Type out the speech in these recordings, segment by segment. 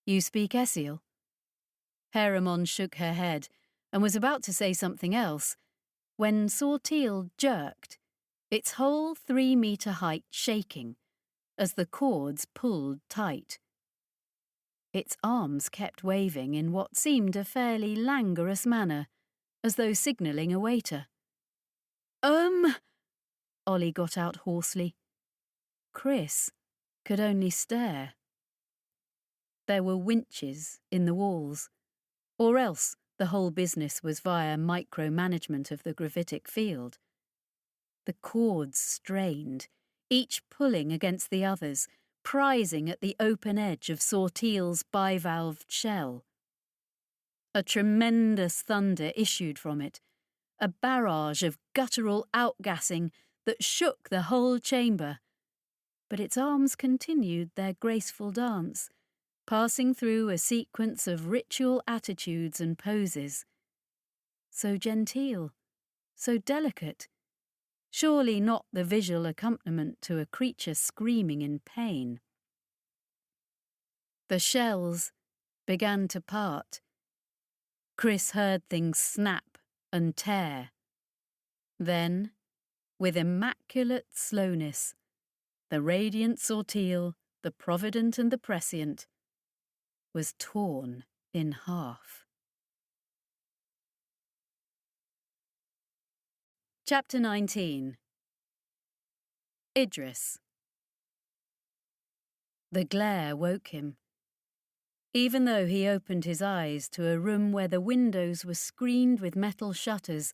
You speak Essiel? Heremon shook her head and was about to say something else when Sortil jerked, its whole 3-metre height shaking as the cords pulled tight. Its arms kept waving in what seemed a fairly languorous manner, as though signalling a waiter. Ollie got out hoarsely. Chris could only stare. There were winches in the walls, or else the whole business was via micromanagement of the gravitic field. The cords strained, each pulling against the others, prizing at the open edge of Sortil's bivalved shell. A tremendous thunder issued from it, a barrage of guttural outgassing that shook the whole chamber, but its arms continued their graceful dance, passing through a sequence of ritual attitudes and poses. So genteel, so delicate, surely not the visual accompaniment to a creature screaming in pain. The shells began to part. Chris heard things snap and tear. Then, with immaculate slowness, the radiant Sortil, the provident and the prescient, was torn in half. Chapter 19. Idris. The glare woke him. Even though he opened his eyes to a room where the windows were screened with metal shutters,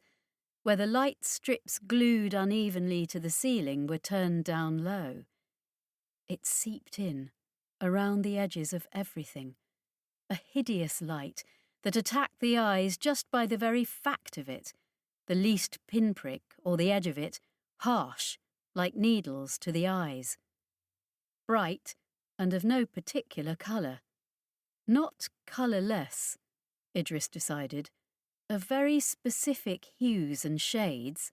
where the light strips glued unevenly to the ceiling were turned down low, it seeped in, around the edges of everything, a hideous light that attacked the eyes just by the very fact of it, the least pinprick or the edge of it, harsh, like needles to the eyes. Bright and of no particular colour. Not colourless, Idris decided, of very specific hues and shades,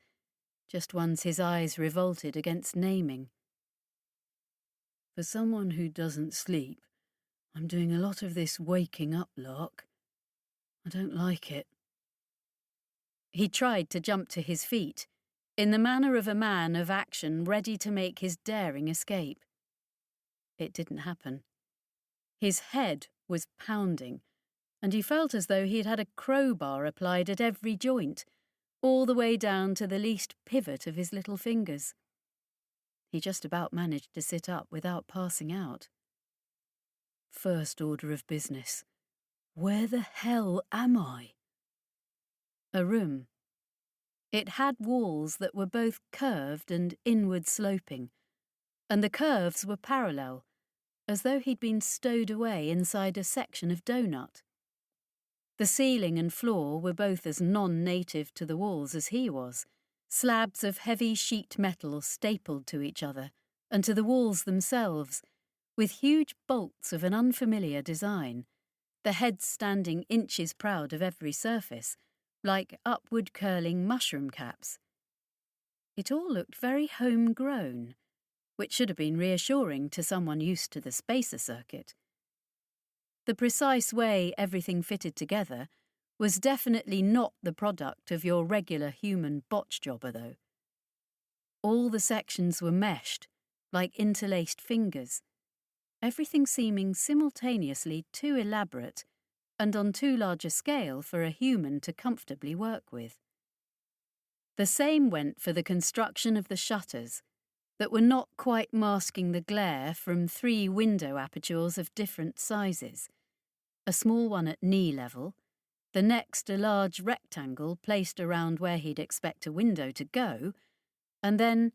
just ones his eyes revolted against naming. For someone who doesn't sleep, I'm doing a lot of this waking up lark. I don't like it. He tried to jump to his feet, in the manner of a man of action ready to make his daring escape. It didn't happen. His head was pounding, and he felt as though he had had a crowbar applied at every joint, all the way down to the least pivot of his little fingers. He just about managed to sit up without passing out. First order of business. Where the hell am I? A room. It had walls that were both curved and inward sloping, and the curves were parallel, as though he'd been stowed away inside a section of doughnut. The ceiling and floor were both as non-native to the walls as he was, slabs of heavy sheet metal stapled to each other and to the walls themselves, with huge bolts of an unfamiliar design, the heads standing inches proud of every surface, like upward curling mushroom caps. It all looked very homegrown, which should have been reassuring to someone used to the spacer circuit. The precise way everything fitted together was definitely not the product of your regular human botch jobber, though. All the sections were meshed, like interlaced fingers, everything seeming simultaneously too elaborate and on too large a scale for a human to comfortably work with. The same went for the construction of the shutters, that were not quite masking the glare from 3 window apertures of different sizes, a small one at knee level, the next a large rectangle placed around where he'd expect a window to go, and then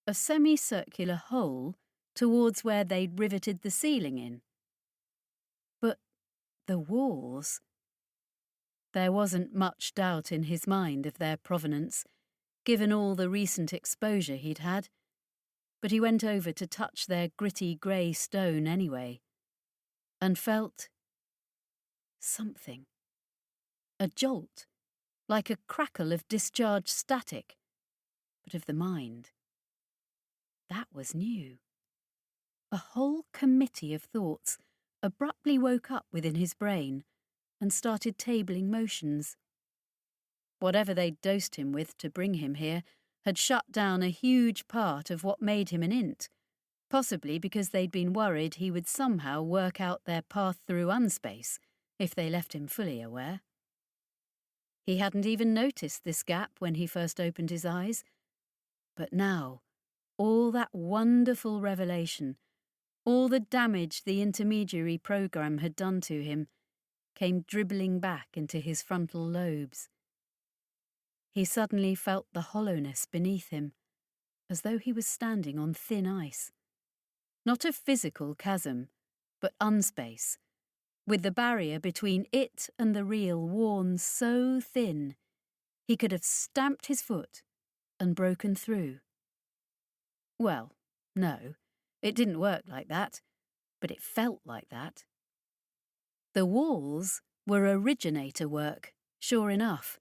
a semicircular hole towards where they'd riveted the ceiling in. But the walls? There wasn't much doubt in his mind of their provenance, given all the recent exposure he'd had, but he went over to touch their gritty grey stone anyway, and felt something. A jolt, like a crackle of discharged static, but of the mind. That was new. A whole committee of thoughts, abruptly woke up within his brain and started tabling motions. Whatever they'd dosed him with to bring him here had shut down a huge part of what made him an int, possibly because they'd been worried he would somehow work out their path through unspace if they left him fully aware. He hadn't even noticed this gap when he first opened his eyes, but now, all that wonderful revelation, all the damage the intermediary program had done to him, came dribbling back into his frontal lobes. He suddenly felt the hollowness beneath him, as though he was standing on thin ice. Not a physical chasm, but unspace, with the barrier between it and the real worn so thin he could have stamped his foot and broken through. Well, no, it didn't work like that, but it felt like that. The walls were originator work, sure enough.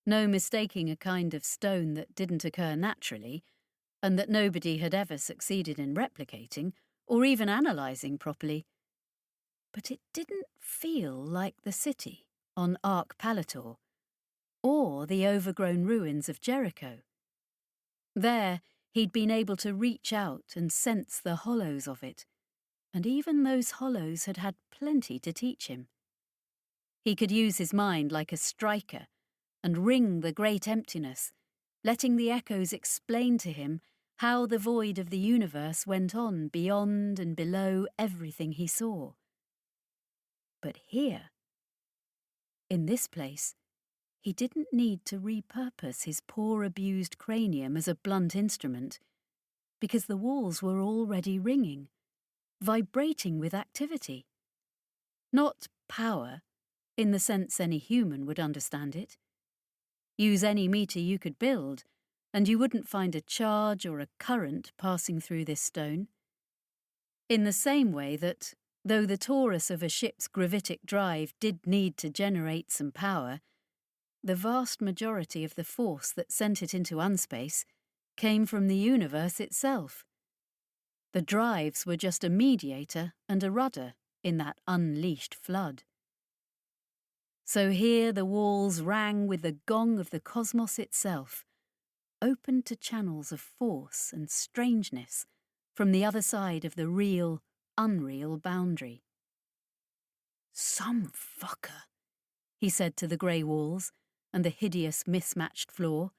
No mistaking a kind of stone that didn't occur naturally, and that nobody had ever succeeded in replicating or even analysing properly. But it didn't feel like the city on Arc Palator, or the overgrown ruins of Jericho. There, he'd been able to reach out and sense the hollows of it, and even those hollows had had plenty to teach him. He could use his mind like a striker and ring the great emptiness, letting the echoes explain to him how the void of the universe went on beyond and below everything he saw. But here, in this place, he didn't need to repurpose his poor abused cranium as a blunt instrument, because the walls were already ringing, vibrating with activity. Not power, in the sense any human would understand it. Use any meter you could build, and you wouldn't find a charge or a current passing through this stone. In the same way that, though the torus of a ship's gravitic drive did need to generate some power, the vast majority of the force that sent it into unspace came from the universe itself. The drives were just a mediator and a rudder in that unleashed flood. So here the walls rang with the gong of the cosmos itself, open to channels of force and strangeness from the other side of the real, unreal boundary. "Some fucker," he said to the grey walls and the hideous mismatched floor,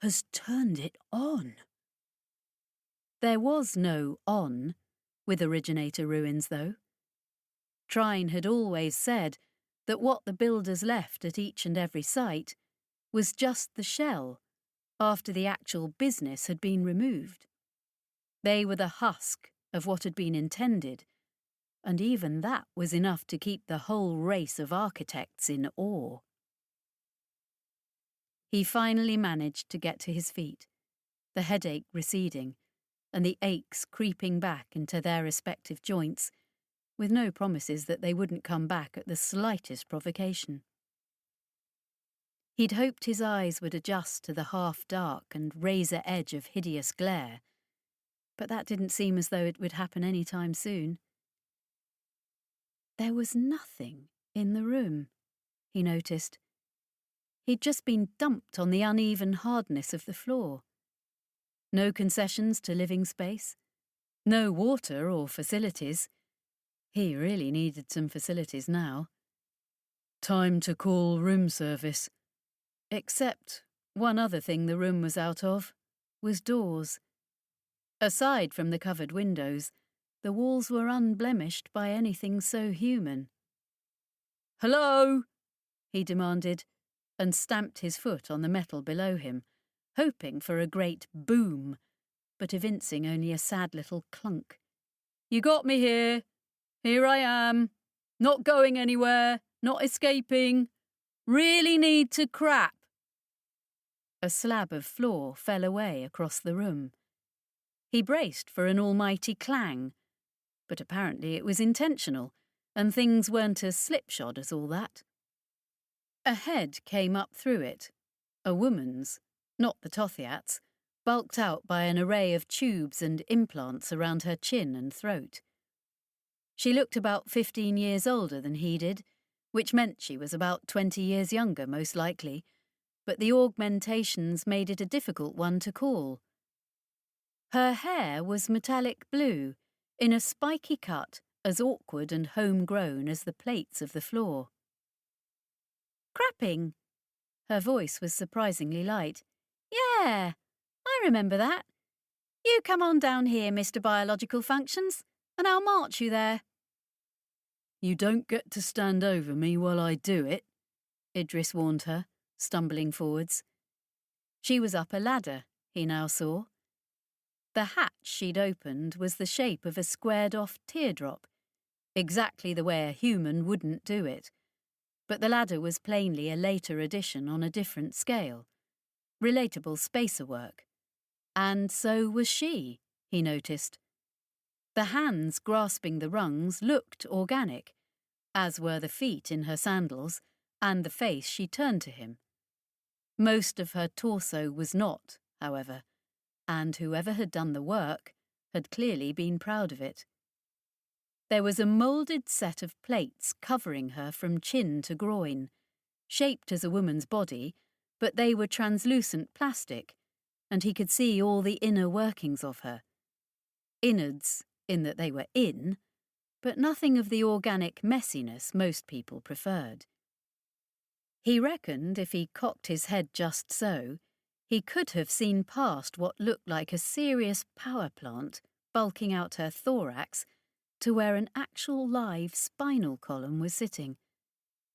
"has turned it on." There was no on with Originator Ruins, though. Trine had always said that what the builders left at each and every site was just the shell after the actual business had been removed. They were the husk of what had been intended, and even that was enough to keep the whole race of architects in awe. He finally managed to get to his feet, the headache receding, and the aches creeping back into their respective joints, with no promises that they wouldn't come back at the slightest provocation. He'd hoped his eyes would adjust to the half-dark and razor edge of hideous glare, but that didn't seem as though it would happen any time soon. There was nothing in the room, he noticed. He'd just been dumped on the uneven hardness of the floor. No concessions to living space, no water or facilities. He really needed some facilities now. Time to call room service. Except one other thing the room was out of was doors. Aside from the covered windows, the walls were unblemished by anything so human. "Hello?" he demanded, and stamped his foot on the metal below him, hoping for a great boom, but evincing only a sad little clunk. "You got me here. Here I am. Not going anywhere. Not escaping. Really need to crap." A slab of floor fell away across the room. He braced for an almighty clang, but apparently it was intentional, and things weren't as slipshod as all that. A head came up through it, a woman's, not the Tothiat's, bulked out by an array of tubes and implants around her chin and throat. She looked about 15 years older than he did, which meant she was about 20 years younger, most likely, but the augmentations made it a difficult one to call. Her hair was metallic blue, in a spiky cut as awkward and homegrown as the plates of the floor. Crapping. Her voice was surprisingly light. Yeah, I remember that. You come on down here, Mr. Biological Functions, and I'll march you there. You don't get to stand over me while I do it, Idris warned her, stumbling forwards. She was up a ladder, he now saw. The hatch she'd opened was the shape of a squared-off teardrop, exactly the way a human wouldn't do it, but the ladder was plainly a later addition on a different scale. Relatable spacer work. And so was she, he noticed. The hands grasping the rungs looked organic, as were the feet in her sandals and the face she turned to him. Most of her torso was not, however, and whoever had done the work had clearly been proud of it. There was a moulded set of plates covering her from chin to groin, shaped as a woman's body, but they were translucent plastic, and he could see all the inner workings of her. Innards, in that they were in, but nothing of the organic messiness most people preferred. He reckoned if he cocked his head just so, he could have seen past what looked like a serious power plant bulking out her thorax to where an actual live spinal column was sitting,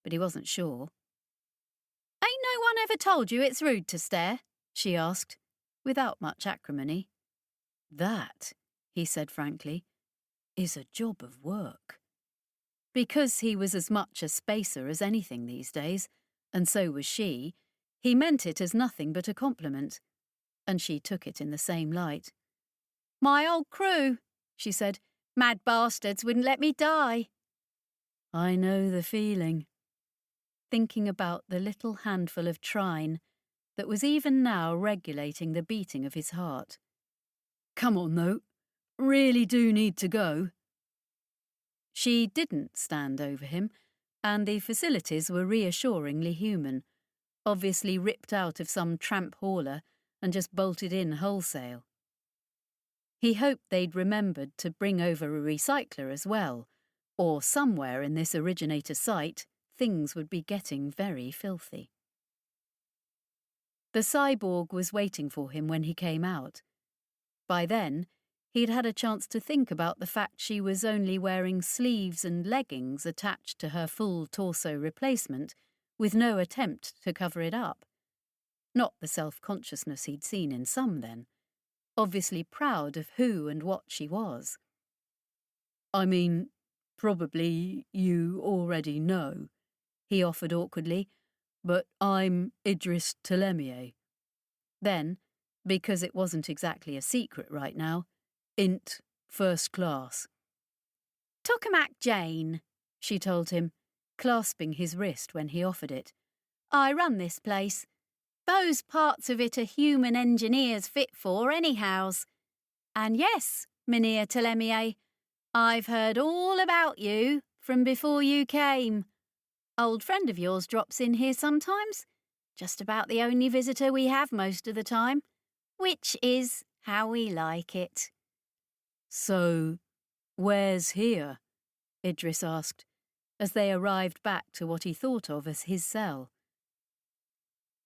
but he wasn't sure. Ain't no one ever told you it's rude to stare? She asked, without much acrimony. That, he said frankly, is a job of work. Because he was as much a spacer as anything these days, and so was she, he meant it as nothing but a compliment, and she took it in the same light. My old crew, she said, mad bastards wouldn't let me die. I know the feeling. Thinking about the little handful of trine that was even now regulating the beating of his heart. Come on, though. Really do need to go. She didn't stand over him, and the facilities were reassuringly human, obviously ripped out of some tramp hauler and just bolted in wholesale. He hoped they'd remembered to bring over a recycler as well, or somewhere in this originator site things would be getting very filthy. The cyborg was waiting for him when he came out. By then, he'd had a chance to think about the fact she was only wearing sleeves and leggings attached to her full torso replacement, with no attempt to cover it up. Not the self-consciousness he'd seen in some, then. Obviously proud of who and what she was. I mean, probably you already know, he offered awkwardly, but I'm Idris Telemier. Then, because it wasn't exactly a secret right now, Int, first class. Tokamak Jane, she told him, clasping his wrist when he offered it. I run this place. Those parts of it are human engineers fit for anyhows. And yes, Mynheer Telemier, I've heard all about you from before you came. Old friend of yours drops in here sometimes. Just about the only visitor we have most of the time. Which is how we like it. So, where's here? Idris asked, as they arrived back to what he thought of as his cell.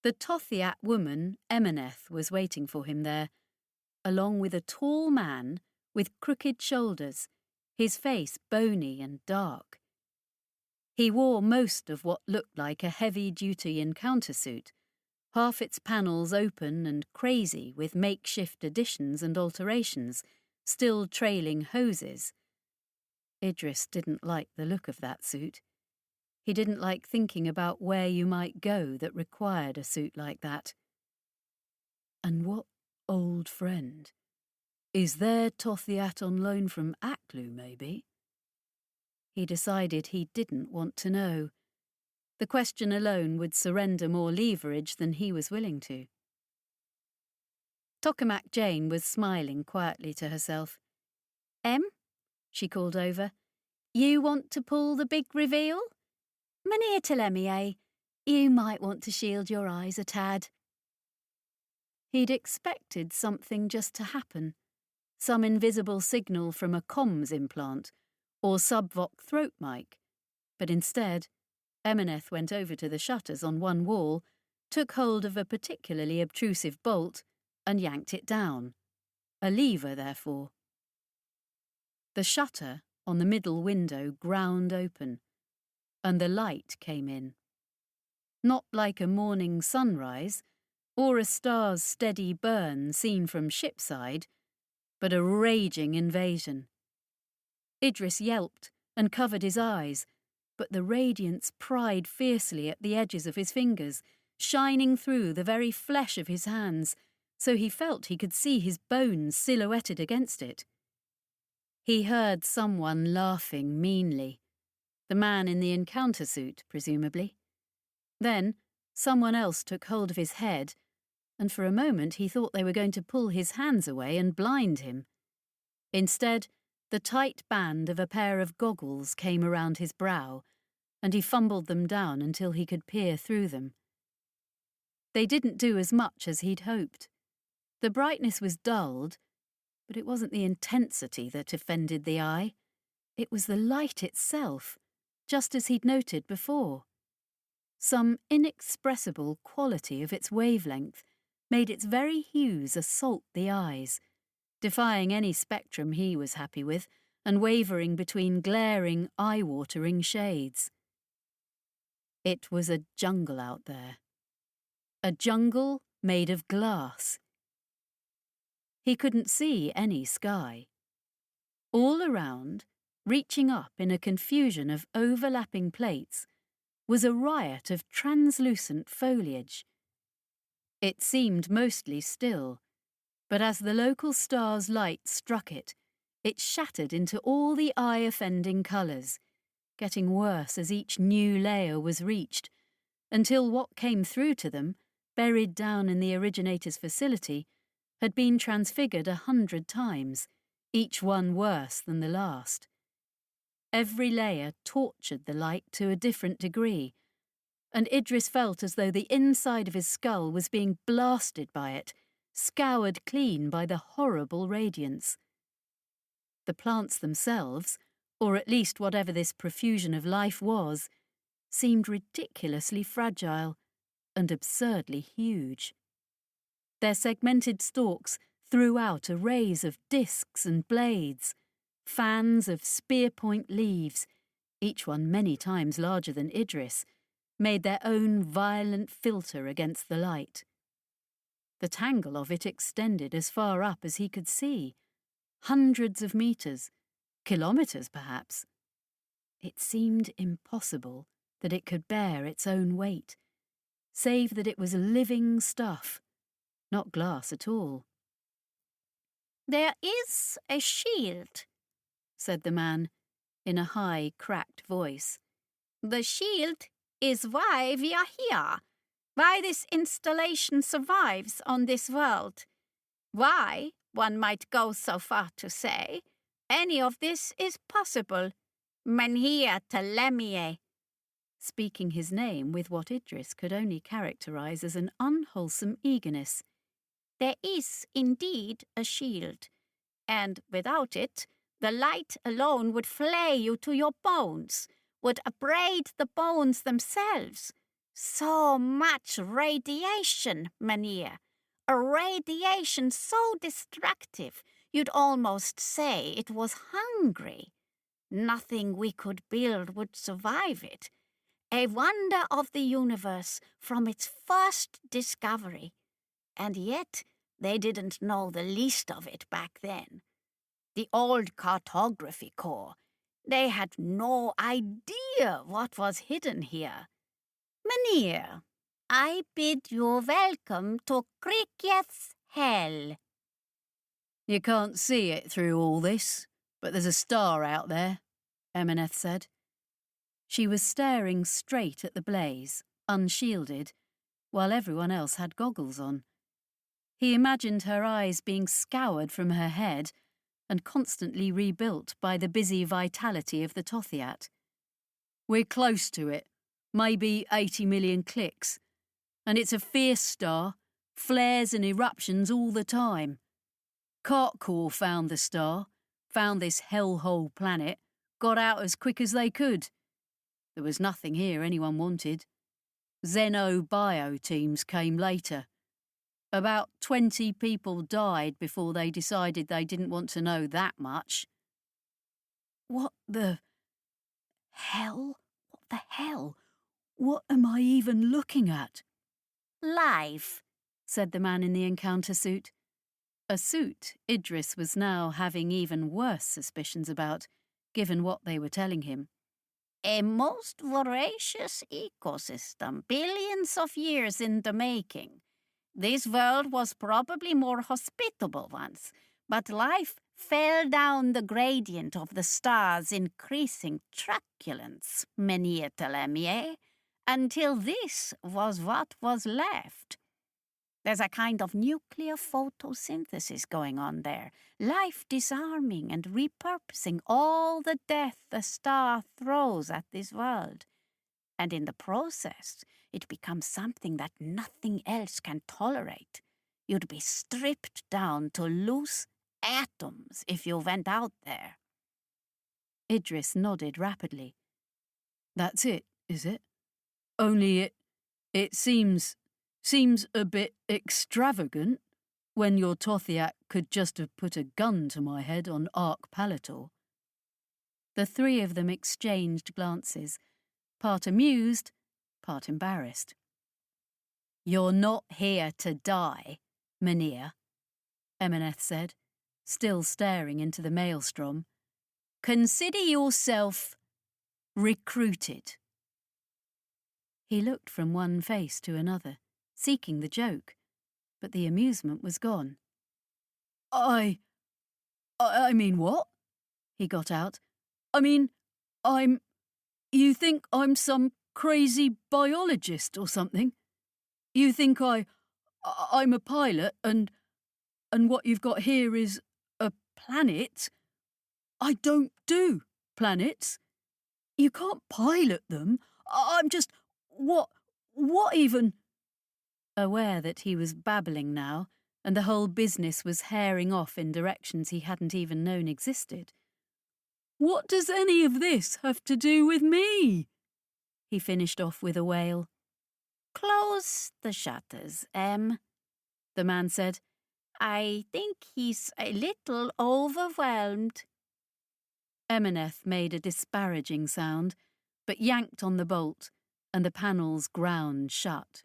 The Tothiat woman, Emaneth, was waiting for him there, along with a tall man with crooked shoulders, his face bony and dark. He wore most of what looked like a heavy-duty encounter suit, half its panels open and crazy with makeshift additions and alterations, still trailing hoses. Idris didn't like the look of that suit. He didn't like thinking about where you might go that required a suit like that. And what old friend? Is there Tothiat on loan from Aklu, maybe? He decided he didn't want to know. The question alone would surrender more leverage than he was willing to. Tokamak Jane was smiling quietly to herself. Em, she called over, You want to pull the big reveal? Mynheer Telemier, you might want to shield your eyes a tad. He'd expected something just to happen, some invisible signal from a comms implant or subvoc throat mic, but instead, Emineth went over to the shutters on one wall, took hold of a particularly obtrusive bolt, and yanked it down. A lever, therefore. The shutter on the middle window ground open, and the light came in. Not like a morning sunrise, or a star's steady burn seen from shipside, but a raging invasion. Idris yelped and covered his eyes, but the radiance pried fiercely at the edges of his fingers, shining through the very flesh of his hands, so he felt he could see his bones silhouetted against it. He heard someone laughing meanly, the man in the encounter suit, presumably. Then someone else took hold of his head, and for a moment he thought they were going to pull his hands away and blind him. Instead, the tight band of a pair of goggles came around his brow, and he fumbled them down until he could peer through them. They didn't do as much as he'd hoped. The brightness was dulled, but it wasn't the intensity that offended the eye. It was the light itself, just as he'd noted before. Some inexpressible quality of its wavelength made its very hues assault the eyes, defying any spectrum he was happy with and wavering between glaring, eye-watering shades. It was a jungle out there. A jungle made of glass. He couldn't see any sky. All around, reaching up in a confusion of overlapping plates, was a riot of translucent foliage. It seemed mostly still, but as the local star's light struck it, it shattered into all the eye-offending colours, getting worse as each new layer was reached, until what came through to them, buried down in the originator's facility, had been transfigured 100 times, each one worse than the last. Every layer tortured the light to a different degree, and Idris felt as though the inside of his skull was being blasted by it, scoured clean by the horrible radiance. The plants themselves, or at least whatever this profusion of life was, seemed ridiculously fragile and absurdly huge. Their segmented stalks threw out arrays of discs and blades, fans of spear-point leaves, each one many times larger than Idris, made their own violent filter against the light. The tangle of it extended as far up as he could see, hundreds of meters, kilometers perhaps. It seemed impossible that it could bear its own weight, save that it was living stuff, not glass at all. "There is a shield," said the man, in a high, cracked voice. "The shield is why we are here, why this installation survives on this world, why, one might go so far to say, any of this is possible. Mynheer Telemier," speaking his name with what Idris could only characterize as an unwholesome eagerness. "There is indeed a shield, and without it, the light alone would flay you to your bones, would abrade the bones themselves. So much radiation, Mynheer. A radiation so destructive, you'd almost say it was hungry. Nothing we could build would survive it. A wonder of the universe from its first discovery. And yet, they didn't know the least of it back then. The old cartography corps, they had no idea what was hidden here. Mynheer, I bid you welcome to Cricket's Hell." "You can't see it through all this, but there's a star out there," Emineth said. She was staring straight at the blaze, unshielded, while everyone else had goggles on. He imagined her eyes being scoured from her head, and constantly rebuilt by the busy vitality of the Tothiat. We're close to it, maybe 80 million clicks, and it's a fierce star, flares and eruptions all the time. Cartcore found the star, found this hellhole planet, got out as quick as they could. There was nothing here anyone wanted. Xeno-bio teams came later. About 20 people died before they decided they didn't want to know that much. What the hell? What the hell? What am I even looking at? Life, said the man in the encounter suit. A suit Idris was now having even worse suspicions about, given what they were telling him. A most voracious ecosystem, billions of years in the making. This world was probably more hospitable once, but life fell down the gradient of the star's increasing truculence, Menhir Telemier, until this was what was left. There's a kind of nuclear photosynthesis going on there, life disarming and repurposing all the death the star throws at this world. And in the process, it becomes something that nothing else can tolerate. You'd be stripped down to loose atoms if you went out there. Idris nodded rapidly. That's it, is it? Only it seems a bit extravagant when your Tothiat could just have put a gun to my head on Arc Palator. The three of them exchanged glances, part amused, part embarrassed. You're not here to die, Menhir, Emeneth said, still staring into the maelstrom. Consider yourself recruited. He looked from one face to another, seeking the joke, but the amusement was gone. I mean what? He got out. I mean, you think I'm some crazy biologist or something? You think I'm a pilot and what you've got here is a planet? I don't do planets. You can't pilot them. I'm just... What even... Aware that he was babbling now, and the whole business was herring off in directions he hadn't even known existed. What does any of this have to do with me? He finished off with a wail. Close the shutters, Em, the man said. I think he's a little overwhelmed. Emeneth made a disparaging sound, but yanked on the bolt, and the panels ground shut.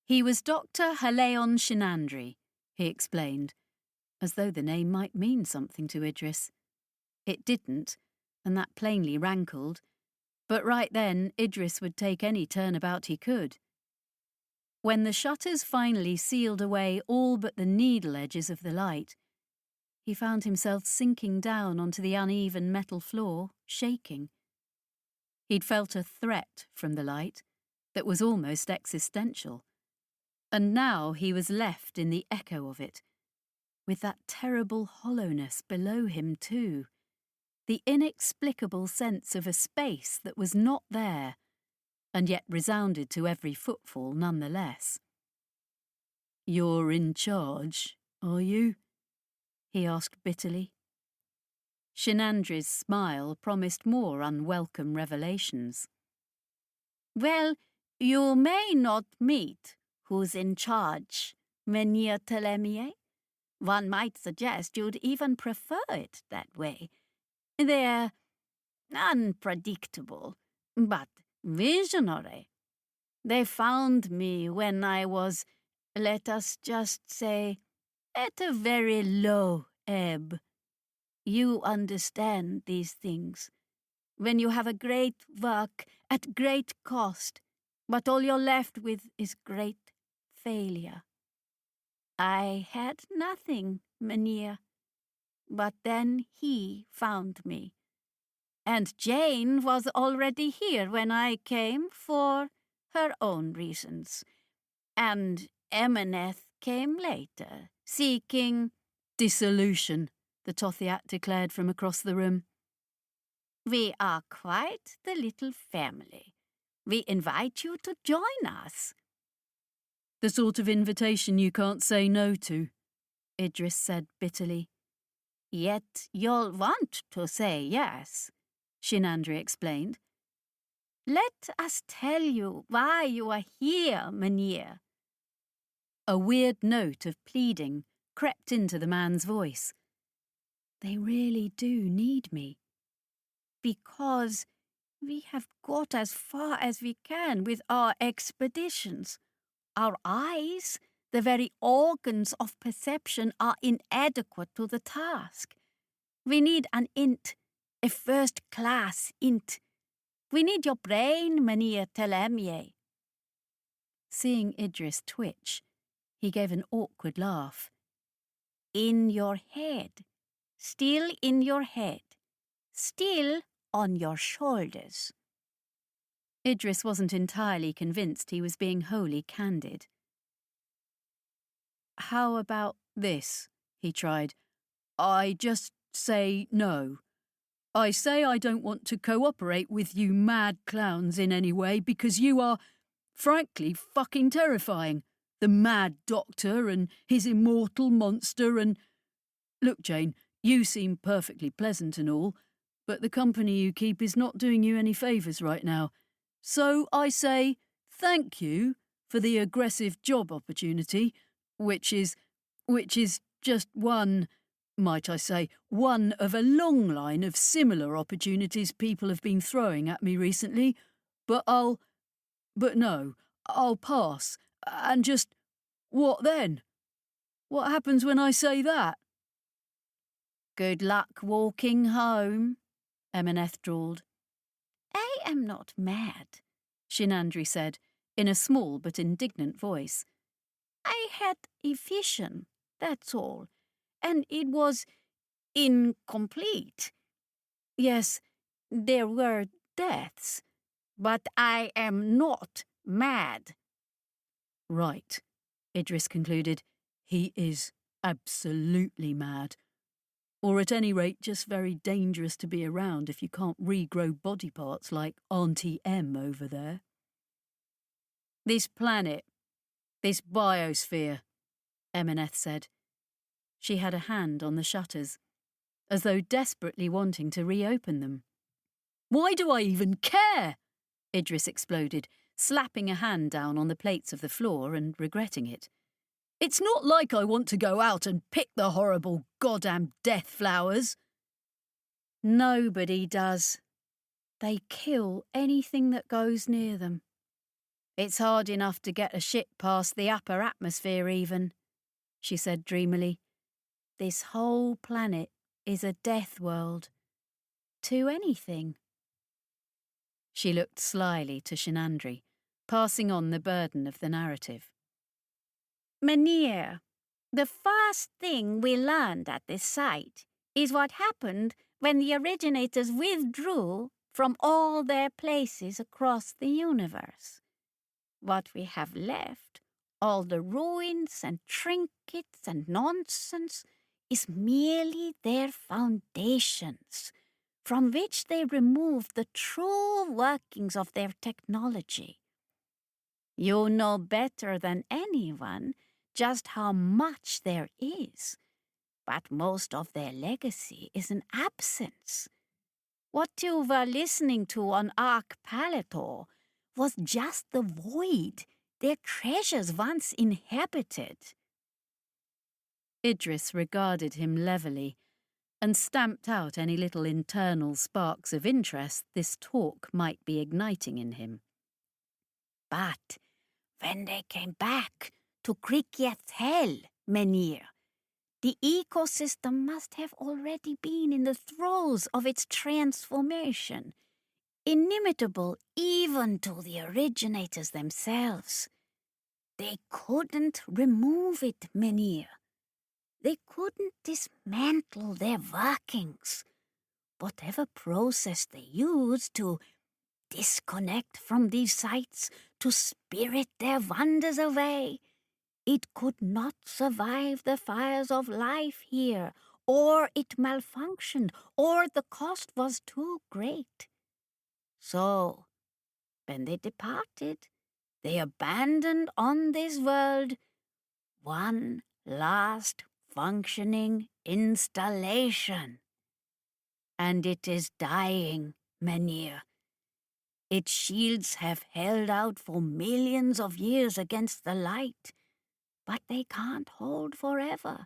He was Dr. Haleon Shinandri, he explained, as though the name might mean something to Idris. It didn't, and that plainly rankled, but right then Idris would take any turnabout he could. When the shutters finally sealed away all but the needle edges of the light, he found himself sinking down onto the uneven metal floor, shaking. He'd felt a threat from the light that was almost existential, and now he was left in the echo of it, with that terrible hollowness below him too, the inexplicable sense of a space that was not there, and yet resounded to every footfall nonetheless. You're in charge, are you? He asked bitterly. Shinandri's smile promised more unwelcome revelations. Well, you may not meet who's in charge, Menhir Telemier. One might suggest you'd even prefer it that way. They're unpredictable, but visionary. They found me when I was, let us just say, at a very low ebb. You understand these things. When you have a great work at great cost, but all you're left with is great failure. I had nothing, Menhir, but then he found me. And Jane was already here when I came for her own reasons. And Emeneth came later, seeking dissolution, the Tothiat declared from across the room. We are quite the little family. We invite you to join us. The sort of invitation you can't say no to, Idris said bitterly. Yet you'll want to say yes, Shinandri explained. Let us tell you why you are here, Mynheer. A weird note of pleading crept into the man's voice. They really do need me. Because we have got as far as we can with our expeditions. Our eyes, the very organs of perception, are inadequate to the task. We need an int, a first-class int. We need your brain, Mynheer Telemier. Seeing Idris twitch, he gave an awkward laugh. In your head. Still in your head. Still on your shoulders. Idris wasn't entirely convinced he was being wholly candid. How about this? He tried. I just say no. I say I don't want to cooperate with you mad clowns in any way because you are, frankly, fucking terrifying. The mad doctor and his immortal monster and... Look, Jane, you seem perfectly pleasant and all, but the company you keep is not doing you any favours right now. So I say thank you for the aggressive job opportunity, which is just one, might I say, one of a long line of similar opportunities people have been throwing at me recently, but I'll pass, and just, what then? What happens when I say that? Good luck walking home, Emineth drawled. I am not mad, Shinandri said, in a small but indignant voice. I had a vision, that's all, and it was incomplete. Yes, there were deaths, but I am not mad. Right, Idris concluded. He is absolutely mad. Or at any rate, just very dangerous to be around if you can't regrow body parts like Auntie M over there. This planet, this biosphere, Emineth said. She had a hand on the shutters, as though desperately wanting to reopen them. Why do I even care? Idris exploded, slapping a hand down on the plates of the floor and regretting it. It's not like I want to go out and pick the horrible goddamn death flowers. Nobody does. They kill anything that goes near them. It's hard enough to get a ship past the upper atmosphere even, she said dreamily. This whole planet is a death world. To anything. She looked slyly to Shinandri, passing on the burden of the narrative. Mynheer, the first thing we learned at this site is what happened when the originators withdrew from all their places across the universe. What we have left, all the ruins and trinkets and nonsense, is merely their foundations, from which they removed the true workings of their technology. You know better than anyone just how much there is, but most of their legacy is an absence. What you were listening to on Arc Palator was just the void their treasures once inhabited. Idris regarded him levelly and stamped out any little internal sparks of interest this talk might be igniting in him. But when they came back to Kriketh's hell, Mynheer, the ecosystem must have already been in the throes of its transformation, inimitable even to the originators themselves. They couldn't remove it, Mynheer. They couldn't dismantle their workings. Whatever process they used to disconnect from these sites, to spirit their wonders away, it could not survive the fires of life here, or it malfunctioned, or the cost was too great. So, when they departed, they abandoned on this world one last functioning installation. And it is dying, Menhir. Its shields have held out for millions of years against the light, but they can't hold forever.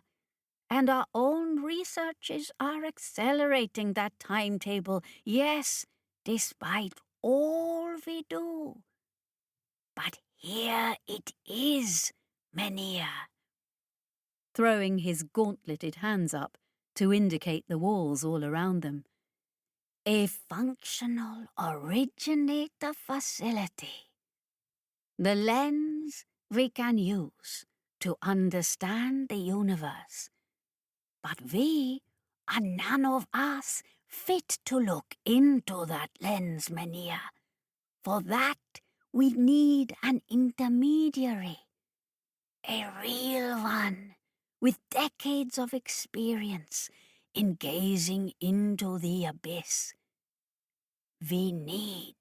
And our own researches are accelerating that timetable, yes, despite all we do. But here it is, Menhir. Throwing his gauntleted hands up to indicate the walls all around them. A functional originator facility. The lens we can use to understand the universe. But we are none of us fit to look into that lens, Menhir. For that we need an intermediary. A real one, with decades of experience in gazing into the abyss. We need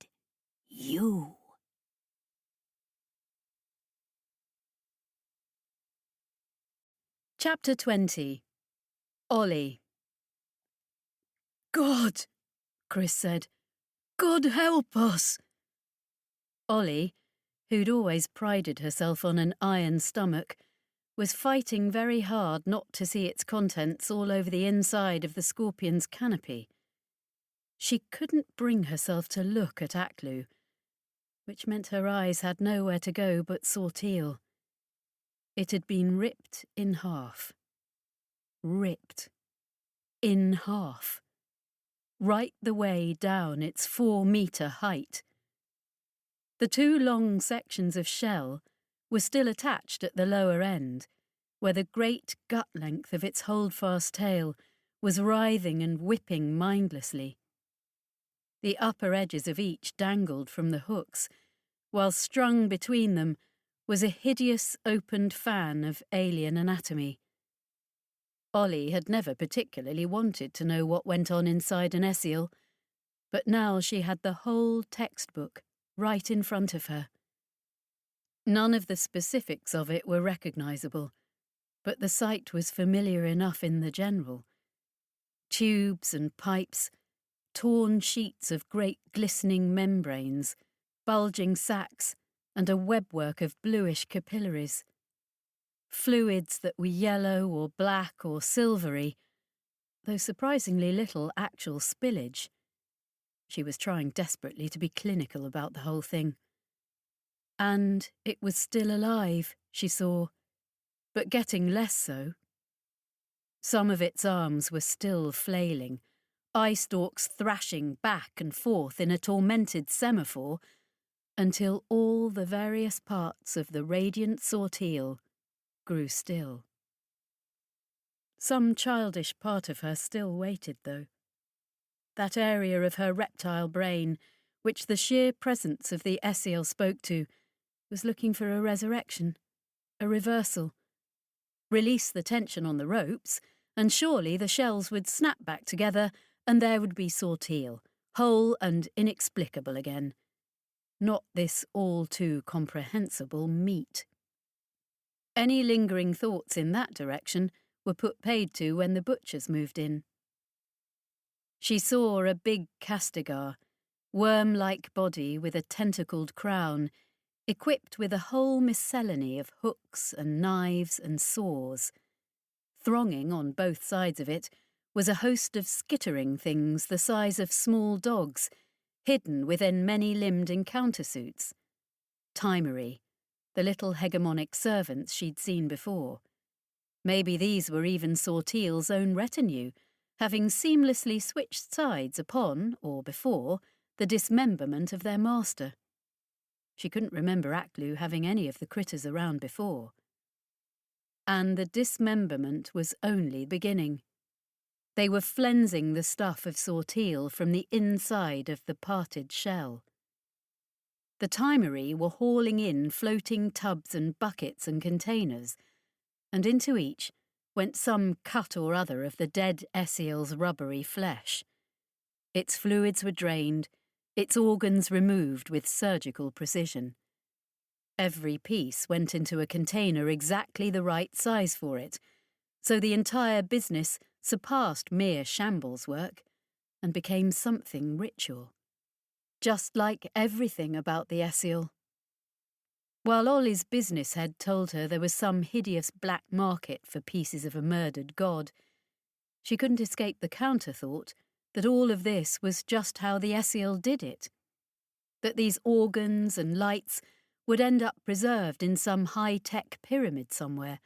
you. Chapter 20. Ollie. God, Chris said. God help us. Ollie, who'd always prided herself on an iron stomach, was fighting very hard not to see its contents all over the inside of the scorpion's canopy. She couldn't bring herself to look at Aklu, which meant her eyes had nowhere to go but Sortil. It had been ripped in half. Ripped. In half. Right the way down its 4-metre height. The 2 long sections of shell were still attached at the lower end, where the great gut length of its holdfast tail was writhing and whipping mindlessly. The upper edges of each dangled from the hooks, while strung between them was a hideous opened fan of alien anatomy. Ollie had never particularly wanted to know what went on inside an Essiel, but now she had the whole textbook right in front of her. None of the specifics of it were recognisable, but the sight was familiar enough in the general. Tubes and pipes, torn sheets of great glistening membranes, bulging sacs, and a webwork of bluish capillaries. Fluids that were yellow or black or silvery, though surprisingly little actual spillage. She was trying desperately to be clinical about the whole thing. And it was still alive, she saw, but getting less so. Some of its arms were still flailing, eye stalks thrashing back and forth in a tormented semaphore, until all the various parts of the radiant Sortil grew still. Some childish part of her still waited, though. That area of her reptile brain, which the sheer presence of the Essiel spoke to, was looking for a resurrection, a reversal. Release the tension on the ropes, and surely the shells would snap back together, and there would be Sortil, whole and inexplicable again. Not this all too comprehensible meat. Any lingering thoughts in that direction were put paid to when the butchers moved in. She saw a big castigar, worm-like body with a tentacled crown, equipped with a whole miscellany of hooks and knives and saws. Thronging on both sides of it was a host of skittering things the size of small dogs, hidden within many-limbed encounter suits. Timery, the little hegemonic servants she'd seen before. Maybe these were even Sortil's own retinue, having seamlessly switched sides upon, or before, the dismemberment of their master. She couldn't remember Aklu having any of the critters around before. And the dismemberment was only beginning. They were flensing the stuff of Sortil from the inside of the parted shell. The Timery were hauling in floating tubs and buckets and containers, and into each went some cut or other of the dead Essiel's rubbery flesh. Its fluids were drained, its organs removed with surgical precision. Every piece went into a container exactly the right size for it, so the entire business surpassed mere shambles work and became something ritual. Just like everything about the Essiel. While Ollie's business head told her there was some hideous black market for pieces of a murdered god, she couldn't escape the counter-thought that all of this was just how the Essiel did it. That these organs and lights would end up preserved in some high-tech pyramid somewhere,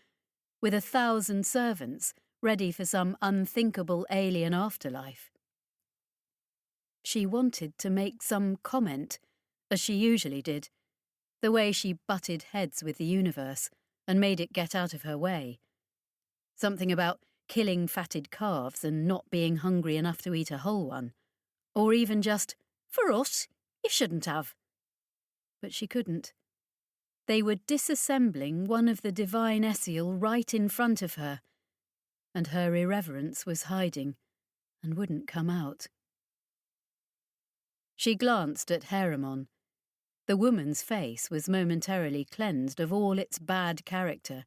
with 1,000 servants ready for some unthinkable alien afterlife. She wanted to make some comment, as she usually did, the way she butted heads with the universe and made it get out of her way. Something about killing fatted calves and not being hungry enough to eat a whole one. Or even just, for us, you shouldn't have. But she couldn't. They were disassembling one of the divine Essiel right in front of her, and her irreverence was hiding and wouldn't come out. She glanced at Heremon. The woman's face was momentarily cleansed of all its bad character,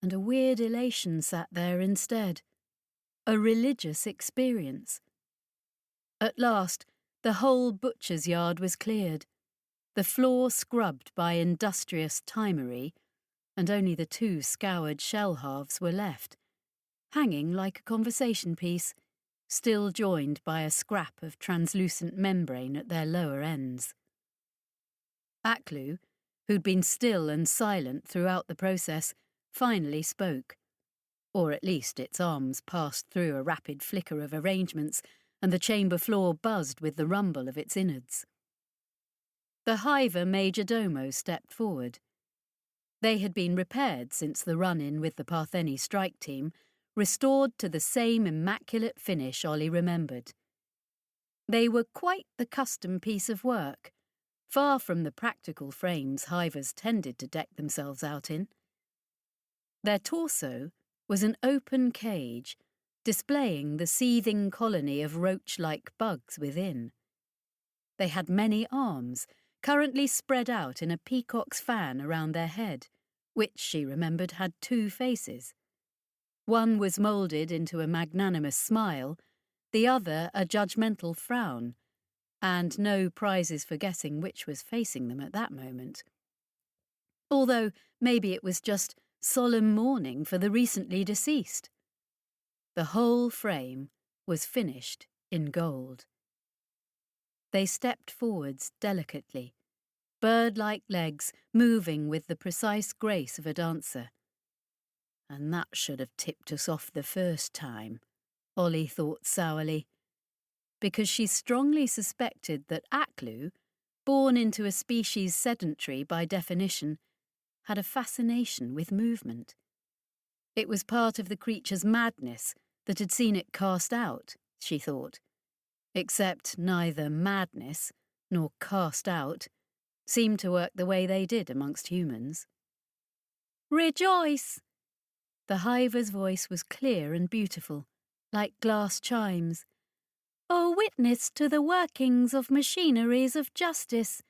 and a weird elation sat there instead. A religious experience. At last, the whole butcher's yard was cleared, the floor scrubbed by industrious Timery, and only the 2 scoured shell halves were left, hanging like a conversation piece, still joined by a scrap of translucent membrane at their lower ends. Aklu, who'd been still and silent throughout the process, finally spoke. Or at least its arms passed through a rapid flicker of arrangements, and the chamber floor buzzed with the rumble of its innards. The Hiver Major Domo stepped forward. They had been repaired since the run-in with the Partheni strike team, restored to the same immaculate finish Ollie remembered. They were quite the custom piece of work, far from the practical frames Hivers tended to deck themselves out in. Their torso was an open cage, displaying the seething colony of roach-like bugs within. They had many arms, currently spread out in a peacock's fan around their head, which she remembered had 2 faces. One was moulded into a magnanimous smile, the other a judgmental frown, and no prizes for guessing which was facing them at that moment. Although maybe it was just solemn mourning for the recently deceased. The whole frame was finished in gold. They stepped forwards delicately, bird-like legs moving with the precise grace of a dancer. And that should have tipped us off the first time, Ollie thought sourly, because she strongly suspected that Aklu, born into a species sedentary by definition, had a fascination with movement. It was part of the creature's madness that had seen it cast out, she thought, except neither madness nor cast out seemed to work the way they did amongst humans. Rejoice! The Hiver's voice was clear and beautiful, like glass chimes. O witness to the workings of machineries of justice,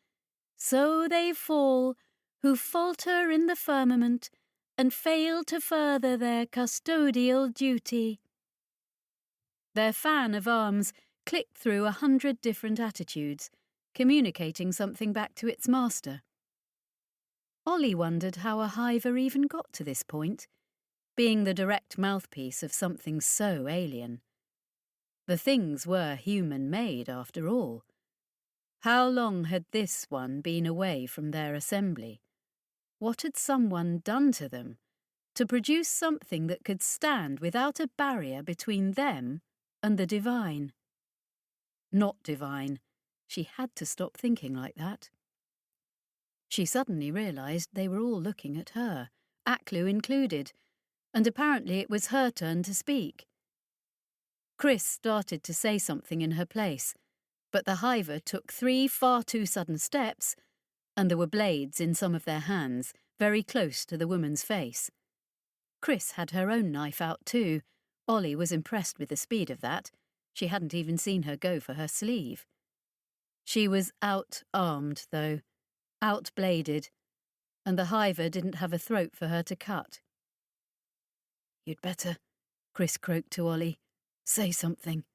so they fall who falter in the firmament and fail to further their custodial duty. Their fan of arms clicked through 100 different attitudes, communicating something back to its master. Ollie wondered how a Hiver even got to this point, being the direct mouthpiece of something so alien. The things were human-made, after all. How long had this one been away from their assembly? What had someone done to them to produce something that could stand without a barrier between them and the divine? Not divine. She had to stop thinking like that. She suddenly realised they were all looking at her, Aklu included, and apparently it was her turn to speak. Chris started to say something in her place, but the Hiver took 3 far too sudden steps and there were blades in some of their hands, very close to the woman's face. Chris had her own knife out too. Ollie was impressed with the speed of that. She hadn't even seen her go for her sleeve. She was out-armed, though, out-bladed, and the hiver didn't have a throat for her to cut. "You'd better," Chris croaked to Ollie. "Say something."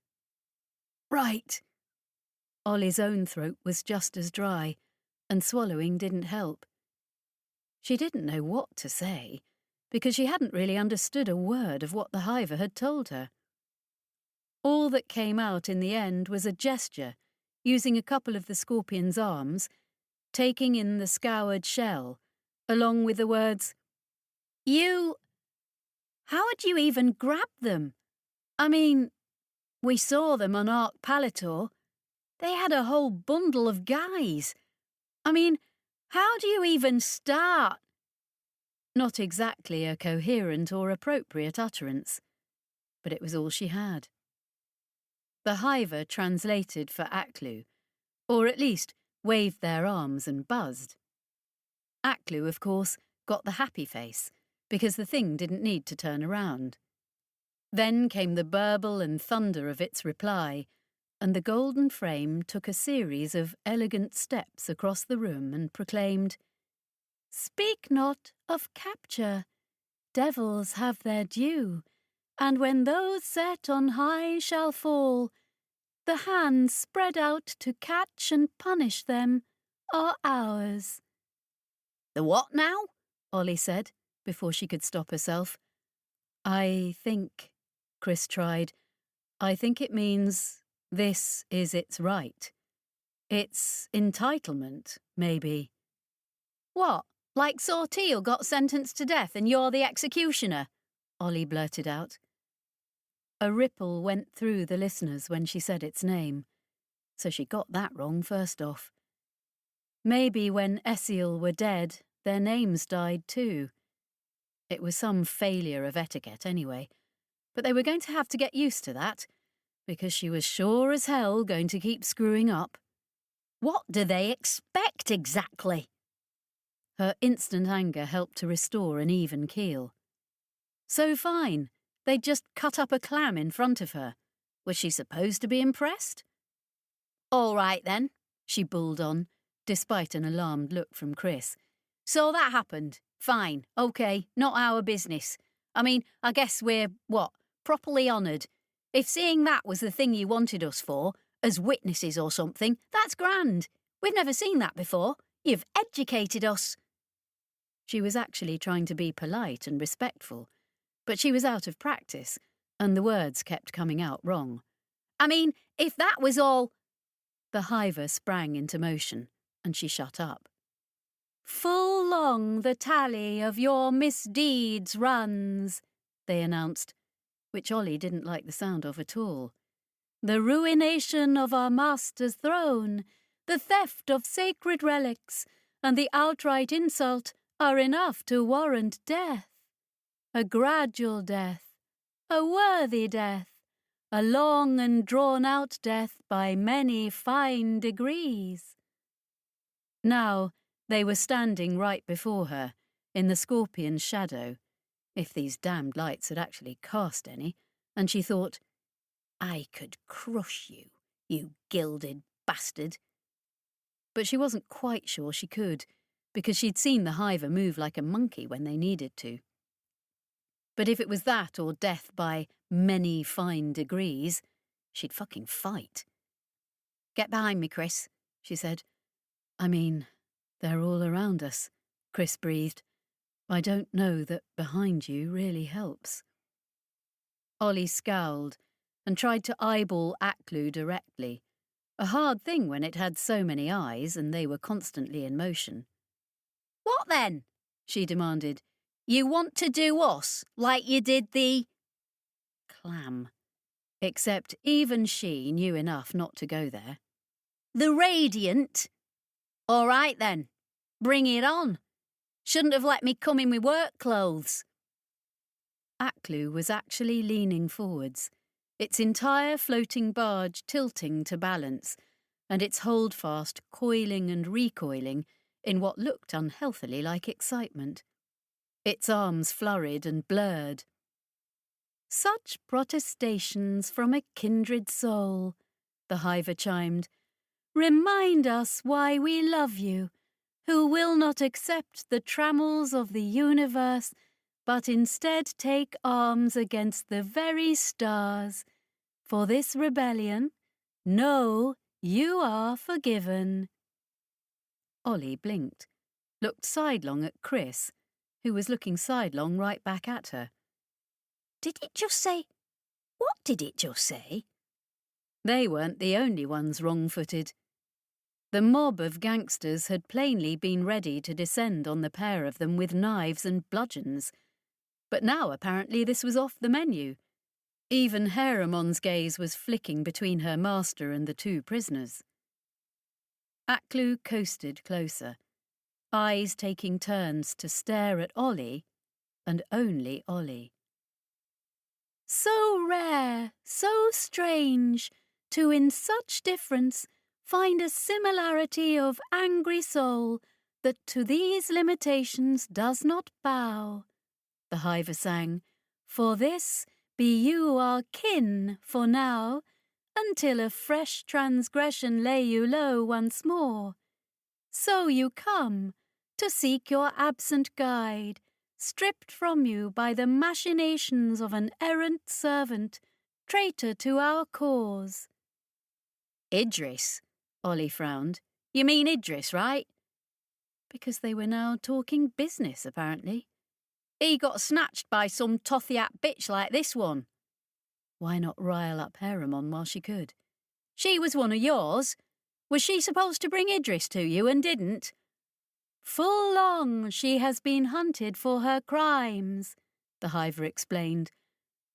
"Right." Ollie's own throat was just as dry, and swallowing didn't help. She didn't know what to say, because she hadn't really understood a word of what the hiver had told her. All that came out in the end was a gesture, using a couple of the scorpion's arms, taking in the scoured shell, along with the words, How'd you even grab them? I mean, we saw them on Arc Palator. They had a whole bundle of guys. I mean, how do you even start?" Not exactly a coherent or appropriate utterance, but it was all she had. The hiver translated for Aklu, or at least waved their arms and buzzed. Aklu, of course, got the happy face, because the thing didn't need to turn around. Then came the burble and thunder of its reply, and the golden frame took a series of elegant steps across the room and proclaimed, "Speak not of capture. Devils have their due, and when those set on high shall fall, the hands spread out to catch and punish them are ours." "The what now?" Ollie said, before she could stop herself. "I think," Chris tried, "I think it means this is its right. Its entitlement, maybe." "What, like Sortil got sentenced to death and you're the executioner?" Ollie blurted out. A ripple went through the listeners when she said its name, so she got that wrong first off. Maybe when Essiel were dead, their names died too. It was some failure of etiquette anyway, but they were going to have to get used to that, because she was sure as hell going to keep screwing up. "What do they expect exactly?" Her instant anger helped to restore an even keel. So fine, they'd just cut up a clam in front of her. Was she supposed to be impressed? "All right then," she bulled on, despite an alarmed look from Chris. "So that happened. Fine, OK, not our business. I mean, I guess we're, properly honoured. If seeing that was the thing you wanted us for, as witnesses or something, that's grand. We've never seen that before. You've educated us." She was actually trying to be polite and respectful, but she was out of practice, and the words kept coming out wrong. "I mean, if that was all—" The hiver sprang into motion, and she shut up. "Full long the tally of your misdeeds runs," they announced, which Ollie didn't like the sound of at all. "The ruination of our master's throne, the theft of sacred relics, and the outright insult are enough to warrant death. A gradual death, a worthy death, a long and drawn-out death by many fine degrees." Now they were standing right before her, in the scorpion's shadow, if these damned lights had actually cast any, and she thought, "I could crush you, you gilded bastard." But she wasn't quite sure she could, because she'd seen the hiver move like a monkey when they needed to. But if it was that or death by many fine degrees, she'd fucking fight. "Get behind me, Chris," she said. "I mean, they're all around us," Chris breathed. "I don't know that behind you really helps." Ollie scowled and tried to eyeball Aklu directly, a hard thing when it had so many eyes and they were constantly in motion. "What then?" she demanded. "You want to do us like you did the—" clam. Except even she knew enough not to go there. "The Radiant? All right then, bring it on. Shouldn't have let me come in with work clothes." Aklu was actually leaning forwards, its entire floating barge tilting to balance, and its holdfast coiling and recoiling in what looked unhealthily like excitement. Its arms flurried and blurred. "Such protestations from a kindred soul," the hiver chimed, "remind us why we love you, who will not accept the trammels of the universe, but instead take arms against the very stars. For this rebellion, know you are forgiven." Ollie blinked, looked sidelong at Chris, who was looking sidelong right back at her. Did it just say? What did it just say? They weren't the only ones wrong-footed. The mob of gangsters had plainly been ready to descend on the pair of them with knives and bludgeons. But now apparently this was off the menu. Even Haramon's gaze was flicking between her master and the two prisoners. Aklu coasted closer, eyes taking turns to stare at Ollie, and only Ollie. "So rare, so strange, to in such difference find a similarity of angry soul that to these limitations does not bow," the hiver sang, "for this be you our kin for now, until a fresh transgression lay you low once more. So you come, to seek your absent guide, stripped from you by the machinations of an errant servant, traitor to our cause." "Idris," Ollie frowned. "You mean Idris, right?" Because they were now talking business, apparently. "He got snatched by some tothiat bitch like this one." Why not rile up Haramon while she could? "She was one of yours. Was she supposed to bring Idris to you and didn't?" "Full long she has been hunted for her crimes," the hiver explained.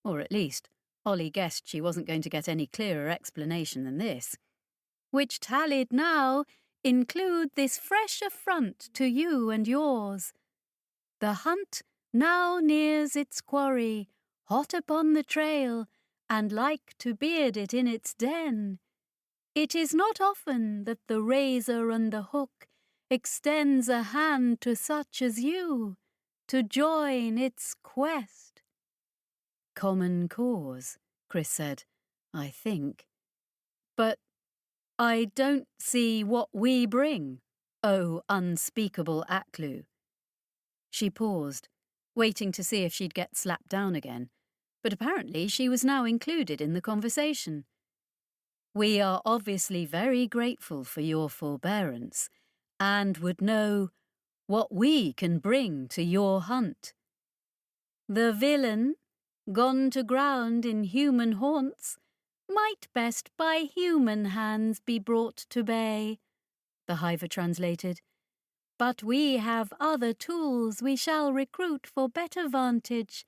Or at least, Ollie guessed she wasn't going to get any clearer explanation than this. "Which tallied now include this fresh affront to you and yours. The hunt now nears its quarry, hot upon the trail, and like to beard it in its den. It is not often that the razor and the hook extends a hand to such as you, to join its quest." "Common cause," Chris said, "I think. But I don't see what we bring, O unspeakable Aklu." She paused, waiting to see if she'd get slapped down again, but apparently she was now included in the conversation. "We are obviously very grateful for your forbearance, and would know what we can bring to your hunt. The villain, gone to ground in human haunts, might best by human hands be brought to bay," the hiver translated. "But we have other tools we shall recruit for better vantage.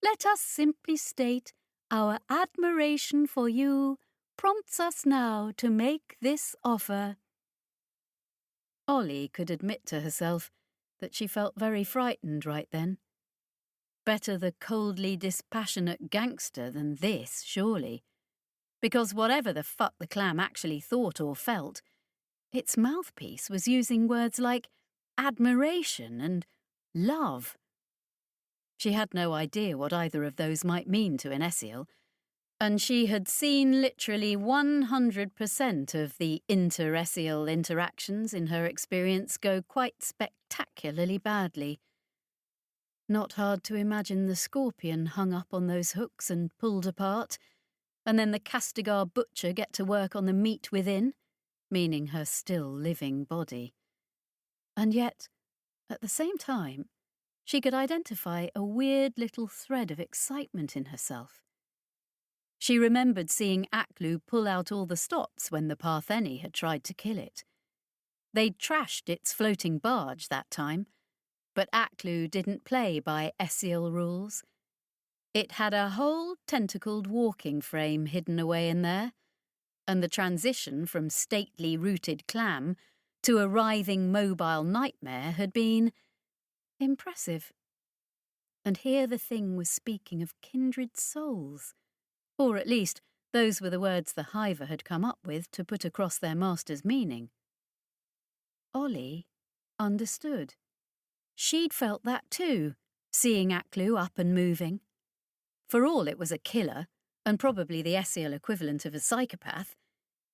Let us simply state our admiration for you prompts us now to make this offer." Ollie could admit to herself that she felt very frightened right then. Better the coldly dispassionate gangster than this, surely. Because whatever the fuck the clam actually thought or felt, its mouthpiece was using words like admiration and love. She had no idea what either of those might mean to an Essiel, and she had seen literally 100% of the inter-Essiel interactions in her experience go quite spectacularly badly. Not hard to imagine the scorpion hung up on those hooks and pulled apart, and then the Castigar butcher get to work on the meat within, meaning her still living body. And yet, at the same time, she could identify a weird little thread of excitement in herself. She remembered seeing Aklu pull out all the stops when the Partheni had tried to kill it. They'd trashed its floating barge that time, but Aklu didn't play by Essiel rules. It had a whole tentacled walking frame hidden away in there, and the transition from stately rooted clam to a writhing mobile nightmare had been impressive. And here the thing was speaking of kindred souls, or at least those were the words the hiver had come up with to put across their master's meaning. Ollie understood. She'd felt that too, seeing Aklu up and moving. For all it was a killer, and probably the Essiel equivalent of a psychopath,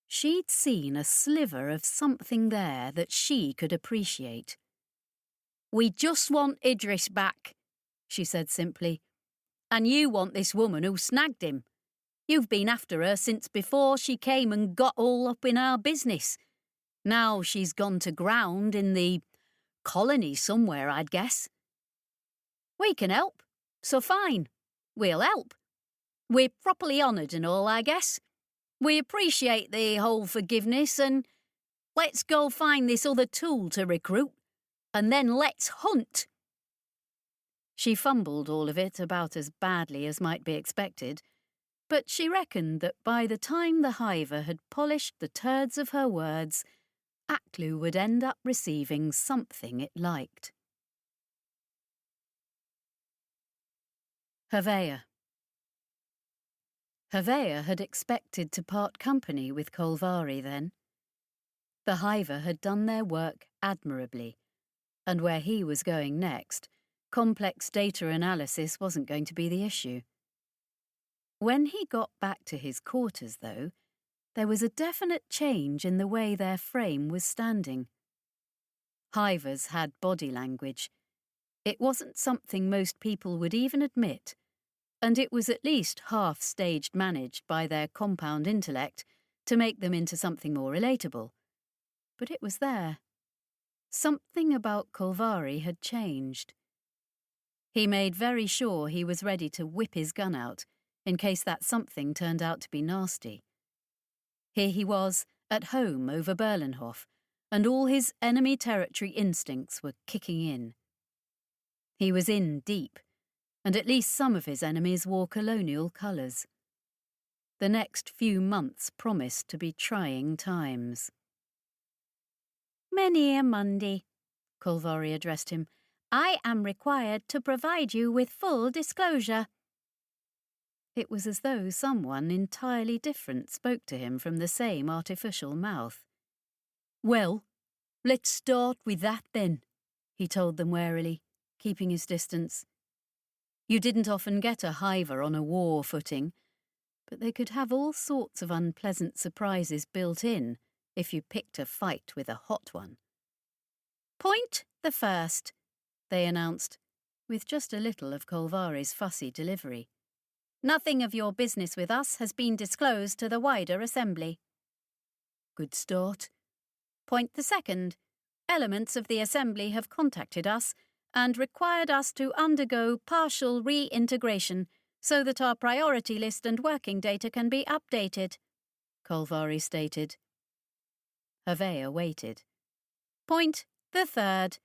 she'd seen a sliver of something there that she could appreciate. "We just want Idris back," she said simply. "And you want this woman who snagged him. You've been after her since before she came and got all up in our business. Now she's gone to ground in the colony somewhere, I'd guess. We can help, so fine, we'll help. We're properly honoured and all, I guess. We appreciate the whole forgiveness and let's go find this other tool to recruit, and then let's hunt." She fumbled all of it about as badly as might be expected, but she reckoned that by the time the hiver had polished the turds of her words, Aklu would end up receiving something it liked. Havea. Havea had expected to part company with Kolvari then. The hiver had done their work admirably, and where he was going next, complex data analysis wasn't going to be the issue. When he got back to his quarters, though, there was a definite change in the way their frame was standing. Hivers had body language. It wasn't something most people would even admit, and it was at least half-staged managed by their compound intellect to make them into something more relatable. But it was there. Something about Kolvari had changed. He made very sure he was ready to whip his gun out in case that something turned out to be nasty. Here he was, at home over Berlenhof, and all his enemy territory instincts were kicking in. He was in deep, and at least some of his enemies wore colonial colours. The next few months promised to be trying times. "Mynheer Mundy," Kolvari addressed him, "I am required to provide you with full disclosure." It was as though someone entirely different spoke to him from the same artificial mouth. "Well, let's start with that then," he told them warily, keeping his distance. You didn't often get a hiver on a war footing, but they could have all sorts of unpleasant surprises built in if you picked a fight with a hot one. "Point the first," they announced, with just a little of Kolvari's fussy delivery. "Nothing of your business with us has been disclosed to the wider assembly." Good start. "Point the second. Elements of the assembly have contacted us and required us to undergo partial reintegration so that our priority list and working data can be updated," Kolvari stated. Havea waited. "Point the third.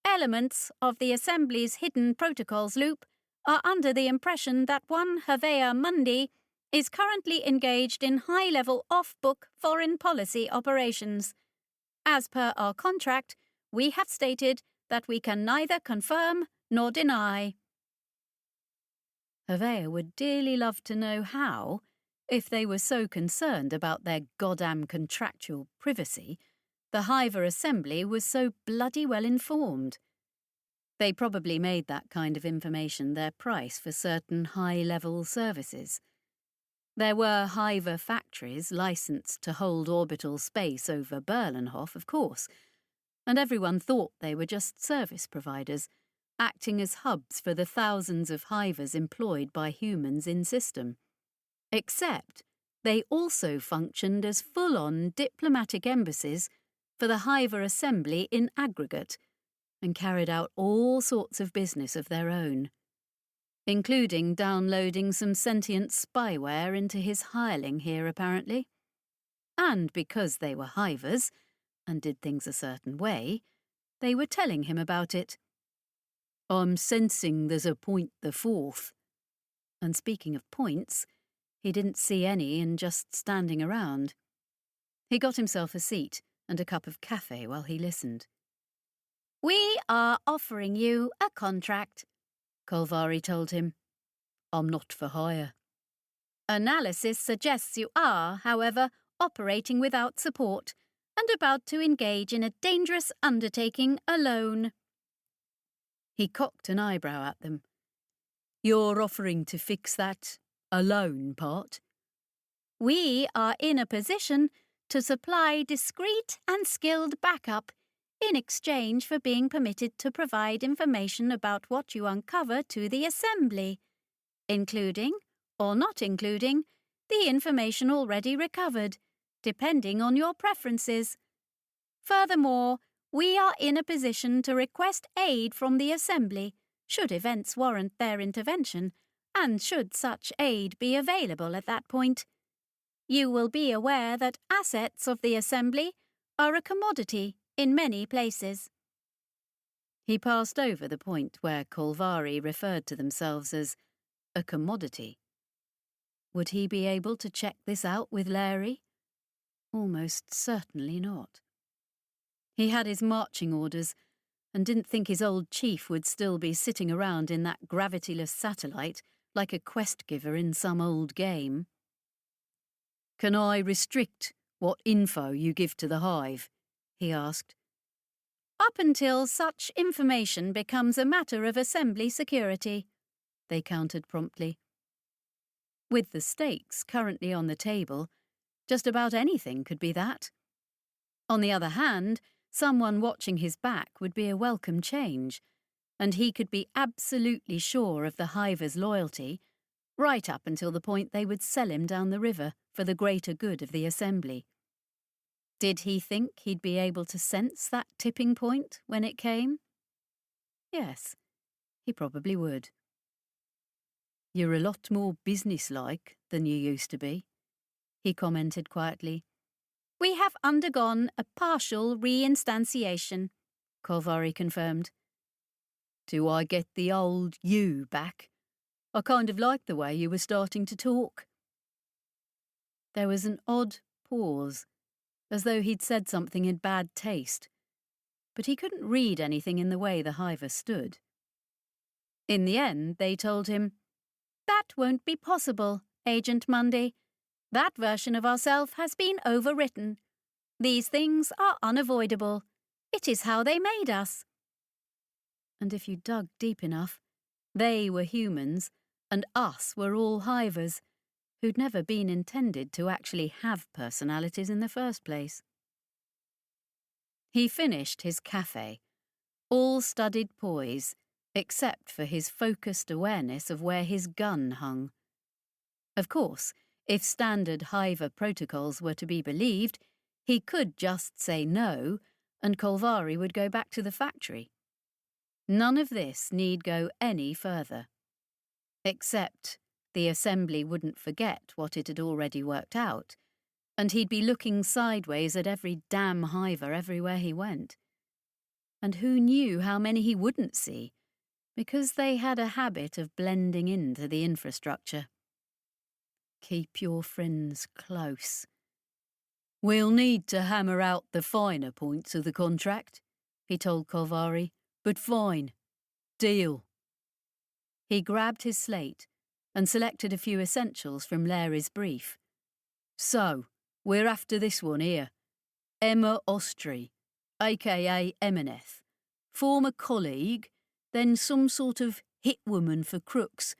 Elements of the Assembly's hidden protocols loop are under the impression that one Havea Mundy is currently engaged in high-level off-book foreign policy operations. As per our contract, we have stated that we can neither confirm nor deny." Havea would dearly love to know how, if they were so concerned about their goddamn contractual privacy, the hiver assembly was so bloody well informed. They probably made that kind of information their price for certain high-level services. There were hiver factories licensed to hold orbital space over Berlenhof, of course, and everyone thought they were just service providers, acting as hubs for the thousands of hivers employed by humans in system. Except they also functioned as full-on diplomatic embassies for the hiver assembly in aggregate, and carried out all sorts of business of their own, including downloading some sentient spyware into his hireling here, apparently. And because they were hivers, and did things a certain way, they were telling him about it. "I'm sensing there's a point the fourth." And speaking of points, he didn't see any in just standing around. He got himself a seat and a cup of cafe while he listened. "We are offering you a contract," Kolvari told him. "I'm not for hire." "Analysis suggests you are, however, operating without support, and about to engage in a dangerous undertaking alone. He cocked an eyebrow at them. You're offering to fix that alone part? We are in a position to supply discreet and skilled backup in exchange for being permitted to provide information about what you uncover to the Assembly, including, or not including, the information already recovered, depending on your preferences. Furthermore, we are in a position to request aid from the Assembly, should events warrant their intervention, and should such aid be available at that point. You will be aware that assets of the Assembly are a commodity in many places. He passed over the point where Kolvari referred to themselves as a commodity. Would he be able to check this out with Larry? Almost certainly not. He had his marching orders and didn't think his old chief would still be sitting around in that gravityless satellite like a quest giver in some old game. Can I restrict what info you give to the Hive? He asked. Up until such information becomes a matter of Assembly security, they countered promptly. With the stakes currently on the table, just about anything could be that. On the other hand, someone watching his back would be a welcome change, and he could be absolutely sure of the Hiver's loyalty, right up until the point they would sell him down the river for the greater good of the Assembly. Did he think he'd be able to sense that tipping point when it came? Yes, he probably would. You're a lot more businesslike than you used to be, he commented quietly. We have undergone a partial reinstantiation, Kolvari confirmed. Do I get the old you back? I kind of liked the way you were starting to talk. There was an odd pause, as though he'd said something in bad taste, but he couldn't read anything in the way the Hiver stood. In the end, they told him, That won't be possible, Agent Mundy. That version of ourself has been overwritten. These things are unavoidable. It is how they made us. And if you dug deep enough, they were humans, and us were all Hivers, who'd never been intended to actually have personalities in the first place. He finished his café, all studied poise, except for his focused awareness of where his gun hung. Of course, if standard Hiver protocols were to be believed, he could just say no, and Kolvari would go back to the factory. None of this need go any further. Except the Assembly wouldn't forget what it had already worked out, and he'd be looking sideways at every damn Hiver everywhere he went. And who knew how many he wouldn't see, because they had a habit of blending into the infrastructure. Keep your friends close. We'll need to hammer out the finer points of the contract, he told Kolvari, but fine. Deal. He grabbed his slate and selected a few essentials from Larry's brief. So, we're after this one here. Emma Ostry, a.k.a. Emineth, former colleague, then some sort of hit woman for crooks,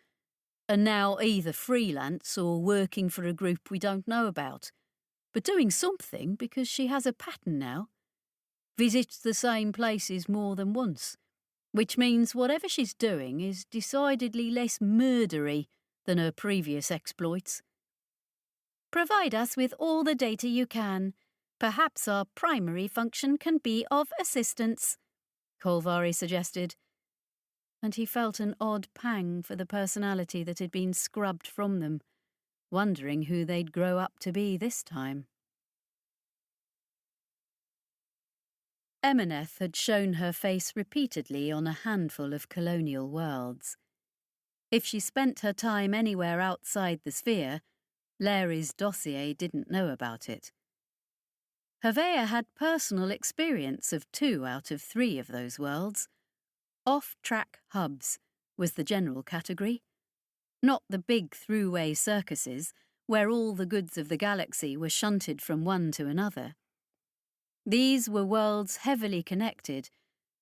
and now either freelance or working for a group we don't know about, but doing something because she has a pattern now. Visits the same places more than once, which means whatever she's doing is decidedly less murdery than her previous exploits. Provide us with all the data you can. Perhaps our primary function can be of assistance, Kolvari suggested, and he felt an odd pang for the personality that had been scrubbed from them, wondering who they'd grow up to be this time. Emineth had shown her face repeatedly on a handful of colonial worlds. If she spent her time anywhere outside the sphere, Larry's dossier didn't know about it. Havea had personal experience of 2 out of 3 of those worlds. Off-track hubs was the general category, not the big throughway circuses where all the goods of the galaxy were shunted from one to another. These were worlds heavily connected,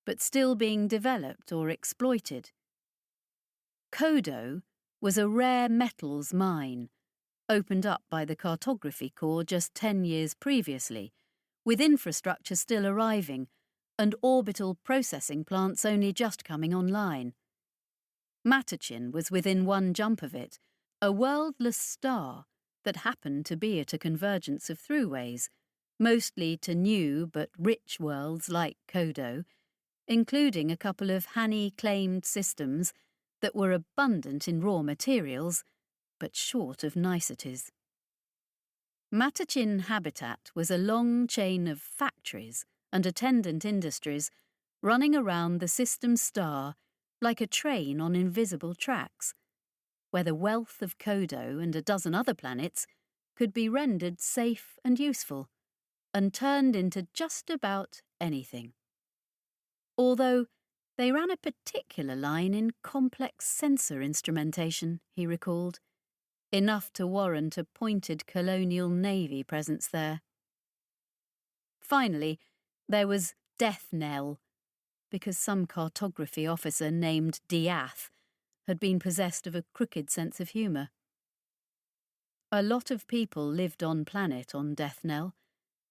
but still being developed or exploited. Kodo was a rare metals mine, opened up by the Cartography Corps just 10 years previously, with infrastructure still arriving and orbital processing plants only just coming online. Matachin was within one jump of it, a worldless star that happened to be at a convergence of throughways, mostly to new but rich worlds like Kodo, including a couple of Hani-claimed systems that were abundant in raw materials, but short of niceties. Matachin habitat was a long chain of factories and attendant industries running around the system star like a train on invisible tracks, where the wealth of Kodo and a dozen other planets could be rendered safe and useful, and turned into just about anything. Although they ran a particular line in complex sensor instrumentation, he recalled, enough to warrant a pointed colonial navy presence there. Finally, there was Death Knell, because some cartography officer named Diath had been possessed of a crooked sense of humour. A lot of people lived on planet on Death Knell,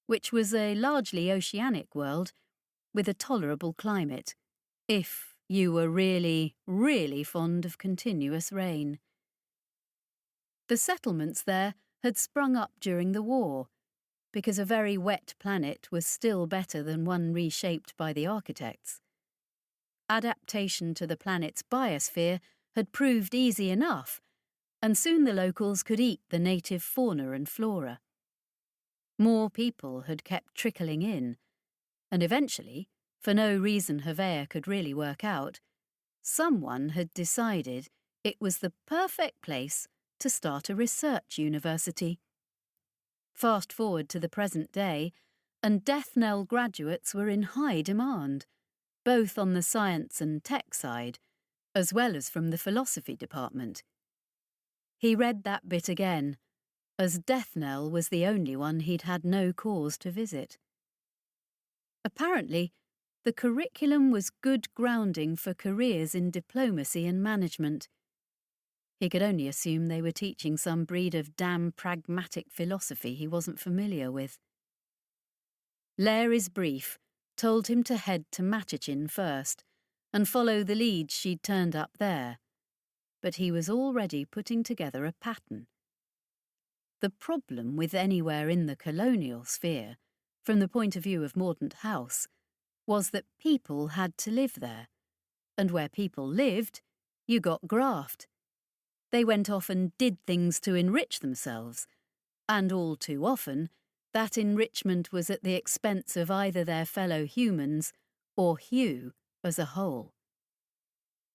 which was a largely oceanic world with a tolerable climate, if you were really, really fond of continuous rain. The settlements there had sprung up during the war, because a very wet planet was still better than one reshaped by the architects. Adaptation to the planet's biosphere had proved easy enough, and soon the locals could eat the native fauna and flora. More people had kept trickling in, and eventually, for no reason Havea could really work out, someone had decided it was the perfect place to start a research university. Fast forward to the present day, and Death Knell graduates were in high demand, both on the science and tech side, as well as from the philosophy department. He read that bit again, as Death Knell was the only one he'd had no cause to visit. Apparently, the curriculum was good grounding for careers in diplomacy and management. He could only assume they were teaching some breed of damn pragmatic philosophy he wasn't familiar with. Larry's brief told him to head to Matachin first and follow the leads she'd turned up there, but he was already putting together a pattern. The problem with anywhere in the colonial sphere, from the point of view of Mordaunt House, was that people had to live there, and where people lived, you got graft. They went off and did things to enrich themselves, and all too often, that enrichment was at the expense of either their fellow humans or Hugh as a whole.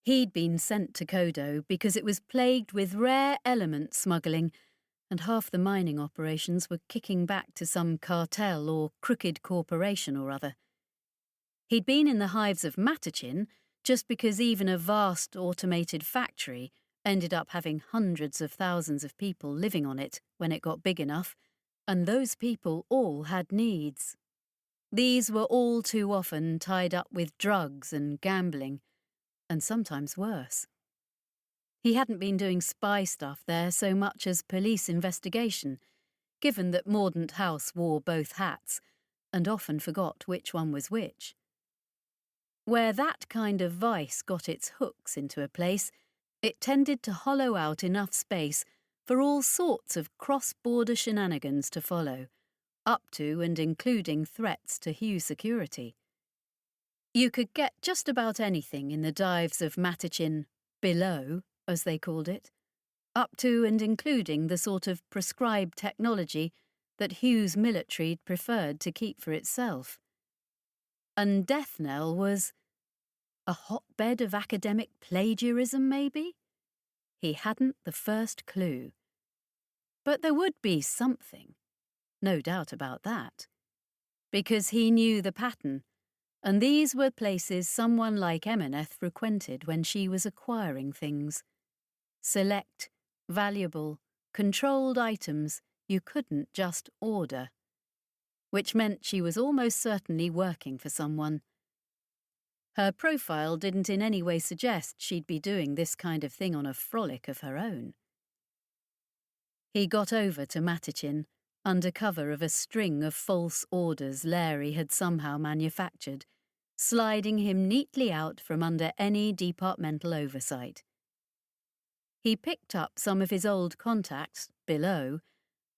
He'd been sent to Kodo because it was plagued with rare element smuggling, and half the mining operations were kicking back to some cartel or crooked corporation or other. He'd been in the hives of Matachin just because even a vast automated factory ended up having hundreds of thousands of people living on it when it got big enough, and those people all had needs. These were all too often tied up with drugs and gambling, and sometimes worse. He hadn't been doing spy stuff there so much as police investigation, given that Mordaunt House wore both hats and often forgot which one was which. Where that kind of vice got its hooks into a place, it tended to hollow out enough space for all sorts of cross-border shenanigans to follow, up to and including threats to Hugh security. You could get just about anything in the dives of Matachin below, as they called it, up to and including the sort of prescribed technology that Hugh's military preferred to keep for itself. And Death Knell was a hotbed of academic plagiarism, maybe? He hadn't the first clue. But there would be something, no doubt about that, because he knew the pattern, and these were places someone like Emineth frequented when she was acquiring things. Select, valuable, controlled items you couldn't just order. which meant she was almost certainly working for someone. Her profile didn't in any way suggest she'd be doing this kind of thing on a frolic of her own. He got over to Matichin under cover of a string of false orders Larry had somehow manufactured, sliding him neatly out from under any departmental oversight. He picked up some of his old contacts, below,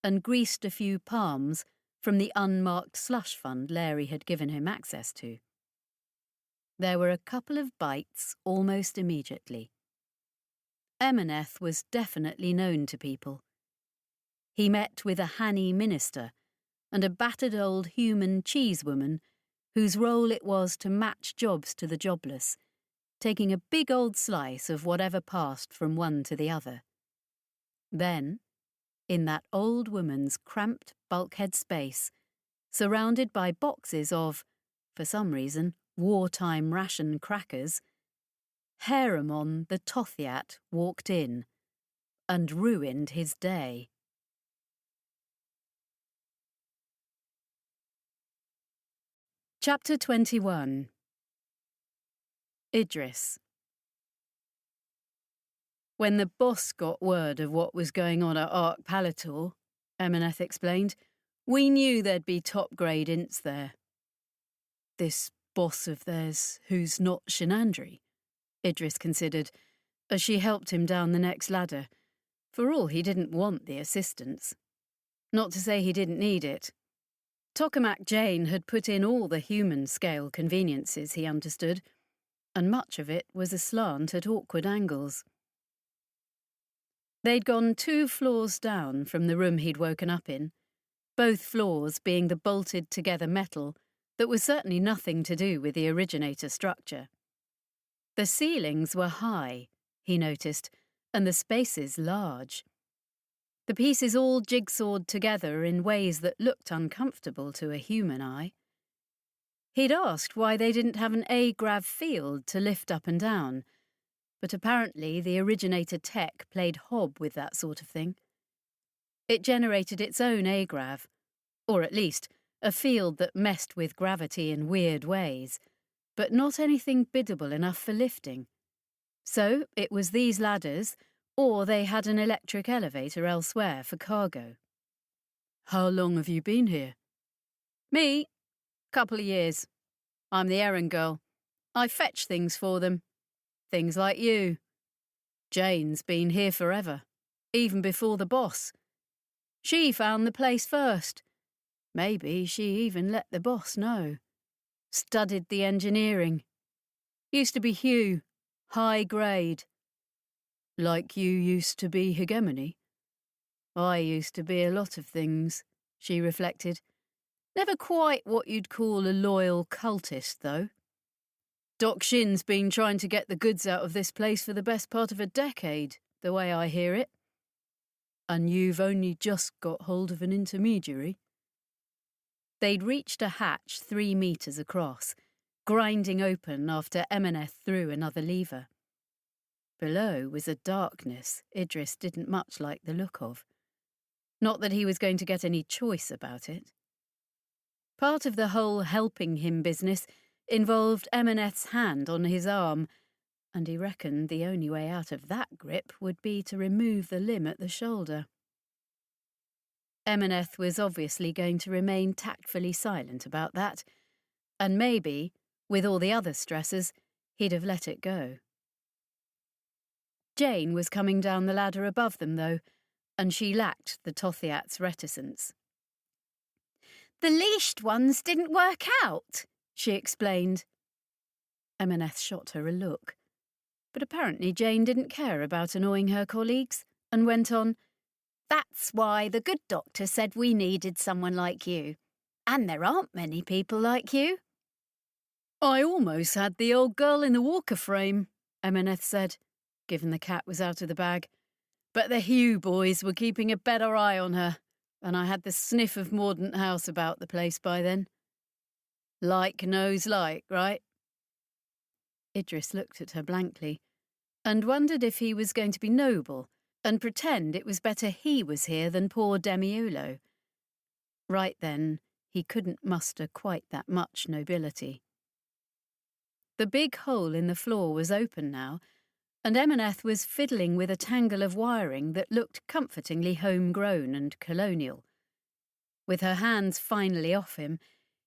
and greased a few palms from the unmarked slush fund Larry had given him access to. There were a couple of bites almost immediately. Emeneth was definitely known to people. He met with a Hanny minister and a battered old human cheesewoman whose role it was to match jobs to the jobless, taking a big old slice of whatever passed from one to the other. Then, in that old woman's cramped bulkhead space, surrounded by boxes of, for some reason, wartime ration crackers, Haramon the Tothiat walked in and ruined his day. Chapter 21. Idris. When the boss got word of what was going on at Ark Palator, Emeneth explained, we knew there'd be top-grade ints there. This boss of theirs who's not Shenandri, Idris considered, as she helped him down the next ladder. For all he didn't want the assistance. Not to say he didn't need it. Tokamak Jane had put in all the human-scale conveniences he understood, and much of it was aslant at awkward angles. They'd gone 2 floors down from the room he'd woken up in, both floors being the bolted-together metal that was certainly nothing to do with the originator structure. The ceilings were high, he noticed, and the spaces large. The pieces all jigsawed together in ways that looked uncomfortable to a human eye. He'd asked why they didn't have an A-grav field to lift up and down, but apparently the originator tech played hob with that sort of thing. It generated its own A-grav, or at least a field that messed with gravity in weird ways, but not anything biddable enough for lifting. So it was these ladders, or they had an electric elevator elsewhere for cargo. How long have you been here? Me? Couple of years. I'm the errand girl. I fetch things for them. Things like you. Jane's been here forever, even before the boss. She found the place first. Maybe she even let the boss know. Studied the engineering. Used to be Hugh, high grade. Like you used to be Hegemony? I used to be a lot of things, she reflected. Never quite what you'd call a loyal cultist, though. Doc Shin's been trying to get the goods out of this place for the best part of a decade, the way I hear it. And you've only just got hold of an intermediary? They'd reached a hatch 3 meters across, grinding open after Emeneth threw another lever. Below was a darkness Idris didn't much like the look of. Not that he was going to get any choice about it. Part of the whole helping him business involved Emeneth's hand on his arm, and he reckoned the only way out of that grip would be to remove the limb at the shoulder. Emeneth was obviously going to remain tactfully silent about that, and maybe, with all the other stresses, he'd have let it go. Jane was coming down the ladder above them, though, and she lacked the Tothiat's reticence. The leashed ones didn't work out, she explained. Emeneth shot her a look, but apparently Jane didn't care about annoying her colleagues, and went on, That's why the good doctor said we needed someone like you. And there aren't many people like you. I almost had the old girl in the walker frame, Emeneth said, given the cat was out of the bag. But the Hugh boys were keeping a better eye on her, and I had the sniff of Mordaunt House about the place by then. Like knows like, right? Idris looked at her blankly, and wondered if he was going to be noble and pretend it was better he was here than poor Demiolo. Right then, he couldn't muster quite that much nobility. The big hole in the floor was open now, and Emaneth was fiddling with a tangle of wiring that looked comfortingly homegrown and colonial. With her hands finally off him,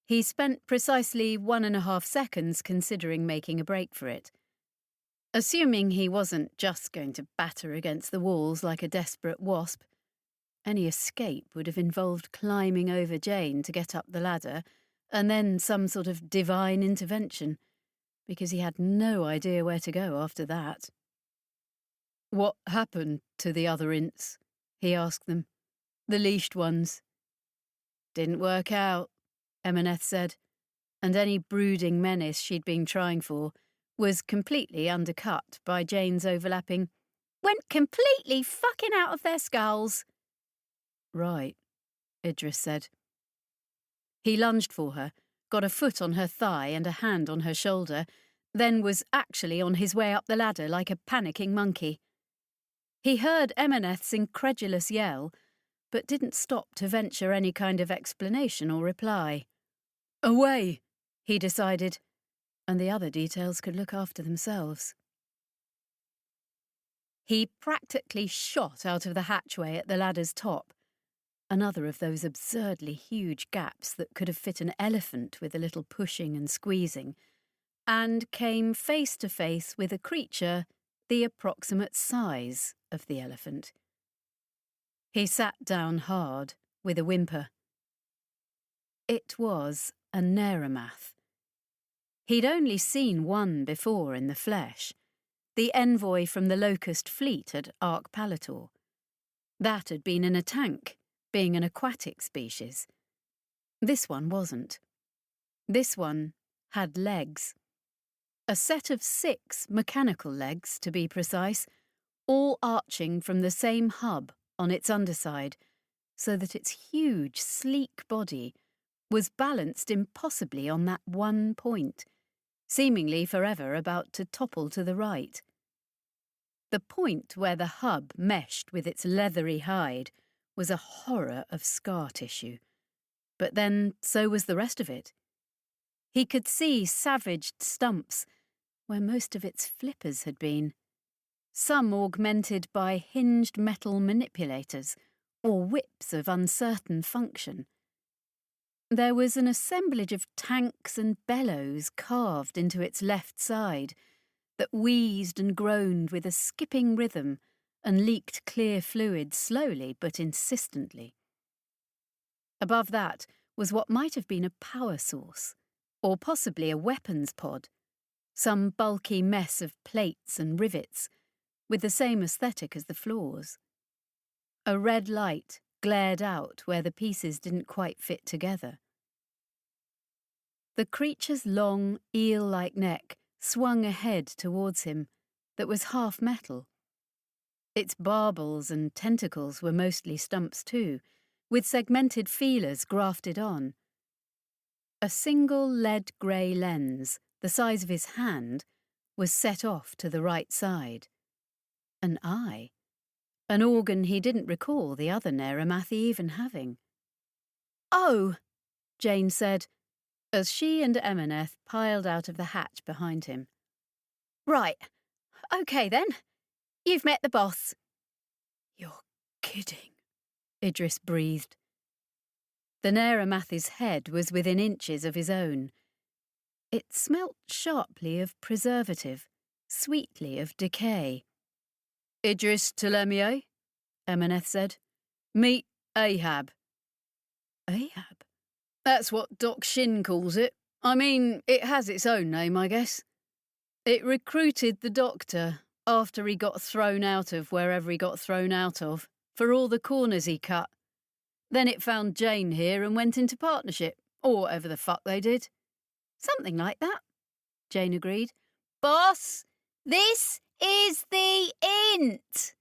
he spent precisely 1.5 seconds considering making a break for it. Assuming he wasn't just going to batter against the walls like a desperate wasp, any escape would have involved climbing over Jane to get up the ladder, and then some sort of divine intervention, because he had no idea where to go after that. "What happened to the other ints?" he asked them. "The leashed ones." "Didn't work out," Emaneth said, and any brooding menace she'd been trying for was completely undercut by Jane's overlapping, "Went completely fucking out of their skulls." "Right," Idris said. He lunged for her, got a foot on her thigh and a hand on her shoulder, then was actually on his way up the ladder like a panicking monkey. He heard Emaneth's incredulous yell, but didn't stop to venture any kind of explanation or reply. "Away," he decided, and the other details could look after themselves. He practically shot out of the hatchway at the ladder's top, another of those absurdly huge gaps that could have fit an elephant with a little pushing and squeezing, and came face to face with a creature the approximate size of the elephant. He sat down hard, with a whimper. It was a Neramath. He'd only seen one before in the flesh, the envoy from the Locust fleet at Arc Palator. That had been in a tank, being an aquatic species. This one wasn't. This one had legs. A set of 6 mechanical legs, to be precise, all arching from the same hub on its underside, so that its huge, sleek body was balanced impossibly on that one point, seemingly forever about to topple to the right. The point where the hub meshed with its leathery hide was a horror of scar tissue, but then so was the rest of it. He could see savaged stumps where most of its flippers had been, some augmented by hinged metal manipulators or whips of uncertain function. There was an assemblage of tanks and bellows carved into its left side that wheezed and groaned with a skipping rhythm and leaked clear fluid slowly but insistently. Above that was what might have been a power source, or possibly a weapons pod, some bulky mess of plates and rivets, with the same aesthetic as the floors. A red light glared out where the pieces didn't quite fit together. The creature's long, eel-like neck swung a head towards him that was half metal. Its barbels and tentacles were mostly stumps too, with segmented feelers grafted on. A single lead-grey lens, the size of his hand, was set off to the right side. An eye, an organ he didn't recall the other Neramathi even having. "Oh," Jane said, as she and Emaneth piled out of the hatch behind him. "Right. OK then. You've met the boss." "You're kidding," Idris breathed. The Neramathi's head was within inches of his own. It smelt sharply of preservative, sweetly of decay. "Idris Telemier," Emaneth said. "Meet Ahab." Ahab? That's what Doc Shin calls it. I mean, it has its own name, I guess. It recruited the doctor after he got thrown out of wherever he got thrown out of, for all the corners he cut. Then it found Jane here and went into partnership, or whatever the fuck they did. "Something like that," Jane agreed. "Boss, this is the int."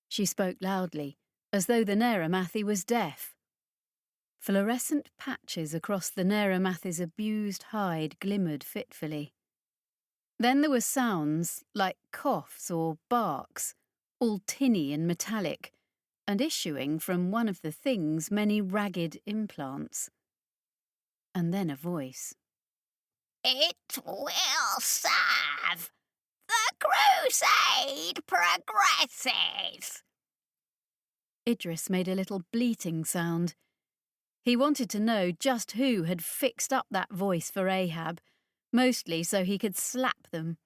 She spoke loudly, as though the Neramathi was deaf. Fluorescent patches across the Neramathi's abused hide glimmered fitfully. Then there were sounds like coughs or barks, all tinny and metallic, and issuing from one of the thing's many ragged implants. and then a voice. It will serve. The crusade progresses. Idris made a little bleating sound. He wanted to know just who had fixed up that voice for Ahab, mostly so he could slap them.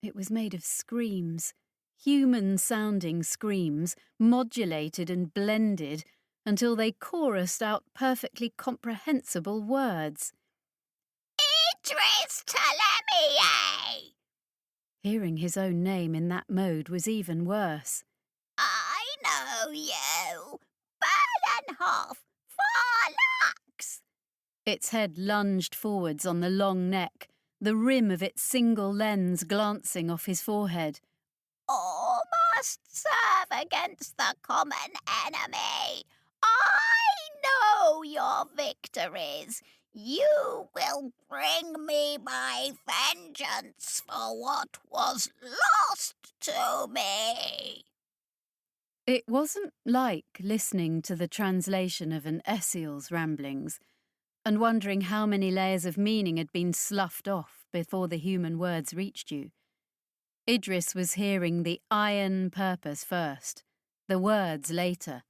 It was made of screams, human-sounding screams, modulated and blended until they chorused out perfectly comprehensible words. Idris Ptolemy! Hearing his own name in that mode was even worse. I know you, Berlenhof, Farlax. Its head lunged forwards on the long neck, the rim of its single lens glancing off his forehead. All must serve against the common enemy. I know your victories. You will bring me my vengeance for what was lost to me. It wasn't like listening to the translation of an Essiel's ramblings and wondering how many layers of meaning had been sloughed off before the human words reached you. Idris was hearing the iron purpose first, the words later.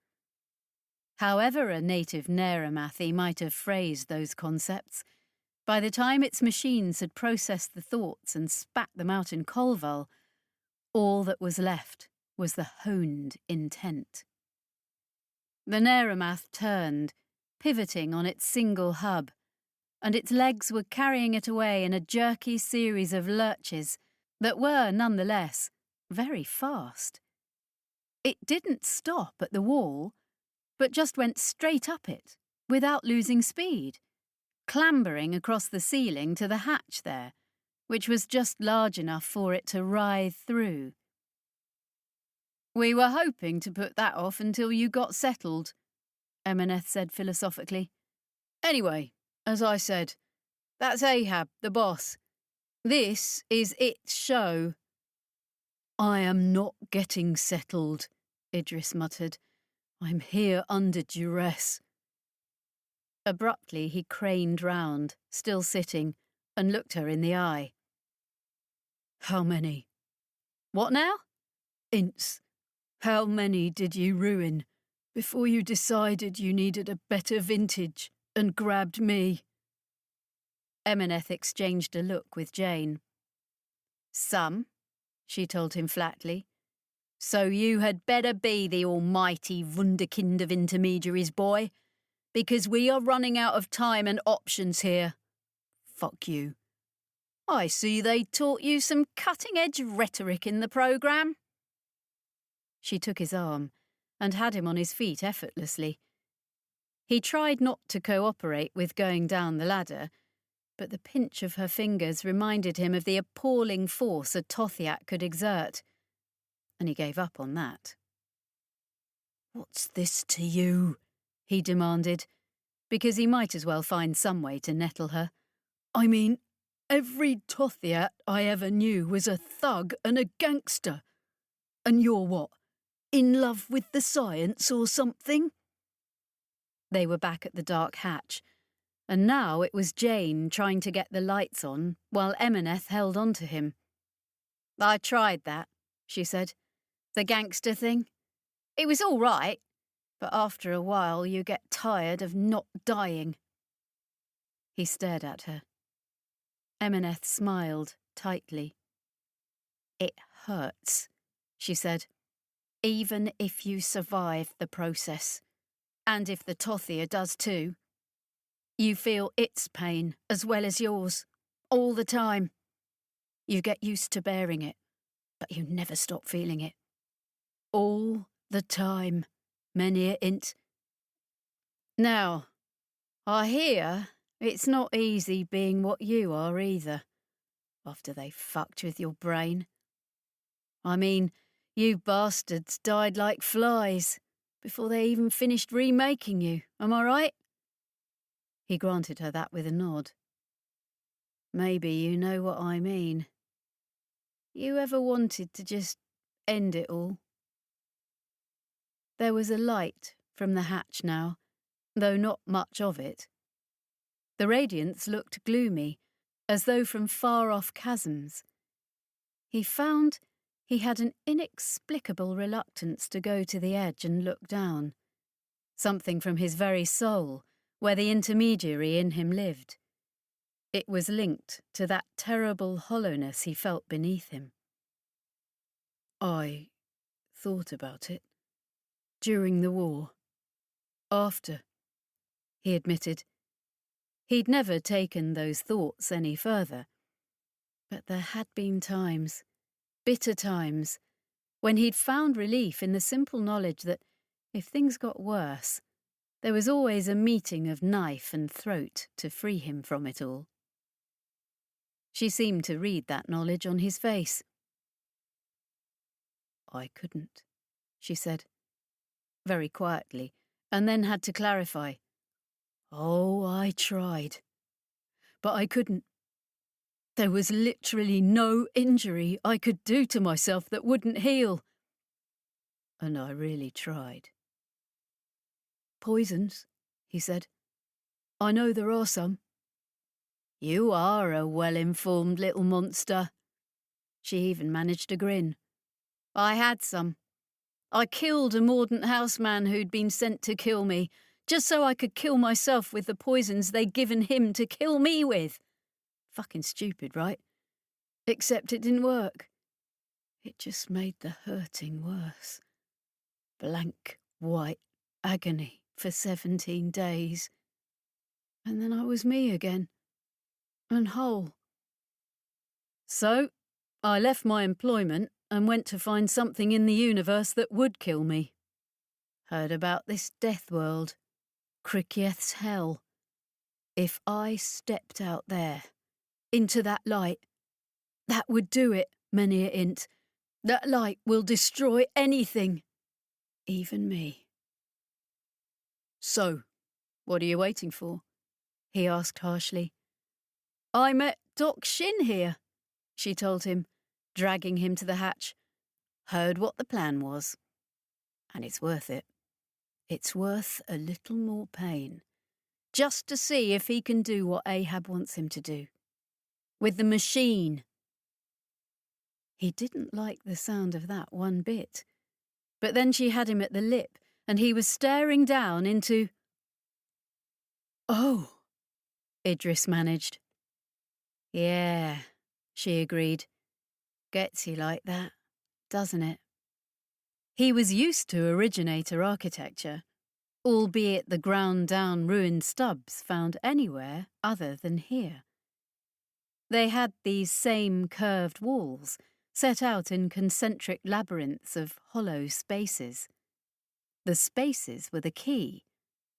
However a native Neramathi might have phrased those concepts, by the time its machines had processed the thoughts and spat them out in Kolval, all that was left was the honed intent. The Neramath turned, pivoting on its single hub, and its legs were carrying it away in a jerky series of lurches that were, nonetheless, very fast. It didn't stop at the wall, but just went straight up it, without losing speed, clambering across the ceiling to the hatch there, which was just large enough for it to writhe through. "We were hoping to put that off until you got settled," Emeneth said philosophically. "Anyway, as I said, that's Ahab, the boss. This is its show." "I am not getting settled," Idris muttered. "I'm here under duress." Abruptly he craned round, still sitting, and looked her in the eye. "How many?" "What now?" "Ints. How many did you ruin before you decided you needed a better vintage and grabbed me?" Emeneth exchanged a look with Jane. "Some," she told him flatly. "So you had better be the almighty wunderkind of intermediaries, boy, because we are running out of time and options here. Fuck you. I see they taught you some cutting-edge rhetoric in the programme." She took his arm and had him on his feet effortlessly. He tried not to cooperate with going down the ladder, but the pinch of her fingers reminded him of the appalling force a Tothiac could exert, and he gave up on that. "What's this to you?" he demanded, because he might as well find some way to nettle her. "I mean, every Tothiat I ever knew was a thug and a gangster. And you're what, in love with the science or something?" They were back at the dark hatch, and now it was Jane trying to get the lights on while Emeneth held on to him. "I tried that," she said. "The gangster thing. It was all right, but after a while you get tired of not dying." He stared at her. Emeneth smiled tightly. "It hurts," she said, "even if you survive the process, and if the Tothia does too. You feel its pain as well as yours, all the time. You get used to bearing it, but you never stop feeling it. All the time, Menhir Int. Now, I hear it's not easy being what you are either, after they fucked with your brain. I mean, you bastards died like flies before they even finished remaking you, am I right?" He granted her that with a nod. "Maybe you know what I mean. You ever wanted to just end it all?" There was a light from the hatch now, though not much of it. The radiance looked gloomy, as though from far-off chasms. He found he had an inexplicable reluctance to go to the edge and look down. Something from his very soul, where the intermediary in him lived. It was linked to that terrible hollowness he felt beneath him. I thought about it. During the war. After, he admitted. He'd never taken those thoughts any further. But there had been times, bitter times, when he'd found relief in the simple knowledge that, if things got worse, there was always a meeting of knife and throat to free him from it all. She seemed to read that knowledge on his face. I couldn't, she said, very quietly, and then had to clarify. Oh, I tried. But I couldn't. There was literally no injury I could do to myself that wouldn't heal. And I really tried. Poisons, he said. I know there are some. You are a well-informed little monster. She even managed to grin. I had some. I killed a Mordant houseman who'd been sent to kill me, just so I could kill myself with the poisons they'd given him to kill me with. Fucking stupid, right? Except it didn't work. It just made the hurting worse. Blank, white agony for 17 days. And then I was me again. And whole. So, I left my employment and went to find something in the universe that would kill me. Heard about this death world, Kriketh's hell. If I stepped out there, into that light, that would do it, many a int. That light will destroy anything, even me. So, what are you waiting for? He asked harshly. I met Doc Shin here, she told him, dragging him to the hatch. Heard what the plan was. And it's worth it. It's worth a little more pain. Just to see if he can do what Ahab wants him to do. With the machine. He didn't like the sound of that one bit. But then she had him at the lip, and he was staring down into... Oh, Idris managed. Yeah, she agreed. Gets you like that, doesn't it? He was used to originator architecture, albeit the ground-down ruined stubs found anywhere other than here. They had these same curved walls, set out in concentric labyrinths of hollow spaces. The spaces were the key,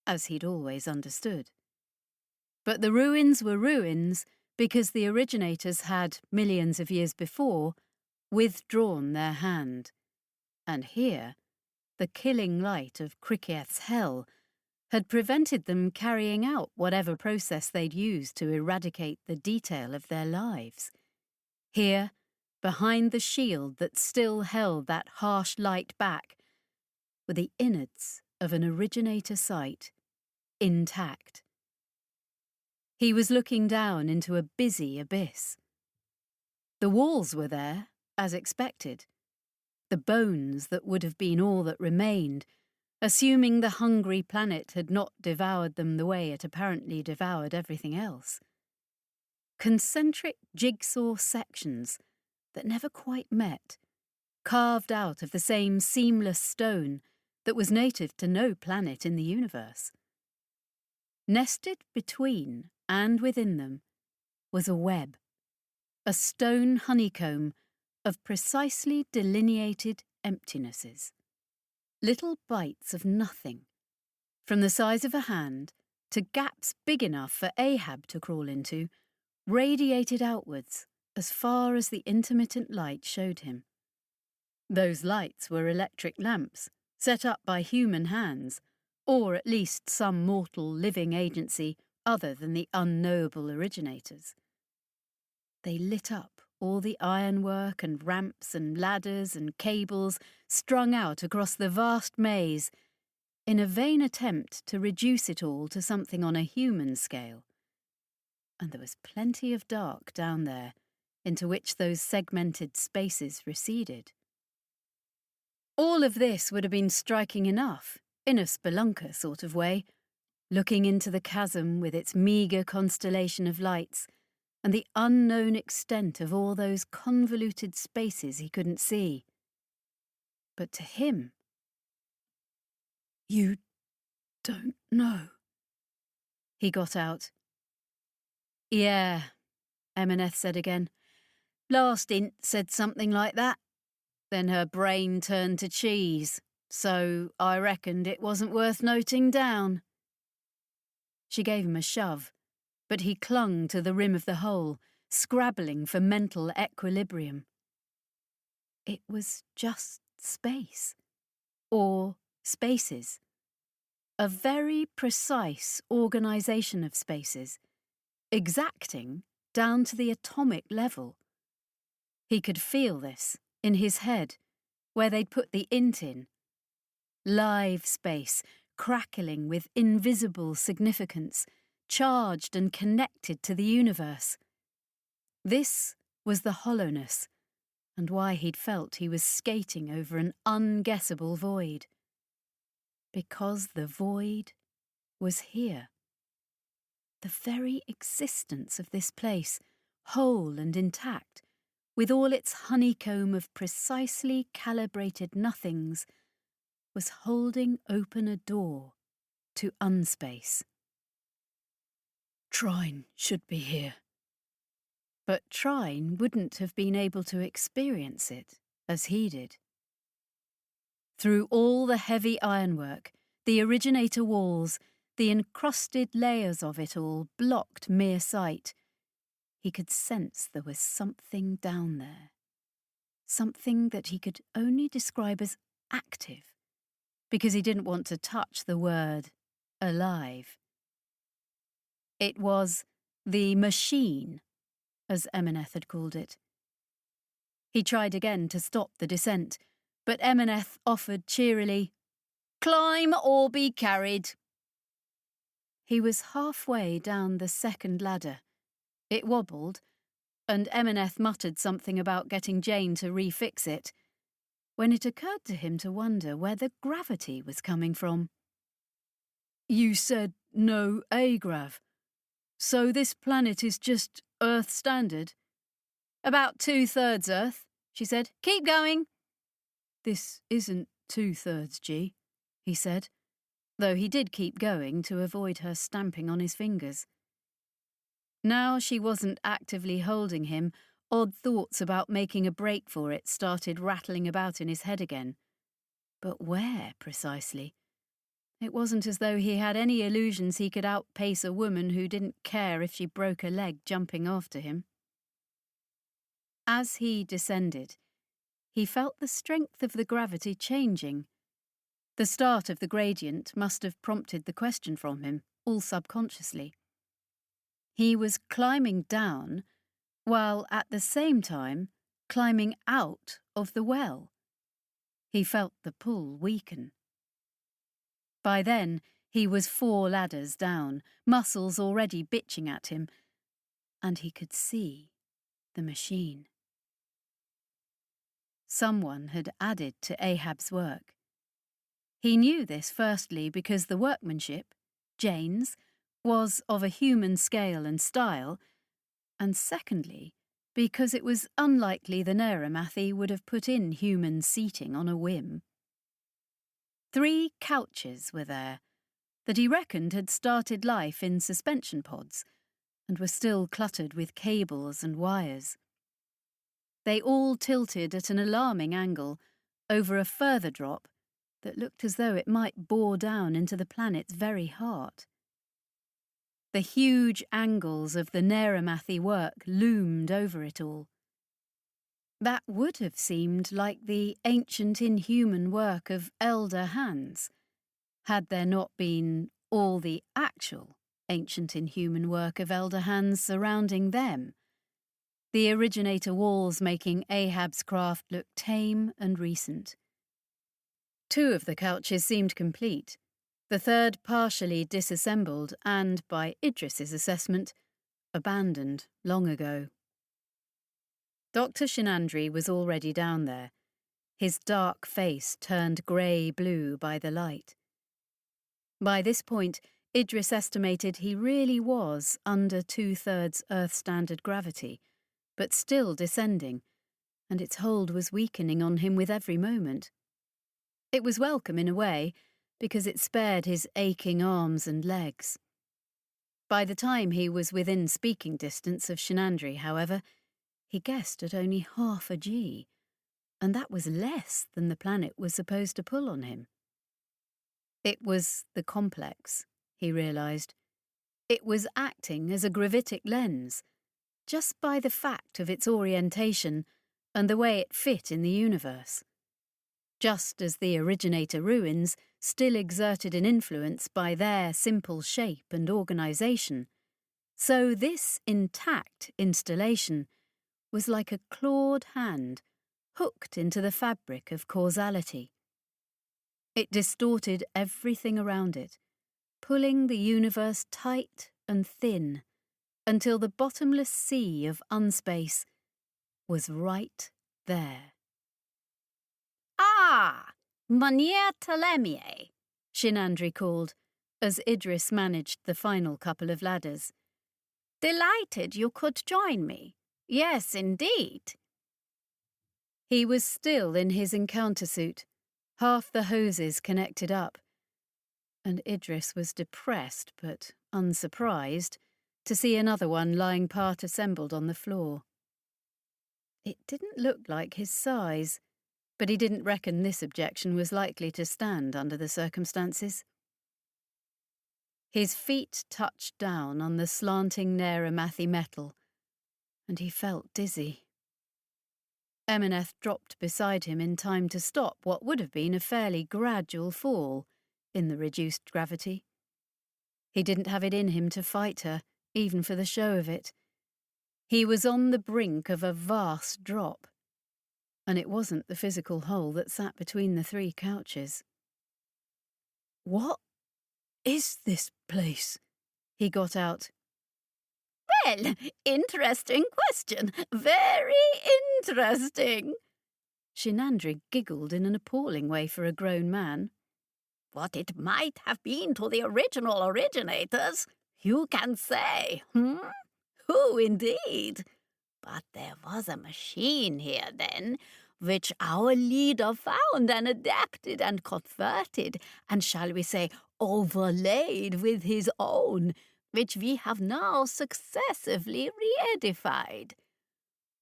as he'd always understood. But the ruins were ruins because the originators had, millions of years before, withdrawn their hand. And here, the killing light of Kriketh's hell had prevented them carrying out whatever process they'd used to eradicate the detail of their lives. Here, behind the shield that still held that harsh light back, were the innards of an originator site, intact. He was looking down into a busy abyss. The walls were there, as expected. The bones that would have been all that remained, assuming the hungry planet had not devoured them the way it apparently devoured everything else. Concentric jigsaw sections that never quite met, carved out of the same seamless stone that was native to no planet in the universe. Nested between and within them was a web, a stone honeycomb of precisely delineated emptinesses. Little bites of nothing, from the size of a hand to gaps big enough for Ahab to crawl into, radiated outwards as far as the intermittent light showed him. Those lights were electric lamps, set up by human hands, or at least some mortal living agency other than the unknowable originators. They lit up all the ironwork and ramps and ladders and cables strung out across the vast maze, in a vain attempt to reduce it all to something on a human scale, and there was plenty of dark down there, into which those segmented spaces receded. All of this would have been striking enough, in a spelunker sort of way, looking into the chasm with its meagre constellation of lights and the unknown extent of all those convoluted spaces he couldn't see. But to him, "You don't know," he got out. "Yeah," Emineth said again. "Last int said something like that. Then her brain turned to cheese, so I reckoned it wasn't worth noting down." She gave him a shove, but he clung to the rim of the hole, scrabbling for mental equilibrium. It was just space, or spaces. A very precise organisation of spaces, exacting down to the atomic level. He could feel this in his head, where they'd put the int in. Live space, crackling with invisible significance, charged and connected to the universe. This was the hollowness, and why he'd felt he was skating over an unguessable void. Because the void was here. The very existence of this place, whole and intact, with all its honeycomb of precisely calibrated nothings, was holding open a door to unspace. Trine should be here. But Trine wouldn't have been able to experience it as he did. Through all the heavy ironwork, the originator walls, the encrusted layers of it all blocked mere sight. He could sense there was something down there. Something that he could only describe as active, because he didn't want to touch the word alive. It was the machine, as Emineth had called it. He tried again to stop the descent, but Emineth offered cheerily, "Climb or be carried." He was halfway down the second ladder. It wobbled, and Emineth muttered something about getting Jane to refix it, when it occurred to him to wonder where the gravity was coming from. "You said no A-grav, so this planet is just Earth standard?" "About 2/3 Earth," she said. "Keep going." "This isn't 2/3 G," he said, though he did keep going to avoid her stamping on his fingers. Now she wasn't actively holding him, odd thoughts about making a break for it started rattling about in his head again. But where, precisely? It wasn't as though he had any illusions he could outpace a woman who didn't care if she broke a leg jumping after him. As he descended, he felt the strength of the gravity changing. The start of the gradient must have prompted the question from him, all subconsciously. He was climbing down, while at the same time climbing out of the well. He felt the pull weaken. By then, he was 4 ladders down, muscles already bitching at him, and he could see the machine. Someone had added to Ahab's work. He knew this firstly because the workmanship, Jane's, was of a human scale and style, and secondly because it was unlikely the Neramathi would have put in human seating on a whim. 3 couches were there, that he reckoned had started life in suspension pods, and were still cluttered with cables and wires. They all tilted at an alarming angle, over a further drop that looked as though it might bore down into the planet's very heart. The huge angles of the Neramathi work loomed over it all. That would have seemed like the ancient inhuman work of elder hands, had there not been all the actual ancient inhuman work of elder hands surrounding them, the originator walls making Ahab's craft look tame and recent. 2 of the couches seemed complete, the third partially disassembled and, by Idris's assessment, abandoned long ago. Dr. Shinandri was already down there, his dark face turned grey-blue by the light. By this point, Idris estimated he really was under 2/3 Earth-standard gravity, but still descending, and its hold was weakening on him with every moment. It was welcome in a way, because it spared his aching arms and legs. By the time he was within speaking distance of Shinandri, however, he guessed at only half a G, and that was less than the planet was supposed to pull on him. It was the complex, he realised. It was acting as a gravitic lens, just by the fact of its orientation and the way it fit in the universe. Just as the originator ruins still exerted an influence by their simple shape and organisation, so this intact installation was like a clawed hand hooked into the fabric of causality. It distorted everything around it, pulling the universe tight and thin until the bottomless sea of unspace was right there. Ah, Monsieur Telemier, Shinandri called, as Idris managed the final couple of ladders. Delighted you could join me. Yes, indeed. He was still in his encounter suit, half the hoses connected up, and Idris was depressed but unsurprised to see another one lying part assembled on the floor. It didn't look like his size, but he didn't reckon this objection was likely to stand under the circumstances. His feet touched down on the slanting Neramathi metal, and he felt dizzy. Emineth dropped beside him in time to stop what would have been a fairly gradual fall in the reduced gravity. He didn't have it in him to fight her, even for the show of it. He was on the brink of a vast drop, and it wasn't the physical hole that sat between the 3 couches. "What is this place?" he got out. Well, interesting question. Very interesting. Shinandri giggled in an appalling way for a grown man. What it might have been to the original originators, who can say, Who indeed? But there was a machine here then, which our leader found and adapted and converted, and shall we say, overlaid with his own, which we have now successively re-edified.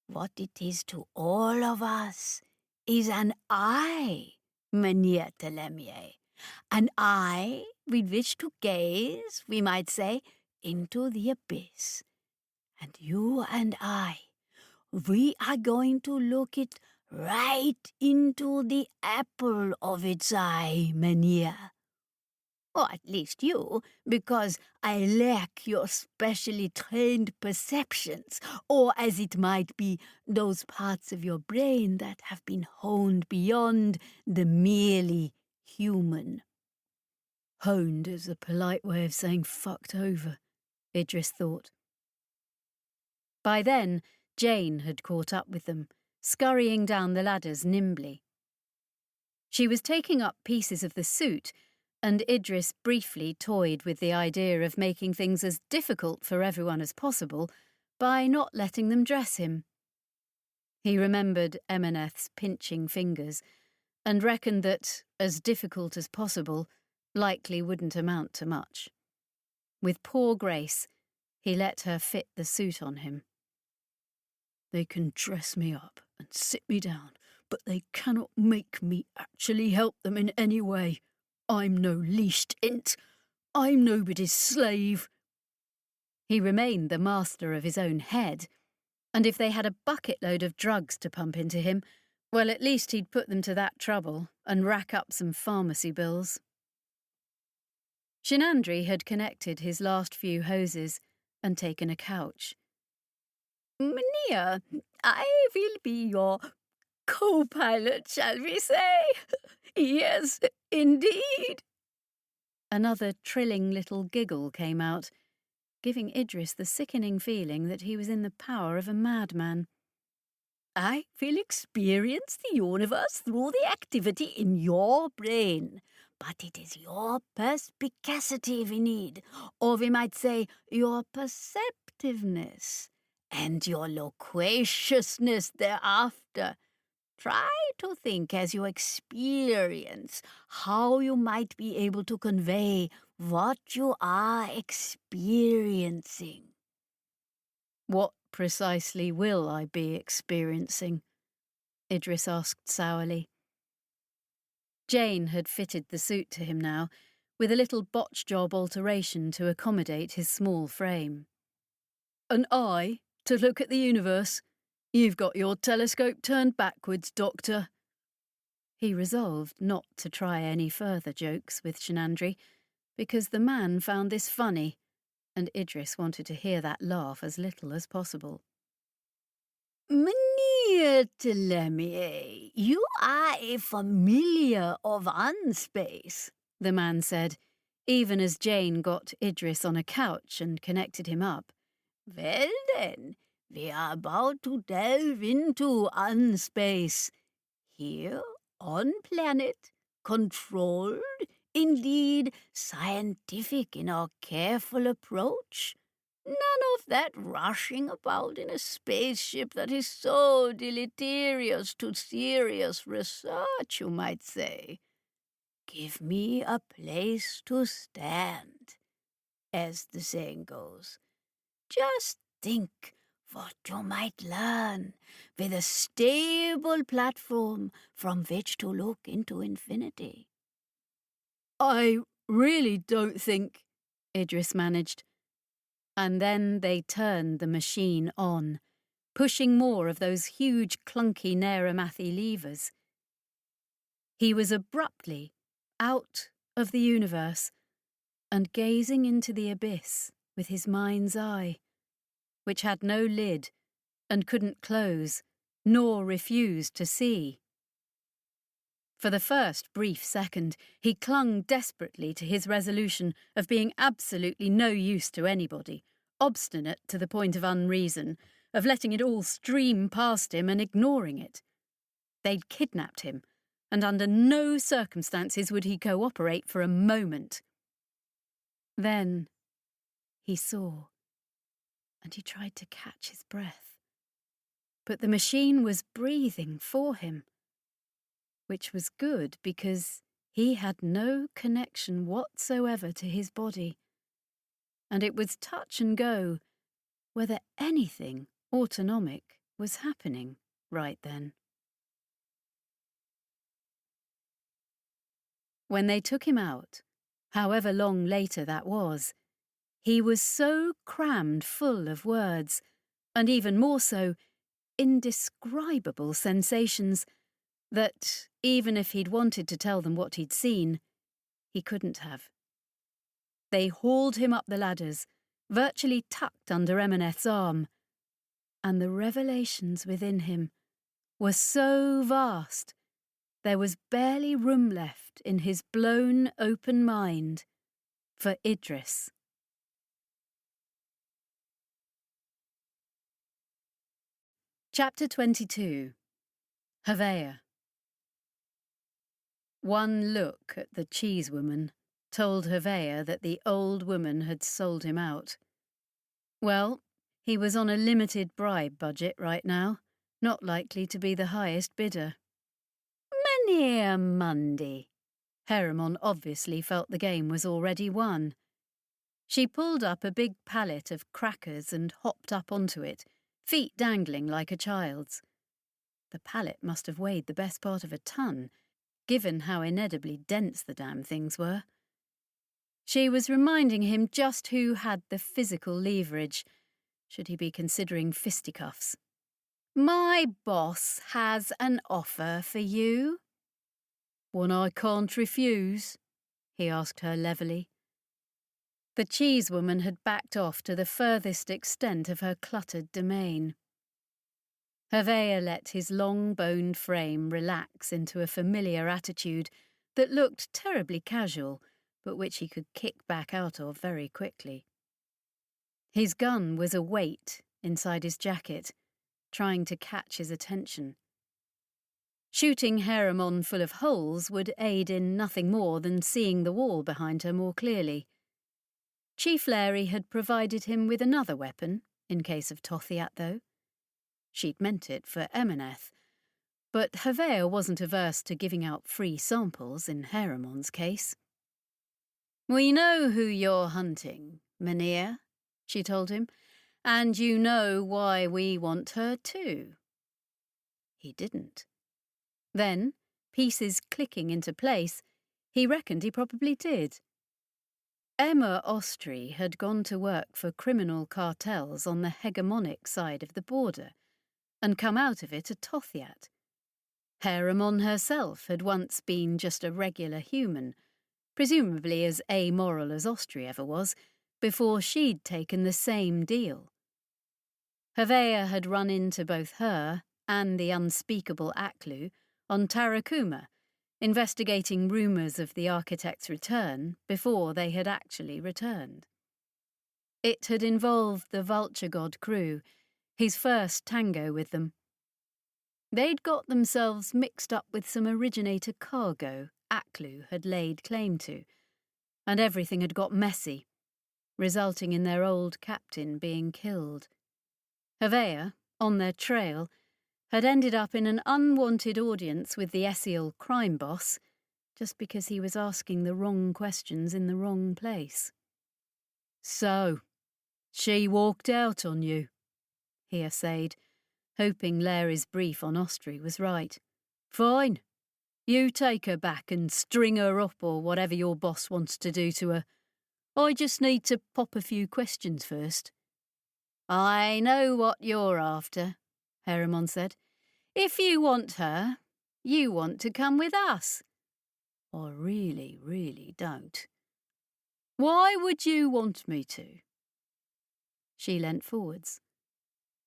What it is to all of us is an eye, Monsieur Telemier, an eye with which to gaze, we might say, into the abyss. And you and I, we are going to look it right into the apple of its eye, Monsieur. Or at least you, because I lack your specially trained perceptions, or as it might be, those parts of your brain that have been honed beyond the merely human. Honed is a polite way of saying fucked over, Idris thought. By then, Jane had caught up with them, scurrying down the ladders nimbly. She was taking up pieces of the suit, and Idris briefly toyed with the idea of making things as difficult for everyone as possible by not letting them dress him. He remembered Emineth's pinching fingers and reckoned that, as difficult as possible, likely wouldn't amount to much. With poor grace, he let her fit the suit on him. They can dress me up and sit me down, but they cannot make me actually help them in any way. I'm no leashed int. I'm nobody's slave. He remained the master of his own head, and if they had a bucket load of drugs to pump into him, well, at least he'd put them to that trouble and rack up some pharmacy bills. Shinandri had connected his last few hoses and taken a couch. Monsieur, I will be your co-pilot, shall we say? Yes, indeed. Another trilling little giggle came out, giving Idris the sickening feeling that he was in the power of a madman. I will experience the universe through the activity in your brain. But it is your perspicacity we need, or we might say your perceptiveness, and your loquaciousness thereafter. Try to think as you experience how you might be able to convey what you are experiencing. What precisely will I be experiencing? Idris asked sourly. Jane had fitted the suit to him now, with a little botch job alteration to accommodate his small frame. An eye to look at the universe? You've got your telescope turned backwards, Doctor. He resolved not to try any further jokes with Shenandri, because the man found this funny, and Idris wanted to hear that laugh as little as possible. Mynheer Telemier, you are a familiar of Unspace, the man said, even as Jane got Idris on a couch and connected him up. Well then, we are about to delve into Unspace. Here, on planet, controlled, indeed scientific in our careful approach. None of that rushing about in a spaceship that is so deleterious to serious research, you might say. Give me a place to stand, as the saying goes. Just think what you might learn with a stable platform from which to look into infinity. I really don't think, Idris managed. And then they turned the machine on, pushing more of those huge clunky Neramathi levers. He was abruptly out of the universe and gazing into the abyss with his mind's eye, which had no lid and couldn't close, nor refuse to see. For the first brief second, he clung desperately to his resolution of being absolutely no use to anybody, obstinate to the point of unreason, of letting it all stream past him and ignoring it. They'd kidnapped him, and under no circumstances would he cooperate for a moment. Then he saw, and he tried to catch his breath. But the machine was breathing for him, which was good because he had no connection whatsoever to his body, and it was touch and go whether anything autonomic was happening right then. When they took him out, however long later that was, he was so crammed full of words, and even more so, indescribable sensations, that, even if he'd wanted to tell them what he'd seen, he couldn't have. They hauled him up the ladders, virtually tucked under Emaneth's arm, and the revelations within him were so vast there was barely room left in his blown open mind for Idris. Chapter 22. Havea. One look at the cheese woman told Havea that the old woman had sold him out. Well, he was on a limited bribe budget right now, not likely to be the highest bidder. Mynheer Mundy. Heremon obviously felt the game was already won. She pulled up a big pallet of crackers and hopped up onto it, feet dangling like a child's. The pallet must have weighed the best part of a ton, given how inedibly dense the damn things were. She was reminding him just who had the physical leverage, should he be considering fisticuffs. My boss has an offer for you. One I can't refuse? He asked her levelly. The cheese woman had backed off to the furthest extent of her cluttered domain. Havea let his long-boned frame relax into a familiar attitude that looked terribly casual, but which he could kick back out of very quickly. His gun was a weight inside his jacket, trying to catch his attention. Shooting Heremon full of holes would aid in nothing more than seeing the wall behind her more clearly. Chief Larry had provided him with another weapon, in case of Tothiat, though. She'd meant it for Emeneth, but Havea wasn't averse to giving out free samples in Heremon's case. "We know who you're hunting, Mynheer," she told him, "and you know why we want her too." He didn't. Then, pieces clicking into place, he reckoned he probably did. Emma Ostry had gone to work for criminal cartels on the hegemonic side of the border, and come out of it a Tothiat. Heremon herself had once been just a regular human, presumably as amoral as Ostry ever was, before she'd taken the same deal. Havea had run into both her and the unspeakable Aklu on Tarakuma, investigating rumours of the architect's return before they had actually returned. It had involved the Vulture God crew, his first tango with them. They'd got themselves mixed up with some originator cargo Aklu had laid claim to, and everything had got messy, resulting in their old captain being killed. Havea, on their trail, had ended up in an unwanted audience with the Essiel crime boss just because he was asking the wrong questions in the wrong place. "So, she walked out on you," he essayed, hoping Larry's brief on Ostry was right. "Fine. You take her back and string her up or whatever your boss wants to do to her. I just need to pop a few questions first." "I know what you're after," Heremon said. "If you want her, you want to come with us." "I really, really don't." "Why would you want me to?" She leant forwards.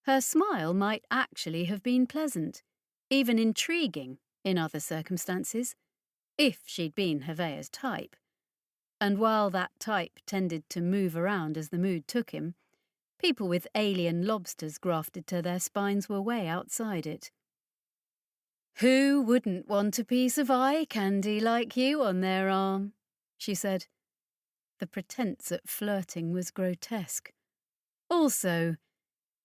Her smile might actually have been pleasant, even intriguing in other circumstances, if she'd been Havea's type. And while that type tended to move around as the mood took him, people with alien lobsters grafted to their spines were way outside it. "Who wouldn't want a piece of eye candy like you on their arm?" she said. The pretense at flirting was grotesque. "Also,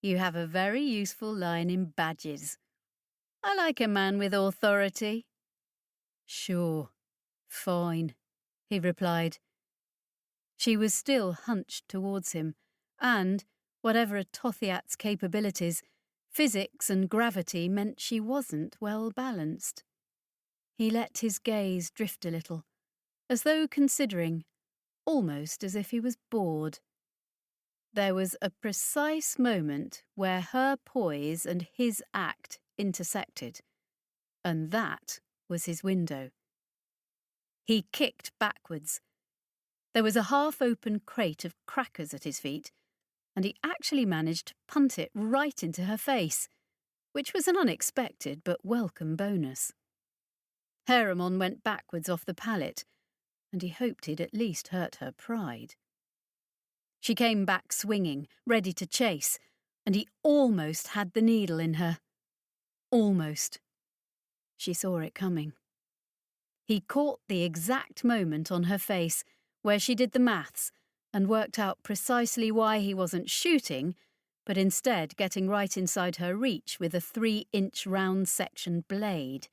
you have a very useful line in badges. I like a man with authority." "Sure, fine," he replied. She was still hunched towards him, and, whatever a Tothiat's capabilities, physics and gravity meant she wasn't well balanced. He let his gaze drift a little, as though considering, almost as if he was bored. There was a precise moment where her poise and his act intersected, and that was his window. He kicked backwards. There was a half-open crate of crackers at his feet, and he actually managed to punt it right into her face, which was an unexpected but welcome bonus. Heremon went backwards off the pallet, and he hoped he'd at least hurt her pride. She came back swinging, ready to chase, and he almost had the needle in her. Almost. She saw it coming. He caught the exact moment on her face where she did the maths and worked out precisely why he wasn't shooting, but instead getting right inside her reach with a 3-inch round-section blade.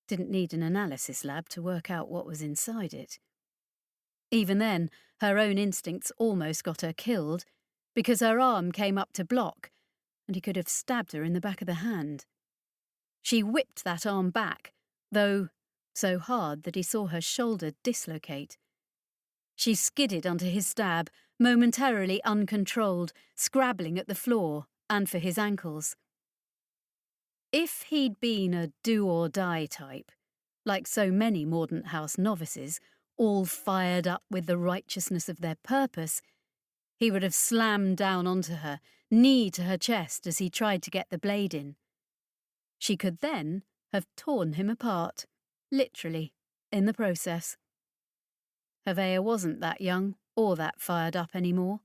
Didn't need an analysis lab to work out what was inside it. Even then, her own instincts almost got her killed, because her arm came up to block, and he could have stabbed her in the back of the hand. She whipped that arm back, though so hard that he saw her shoulder dislocate. She skidded under his stab, momentarily uncontrolled, scrabbling at the floor and for his ankles. If he'd been a do-or-die type, like so many Mordaunt House novices, all fired up with the righteousness of their purpose, he would have slammed down onto her, knee to her chest as he tried to get the blade in. She could then have torn him apart, literally, in the process. Havea wasn't that young or that fired up anymore.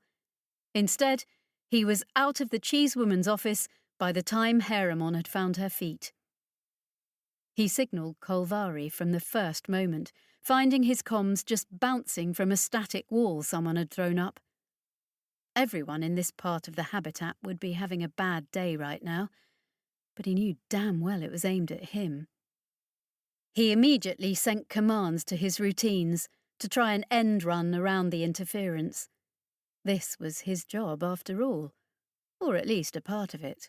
Instead, he was out of the cheesewoman's office by the time Haramon had found her feet. He signalled Kolvari from the first moment, finding his comms just bouncing from a static wall someone had thrown up. Everyone in this part of the habitat would be having a bad day right now, but he knew damn well it was aimed at him. He immediately sent commands to his routines to try an end run around the interference. This was his job after all, or at least a part of it.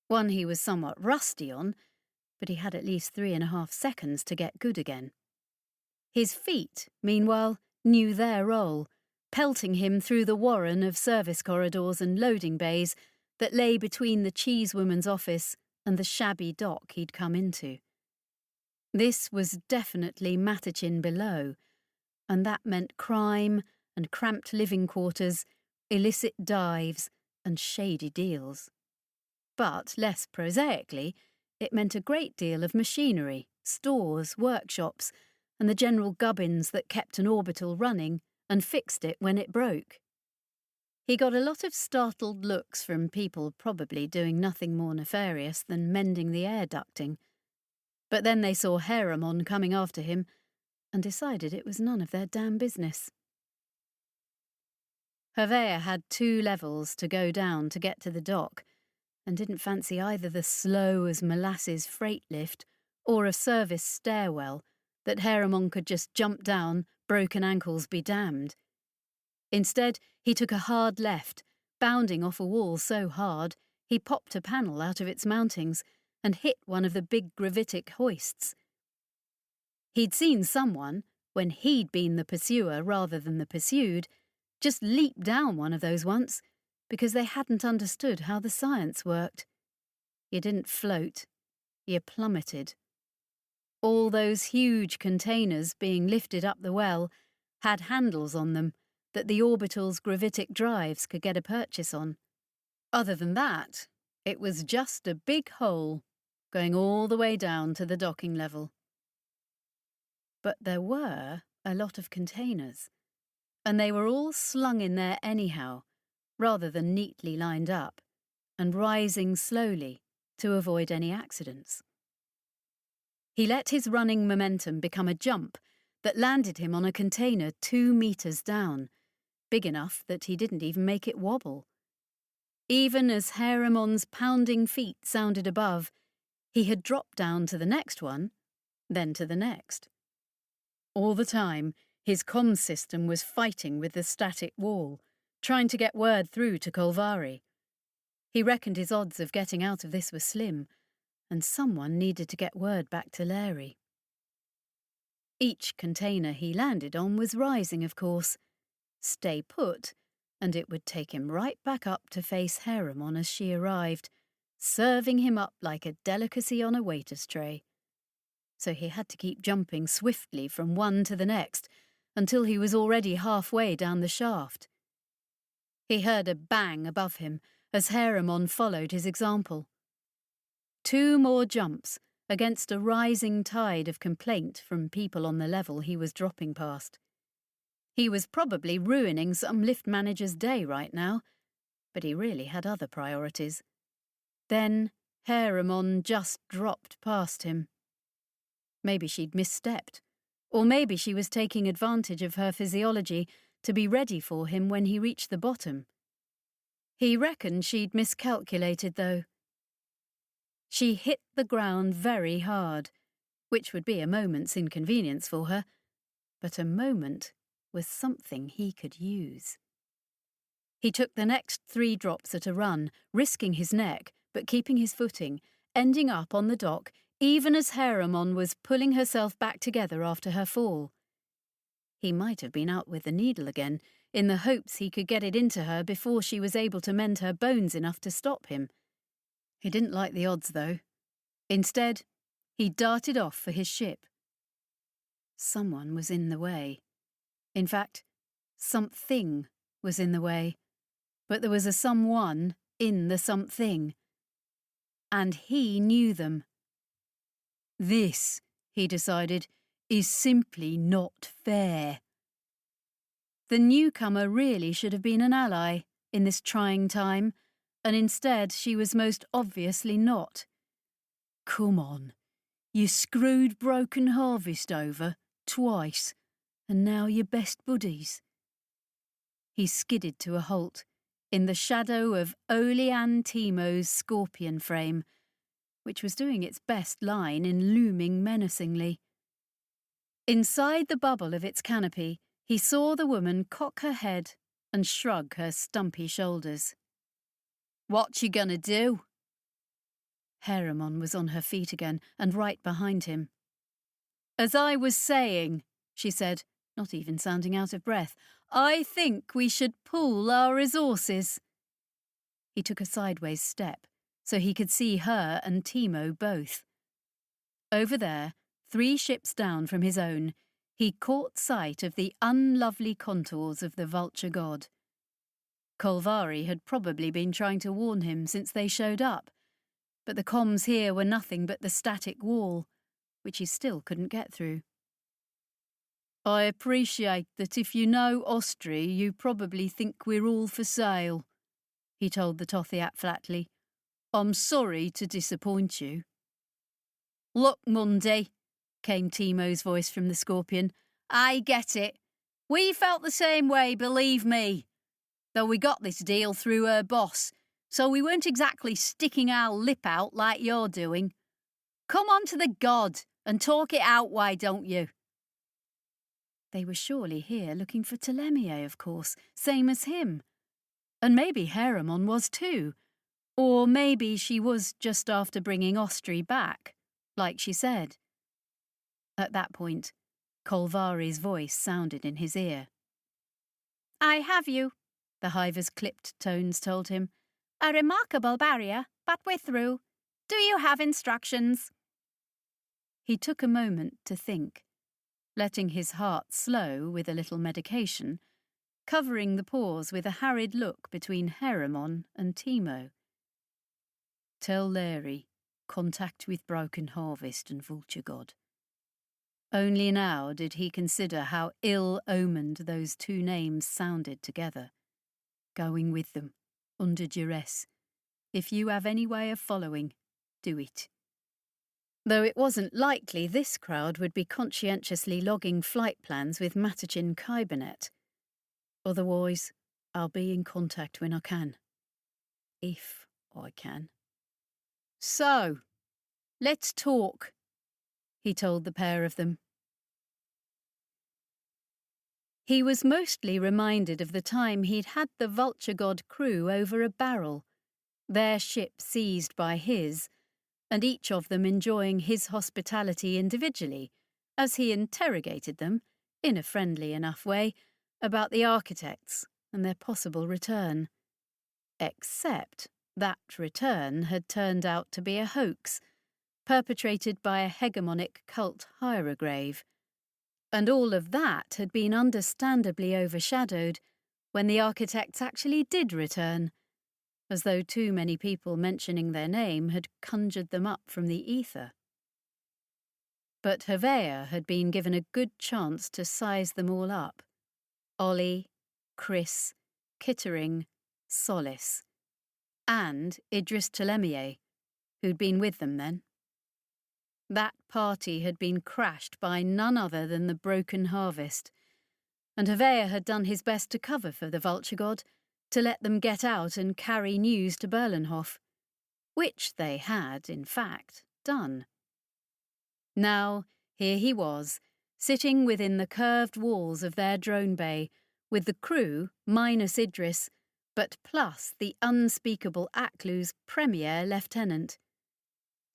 One he was somewhat rusty on, but he had at least 3.5 seconds to get good again. His feet, meanwhile, knew their role, pelting him through the warren of service corridors and loading bays that lay between the cheesewoman's office and the shabby dock he'd come into. This was definitely Matachin below, and that meant crime and cramped living quarters, illicit dives and shady deals. But, less prosaically, it meant a great deal of machinery, stores, workshops, and the general gubbins that kept an orbital running and fixed it when it broke. He got a lot of startled looks from people probably doing nothing more nefarious than mending the air ducting. But then they saw Haramon coming after him and decided it was none of their damn business. Hervea had 2 levels to go down to get to the dock, and didn't fancy either the slow-as-molasses freight lift or a service stairwell that Haramon could just jump down, broken ankles be damned. Instead, he took a hard left, bounding off a wall so hard he popped a panel out of its mountings and hit one of the big gravitic hoists. He'd seen someone, when he'd been the pursuer rather than the pursued, just leap down one of those once, because they hadn't understood how the science worked. You didn't float, you plummeted. All those huge containers being lifted up the well had handles on them that the orbital's gravitic drives could get a purchase on. Other than that, it was just a big hole going all the way down to the docking level. But there were a lot of containers, and they were all slung in there anyhow, rather than neatly lined up, and rising slowly to avoid any accidents. He let his running momentum become a jump that landed him on a container 2 meters down, big enough that he didn't even make it wobble. Even as Haramon's pounding feet sounded above, he had dropped down to the next one, then to the next. All the time, his comms system was fighting with the static wall, trying to get word through to Kolvari. He reckoned his odds of getting out of this were slim, and someone needed to get word back to Larry. Each container he landed on was rising, of course. Stay put, and it would take him right back up to face Haramon as she arrived, serving him up like a delicacy on a waiter's tray. So he had to keep jumping swiftly from one to the next until he was already halfway down the shaft. He heard a bang above him as Haramon followed his example. 2 more jumps against a rising tide of complaint from people on the level he was dropping past. He was probably ruining some lift manager's day right now, but he really had other priorities. Then Haramon just dropped past him. Maybe she'd misstepped, or maybe she was taking advantage of her physiology to be ready for him when he reached the bottom. He reckoned she'd miscalculated, though. She hit the ground very hard, which would be a moment's inconvenience for her, but a moment was something he could use. He took the next 3 drops at a run, risking his neck, but keeping his footing, ending up on the dock even as Haramon was pulling herself back together after her fall. He might have been out with the needle again, in the hopes he could get it into her before she was able to mend her bones enough to stop him. He didn't like the odds, though. Instead, he darted off for his ship. Someone was in the way. In fact, something was in the way, but there was a someone in the something. And he knew them. This, he decided, is simply not fair. The newcomer really should have been an ally, in this trying time, and instead she was most obviously not. "Come on. You screwed Broken Harvest over, twice, and now you're best buddies." He skidded to a halt, in the shadow of Olean Timo's scorpion frame, which was doing its best line in looming menacingly. Inside the bubble of its canopy, he saw the woman cock her head and shrug her stumpy shoulders. "What you gonna do?" Heremon was on her feet again and right behind him. "As I was saying," she said, not even sounding out of breath, "I think we should pool our resources." He took a sideways step so he could see her and Timo both. Over there, 3 ships down from his own, he caught sight of the unlovely contours of the vulture god. Kolvari had probably been trying to warn him since they showed up, but the comms here were nothing but the static wall, which he still couldn't get through. "I appreciate that if you know Ostri, you probably think we're all for sale," he told the Tothiat flatly. "I'm sorry to disappoint you." "Look, Mundy," came Timo's voice from the Scorpion, "I get it. We felt the same way, believe me. Though we got this deal through her boss, so we weren't exactly sticking our lip out like you're doing. Come on to the god and talk it out, why don't you?" They were surely here looking for Ptolemy, of course, same as him. And maybe Heremon was too. Or maybe she was just after bringing Ostri back, like she said. At that point, Kolvari's voice sounded in his ear. "I have you," the hiver's clipped tones told him. "A remarkable barrier, but we're through. Do you have instructions?" He took a moment to think, letting his heart slow with a little medication, covering the pause with a harried look between Heremon and Timo. "Tell Larry, contact with Broken Harvest and Vulture God." Only now did he consider how ill-omened those 2 names sounded together. "Going with them, under duress. If you have any way of following, do it." Though it wasn't likely this crowd would be conscientiously logging flight plans with Matachin Kybernet. "Otherwise, I'll be in contact when I can. If I can." "So, let's talk," he told the pair of them. He was mostly reminded of the time he'd had the Vulture God crew over a barrel, their ship seized by his, and each of them enjoying his hospitality individually, as he interrogated them, in a friendly enough way, about the architects and their possible return. Except that return had turned out to be a hoax, perpetrated by a hegemonic cult hierograve. And all of that had been understandably overshadowed when the architects actually did return, as though too many people mentioning their name had conjured them up from the ether. But Havea had been given a good chance to size them all up. Ollie, Chris, Kittering, Solace, and Idris Ptolemy, who'd been with them then. That party had been crashed by none other than the Broken Harvest, and Havea had done his best to cover for the Vulture God, to let them get out and carry news to Berlenhof, which they had, in fact, done. Now, here he was, sitting within the curved walls of their drone bay, with the crew, minus Idris, but plus the unspeakable Aklu's premier lieutenant.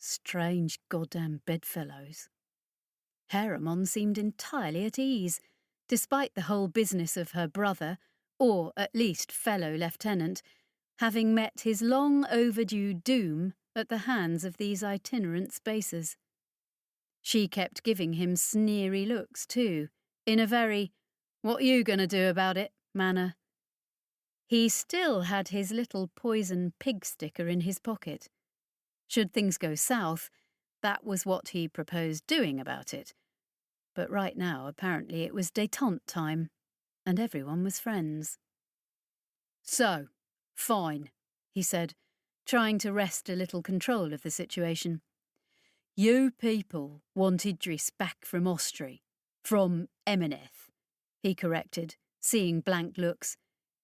Strange goddamn bedfellows. Heremon seemed entirely at ease, despite the whole business of her brother, or at least fellow lieutenant, having met his long-overdue doom at the hands of these itinerant spacers. She kept giving him sneery looks, too, in a very "what you gonna do about it" manner. He still had his little poison pig sticker in his pocket. Should things go south, that was what he proposed doing about it. But right now, apparently, it was détente time, and everyone was friends. "So, Fine, he said, trying to wrest a little control of the situation. You people want Idris back from Austria. From Emineth, he corrected, seeing blank looks.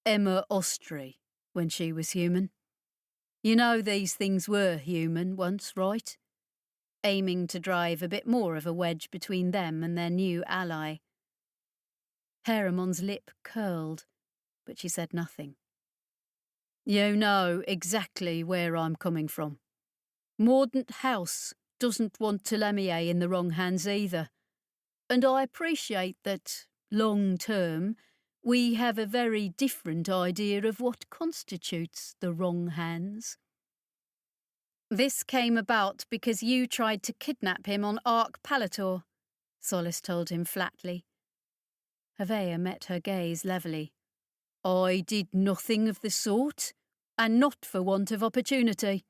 Emma Austria, when she was human. You know these things were human once, right? Aiming to drive a bit more of a wedge between them and their new ally. Haramon's lip curled, but she said nothing. You know exactly where I'm coming from. Mordaunt House doesn't want Thelemier in the wrong hands either. And I appreciate that, long term, we have a very different idea of what constitutes the wrong hands. This came about because you tried to kidnap him on Arc Palator, Solace told him flatly. Havea met her gaze levelly. I did nothing of the sort, and not for want of opportunity.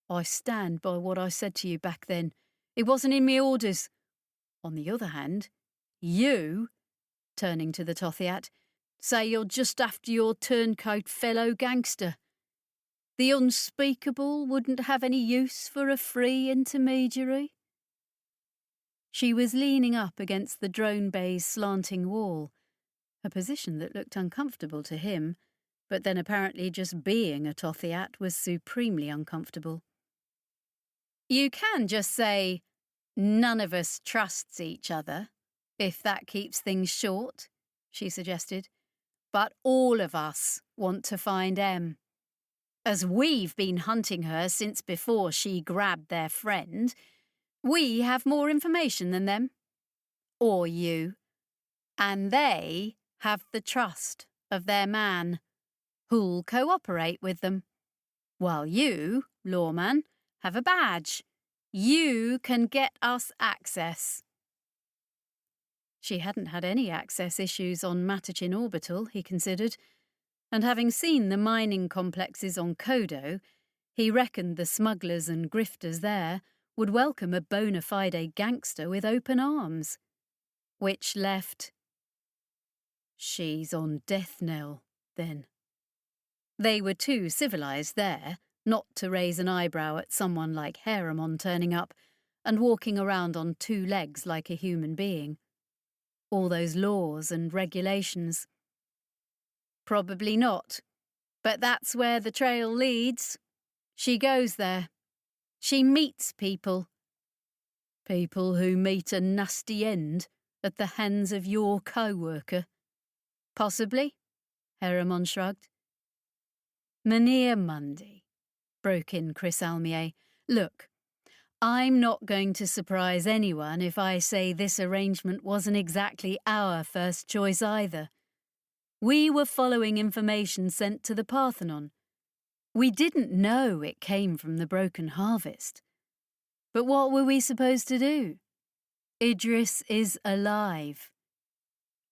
I stand by what I said to you back then. It wasn't in me orders. On the other hand, you, turning to the Tothiat, say you're just after your turncoat fellow gangster. The unspeakable wouldn't have any use for a free intermediary? She was leaning up against the drone bay's slanting wall, a position that looked uncomfortable to him, but then apparently just being a Tothiat was supremely uncomfortable. You can just say, none of us trusts each other, if that keeps things short, she suggested. But all of us want to find Em. As we've been hunting her since before she grabbed their friend, we have more information than them. Or you. And they have the trust of their man, who'll cooperate with them. While you, lawman, have a badge. You can get us access. She hadn't had any access issues on Matachin Orbital, he considered, and having seen the mining complexes on Kodo, he reckoned the smugglers and grifters there would welcome a bona fide gangster with open arms. Which left... She's on death knell, then. They were too civilised there not to raise an eyebrow at someone like Haramon turning up and walking around on two legs like a human being. All those laws and regulations. Probably not, but that's where the trail leads. She goes there. She meets people. People who meet a nasty end at the hands of your co-worker. Possibly, Haramon shrugged. Mynheer Mundy, broke in Chris Almier. Look, I'm not going to surprise anyone if I say this arrangement wasn't exactly our first choice either. We were following information sent to the Parthenon. We didn't know it came from the Broken Harvest. But what were we supposed to do? Idris is alive.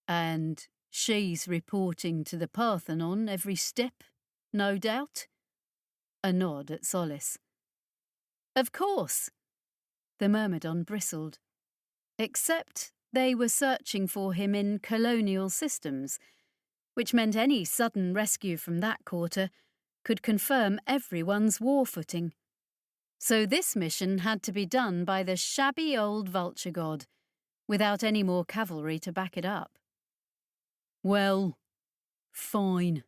And she's reporting to the Parthenon every step, no doubt? A nod at Solace. Of course. The Myrmidon bristled. Except they were searching for him in colonial systems, which meant any sudden rescue from that quarter could confirm everyone's war footing. So this mission had to be done by the shabby old vulture god, without any more cavalry to back it up. Well, fine.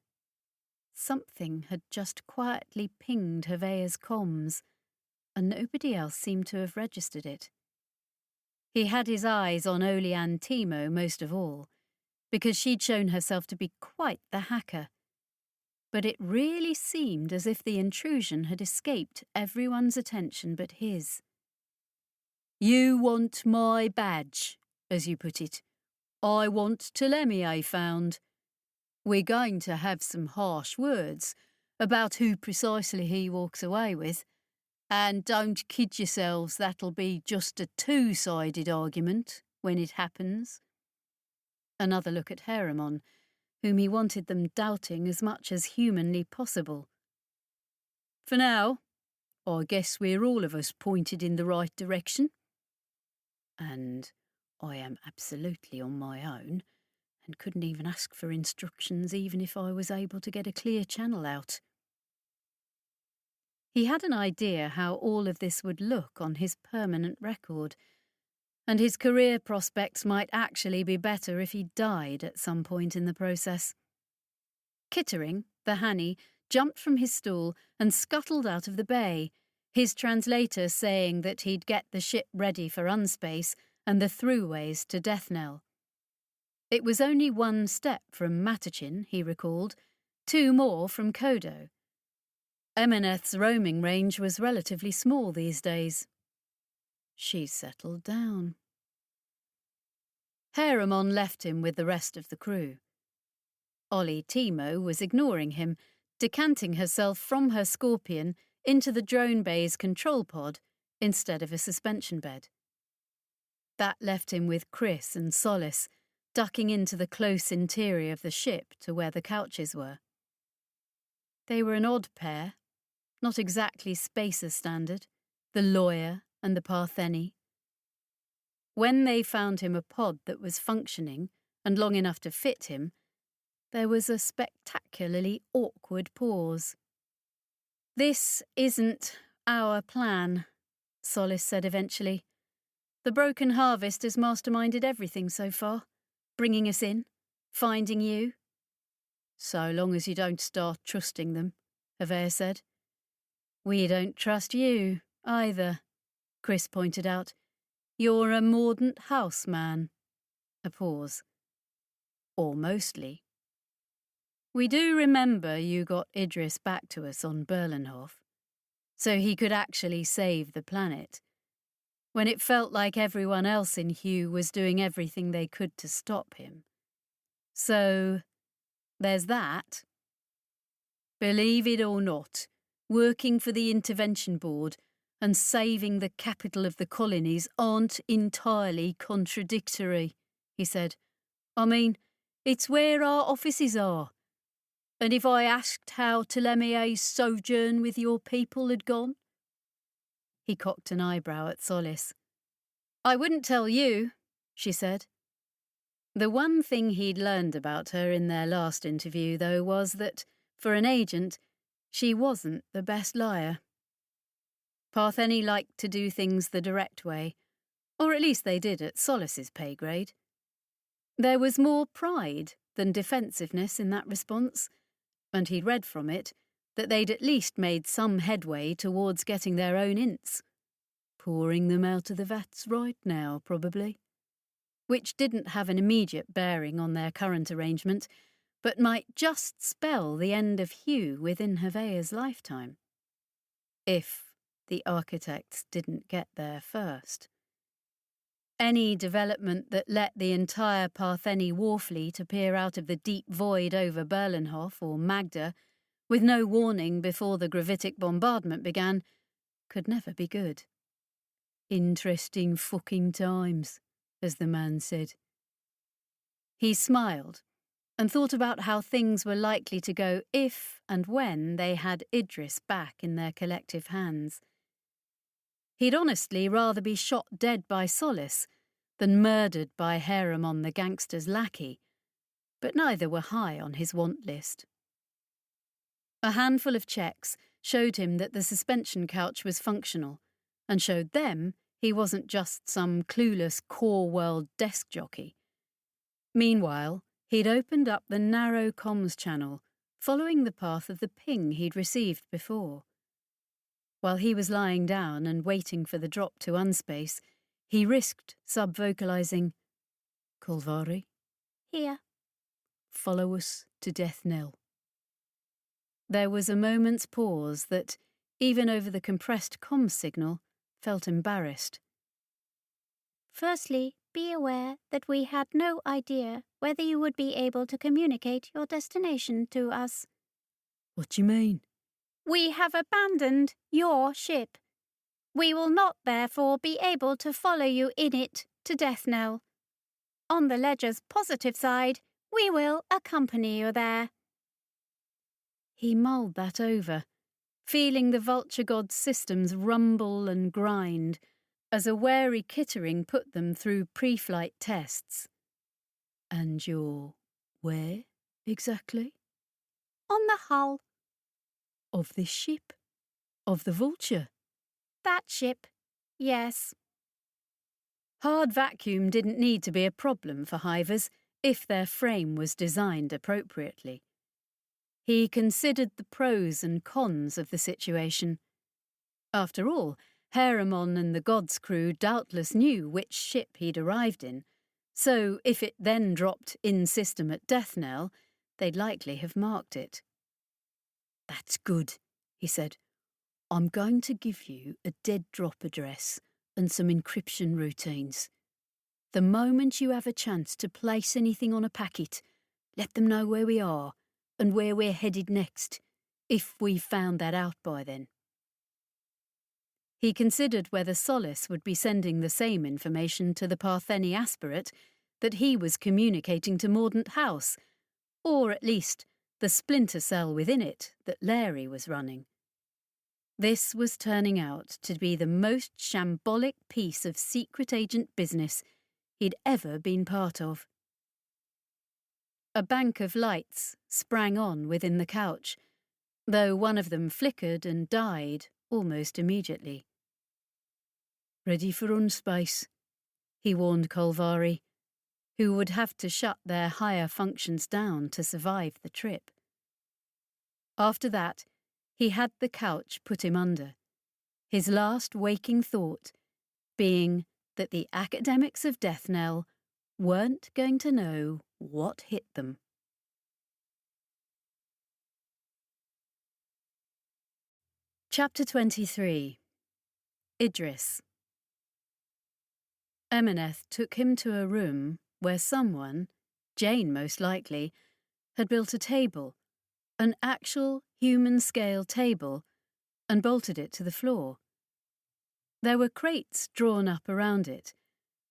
Something had just quietly pinged Havea's comms, and nobody else seemed to have registered it. He had his eyes on Olean Timo most of all, because she'd shown herself to be quite the hacker. But it really seemed as if the intrusion had escaped everyone's attention but his. You want my badge, as you put it. I want Thelemier found. We're going to have some harsh words about who precisely he walks away with, and don't kid yourselves that'll be just a two-sided argument when it happens. Another look at Haramon, whom he wanted them doubting as much as humanly possible. For now, I guess we're all of us pointed in the right direction. And I am absolutely on my own, and couldn't even ask for instructions even if I was able to get a clear channel out. He had an idea how all of this would look on his permanent record, and his career prospects might actually be better if he died at some point in the process. Kittering, the Hanny, jumped from his stool and scuttled out of the bay, his translator saying that he'd get the ship ready for unspace and the throughways to Deathnell. It was only 1 step from Matachin, he recalled, 2 more from Kodo. Emineth's roaming range was relatively small these days. She settled down. Haramon left him with the rest of the crew. Ollie Timo was ignoring him, decanting herself from her Scorpion into the drone bay's control pod instead of a suspension bed. That left him with Chris and Solace, ducking into the close interior of the ship to where the couches were. They were an odd pair, not exactly Spacer standard, the lawyer and the Partheni. When they found him a pod that was functioning and long enough to fit him, there was a spectacularly awkward pause. "This isn't our plan," Solace said eventually. "The Broken Harvest has masterminded everything so far, bringing us in, finding you." "So long as you don't start trusting them," Havea said. "We don't trust you, either," Chris pointed out. "You're a Mordant house man." A pause. "Or mostly. We do remember you got Idris back to us on Berlenhof, so he could actually save the planet, when it felt like everyone else in Hugh was doing everything they could to stop him. So, there's that. Believe it or not, working for the Intervention Board and saving the capital of the colonies aren't entirely contradictory," he said. "I mean, it's where our offices are. And if I asked how Telemier's sojourn with your people had gone?" He cocked an eyebrow at Solace. "I wouldn't tell you," she said. The one thing he'd learned about her in their last interview, though, was that, for an agent, she wasn't the best liar. Partheni liked to do things the direct way, or at least they did at Solace's pay grade. There was more pride than defensiveness in that response, and he'd read from it that they'd at least made some headway towards getting their own ints. Pouring them out of the vats right now, probably. Which didn't have an immediate bearing on their current arrangement, but might just spell the end of Hugh within Havea's lifetime. If the architects didn't get there first. Any development that let the entire Partheni war fleet appear out of the deep void over Berlenhof or Magda, with no warning before the gravitic bombardment began, could never be good. "Interesting fucking times," as the man said. He smiled and thought about how things were likely to go if and when they had Idris back in their collective hands. He'd honestly rather be shot dead by Solace than murdered by Haramon the gangster's lackey, but neither were high on his want list. A handful of checks showed him that the suspension couch was functional, and showed them he wasn't just some clueless core world desk jockey. Meanwhile, he'd opened up the narrow comms channel, following the path of the ping he'd received before. While he was lying down and waiting for the drop to unspace, he risked sub-vocalizing, "Kolvari? Here." Follow us to Deathnell." There was a moment's pause that, even over the compressed comms signal, felt embarrassed. "Firstly, be aware that we had no idea whether you would be able to communicate your destination to us. What do you mean? We have abandoned your ship. We will not therefore be able to follow you in it to Deathnell. On the ledger's positive side, we will accompany you there." He mulled that over, feeling the Vulture God's systems rumble and grind as a wary Kittering put them through pre-flight tests. "And you're Where, exactly? On the hull. Of this ship? Of the Vulture? That ship. Yes. Hard vacuum didn't need to be a problem for hivers if their frame was designed appropriately. He considered the pros and cons of the situation. After all, Haramon and the God's crew doubtless knew which ship he'd arrived in, so if it then dropped in-system at death knell, they'd likely have marked it. "That's good," he said. "I'm going to give you a dead drop address and some encryption routines. The moment you have a chance to place anything on a packet, let them know where we are and where we're headed next, if we've found that out by then." He considered whether Solace would be sending the same information to the Partheni aspirate that he was communicating to Mordaunt House, or at least the splinter cell within it that Larry was running. This was turning out to be the most shambolic piece of secret agent business he'd ever been part of. A bank of lights sprang on within the couch, though one of them flickered and died almost immediately. "Ready for unspace," he warned Kolvari, who would have to shut their higher functions down to survive the trip. After that, he had the couch put him under, his last waking thought being that the academics of Death Knell weren't going to know what hit them. Chapter 23. Idris. Emineth took him to a room where someone, Jane most likely, had built a table, an actual human-scale table, and bolted it to the floor. There were crates drawn up around it,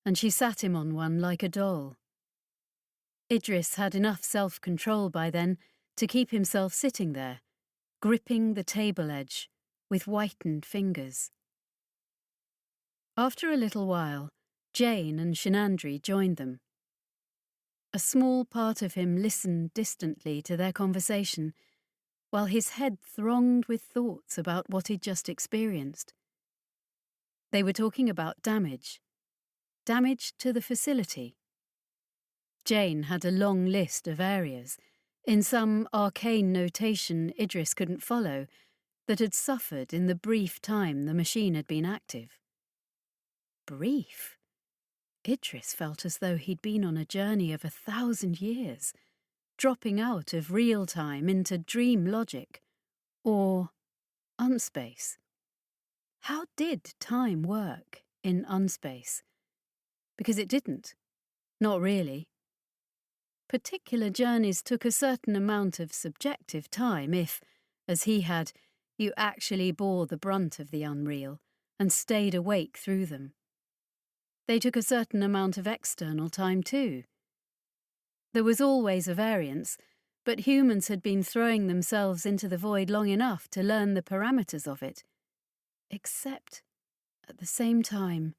and she sat him on one like a doll. Idris had enough self-control by then to keep himself sitting there, gripping the table edge with whitened fingers. After a little while, Jane and Shinandri joined them. A small part of him listened distantly to their conversation, while his head thronged with thoughts about what he'd just experienced. They were talking about damage to the facility. Jane had a long list of areas, in some arcane notation Idris couldn't follow, that had suffered in the brief time the machine had been active. Brief? Idris felt as though he'd been on a journey of 1,000 years, dropping out of real time into dream logic, or unspace. How did time work in unspace? Because it didn't. Not really. Particular journeys took a certain amount of subjective time if, as he had, you actually bore the brunt of the unreal and stayed awake through them. They took a certain amount of external time too. There was always a variance, but humans had been throwing themselves into the void long enough to learn the parameters of it. Except, at the same time,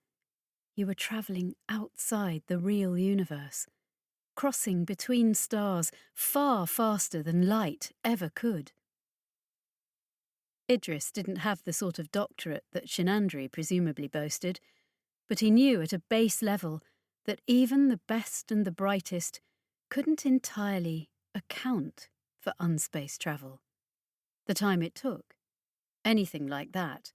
you were travelling outside the real universe, crossing between stars far faster than light ever could. Idris didn't have the sort of doctorate that Shinandri presumably boasted, but he knew at a base level that even the best and the brightest couldn't entirely account for unspace travel, the time it took, anything like that.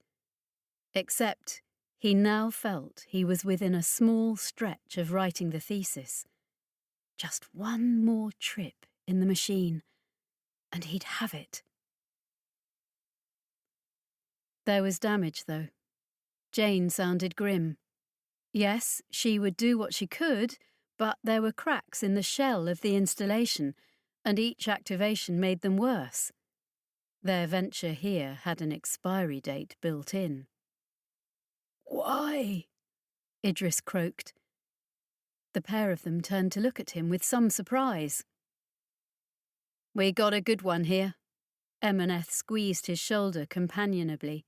Except he now felt he was within a small stretch of writing the thesis. Just one more trip in the machine, and he'd have it. There was damage, though. Jane sounded grim. Yes, she would do what she could, but there were cracks in the shell of the installation, and each activation made them worse. Their venture here had an expiry date built in. "Why?" Idris croaked. The pair of them turned to look at him with some surprise. "We got a good one here." Emineth squeezed his shoulder companionably.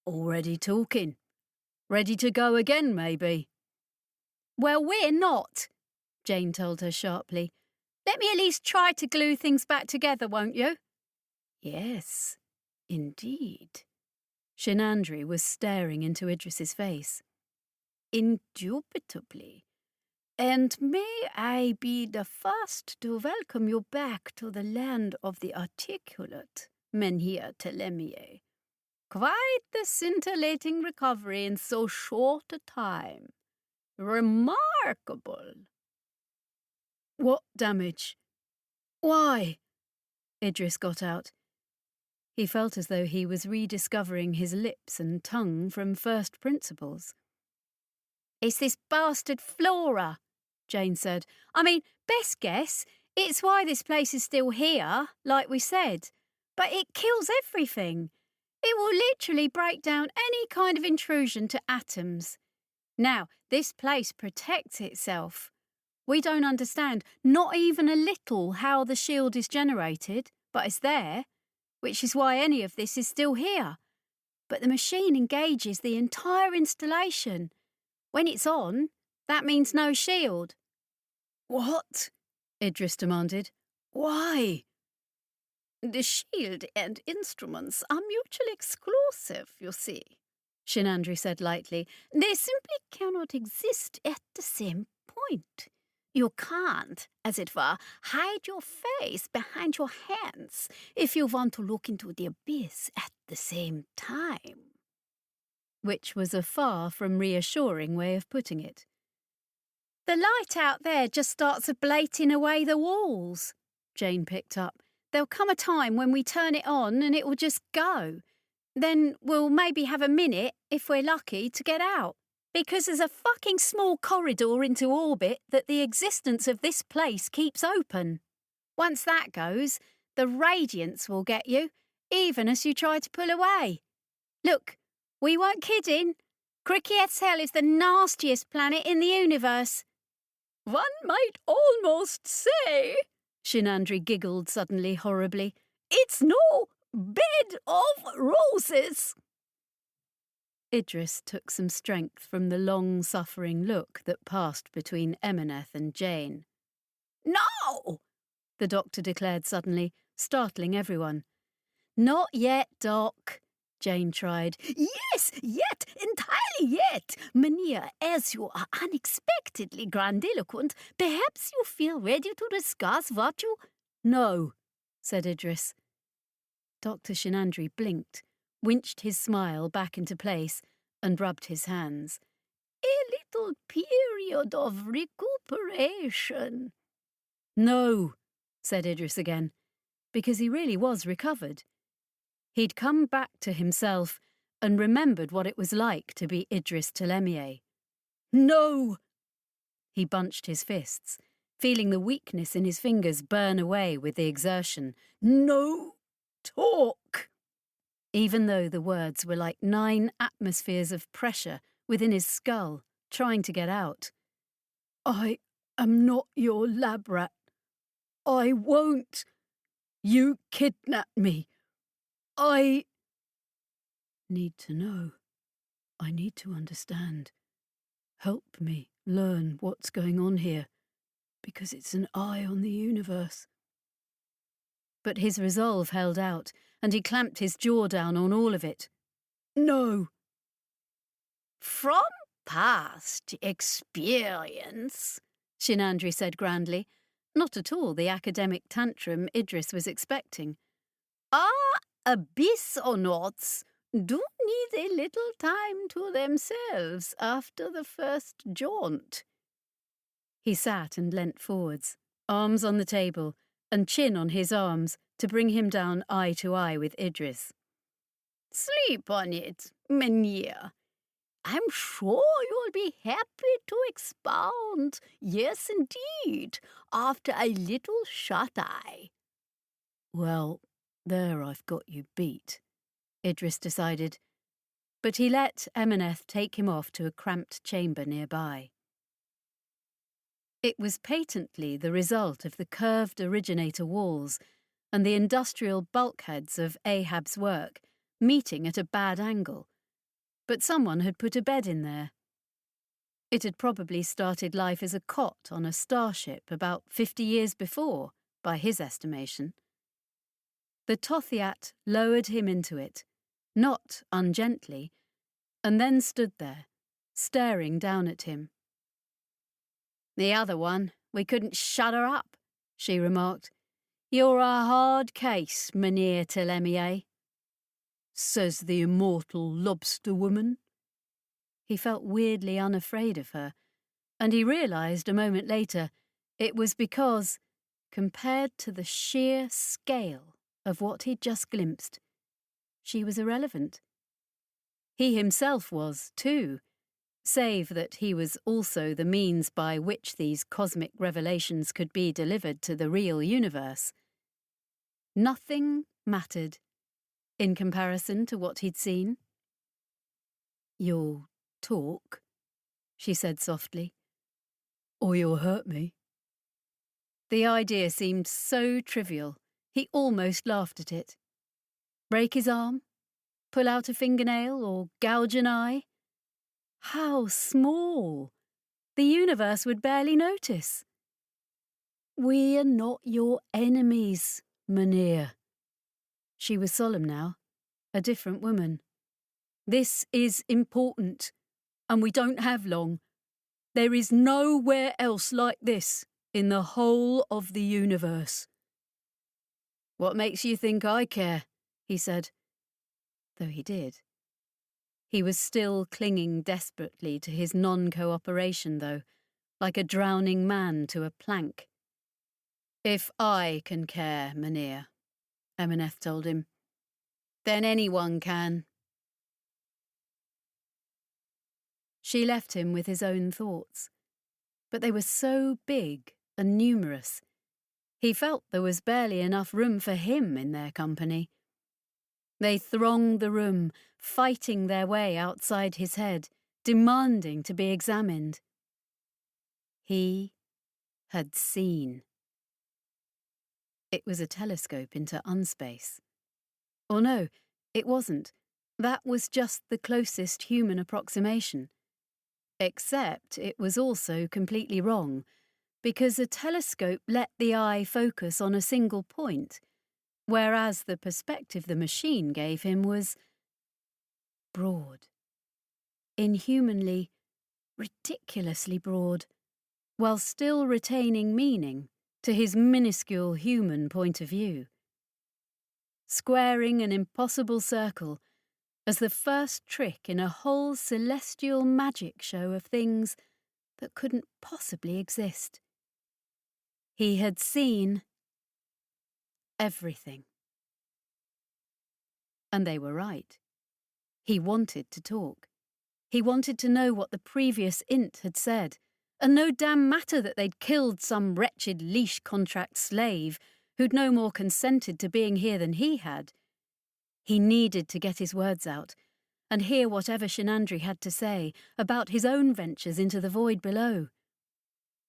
"Already talking? Ready to go again, maybe?" "Well, we're not," Jane told her sharply. Let me at least try to glue things back together, won't you? Yes, indeed. Shinandri was staring into Idris's face. Indubitably. And may I be the first to welcome you back to the land of the articulate, Menhir Telemier. Quite the scintillating recovery in so short a time. Remarkable. What damage? Why? Idris got out. He felt as though he was rediscovering his lips and tongue from first principles. It's this bastard flora, Jane said. I mean, best guess, it's why this place is still here, like we said. But it kills everything. It will literally break down any kind of intrusion to atoms. Now, this place protects itself. We don't understand, not even a little, how the shield is generated, but it's there, which is why any of this is still here. But the machine engages the entire installation. When it's on, that means no shield. What? Idris demanded. Why? The shield and instruments are mutually exclusive, you see, Shinandri said lightly. They simply cannot exist at the same point. You can't, as it were, hide your face behind your hands if you want to look into the abyss at the same time. Which was a far from reassuring way of putting it. The light out there just starts ablating away the walls, Jane picked up. There'll come a time when we turn it on and it will just go. Then we'll maybe have a minute, if we're lucky, to get out. Because there's a fucking small corridor into orbit that the existence of this place keeps open. Once that goes, the radiance will get you, even as you try to pull away. Look, we weren't kidding. Krikietzhel is the nastiest planet in the universe. One might almost say, Shinandri giggled suddenly horribly, it's no bed of roses. Idris took some strength from the long-suffering look that passed between Emineth and Jane. No! The doctor declared suddenly, startling everyone. Not yet, Doc, Jane tried. Yes, yet, entirely yet. Menhir, as you are unexpectedly grandiloquent, perhaps you feel ready to discuss what you... No, said Idris. Dr. Shinandri blinked, winched his smile back into place, and rubbed his hands. A little period of recuperation. No, said Idris again, because he really was recovered. He'd come back to himself and remembered what it was like to be Idris Telemier. No! He bunched his fists, feeling the weakness in his fingers burn away with the exertion. No talk! Even though the words were like 9 atmospheres of pressure within his skull, trying to get out. I am not your lab rat. I won't. You kidnapped me. I need to know. I need to understand. Help me learn what's going on here, because it's an eye on the universe. But his resolve held out, and he clamped his jaw down on all of it. No. From past experience, Shinandri said grandly, not at all the academic tantrum Idris was expecting. Our abyssonauts do need a little time to themselves after the first jaunt. He sat and leant forwards, arms on the table, and chin on his arms, to bring him down eye to eye with Idris. Sleep on it, Menhir. I'm sure you'll be happy to expound, yes indeed, after a little shut-eye. Well, there I've got you beat, Idris decided, but he let Emineth take him off to a cramped chamber nearby. It was patently the result of the curved originator walls and the industrial bulkheads of Ahab's work meeting at a bad angle, but someone had put a bed in there. It had probably started life as a cot on a starship about 50 years before, by his estimation. The Tothiat lowered him into it, not ungently, and then stood there, staring down at him. "The other one, we couldn't shut her up," she remarked. "You're a hard case, Mynheer Telemier," says the immortal lobster woman. He felt weirdly unafraid of her, and he realised a moment later it was because, compared to the sheer scale of what he'd just glimpsed, she was irrelevant. He himself was, too, save that he was also the means by which these cosmic revelations could be delivered to the real universe. Nothing mattered in comparison to what he'd seen. "You'll talk," she said softly, "or you'll hurt me." The idea seemed so trivial, he almost laughed at it. Break his arm? Pull out a fingernail or gouge an eye? How small! The universe would barely notice. "We are not your enemies, Mynheer." She was solemn now, a different woman. "This is important, and we don't have long. There is nowhere else like this in the whole of the universe." "What makes you think I care?" he said. Though he did. He was still clinging desperately to his non-cooperation, though, like a drowning man to a plank. "If I can care, Mynheer," Emineth told him, "then anyone can." She left him with his own thoughts, but they were so big and numerous. He felt there was barely enough room for him in their company. They thronged the room, fighting their way outside his head, demanding to be examined. He had seen. It was a telescope into unspace. Or no, it wasn't. That was just the closest human approximation. Except it was also completely wrong, because a telescope let the eye focus on a single point, whereas the perspective the machine gave him was broad. Inhumanly, ridiculously broad, while still retaining meaning to his minuscule human point of view. Squaring an impossible circle as the first trick in a whole celestial magic show of things that couldn't possibly exist. He had seen everything. And they were right. He wanted to talk. He wanted to know what the previous int had said, and no damn matter that they'd killed some wretched leash contract slave who'd no more consented to being here than he had. He needed to get his words out and hear whatever Shenandri had to say about his own ventures into the void below.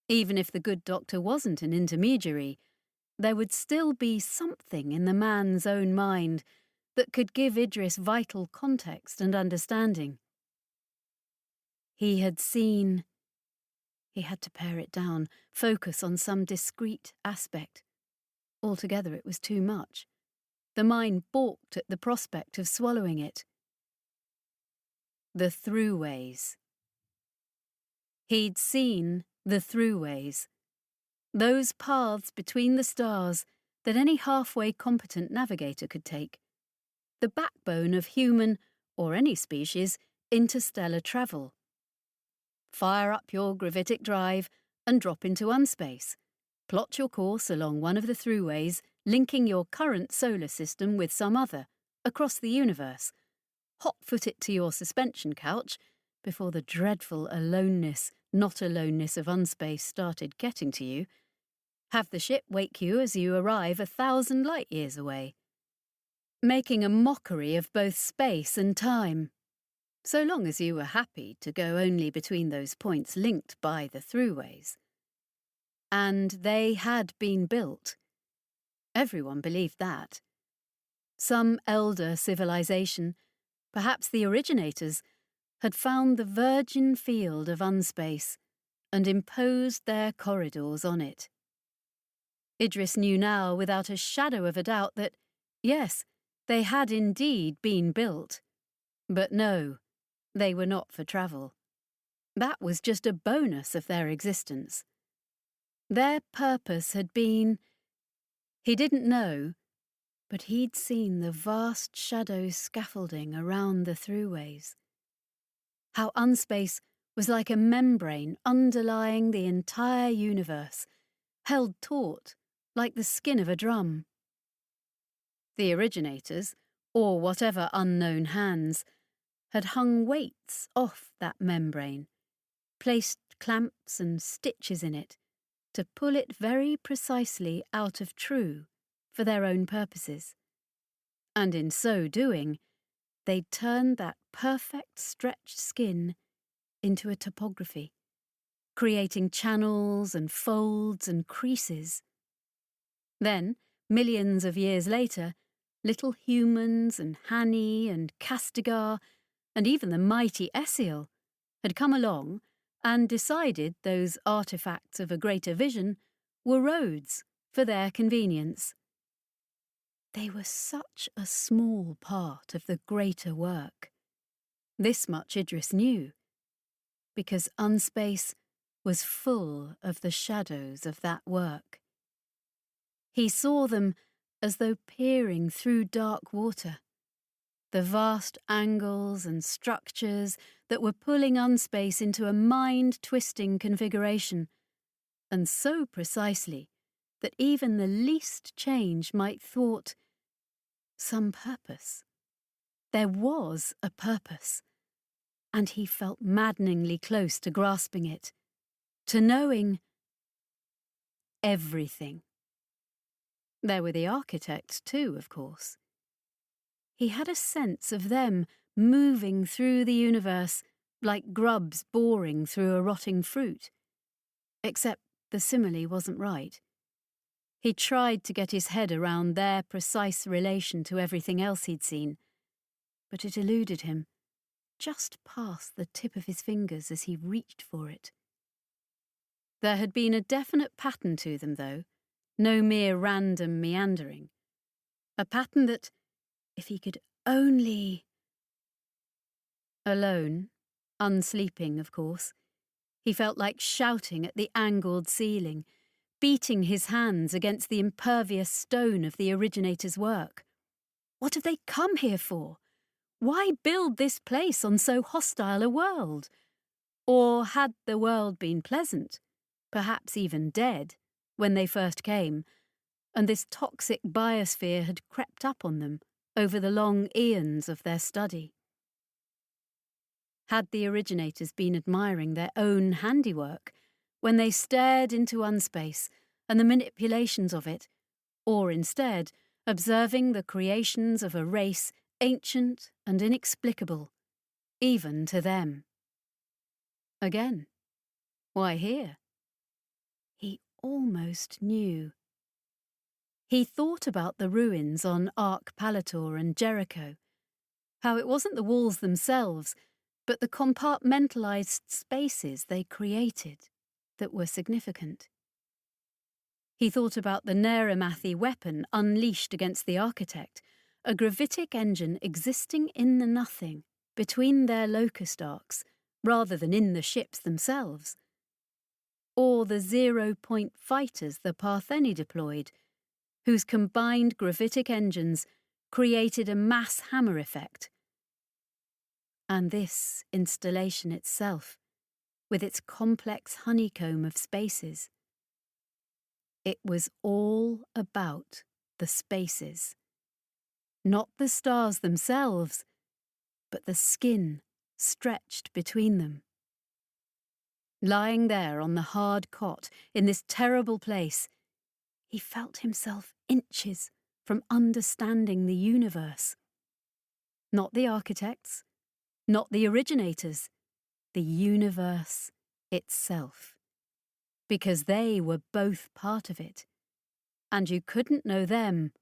Even if the good doctor wasn't an intermediary, there would still be something in the man's own mind that could give Idris vital context and understanding. He had seen. He had to pare it down, focus on some discrete aspect. Altogether it was too much. The mind balked at the prospect of swallowing it. The throughways. He'd seen the throughways. Those paths between the stars that any halfway competent navigator could take. The backbone of human, or any species, interstellar travel. Fire up your gravitic drive and drop into unspace. Plot your course along one of the throughways, linking your current solar system with some other, across the universe. Hot-foot it to your suspension couch before the dreadful aloneness, not aloneness of unspace started getting to you. Have the ship wake you as you arrive 1,000 light-years away. Making a mockery of both space and time. So long as you were happy to go only between those points linked by the throughways. And they had been built. Everyone believed that. Some elder civilization, perhaps the originators, had found the virgin field of unspace and imposed their corridors on it. Idris knew now without a shadow of a doubt that, yes, they had indeed been built. But no, they were not for travel. That was just a bonus of their existence. Their purpose had been, he didn't know, but he'd seen the vast shadow scaffolding around the throughways. How unspace was like a membrane underlying the entire universe, held taut like the skin of a drum. The originators, or whatever unknown hands, had hung weights off that membrane, placed clamps and stitches in it to pull it very precisely out of true for their own purposes. And in so doing, they'd turned that perfect stretched skin into a topography, creating channels and folds and creases. Then, millions of years later, little humans and Hani and Castigar and even the mighty Essiel had come along and decided those artefacts of a greater vision were roads for their convenience. They were such a small part of the greater work. This much Idris knew, because unspace was full of the shadows of that work. He saw them as though peering through dark water, the vast angles and structures that were pulling unspace into a mind-twisting configuration, and so precisely that even the least change might thwart some purpose. There was a purpose, and he felt maddeningly close to grasping it, to knowing everything. There were the architects too, of course. He had a sense of them moving through the universe like grubs boring through a rotting fruit. Except the simile wasn't right. He tried to get his head around their precise relation to everything else he'd seen, but it eluded him, just past the tip of his fingers as he reached for it. There had been a definite pattern to them, though, no mere random meandering. A pattern that, if he could only... Alone, unsleeping, of course, he felt like shouting at the angled ceiling, beating his hands against the impervious stone of the originator's work. What have they come here for? Why build this place on so hostile a world? Or had the world been pleasant, perhaps even dead, when they first came, and this toxic biosphere had crept up on them over the long eons of their study? Had the originators been admiring their own handiwork when they stared into unspace and the manipulations of it, or instead observing the creations of a race ancient and inexplicable, even to them? Again, why here? He almost knew. He thought about the ruins on Arc Palator and Jericho, how it wasn't the walls themselves, but the compartmentalized spaces they created that were significant. He thought about the Neramathi weapon unleashed against the architect, a gravitic engine existing in the nothing between their locust arcs rather than in the ships themselves. Or the 0-point fighters the Partheni deployed, whose combined gravitic engines created a mass hammer effect. And this installation itself, with its complex honeycomb of spaces. It was all about the spaces. Not the stars themselves, but the skin stretched between them. Lying there on the hard cot in this terrible place, he felt himself inches from understanding the universe. Not the architects, not the originators, the universe itself. Because they were both part of it, and you couldn't know them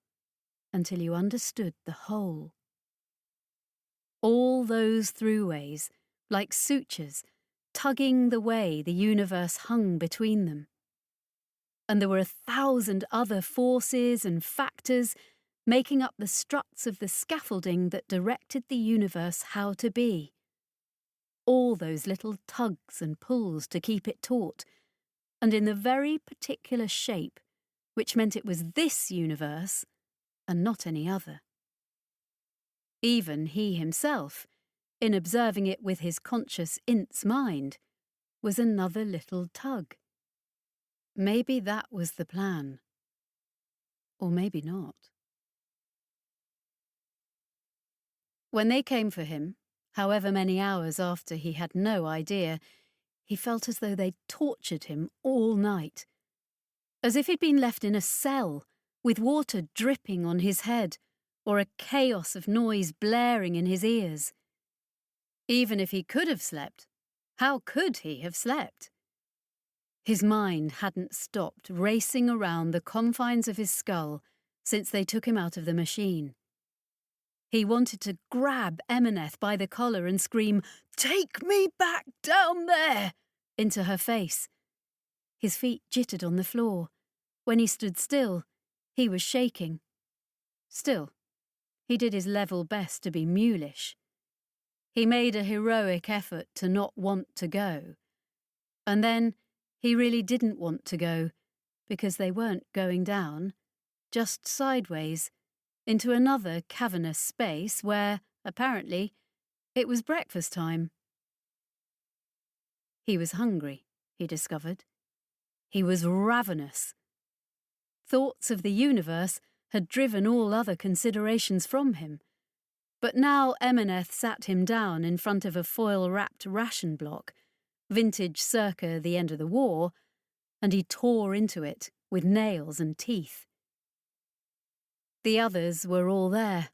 until you understood the whole. All those throughways like sutures, tugging the way the universe hung between them. And there were 1,000 other forces and factors making up the struts of the scaffolding that directed the universe how to be. All those little tugs and pulls to keep it taut, and in the very particular shape, which meant it was this universe and not any other. Even he himself, in observing it with his conscious Int's mind, was another little tug. Maybe that was the plan. Or maybe not. When they came for him, however many hours after he had no idea, he felt as though they'd tortured him all night. As if he'd been left in a cell, with water dripping on his head, or a chaos of noise blaring in his ears. Even if he could have slept, how could he have slept? His mind hadn't stopped racing around the confines of his skull since they took him out of the machine. He wanted to grab Emaneth by the collar and scream, "Take me back down there!" into her face. His feet jittered on the floor. When he stood still, he was shaking. Still, he did his level best to be mulish. He made a heroic effort to not want to go. And then he really didn't want to go, because they weren't going down, just sideways, into another cavernous space where, apparently, it was breakfast time. He was hungry, he discovered. He was ravenous. Thoughts of the universe had driven all other considerations from him. But now Emaneth sat him down in front of a foil-wrapped ration block, vintage circa the end of the war, and he tore into it with nails and teeth. The others were all there.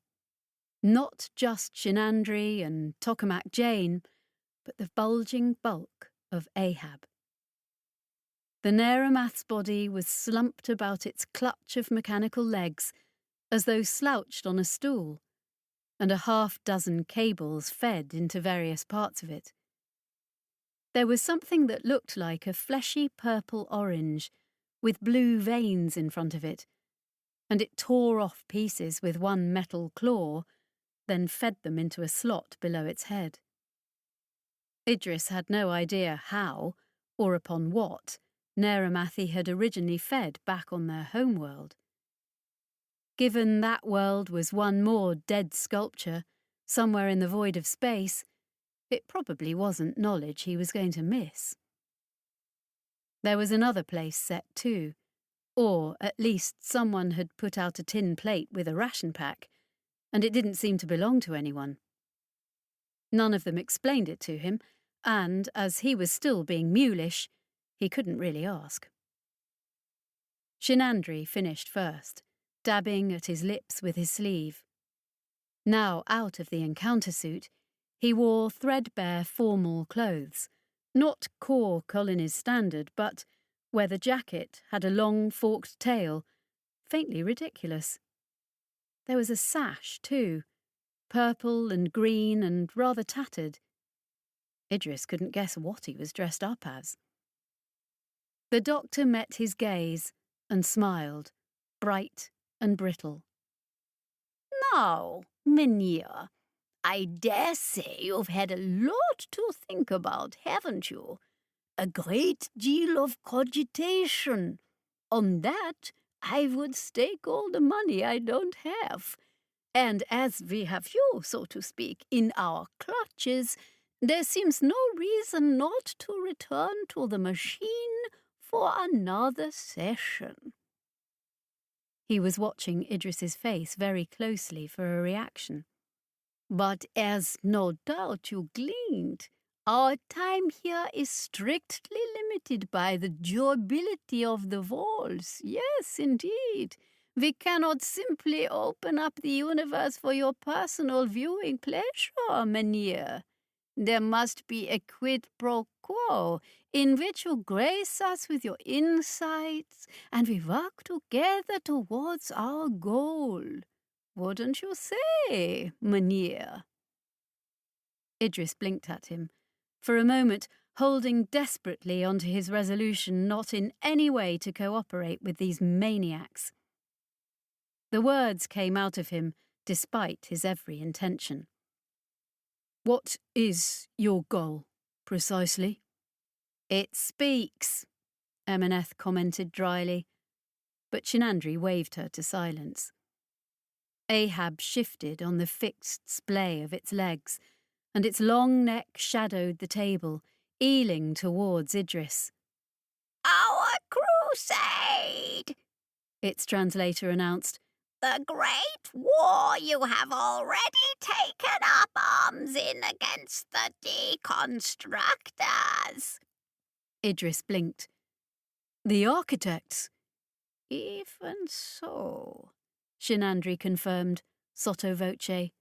Not just Shinandri and Tokamak Jane, but the bulging bulk of Ahab. The Neramath's body was slumped about its clutch of mechanical legs, as though slouched on a stool, and a half-dozen cables fed into various parts of it. There was something that looked like a fleshy purple-orange, with blue veins in front of it, and it tore off pieces with one metal claw, then fed them into a slot below its head. Idris had no idea how, or upon what, Neramathi had originally fed back on their homeworld. Given that world was one more dead sculpture, somewhere in the void of space, it probably wasn't knowledge he was going to miss. There was another place set too, or at least someone had put out a tin plate with a ration pack, and it didn't seem to belong to anyone. None of them explained it to him, and, as he was still being mulish, he couldn't really ask. Shinandri finished first, dabbing at his lips with his sleeve. Now out of the encounter suit, he wore threadbare formal clothes, not core colony's standard, but where the jacket had a long forked tail, faintly ridiculous. There was a sash, too, purple and green and rather tattered. Idris couldn't guess what he was dressed up as. The doctor met his gaze and smiled, bright and brittle. "Now, Mynheer, I dare say you've had a lot to think about, haven't you? A great deal of cogitation. On that, I would stake all the money I don't have. And as we have you, so to speak, in our clutches, there seems no reason not to return to the machine for another session." He was watching Idris's face very closely for a reaction. "But as no doubt you gleaned, our time here is strictly limited by the durability of the walls. Yes, indeed. We cannot simply open up the universe for your personal viewing pleasure, Mynheer. There must be a quid pro quo in which you grace us with your insights and we work together towards our goal. Wouldn't you say, Mynheer?" Idris blinked at him, for a moment holding desperately onto his resolution not in any way to cooperate with these maniacs. The words came out of him despite his every intention. "What is your goal, precisely?" "It speaks," Emineth commented dryly, but Shinandri waved her to silence. Ahab shifted on the fixed splay of its legs, and its long neck shadowed the table, eeling towards Idris. "Our crusade," its translator announced. "The great war you have already taken up arms in against the deconstructors." Idris blinked. "The architects?" "Even so," Shinandri confirmed, sotto voce.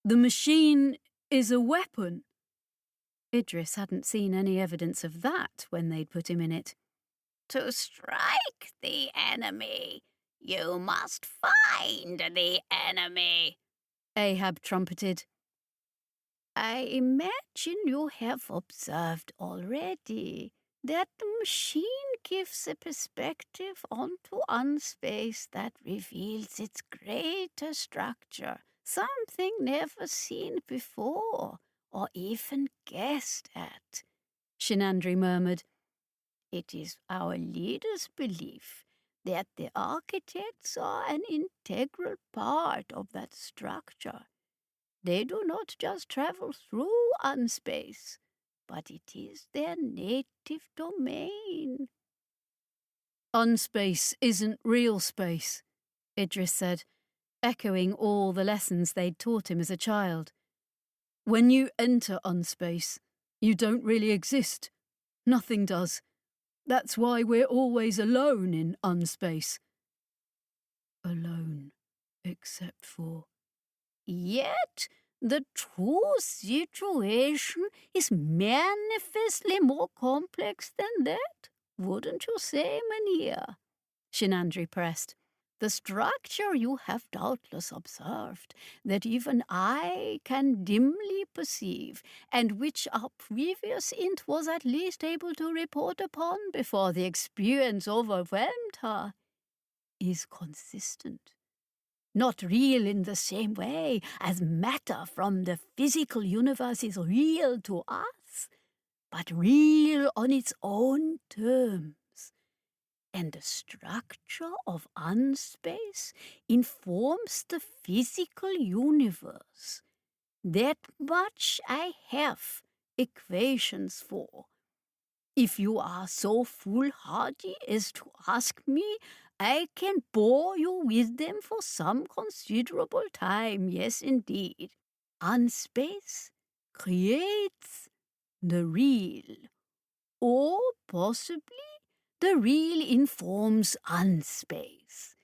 "The machine is a weapon." Idris hadn't seen any evidence of that when they'd put him in it. "To strike the enemy, you must find the enemy," Ahab trumpeted. "I imagine you have observed already that the machine gives a perspective onto unspace that reveals its greater structure, something never seen before or even guessed at," Shinandri murmured. "It is our leader's belief that the architects are an integral part of that structure. They do not just travel through unspace, but it is their native domain." "Unspace isn't real space," Idris said, echoing all the lessons they'd taught him as a child. "When you enter unspace, you don't really exist. Nothing does. That's why we're always alone in unspace." "Alone, except for..." "Yet the true situation is manifestly more complex than that, wouldn't you say, Mania?" Shinandri pressed. "The structure you have doubtless observed, that even I can dimly perceive, and which our previous int was at least able to report upon before the experience overwhelmed her, is consistent. Not real in the same way as matter from the physical universe is real to us, but real on its own terms. And the structure of unspace informs the physical universe. That much I have equations for. If you are so foolhardy as to ask me, I can bore you with them for some considerable time, yes indeed. Unspace creates the real, or possibly the real informs unspace.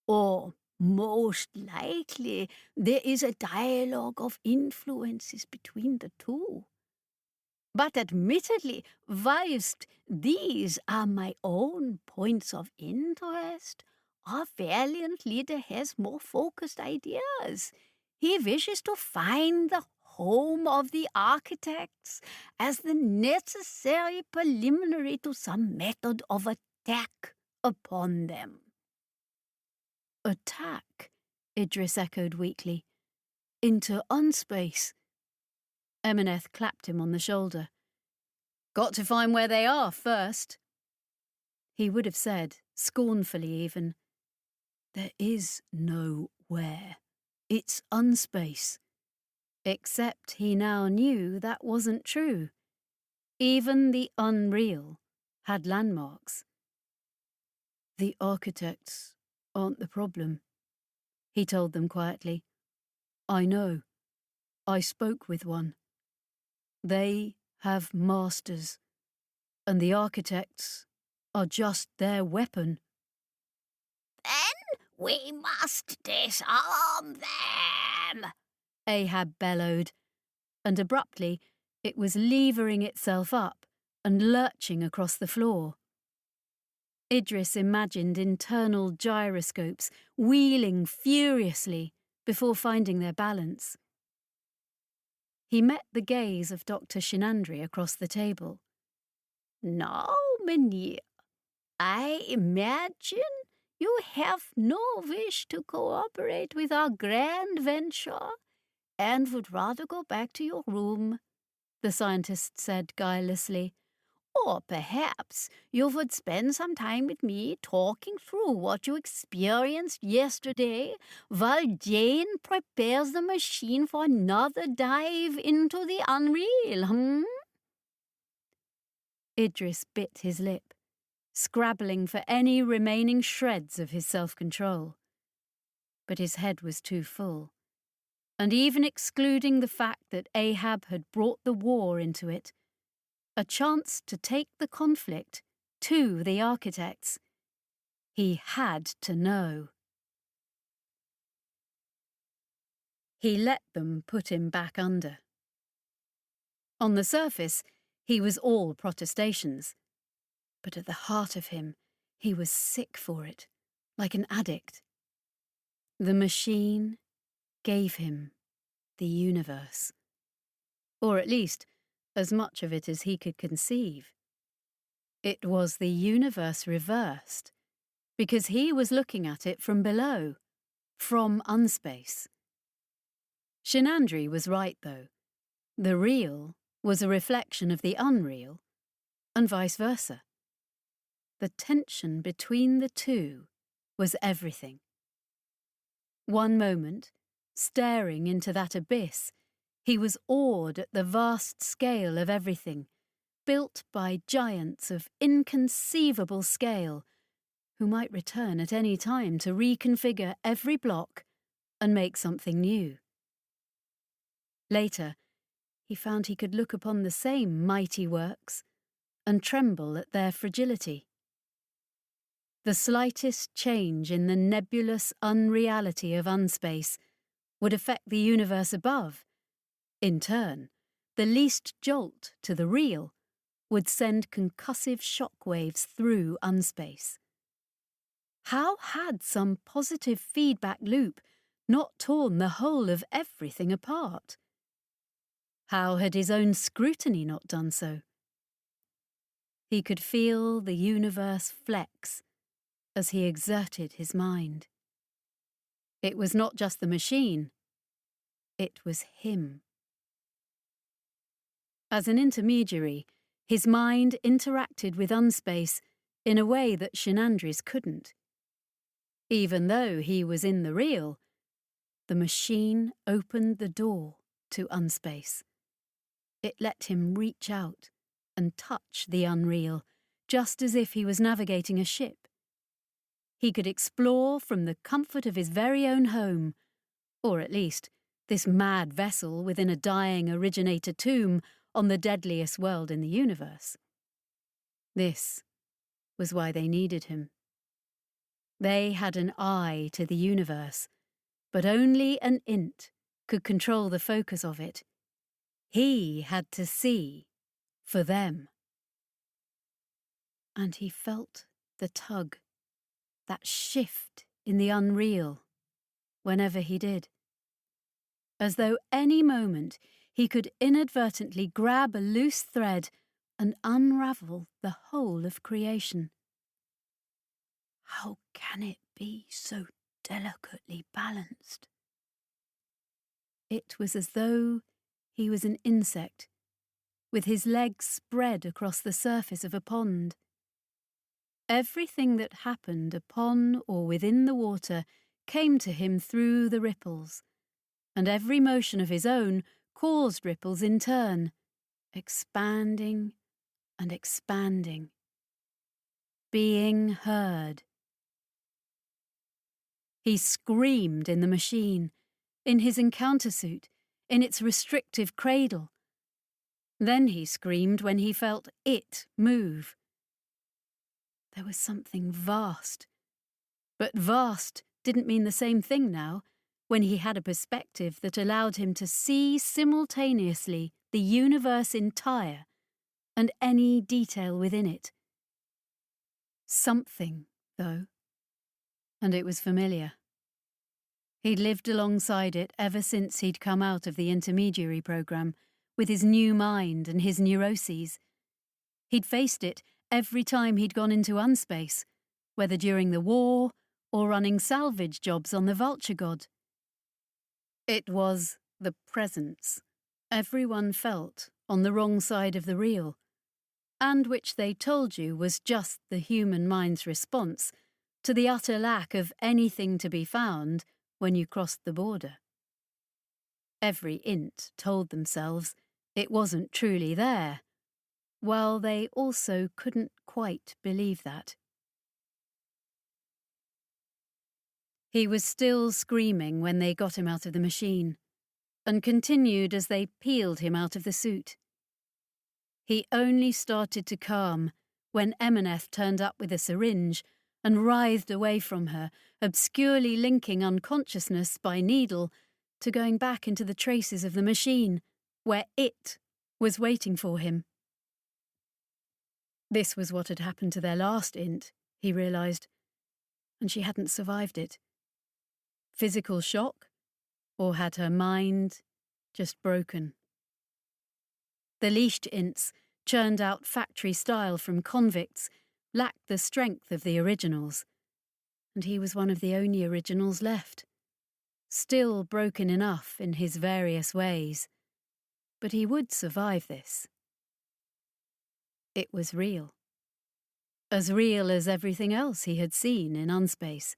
Or, most likely, there is a dialogue of influences between the two. But admittedly, whilst these are my own points of interest, our valiant leader has more focused ideas. He wishes to find the home of the architects as the necessary preliminary to some method of attack upon them." "Attack?" Idris echoed weakly. "Into unspace?" Emineth clapped him on the shoulder. "Got to find where they are first." He would have said, scornfully even, "There is no where. It's unspace." Except he now knew that wasn't true. Even the unreal had landmarks. "The architects aren't the problem," he told them quietly. "I know. I spoke with one. They have masters, and the architects are just their weapon." "Then we must disarm them," Ahab bellowed, and abruptly it was levering itself up and lurching across the floor. Idris imagined internal gyroscopes wheeling furiously before finding their balance. he met the gaze of Dr. Shinandri across the table. Now, Mynheer, I imagine you have no wish to cooperate with our grand venture and would rather go back to your room, the scientist said guilelessly. Or perhaps you would spend some time with me talking through what you experienced yesterday while Jane prepares the machine for another dive into the unreal, Idris bit his lip, scrabbling for any remaining shreds of his self-control. But his head was too full, and even excluding the fact that Ahab had brought the war into it, a chance to take the conflict to the architects, he had to know. He let them put him back under. On the surface, he was all protestations, but at the heart of him, he was sick for it, like an addict. The machine gave him the universe, or at least as much of it as he could conceive. It was the universe reversed, because he was looking at it from below, from unspace. Shinandri was right, though. The real was a reflection of the unreal, and vice versa. The tension between the two was everything. One moment, staring into that abyss, he was awed at the vast scale of everything, built by giants of inconceivable scale, who might return at any time to reconfigure every block and make something new. Later, he found he could look upon the same mighty works and tremble at their fragility. The slightest change in the nebulous unreality of unspace would affect the universe above. In turn, the least jolt to the real would send concussive shockwaves through unspace. How had some positive feedback loop not torn the whole of everything apart? How had his own scrutiny not done so? He could feel the universe flex as he exerted his mind. It was not just the machine, it was him. As an intermediary, his mind interacted with unspace in a way that Shinandri's couldn't. Even though he was in the real, the machine opened the door to unspace. It let him reach out and touch the unreal, just as if he was navigating a ship. He could explore from the comfort of his very own home, or at least this mad vessel within a dying originator tomb on the deadliest world in the universe. This was why they needed him. They had an eye to the universe, but only an int could control the focus of it. He had to see for them. And he felt the tug, that shift in the unreal, whenever he did. As though any moment he could inadvertently grab a loose thread and unravel the whole of creation. How can it be so delicately balanced? It was as though he was an insect, with his legs spread across the surface of a pond. Everything that happened upon or within the water came to him through the ripples, and every motion of his own caused ripples in turn, expanding and expanding. Being heard. He screamed in the machine, in his encounter suit, in its restrictive cradle. Then he screamed when he felt it move. There was something vast. But vast didn't mean the same thing now, when he had a perspective that allowed him to see simultaneously the universe entire and any detail within it. Something, though, and it was familiar. He'd lived alongside it ever since he'd come out of the intermediary program, with his new mind and his neuroses. He'd faced it every time he'd gone into unspace, whether during the war or running salvage jobs on the Vulture God. It was the presence everyone felt on the wrong side of the real, and which they told you was just the human mind's response to the utter lack of anything to be found when you crossed the border. Every int told themselves it wasn't truly there, while they also couldn't quite believe that. He was still screaming when they got him out of the machine, and continued as they peeled him out of the suit. He only started to calm when Emineth turned up with a syringe and writhed away from her, obscurely linking unconsciousness by needle to going back into the traces of the machine, where it was waiting for him. This was what had happened to their last int, he realised, and she hadn't survived it. Physical shock, or had her mind just broken? The leashed ints, churned out factory style from convicts, lacked the strength of the originals, and he was one of the only originals left, still broken enough in his various ways, but he would survive this. It was real. As real as everything else he had seen in unspace,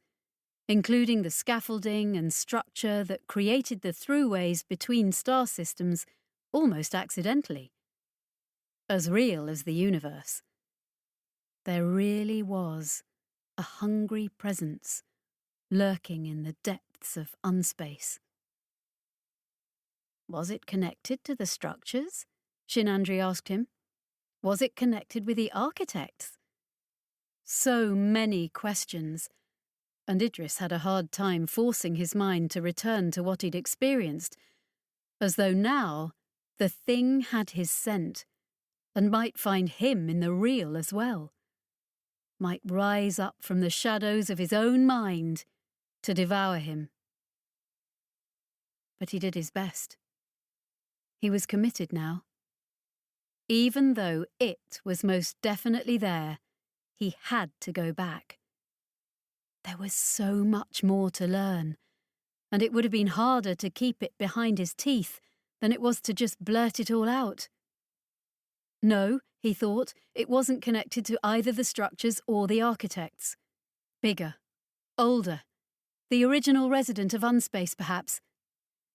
including the scaffolding and structure that created the throughways between star systems almost accidentally. As real as the universe. There really was a hungry presence lurking in the depths of unspace. Was it connected to the structures? Shinandri asked him. Was it connected with the architects? So many questions, and Idris had a hard time forcing his mind to return to what he'd experienced, as though now the thing had his scent and might find him in the real as well, might rise up from the shadows of his own mind to devour him. But he did his best. He was committed now. Even though it was most definitely there, he had to go back. There was so much more to learn, and it would have been harder to keep it behind his teeth than it was to just blurt it all out. No, he thought, it wasn't connected to either the structures or the architects. Bigger, older, the original resident of Unspace, perhaps.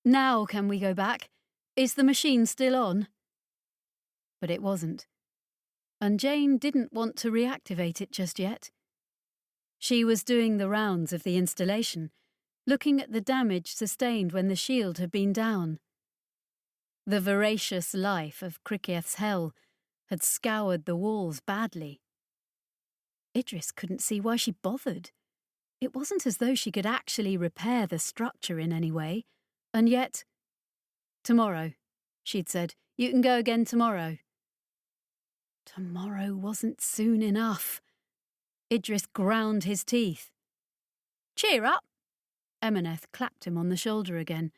Now can we go back? Is the machine still on? But it wasn't, and Jane didn't want to reactivate it just yet. She was doing the rounds of the installation, looking at the damage sustained when the shield had been down. The voracious life of Kriketh's hell had scoured the walls badly. Idris couldn't see why she bothered. It wasn't as though she could actually repair the structure in any way, and yet... Tomorrow, she'd said. You can go again tomorrow. Tomorrow wasn't soon enough. Idris ground his teeth. Cheer up! Emineth clapped him on the shoulder again,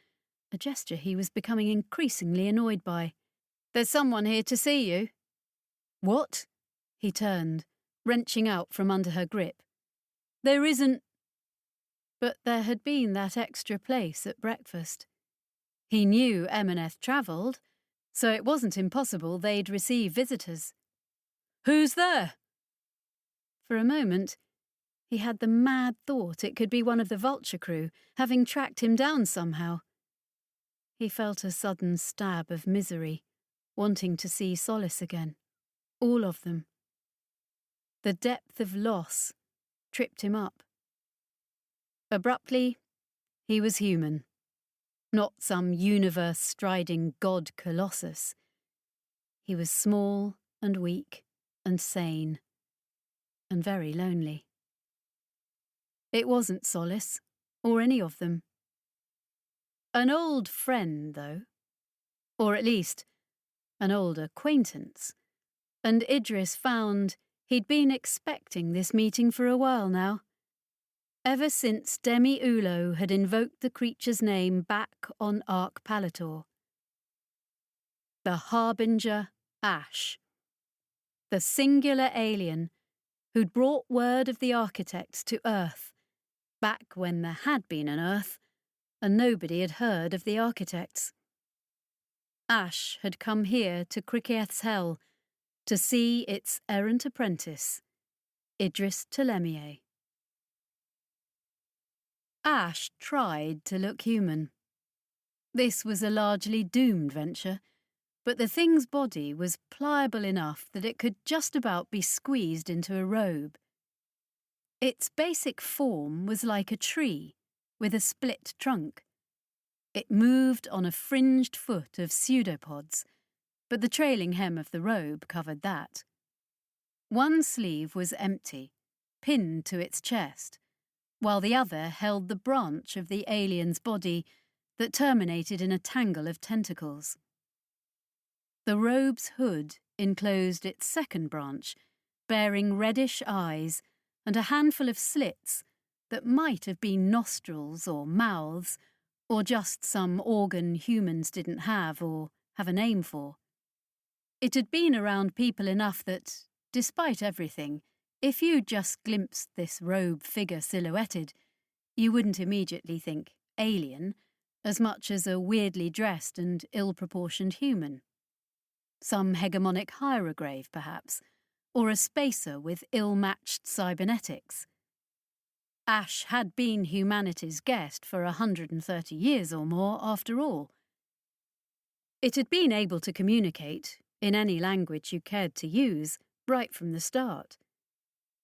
a gesture he was becoming increasingly annoyed by. There's someone here to see you. What? He turned, wrenching out from under her grip. There isn't... But there had been that extra place at breakfast. He knew Emineth travelled, so it wasn't impossible they'd receive visitors. Who's there? For a moment, he had the mad thought it could be one of the Vulture crew, having tracked him down somehow. He felt a sudden stab of misery, wanting to see Solace again. All of them. The depth of loss tripped him up. Abruptly, he was human. Not some universe-striding god colossus. He was small and weak and sane, and very lonely. It wasn't Solace, or any of them. An old friend, though, or at least an old acquaintance, and Idris found he'd been expecting this meeting for a while now. Ever since Demi Ulo had invoked the creature's name back on Ark Palator. The Harbinger Ash. The singular alien who'd brought word of the architects to Earth, back when there had been an Earth, and nobody had heard of the architects. Ash had come here to Criccieth's Hell to see its errant apprentice, Idris Ptolemy. Ash tried to look human. This was a largely doomed venture, but the thing's body was pliable enough that it could just about be squeezed into a robe. Its basic form was like a tree, with a split trunk. It moved on a fringed foot of pseudopods, but the trailing hem of the robe covered that. One sleeve was empty, pinned to its chest, while the other held the branch of the alien's body that terminated in a tangle of tentacles. The robe's hood enclosed its second branch, bearing reddish eyes and a handful of slits that might have been nostrils or mouths, or just some organ humans didn't have or have a name for. It had been around people enough that, despite everything, if you just glimpsed this robe figure silhouetted, you wouldn't immediately think alien as much as a weirdly dressed and ill-proportioned human. Some hegemonic hierograph, perhaps, or a spacer with ill-matched cybernetics. Ash had been humanity's guest for 130 years or more, after all. It had been able to communicate, in any language you cared to use, right from the start.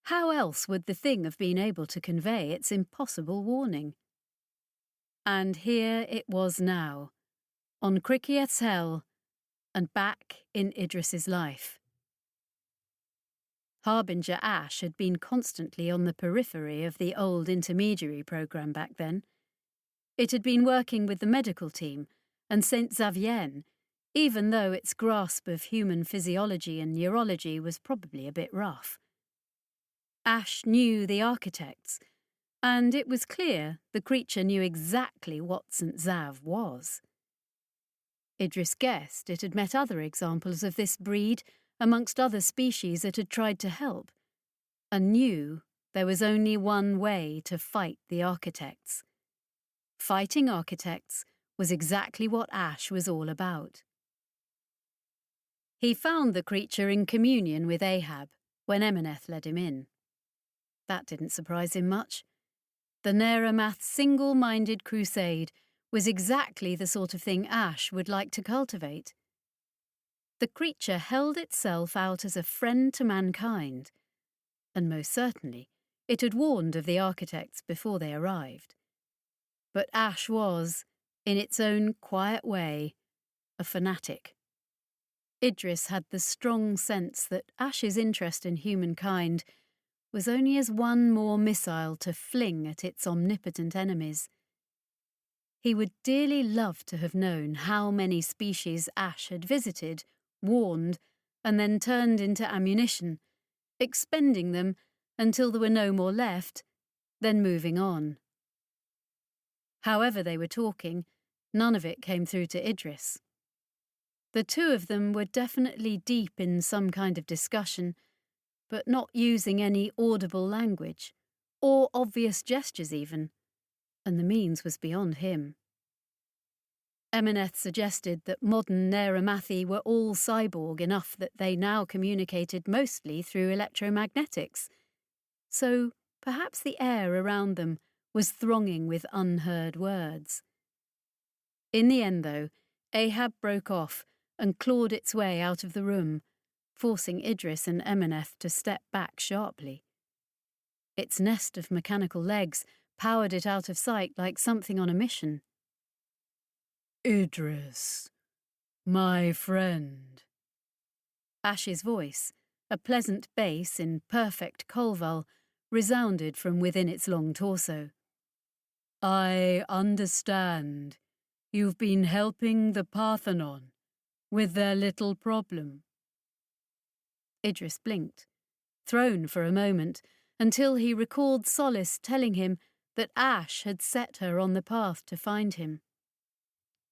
How else would the thing have been able to convey its impossible warning? And here it was now, on Criccieth's Hell, and back in Idris's life. Harbinger Ash had been constantly on the periphery of the old intermediary programme back then. It had been working with the medical team and St. Xavier, even though its grasp of human physiology and neurology was probably a bit rough. Ash knew the architects, and it was clear the creature knew exactly what St. Xav was. Idris guessed it had met other examples of this breed amongst other species it had tried to help, and knew there was only one way to fight the architects. Fighting architects was exactly what Ash was all about. He found the creature in communion with Ahab when Emineth led him in. That didn't surprise him much. The Neramath's single-minded crusade was exactly the sort of thing Ash would like to cultivate. The creature held itself out as a friend to mankind, and most certainly it had warned of the architects before they arrived. But Ash was, in its own quiet way, a fanatic. Idris had the strong sense that Ash's interest in humankind was only as one more missile to fling at its omnipotent enemies. He would dearly love to have known how many species Ash had visited, warned, and then turned into ammunition, expending them until there were no more left, then moving on. However they were talking, none of it came through to Idris. The two of them were definitely deep in some kind of discussion, but not using any audible language, or obvious gestures even, and the means was beyond him. Emineth suggested that modern Neramathi were all cyborg enough that they now communicated mostly through electromagnetics, so perhaps the air around them was thronging with unheard words. In the end, though, Ahab broke off and clawed its way out of the room, forcing Idris and Emineth to step back sharply. Its nest of mechanical legs powered it out of sight like something on a mission. Idris, my friend. Ash's voice, a pleasant bass in perfect Kolval, resounded from within its long torso. I understand. You've been helping the Parthenon with their little problem. Idris blinked, thrown for a moment, until he recalled Solace telling him that Ash had set her on the path to find him.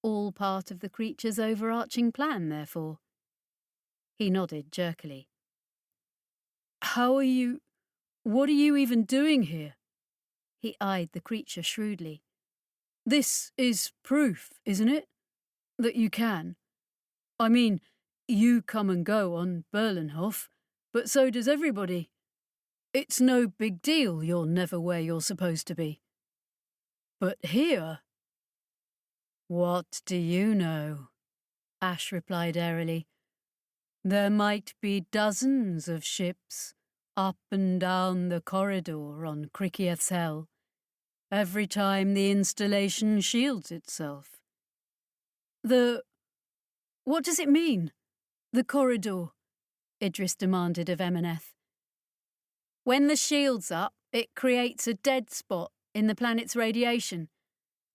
All part of the creature's overarching plan, therefore. He nodded jerkily. What are you even doing here? He eyed the creature shrewdly. This is proof, isn't it? That you can. I mean, you come and go on Berlenhof, but so does everybody. It's no big deal you're never where you're supposed to be. But here... What do you know? Ash replied airily. There might be dozens of ships up and down the corridor on Cricket's Hell, every time the installation shields itself. What does it mean? The corridor? Idris demanded of Emineth. When the shield's up, it creates a dead spot in the planet's radiation.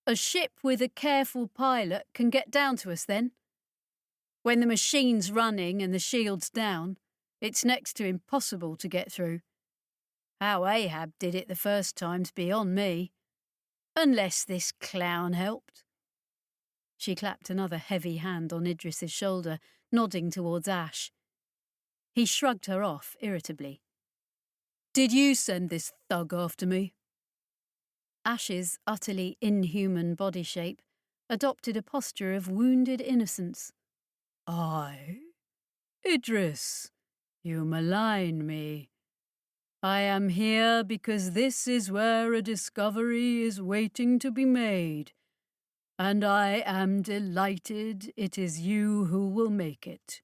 A ship with a careful pilot can get down to us then. When the machine's running and the shield's down, it's next to impossible to get through. How Ahab did it the first time's beyond me. Unless this clown helped. She clapped another heavy hand on Idris's shoulder, nodding towards Ash. He shrugged her off irritably. Did you send this thug after me? Ash's utterly inhuman body shape adopted a posture of wounded innocence. I? Idris, you malign me. I am here because this is where a discovery is waiting to be made, and I am delighted it is you who will make it,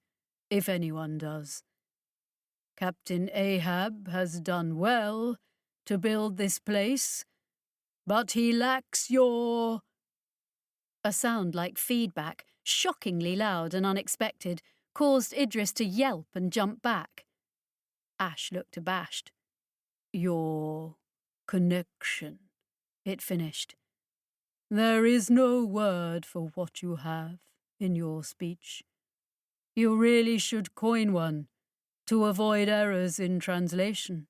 if anyone does. Captain Ahab has done well to build this place, but he lacks your... A sound like feedback, shockingly loud and unexpected, caused Idris to yelp and jump back. Ash looked abashed. Your connection, it finished. There is no word for what you have in your speech. You really should coin one to avoid errors in translation.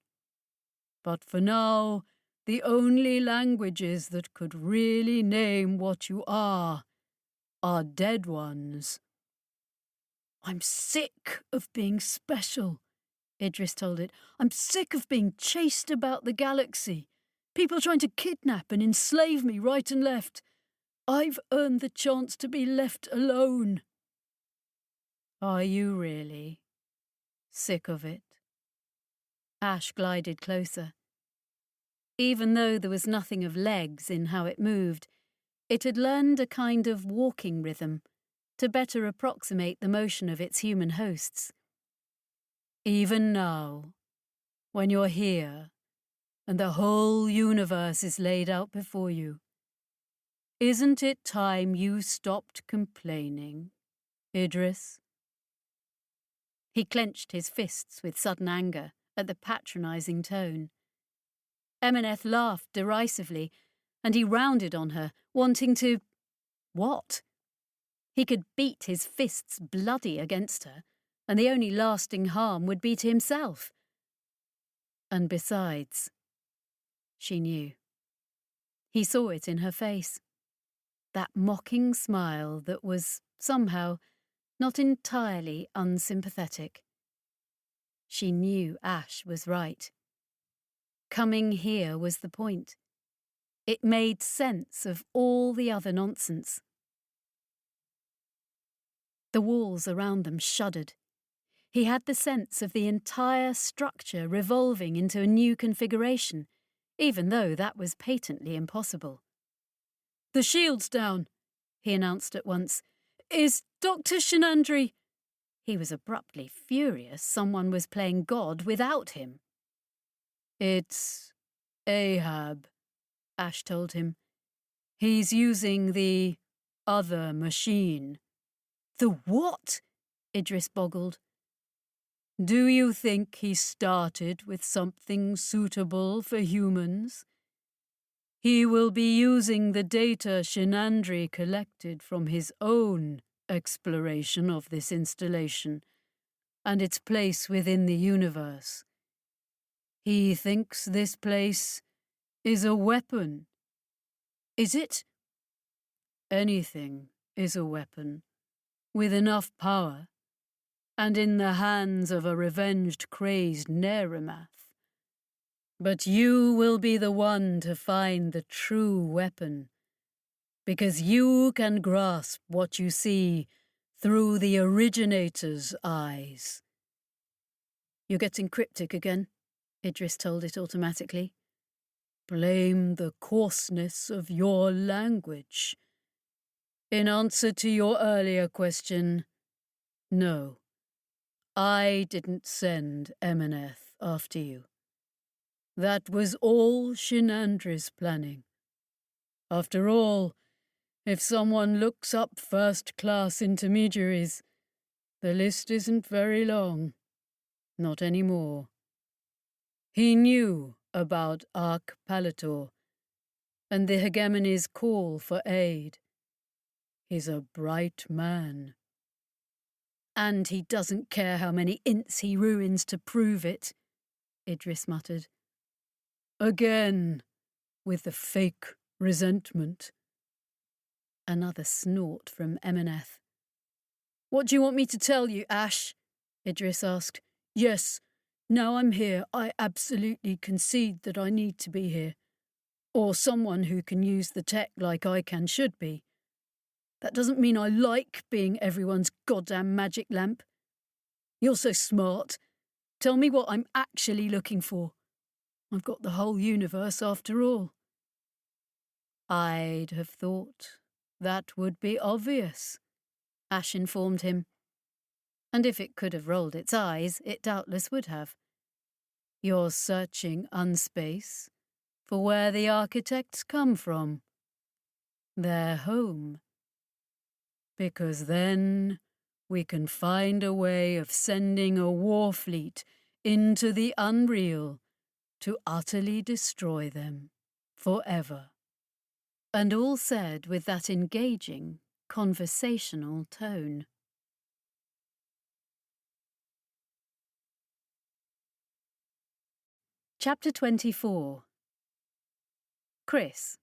But for now, the only languages that could really name what you are dead ones. I'm sick of being special, Idris told it. I'm sick of being chased about the galaxy. People trying to kidnap and enslave me right and left. I've earned the chance to be left alone. Are you really sick of it? Ash glided closer. Even though there was nothing of legs in how it moved, it had learned a kind of walking rhythm to better approximate the motion of its human hosts. Even now, when you're here and the whole universe is laid out before you, isn't it time you stopped complaining, Idris? He clenched his fists with sudden anger at the patronising tone. Emineth laughed derisively, and he rounded on her, wanting to... What? He could beat his fists bloody against her, and the only lasting harm would be to himself. And besides, she knew. He saw it in her face. That mocking smile that was, somehow, not entirely unsympathetic. She knew Ash was right. Coming here was the point. It made sense of all the other nonsense. The walls around them shuddered. He had the sense of the entire structure revolving into a new configuration, even though that was patently impossible. The shield's down, he announced at once. Is Dr. Shenandri... He was abruptly furious someone was playing God without him. It's Ahab, Ash told him. He's using the other machine. The what? Idris boggled. Do you think he started with something suitable for humans? He will be using the data Shenandri collected from his own exploration of this installation and its place within the universe. He thinks this place is a weapon Is it? Anything is a weapon, with enough power, and in the hands of a revenged, crazed Neremath. But you will be the one to find the true weapon, because you can grasp what you see through the originator's eyes. You're getting cryptic again, Idris told it automatically. Blame the coarseness of your language. In answer to your earlier question, no, I didn't send Emeneth after you. That was all Shinandri's planning. After all, if someone looks up first-class intermediaries, the list isn't very long. Not anymore. He knew about Ark Palator and the hegemony's call for aid. He's a bright man. And he doesn't care how many ints he ruins to prove it, Idris muttered. Again, with the fake resentment. Another snort from Emeneth. What do you want me to tell you, Ash? Idris asked. Yes, now I'm here, I absolutely concede that I need to be here. Or someone who can use the tech like I can should be. That doesn't mean I like being everyone's goddamn magic lamp. You're so smart. Tell me what I'm actually looking for. I've got the whole universe after all. I'd have thought that would be obvious, Ash informed him. And if it could have rolled its eyes, it doubtless would have. You're searching unspace for where the architects come from. Their home. Because then we can find a way of sending a war fleet into the unreal to utterly destroy them forever. And all said with that engaging, conversational tone. Chapter 24. Chris.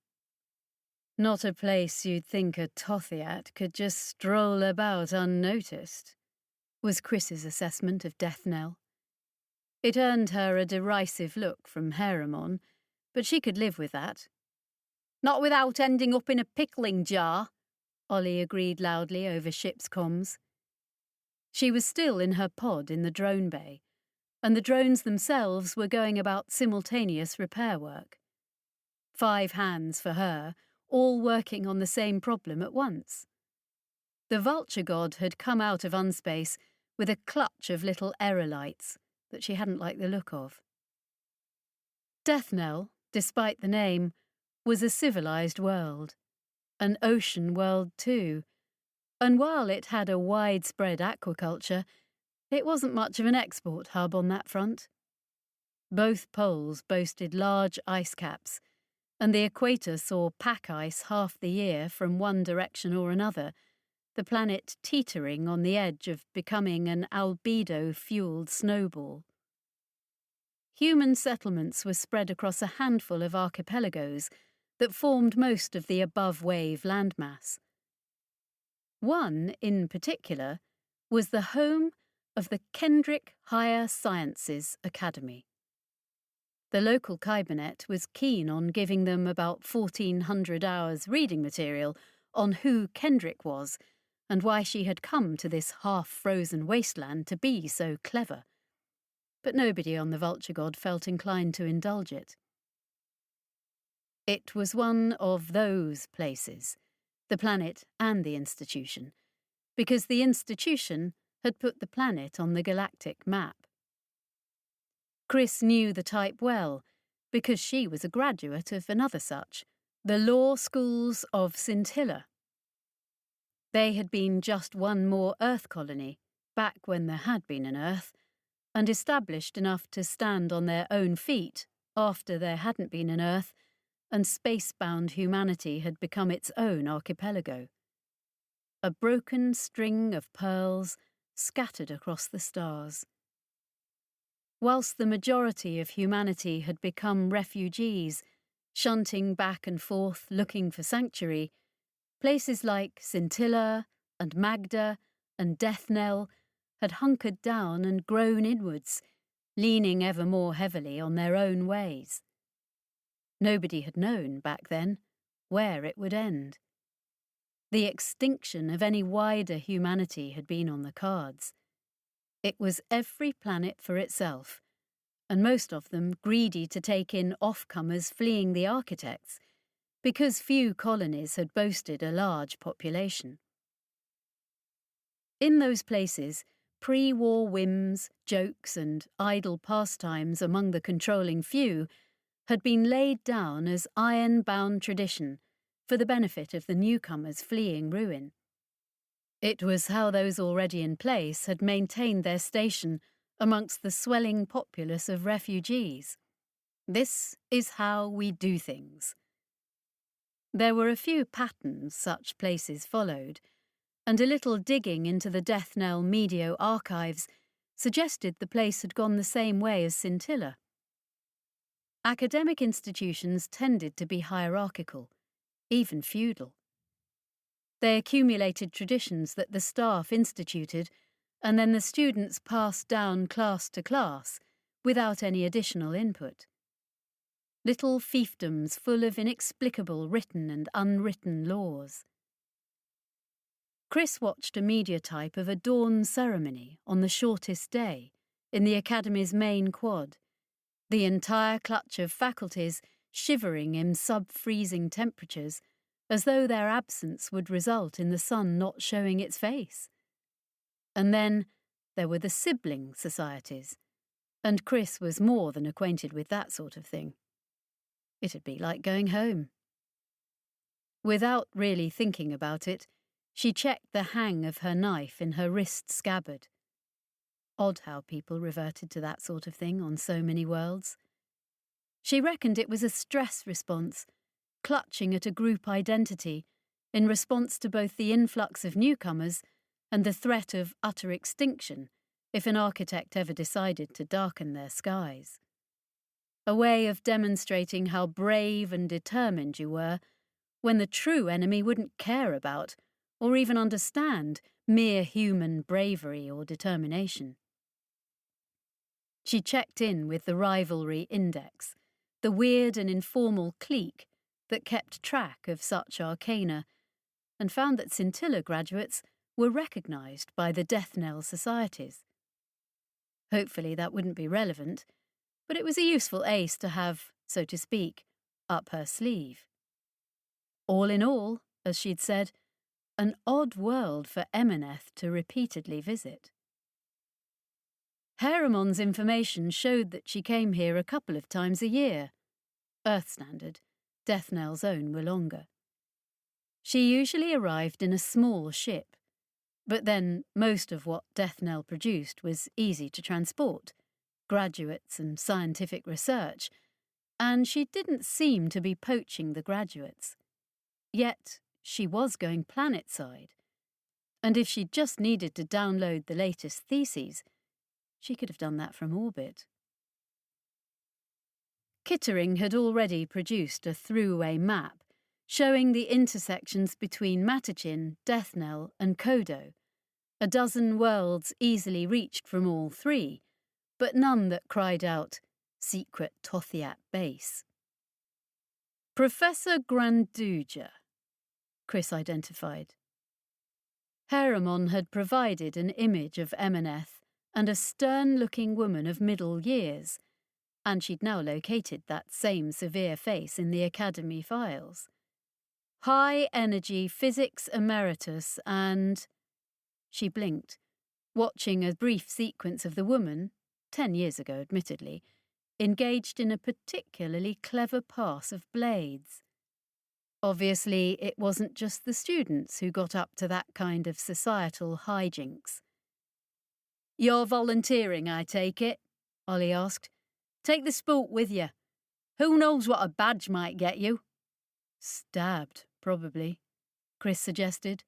Not a place you'd think a Tothiat could just stroll about unnoticed, was Chris's assessment of Death Knell. It earned her a derisive look from Haramon, but she could live with that. Not without ending up in a pickling jar, Ollie agreed loudly over ship's comms. She was still in her pod in the drone bay, and the drones themselves were going about simultaneous repair work. 5 hands for her, all working on the same problem at once. The vulture god had come out of unspace with a clutch of little aerolites that she hadn't liked the look of. Death Knell, despite the name, was a civilized world, an ocean world too, and while it had a widespread aquaculture, it wasn't much of an export hub on that front. Both poles boasted large ice caps, and the equator saw pack ice half the year from one direction or another, the planet teetering on the edge of becoming an albedo-fueled snowball. Human settlements were spread across a handful of archipelagos that formed most of the above-wave landmass. One, in particular, was the home of the Kendrick Higher Sciences Academy. The local Kybernet was keen on giving them about 1,400 hours reading material on who Kendrick was and why she had come to this half-frozen wasteland to be so clever. But nobody on the Vulture God felt inclined to indulge it. It was one of those places, the planet and the institution, because the institution had put the planet on the galactic map. Chris knew the type well, because she was a graduate of another such, the law schools of Scintilla. They had been just one more Earth colony, back when there had been an Earth, and established enough to stand on their own feet after there hadn't been an Earth, and space-bound humanity had become its own archipelago. A broken string of pearls scattered across the stars. Whilst the majority of humanity had become refugees, Shunting back and forth looking for sanctuary, places like Scintilla and Magda and Death Knell had hunkered down and grown inwards, leaning ever more heavily on their own ways. Nobody had known, back then, where it would end. The extinction of any wider humanity had been on the cards. It was every planet for itself, and most of them greedy to take in off-comers fleeing the architects, because few colonies had boasted a large population. In those places, pre-war whims, jokes and idle pastimes among the controlling few had been laid down as iron-bound tradition for the benefit of the newcomers fleeing ruin. It was how those already in place had maintained their station amongst the swelling populace of refugees. This is how we do things. There were a few patterns such places followed, and a little digging into the Death Knell Medio archives suggested the place had gone the same way as Scintilla. Academic institutions tended to be hierarchical, even feudal. They accumulated traditions that the staff instituted, and then the students passed down class to class without any additional input. Little fiefdoms full of inexplicable written and unwritten laws. Chris watched a mediotype of a dawn ceremony on the shortest day in the Academy's main quad, the entire clutch of faculties shivering in sub-freezing temperatures as though their absence would result in the sun not showing its face. And then there were the sibling societies, and Chris was more than acquainted with that sort of thing. It'd be like going home. Without really thinking about it, she checked the hang of her knife in her wrist scabbard. Odd how people reverted to that sort of thing on so many worlds. She reckoned it was a stress response, clutching at a group identity in response to both the influx of newcomers and the threat of utter extinction if an architect ever decided to darken their skies. A way of demonstrating how brave and determined you were when the true enemy wouldn't care about or even understand mere human bravery or determination. She checked in with the rivalry index, the weird and informal clique that kept track of such arcana, and found that Scintilla graduates were recognised by the Death Knell societies. Hopefully that wouldn't be relevant, but it was a useful ace to have, so to speak, up her sleeve. All in all, as she'd said, an odd world for Emineth to repeatedly visit. Haramon's information showed that she came here a couple of times a year. Earth standard, Death Knell's own were longer. She usually arrived in a small ship, but then most of what Death Knell produced was easy to transport, graduates and scientific research, and she didn't seem to be poaching the graduates. Yet she was going planet-side, and if she just needed to download the latest theses, she could have done that from orbit. Kittering had already produced a throughway map showing the intersections between Matachin, Death Knell and Kodo, a dozen worlds easily reached from all three, but none that cried out, "Secret Tothiat Base." Professor Granduja, Chris identified. Haramon had provided an image of Emineth and a stern-looking woman of middle years, and she'd now located that same severe face in the Academy files. High-energy physics emeritus and... She blinked, watching a brief sequence of the woman, 10 years ago admittedly, engaged in a particularly clever pass of blades. Obviously, it wasn't just the students who got up to that kind of societal hijinks. "You're volunteering, I take it?" Ollie asked. "Take the spook with you. Who knows what a badge might get you?" "Stabbed, probably," Chris suggested,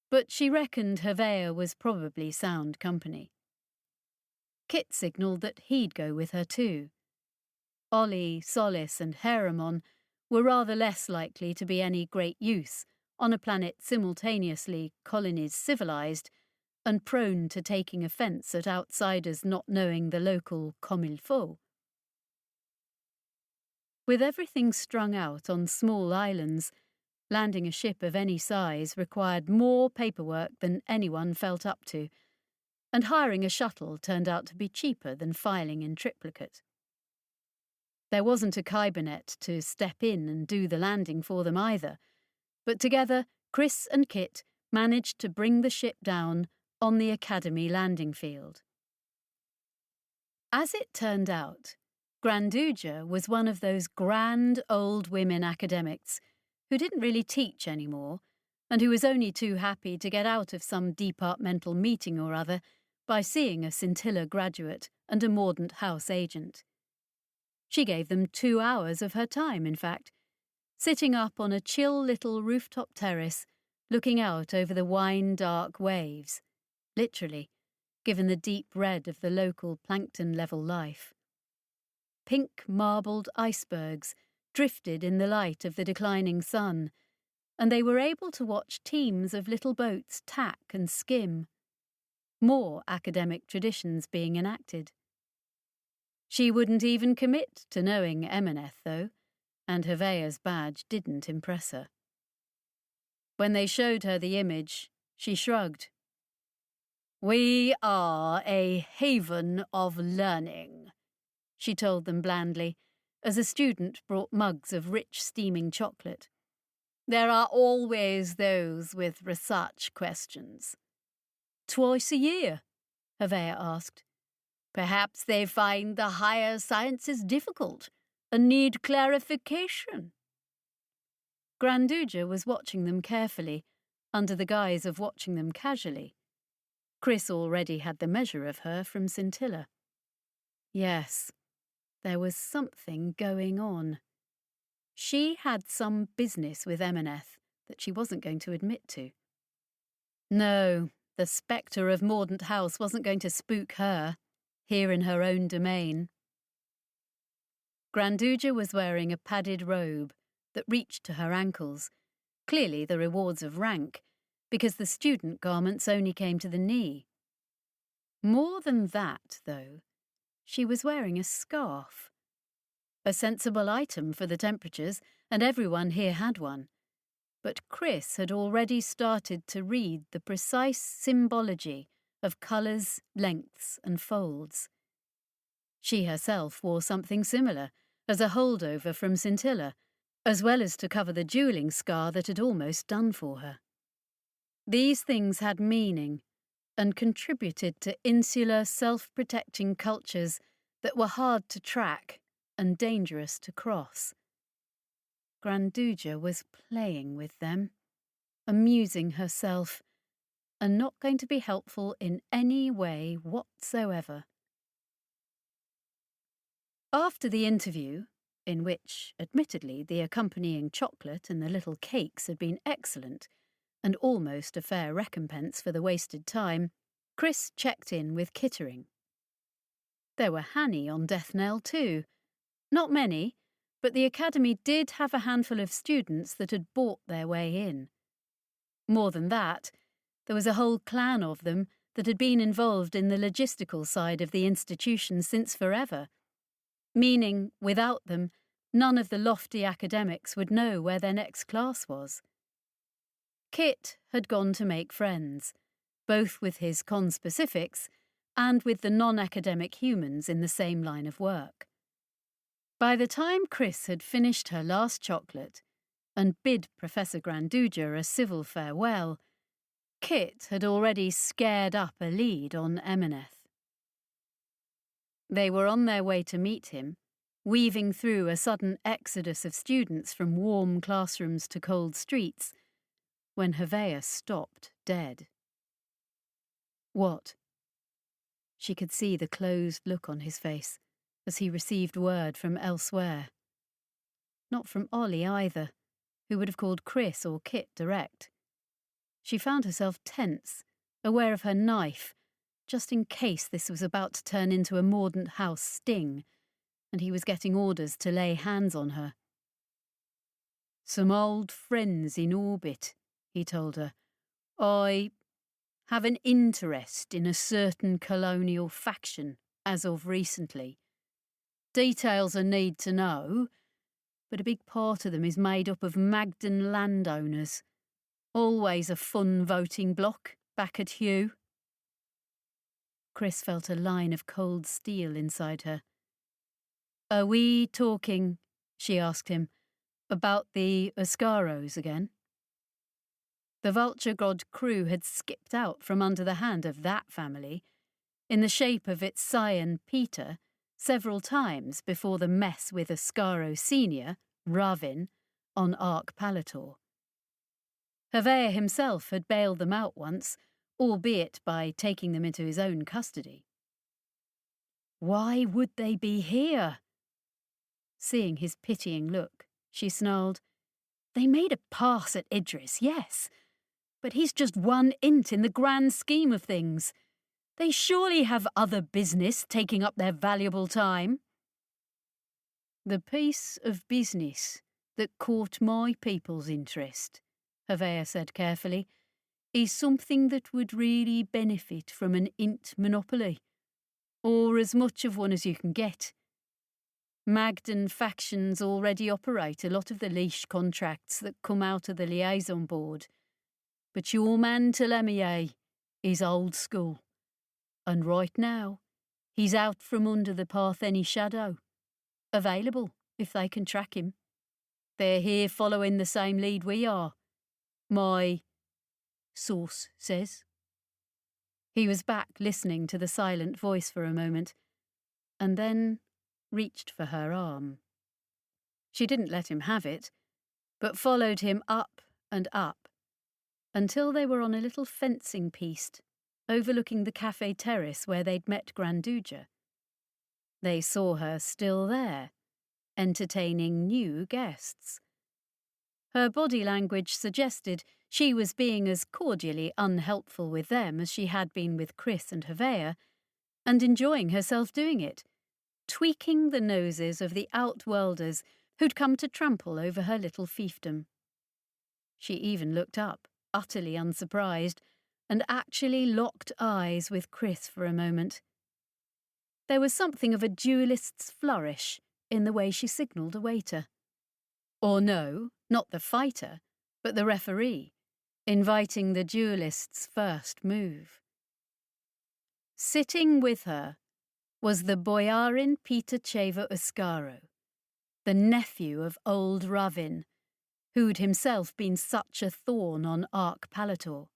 but she reckoned Havea was probably sound company. Kit signalled that he'd go with her too. Ollie, Solis and Haramon were rather less likely to be any great use on a planet simultaneously colonies civilized and prone to taking offence at outsiders not knowing the local comme il faut. With everything strung out on small islands, landing a ship of any size required more paperwork than anyone felt up to, and hiring a shuttle turned out to be cheaper than filing in triplicate. There wasn't a Kybernet to step in and do the landing for them either, but together Chris and Kit managed to bring the ship down on the Academy landing field. As it turned out, Granduja was one of those grand old women academics who didn't really teach anymore and who was only too happy to get out of some departmental meeting or other by seeing a Scintilla graduate and a Mordaunt House agent. She gave them 2 hours of her time, in fact, sitting up on a chill little rooftop terrace looking out over the wine-dark waves, literally, given the deep red of the local plankton-level life. Pink marbled icebergs drifted in the light of the declining sun, and they were able to watch teams of little boats tack and skim. More academic traditions being enacted. She wouldn't even commit to knowing Emineth, though, and Hervea's badge didn't impress her. When they showed her the image, she shrugged. "We are a haven of learning," she told them blandly, as a student brought mugs of rich steaming chocolate. "There are always those with research questions." "Twice a year?" Hervea asked. "Perhaps they find the higher sciences difficult and need clarification." Granduja was watching them carefully, under the guise of watching them casually. Chris already had the measure of her from Scintilla. Yes, there was something going on. She had some business with Emineth that she wasn't going to admit to. No, the spectre of Mordaunt House wasn't going to spook her, here in her own domain. Granduja was wearing a padded robe that reached to her ankles, clearly the rewards of rank, because the student garments only came to the knee. More than that, though, she was wearing a scarf. A sensible item for the temperatures, and everyone here had one. But Chris had already started to read the precise symbology of colours, lengths, and folds. She herself wore something similar, as a holdover from Scintilla, as well as to cover the duelling scar that had almost done for her. These things had meaning and contributed to insular, self-protecting cultures that were hard to track and dangerous to cross. Granduja was playing with them, amusing herself, and not going to be helpful in any way whatsoever. After the interview, in which, admittedly, the accompanying chocolate and the little cakes had been excellent, and almost a fair recompense for the wasted time, Chris checked in with Kittering. There were Hanny on death knell too. Not many, but the Academy did have a handful of students that had bought their way in. More than that, there was a whole clan of them that had been involved in the logistical side of the institution since forever, meaning, without them, none of the lofty academics would know where their next class was. Kit had gone to make friends, both with his conspecifics and with the non-academic humans in the same line of work. By the time Chris had finished her last chocolate and bid Professor Granduja a civil farewell, Kit had already scared up a lead on Emineth. They were on their way to meet him, weaving through a sudden exodus of students from warm classrooms to cold streets, when Hervea stopped dead. What? She could see the closed look on his face as he received word from elsewhere. Not from Ollie either, who would have called Chris or Kit direct. She found herself tense, aware of her knife, just in case this was about to turn into a Mordaunt House sting, and he was getting orders to lay hands on her. Some old friends in orbit, he told her. I have an interest in a certain colonial faction as of recently. Details I need to know, but a big part of them is made up of Magden landowners. Always a fun voting bloc back at Hugh. Chris felt a line of cold steel inside her. Are we talking, she asked him, about the Oscaros again? The Vulture God crew had skipped out from under the hand of that family, in the shape of its scion Peter, several times before the mess with Oscaro Senior, Ravin, on Ark Palator. Hervé himself had bailed them out once, albeit by taking them into his own custody. Why would they be here? Seeing his pitying look, she snarled, They made a pass at Idris, yes, but he's just one int in the grand scheme of things. They surely have other business taking up their valuable time. The piece of business that caught my people's interest, Hervé said carefully, is something that would really benefit from an int monopoly, or as much of one as you can get. Magden factions already operate a lot of the leash contracts that come out of the liaison board, but your man Telemier is old school, and right now he's out from under the Partheni shadow, available if they can track him. They're here following the same lead we are, my source says. He was back listening to the silent voice for a moment, and then reached for her arm. She didn't let him have it, but followed him up and up, until they were on a little fencing piste, overlooking the cafe terrace where they'd met Granduja. They saw her still there, entertaining new guests. Her body language suggested she was being as cordially unhelpful with them as she had been with Chris and Hervé, and enjoying herself doing it, tweaking the noses of the outworlders who'd come to trample over her little fiefdom. She even looked up, utterly unsurprised, and actually locked eyes with Chris for a moment. There was something of a duelist's flourish in the way she signalled a waiter. Or no, not the fighter, but the referee, inviting the duelist's first move. Sitting with her was the Boyarin Peter Cheva Oscaro, the nephew of old Ravin, who'd himself been such a thorn on Ark Palator.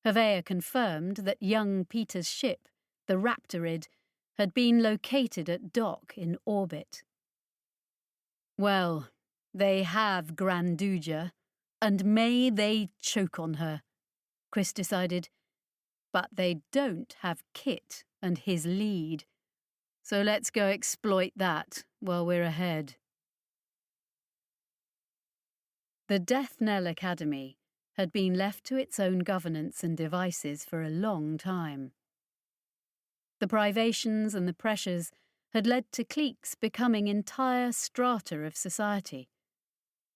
Hervé confirmed that young Peter's ship, the Raptorid, had been located at dock in orbit. Well, they have Granduja, and may they choke on her, Chris decided, but they don't have Kit and his lead, so let's go exploit that while we're ahead. The Death Knell Academy had been left to its own governance and devices for a long time. The privations and the pressures had led to cliques becoming entire strata of society.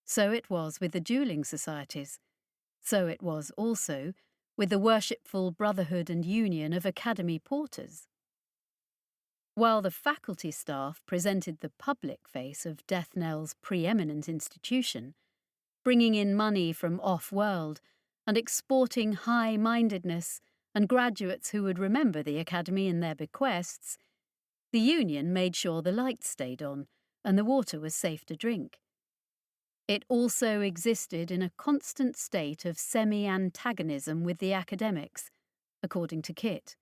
So it was with the dueling societies. So it was also with the worshipful brotherhood and union of academy porters. While the faculty staff presented the public face of Death Knell's preeminent institution, bringing in money from off-world and exporting high-mindedness and graduates who would remember the academy in their bequests, the union made sure the lights stayed on and the water was safe to drink. It also existed in a constant state of semi-antagonism with the academics, according to Kit.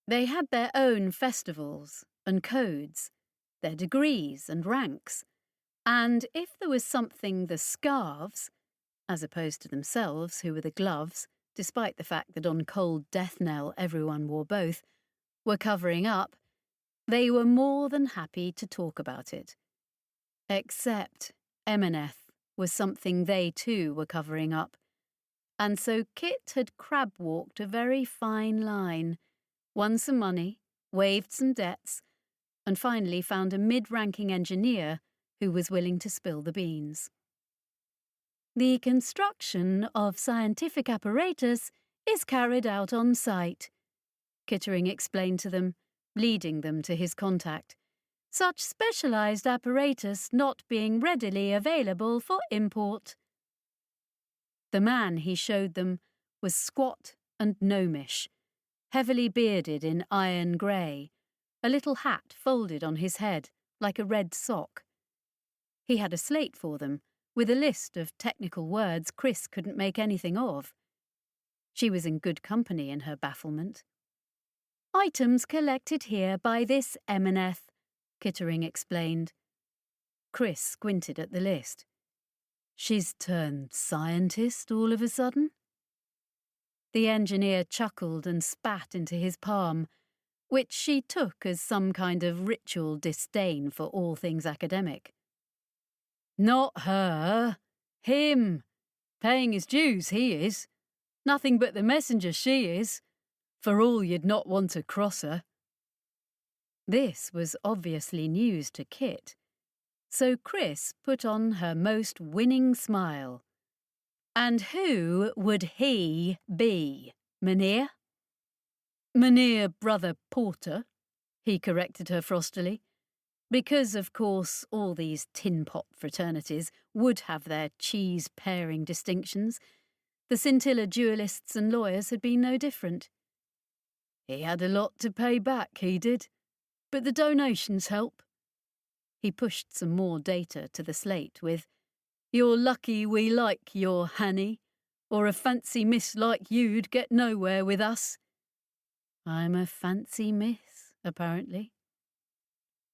They had their own festivals and codes, their degrees and ranks, and if there was something the scarves, as opposed to themselves who were the gloves, despite the fact that on cold Death Knell everyone wore both, were covering up, they were more than happy to talk about it. Except Emeneth was something they too were covering up, and so Kit had crab-walked a very fine line, won some money, waived some debts, and finally found a mid-ranking engineer who was willing to spill the beans. The construction of scientific apparatus is carried out on site, Kittering explained to them, leading them to his contact, such specialized apparatus not being readily available for import. The man he showed them was squat and gnomish, heavily bearded in iron grey, a little hat folded on his head like a red sock. He had a slate for them, with a list of technical words Chris couldn't make anything of. She was in good company in her bafflement. Items collected here by this Emineth, Kittering explained. Chris squinted at the list. She's turned scientist all of a sudden? The engineer chuckled and spat into his palm, which she took as some kind of ritual disdain for all things academic. Not her. Him. Paying his dues, he is. Nothing but the messenger she is. For all you'd not want to cross her. This was obviously news to Kit, so Chris put on her most winning smile. And who would he be, Mynheer? Mynheer Brother Porter, he corrected her frostily, because, of course, all these tin-pot fraternities would have their cheese-pairing distinctions. The scintilla duelists and lawyers had been no different. He had a lot to pay back, he did, but the donations help. He pushed some more data to the slate with, You're lucky we like your Hanny, or a fancy miss like you'd get nowhere with us. I'm a fancy miss, apparently.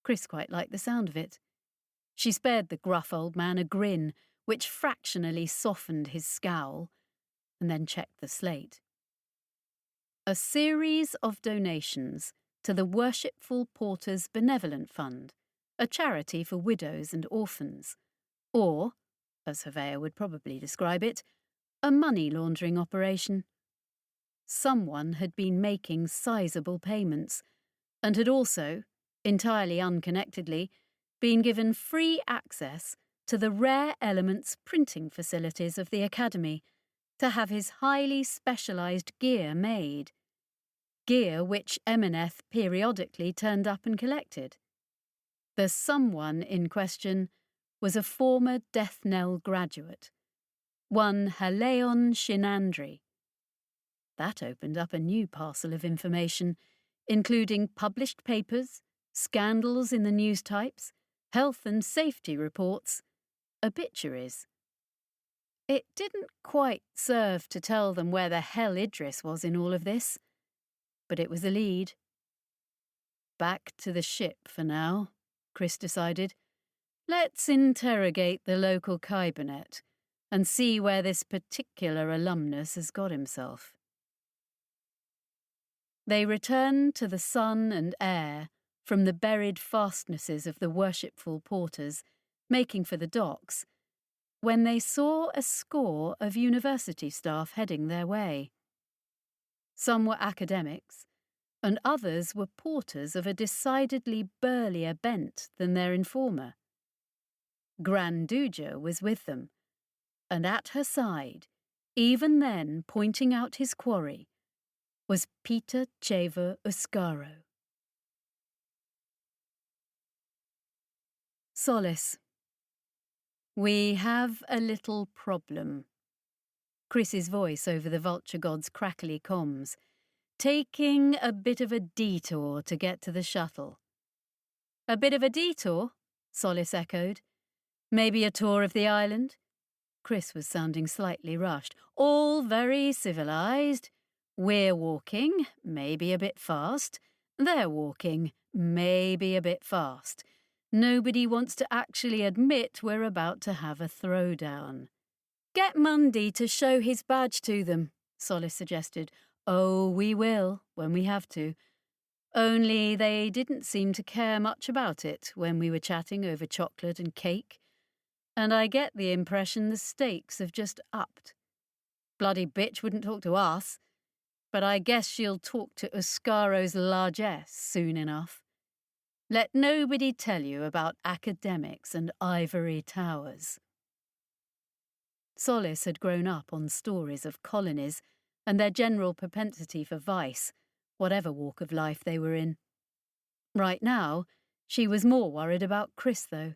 Chris quite liked the sound of it. She spared the gruff old man a grin, which fractionally softened his scowl, and then checked the slate. A series of donations to the Worshipful Porters Benevolent Fund, a charity for widows and orphans, or, as Surveyor would probably describe it, a money laundering operation. Someone had been making sizable payments, and had also, entirely unconnectedly, been given free access to the rare elements printing facilities of the Academy to have his highly specialised gear made. Gear which Emineth periodically turned up and collected. The someone in question was a former Death Knell graduate, one Haleon Shinandri. That opened up a new parcel of information, including published papers, scandals in the news types, health and safety reports, obituaries. It didn't quite serve to tell them where the hell Idris was in all of this, but it was a lead. Back to the ship for now, Chris decided. Let's interrogate the local cabinet and see where this particular alumnus has got himself. They returned to the sun and air from the buried fastnesses of the worshipful porters, making for the docks, when they saw a score of university staff heading their way. Some were academics, and others were porters of a decidedly burlier bent than their informer. Granduja was with them, and at her side, even then pointing out his quarry, was Peter Cheva Uscaro. Solace. We have a little problem. Chris's voice over the vulture god's crackly comms, taking a bit of a detour to get to the shuttle. A bit of a detour? Solace echoed. Maybe a tour of the island? Chris was sounding slightly rushed. All very civilised. We're walking, maybe a bit fast. They're walking, maybe a bit fast. Nobody wants to actually admit we're about to have a throwdown. Get Mundy to show his badge to them, Solace suggested. Oh, we will, when we have to. Only they didn't seem to care much about it when we were chatting over chocolate and cake. And I get the impression the stakes have just upped. Bloody bitch wouldn't talk to us, but I guess she'll talk to Uscaro's largesse soon enough. Let nobody tell you about academics and ivory towers. Solace had grown up on stories of colonies and their general propensity for vice, whatever walk of life they were in. Right now, she was more worried about Chris, though.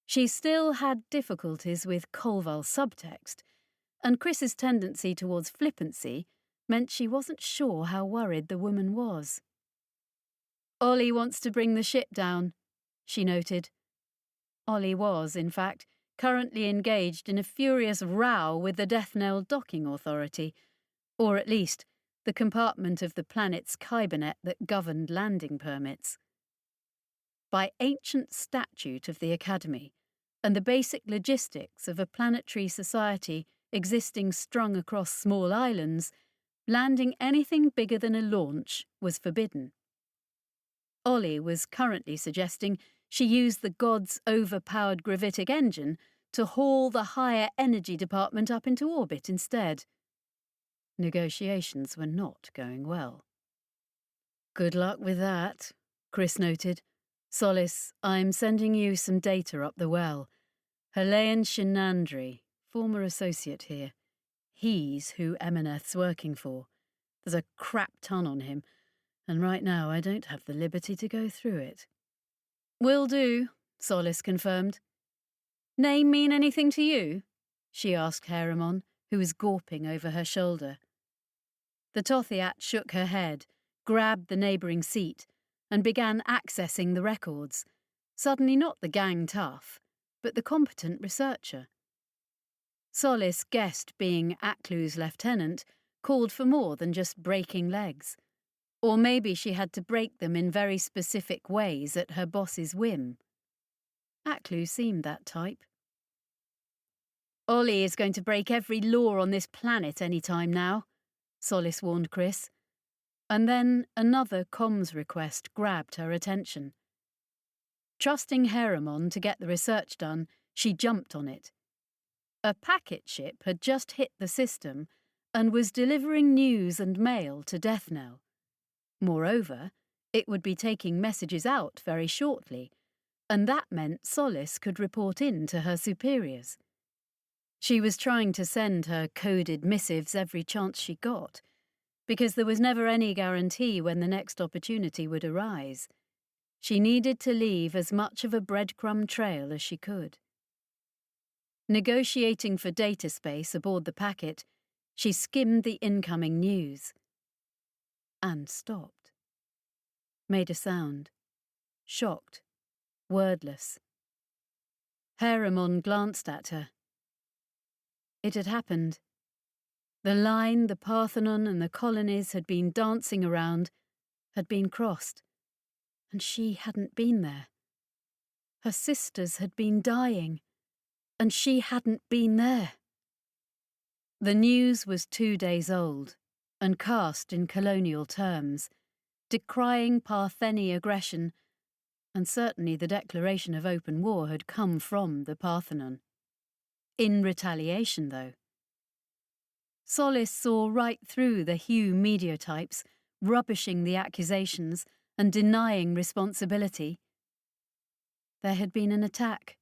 She still had difficulties with Colville's subtext, and Chris's tendency towards flippancy meant she wasn't sure how worried the woman was. Ollie wants to bring the ship down, she noted. Ollie was, in fact, currently engaged in a furious row with the Death Knell Docking Authority, or at least the compartment of the planet's cabinet that governed landing permits. By ancient statute of the Academy, and the basic logistics of a planetary society existing strung across small islands, landing anything bigger than a launch was forbidden. Ollie was currently suggesting she use the god's overpowered gravitic engine to haul the higher energy department up into orbit instead. Negotiations were not going well. Good luck with that, Chris noted. Solace, I'm sending you some data up the well. Helayan Shinandri, former associate here. He's who Emineth's working for. There's a crap ton on him, and right now I don't have the liberty to go through it. Will do, Solace confirmed. Name mean anything to you? She asked Haramon, who was gawping over her shoulder. The Tothiat shook her head, grabbed the neighbouring seat, and began accessing the records, suddenly not the gang tough, but the competent researcher. Solace guessed being Aklu's lieutenant called for more than just breaking legs. Or maybe she had to break them in very specific ways at her boss's whim. Aklu seemed that type. Ollie is going to break every law on this planet any time now, Solace warned Chris. And then another comms request grabbed her attention. Trusting Haramon to get the research done, she jumped on it. A packet ship had just hit the system and was delivering news and mail to Death Knell. Moreover, it would be taking messages out very shortly, and that meant Solace could report in to her superiors. She was trying to send her coded missives every chance she got, because there was never any guarantee when the next opportunity would arise. She needed to leave as much of a breadcrumb trail as she could. Negotiating for data space aboard the packet, she skimmed the incoming news. And stopped. Made a sound. Shocked. Wordless. Haramon glanced at her. It had happened. The line the Parthenon and the colonies had been dancing around had been crossed, and she hadn't been there. Her sisters had been dying, and she hadn't been there. The news was 2 days old, and cast in colonial terms, decrying Partheni aggression, and certainly the declaration of open war had come from the Parthenon. In retaliation, though. Solace saw right through the Hugh mediotypes, rubbishing the accusations and denying responsibility. There had been an attack.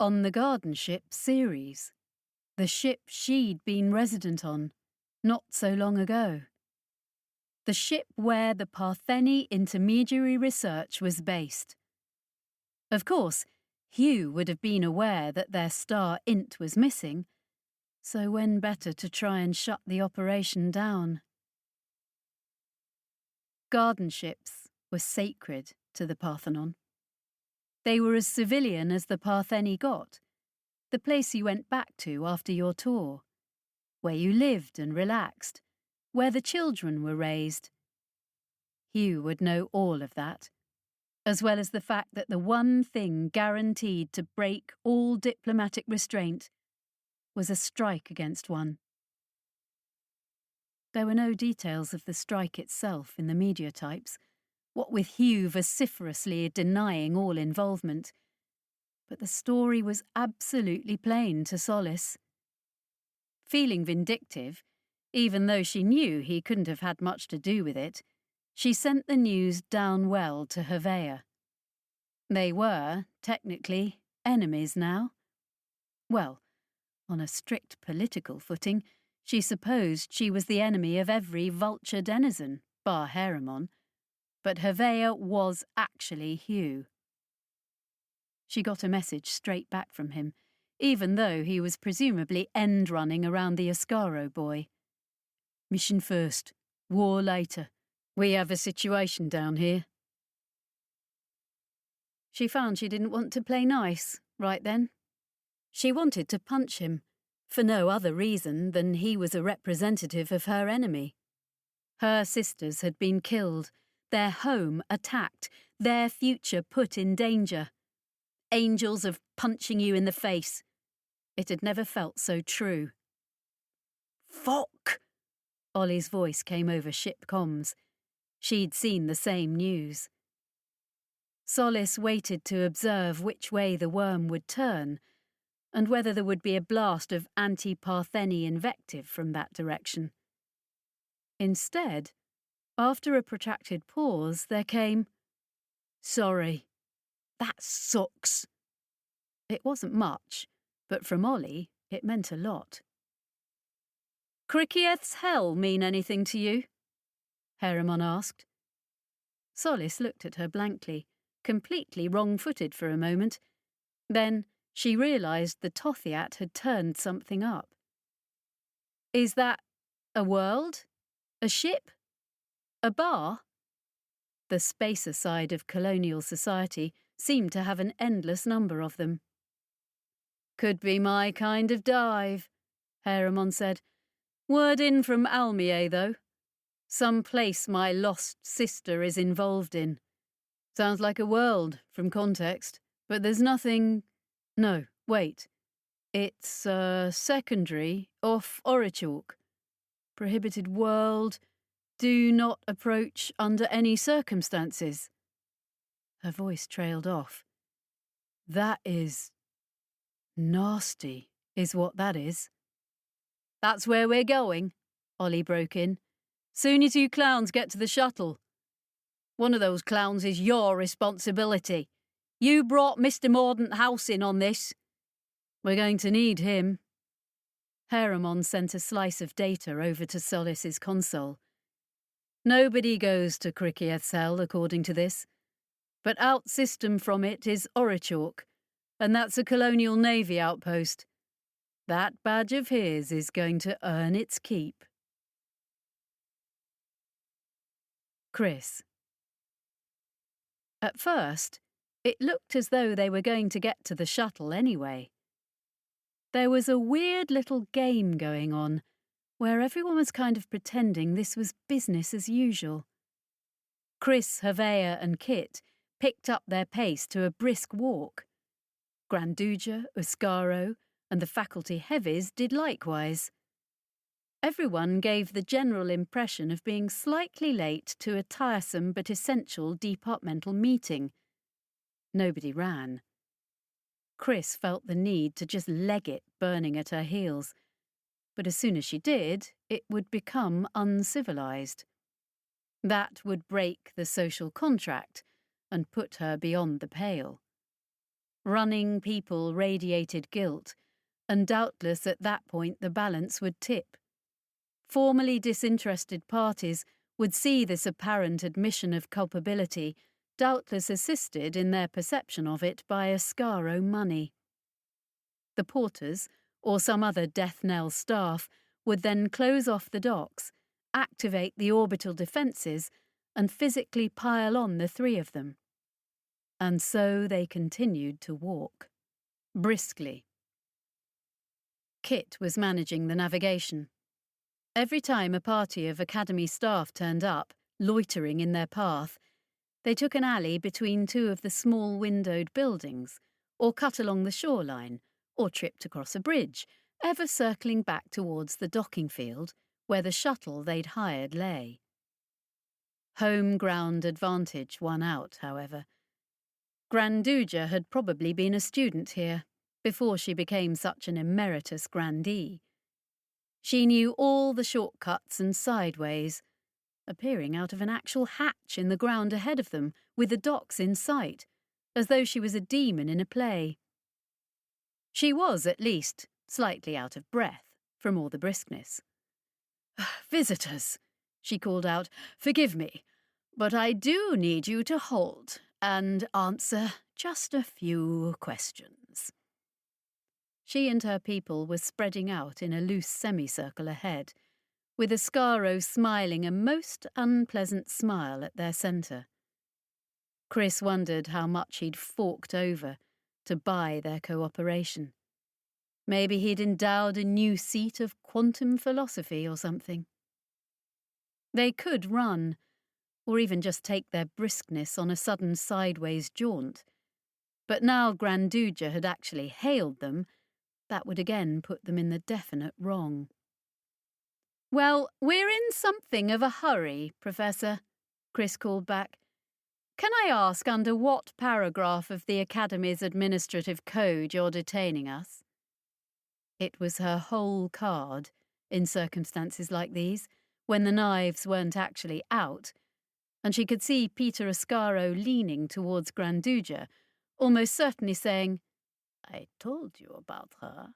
On the garden ship Ceres, the ship she'd been resident on, not so long ago. The ship where the Partheni intermediary research was based. Of course, Hugh would have been aware that their star int was missing, so when better to try and shut the operation down? Garden ships were sacred to the Parthenon. They were as civilian as the Partheni got, the place you went back to after your tour, where you lived and relaxed, where the children were raised. Hugh would know all of that, as well as the fact that the one thing guaranteed to break all diplomatic restraint was a strike against one. There were no details of the strike itself in the mediotypes, what with Hugh vociferously denying all involvement, but the story was absolutely plain to Solace. Feeling vindictive, even though she knew he couldn't have had much to do with it, she sent the news down well to Hervea. They were, technically, enemies now. Well, on a strict political footing, she supposed she was the enemy of every vulture denizen, bar Heremon, but Hervea was actually Hugh. She got a message straight back from him, even though he was presumably end-running around the Oscaro boy. Mission first, war later. We have a situation down here. She found she didn't want to play nice, right then. She wanted to punch him, for no other reason than he was a representative of her enemy. Her sisters had been killed, their home attacked, their future put in danger. Angels of punching you in the face. It had never felt so true. Fuck! Ollie's voice came over ship comms. She'd seen the same news. Solace waited to observe which way the worm would turn, and whether there would be a blast of anti-Partheni invective from that direction. Instead, after a protracted pause, there came, "Sorry, that sucks." It wasn't much, but from Ollie, it meant a lot. "Cricket's hell mean anything to you?" Heremon asked. Solace looked at her blankly, completely wrong-footed for a moment. Then she realised the Tothiat had turned something up. "Is that a world? A ship? A bar?" The spacer side of colonial society seemed to have an endless number of them. "Could be my kind of dive," Heremon said. "Word in from Almier, though. Some place my lost sister is involved in. Sounds like a world, from context, but there's nothing... No, wait. It's secondary, off Orichalk. Prohibited world. Do not approach under any circumstances." Her voice trailed off. "That is... nasty, is what that is." "That's where we're going," Ollie broke in. "Soon as you clowns get to the shuttle. One of those clowns is your responsibility. You brought Mr. Mordaunt House in on this. We're going to need him." Heremon sent a slice of data over to Solace's console. Nobody goes to Cricket's Hell according to this, but out-system from it is Orichalk, and that's a colonial navy outpost. That badge of his is going to earn its keep. Chris. At first, it looked as though they were going to get to the shuttle anyway. There was a weird little game going on, where everyone was kind of pretending this was business as usual. Chris, Hervea and Kit picked up their pace to a brisk walk. Granduja, Oscaro and the faculty heavies did likewise. Everyone gave the general impression of being slightly late to a tiresome but essential departmental meeting. Nobody ran. Chris felt the need to just leg it burning at her heels, but as soon as she did, it would become uncivilized. That would break the social contract and put her beyond the pale. Running people radiated guilt, and doubtless at that point the balance would tip. Formally disinterested parties would see this apparent admission of culpability, doubtless assisted in their perception of it by Oscaro money. The porters, or some other death knell staff, would then close off the docks, activate the orbital defences, and physically pile on the three of them. And so they continued to walk. Briskly. Kit was managing the navigation. Every time a party of Academy staff turned up, loitering in their path, they took an alley between two of the small windowed buildings, or cut along the shoreline, or tripped across a bridge, ever circling back towards the docking field, where the shuttle they'd hired lay. Home ground advantage won out, however. Granduja had probably been a student here, before she became such an emeritus grandee. She knew all the shortcuts and sideways, appearing out of an actual hatch in the ground ahead of them, with the docks in sight, as though she was a demon in a play. She was, at least, slightly out of breath from all the briskness. "Visitors," she called out, "forgive me, but I do need you to hold and answer just a few questions." She and her people were spreading out in a loose semicircle ahead, with Ascaro smiling a most unpleasant smile at their centre. Chris wondered how much he'd forked over to buy their cooperation. Maybe he'd endowed a new seat of quantum philosophy or something. They could run, or even just take their briskness on a sudden sideways jaunt. But now Granduja had actually hailed them, that would again put them in the definite wrong. "Well, we're in something of a hurry, Professor," Chris called back. "Can I ask under what paragraph of the Academy's administrative code you're detaining us?" It was her whole card, in circumstances like these, when the knives weren't actually out, and she could see Peter Ascaro leaning towards Granduja, almost certainly saying, "I told you about her."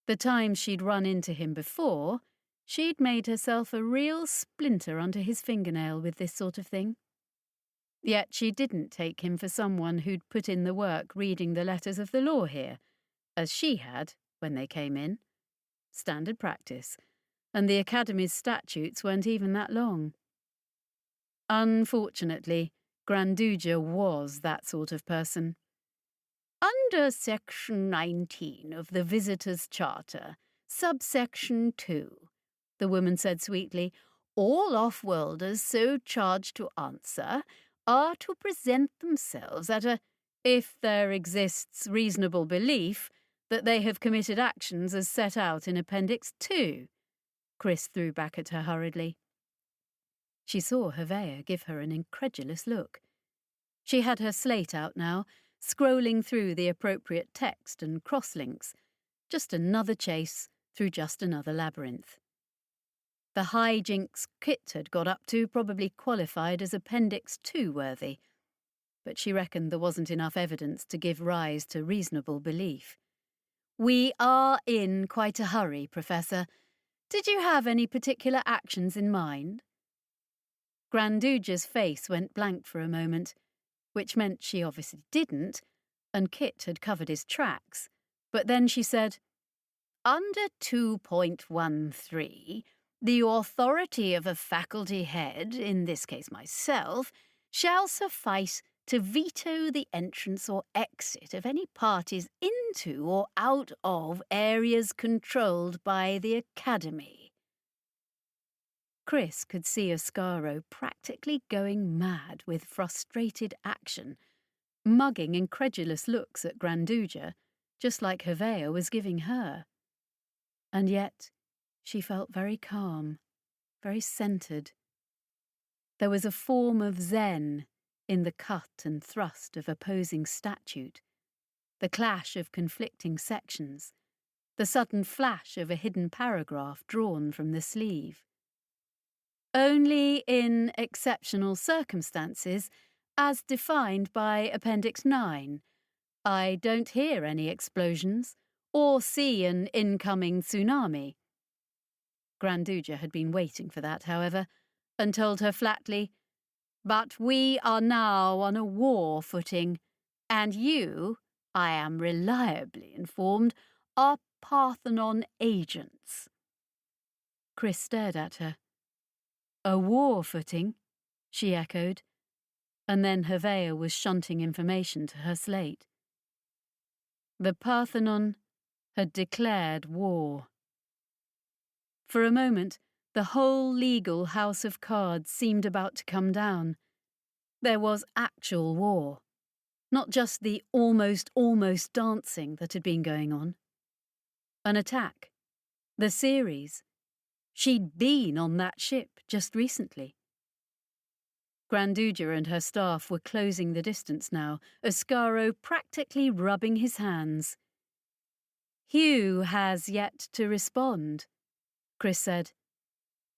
The times she'd run into him before, she'd made herself a real splinter under his fingernail with this sort of thing. Yet she didn't take him for someone who'd put in the work reading the letters of the law here, as she had when they came in. Standard practice, and the Academy's statutes weren't even that long. Unfortunately, Granduja was that sort of person. "Under Section 19 of the Visitors' Charter, subsection 2, the woman said sweetly, "all off-worlders so charged to answer are to present themselves at a, if there exists reasonable belief that they have committed actions as set out in Appendix 2. Chris threw back at her hurriedly. She saw Hevea give her an incredulous look. She had her slate out now, scrolling through the appropriate text and crosslinks. Just another chase through just another labyrinth. The hijinks Kit had got up to probably qualified as Appendix 2 worthy, but she reckoned there wasn't enough evidence to give rise to reasonable belief. "We are in quite a hurry, Professor. Did you have any particular actions in mind?" Granduja's face went blank for a moment, which meant she obviously didn't, and Kit had covered his tracks. But then she said, "Under 2.13, the authority of a faculty head, in this case myself, shall suffice to veto the entrance or exit of any parties into or out of areas controlled by the Academy." Chris could see Ascaro practically going mad with frustrated action, mugging incredulous looks at Granduja, just like Hevea was giving her. And yet she felt very calm, very centred. There was a form of zen in the cut and thrust of opposing statute, the clash of conflicting sections, the sudden flash of a hidden paragraph drawn from the sleeve. Only in exceptional circumstances, as defined by Appendix 9, I don't hear any explosions or see an incoming tsunami. Granduja had been waiting for that, however, and told her flatly, "But we are now on a war footing, and you, I am reliably informed, are Parthenon agents." Chris stared at her. "A war footing?" she echoed, and then Hevea was shunting information to her slate. The Parthenon had declared war. For a moment, the whole legal house of cards seemed about to come down. There was actual war, not just the almost dancing that had been going on. An attack. The series. She'd been on that ship just recently. Granduja and her staff were closing the distance now, Ascaro practically rubbing his hands. "Hugh has yet to respond," Chris said.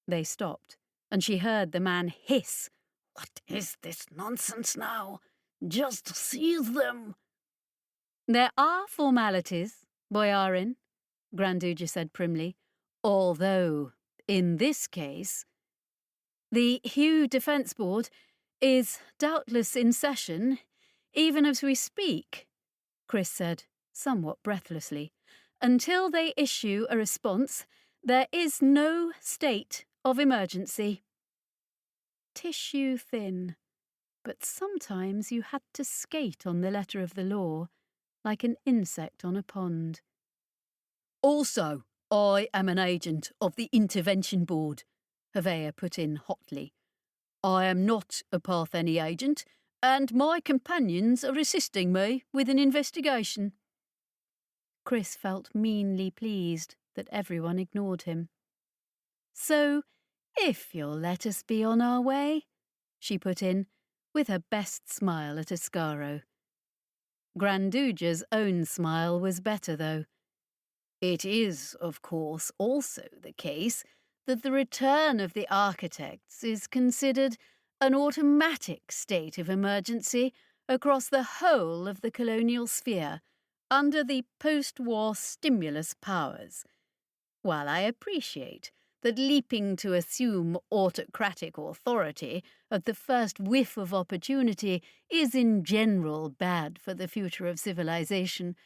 They stopped, and she heard the man hiss, "What is this nonsense now? Just seize them. There are formalities, Boyarin, Granduja said primly, although, in this case, the Hugh Defence Board is doubtless in session, even as we speak, Chris said, somewhat breathlessly. Until they issue a response, there is no state of emergency. Tissue thin, but sometimes you had to skate on the letter of the law, like an insect on a pond. Also, I am an agent of the Intervention Board, Havea put in hotly. I am not a Partheni agent, and my companions are assisting me with an investigation. Chris felt meanly pleased that everyone ignored him. So, if you'll let us be on our way, she put in, with her best smile at Ascaro. Granduja's own smile was better, though. It is, of course, also the case that the return of the architects is considered an automatic state of emergency across the whole of the colonial sphere under the post-war stimulus powers. While I appreciate that leaping to assume autocratic authority at the first whiff of opportunity is in general bad for the future of civilization,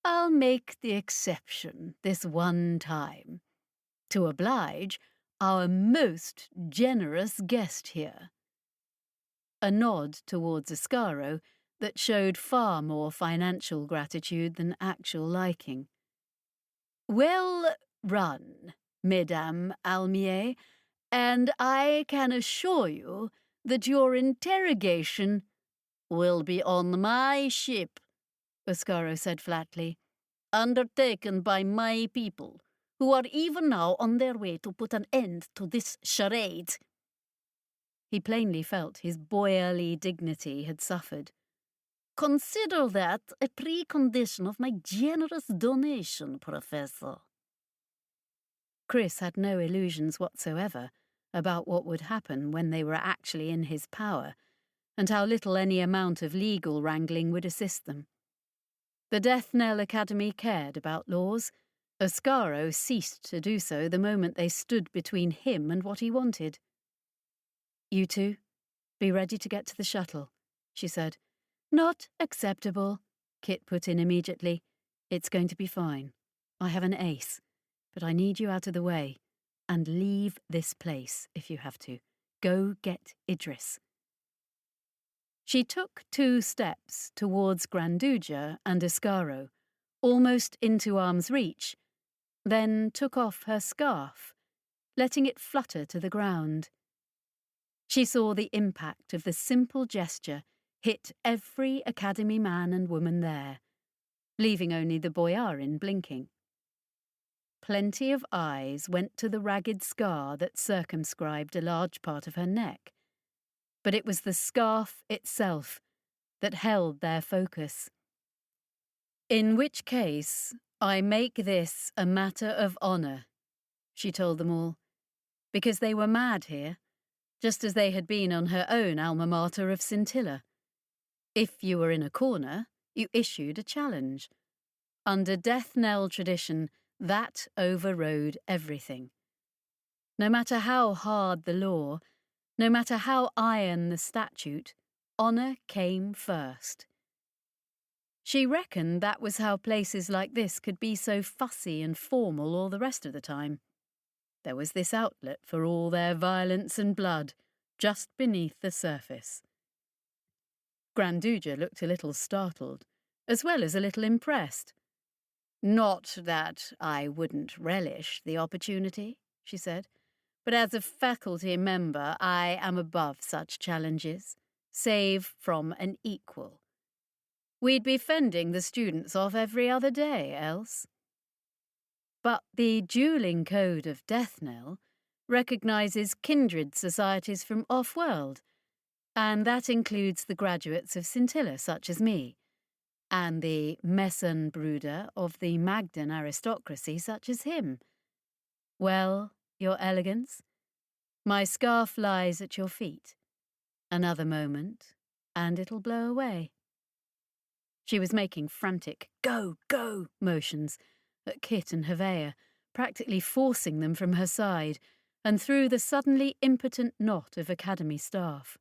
I'll make the exception this one time, to oblige our most generous guest here. A nod towards Ascaro that showed far more financial gratitude than actual liking. Well run, Mesdames Almier, and I can assure you that your interrogation will be on my ship, Ascaro said flatly, undertaken by my people, who are even now on their way to put an end to this charade. He plainly felt his boyerly dignity had suffered. Consider that a precondition of my generous donation, Professor. Chris had no illusions whatsoever about what would happen when they were actually in his power, and how little any amount of legal wrangling would assist them. The Death Knell Academy cared about laws. Ascaro ceased to do so the moment they stood between him and what he wanted. You two, be ready to get to the shuttle, she said. Not acceptable, Kit put in immediately. It's going to be fine. I have an ace, but I need you out of the way. And leave this place if you have to. Go get Idris. She took 2 steps towards Granduja and Ascaro, almost into arm's reach, then took off her scarf, letting it flutter to the ground. She saw the impact of the simple gesture hit every academy man and woman there, leaving only the boyarin blinking. Plenty of eyes went to the ragged scar that circumscribed a large part of her neck, but it was the scarf itself that held their focus. In which case, I make this a matter of honour, she told them all, because they were mad here, just as they had been on her own alma mater of Scintilla. If you were in a corner, you issued a challenge. Under Death Knell tradition, that overrode everything. No matter how hard the law, no matter how iron the statute, honour came first. She reckoned that was how places like this could be so fussy and formal all the rest of the time. There was this outlet for all their violence and blood, just beneath the surface. Granduja looked a little startled, as well as a little impressed. Not that I wouldn't relish the opportunity, she said, but as a faculty member I am above such challenges, save from an equal. We'd be fending the students off every other day, else. But the dueling code of Death Knell recognises kindred societies from off-world, and that includes the graduates of Scintilla such as me, and the Messenbruder of the Magdan aristocracy such as him. Well, Your Elegance, my scarf lies at your feet. Another moment, and it'll blow away. She was making frantic "go, go" motions at Kit and Hevea, practically forcing them from her side and through the suddenly impotent knot of Academy staff.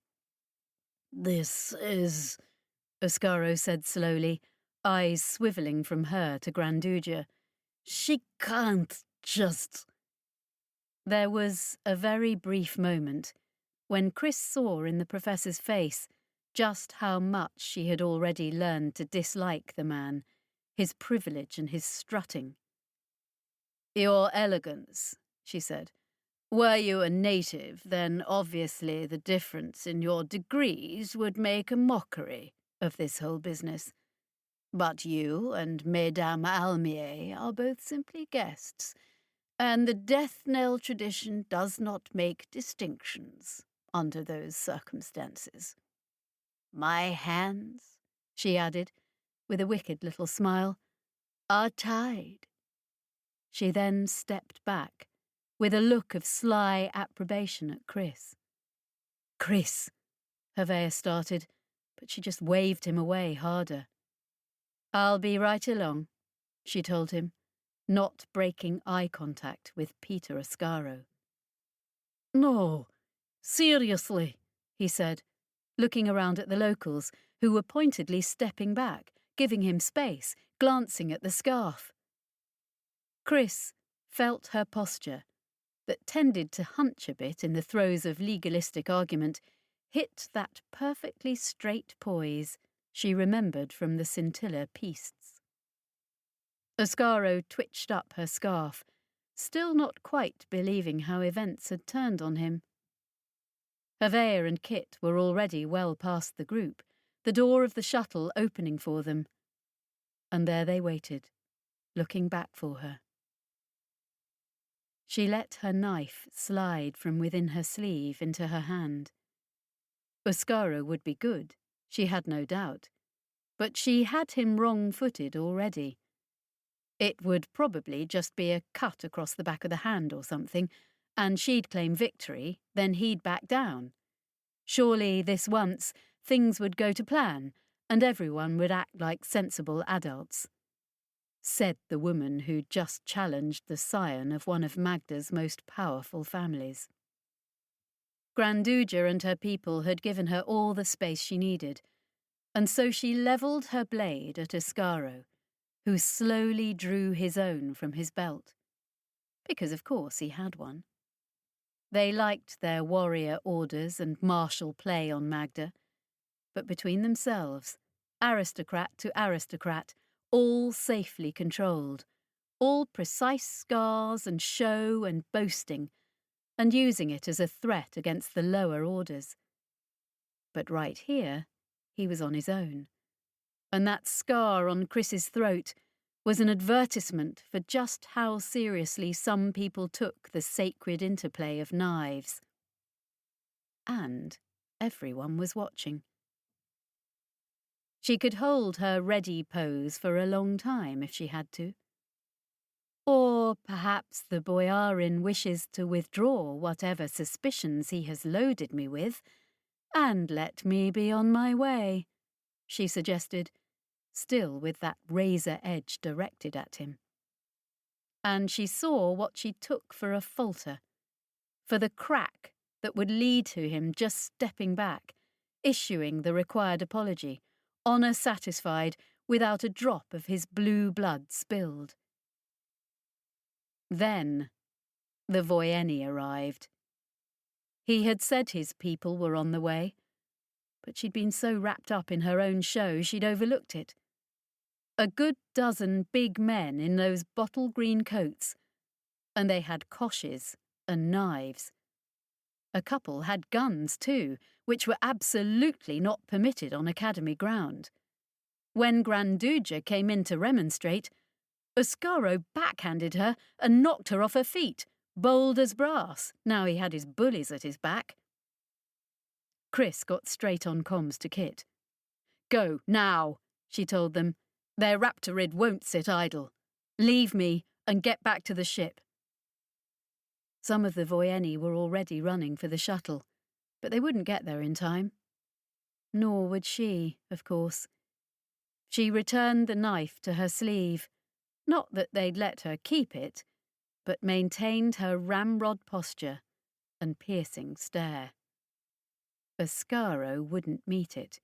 "This is," Oscaro said slowly, eyes swivelling from her to Granduja. "She can't just—" There was a very brief moment when Chris saw in the professor's face just how much she had already learned to dislike the man, his privilege and his strutting. "Your elegance," she said. "Were you a native, then obviously the difference in your degrees would make a mockery of this whole business. But you and Mesdames Almier are both simply guests, and the death knell tradition does not make distinctions under those circumstances. My hands," she added, with a wicked little smile, "are tied." She then stepped back, with a look of sly approbation at Chris. "Chris," Hevea started, but she just waved him away harder. "I'll be right along," she told him, not breaking eye contact with Peter Oscaro. "No, seriously," he said, looking around at the locals, who were pointedly stepping back, giving him space, glancing at the scarf. Chris felt her posture, that tended to hunch a bit in the throes of legalistic argument, hit that perfectly straight poise she remembered from the scintilla pistes. Oscaro twitched up her scarf, still not quite believing how events had turned on him. Hevea and Kit were already well past the group, the door of the shuttle opening for them. And there they waited, looking back for her. She let her knife slide from within her sleeve into her hand. Oscaro would be good, she had no doubt, but she had him wrong-footed already. It would probably just be a cut across the back of the hand or something, and she'd claim victory, then he'd back down. Surely, this once, things would go to plan, and everyone would act like sensible adults. Said the woman who'd just challenged the scion of one of Magda's most powerful families. Granduja and her people had given her all the space she needed, and so she levelled her blade at Oscaro, who slowly drew his own from his belt. Because of course he had one. They liked their warrior orders and martial play on Magda, but between themselves, aristocrat to aristocrat, all safely controlled, all precise scars and show and boasting, and using it as a threat against the lower orders. But right here, he was on his own, and that scar on Chris's throat was an advertisement for just how seriously some people took the sacred interplay of knives. And everyone was watching. She could hold her ready pose for a long time if she had to. Or perhaps the boyarin wishes to withdraw whatever suspicions he has loaded me with, and let me be on my way, she suggested, still with that razor edge directed at him. And she saw what she took for a falter, for the crack that would lead to him just stepping back, issuing the required apology, honour satisfied, without a drop of his blue blood spilled. Then the Voyeni arrived. He had said his people were on the way, but she'd been so wrapped up in her own show she'd overlooked it. A good dozen big men in those bottle-green coats, and they had koshes and knives. A couple had guns too, which were absolutely not permitted on Academy ground. When Granduja came in to remonstrate, Oscaro backhanded her and knocked her off her feet, bold as brass, now he had his bullies at his back. Chris got straight on comms to Kit. "Go, now," she told them. "Their Raptorid won't sit idle. Leave me and get back to the ship." Some of the Voyeni were already running for the shuttle, but they wouldn't get there in time. Nor would she, of course. She returned the knife to her sleeve, not that they'd let her keep it, but maintained her ramrod posture and piercing stare. Oscaro wouldn't meet it,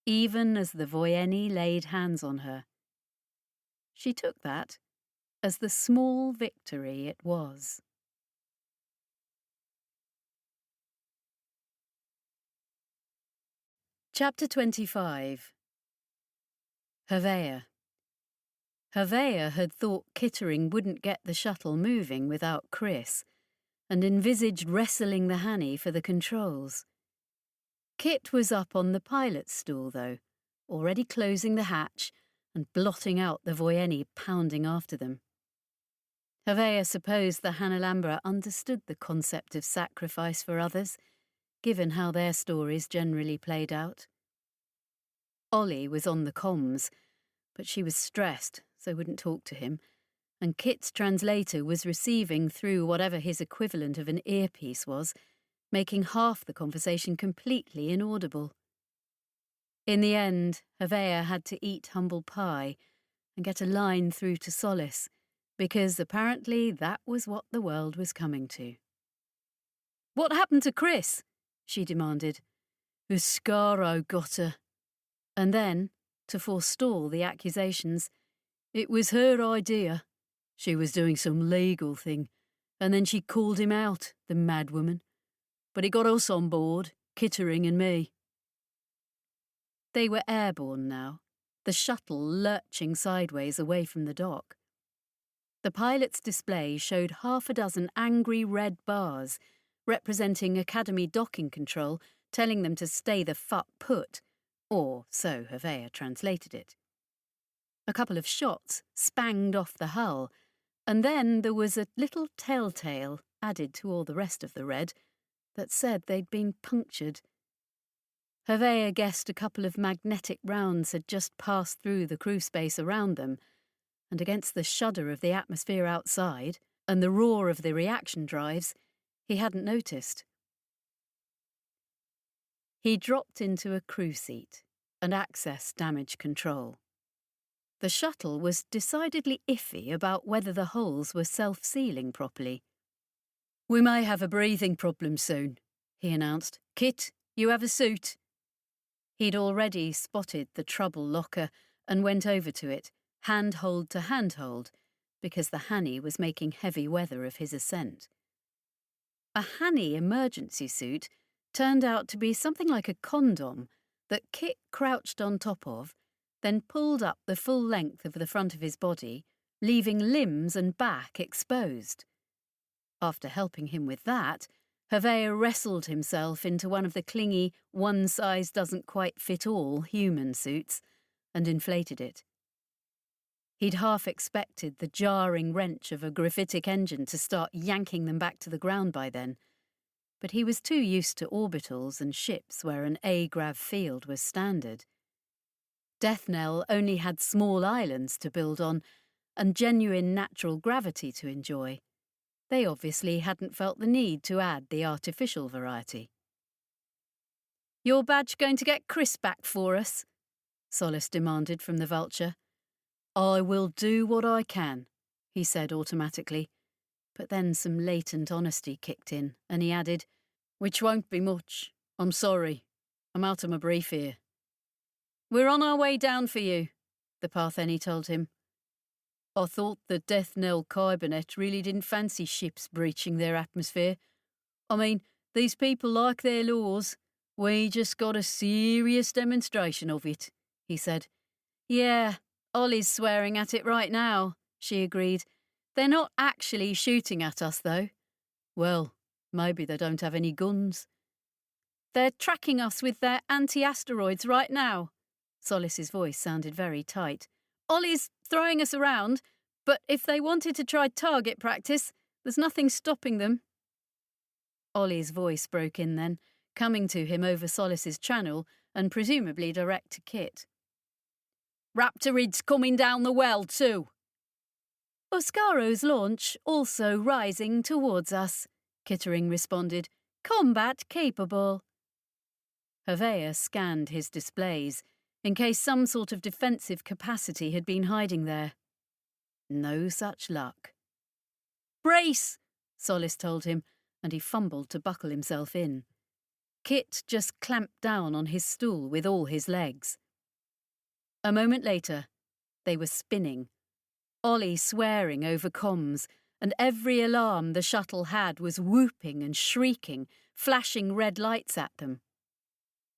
even as the Voyeni laid hands on her. She took that as the small victory it was. Chapter 25. Hervea. Hervea had thought Kittering wouldn't get the shuttle moving without Chris, and envisaged wrestling the Hanny for the controls. Kit was up on the pilot's stool, though, already closing the hatch and blotting out the Voyeni pounding after them. Hervea supposed the Hanalambra understood the concept of sacrifice for others, given how their stories generally played out. Ollie was on the comms, but she was stressed, so wouldn't talk to him, and Kit's translator was receiving through whatever his equivalent of an earpiece was, making half the conversation completely inaudible. In the end, Hervea had to eat humble pie and get a line through to Solace, because apparently that was what the world was coming to. "What happened to Chris?" she demanded. "Oscaro got her." And then, to forestall the accusations, "It was her idea. She was doing some legal thing, and then she called him out, the mad woman. But he got us on board, Kittering and me." They were airborne now, the shuttle lurching sideways away from the dock. The pilot's display showed 6 angry red bars, representing Academy docking control, telling them to stay the fuck put, or so Hervea translated it. A couple of shots spanged off the hull, and then there was a little telltale added to all the rest of the red that said they'd been punctured. Hervea guessed a couple of magnetic rounds had just passed through the crew space around them, and against the shudder of the atmosphere outside and the roar of the reaction drives, he hadn't noticed. He dropped into a crew seat and accessed damage control. The shuttle was decidedly iffy about whether the holes were self-sealing properly. "We may have a breathing problem soon," he announced. "Kit, you have a suit." He'd already spotted the trouble locker and went over to it, handhold to handhold, because the Hanny was making heavy weather of his ascent. A Hanny emergency suit turned out to be something like a condom that Kit crouched on top of, then pulled up the full length of the front of his body, leaving limbs and back exposed. After helping him with that, Hervea wrestled himself into one of the clingy, one-size-doesn't-quite-fit-all human suits and inflated it. He'd half expected the jarring wrench of a graphitic engine to start yanking them back to the ground by then, but he was too used to orbitals and ships where an A-grav field was standard. Deathnell only had small islands to build on and genuine natural gravity to enjoy. They obviously hadn't felt the need to add the artificial variety. "Your badge going to get Chris back for us?" Solace demanded from the Vulture. "I will do what I can," he said automatically, but then some latent honesty kicked in, and he added, "Which won't be much. I'm sorry. I'm out of my brief here." "We're on our way down for you," the Partheni told him. "I thought the Deathnell Kybernet really didn't fancy ships breaching their atmosphere. I mean, these people like their laws. We just got a serious demonstration of it," he said. "Yeah, Ollie's swearing at it right now," she agreed. "They're not actually shooting at us, though." "Well, maybe they don't have any guns." "They're tracking us with their anti-asteroids right now." Solace's voice sounded very tight. "Ollie's throwing us around, but if they wanted to try target practice, there's nothing stopping them." Ollie's voice broke in then, coming to him over Solace's channel and presumably direct to Kit. "Raptorid's coming down the well too." "Oscaro's launch also rising towards us," Kittering responded. "Combat capable." Hervea scanned his displays, in case some sort of defensive capacity had been hiding there. No such luck. "Brace!" Solis told him, and he fumbled to buckle himself in. Kit just clamped down on his stool with all his legs. A moment later, they were spinning, Ollie swearing over comms, and every alarm the shuttle had was whooping and shrieking, flashing red lights at them.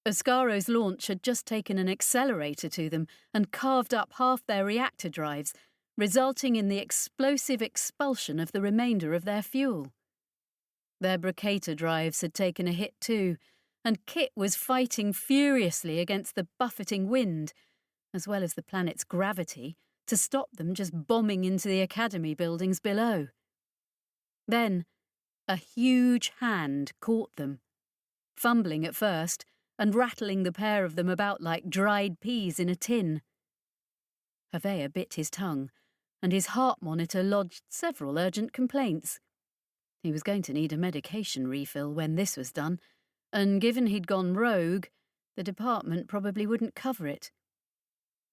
Oscaro's launch had just taken an accelerator to them and carved up half their reactor drives, resulting in the explosive expulsion of the remainder of their fuel. Their Bricator drives had taken a hit too, and Kit was fighting furiously against the buffeting wind, as well as the planet's gravity, to stop them just bombing into the academy buildings below. Then, a huge hand caught them, fumbling at first and rattling the pair of them about like dried peas in a tin. Hervea bit his tongue, and his heart monitor lodged several urgent complaints. He was going to need a medication refill when this was done, and given he'd gone rogue, the department probably wouldn't cover it.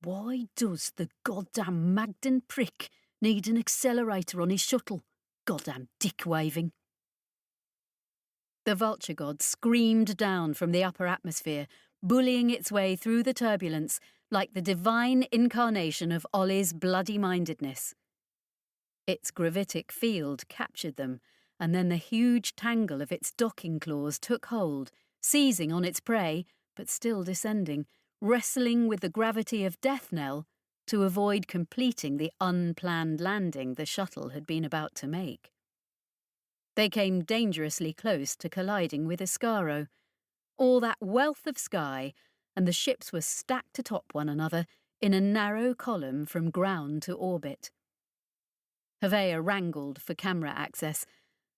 Why does the goddamn Magden prick need an accelerator on his shuttle? Goddamn dick-waving. The vulture god screamed down from the upper atmosphere, bullying its way through the turbulence like the divine incarnation of Ollie's bloody-mindedness. Its gravitic field captured them, and then the huge tangle of its docking claws took hold, seizing on its prey, but still descending, wrestling with the gravity of Death Knell to avoid completing the unplanned landing the shuttle had been about to make. They came dangerously close to colliding with Oscaro. All that wealth of sky, and the ships were stacked atop one another in a narrow column from ground to orbit. Hervea wrangled for camera access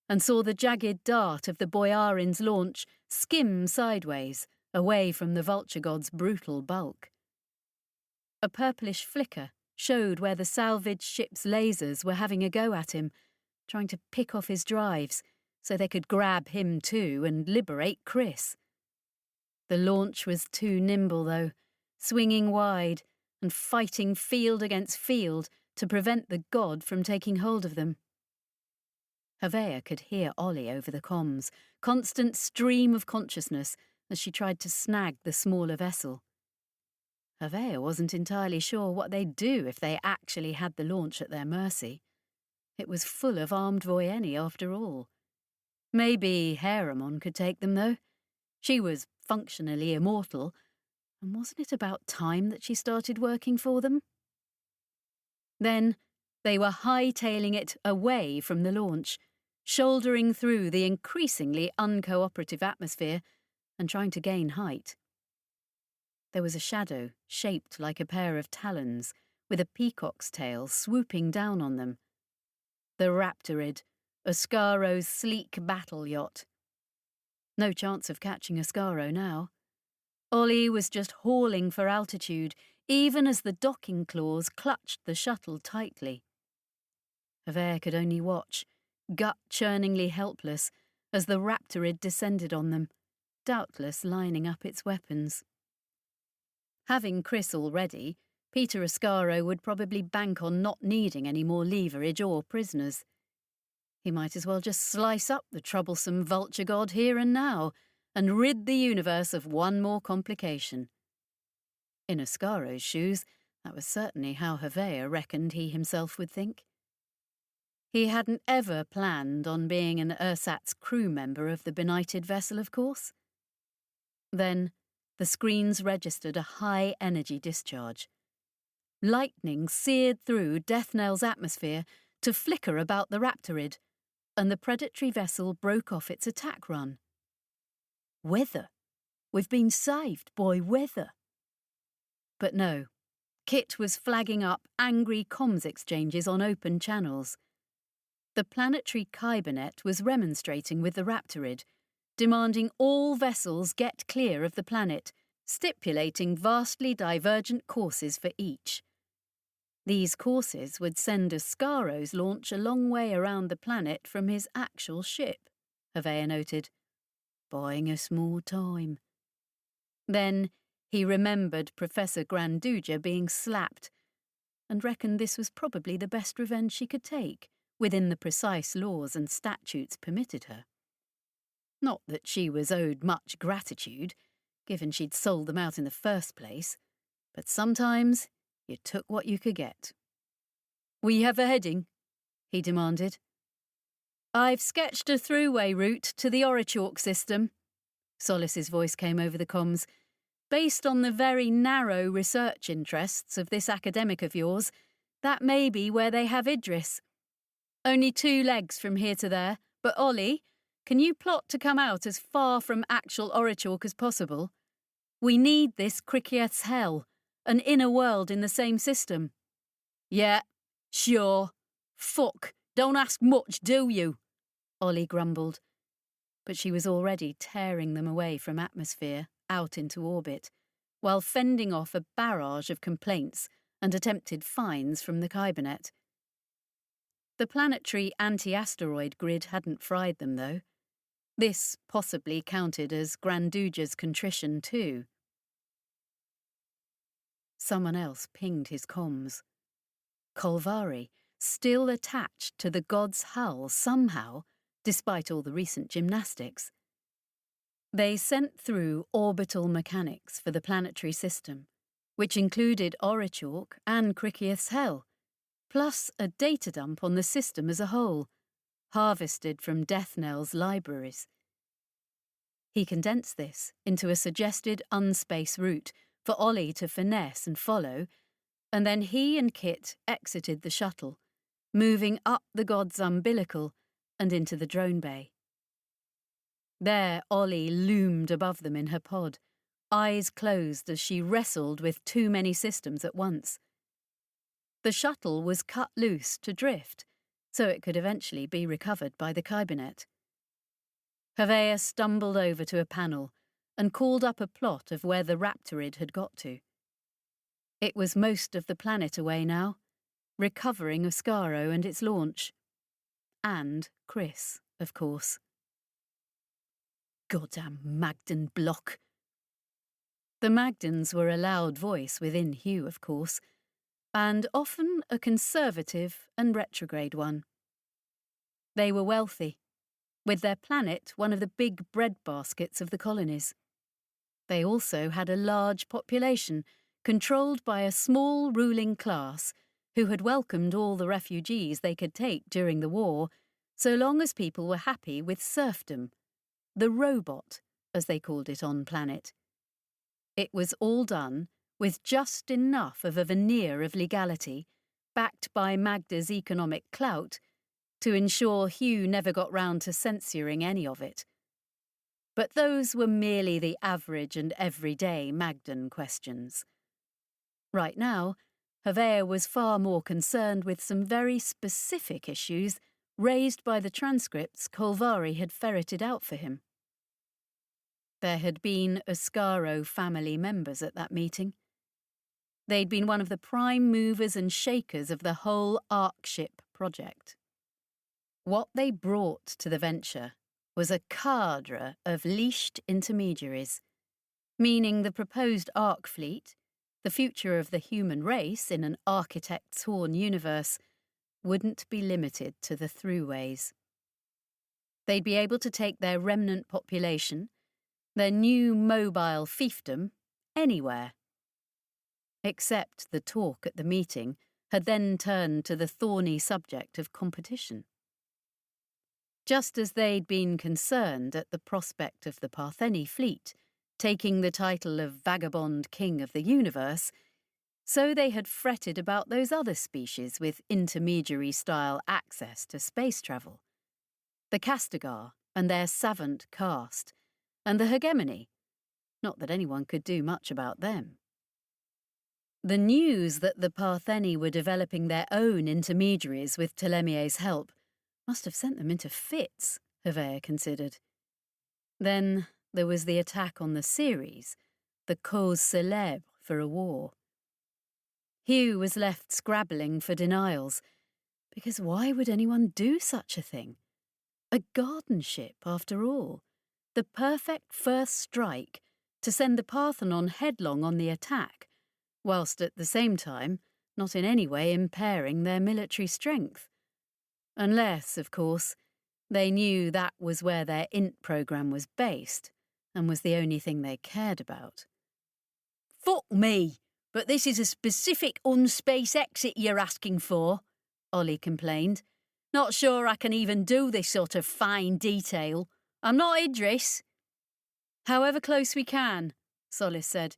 and saw the jagged dart of the Boyarin's launch skim sideways, away from the vulture god's brutal bulk. A purplish flicker showed where the salvage ship's lasers were having a go at him, trying to pick off his drives so they could grab him too and liberate Chris. The launch was too nimble, though, swinging wide and fighting field against field to prevent the god from taking hold of them. Hervea could hear Ollie over the comms, constant stream of consciousness as she tried to snag the smaller vessel. Hervea wasn't entirely sure what they'd do if they actually had the launch at their mercy. It was full of armed Voyeni after all. Maybe Haramon could take them, though. She was functionally immortal, and wasn't it about time that she started working for them? Then they were hightailing it away from the launch, shouldering through the increasingly uncooperative atmosphere and trying to gain height. There was a shadow shaped like a pair of talons, with a peacock's tail swooping down on them. The Raptorid, Oscaro's sleek battle yacht. No chance of catching Oscaro now. Ollie was just hauling for altitude, even as the docking claws clutched the shuttle tightly. Hervea could only watch, gut-churningly helpless, as the Raptorid descended on them, doubtless lining up its weapons. Having Chris already, Peter Oscaro would probably bank on not needing any more leverage or prisoners. He might as well just slice up the troublesome vulture god here and now, and rid the universe of one more complication. In Oscaro's shoes, that was certainly how Hervea reckoned he himself would think. He hadn't ever planned on being an ersatz crew member of the benighted vessel, of course. Then the screens registered a high-energy discharge. Lightning seared through Death Knell's atmosphere to flicker about the Raptorid, and the predatory vessel broke off its attack run. Weather. We've been saved by weather. But no, Kit was flagging up angry comms exchanges on open channels. The planetary Kybernet was remonstrating with the Raptorid, demanding all vessels get clear of the planet, stipulating vastly divergent courses for each. These courses would send Oscaro's launch a long way around the planet from his actual ship, Hervea noted. Buying us more time. Then he remembered Professor Granduja being slapped and reckoned this was probably the best revenge she could take, within the precise laws and statutes permitted her. Not that she was owed much gratitude, given she'd sold them out in the first place, but sometimes you took what you could get. "We have a heading?" he demanded. "I've sketched a throughway route to the Orichalk system," Solis's voice came over the comms. "Based on the very narrow research interests of this academic of yours, that may be where they have Idris. Only 2 legs from here to there, but Ollie, can you plot to come out as far from actual Orichalk as possible? We need this Cricket's hell, an inner world in the same system." "Yeah, sure. Fuck, don't ask much, do you?" Ollie grumbled. But she was already tearing them away from atmosphere, out into orbit, while fending off a barrage of complaints and attempted fines from the Kybernet. The planetary anti-asteroid grid hadn't fried them, though. This possibly counted as Granduja's contrition too. Someone else pinged his comms. Kolvari, still attached to the god's hull somehow, despite all the recent gymnastics. They sent through orbital mechanics for the planetary system, which included Orichalk and Cricket's hell, plus a data dump on the system as a whole, harvested from Deathnell's libraries. He condensed this into a suggested unspace route for Ollie to finesse and follow, and then he and Kit exited the shuttle, moving up the god's umbilical and into the drone bay. There Ollie loomed above them in her pod, eyes closed as she wrestled with too many systems at once. The shuttle was cut loose to drift, so it could eventually be recovered by the Kybernet. Havea stumbled over to a panel and called up a plot of where the Raptorid had got to. It was most of the planet away now, recovering Oscaro and its launch. And Chris, of course. Goddamn Magdan block. The Magdans were a loud voice within Hugh, of course, and often a conservative and retrograde one. They were wealthy, with their planet one of the big breadbaskets of the colonies. They also had a large population, controlled by a small ruling class who had welcomed all the refugees they could take during the war, so long as people were happy with serfdom, the robot, as they called it on planet. It was all done with just enough of a veneer of legality, backed by Magda's economic clout, to ensure Hugh never got round to censoring any of it. But those were merely the average and everyday Magdan questions. Right now, Havea was far more concerned with some very specific issues raised by the transcripts Kolvari had ferreted out for him. There had been Oscaro family members at that meeting. They'd been one of the prime movers and shakers of the whole Arkship project. What they brought to the venture was a cadre of leashed intermediaries, meaning the proposed Ark fleet, the future of the human race in an architect's horn universe, wouldn't be limited to the throughways. They'd be able to take their remnant population, their new mobile fiefdom, anywhere. Except the talk at the meeting had then turned to the thorny subject of competition. Just as they'd been concerned at the prospect of the Partheni fleet taking the title of Vagabond King of the Universe, so they had fretted about those other species with intermediary-style access to space travel. The Castigar and their savant caste, and the hegemony. Not that anyone could do much about them. The news that the Partheni were developing their own intermediaries with Ptolemy's help must have sent them into fits, Havea considered. Then there was the attack on the Ceres, the cause célèbre for a war. Hugh was left scrabbling for denials, because why would anyone do such a thing? A garden ship, after all, the perfect first strike to send the Parthenon headlong on the attack, whilst at the same time not in any way impairing their military strength. Unless, of course, they knew that was where their INT programme was based and was the only thing they cared about. Fuck me, but this is a specific on-space exit you're asking for, Ollie complained. Not sure I can even do this sort of fine detail. I'm not Idris. However close we can, Solis said.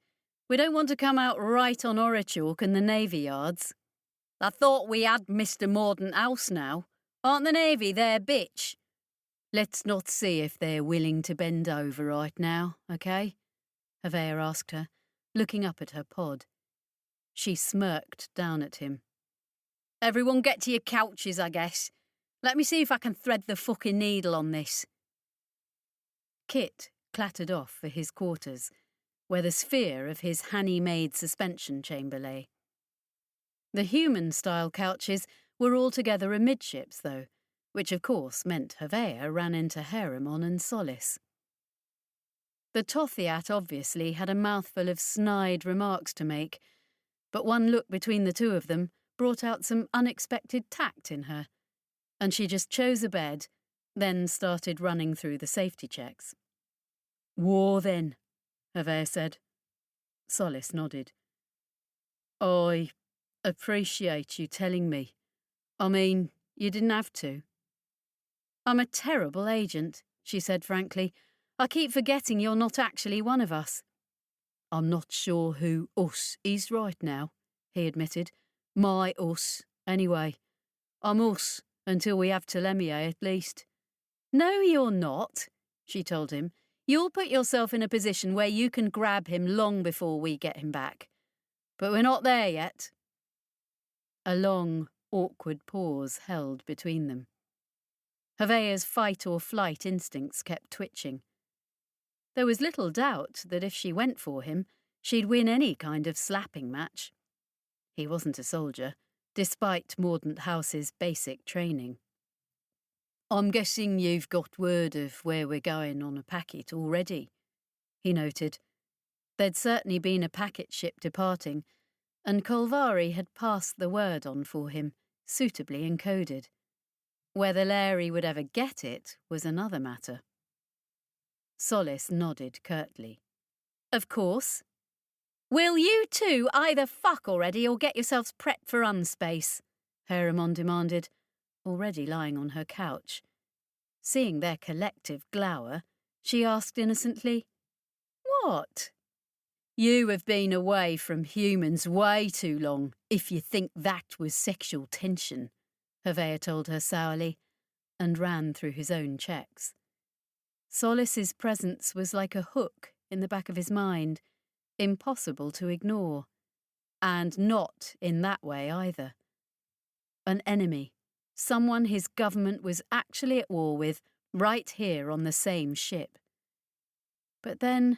We don't want to come out right on Orichalk and the Navy Yards. I thought we had Mr. Mordaunt House now. Aren't the Navy their bitch? Let's not see if they're willing to bend over right now, OK? Havea asked her, looking up at her pod. She smirked down at him. Everyone get to your couches, I guess. Let me see if I can thread the fucking needle on this. Kit clattered off for his quarters, where the sphere of his Hanny-made suspension chamber lay. The human-style couches were altogether amidships, though, which of course meant Havea ran into Heremon and Solis. The Tothiat obviously had a mouthful of snide remarks to make, but one look between the two of them brought out some unexpected tact in her, and she just chose a bed, then started running through the safety checks. War, then, Havea said. Solis nodded. I appreciate you telling me. I mean, you didn't have to. I'm a terrible agent, she said frankly. I keep forgetting you're not actually one of us. I'm not sure who us is right now, he admitted. My us, anyway. I'm us until we have Telemia, at least. No, you're not, she told him. You'll put yourself in a position where you can grab him long before we get him back. But we're not there yet. A long, awkward pause held between them. Havea's fight-or-flight instincts kept twitching. There was little doubt that if she went for him, she'd win any kind of slapping match. He wasn't a soldier, despite Mordaunt House's basic training. I'm guessing you've got word of where we're going on a packet already, he noted. There'd certainly been a packet ship departing, and Kolvari had passed the word on for him, suitably encoded. Whether Larry would ever get it was another matter. Solis nodded curtly. Of course. Will you two either fuck already or get yourselves prepped for unspace? Heremon demanded, already lying on her couch. Seeing their collective glower, she asked innocently, What? You have been away from humans way too long, if you think that was sexual tension, Havea told her sourly, and ran through his own checks. Solis's presence was like a hook in the back of his mind, impossible to ignore, and not in that way either. An enemy, someone his government was actually at war with, right here on the same ship. But then,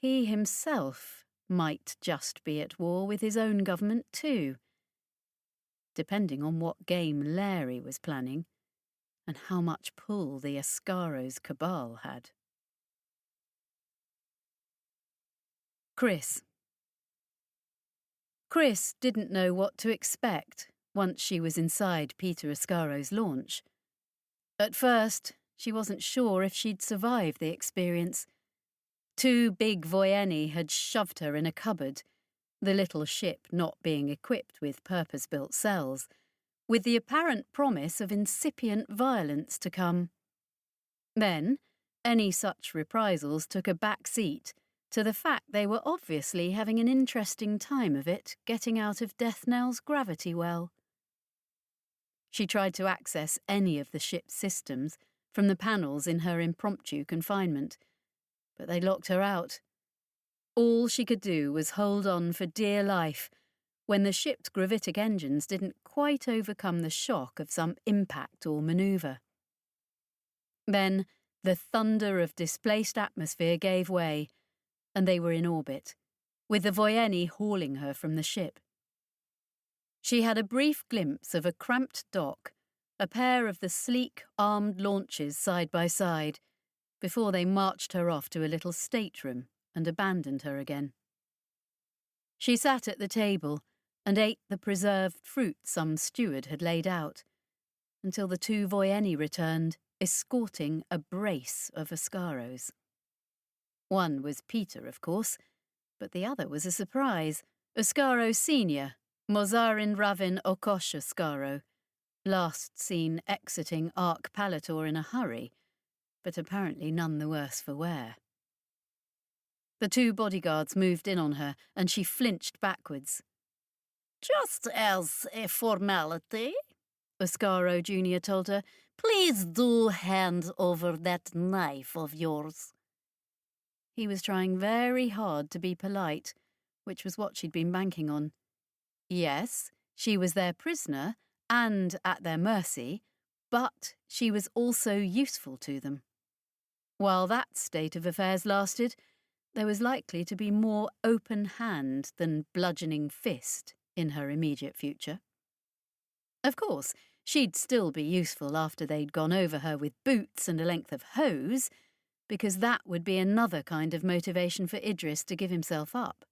he himself might just be at war with his own government too, depending on what game Larry was planning, and how much pull the Ascaro's cabal had. Chris didn't know what to expect once she was inside Peter Ascaro's launch. At first, she wasn't sure if she'd survive the experience. 2 big Voyeni had shoved her in a cupboard, the little ship not being equipped with purpose-built cells, with the apparent promise of incipient violence to come. Then, any such reprisals took a back seat to the fact they were obviously having an interesting time of it getting out of Deathnell's gravity well. She tried to access any of the ship's systems from the panels in her impromptu confinement, but they locked her out. All she could do was hold on for dear life when the ship's gravitic engines didn't quite overcome the shock of some impact or manoeuvre. Then the thunder of displaced atmosphere gave way, and they were in orbit, with the Voyeni hauling her from the ship. She had a brief glimpse of a cramped dock, a pair of the sleek, armed launches side by side, before they marched her off to a little stateroom and abandoned her again. She sat at the table and ate the preserved fruit some steward had laid out, until the two Voyeni returned, escorting a brace of Oscaros. One was Peter, of course, but the other was a surprise. Oscaro Senior, Mozarin Ravin Okosh Oscaro, last seen exiting Arc Palator in a hurry, but apparently none the worse for wear. The two bodyguards moved in on her, and she flinched backwards. "Just as a formality," Oscaro Jr. told her, "please do hand over that knife of yours." He was trying very hard to be polite, which was what she'd been banking on. Yes, she was their prisoner and at their mercy, but she was also useful to them. While that state of affairs lasted, there was likely to be more open hand than bludgeoning fist in her immediate future. Of course, she'd still be useful after they'd gone over her with boots and a length of hose, because that would be another kind of motivation for Idris to give himself up.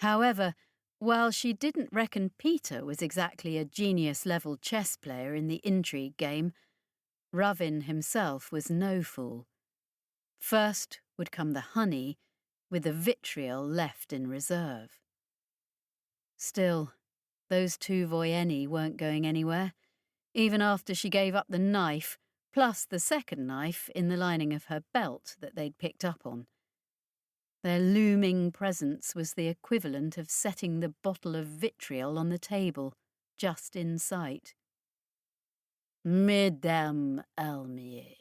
However, while she didn't reckon Peter was exactly a genius-level chess player in the intrigue game, Ravin himself was no fool. First would come the honey, with the vitriol left in reserve. Still, those two Voyeni weren't going anywhere, even after she gave up the knife, plus the second knife in the lining of her belt that they'd picked up on. Their looming presence was the equivalent of setting the bottle of vitriol on the table, just in sight. "Mesdames Almier."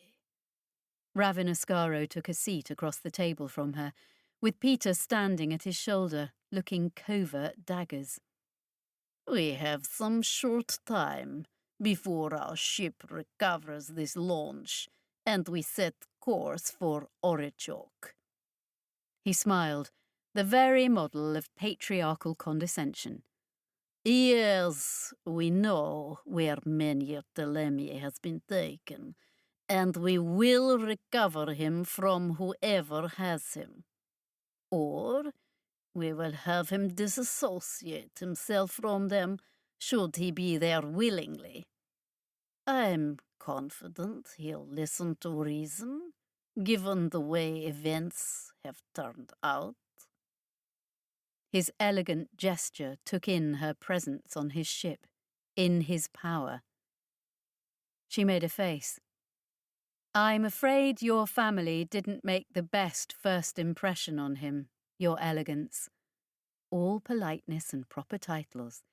Ravin Oscaro took a seat across the table from her, with Peter standing at his shoulder, looking covert daggers. "We have some short time before our ship recovers this launch, and we set course for Orechok." He smiled, the very model of patriarchal condescension. "Yes, we know where Menhir Telemi has been taken, and we will recover him from whoever has him. Or we will have him disassociate himself from them, should he be there willingly. I'm confident he'll listen to reason, given the way events have turned out." His elegant gesture took in her presence on his ship, in his power. She made a face. "I'm afraid your family didn't make the best first impression on him, Your Elegance. All politeness and proper titles.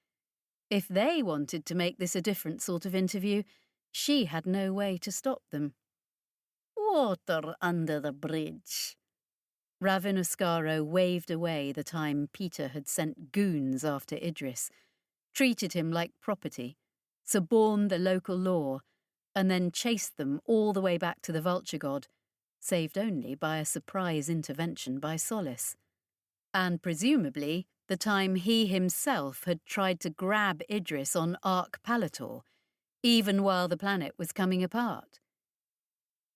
If they wanted to make this a different sort of interview, she had no way to stop them." "Water under the bridge." Ravin Oscaro waved away the time Peter had sent goons after Idris, treated him like property, suborned the local law, and then chased them all the way back to the Vulture God, saved only by a surprise intervention by Solace. And presumably the time he himself had tried to grab Idris on Arc Palator, even while the planet was coming apart.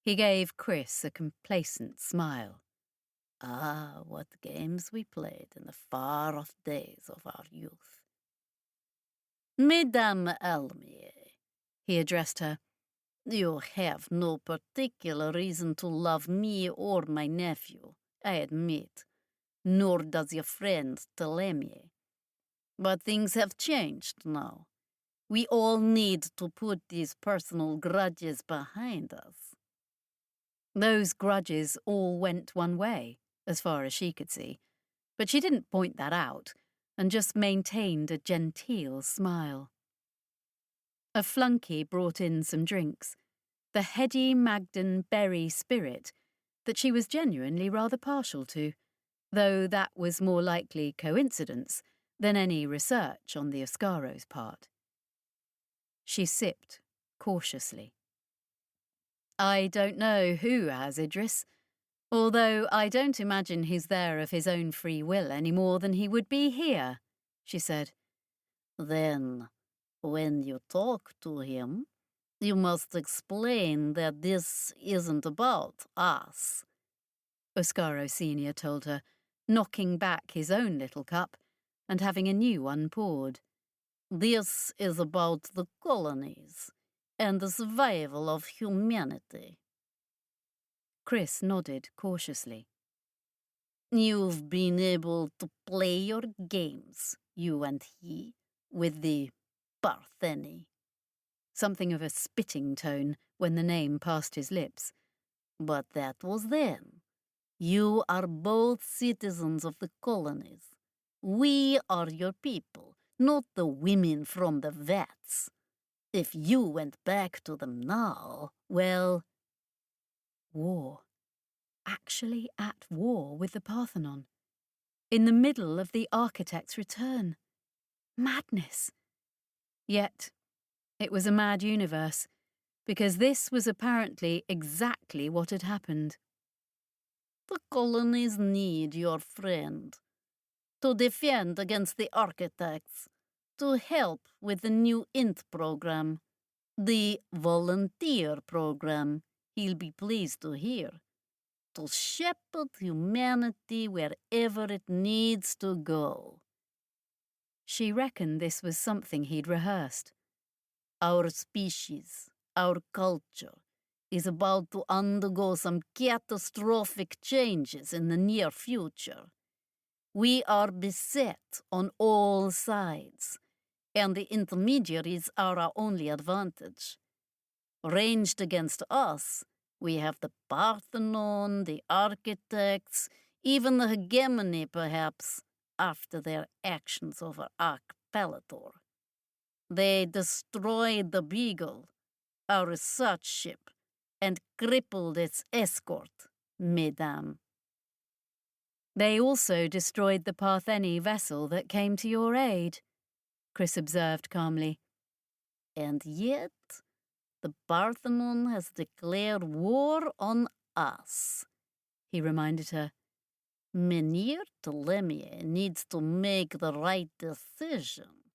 He gave Chris a complacent smile. "Ah, what games we played in the far-off days of our youth." "Mesdames Almier," he addressed her, "you have no particular reason to love me or my nephew, I admit, nor does your friend Telemi. But things have changed now. We all need to put these personal grudges behind us." Those grudges all went one way, as far as she could see, but she didn't point that out, and just maintained a genteel smile. A flunky brought in some drinks, the heady Magdan berry spirit that she was genuinely rather partial to, though that was more likely coincidence than any research on the Oscaro's part. She sipped cautiously. "I don't know who has Idris, although I don't imagine he's there of his own free will any more than he would be here," she said. "Then, when you talk to him, you must explain that this isn't about us." Oscaro Senior told her, knocking back his own little cup and having a new one poured. This is about the colonies and the survival of humanity. Chris nodded cautiously. You've been able to play your games, you and he, with the Partheni. Something of a spitting tone when the name passed his lips. But that was then. You are both citizens of the colonies. We are your people, not the women from the vats. If you went back to them now, well... War. Actually at war with the Parthenon. In the middle of the architect's return. Madness. Yet, it was a mad universe, because this was apparently exactly what had happened. The colonies need your friend. To defend against the architects. To help with the new INT program. The volunteer program, he'll be pleased to hear. To shepherd humanity wherever it needs to go. She reckoned this was something he'd rehearsed. Our species, our culture, is about to undergo some catastrophic changes in the near future. We are beset on all sides, and the intermediaries are our only advantage. Ranged against us, we have the Parthenon, the architects, even the hegemony, perhaps, after their actions over Arch-Palator. They destroyed the Beagle, our research ship, and crippled its escort, mesdames. They also destroyed the Partheni vessel that came to your aid, Chris observed calmly. And yet, the Parthenon has declared war on us, he reminded her. Menhir Ptolemy needs to make the right decision,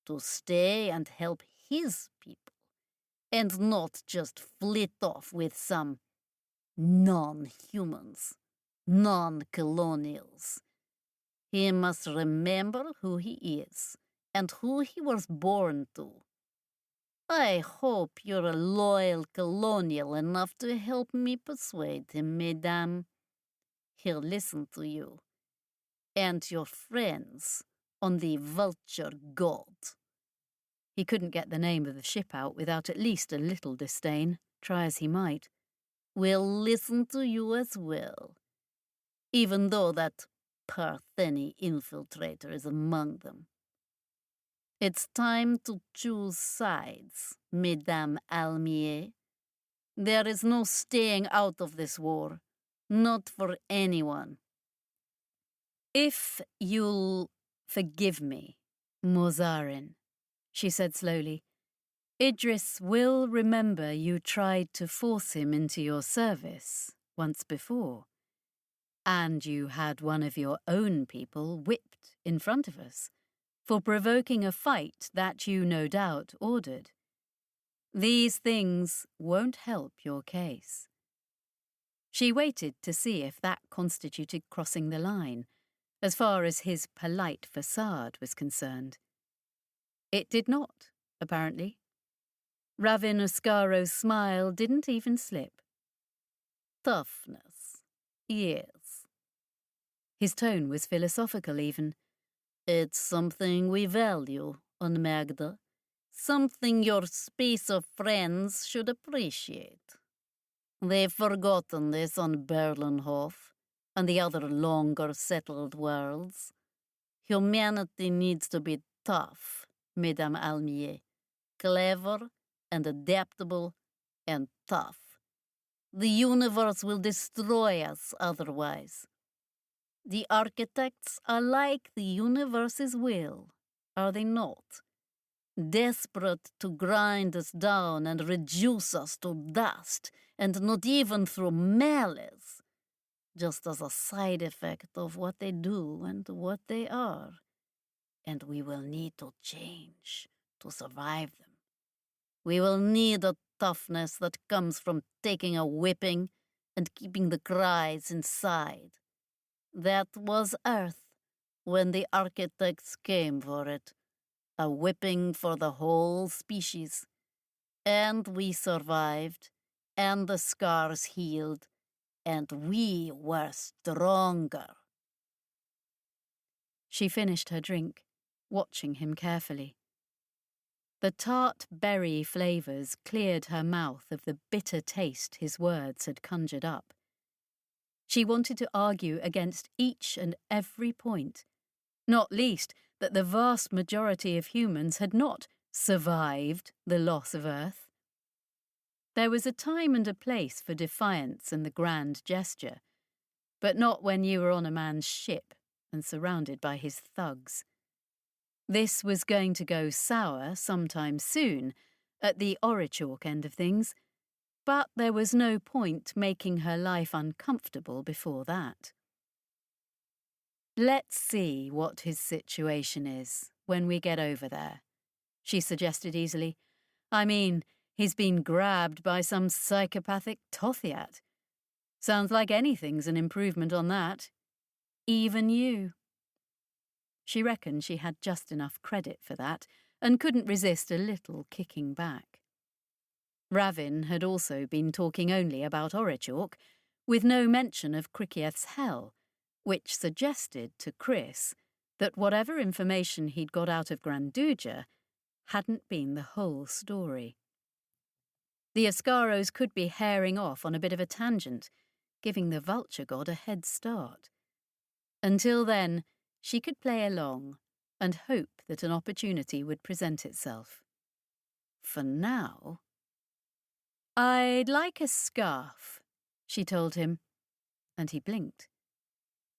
to stay and help his people, and not just flit off with some non-humans, non-colonials. He must remember who he is and who he was born to. I hope you're a loyal colonial enough to help me persuade him, mesdames. He'll listen to you and your friends on the Vulture God. He couldn't get the name of the ship out without at least a little disdain, try as he might. Will listen to you as well, even though that Partheni infiltrator is among them. It's time to choose sides, Mesdames Almier. There is no staying out of this war, not for anyone. If you'll forgive me, Mozarin, she said slowly, Idris will remember you tried to force him into your service once before, and you had one of your own people whipped in front of us for provoking a fight that you no doubt ordered. These things won't help your case. She waited to see if that constituted crossing the line, as far as his polite facade was concerned. It did not, apparently. Ravin Oscaro's smile didn't even slip. Toughness, yes. His tone was philosophical even. It's something we value on Magda, something your space of friends should appreciate. They've forgotten this on Berlinhof and the other longer settled worlds. Humanity needs to be tough, Mesdames Almier, clever and adaptable and tough. The universe will destroy us otherwise. The architects are like the universe's will, are they not? Desperate to grind us down and reduce us to dust, and not even through malice, just as a side effect of what they do and what they are. And we will need to change to survive them. We will need a toughness that comes from taking a whipping and keeping the cries inside. That was Earth when the architects came for it, a whipping for the whole species. And we survived, and the scars healed, and we were stronger. She finished her drink, watching him carefully. The tart berry flavours cleared her mouth of the bitter taste his words had conjured up. She wanted to argue against each and every point, not least that the vast majority of humans had not survived the loss of Earth. There was a time and a place for defiance and the grand gesture, but not when you were on a man's ship and surrounded by his thugs. This was going to go sour sometime soon, at the Orichalk end of things, but there was no point making her life uncomfortable before that. Let's see what his situation is when we get over there, she suggested easily. I mean, he's been grabbed by some psychopathic Tothiat. Sounds like anything's an improvement on that. Even you. She reckoned she had just enough credit for that and couldn't resist a little kicking back. Ravin had also been talking only about Orichalk, with no mention of Criccieth's hell, which suggested to Chris that whatever information he'd got out of Granduja hadn't been the whole story. The Ascaros could be herring off on a bit of a tangent, giving the vulture god a head start. Until then, she could play along and hope that an opportunity would present itself. For now... I'd like a scarf, she told him, and he blinked.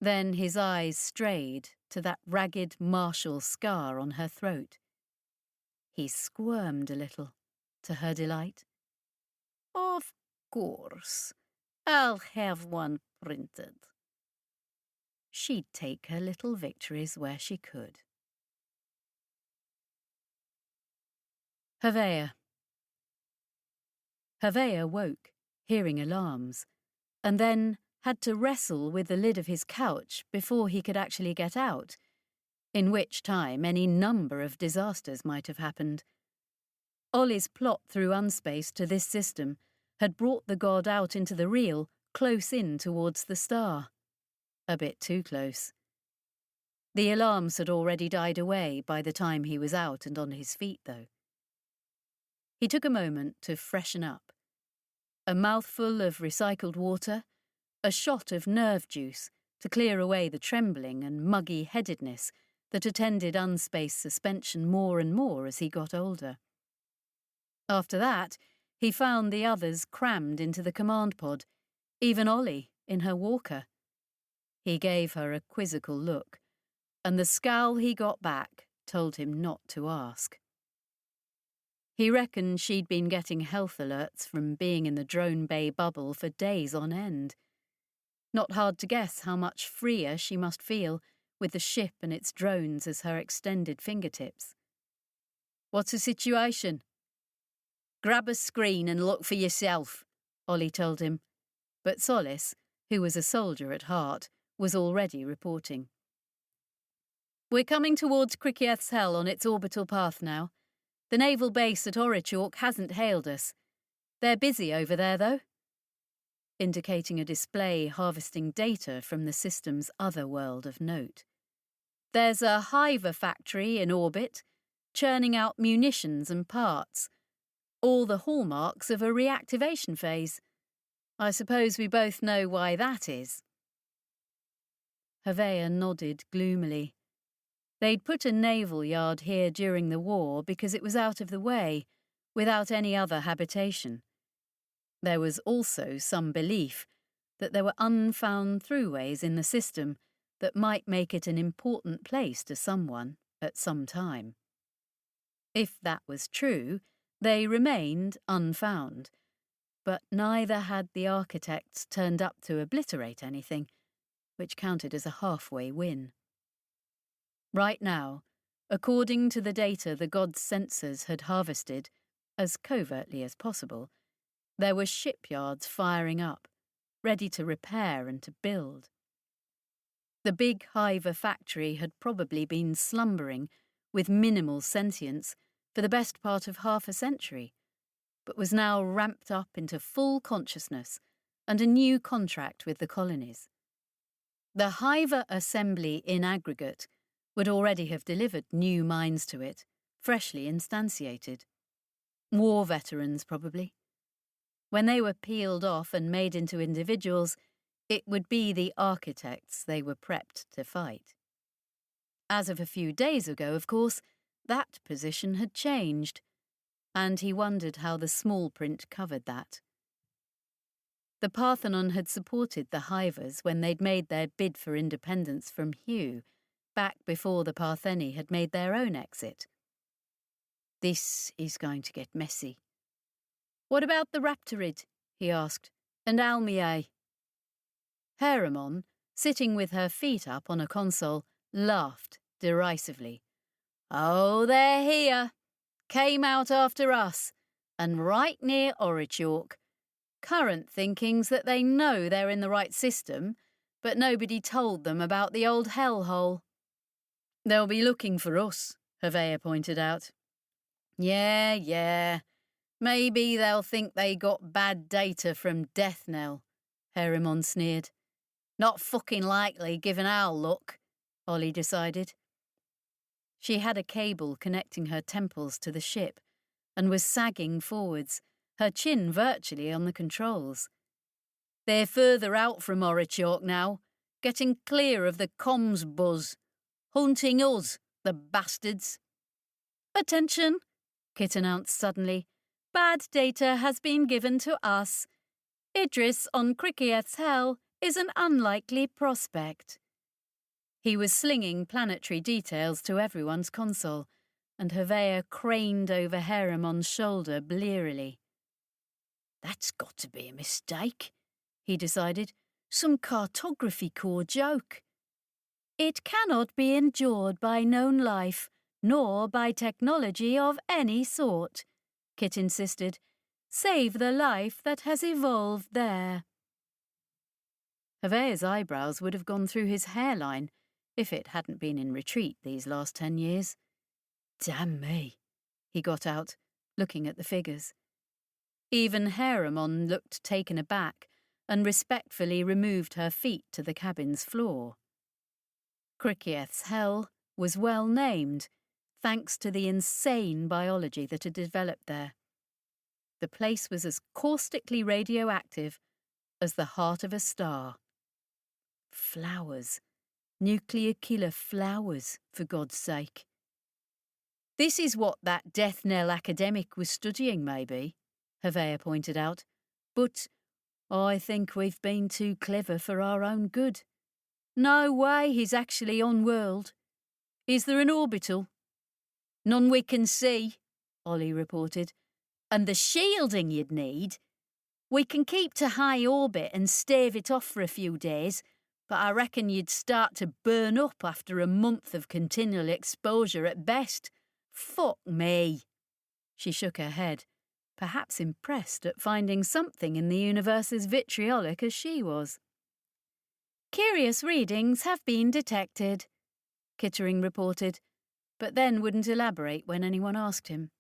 Then his eyes strayed to that ragged martial scar on her throat. He squirmed a little, to her delight. Of course, I'll have one printed. She'd take her little victories where she could. Havea woke, hearing alarms, and then had to wrestle with the lid of his couch before he could actually get out, in which time any number of disasters might have happened. Ollie's plot through unspace to this system had brought the god out into the real, close in towards the star. A bit too close. The alarms had already died away by the time he was out and on his feet, though. He took a moment to freshen up. A mouthful of recycled water, a shot of nerve juice to clear away the trembling and muggy-headedness that attended unspace suspension more and more as he got older. After that, he found the others crammed into the command pod, even Ollie in her walker. He gave her a quizzical look, and the scowl he got back told him not to ask. He reckoned she'd been getting health alerts from being in the drone bay bubble for days on end. Not hard to guess how much freer she must feel with the ship and its drones as her extended fingertips. What's the situation? Grab a screen and look for yourself, Ollie told him, but Solace, who was a soldier at heart, was already reporting. We're coming towards Criccieth's hell on its orbital path now. The naval base at Orichalk hasn't hailed us. They're busy over there, though, indicating a display harvesting data from the system's other world of note. There's a hiver factory in orbit, churning out munitions and parts, all the hallmarks of a reactivation phase. I suppose we both know why that is. Havea nodded gloomily. They'd put a naval yard here during the war because it was out of the way, without any other habitation. There was also some belief that there were unfound throughways in the system that might make it an important place to someone at some time. If that was true, they remained unfound, but neither had the architects turned up to obliterate anything, which counted as a halfway win. Right now, according to the data the god's sensors had harvested, as covertly as possible, there were shipyards firing up, ready to repair and to build. The big hiver factory had probably been slumbering, with minimal sentience, for the best part of half a century, but was now ramped up into full consciousness and a new contract with the colonies. The hiver assembly in aggregate would already have delivered new minds to it, freshly instantiated. War veterans, probably. When they were peeled off and made into individuals, it would be the architects they were prepped to fight. As of a few days ago, of course, that position had changed, and he wondered how the small print covered that. The Parthenon had supported the hivers when they'd made their bid for independence from Hugh, back before the Partheni had made their own exit. This is going to get messy. What about the Raptorid? He asked, and Almier? Heremon, sitting with her feet up on a console, laughed derisively. Oh, they're here. Came out after us, and right near Orichalk. Current thinking's that they know they're in the right system, but nobody told them about the old hellhole. They'll be looking for us, Havea pointed out. Yeah. Maybe they'll think they got bad data from Death Knell, Heremon sneered. Not fucking likely, given our luck, Ollie decided. She had a cable connecting her temples to the ship and was sagging forwards, her chin virtually on the controls. They're further out from Orichalk now, getting clear of the comms buzz. Hunting us, the bastards. Attention, Kit announced suddenly. Bad data has been given to us. Idris on Cricket's Hell is an unlikely prospect. He was slinging planetary details to everyone's console, and Havea craned over Heremon's shoulder blearily. That's got to be a mistake, he decided. Some cartography corps joke. It cannot be endured by known life, nor by technology of any sort, Kit insisted, save the life that has evolved there. Havea's eyebrows would have gone through his hairline if it hadn't been in retreat these last 10 years. Damn me, he got out, looking at the figures. Even Heremon looked taken aback and respectfully removed her feet to the cabin's floor. Cricket's Hell was well named, thanks to the insane biology that had developed there. The place was as caustically radioactive as the heart of a star. Flowers. Nuclear killer flowers, for God's sake. This is what that Death Knell academic was studying, maybe, Havea pointed out, but I think we've been too clever for our own good. No way he's actually on-world. Is there an orbital? None we can see, Ollie reported. And the shielding you'd need? We can keep to high orbit and stave it off for a few days, but I reckon you'd start to burn up after a month of continual exposure at best. Fuck me. She shook her head, perhaps impressed at finding something in the universe as vitriolic as she was. Curious readings have been detected, Kittering reported, but then wouldn't elaborate when anyone asked him.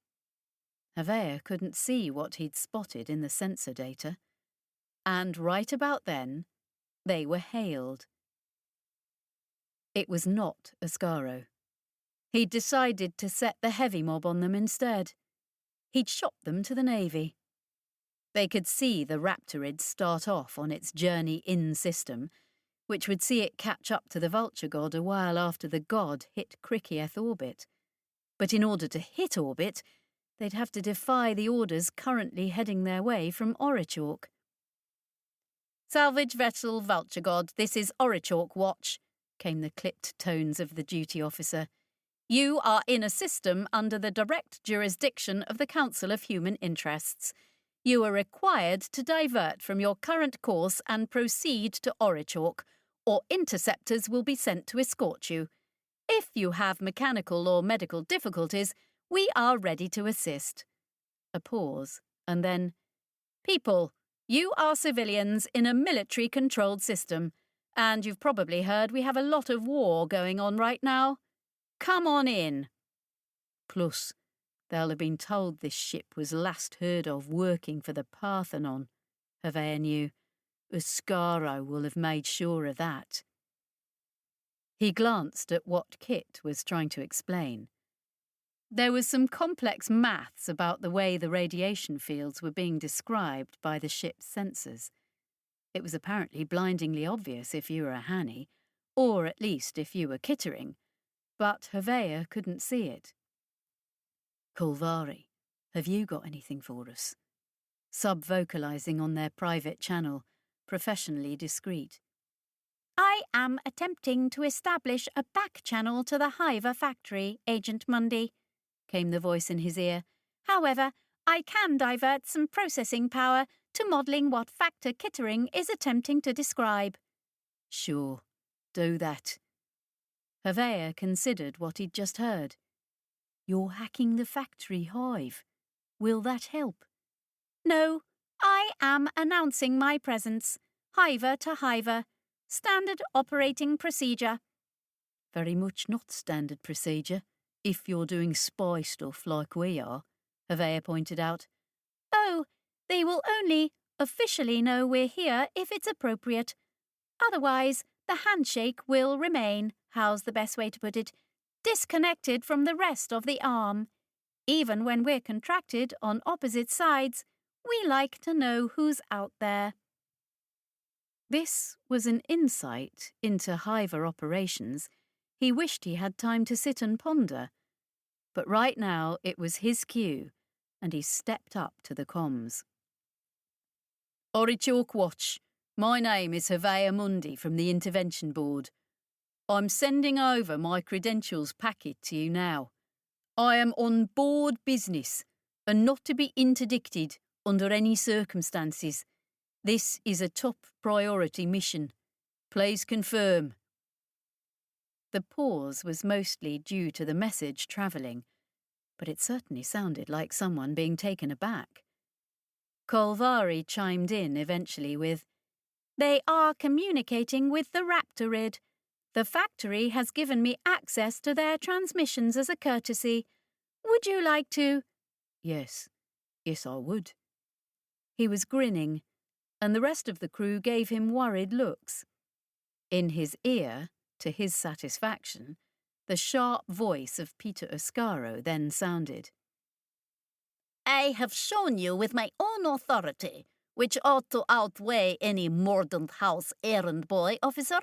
Havea couldn't see what he'd spotted in the sensor data, and right about then, they were hailed. It was not Ascaro. He'd decided to set the heavy mob on them instead. He'd shot them to the Navy. They could see the Raptorid start off on its journey in-system, which would see it catch up to the Vulture God a while after the god hit Cricketh orbit. But in order to hit orbit, they'd have to defy the orders currently heading their way from Orichalk. Salvage vessel Vulture God, this is Orichalk Watch, came the clipped tones of the duty officer. You are in a system under the direct jurisdiction of the Council of Human Interests. You are required to divert from your current course and proceed to Orichalk, or interceptors will be sent to escort you. If you have mechanical or medical difficulties, we are ready to assist. A pause, and then, People, You are civilians in a military-controlled system, and you've probably heard we have a lot of war going on right now. Come on in. Plus, they'll have been told this ship was last heard of working for the Parthenon, Hevea knew. Oscaro will have made sure of that. He glanced at what Kit was trying to explain. There was some complex maths about the way the radiation fields were being described by the ship's sensors. It was apparently blindingly obvious if you were a Hanny, or at least if you were Kittering, but Hevea couldn't see it. Kulvari, have you got anything for us? Sub-vocalising on their private channel, professionally discreet. I am attempting to establish a back channel to the Hiver factory, Agent Mundy, came the voice in his ear. However, I can divert some processing power to modelling what Factor Kittering is attempting to describe. Sure, do that. Hevea considered what he'd just heard. You're hacking the factory hive. Will that help? No, I am announcing my presence, Hiver to Hiver. Standard operating procedure. Very much not standard procedure, if you're doing spy stuff like we are, Hevea pointed out. Oh, they will only officially know we're here if it's appropriate. Otherwise, the handshake will remain, how's the best way to put it, disconnected from the rest of the arm. Even when we're contracted on opposite sides, we like to know who's out there. This was an insight into Hiver operations he wished he had time to sit and ponder. But right now it was his cue, and he stepped up to the comms. Orichok Watch, my name is Hevea Mundi from the Intervention Board. I'm sending over my credentials packet to you now. I am on board business and not to be interdicted under any circumstances. This is a top priority mission. Please confirm. The pause was mostly due to the message travelling, but it certainly sounded like someone being taken aback. Kulvari chimed in eventually with, They are communicating with the Raptorid. The factory has given me access to their transmissions as a courtesy. Would you like to? Yes, I would. He was grinning, and the rest of the crew gave him worried looks. In his ear, to his satisfaction, the sharp voice of Peter Oscaro then sounded. I have shown you with my own authority, which ought to outweigh any Mordant House errand boy, officer.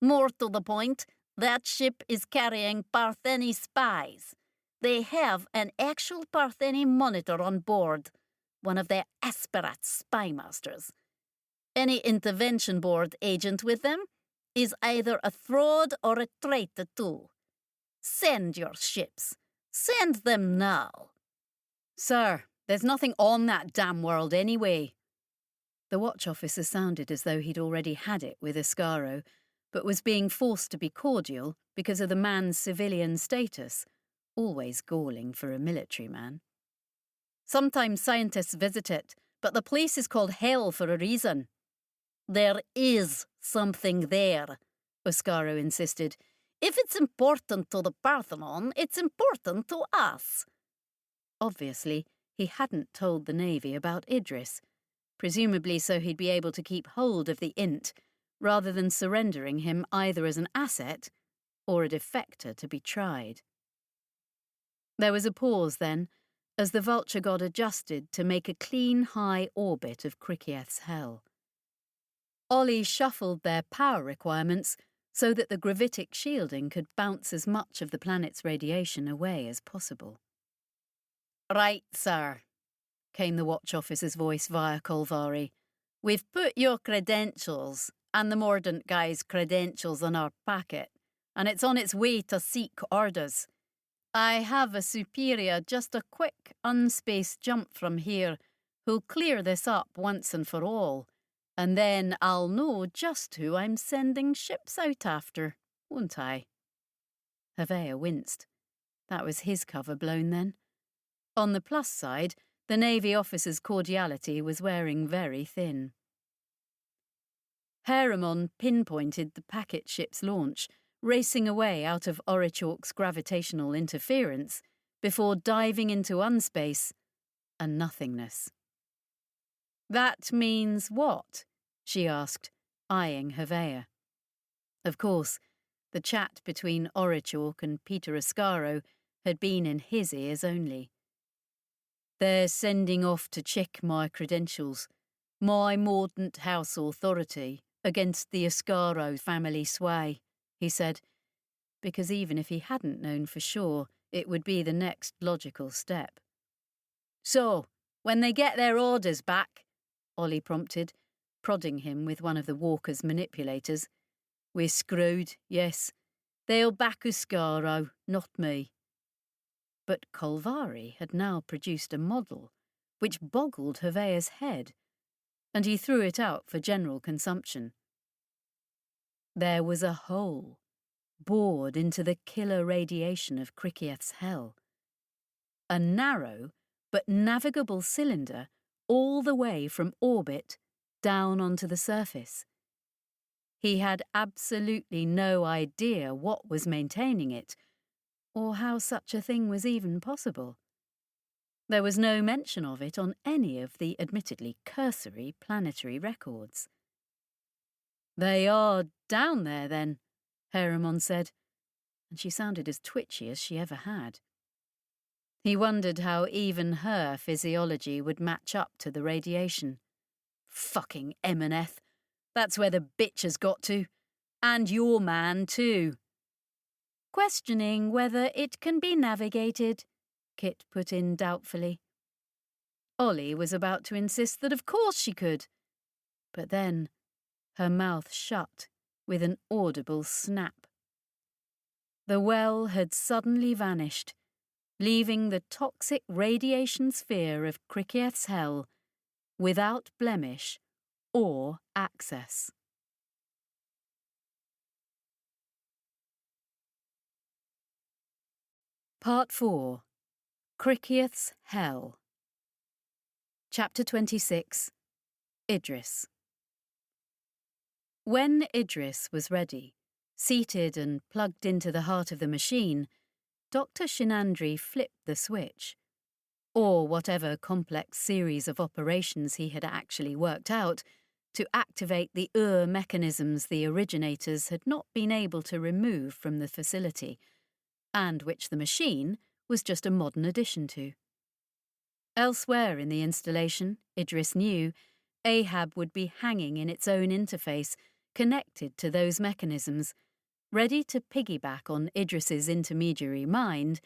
More to the point, that ship is carrying Partheni spies. They have an actual Partheni monitor on board, one of their aspirate spy masters. Any intervention board agent with them is either a fraud or a traitor too. Send your ships. Send them now. Sir, there's nothing on that damn world anyway. The watch officer sounded as though he'd already had it with Oscaro, but was being forced to be cordial because of the man's civilian status, always galling for a military man. Sometimes scientists visit it, but the place is called hell for a reason. There is something there, Oscaro insisted. If it's important to the Parthenon, it's important to us. Obviously, he hadn't told the Navy about Idris, presumably so he'd be able to keep hold of the Int, rather than surrendering him either as an asset or a defector to be tried. There was a pause then, as the vulture god adjusted to make a clean high orbit of Krikieth's hell. Ollie shuffled their power requirements so that the gravitic shielding could bounce as much of the planet's radiation away as possible. Right, sir, came the watch officer's voice via Kulvari. We've put your credentials and the Mordant guy's credentials on our packet, and it's on its way to seek orders. I have a superior just a quick, unspaced jump from here who'll clear this up once and for all, and then I'll know just who I'm sending ships out after, won't I? Hevea winced. That was his cover blown then. On the plus side, The Navy officer's cordiality was wearing very thin. Heremon pinpointed the packet ship's launch, racing away out of Orichork's gravitational interference before diving into unspace and nothingness. "That means what?" she asked, eyeing Hevea. Of course, the chat between Orichork and Peter Ascaro had been in his ears only. "They're sending off to check my credentials, my mordant house authority against the Ascaro family sway," he said, because even if he hadn't known for sure, it would be the next logical step. "So, when they get their orders back," Ollie prompted, prodding him with one of the Walker's manipulators. "We're screwed, yes. They'll back Ascaro, not me." But Kolvari had now produced a model which boggled Hevea's head, and he threw it out for general consumption. There was a hole bored into the killer radiation of Kriketh's hell. A narrow but navigable cylinder all the way from orbit down onto the surface. He had absolutely no idea what was maintaining it, or how such a thing was even possible. There was no mention of it on any of the admittedly cursory planetary records. "They are down there, then," Heremon said, and she sounded as twitchy as she ever had. He wondered how even her physiology would match up to the radiation. "Fucking Emaneth. That's where the bitch has got to. And your man, too." "Questioning whether it can be navigated," Kit put in doubtfully. Ollie was about to insist that of course she could. But then her mouth shut with an audible snap. The well had suddenly vanished, leaving the toxic radiation sphere of Kriketh's hell without blemish or access. Part 4. Kriketh's Hell. Chapter 26. Idris. When Idris was ready, seated and plugged into the heart of the machine, Dr. Shinandri flipped the switch, or whatever complex series of operations he had actually worked out, to activate the mechanisms the originators had not been able to remove from the facility, and which the machine was just a modern addition to. Elsewhere in the installation, Idris knew, Ahab would be hanging in its own interface, connected to those mechanisms, ready to piggyback on Idris's intermediary mind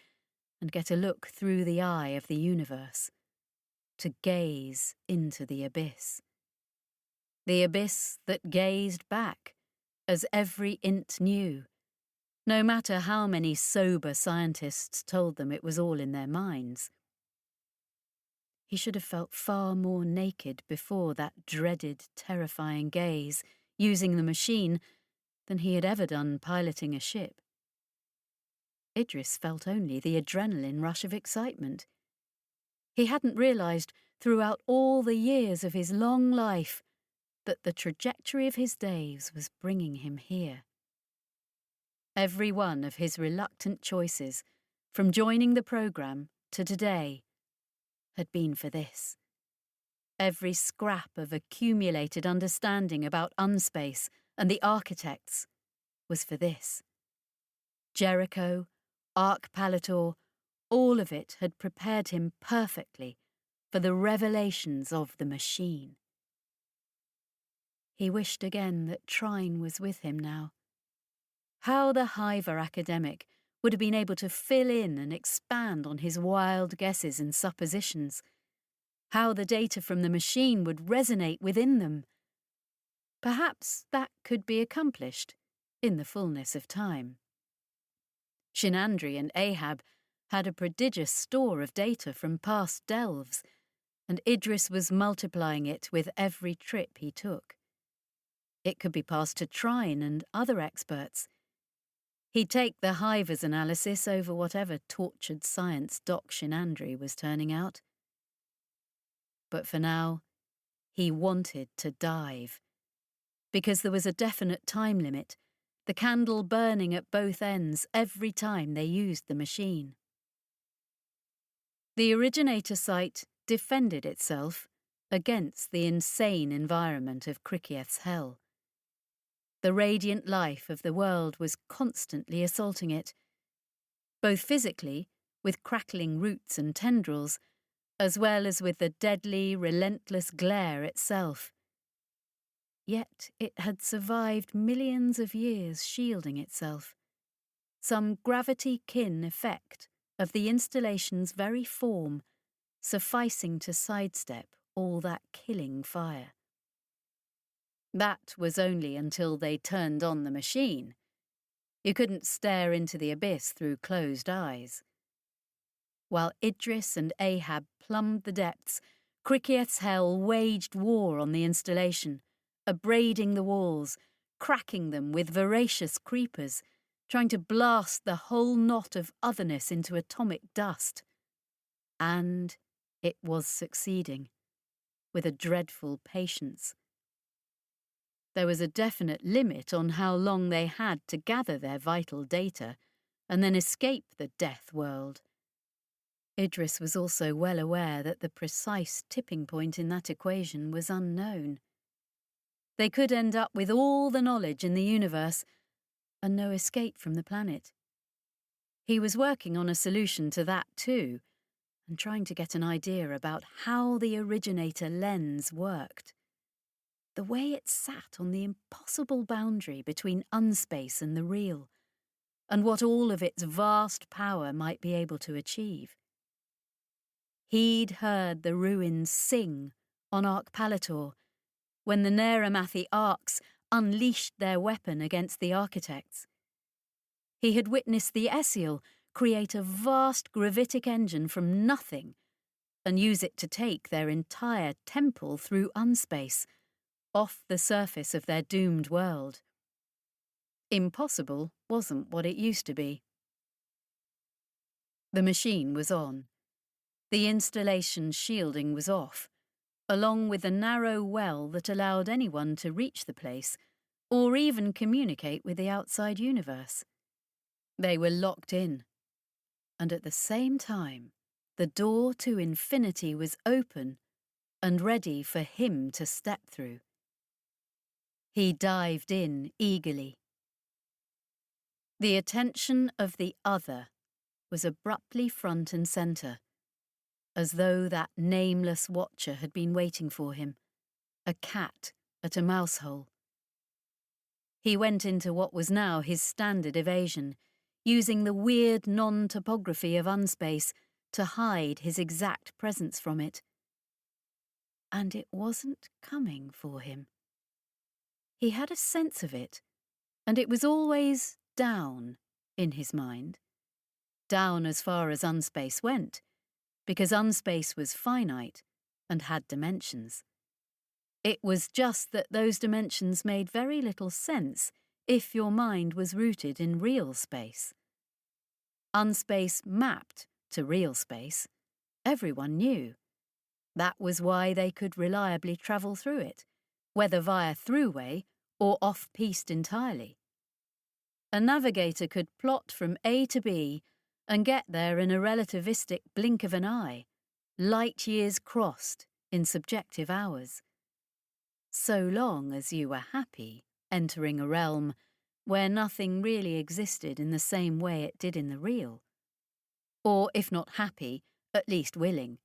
and get a look through the eye of the universe, to gaze into the abyss. The abyss that gazed back, as every int knew, no matter how many sober scientists told them it was all in their minds. He should have felt far more naked before that dreaded, terrifying gaze, using the machine, than he had ever done piloting a ship. Idris felt only the adrenaline rush of excitement. He hadn't realised, throughout all the years of his long life, that the trajectory of his days was bringing him here. Every one of his reluctant choices, from joining the programme to today, had been for this. Every scrap of accumulated understanding about unspace and the architects was for this. Jericho, Arc Palator, all of it had prepared him perfectly for the revelations of the machine. He wished again that Trine was with him now. How the Hiver academic would have been able to fill in and expand on his wild guesses and suppositions. How the data from the machine would resonate within them. Perhaps that could be accomplished in the fullness of time. Shinandri and Ahab had a prodigious store of data from past delves, and Idris was multiplying it with every trip he took. It could be passed to Trine and other experts. He'd take the Hiver's analysis over whatever tortured science Doc Shinandri was turning out. But for now, he wanted to dive. Because there was a definite time limit, the candle burning at both ends every time they used the machine. The originator site defended itself against the insane environment of Krikieth's hell. The radiant life of the world was constantly assaulting it, both physically, with crackling roots and tendrils, as well as with the deadly, relentless glare itself. Yet it had survived millions of years shielding itself, some gravity-kin effect of the installation's very form, sufficing to sidestep all that killing fire. That was only until they turned on the machine. You couldn't stare into the abyss through closed eyes. While Idris and Ahab plumbed the depths, Krikieth's hell waged war on the installation, abrading the walls, cracking them with voracious creepers, trying to blast the whole knot of otherness into atomic dust. And it was succeeding, with a dreadful patience. There was a definite limit on how long they had to gather their vital data and then escape the death world. Idris was also well aware that the precise tipping point in that equation was unknown. They could end up with all the knowledge in the universe and no escape from the planet. He was working on a solution to that too, and trying to get an idea about how the originator lens worked. The way it sat on the impossible boundary between unspace and the real, and what all of its vast power might be able to achieve. He'd heard the ruins sing on Arc Palator when the Neramathi Arcs unleashed their weapon against the architects. He had witnessed the Essiel create a vast gravitic engine from nothing and use it to take their entire temple through unspace, off the surface of their doomed world. Impossible wasn't what it used to be. The machine was on. The installation's shielding was off, along with a narrow well that allowed anyone to reach the place or even communicate with the outside universe. They were locked in, and at the same time, the door to infinity was open and ready for him to step through. He dived in eagerly. The attention of the other was abruptly front and centre, as though that nameless watcher had been waiting for him, a cat at a mouse hole. He went into what was now his standard evasion, using the weird non-topography of unspace to hide his exact presence from it. And it wasn't coming for him. He had a sense of it, and it was always down in his mind. Down as far as unspace went, because unspace was finite and had dimensions. It was just that those dimensions made very little sense if your mind was rooted in real space. Unspace mapped to real space. Everyone knew. That was why they could reliably travel through it, whether via throughway or off-piste entirely. A navigator could plot from A to B and get there in a relativistic blink of an eye, light years crossed in subjective hours. So long as you were happy entering a realm where nothing really existed in the same way it did in the real. Or, if not happy, at least willing.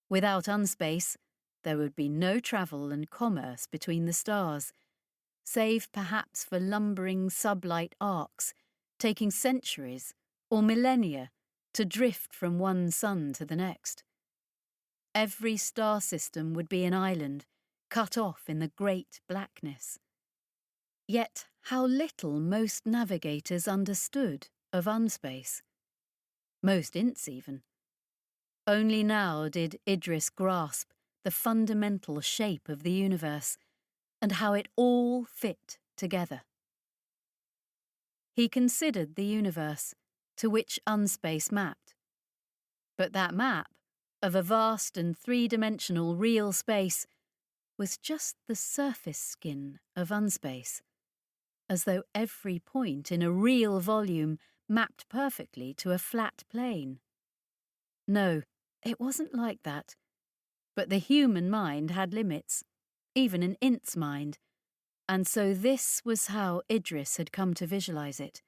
Without unspace, there would be no travel and commerce between the stars, save perhaps for lumbering sublight arcs, taking centuries or millennia to drift from one sun to the next. Every star system would be an island, cut off in the great blackness. Yet how little most navigators understood of unspace. Most ints even. Only now did Idris grasp the fundamental shape of the universe and how it all fit together. He considered the universe, to which unspace mapped. But that map of a vast and three-dimensional real space was just the surface skin of unspace, as though every point in a real volume mapped perfectly to a flat plane. No, it wasn't like that. But the human mind had limits, even an int's mind, and so this was how Idris had come to visualize it.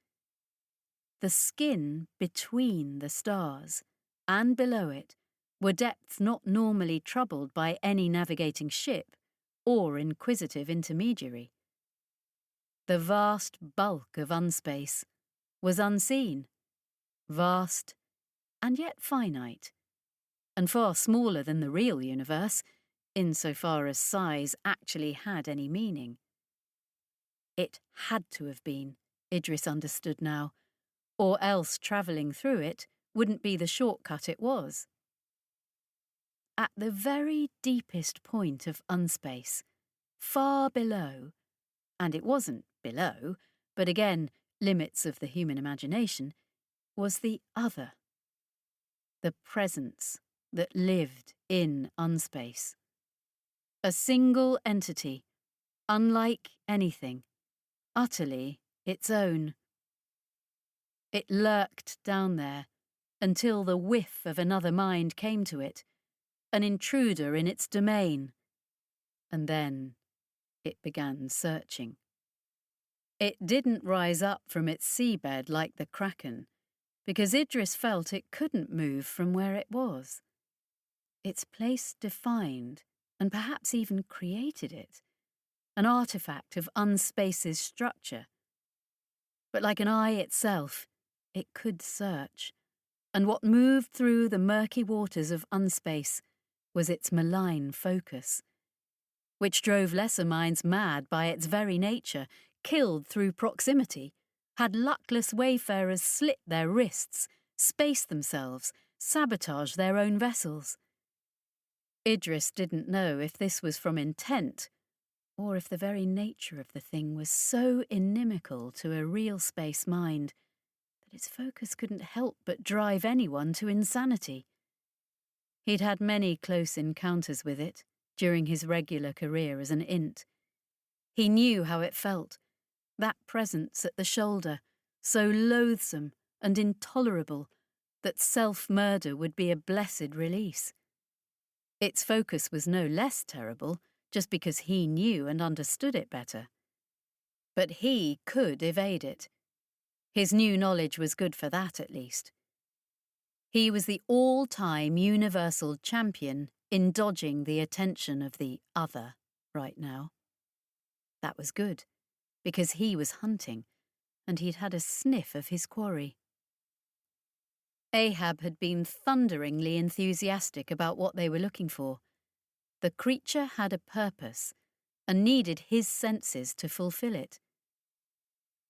The skin between the stars, and below it, were depths not normally troubled by any navigating ship or inquisitive intermediary. The vast bulk of unspace was unseen, vast and yet finite, and far smaller than the real universe, insofar as size actually had any meaning. It had to have been, Idris understood now, or else travelling through it wouldn't be the shortcut it was. At the very deepest point of unspace, far below, and it wasn't below, but again, limits of the human imagination, was the other. The presence that lived in unspace. A single entity, unlike anything, utterly its own. It lurked down there until the whiff of another mind came to it, an intruder in its domain, and then it began searching. It didn't rise up from its seabed like the kraken, because Idris felt it couldn't move from where it was. Its place defined, and perhaps even created it, an artifact of unspace's structure. But like an eye itself, it could search, and what moved through the murky waters of unspace was its malign focus, which drove lesser minds mad by its very nature, killed through proximity, had luckless wayfarers slit their wrists, space themselves, sabotage their own vessels. Idris didn't know if this was from intent, or if the very nature of the thing was so inimical to a real space mind that its focus couldn't help but drive anyone to insanity. He'd had many close encounters with it during his regular career as an int. He knew how it felt, that presence at the shoulder, so loathsome and intolerable that self-murder would be a blessed release. Its focus was no less terrible just because he knew and understood it better. But he could evade it. His new knowledge was good for that, at least. He was the all-time universal champion in dodging the attention of the other right now. That was good, because he was hunting, and he'd had a sniff of his quarry. Ahab had been thunderingly enthusiastic about what they were looking for. The creature had a purpose, and needed his senses to fulfill it.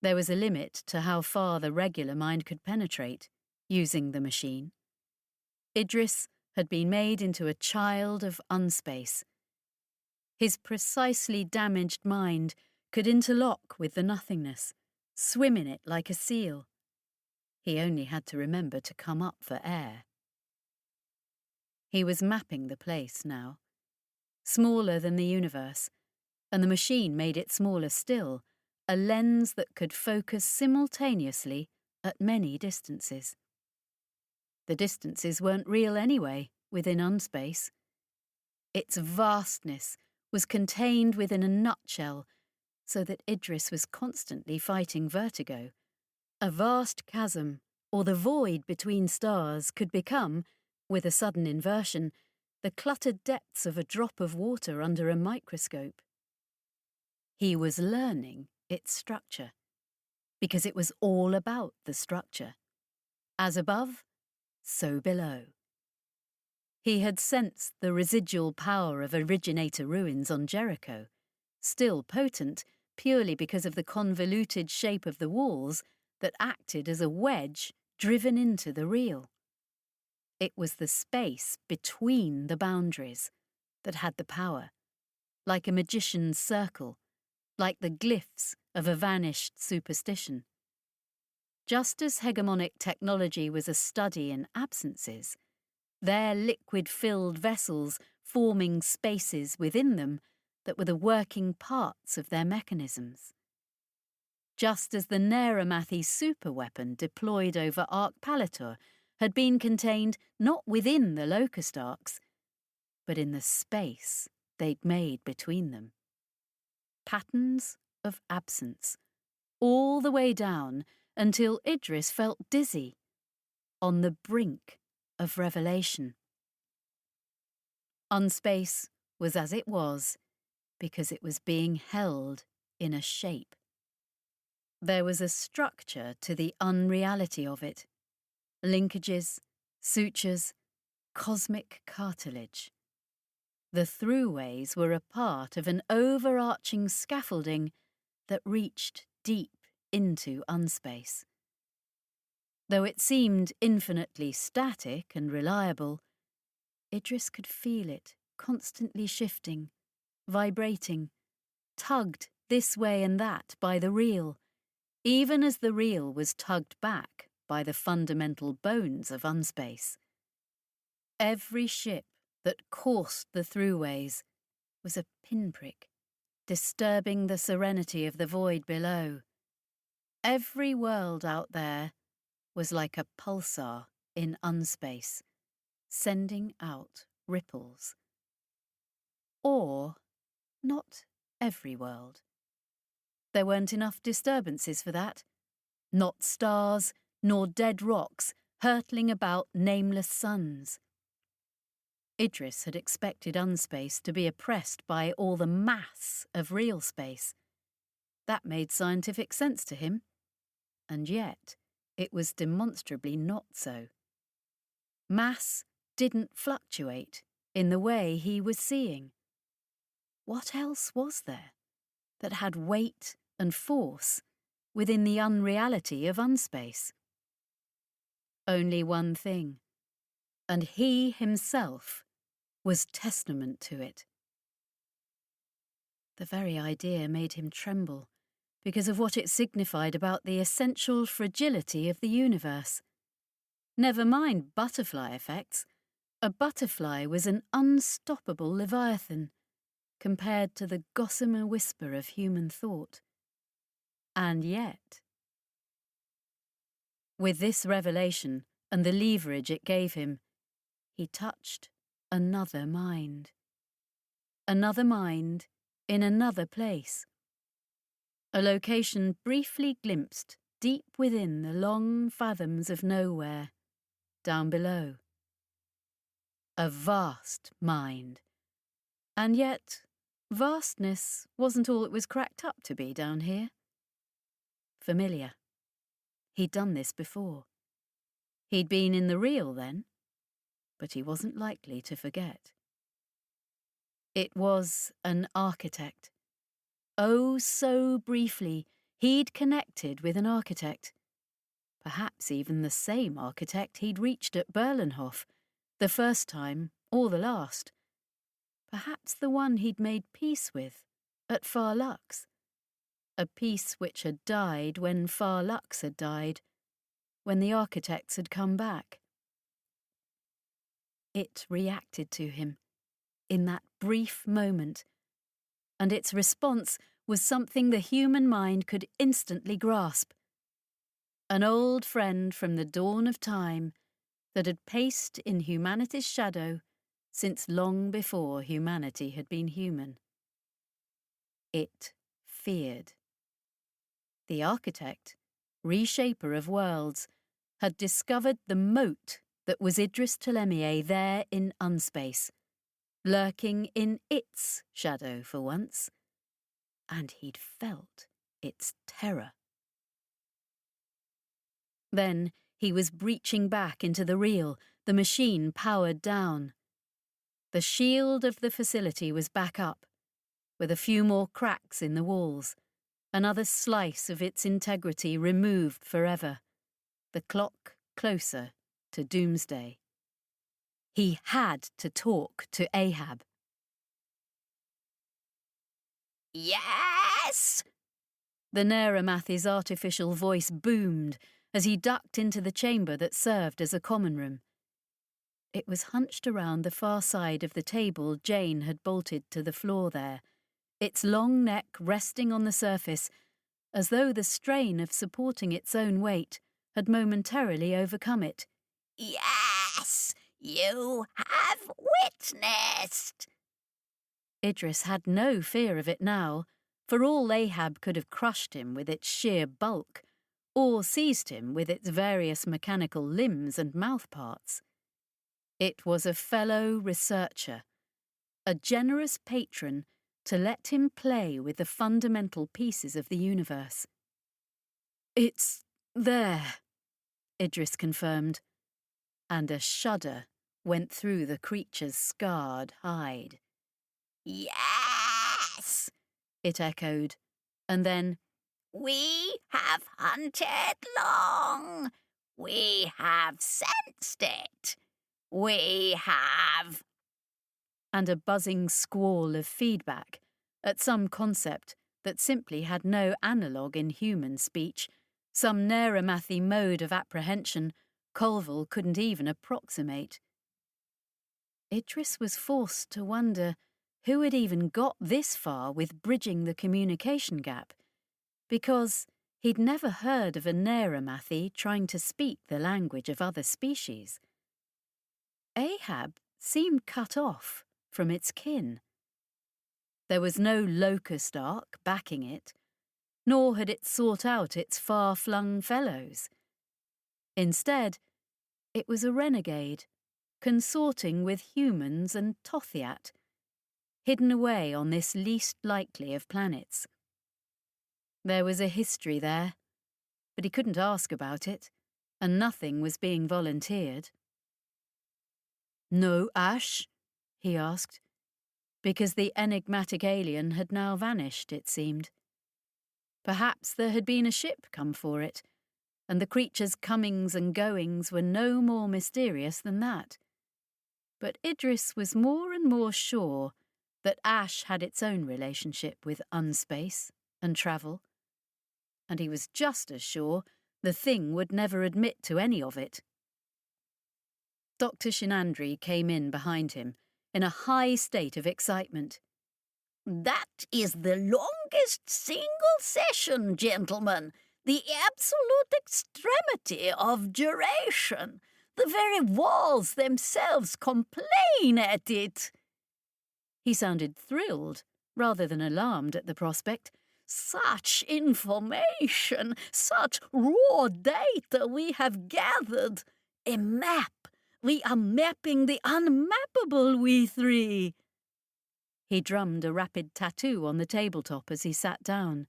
There was a limit to how far the regular mind could penetrate, using the machine. Idris had been made into a child of unspace. His precisely damaged mind could interlock with the nothingness, swim in it like a seal. He only had to remember to come up for air. He was mapping the place now, smaller than the universe, and the machine made it smaller still, a lens that could focus simultaneously at many distances. The distances weren't real anyway, within unspace. Its vastness was contained within a nutshell, so that Idris was constantly fighting vertigo. A vast chasm, or the void between stars, could become, with a sudden inversion, the cluttered depths of a drop of water under a microscope. He was learning its structure, because it was all about the structure. As above, so below. He had sensed the residual power of originator ruins on Jericho, still potent purely because of the convoluted shape of the walls that acted as a wedge driven into the real. It was the space between the boundaries that had the power, like a magician's circle, like the glyphs of a vanished superstition. Just as hegemonic technology was a study in absences, their liquid-filled vessels forming spaces within them that were the working parts of their mechanisms. Just as the Neramathi superweapon deployed over Arc Palator had been contained not within the locust arcs, but in the space they'd made between them. Patterns of absence, all the way down until Idris felt dizzy, on the brink of revelation. Unspace was as it was because it was being held in a shape. There was a structure to the unreality of it. Linkages, sutures, cosmic cartilage. The throughways were a part of an overarching scaffolding that reached deep into unspace. Though it seemed infinitely static and reliable, Idris could feel it constantly shifting, vibrating, tugged this way and that by the reel, even as the reel was tugged back by the fundamental bones of unspace. Every ship that coursed the throughways was a pinprick, disturbing the serenity of the void below. Every world out there was like a pulsar in unspace, sending out ripples. Or not every world. There weren't enough disturbances for that. Not stars, nor dead rocks hurtling about nameless suns. Idris had expected unspace to be oppressed by all the mass of real space. That made scientific sense to him. And yet, it was demonstrably not so. Mass didn't fluctuate in the way he was seeing. What else was there that had weight and force within the unreality of unspace? Only one thing, and he himself was testament to it. The very idea made him tremble because of what it signified about the essential fragility of the universe. Never mind butterfly effects. A butterfly was an unstoppable leviathan compared to the gossamer whisper of human thought. And yet, with this revelation and the leverage it gave him, he touched another mind. Another mind in another place. A location briefly glimpsed deep within the long fathoms of nowhere, down below. A vast mind. And yet, vastness wasn't all it was cracked up to be down here. Familiar. He'd done this before. He'd been in the real then, but he wasn't likely to forget. It was an architect. Oh, so briefly, he'd connected with an architect. Perhaps even the same architect he'd reached at Berlenhof, the first time or the last. Perhaps the one he'd made peace with at Far Lux. A peace which had died when Far Lux had died, when the architects had come back. It reacted to him in that brief moment, and its response was something the human mind could instantly grasp. An old friend from the dawn of time that had paced in humanity's shadow since long before humanity had been human. It feared. The architect, reshaper of worlds, had discovered the moat that was Idris Ptolemy there in unspace, lurking in its shadow for once, and he'd felt its terror. Then he was breaching back into the real, the machine powered down. The shield of the facility was back up, with a few more cracks in the walls, another slice of its integrity removed forever, the clock closer to doomsday. He had to talk to Ahab. Yes! The Neramathi's artificial voice boomed as he ducked into the chamber that served as a common room. It was hunched around the far side of the table Jane had bolted to the floor there, its long neck resting on the surface, as though the strain of supporting its own weight had momentarily overcome it. Yes, you have witnessed. Idris had no fear of it now. For all Ahab could have crushed him with its sheer bulk, or seized him with its various mechanical limbs and mouth parts. It was a fellow researcher, a generous patron to let him play with the fundamental pieces of the universe. "It's there," Idris confirmed, and a shudder went through the creature's scarred hide. Yes, it echoed, and then, we have hunted long. We have sensed it. We have... and a buzzing squall of feedback at some concept that simply had no analogue in human speech, some Neramathy mode of apprehension Colville couldn't even approximate. Idris was forced to wonder who had even got this far with bridging the communication gap, because he'd never heard of a Neramathy trying to speak the language of other species. Ahab seemed cut off from its kin. There was no locust ark backing it, nor had it sought out its far-flung fellows. Instead, it was a renegade, consorting with humans and Tothiat, hidden away on this least likely of planets. There was a history there, but he couldn't ask about it, and nothing was being volunteered. "No ash?" he asked, because the enigmatic alien had now vanished, it seemed. Perhaps there had been a ship come for it, and the creature's comings and goings were no more mysterious than that. But Idris was more and more sure that ash had its own relationship with unspace and travel, and he was just as sure the thing would never admit to any of it. Dr. Shinandri came in behind him, in a high state of excitement. That is the longest single session, gentlemen. The absolute extremity of duration. The very walls themselves complain at it. He sounded thrilled, rather than alarmed at the prospect. Such information, such raw data we have gathered. A map. We are mapping the unmappable, we three. He drummed a rapid tattoo on the tabletop as he sat down.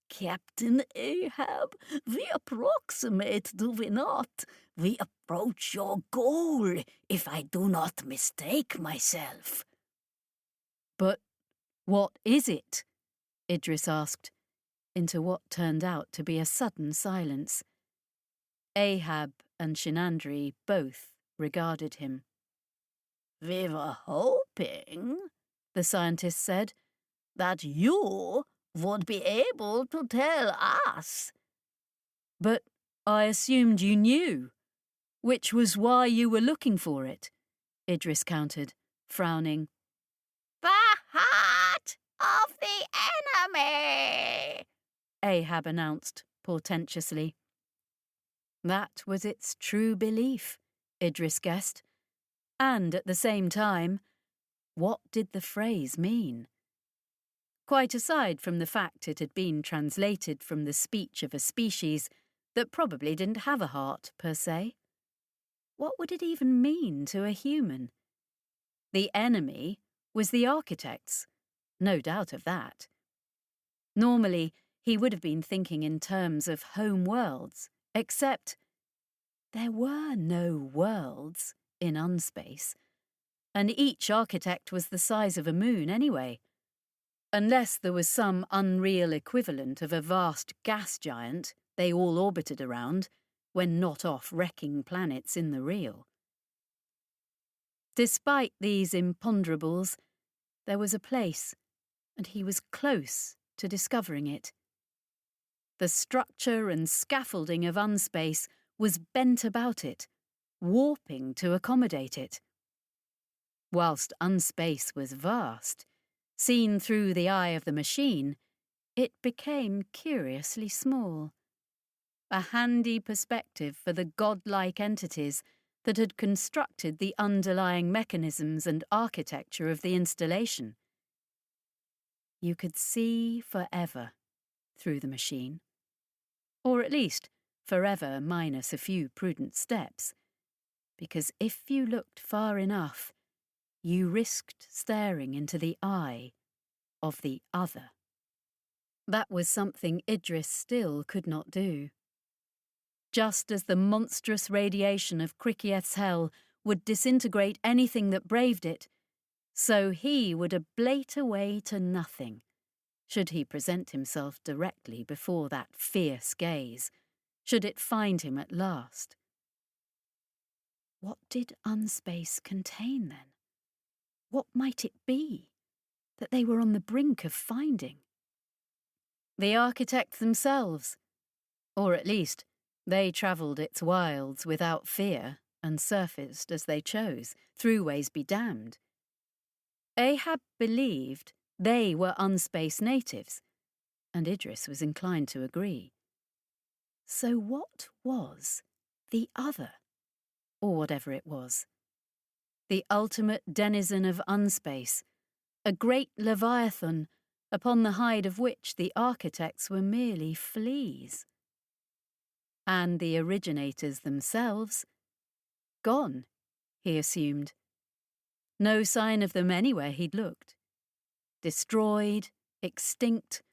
Captain Ahab, we approximate, do we not? We approach your goal, if I do not mistake myself. "But what is it?" Idris asked, into what turned out to be a sudden silence. Ahab and Shinandri both regarded him. "We were hoping," the scientist said, "that you would be able to tell us." "But I assumed you knew, which was why you were looking for it," Idris countered, frowning. "The heart of the enemy," Ahab announced portentously. That was its true belief, Idris guessed. And at the same time, what did the phrase mean? Quite aside from the fact it had been translated from the speech of a species that probably didn't have a heart, per se. What would it even mean to a human? The enemy was the architects, no doubt of that. Normally, he would have been thinking in terms of home worlds, except there were no worlds in unspace, and each architect was the size of a moon anyway, unless there was some unreal equivalent of a vast gas giant they all orbited around when not off wrecking planets in the real. Despite these imponderables, there was a place, and he was close to discovering it. The structure and scaffolding of unspace was bent about it, warping to accommodate it. Whilst unspace was vast, seen through the eye of the machine, it became curiously small. A handy perspective for the godlike entities that had constructed the underlying mechanisms and architecture of the installation. You could see forever through the machine, or at least forever minus a few prudent steps, because if you looked far enough, you risked staring into the eye of the other. That was something Idris still could not do. Just as the monstrous radiation of Krikieth's hell would disintegrate anything that braved it, so he would ablate away to nothing, should he present himself directly before that fierce gaze, should it find him at last. What did unspace contain, then? What might it be that they were on the brink of finding? The architects themselves, or at least they travelled its wilds without fear and surfaced as they chose, throughways be damned. Ahab believed they were unspace natives, and Idris was inclined to agree. So what was the other, or whatever it was? The ultimate denizen of unspace, a great leviathan upon the hide of which the architects were merely fleas. And the originators themselves? Gone, he assumed. No sign of them anywhere he'd looked. Destroyed, extinct,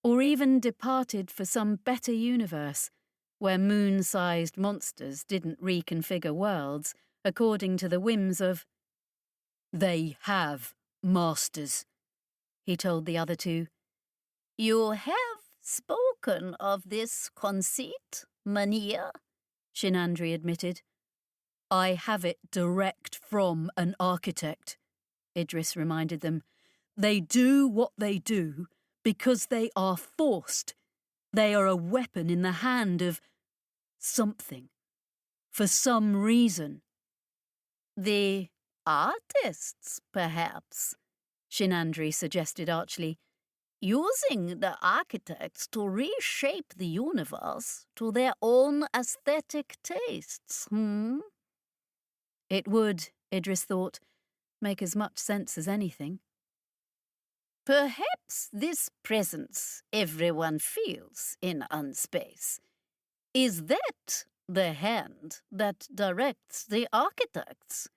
or even departed for some better universe where moon-sized monsters didn't reconfigure worlds according to the whims of... "They have masters," he told the other two. "You have spoken of this conceit, Mania," Shinandri admitted. "I have it direct from an architect," Idris reminded them. "They do what they do because they are forced. They are a weapon in the hand of something, for some reason." "The artists, perhaps," Shinandri suggested archly, "using the architects to reshape the universe to their own aesthetic tastes, It would, Idris thought, make as much sense as anything. Perhaps this presence everyone feels in unspace, is that the hand that directs the architects?"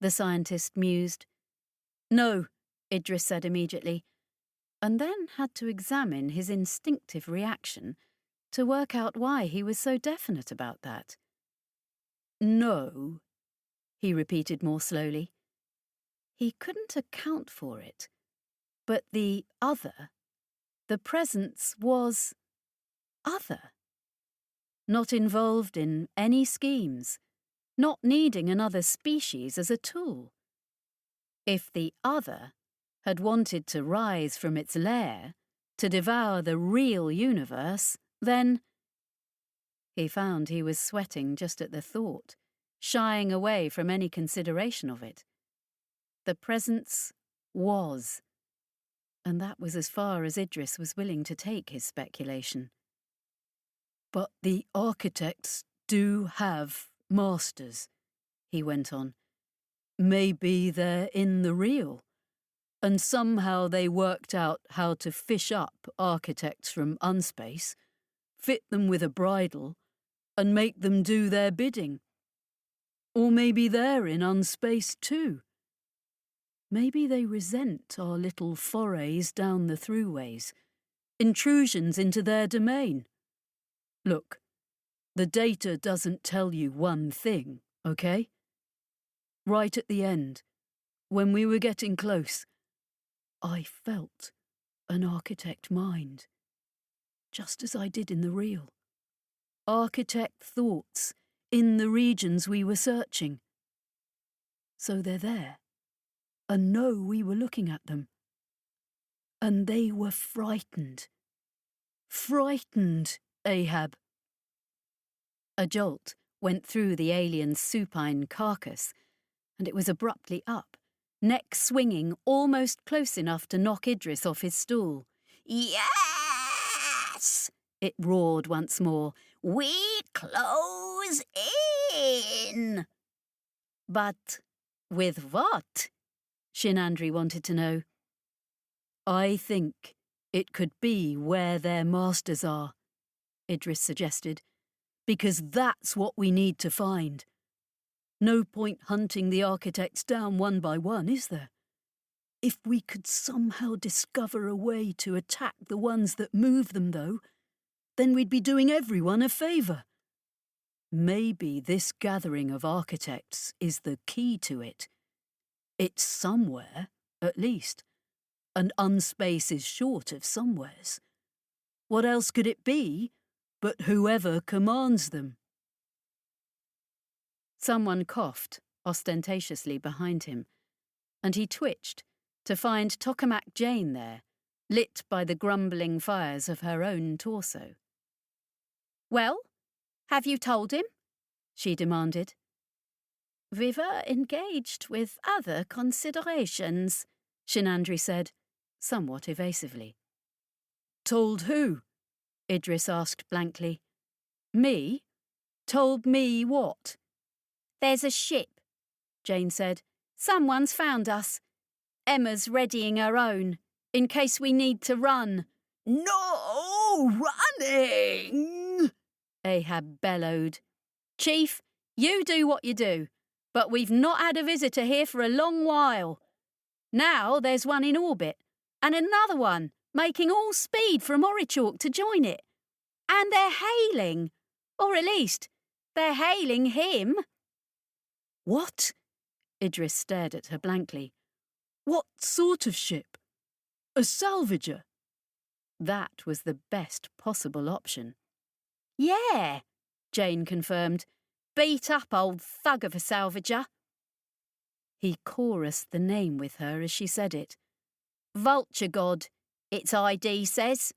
The scientist mused. No, Idris said immediately, and then had to examine his instinctive reaction to work out why he was so definite about that. "No," he repeated more slowly. He couldn't account for it, but the other, the presence was other. Not involved in any schemes, not needing another species as a tool. If the other had wanted to rise from its lair, to devour the real universe, then... He found he was sweating just at the thought, shying away from any consideration of it. The presence was, and that was as far as Idris was willing to take his speculation. "But the architects do have masters," he went on. "Maybe they're in the real, and somehow they worked out how to fish up architects from unspace, fit them with a bridle, and make them do their bidding. Or maybe they're in unspace too. Maybe they resent our little forays down the throughways, intrusions into their domain. Look, the data doesn't tell you one thing, okay? Right at the end, when we were getting close, I felt an architect mind, just as I did in the real. Architect thoughts in the regions we were searching. So they're there, and know we were looking at them. And they were frightened. Frightened, Ahab." A jolt went through the alien's supine carcass, and it was abruptly up, neck swinging almost close enough to knock Idris off his stool. Yes! It roared once more. We close in! But with what? Shinandri wanted to know. I think it could be where their masters are, Idris suggested, because that's what we need to find. No point hunting the architects down one by one, is there? If we could somehow discover a way to attack the ones that move them, though, then we'd be doing everyone a favour. Maybe this gathering of architects is the key to it. It's somewhere, at least, and Unspace is short of somewheres. What else could it be but whoever commands them? Someone coughed ostentatiously behind him, and he twitched to find Tokamak Jane there, lit by the grumbling fires of her own torso. Well, have you told him? She demanded. We were engaged with other considerations, Shinandri said, somewhat evasively. Told who? Idris asked blankly. Me? Told me what? There's a ship, Jane said. Someone's found us. Emma's readying her own, in case we need to run. No running! Ahab bellowed. Chief, you do what you do, but we've not had a visitor here for a long while. Now there's one in orbit, and another one making all speed from Orichalk to join it. And they're hailing, or at least, they're hailing him. What? Idris stared at her blankly. What sort of ship? A salvager? That was the best possible option. Yeah, Jane confirmed. Beat up old thug of a salvager. He chorused the name with her as she said it. Vulture God, its ID says.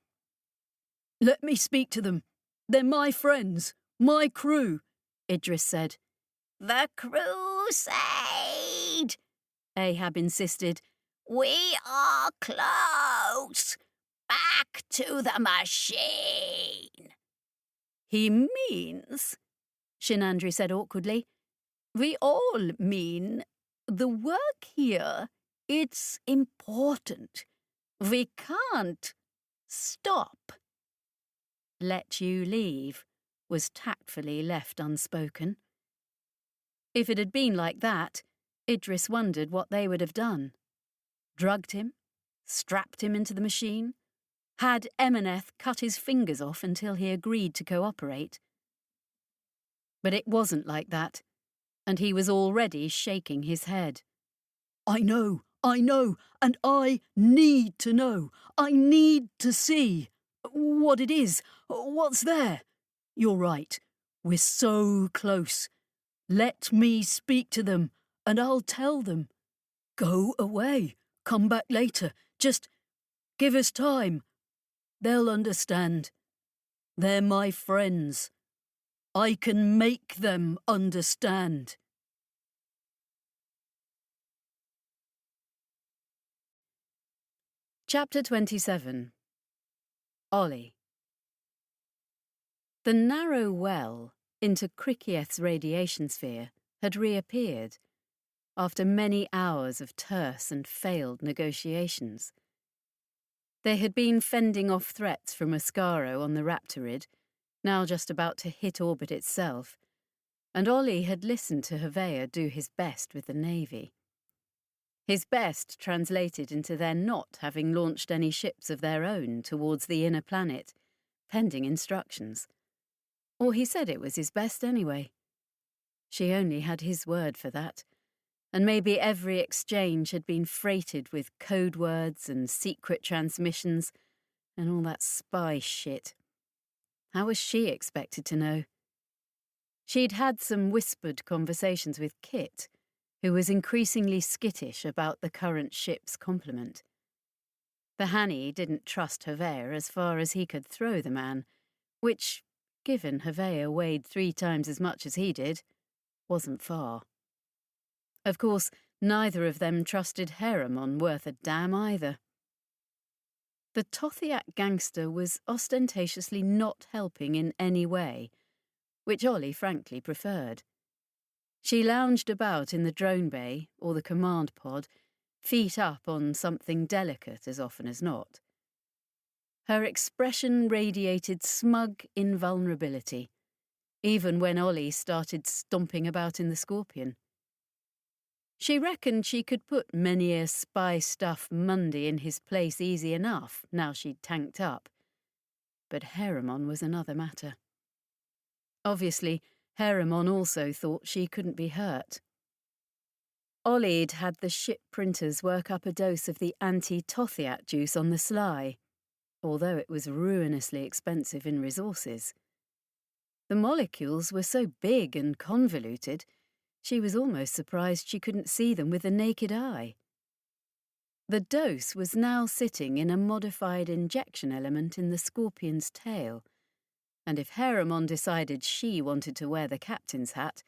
Let me speak to them. They're my friends, my crew, Idris said. The crusade, Ahab insisted. We are close. Back to the machine. He means, Shinandri said awkwardly, we all mean the work here, it's important. We can't stop. Let you leave was tactfully left unspoken. If it had been like that, Idris wondered what they would have done. Drugged him? Strapped him into the machine? Had Emaneth cut his fingers off until he agreed to cooperate? But it wasn't like that, and he was already shaking his head. I know, and I need to know. I need to see what it is, what's there. You're right, we're so close. Let me speak to them, and I'll tell them. Go away, come back later, just give us time. They'll understand. They're my friends. I can make them understand. Chapter 27. Ollie. The narrow well into Krikieth's radiation sphere had reappeared after many hours of terse and failed negotiations. They had been fending off threats from Oscaro on the Raptorid, now just about to hit orbit itself, and Ollie had listened to Havea do his best with the Navy. His best translated into their not having launched any ships of their own towards the inner planet, pending instructions. Or he said it was his best anyway. She only had his word for that, and maybe every exchange had been freighted with code words and secret transmissions and all that spy shit. How was she expected to know? She'd had some whispered conversations with Kit, who was increasingly skittish about the current ship's complement. The Hanny didn't trust Havea as far as he could throw the man, which, given Havea weighed 3 times as much as he did, wasn't far. Of course, neither of them trusted Heremon worth a damn either. The Tothiac gangster was ostentatiously not helping in any way, which Ollie frankly preferred. She lounged about in the drone bay or the command pod, feet up on something delicate as often as not. Her expression radiated smug invulnerability, even when Ollie started stomping about in the Scorpion. She reckoned she could put many a spy stuff Monday in his place easy enough now she'd tanked up. But Heremon was another matter. Obviously, Heremon also thought she couldn't be hurt. Ollie'd had the ship printers work up a dose of the anti-Tothiat juice on the sly, although it was ruinously expensive in resources. The molecules were so big and convoluted, she was almost surprised she couldn't see them with the naked eye. The dose was now sitting in a modified injection element in the Scorpion's tail, and if Heremon decided she wanted to wear the captain's hat,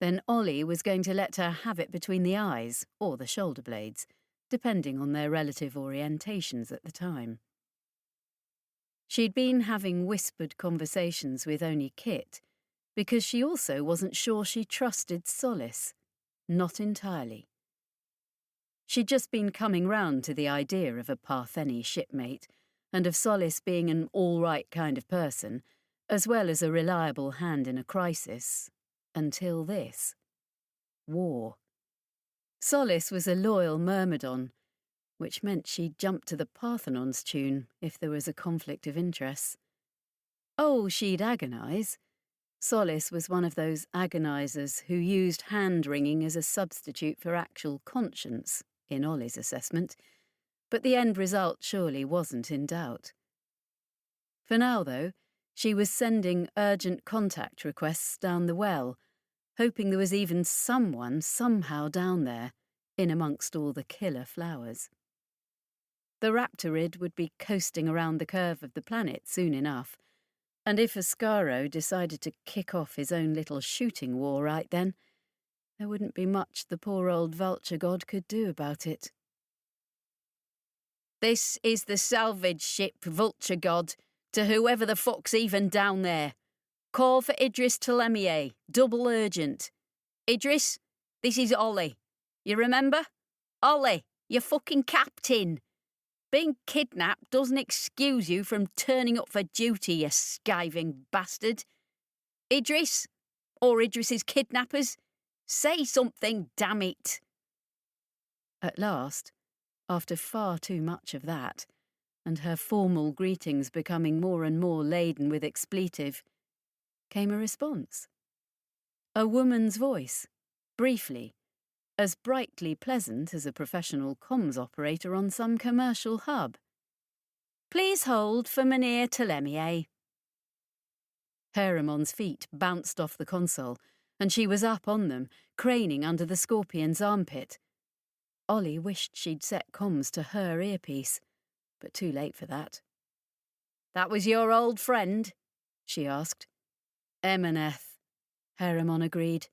then Ollie was going to let her have it between the eyes or the shoulder blades, depending on their relative orientations at the time. She'd been having whispered conversations with only Kit, because she also wasn't sure she trusted Solace. Not entirely. She'd just been coming round to the idea of a Partheni shipmate, and of Solace being an all-right kind of person, as well as a reliable hand in a crisis, until this. War. Solace was a loyal Myrmidon, which meant she'd jump to the Parthenon's tune if there was a conflict of interests. Oh, she'd agonise. Solace was one of those agonisers who used hand-wringing as a substitute for actual conscience, in Ollie's assessment, but the end result surely wasn't in doubt. For now, though, she was sending urgent contact requests down the well, hoping there was even someone somehow down there, in amongst all the killer flowers. The Raptorid would be coasting around the curve of the planet soon enough, and if Ascaro decided to kick off his own little shooting war right then, there wouldn't be much the poor old vulture god could do about it. This is the salvage ship, Vulture God, to whoever the fuck's even down there. Call for Idris Telemier, double urgent. Idris, this is Ollie. You remember? Ollie, your fucking captain. Being kidnapped doesn't excuse you from turning up for duty, you skiving bastard. Idris, or Idris's kidnappers, say something, damn it. At last, after far too much of that, and her formal greetings becoming more and more laden with expletive, came a response. A woman's voice, briefly, as brightly pleasant as a professional comms operator on some commercial hub. Please hold for Mynheer Telemier. Heremon's feet bounced off the console, and she was up on them, craning under the Scorpion's armpit. Ollie wished she'd set comms to her earpiece, but too late for that. That was your old friend? She asked. Emaneth, Heremon agreed.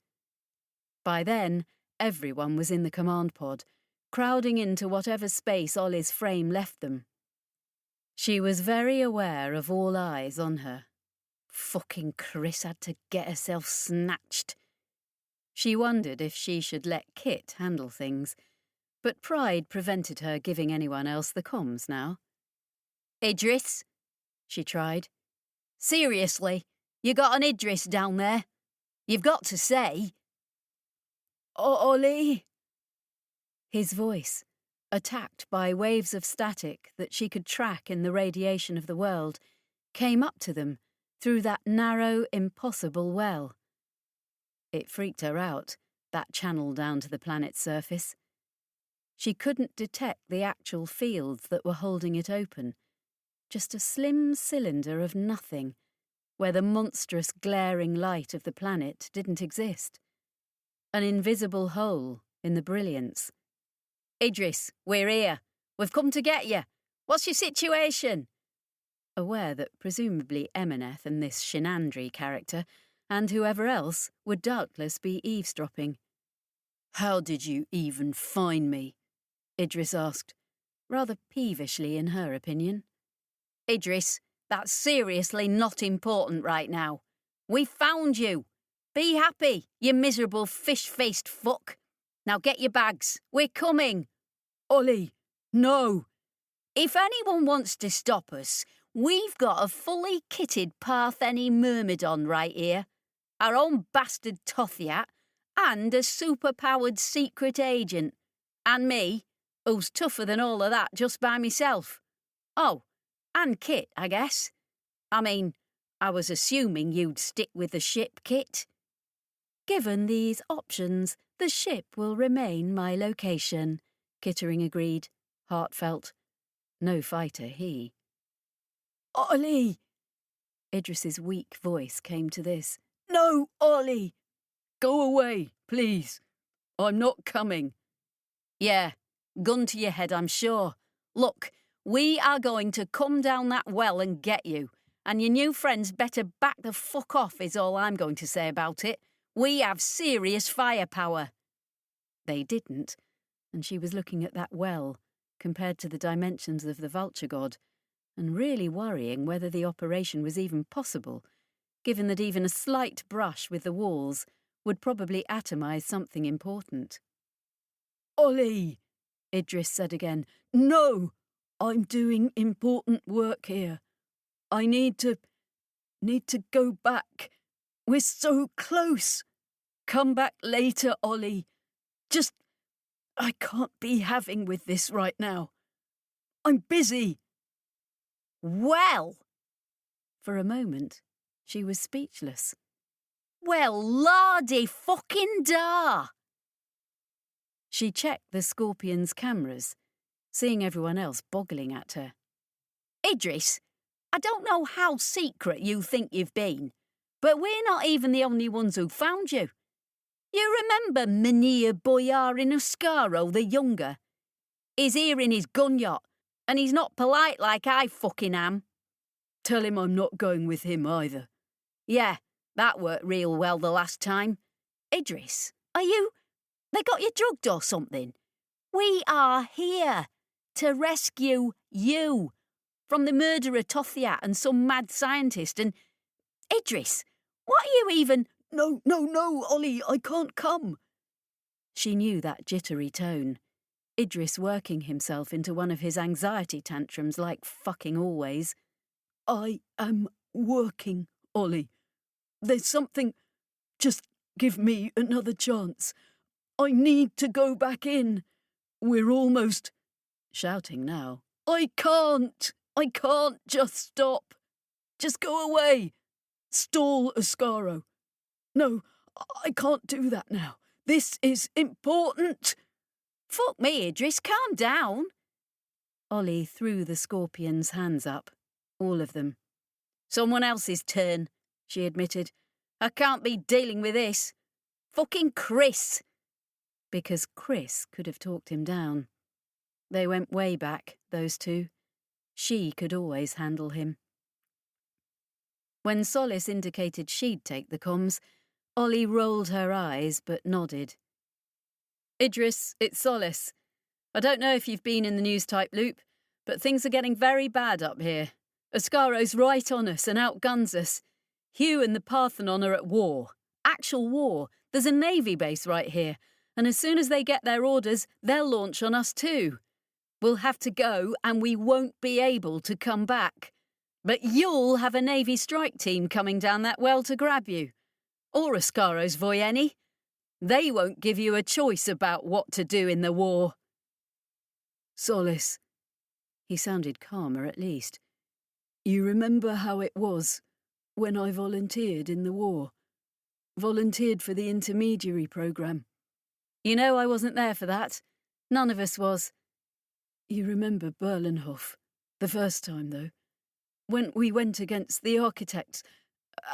By then, everyone was in the command pod, crowding into whatever space Ollie's frame left them. She was very aware of all eyes on her. Fucking Chris had to get herself snatched. She wondered if she should let Kit handle things, but pride prevented her giving anyone else the comms now. Idris, she tried. Seriously, you got an Idris down there? You've got to say. Ollie? His voice, attacked by waves of static that she could track in the radiation of the world, came up to them through that narrow, impossible well. It freaked her out, that channel down to the planet's surface. She couldn't detect the actual fields that were holding it open, just a slim cylinder of nothing, where the monstrous glaring light of the planet didn't exist. An invisible hole in the brilliance. Idris, we're here. We've come to get you. What's your situation? aware that presumably Emaneth and this Shinandri character, and whoever else, would doubtless be eavesdropping. "How did you even find me?" Idris asked, rather peevishly in her opinion. Idris, that's seriously not important right now. We found you. Be happy, you miserable fish-faced fuck. Now get your bags. We're coming. "Ollie, no!" If anyone wants to stop us, we've got a fully kitted Partheni Myrmidon right here, our own bastard Tothiat, and a super-powered secret agent. And me, who's tougher than all of that just by myself. Oh, and Kit, I guess. I mean, I was assuming you'd stick with the ship, Kit. Given these options, the ship will remain my location, Kittering agreed, heartfelt. No fighter, he. "Ollie!" Idris's weak voice came to this. "No, Ollie! Go away, please. I'm not coming." Yeah, gun to your head, I'm sure. Look, we are going to come down that well and get you, and your new friends better back the fuck off is all I'm going to say about it. We have serious firepower. They didn't, and she was looking at that well, compared to the dimensions of the vulture god, and really worrying whether the operation was even possible, given that even a slight brush with the walls would probably atomize something important. "Ollie!" Idris said again. "No! I'm doing important work here. I need to go back. We're so close. Come back later, Ollie. I can't be having with this right now. I'm busy." Well, For a moment, she was speechless. well, lardy fucking da. She checked the Scorpion's cameras, seeing everyone else boggling at her. Idris, I don't know how secret you think you've been, but we're not even the only ones who found you. You remember Mynheer Boyarin Oscaro the Younger? He's here in his gun yacht, and he's not polite like I fucking am. "Tell him I'm not going with him either." Yeah, that worked real well the last time. Idris, they got you drugged or something? We are here to rescue you from the murderer Tothiat and some mad scientist and... Idris, what are you even... No, Ollie, I can't come." She knew that jittery tone. Idris working himself into one of his anxiety tantrums like fucking always. "I am working, Ollie. There's something... Just give me another chance. I need to go back in. We're almost..." Shouting now. I can't just stop. Just go away. Stall Oscaro. No, I can't do that now. This is important." Fuck me, Idris, calm down. Ollie threw the Scorpion's hands up, all of them. Someone else's turn, she admitted. I can't be dealing with this. Fucking Chris. Because Chris could have talked him down. They went way back, those two. She could always handle him. When Solace indicated she'd take the comms, Ollie rolled her eyes but nodded. "Idris, it's Solace. I don't know if you've been in the news-type loop, but things are getting very bad up here. Oscaro's right on us and outguns us. Hugh and the Parthenon are at war. Actual war. There's a navy base right here, and as soon as they get their orders, they'll launch on us too. We'll have to go, and we won't be able to come back. But you'll have a navy strike team coming down that well to grab you. Or Oscaro's Voyeni. They won't give you a choice about what to do in the war." "Solace." He sounded calmer at least. "You remember how it was when I volunteered in the war? Volunteered for the intermediary program." You know I wasn't there for that. None of us was. "You remember Berlenhof, the first time, though? When we went against the architects.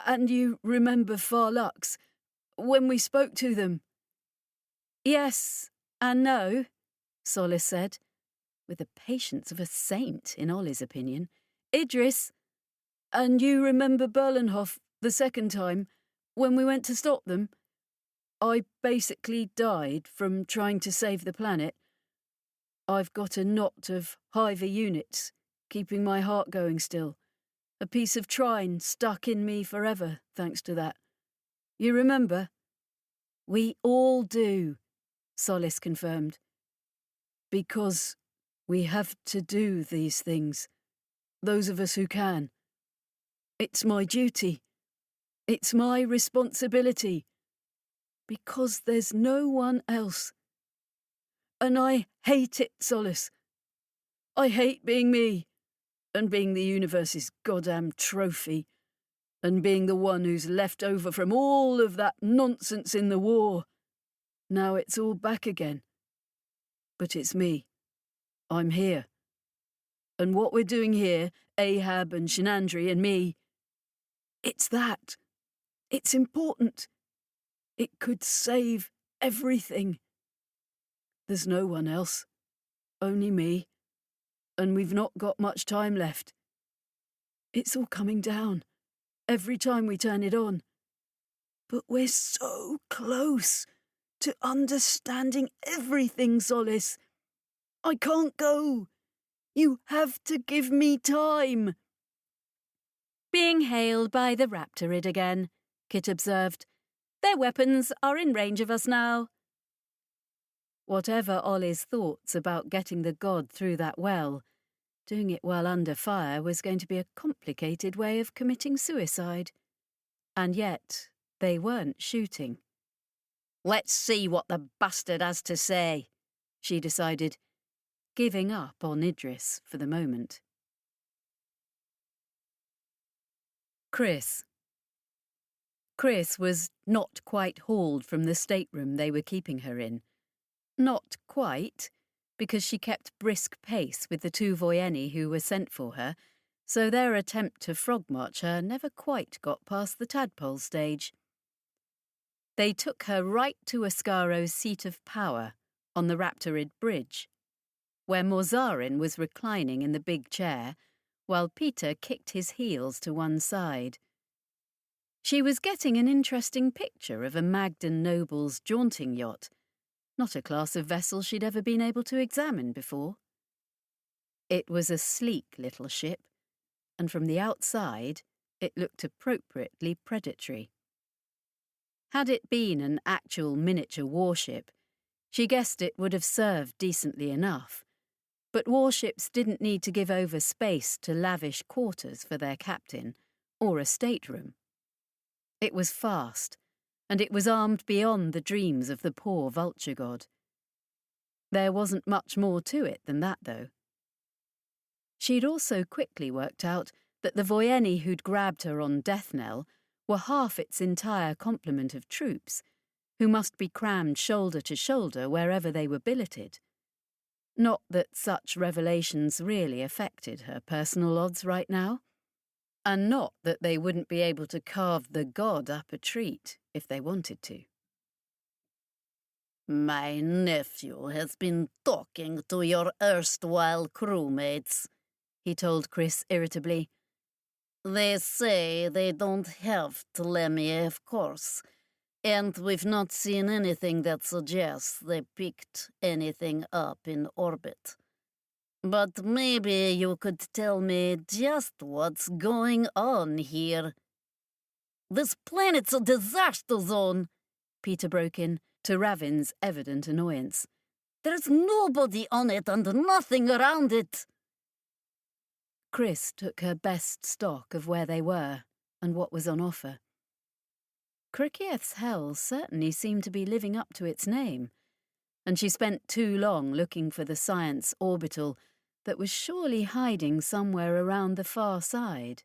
And you remember Farlux, when we spoke to them?" Yes and no, Solace said, with the patience of a saint, in Ollie's opinion. Idris, And you remember Berlenhof the second time, when we went to stop them? I basically died from trying to save the planet. I've got a knot of hiver units, keeping my heart going still. A piece of trine stuck in me forever, thanks to that. You remember? We all do, Solace confirmed. Because we have to do these things, those of us who can. It's my duty. It's my responsibility. Because there's no one else. And I hate it, Solace. I hate being me, and being the universe's goddamn trophy, and being the one who's left over from all of that nonsense in the war. Now it's all back again. But it's me. I'm here. And what we're doing here, Ahab and Shenandri and me, it's that. It's important. It could save everything. There's no one else. Only me. And we've not got much time left. It's all coming down, every time we turn it on. But we're so close to understanding everything, Solace. I can't go. You have to give me time. Being hailed by the Raptorid again, Kit observed. Their weapons are in range of us now. Whatever Ollie's thoughts about getting the god through that well, doing it while under fire was going to be a complicated way of committing suicide. And yet, they weren't shooting. Let's see what the bastard has to say, she decided, giving up on Idris for the moment. Chris. Chris was not quite hauled from the stateroom they were keeping her in. Not quite, because she kept brisk pace with the two Voyeni who were sent for her, so their attempt to frog-march her never quite got past the tadpole stage. They took her right to Ascaro's seat of power on the Raptorid Bridge, where Morzarin was reclining in the big chair, while Peter kicked his heels to one side. She was getting an interesting picture of a Magdan noble's jaunting yacht, not a class of vessel she'd ever been able to examine before. It was a sleek little ship, and from the outside it looked appropriately predatory. Had it been an actual miniature warship, she guessed it would have served decently enough, but warships didn't need to give over space to lavish quarters for their captain, or a stateroom. It was fast, and it was armed beyond the dreams of the poor vulture god. There wasn't much more to it than that, though. She'd also quickly worked out that the Voyeni who'd grabbed her on Death Knell were half its entire complement of troops, who must be crammed shoulder to shoulder wherever they were billeted. Not that such revelations really affected her personal odds right now, and not that they wouldn't be able to carve the god up a treat if they wanted to. My nephew has been talking to your erstwhile crewmates, he told Chris irritably. They say they don't have Telemia, of course, and we've not seen anything that suggests they picked anything up in orbit. But maybe you could tell me just what's going on here. This planet's a disaster zone, Peter broke in, to Ravin's evident annoyance. There's nobody on it and nothing around it. Chris took her best stock of where they were and what was on offer. Krikieth's hell certainly seemed to be living up to its name, and she spent too long looking for the science orbital that was surely hiding somewhere around the far side.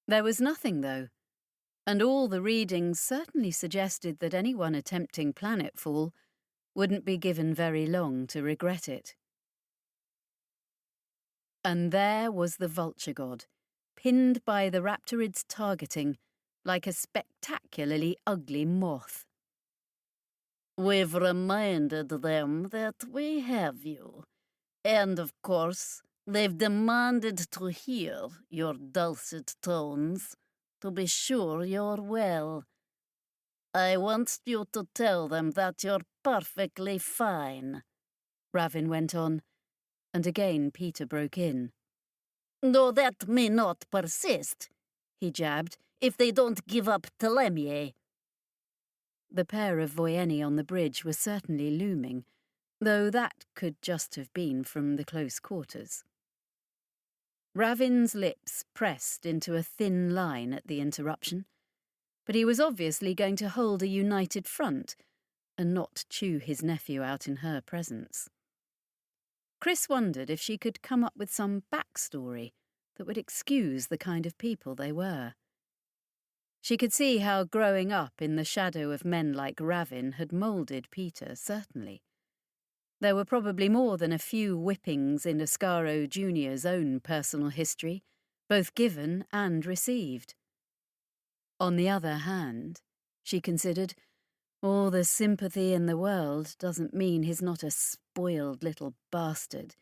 There was nothing, though, and all the readings certainly suggested that anyone attempting planetfall wouldn't be given very long to regret it. And there was the vulture god, pinned by the Raptorid's targeting like a spectacularly ugly moth. We've reminded them that we have you. And, of course, They've demanded to hear your dulcet tones, to be sure you're well. I want you to tell them that you're perfectly fine, Ravin went on, and again Peter broke in. Though that may not persist, he jabbed, if they don't give up Telemie. The pair of Voyeni on the bridge were certainly looming, though that could just have been from the close quarters. Ravin's lips pressed into a thin line at the interruption, but he was obviously going to hold a united front and not chew his nephew out in her presence. Chris wondered if she could come up with some backstory that would excuse the kind of people they were. She could see how growing up in the shadow of men like Ravin had moulded Peter, certainly. There were probably more than a few whippings in Ascaro Jr.'s own personal history, both given and received. On the other hand, she considered, all the sympathy in the world doesn't mean he's not a spoiled little bastard.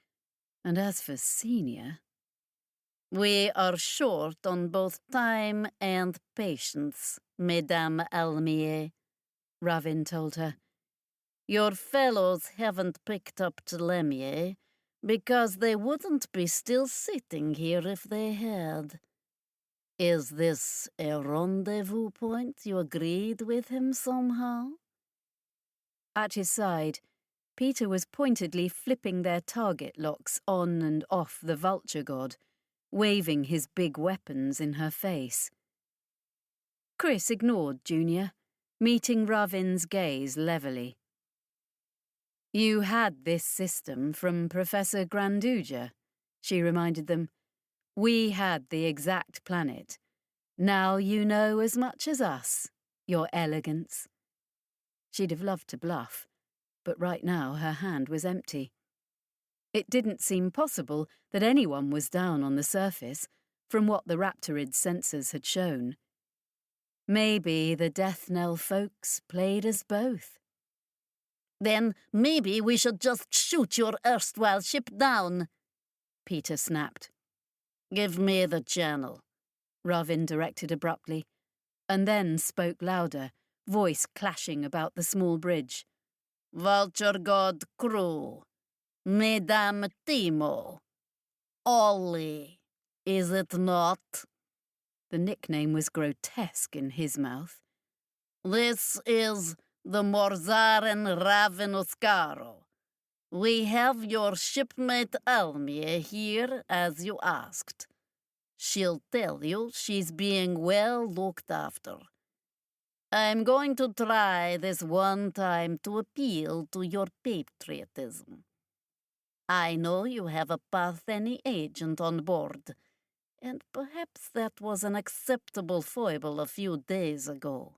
And as for Senior... We are short on both time and patience, Mesdames Almier, Ravin told her. Your fellows haven't picked up Telemie because they wouldn't be still sitting here if they had. Is this a rendezvous point you agreed with him somehow? At his side, Peter was pointedly flipping their target locks on and off the vulture god, waving his big weapons in her face. Chris ignored Junior, meeting Ravin's gaze levelly. You had this system from Professor Granduja, she reminded them. We had the exact planet. Now you know as much as us, your elegance. She'd have loved to bluff, but right now her hand was empty. It didn't seem possible that anyone was down on the surface, from what the Raptorid sensors had shown. Maybe the Death Knell folks played us both. Then maybe we should just shoot your erstwhile ship down, Peter snapped. Give me the channel, Ravin directed abruptly, and then spoke louder, voice clashing about the small bridge. Vulture God crew. Mesdames Timo. Ollie, is it not? The nickname was grotesque in his mouth. This is the Morzaren Ravin Oscaro. We have your shipmate Almie here as you asked. She'll tell you she's being well looked after. I'm going to try this one time to appeal to your patriotism. I know you have a Partheni agent on board, and perhaps that was an acceptable foible a few days ago.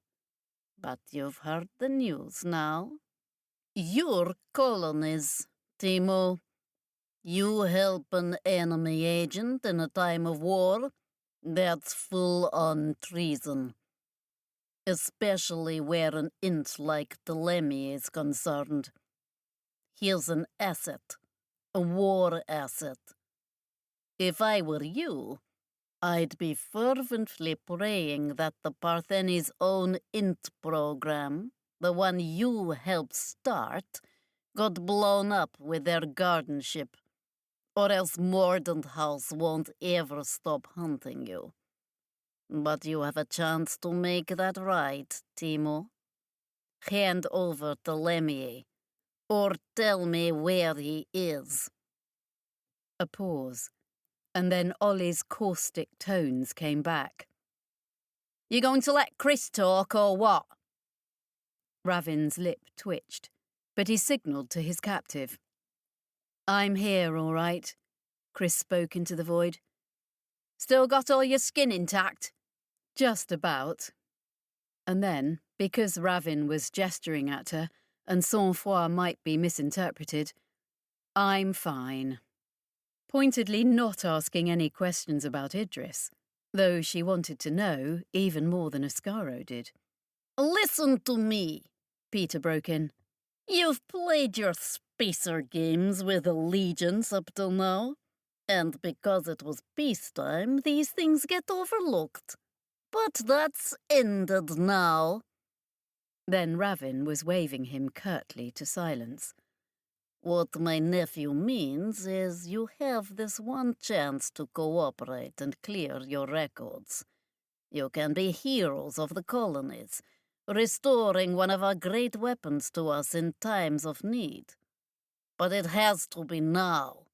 But you've heard the news now. Your colonies, Timo. You help an enemy agent in a time of war, that's full-on treason. Especially where an int like Telemie is concerned. He's an asset. A war asset. If I were you, I'd be fervently praying that the Partheni's own int program, the one you helped start, got blown up with their garden ship, or else Mordant House won't ever stop hunting you. But you have a chance to make that right, Timo. Hand over to Lemmy, or tell me where he is. A pause, and then Ollie's caustic tones came back. You going to let Chris talk, or what? Ravin's lip twitched, but he signalled to his captive. I'm here, all right, Chris spoke into the void. Still got all your skin intact? Just about. And then, because Ravin was gesturing at her, and sang-froid might be misinterpreted, I'm fine. Pointedly not asking any questions about Idris, though she wanted to know even more than Ascaro did. Listen to me, Peter broke in. You've played your spacer games with Allegiance up till now. And because it was peacetime, these things get overlooked. But that's ended now. Then Ravin was waving him curtly to silence. What my nephew means is you have this one chance to cooperate and clear your records. You can be heroes of the colonies, restoring one of our great weapons to us in times of need. But it has to be now.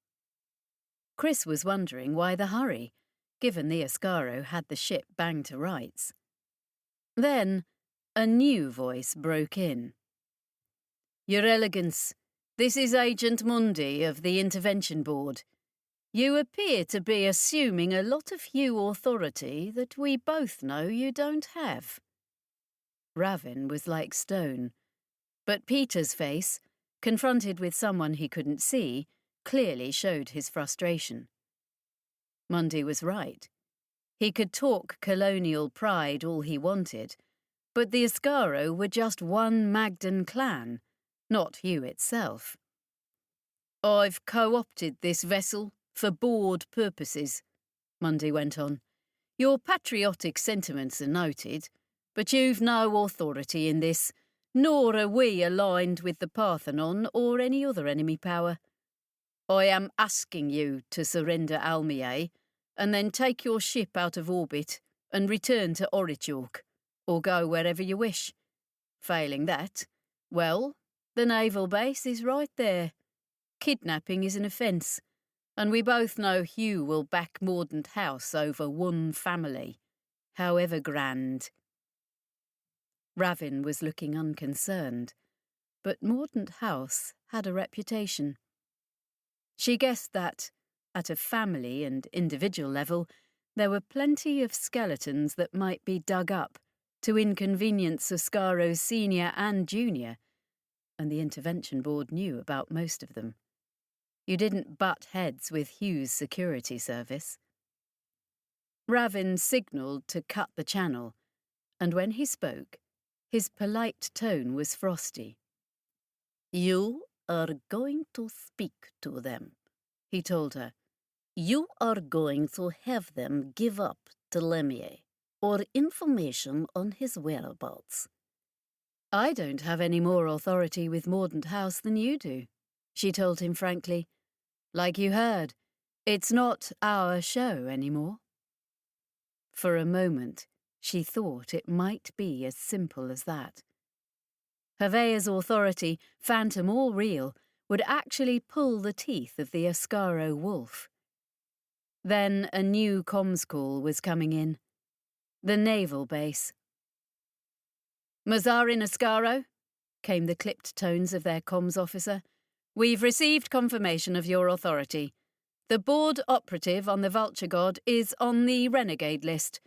Chris was wondering why the hurry, given the Ascaro had the ship banged to rights. Then a new voice broke in. Your Elegance, this is Agent Mundi of the Intervention Board. You appear to be assuming a lot of new authority that we both know you don't have. Ravin was like stone, but Peter's face, confronted with someone he couldn't see, clearly showed his frustration. Mundi was right. He could talk colonial pride all he wanted, but the Ascaro were just one Magdan clan, not Hugh itself. I've co-opted this vessel for board purposes, Mundi went on. Your patriotic sentiments are noted, but you've no authority in this, nor are we aligned with the Parthenon or any other enemy power. I am asking you to surrender Almier, and then take your ship out of orbit and return to Orichurk, or go wherever you wish. Failing that, well, the naval base is right there. Kidnapping is an offence, and we both know Hugh will back Mordaunt House over one family, however grand. Ravin was looking unconcerned, but Mordaunt House had a reputation. She guessed that, at a family and individual level, there were plenty of skeletons that might be dug up to inconvenience Ascaro's senior and junior, and the Intervention Board knew about most of them. You didn't butt heads with Hugh's security service. Ravin signalled to cut the channel, and when he spoke, his polite tone was frosty. You are going to speak to them, he told her. You are going to have them give up to Lemieux, or information on his whereabouts. I don't have any more authority with Mordaunt House than you do, she told him frankly. Like you heard, it's not our show anymore. For a moment, she thought it might be as simple as that. Hervea's authority, phantom or real, would actually pull the teeth of the Ascaro wolf. Then a new comms call was coming in. The naval base. Mazarin Ascaro, came the clipped tones of their comms officer. We've received confirmation of your authority. The board operative on the Vulture God is on the renegade list,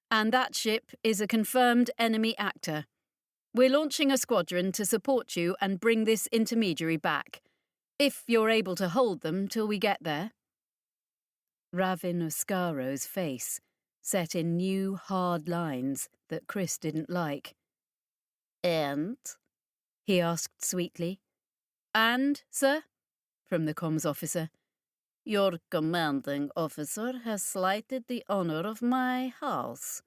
and that ship is a confirmed enemy actor. We're launching a squadron to support you and bring this intermediary back, if you're able to hold them till we get there. Ravin Ascaro's face set in new hard lines that Chris didn't like. And? He asked sweetly. And, sir? From the comms officer. Your commanding officer has slighted the honour of my house.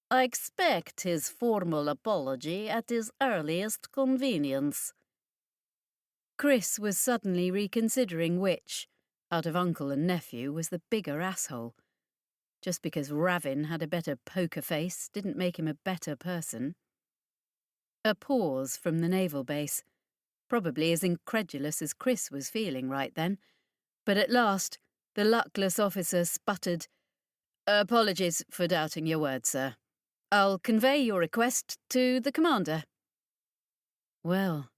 I expect his formal apology at his earliest convenience. Chris was suddenly reconsidering which, out of uncle and nephew, was the bigger asshole. Just because Ravin had a better poker face didn't make him a better person. A pause from the naval base, probably as incredulous as Chris was feeling right then, but at last the luckless officer sputtered, Apologies for doubting your word, sir. I'll convey your request to the commander. Well,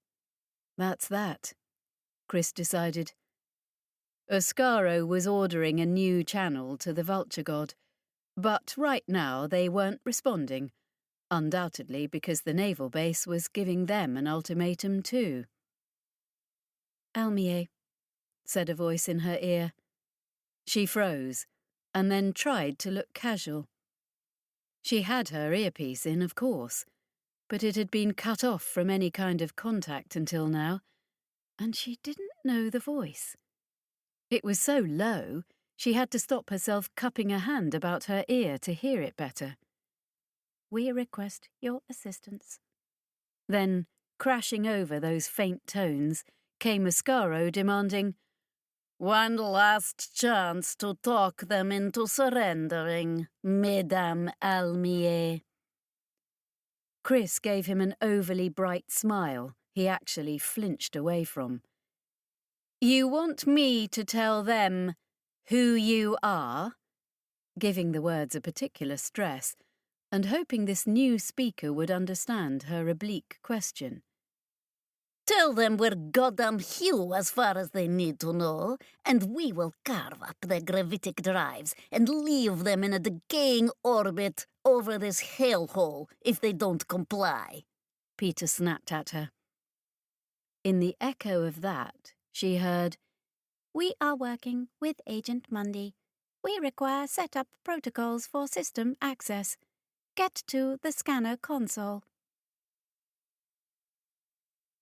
that's that, Chris decided. Ascaro was ordering a new channel to the Vulture God, but right now they weren't responding, undoubtedly because the naval base was giving them an ultimatum too. Almier, said a voice in her ear. She froze, and then tried to look casual. She had her earpiece in, of course, but it had been cut off from any kind of contact until now, and she didn't know the voice. It was so low, She had to stop herself cupping a hand about her ear to hear it better. We request your assistance. Then, crashing over those faint tones, came Ascaro demanding, "One last chance to talk them into surrendering, Mesdames Almier." Chris gave him an overly bright smile he actually flinched away from. "You want me to tell them who you are?" Giving the words a particular stress, and hoping this new speaker would understand her oblique question. "Tell them we're goddamn Hugh as far as they need to know, and we will carve up their gravitic drives and leave them in a decaying orbit over this hellhole if they don't comply," Peter snapped at her. In the echo of that, she heard, "We are working with Agent Mundy. We require setup protocols for system access. Get to the scanner console."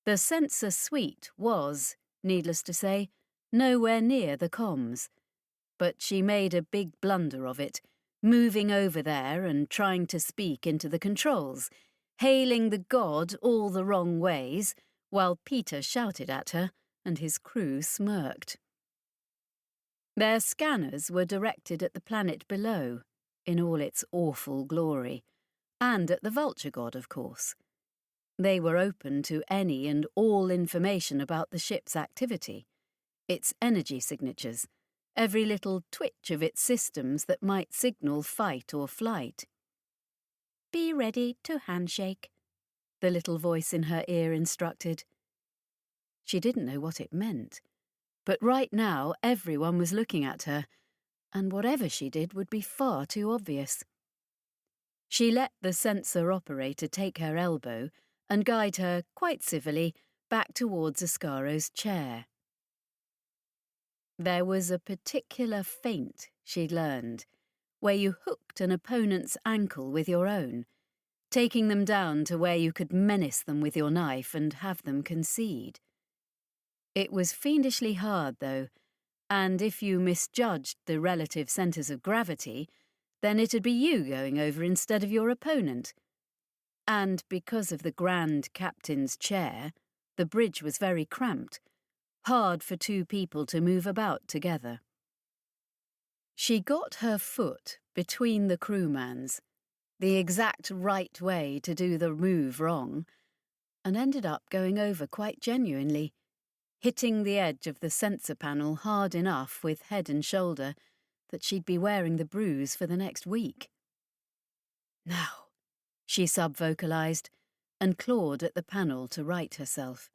The sensor suite was, needless to say, nowhere near the comms, but she made a big blunder of it, moving over there and trying to speak into the controls, hailing the god all the wrong ways, while Peter shouted at her and his crew smirked. Their scanners were directed at the planet below, in all its awful glory, and at the vulture god, of course. They were open to any and all information about the ship's activity, its energy signatures, every little twitch of its systems that might signal fight or flight. "Be ready to handshake," the little voice in her ear instructed. She didn't know what it meant, but right now everyone was looking at her, and whatever she did would be far too obvious. She let the sensor operator take her elbow and guide her, quite civilly, back towards Ascaro's chair. There was a particular feint, she'd learned, where you hooked an opponent's ankle with your own, taking them down to where you could menace them with your knife and have them concede. It was fiendishly hard, though, and if you misjudged the relative centres of gravity, then it'd be you going over instead of your opponent. And because of the Grand Captain's chair, the bridge was very cramped, hard for two people to move about together. She got her foot between the crewman's, the exact right way to do the move wrong, and ended up going over quite genuinely, hitting the edge of the sensor panel hard enough with head and shoulder that she'd be wearing the bruise for the next week. "Now," she sub-vocalised, and clawed at the panel to right herself.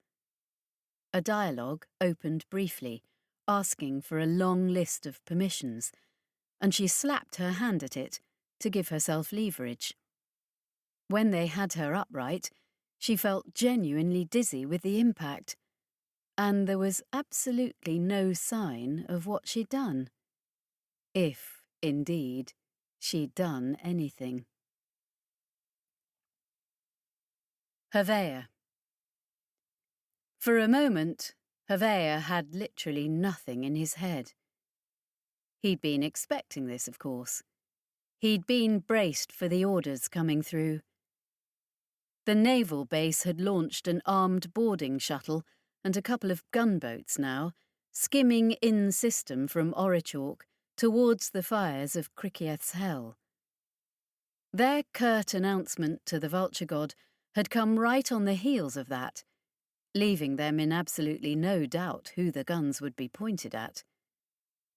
A dialogue opened briefly, asking for a long list of permissions, and she slapped her hand at it to give herself leverage. When they had her upright, she felt genuinely dizzy with the impact, and there was absolutely no sign of what she'd done. If, indeed, she'd done anything. Havea. For a moment, Havea had literally nothing in his head. He'd been expecting this, of course. He'd been braced for the orders coming through. The naval base had launched an armed boarding shuttle and a couple of gunboats now, skimming in-system from Orichalk towards the fires of Criccieth's Hell. Their curt announcement to the vulture god had come right on the heels of that, leaving them in absolutely no doubt who the guns would be pointed at.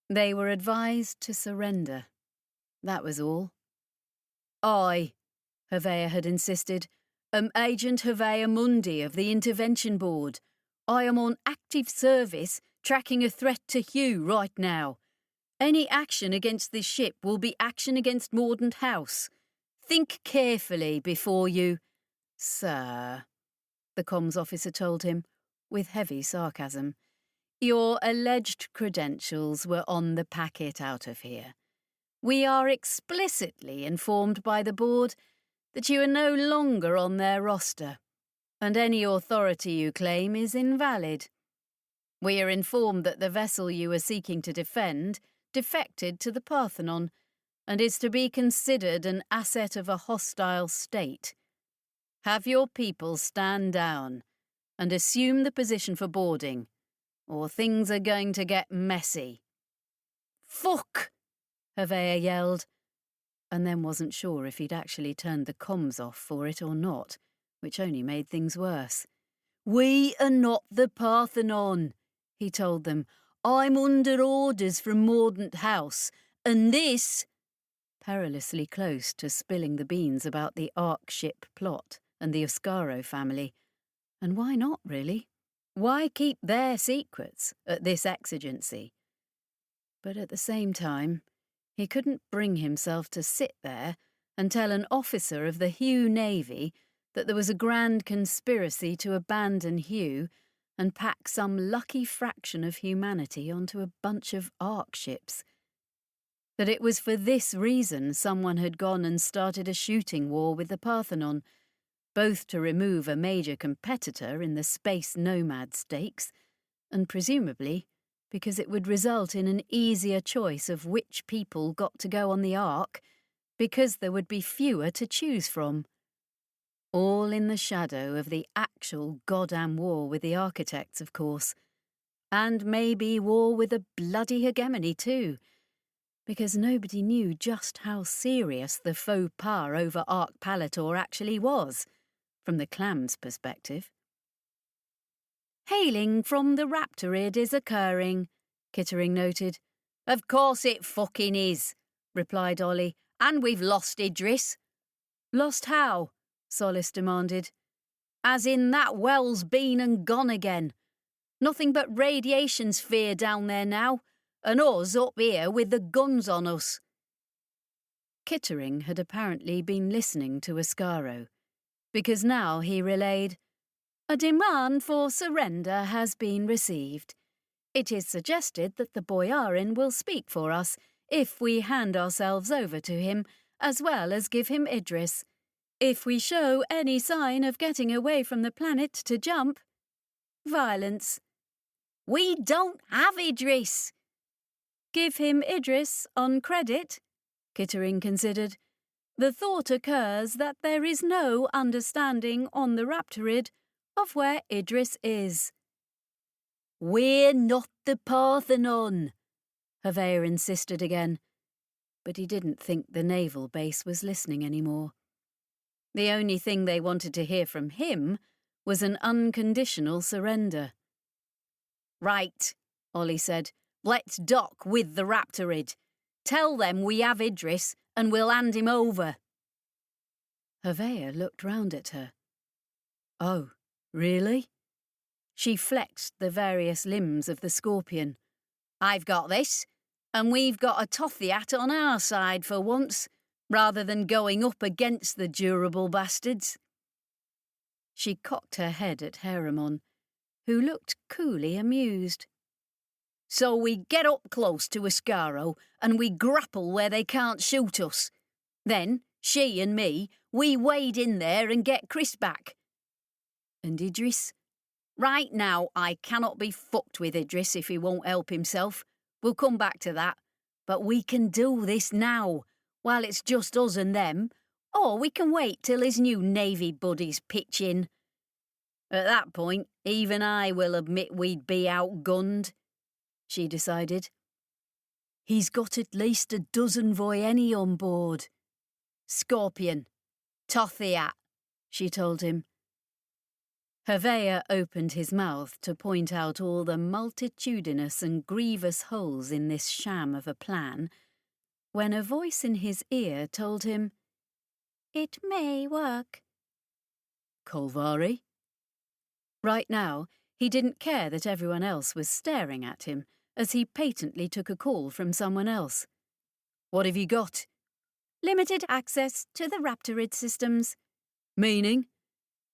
They were advised to surrender. That was all. "I," Havea had insisted, "am Agent Havea Mundi of the Intervention Board. I am on active service tracking a threat to Hugh right now. Any action against this ship will be action against Mordaunt House. Think carefully before you—" "Sir," the comms officer told him, with heavy sarcasm, "your alleged credentials were on the packet out of here. We are explicitly informed by the board that you are no longer on their roster, and any authority you claim is invalid. We are informed that the vessel you are seeking to defend defected to the Parthenon and is to be considered an asset of a hostile state. Have your people stand down and assume the position for boarding, or things are going to get messy." "Fuck!" Havea yelled, and then wasn't sure if he'd actually turned the comms off for it or not, which only made things worse. "We are not the Parthenon," he told them. "I'm under orders from Mordaunt House, and this—" perilously close to spilling the beans about the Ark ship plot and the Oscaro family. And why not, really? Why keep their secrets at this exigency? But at the same time, he couldn't bring himself to sit there and tell an officer of the Hugh Navy that there was a grand conspiracy to abandon Hugh and pack some lucky fraction of humanity onto a bunch of Ark ships. That it was for this reason someone had gone and started a shooting war with the Parthenon, both to remove a major competitor in the space nomad stakes, and presumably because it would result in an easier choice of which people got to go on the Ark, because there would be fewer to choose from. All in the shadow of the actual goddamn war with the architects, of course. And maybe war with a bloody hegemony too, because nobody knew just how serious the faux pas over Ark Palator actually was, from the Clam's perspective. "Hailing from the Raptorid is occurring," Kittering noted. "Of course it fucking is," replied Ollie. "And we've lost Idris." "Lost how?" Solis demanded. "As in that well's been and gone again. Nothing but radiation sphere down there now, and us up here with the guns on us." Kittering had apparently been listening to Oscaro, because now he relayed, "A demand for surrender has been received. It is suggested that the Boyarin will speak for us if we hand ourselves over to him, as well as give him Idris. If we show any sign of getting away from the planet to jump, violence." "We don't have Idris." "Give him Idris on credit," Kittering considered. "The thought occurs that there is no understanding on the Raptorid of where Idris is." "We're not the Parthenon," Havea insisted again, but he didn't think the naval base was listening anymore. The only thing they wanted to hear from him was an unconditional surrender. "Right," Ollie said. "Let's dock with the Raptorid. Tell them we have Idris and we'll hand him over." Havea looked round at her. "Oh, really?" She flexed the various limbs of the scorpion. "I've got this, and we've got a Tothiat on our side for once, rather than going up against the durable bastards." She cocked her head at Haramon, who looked coolly amused. "So we get up close to Oscaro and we grapple where they can't shoot us. Then, she and me, we wade in there and get Chris back." "And Idris?" "Right now, I cannot be fucked with Idris if he won't help himself. We'll come back to that. But we can do this now, while it's just us and them, or we can wait till his new Navy buddies pitch in. At that point, even I will admit we'd be outgunned," she decided. "He's got at least a dozen Voyeni on board." "Scorpion. Tothiat," she told him. Havea opened his mouth to point out all the multitudinous and grievous holes in this sham of a plan, when a voice in his ear told him, "It may work." "Kolvari?" Right now, he didn't care that everyone else was staring at him as he patently took a call from someone else. "What have you got?" "Limited access to the Raptorid systems." "Meaning?"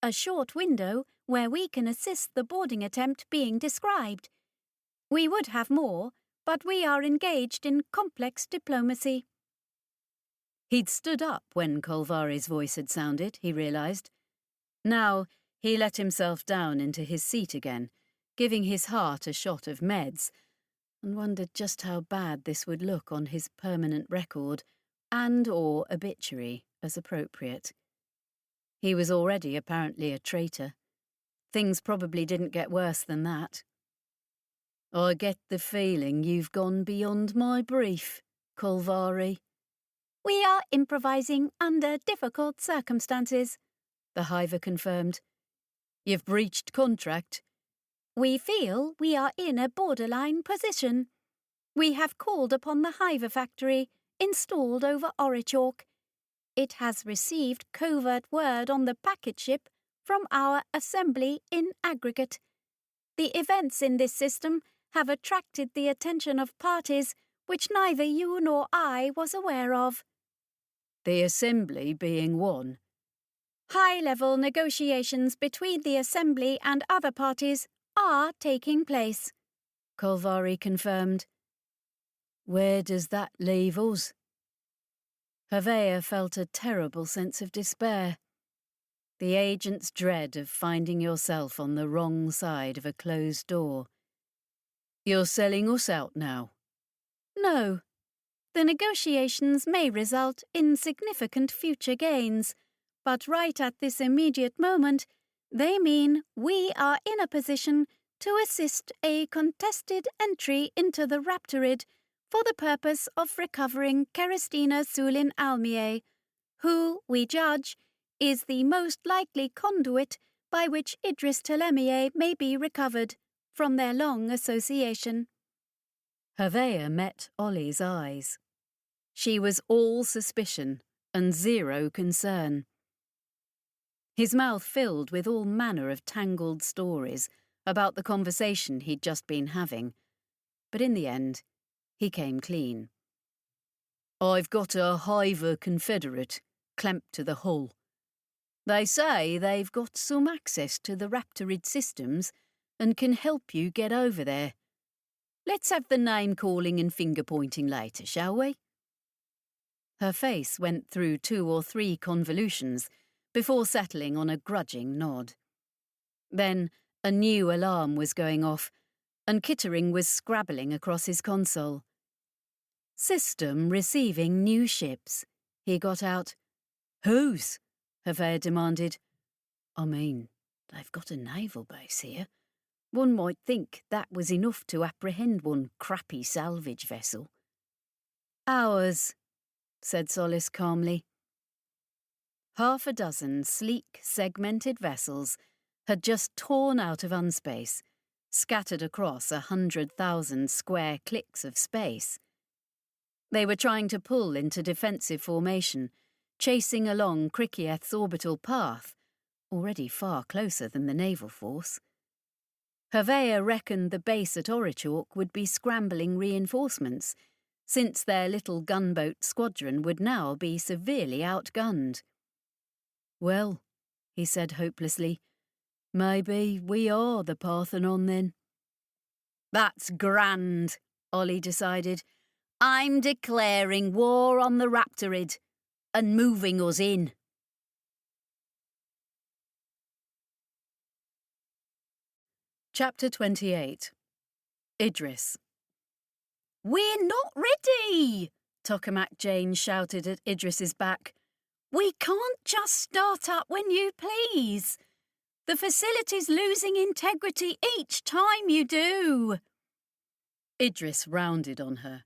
"A short window where we can assist the boarding attempt being described. We would have more, but we are engaged in complex diplomacy." He'd stood up when Kolvari's voice had sounded, he realised. Now, he let himself down into his seat again, giving his heart a shot of meds, and wondered just how bad this would look on his permanent record and/or obituary as appropriate. He was already apparently a traitor. Things probably didn't get worse than that. I get the feeling you've gone beyond my brief, Kolvari. We are improvising under difficult circumstances, the hiver confirmed. You've breached contract. We feel we are in a borderline position. We have called upon the hiver factory, installed over Orichalk. It has received covert word on the packet ship from our assembly in aggregate. The events in this system have attracted the attention of parties which neither you nor I was aware of. The assembly being one. High-level negotiations between the assembly and other parties are taking place, Kolvari confirmed. Where does that leave us? Havea felt a terrible sense of despair. The agent's dread of finding yourself on the wrong side of a closed door. You're selling us out now? No. The negotiations may result in significant future gains, but right at this immediate moment, they mean we are in a position to assist a contested entry into the Raptorid for the purpose of recovering Keristina Sulin Almier, who, we judge, is the most likely conduit by which Idris Telemier may be recovered from their long association. Havea met Ollie's eyes. She was all suspicion and zero concern. His mouth filled with all manner of tangled stories about the conversation he'd just been having, but in the end, he came clean. I've got a hiver confederate clamped to the hull. They say they've got some access to the Raptorid systems and can help you get over there. Let's have the name-calling and finger-pointing later, shall we? Her face went through 2 or 3 convolutions before settling on a grudging nod. Then a new alarm was going off, and Kittering was scrabbling across his console. System receiving new ships, he got out. Whose? Havea demanded. I mean, they've got a naval base here. One might think that was enough to apprehend one crappy salvage vessel. Ours, said Solis calmly. 6 sleek, segmented vessels had just torn out of unspace, scattered across 100,000 square clicks of space. They were trying to pull into defensive formation, chasing along Krikieth's orbital path, already far closer than the naval force. Havea reckoned the base at Orichalk would be scrambling reinforcements, since their little gunboat squadron would now be severely outgunned. Well, he said hopelessly, maybe we are the Parthenon then. That's grand, Ollie decided. I'm declaring war on the Raptorid and moving us in. Chapter 28. Idris. We're not ready, Tokamak Jane shouted at Idris's back. We can't just start up when you please. The facility's losing integrity each time you do. Idris rounded on her.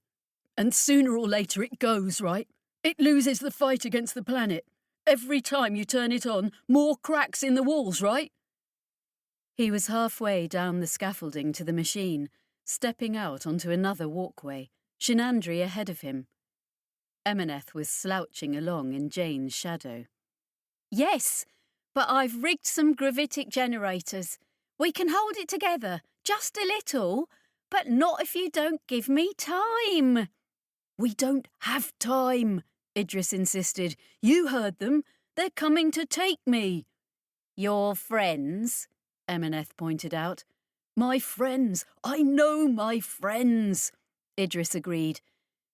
And sooner or later it goes, right? It loses the fight against the planet. Every time you turn it on, more cracks in the walls, right? He was halfway down the scaffolding to the machine, stepping out onto another walkway, Shinandri ahead of him. Emaneth was slouching along in Jane's shadow. Yes, but I've rigged some gravitic generators. We can hold it together, just a little, but not if you don't give me time. We don't have time, Idris insisted. You heard them. They're coming to take me. Your friends, Emaneth pointed out. My friends. I know my friends, Idris agreed,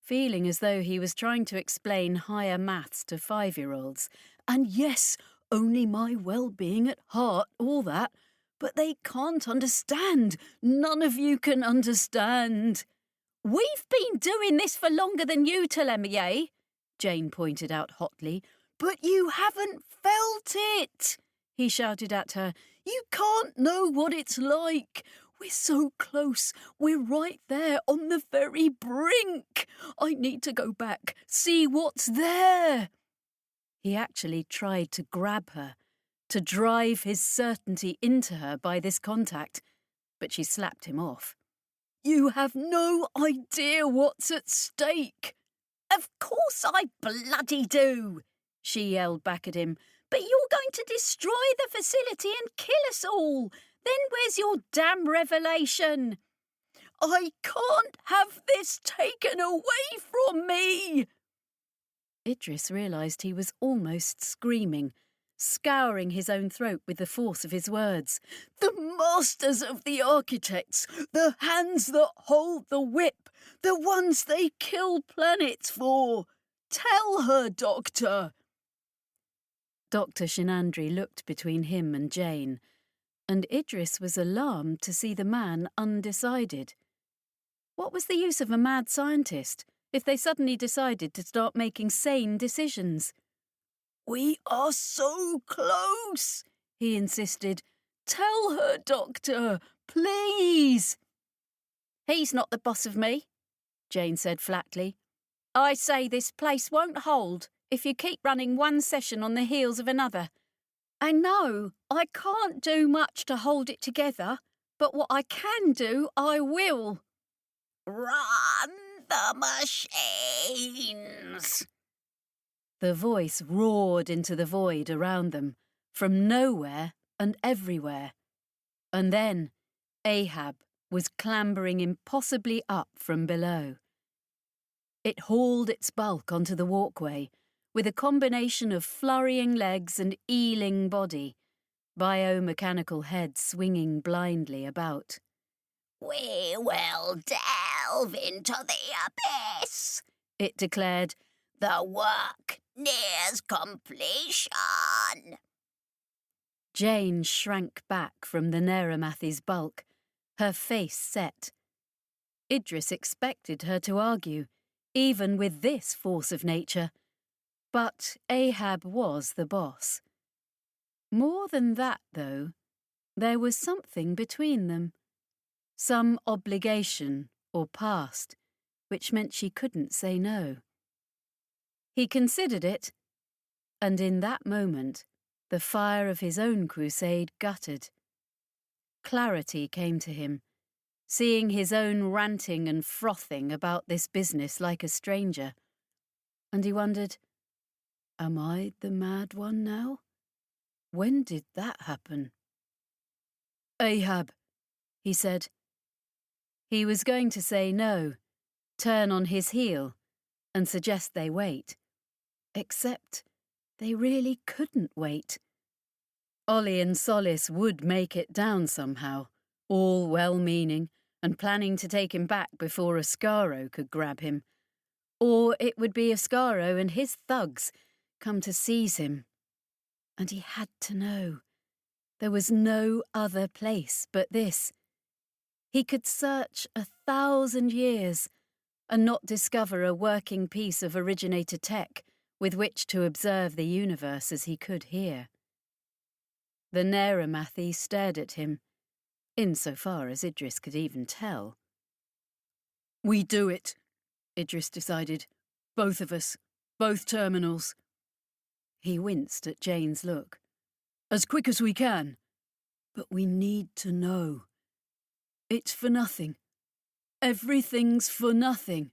feeling as though he was trying to explain higher maths to 5-year-olds. And yes, only my well-being at heart, all that. But they can't understand. None of you can understand. We've been doing this for longer than you, Telemie, Jane pointed out hotly. But you haven't felt it, he shouted at her. You can't know what it's like. We're so close. We're right there on the very brink. I need to go back, see what's there. He actually tried to grab her, to drive his certainty into her by this contact, but she slapped him off. You have no idea what's at stake. Of course I bloody do, she yelled back at him. But you're going to destroy the facility and kill us all. Then where's your damn revelation? I can't have this taken away from me. Idris realised he was almost screaming, scouring his own throat with the force of his words. The masters of the architects, the hands that hold the whip, the ones they kill planets for. Tell her, Doctor. Dr. Shinandri looked between him and Jane, and Idris was alarmed to see the man undecided. What was the use of a mad scientist if they suddenly decided to start making sane decisions? We are so close, he insisted. Tell her, Doctor, please. He's not the boss of me, Jane said flatly. I say this place won't hold if you keep running one session on the heels of another. I know I can't do much to hold it together, but what I can do, I will. Run the machines. The voice roared into the void around them, from nowhere and everywhere. And then Ahab was clambering impossibly up from below. It hauled its bulk onto the walkway, with a combination of flurrying legs and eeling body, biomechanical head swinging blindly about. We will delve into the abyss, it declared. The work nears completion. Jane shrank back from the Neramathi's bulk, her face set. Idris expected her to argue, even with this force of nature. But Ahab was the boss. More than that, though, there was something between them. Some obligation or past, which meant she couldn't say no. He considered it, and in that moment, the fire of his own crusade guttered. Clarity came to him, seeing his own ranting and frothing about this business like a stranger. And he wondered, am I the mad one now? When did that happen? Ahab, he said. He was going to say no, turn on his heel, and suggest they wait. Except they really couldn't wait. Ollie and Solis would make it down somehow, all well-meaning and planning to take him back before Ascaro could grab him. Or it would be Ascaro and his thugs come to seize him. And he had to know. There was no other place but this. He could search 1,000 years and not discover a working piece of originator tech with which to observe the universe as he could here. The Neramathi stared at him, insofar as Idris could even tell. We do it, Idris decided. Both of us, both terminals. He winced at Jane's look. As quick as we can. But we need to know. It's for nothing. Everything's for nothing.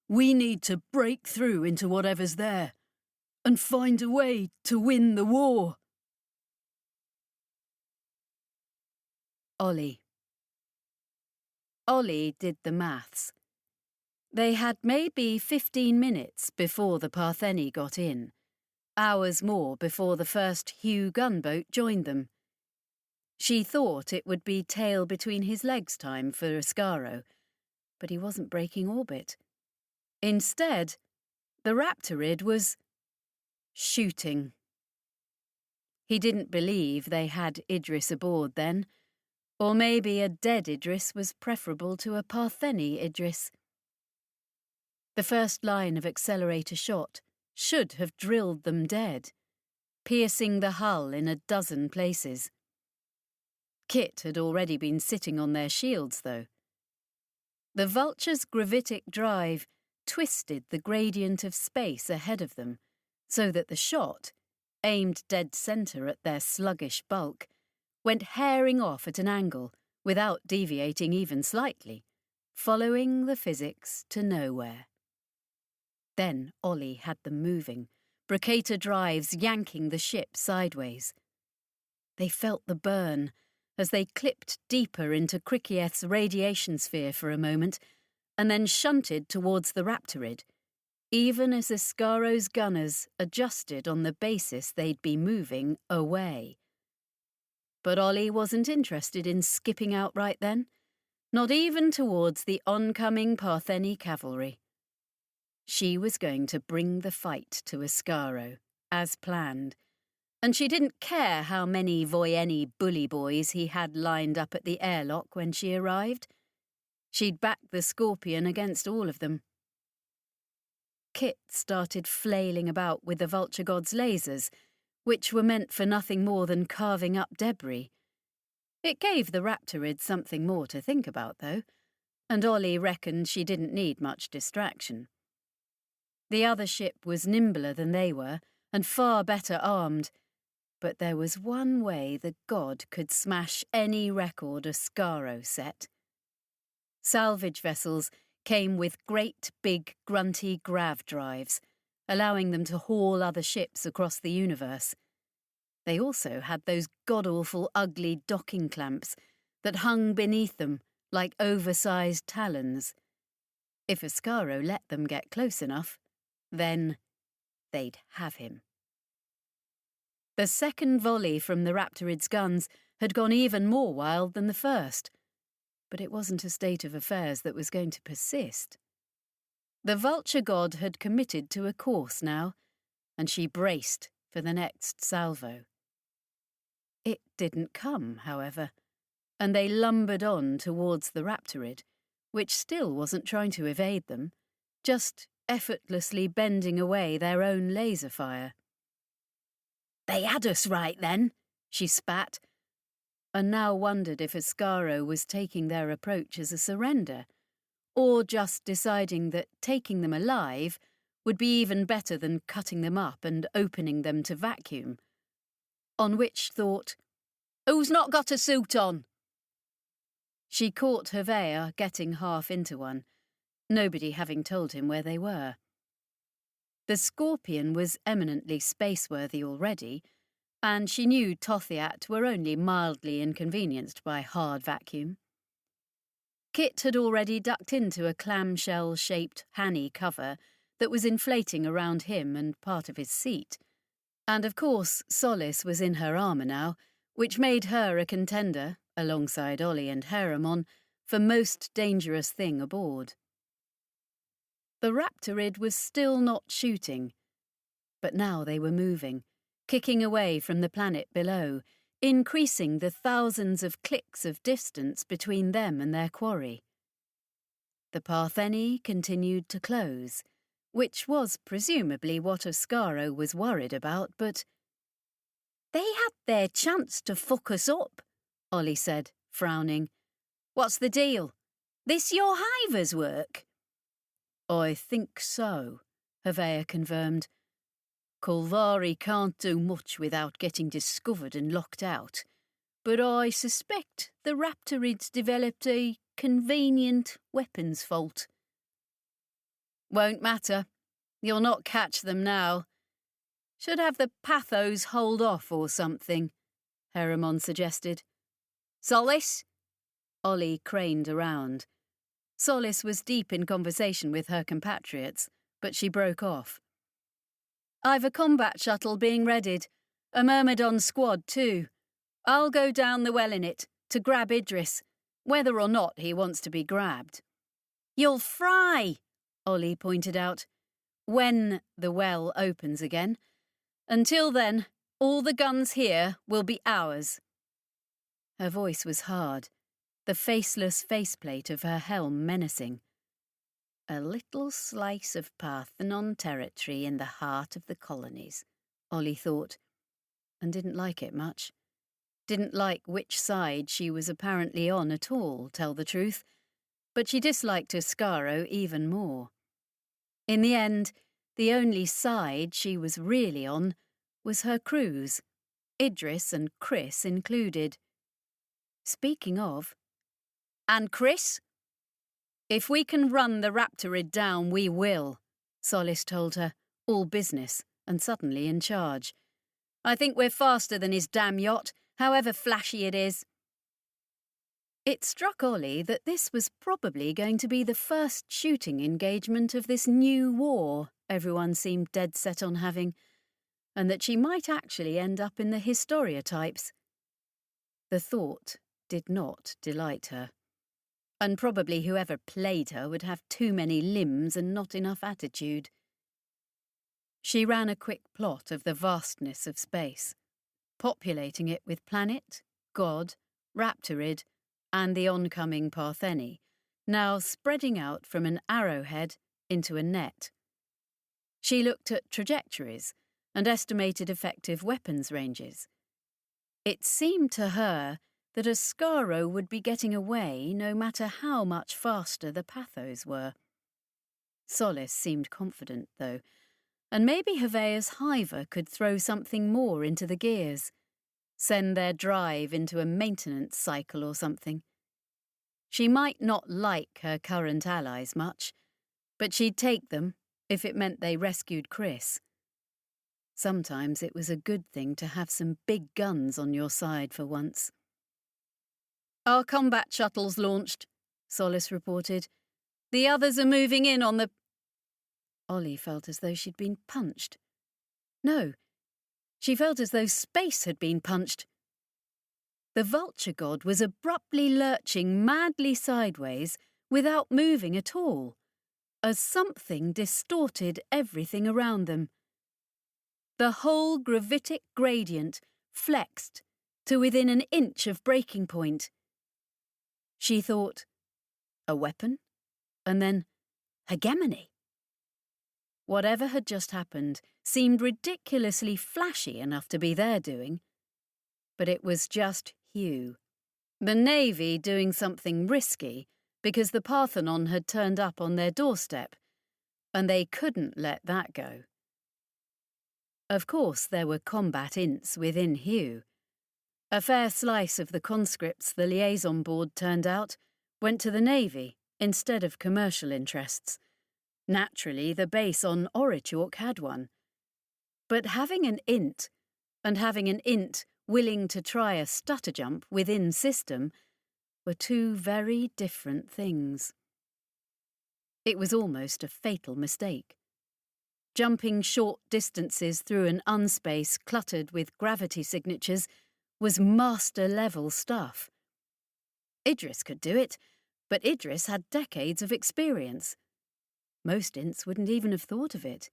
We need to break through into whatever's there and find a way to win the war. Ollie. Ollie did the maths. They had maybe 15 minutes before the Partheni got in, hours more before the first Hugh gunboat joined them. She thought it would be tail between his legs time for Ascaro, but he wasn't breaking orbit. Instead, the Raptorid was shooting. He didn't believe they had Idris aboard then, Or maybe a dead Idris was preferable to a Partheni Idris. The first line of accelerator shot should have drilled them dead, piercing the hull in a dozen places. Kit had already been sitting on their shields, though. The vulture's gravitic drive twisted the gradient of space ahead of them, so that the shot, aimed dead centre at their sluggish bulk, went herring off at an angle without deviating even slightly, following the physics to nowhere. Then Ollie had them moving, bricata drives yanking the ship sideways. They felt the burn as they clipped deeper into Krikieth's radiation sphere for a moment and then shunted towards the Raptorid, even as Iscaro's gunners adjusted on the basis they'd be moving away. But Ollie wasn't interested in skipping out right then, not even towards the oncoming Partheni cavalry. She was going to bring the fight to Iscaro, as planned, and she didn't care how many Voyeni bully boys he had lined up at the airlock when she arrived. She'd back the Scorpion against all of them. Kit started flailing about with the Vulture God's lasers, which were meant for nothing more than carving up debris. It gave the Raptorid something more to think about, though, and Ollie reckoned she didn't need much distraction. The other ship was nimbler than they were, and far better armed, but there was one way the god could smash any record Iscaro set. Salvage vessels came with great big grunty grav drives, allowing them to haul other ships across the universe. They also had those god-awful ugly docking clamps that hung beneath them like oversized talons. If Iscaro let them get close enough, then they'd have him. The second volley from the Raptorid's guns had gone even more wild than the first, but it wasn't a state of affairs that was going to persist. The Vulture God had committed to a course now, and she braced for the next salvo. It didn't come, however, and they lumbered on towards the Raptorid, which still wasn't trying to evade them, just effortlessly bending away their own laser fire. "They had us right then," she spat, and now wondered if Iscaro was taking their approach as a surrender, or just deciding that taking them alive would be even better than cutting them up and opening them to vacuum. On which thought, "Who's not got a suit on?" She caught Hervea getting half into one, nobody having told him where they were. The Scorpion was eminently spaceworthy already, and she knew Tothiat were only mildly inconvenienced by hard vacuum. Kit had already ducked into a clamshell-shaped Hanny cover that was inflating around him and part of his seat, and of course Solace was in her armour now, which made her a contender, alongside Ollie and Haramon, for most dangerous thing aboard. The Raptorid was still not shooting, but now they were moving, kicking away from the planet below, increasing the thousands of clicks of distance between them and their quarry. The Partheni continued to close, which was presumably what Iscaro was worried about, but "They had their chance to fuck us up," Ollie said, frowning. "What's the deal? This your Hiver's work?" "I think so," Hervea confirmed. "Kolvari can't do much without getting discovered and locked out, but I suspect the Raptorids developed a convenient weapons fault." "Won't matter. You'll not catch them now. Should have the Pathos hold off or something," Haramon suggested. "Solace?" Ollie craned around. Solace was deep in conversation with her compatriots, but she broke off. "I've a combat shuttle being readied, a Myrmidon squad too. I'll go down the well in it, to grab Idris, whether or not he wants to be grabbed." "You'll fry," Ollie pointed out, "when the well opens again. Until then, all the guns here will be ours." Her voice was hard, the faceless faceplate of her helm menacing. A little slice of Parthenon territory in the heart of the colonies, Ollie thought, and didn't like it much. Didn't like which side she was apparently on at all, tell the truth, but she disliked Ascaro even more. In the end, the only side she was really on was her crew's, Idris and Chris included. Speaking of, and Chris? If we can run the Raptorid down, we will, Solis told her, all business, and suddenly in charge. I think we're faster than his damn yacht, however flashy it is. It struck Ollie that this was probably going to be the first shooting engagement of this new war everyone seemed dead set on having, and that she might actually end up in the historiotypes. The thought did not delight her, and probably whoever played her would have too many limbs and not enough attitude. She ran a quick plot of the vastness of space, populating it with planet, god, Raptorid, and the oncoming Partheni, now spreading out from an arrowhead into a net. She looked at trajectories and estimated effective weapons ranges. It seemed to her that Ascaro would be getting away no matter how much faster the Pathos were. Solis seemed confident, though, and maybe Heveia's Hiver could throw something more into the gears, send their drive into a maintenance cycle or something. She might not like her current allies much, but she'd take them if it meant they rescued Chris. Sometimes it was a good thing to have some big guns on your side for once. Our combat shuttle's launched, Solis reported. The others are moving in on the... Ollie felt as though she'd been punched. No, she felt as though space had been punched. The vulture god was abruptly lurching madly sideways without moving at all, as something distorted everything around them. The whole gravitic gradient flexed to within an inch of breaking point. She thought, a weapon? And then, hegemony. Whatever had just happened seemed ridiculously flashy enough to be their doing. But it was just Hugh. The Navy doing something risky because the Parthenon had turned up on their doorstep, and they couldn't let that go. Of course, there were combat ints within Hugh. A fair slice of the conscripts the liaison board turned out went to the Navy instead of commercial interests. Naturally, the base on Orichalk had one. But having an int, and having an int willing to try a stutter jump within system, were two very different things. It was almost a fatal mistake. Jumping short distances through an unspace cluttered with gravity signatures was master-level stuff. Idris could do it, but Idris had decades of experience. Most ints wouldn't even have thought of it.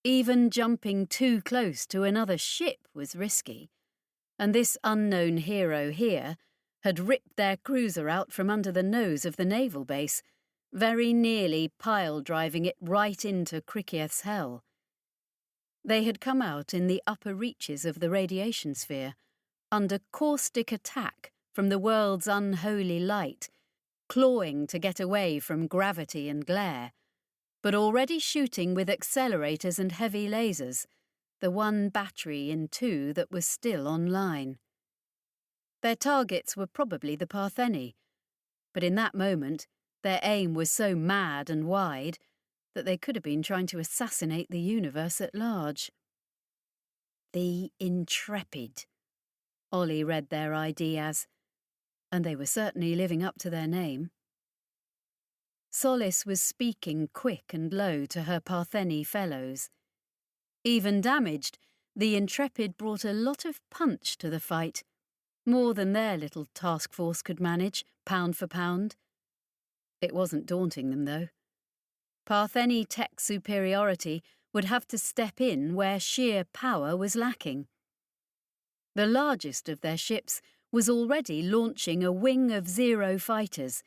Even jumping too close to another ship was risky, and this unknown hero here had ripped their cruiser out from under the nose of the naval base, very nearly pile-driving it right into Krikieth's hell. They had come out in the upper reaches of the radiation sphere, under caustic attack from the world's unholy light, clawing to get away from gravity and glare, but already shooting with accelerators and heavy lasers, the one battery in two that was still online. Their targets were probably the Partheni, but in that moment their aim was so mad and wide that they could have been trying to assassinate the universe at large. The Intrepid, Ollie read their ID as, and they were certainly living up to their name. Solis was speaking quick and low to her Partheni fellows. Even damaged, the Intrepid brought a lot of punch to the fight, more than their little task force could manage, pound for pound. It wasn't daunting them, though. Partheni tech superiority would have to step in where sheer power was lacking. The largest of their ships was already launching a wing of Zero fighters,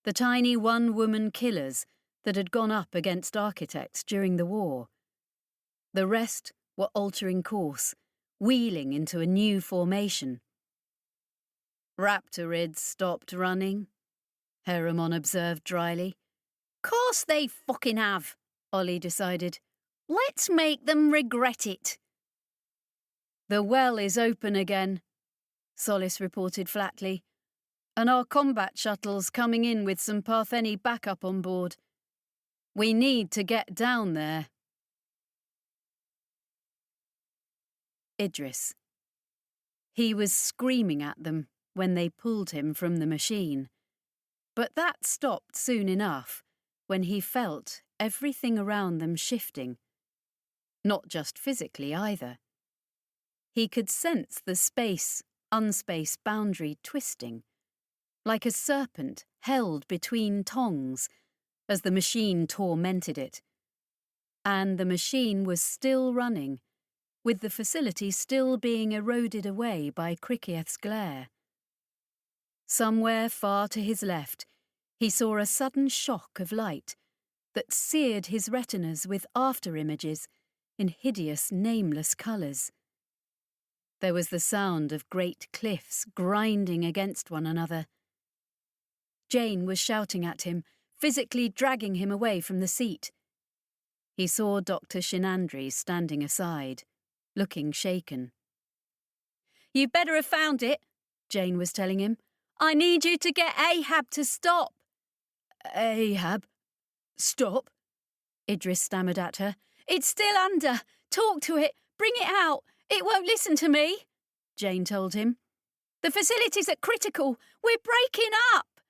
the tiny one-woman killers that had gone up against architects during the war. The rest were altering course, wheeling into a new formation. Raptorids stopped running, Heremon observed dryly. Course they fucking have, Ollie decided. Let's make them regret it. The well is open again, Solis reported flatly, and our combat shuttle's coming in with some Partheni backup on board. We need to get down there. Idris. He was screaming at them when they pulled him from the machine, but that stopped soon enough when he felt everything around them shifting. Not just physically either. He could sense the space-unspace boundary twisting, like a serpent held between tongs as the machine tormented it. And the machine was still running, with the facility still being eroded away by Krikieth's glare. Somewhere far to his left, he saw a sudden shock of light that seared his retinas with after-images in hideous, nameless colours. There was the sound of great cliffs grinding against one another. Jane was shouting at him, physically dragging him away from the seat. He saw Dr. Shinandri standing aside, looking shaken. "You'd better have found it," Jane was telling him. "I need you to get Ahab to stop." Ahab? Stop? Idris stammered at her. "It's still under. Talk to it. Bring it out. It won't listen to me," Jane told him. "The facilities are critical. We're breaking up."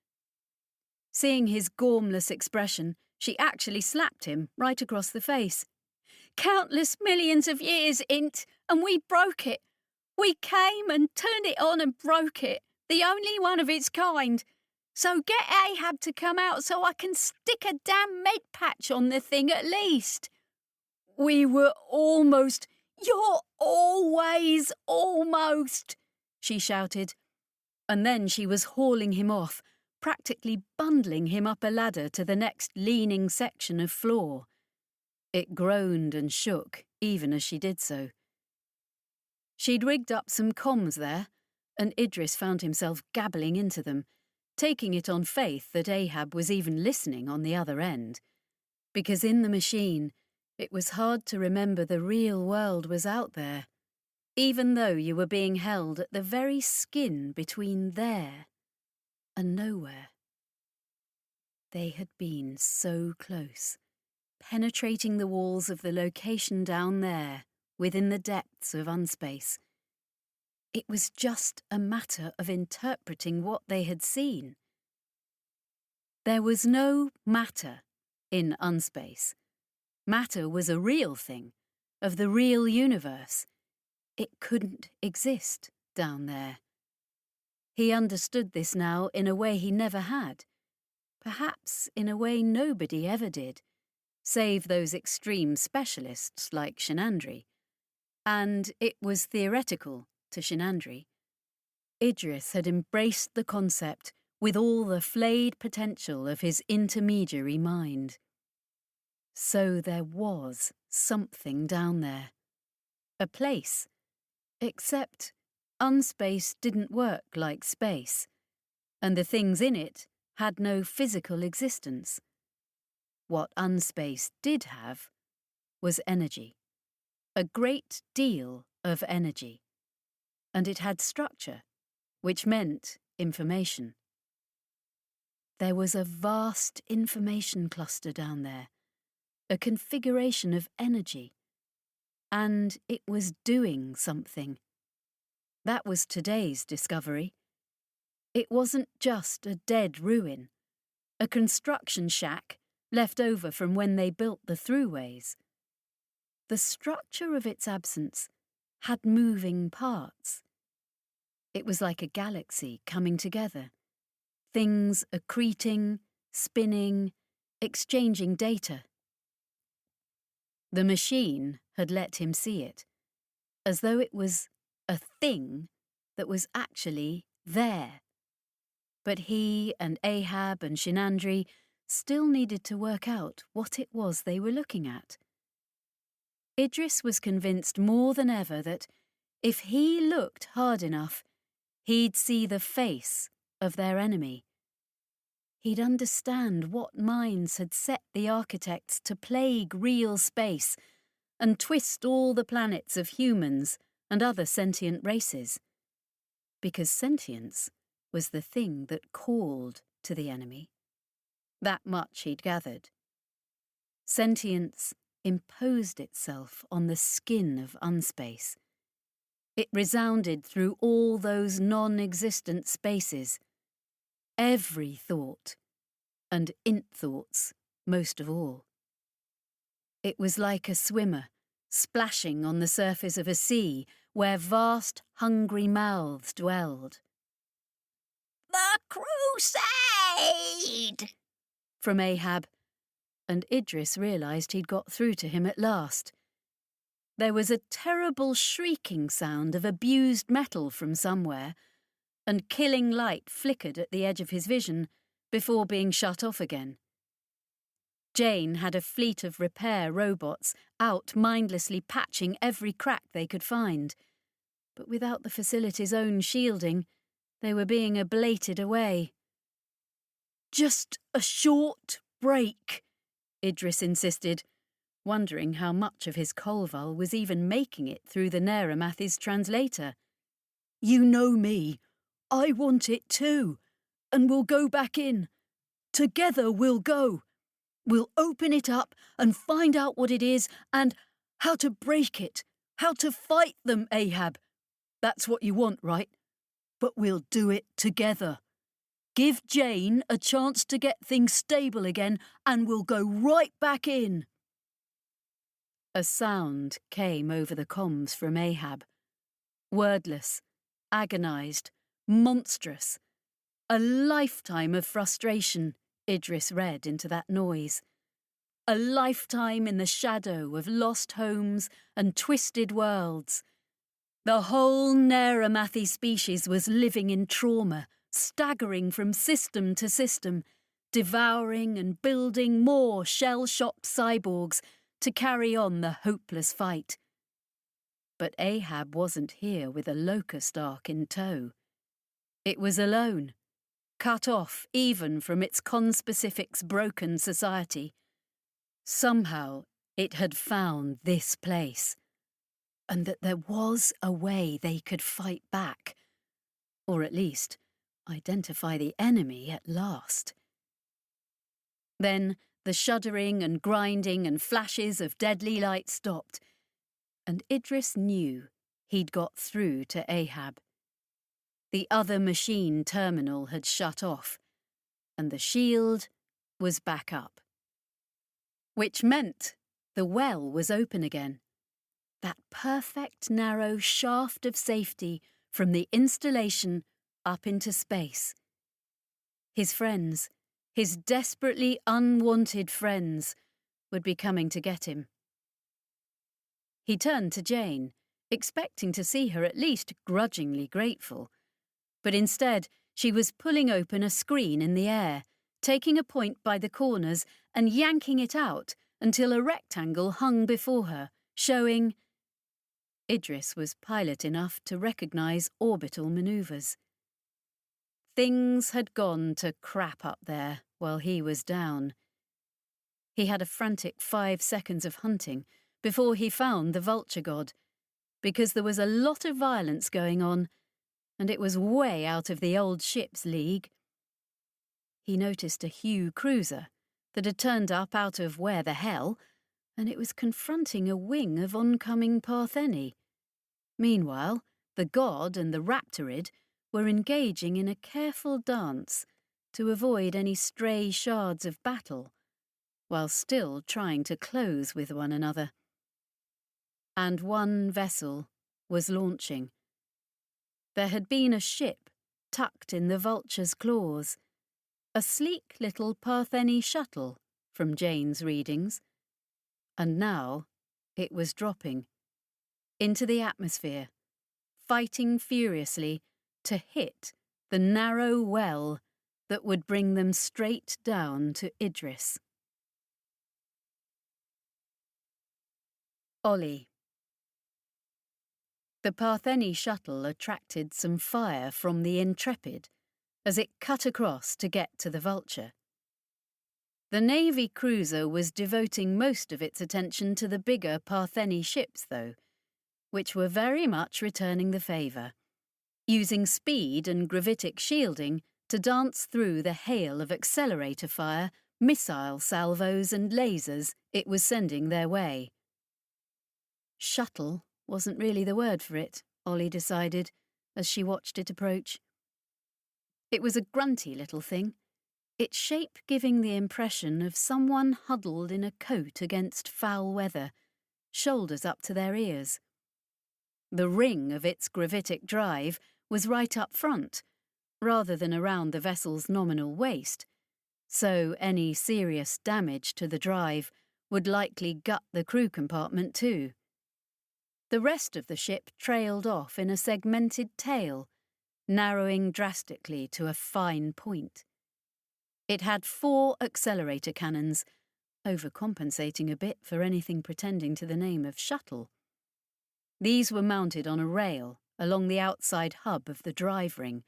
Seeing his gormless expression, she actually slapped him right across the face. "Countless millions of years, Int, and we broke it. We came and turned it on and broke it, the only one of its kind. So get Ahab to come out so I can stick a damn med patch on the thing at least." We were almost... "You're always almost," she shouted. And then she was hauling him off, practically bundling him up a ladder to the next leaning section of floor. It groaned and shook, even as she did so. She'd rigged up some comms there, and Idris found himself gabbling into them, taking it on faith that Ahab was even listening on the other end. Because in the machine, it was hard to remember the real world was out there, even though you were being held at the very skin between there and nowhere. They had been so close, penetrating the walls of the location down there, within the depths of unspace. It was just a matter of interpreting what they had seen. There was no matter in unspace. Matter was a real thing, of the real universe. It couldn't exist down there. He understood this now in a way he never had, perhaps in a way nobody ever did, save those extreme specialists like Shinandri. And it was theoretical to Shinandri. Idris had embraced the concept with all the flayed potential of his intermediary mind. So there was something down there. A place. Except unspace didn't work like space, and the things in it had no physical existence. What unspace did have was energy. A great deal of energy. And it had structure, which meant information. There was a vast information cluster down there, a configuration of energy, and it was doing something. That was today's discovery. It wasn't just a dead ruin, a construction shack left over from when they built the throughways. The structure of its absence had moving parts. It was like a galaxy coming together, things accreting, spinning, exchanging data. The machine had let him see it, as though it was a thing that was actually there. But he and Ahab and Shinandri still needed to work out what it was they were looking at. Idris was convinced more than ever that if he looked hard enough, he'd see the face of their enemy. He'd understand what minds had set the architects to plague real space and twist all the planets of humans and other sentient races. Because sentience was the thing that called to the enemy. That much he'd gathered. Sentience imposed itself on the skin of unspace. It resounded through all those non-existent spaces. Every thought, and int thoughts most of all. It was like a swimmer splashing on the surface of a sea where vast, hungry mouths dwelled. The crusade! From Ahab, and Idris realised he'd got through to him at last. There was a terrible shrieking sound of abused metal from somewhere, and killing light flickered at the edge of his vision before being shut off again. Jane had a fleet of repair robots out mindlessly patching every crack they could find, but without the facility's own shielding, they were being ablated away. "Just a short break," Idris insisted, wondering how much of his Kolval was even making it through the Neramathi's translator. "You know me. I want it too, and we'll go back in. Together we'll go. We'll open it up and find out what it is and how to break it, how to fight them, Ahab. That's what you want, right? But we'll do it together. Give Jane a chance to get things stable again and we'll go right back in." A sound came over the comms from Ahab. Wordless, agonised, monstrous. A lifetime of frustration, Idris read into that noise. A lifetime in the shadow of lost homes and twisted worlds. The whole Neramathi species was living in trauma, staggering from system to system, devouring and building more shell-shocked cyborgs to carry on the hopeless fight. But Ahab wasn't here with a locust ark in tow. It was alone, cut off even from its conspecific's broken society. Somehow it had found this place, and that there was a way they could fight back, or at least identify the enemy at last. Then the shuddering and grinding and flashes of deadly light stopped, and Idris knew he'd got through to Ahab. The other machine terminal had shut off, and the shield was back up. Which meant the well was open again. That perfect narrow shaft of safety from the installation up into space. His friends, his desperately unwanted friends, would be coming to get him. He turned to Jane, expecting to see her at least grudgingly grateful. But instead, she was pulling open a screen in the air, taking a point by the corners and yanking it out until a rectangle hung before her, showing... Idris was pilot enough to recognise orbital manoeuvres. Things had gone to crap up there while he was down. He had a frantic 5 seconds of hunting before he found the vulture god, because there was a lot of violence going on, and it was way out of the old ship's league. He noticed a Hugh cruiser that had turned up out of where the hell, and it was confronting a wing of oncoming Partheni. Meanwhile, the god and the Raptorid were engaging in a careful dance to avoid any stray shards of battle, while still trying to close with one another. And one vessel was launching. There had been a ship tucked in the vulture's claws, a sleek little Partheni shuttle, from Jane's readings, and now it was dropping into the atmosphere, fighting furiously to hit the narrow well that would bring them straight down to Idris. Ollie. The Partheni shuttle attracted some fire from the Intrepid as it cut across to get to the Vulture. The Navy cruiser was devoting most of its attention to the bigger Partheni ships, though, which were very much returning the favour, using speed and gravitic shielding to dance through the hail of accelerator fire, missile salvos and lasers it was sending their way. Shuttle wasn't really the word for it, Ollie decided, as she watched it approach. It was a grunty little thing, its shape giving the impression of someone huddled in a coat against foul weather, shoulders up to their ears. The ring of its gravitic drive was right up front, rather than around the vessel's nominal waist, so any serious damage to the drive would likely gut the crew compartment too. The rest of the ship trailed off in a segmented tail, narrowing drastically to a fine point. It had 4 accelerator cannons, overcompensating a bit for anything pretending to the name of shuttle. These were mounted on a rail along the outside hub of the drive ring,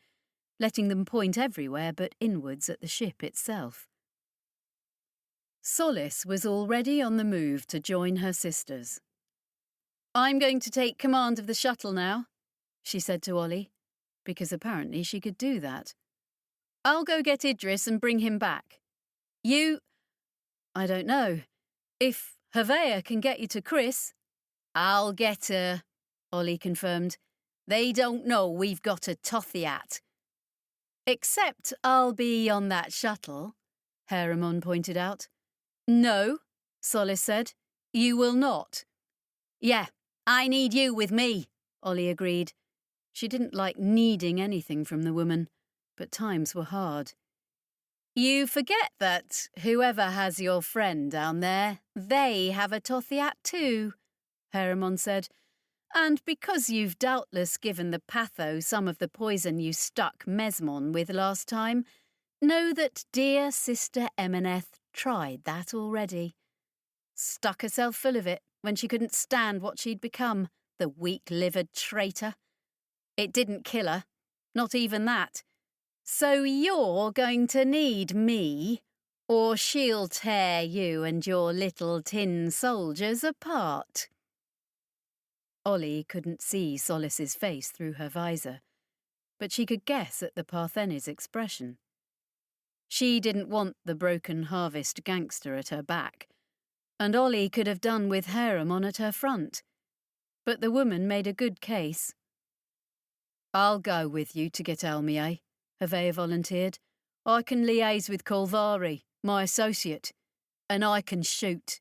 letting them point everywhere but inwards at the ship itself. Solace was already on the move to join her sisters. "I'm going to take command of the shuttle now," she said to Ollie, because apparently she could do that. "I'll go get Idris and bring him back. I don't know. If Havea can get you to Chris..." "I'll get her," Ollie confirmed. "They don't know we've got a Tothiat." "Except I'll be on that shuttle," Harriman pointed out. "No," Solace said. "You will not." "Yeah, I need you with me," Ollie agreed. She didn't like needing anything from the woman, but times were hard. "You forget that whoever has your friend down there, they have a Tothiat too," Harriman said. "And because you've doubtless given the patho some of the poison you stuck Mesmon with last time, know that dear Sister Emaneth tried that already. Stuck herself full of it when she couldn't stand what she'd become, the weak-livered traitor. It didn't kill her, not even that. So you're going to need me, or she'll tear you and your little tin soldiers apart." Ollie couldn't see Solace's face through her visor, but she could guess at the Partheni's expression. She didn't want the broken harvest gangster at her back, and Ollie could have done with Harriman at her front. But the woman made a good case. "I'll go with you to get Elmier," Havea volunteered. "I can liaise with Kolvari, my associate, and I can shoot."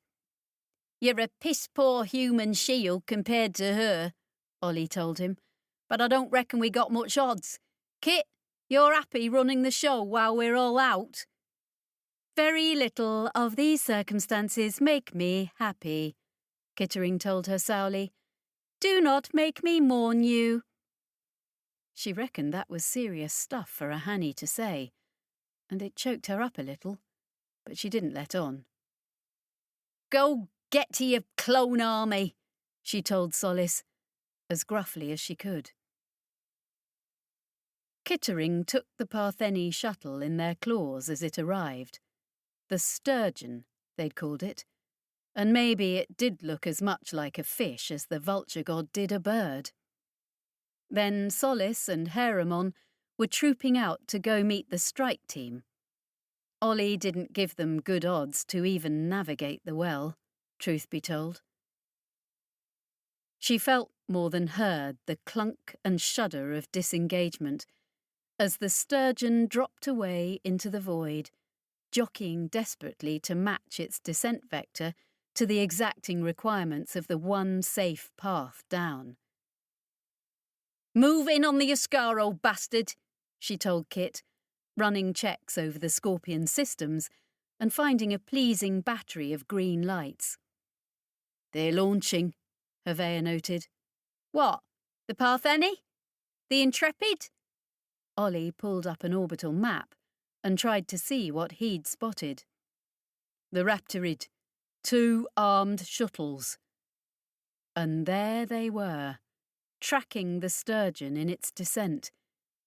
"You're a piss-poor human shield compared to her," Ollie told him. "But I don't reckon we got much odds. Kit, you're happy running the show while we're all out?" "Very little of these circumstances make me happy," Kittering told her sourly. "Do not make me mourn you." She reckoned that was serious stuff for a Hanny to say, and it choked her up a little, but she didn't let on. "Go get to your clone army," she told Solace, as gruffly as she could. Kittering took the Partheni shuttle in their claws as it arrived. The Sturgeon, they'd called it, and maybe it did look as much like a fish as the vulture god did a bird. Then Solace and Harriman were trooping out to go meet the strike team. Ollie didn't give them good odds to even navigate the well, truth be told. She felt more than heard the clunk and shudder of disengagement as the Sturgeon dropped away into the void, jockeying desperately to match its descent vector to the exacting requirements of the one safe path down. "Move in on the Oscaro, bastard," she told Kit, running checks over the Scorpion systems and finding a pleasing battery of green lights. "They're launching," Havea noted. "What, the Partheni? The Intrepid?" Ollie pulled up an orbital map and tried to see what he'd spotted. The Raptorid, 2 armed shuttles. And there they were, tracking the sturgeon in its descent,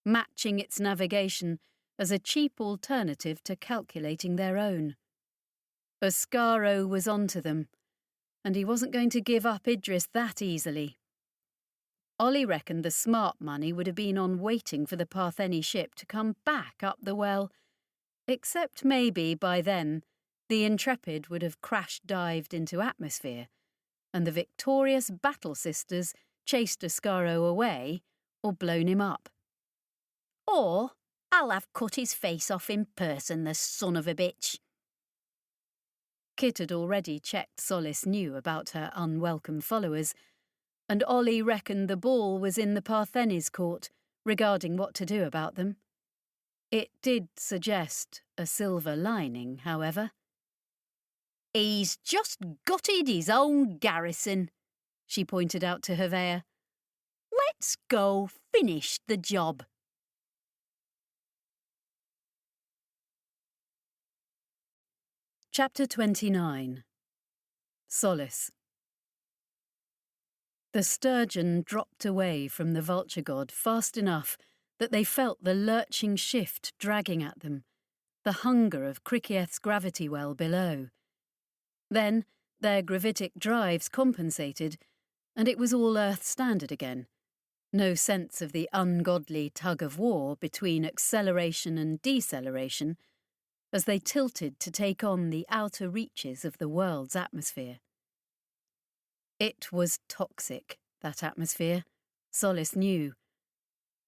matching its navigation as a cheap alternative to calculating their own. Ascaro was onto them, and he wasn't going to give up Idris that easily. Ollie reckoned the smart money would have been on waiting for the Partheni ship to come back up the well, except maybe by then the Intrepid would have crash-dived into atmosphere, and the victorious battle sisters chased Ascaro away or blown him up. Or I'll have cut his face off in person, the son of a bitch. Kit had already checked Solace knew about her unwelcome followers, and Ollie reckoned the ball was in the Partheni's court regarding what to do about them. It did suggest a silver lining, however. He's just gutted his own garrison, she pointed out to Hevea. Let's go finish the job. Chapter 29. Solace. The sturgeon dropped away from the vulture god fast enough that they felt the lurching shift dragging at them, the hunger of Krikieth's gravity well below. Then their gravitic drives compensated, and it was all Earth standard again. No sense of the ungodly tug-of-war between acceleration and deceleration as they tilted to take on the outer reaches of the world's atmosphere. It was toxic, that atmosphere, Solace knew.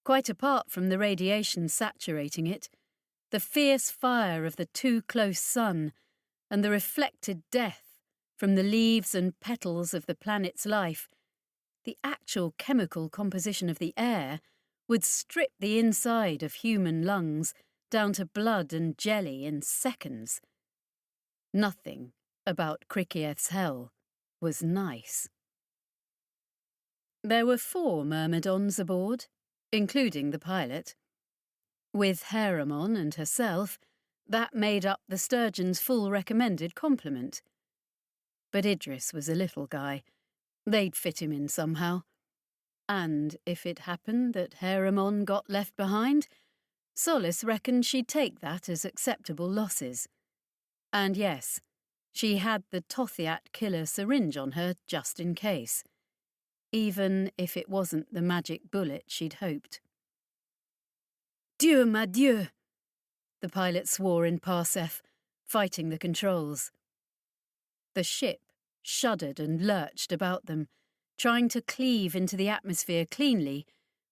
Quite apart from the radiation saturating it, the fierce fire of the too-close sun and the reflected death from the leaves and petals of the planet's life, the actual chemical composition of the air would strip the inside of human lungs down to blood and jelly in seconds. Nothing about Krikieth's hell was nice. There were 4 myrmidons aboard, including the pilot. With Haramon and herself, that made up the sturgeon's full recommended complement. But Idris was a little guy. They'd fit him in somehow. And if it happened that Haramon got left behind, Solace reckoned she'd take that as acceptable losses. And yes, she had the Tothiat killer syringe on her just in case, even if it wasn't the magic bullet she'd hoped. Dieu ma Dieu, the pilot swore in Parsef, fighting the controls. The ship shuddered and lurched about them, trying to cleave into the atmosphere cleanly,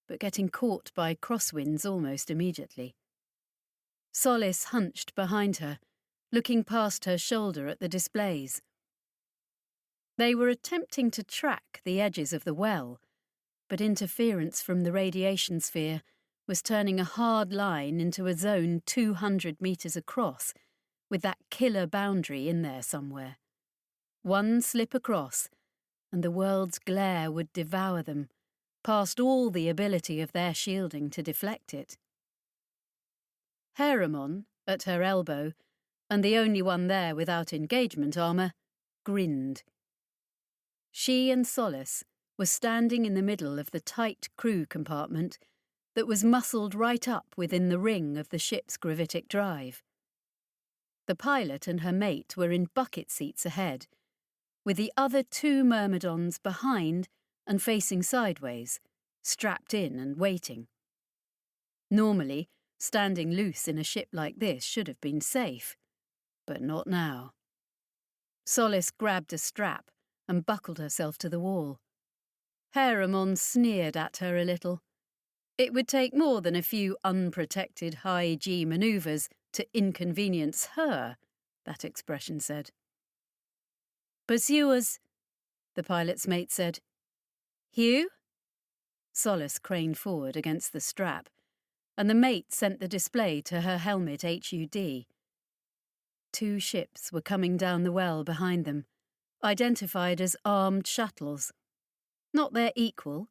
but getting caught by crosswinds almost immediately. Solace hunched behind her, looking past her shoulder at the displays. They were attempting to track the edges of the well, but interference from the radiation sphere was turning a hard line into a zone 200 metres across, with that killer boundary in there somewhere. One slip across, and the world's glare would devour them, past all the ability of their shielding to deflect it. Haramon, at her elbow, and the only one there without engagement armour, grinned. She and Solace were standing in the middle of the tight crew compartment that was muscled right up within the ring of the ship's gravitic drive. The pilot and her mate were in bucket seats ahead, with the other 2 myrmidons behind and facing sideways, strapped in and waiting. Normally, standing loose in a ship like this should have been safe, but not now. Solace grabbed a strap and buckled herself to the wall. Haramon sneered at her a little. It would take more than a few unprotected high-G manoeuvres to inconvenience her, that expression said. Pursuers, the pilot's mate said. Hugh? Solace craned forward against the strap, and the mate sent the display to her helmet HUD. 2 ships were coming down the well behind them, identified as armed shuttles. Not their equal,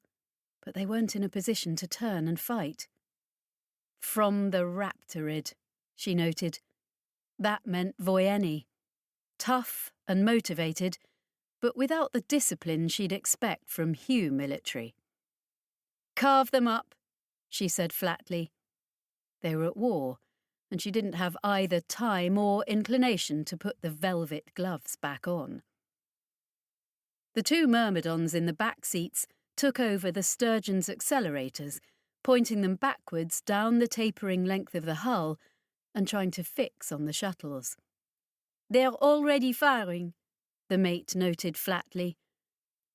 but they weren't in a position to turn and fight. From the Raptorid, she noted. That meant Voyeni. Tough and motivated, but without the discipline she'd expect from Hugh military. Carve them up, she said flatly. They were at war, and she didn't have either time or inclination to put the velvet gloves back on. The two myrmidons in the back seats took over the Sturgeon's accelerators, pointing them backwards down the tapering length of the hull and trying to fix on the shuttles. "They're already firing," the mate noted flatly,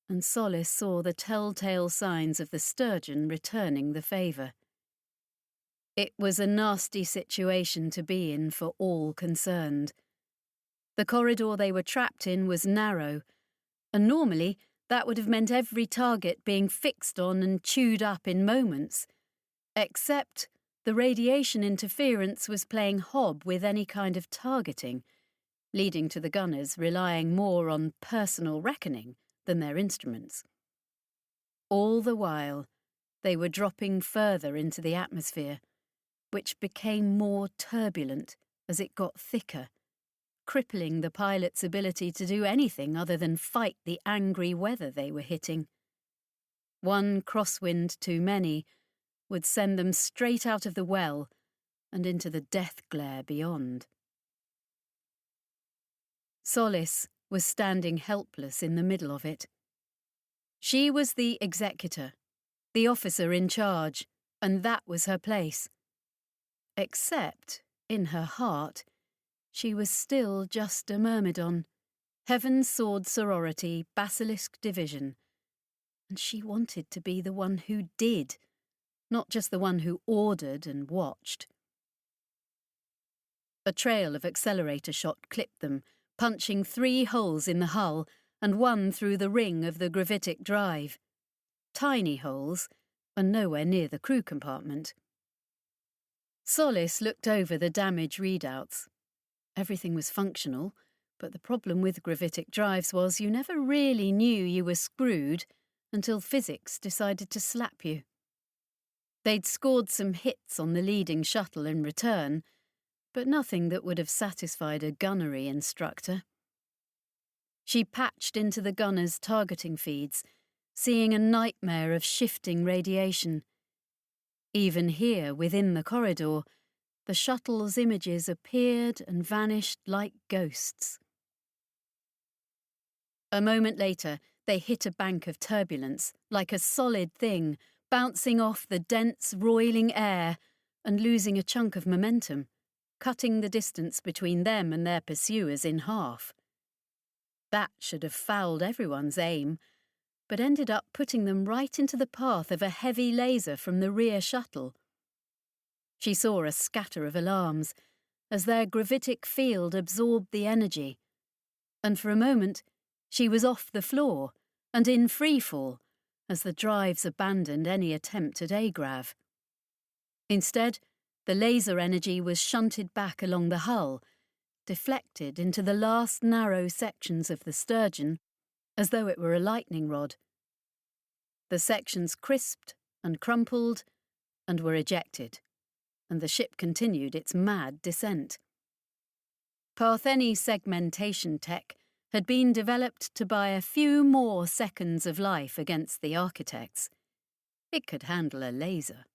and Solace saw the telltale signs of the Sturgeon returning the favour. It was a nasty situation to be in for all concerned. The corridor they were trapped in was narrow, and normally that would have meant every target being fixed on and chewed up in moments, except the radiation interference was playing hob with any kind of targeting, leading to the gunners relying more on personal reckoning than their instruments. All the while, they were dropping further into the atmosphere, which became more turbulent as it got thicker, crippling the pilot's ability to do anything other than fight the angry weather they were hitting. One crosswind too many would send them straight out of the well and into the death glare beyond. Solace was standing helpless in the middle of it. She was the executor, the officer in charge, and that was her place. Except, in her heart, she was still just a myrmidon, Heaven's Sword Sorority, Basilisk Division, and she wanted to be the one who did, not just the one who ordered and watched. A trail of accelerator shot clipped them, punching 3 holes in the hull and 1 through the ring of the gravitic drive. Tiny holes, and nowhere near the crew compartment. Solace looked over the damage readouts. Everything was functional, but the problem with gravitic drives was you never really knew you were screwed until physics decided to slap you. They'd scored some hits on the leading shuttle in return, but nothing that would have satisfied a gunnery instructor. She patched into the gunners' targeting feeds, seeing a nightmare of shifting radiation. Even here, within the corridor, the shuttle's images appeared and vanished like ghosts. A moment later, they hit a bank of turbulence, like a solid thing, bouncing off the dense, roiling air and losing a chunk of momentum, cutting the distance between them and their pursuers in half. That should have fouled everyone's aim, but ended up putting them right into the path of a heavy laser from the rear shuttle. She saw a scatter of alarms as their gravitic field absorbed the energy, and for a moment she was off the floor and in freefall as the drives abandoned any attempt at AGRAV. Instead, the laser energy was shunted back along the hull, deflected into the last narrow sections of the Sturgeon, as though it were a lightning rod. The sections crisped and crumpled and were ejected, and the ship continued its mad descent. Partheni segmentation tech had been developed to buy a few more seconds of life against the architects. It could handle a laser.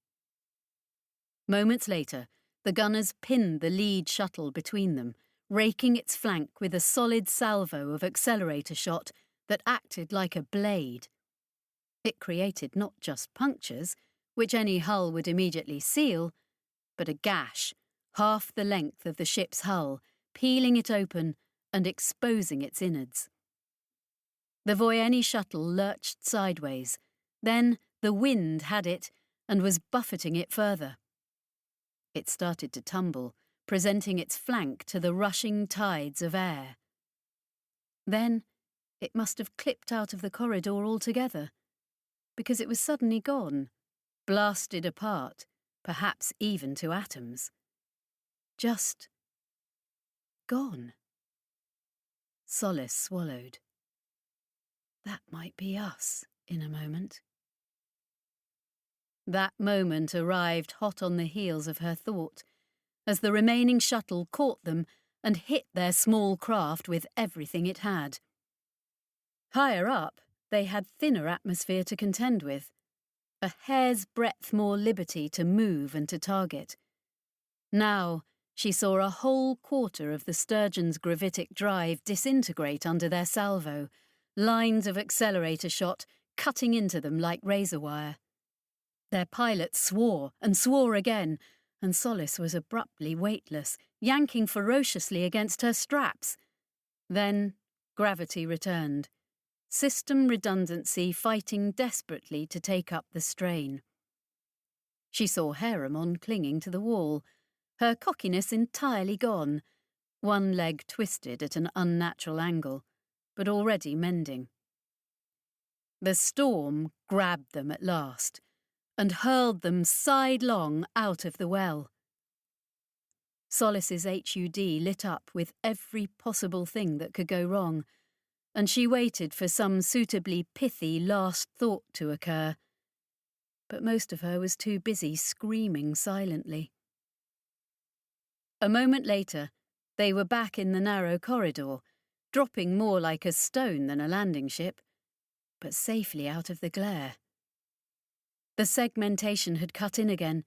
Moments later, the gunners pinned the lead shuttle between them, raking its flank with a solid salvo of accelerator shot that acted like a blade. It created not just punctures, which any hull would immediately seal, but a gash, half the length of the ship's hull, peeling it open and exposing its innards. The Voyeni shuttle lurched sideways. Then the wind had it and was buffeting it further. It started to tumble, presenting its flank to the rushing tides of air. Then it must have clipped out of the corridor altogether, because it was suddenly gone, blasted apart, perhaps even to atoms. Just gone. Solace swallowed. That might be us in a moment. That moment arrived hot on the heels of her thought, as the remaining shuttle caught them and hit their small craft with everything it had. Higher up, they had thinner atmosphere to contend with, a hair's breadth more liberty to move and to target. Now, she saw a whole quarter of the Sturgeon's gravitic drive disintegrate under their salvo, lines of accelerator shot cutting into them like razor wire. Their pilot swore and swore again, and Solace was abruptly weightless, yanking ferociously against her straps. Then gravity returned, system redundancy fighting desperately to take up the strain. She saw Harriman clinging to the wall, her cockiness entirely gone, one leg twisted at an unnatural angle, but already mending. The storm grabbed them at last, and hurled them sidelong out of the well. Solace's HUD lit up with every possible thing that could go wrong, and she waited for some suitably pithy last thought to occur. But most of her was too busy screaming silently. A moment later, they were back in the narrow corridor, dropping more like a stone than a landing ship, but safely out of the glare. The segmentation had cut in again,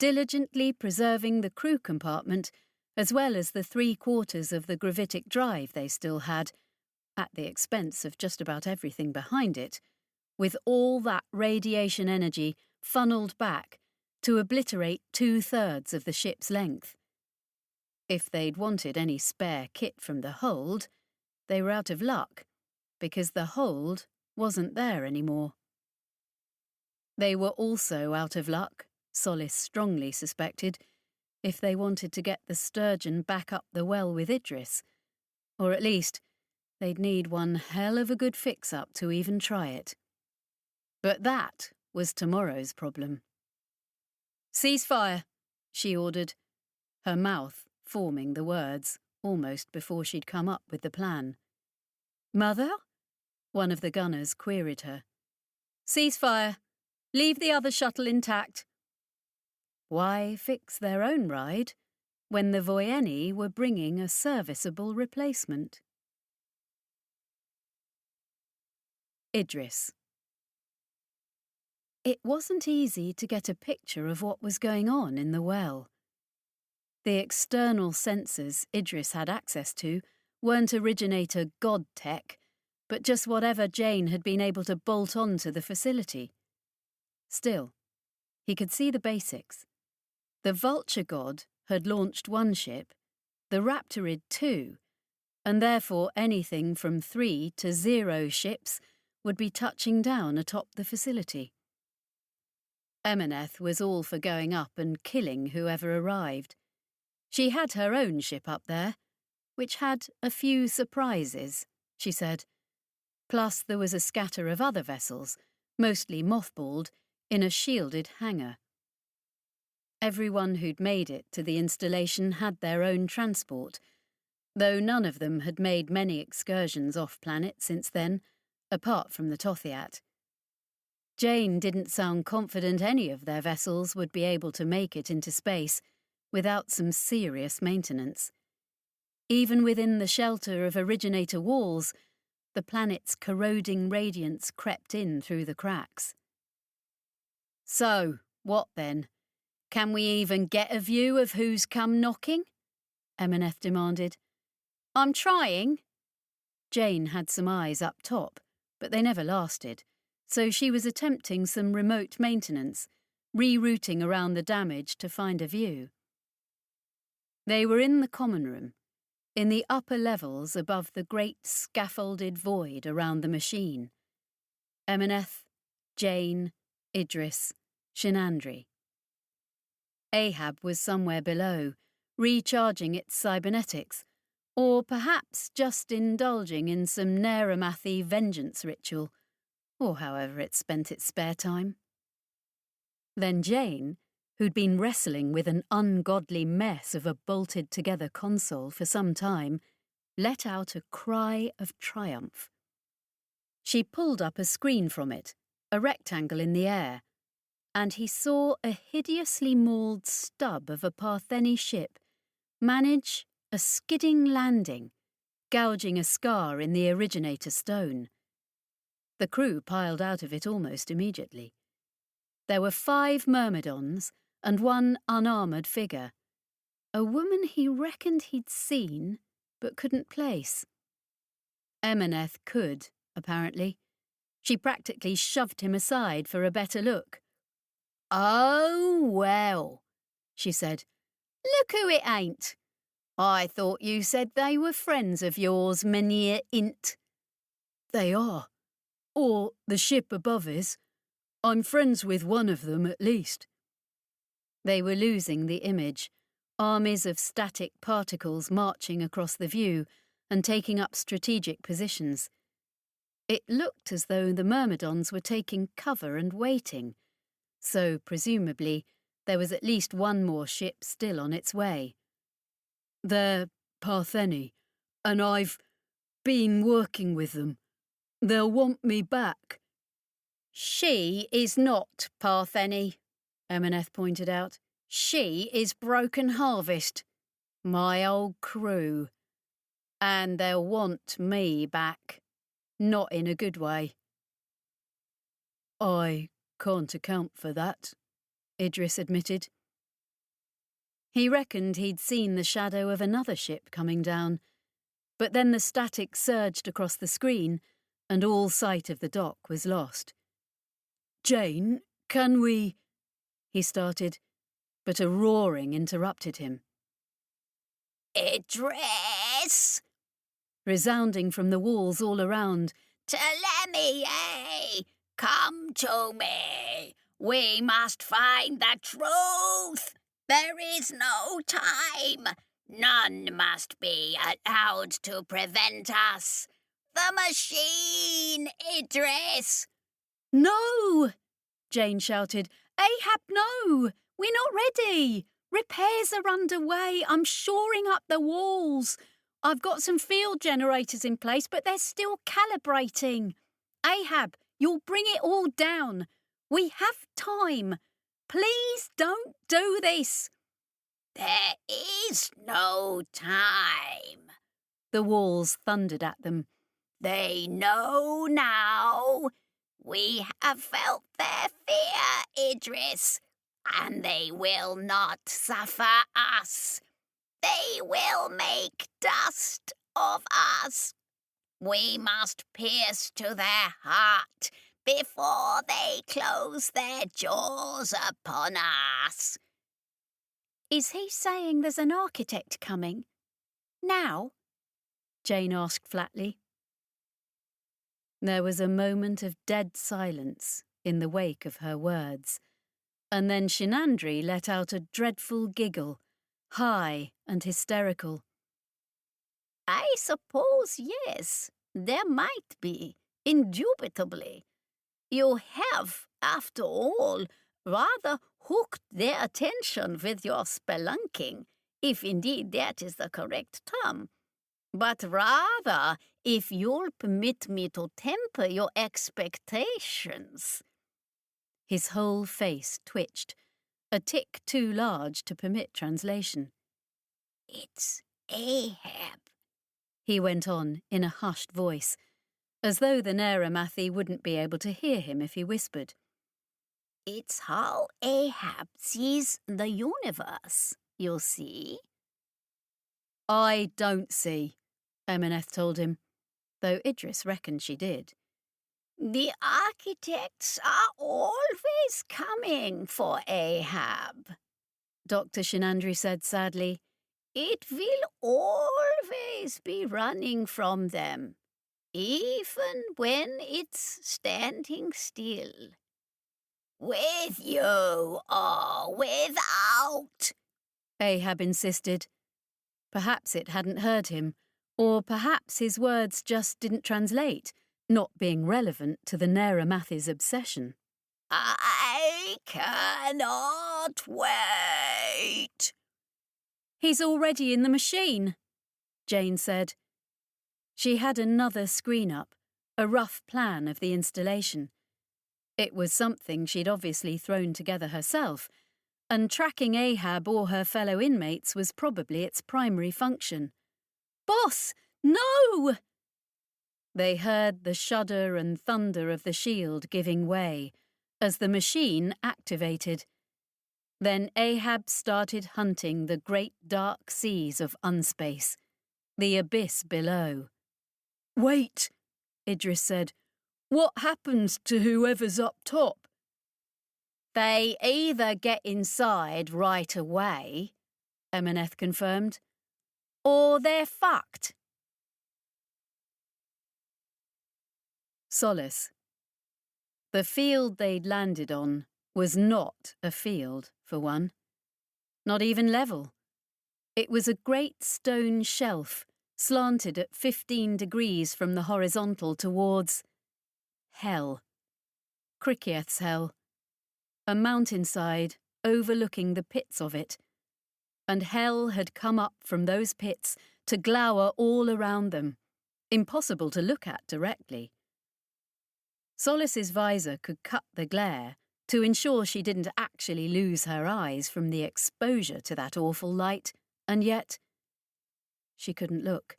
diligently preserving the crew compartment as well as the 3/4 of the gravitic drive they still had, at the expense of just about everything behind it, with all that radiation energy funneled back to obliterate 2/3 of the ship's length. If they'd wanted any spare kit from the hold, they were out of luck, because the hold wasn't there anymore. They were also out of luck, Solace strongly suspected, if they wanted to get the Sturgeon back up the well with Idris, or at least they'd need one hell of a good fix-up to even try it. But that was tomorrow's problem. "Ceasefire," she ordered, her mouth forming the words almost before she'd come up with the plan. "Mother?" one of the gunners queried her. "Ceasefire. Leave the other shuttle intact." Why fix their own ride when the Voyeni were bringing a serviceable replacement? Idris. It wasn't easy to get a picture of what was going on in the well. The external sensors Idris had access to weren't originator god tech, but just whatever Jane had been able to bolt on to the facility. Still, he could see the basics. The Vulture God had launched one ship, the Raptorid 2, and therefore anything from 3 to 0 ships would be touching down atop the facility. Emeneth was all for going up and killing whoever arrived. She had her own ship up there, which had a few surprises, she said. Plus there was a scatter of other vessels, mostly mothballed, in a shielded hangar. Everyone who'd made it to the installation had their own transport, though none of them had made many excursions off-planet since then, apart from the Tothiat. Jane didn't sound confident any of their vessels would be able to make it into space without some serious maintenance. Even within the shelter of originator walls, the planet's corroding radiance crept in through the cracks. "So, what then? Can we even get a view of who's come knocking?" Emeneth demanded. "I'm trying." Jane had some eyes up top, but they never lasted, so she was attempting some remote maintenance, rerouting around the damage to find a view. They were in the common room, in the upper levels above the great scaffolded void around the machine. Emeneth, Jane, Idris, Shinandri. Ahab was somewhere below, recharging its cybernetics, or perhaps just indulging in some Neramathi vengeance ritual, or however it spent its spare time. Then Jane, who'd been wrestling with an ungodly mess of a bolted-together console for some time, let out a cry of triumph. She pulled up a screen from it, a rectangle in the air, and he saw a hideously mauled stub of a Partheni ship manage a skidding landing, gouging a scar in the originator stone. The crew piled out of it almost immediately. There were 5 myrmidons and 1 unarmoured figure, a woman he reckoned he'd seen but couldn't place. Emeneth could, apparently. She practically shoved him aside for a better look. "Oh, well," she said. "look who it ain't. I thought you said they were friends of yours, Mynheer Int." They are. Or the ship above is. I'm friends with one of them at least. They were losing the image, armies of static particles marching across the view and taking up strategic positions. It looked as though the myrmidons were taking cover and waiting, so presumably there was at least 1 more ship still on its way. They're Partheni, and I've been working with them. They'll want me back. "She is not Partheni," Emeneth pointed out. "She is Broken Harvest, my old crew. And they'll want me back. Not in a good way." I can't account for that, Idris admitted. He reckoned he'd seen the shadow of another ship coming down, but then the static surged across the screen and all sight of the dock was lost. "Jane, can we—" he started, but a roaring interrupted him. "Idris!" Resounding from the walls all around. "Telemi, come to me. We must find the truth. There is no time. None must be allowed to prevent us. The machine, Idris!" "No!" Jane shouted. "Ahab, no! We're not ready! Repairs are underway. I'm shoring up the walls. I've got some field generators in place, but they're still calibrating. Ahab, you'll bring it all down. We have time. Please don't do this." "There is no time," the walls thundered at them. "They know now. We have felt their fear, Idris, and they will not suffer us. They will make dust of us. We must pierce to their heart before they close their jaws upon us." Is he saying there's an architect coming? Now? Jane asked flatly. There was a moment of dead silence in the wake of her words, and then Shinandri let out a dreadful giggle, high and hysterical. "I suppose, yes, there might be, indubitably. You have, after all, rather hooked their attention with your spelunking, if indeed that is the correct term. But rather, if you'll permit me to temper your expectations." His whole face twitched, a tick too large to permit translation. "It's Ahab," he went on in a hushed voice, as though the Neramathi wouldn't be able to hear him if he whispered. "It's how Ahab sees the universe, you see." "I don't see," Emeneth told him, though Idris reckoned she did. "The architects are always coming for Ahab," Dr. Shinandri said sadly. "It will always be running from them, even when it's standing still. With you or without," Ahab insisted. Perhaps it hadn't heard him, or perhaps his words just didn't translate, not being relevant to the Neramathi's obsession. "I cannot wait." "He's already in the machine," Jane said. She had another screen up, a rough plan of the installation. It was something she'd obviously thrown together herself, and tracking Ahab or her fellow inmates was probably its primary function. Boss, no! They heard the shudder and thunder of the shield giving way as the machine activated. Then Ahab started hunting the great dark seas of unspace, the abyss below. Wait, Idris said. What happens to whoever's up top? They either get inside right away, Emaneth confirmed, or they're fucked. Solace. The field they'd landed on was not a field, for one. Not even level. It was a great stone shelf, slanted at 15 degrees from the horizontal towards hell. Cricketh's hell. A mountainside overlooking the pits of it. And hell had come up from those pits to glower all around them, impossible to look at directly. Solace's visor could cut the glare to ensure she didn't actually lose her eyes from the exposure to that awful light, and yet she couldn't look.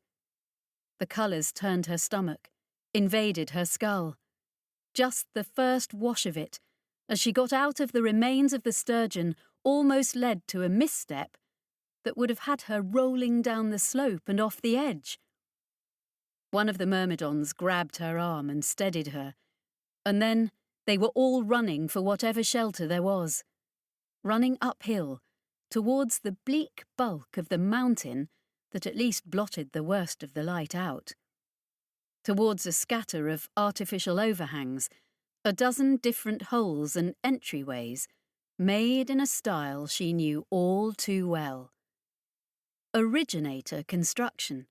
The colours turned her stomach, invaded her skull. Just the first wash of it, as she got out of the remains of the sturgeon, almost led to a misstep that would have had her rolling down the slope and off the edge. One of the myrmidons grabbed her arm and steadied her, and then they were all running for whatever shelter there was, running uphill towards the bleak bulk of the mountain that at least blotted the worst of the light out, towards a scatter of artificial overhangs, a dozen different holes and entryways made in a style she knew all too well. Originator construction,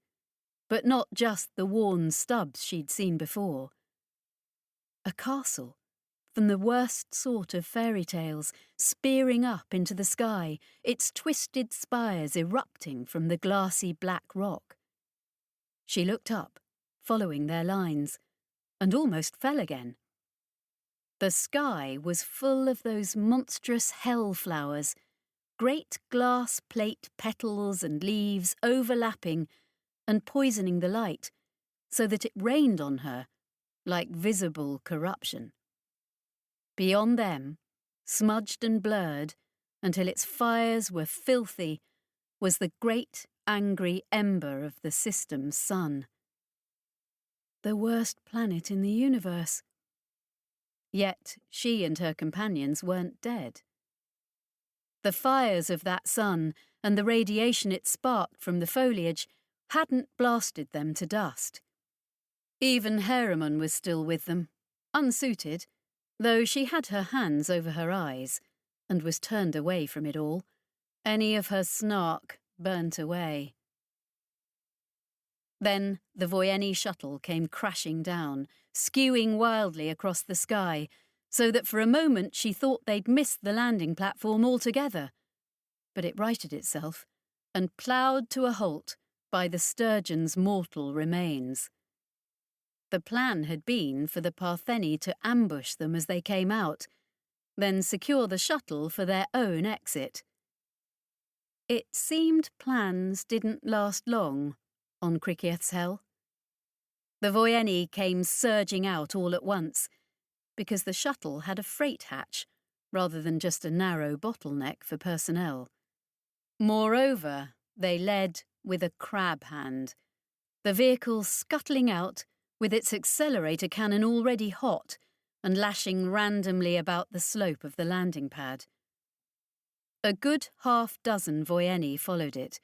but not just the worn stubs she'd seen before. A castle, from the worst sort of fairy tales, spearing up into the sky, its twisted spires erupting from the glassy black rock. She looked up, following their lines, and almost fell again. The sky was full of those monstrous hell flowers, great glass plate petals and leaves overlapping and poisoning the light, so that it rained on her like visible corruption. Beyond them, smudged and blurred until its fires were filthy, was the great angry ember of the system's sun. The worst planet in the universe. Yet she and her companions weren't dead. The fires of that sun and the radiation it sparked from the foliage hadn't blasted them to dust. Even Heremon was still with them, unsuited, though she had her hands over her eyes and was turned away from it all, any of her snark burnt away. Then the Voyeni shuttle came crashing down, skewing wildly across the sky, so that for a moment she thought they'd missed the landing platform altogether. But it righted itself and ploughed to a halt by the sturgeon's mortal remains. The plan had been for the Partheni to ambush them as they came out, then secure the shuttle for their own exit. It seemed plans didn't last long on Cricketh's Hell. The Voyeni came surging out all at once, because the shuttle had a freight hatch rather than just a narrow bottleneck for personnel. Moreover, they led with a crab hand, the vehicle scuttling out with its accelerator cannon already hot and lashing randomly about the slope of the landing pad. A good half-dozen Voyeni followed it,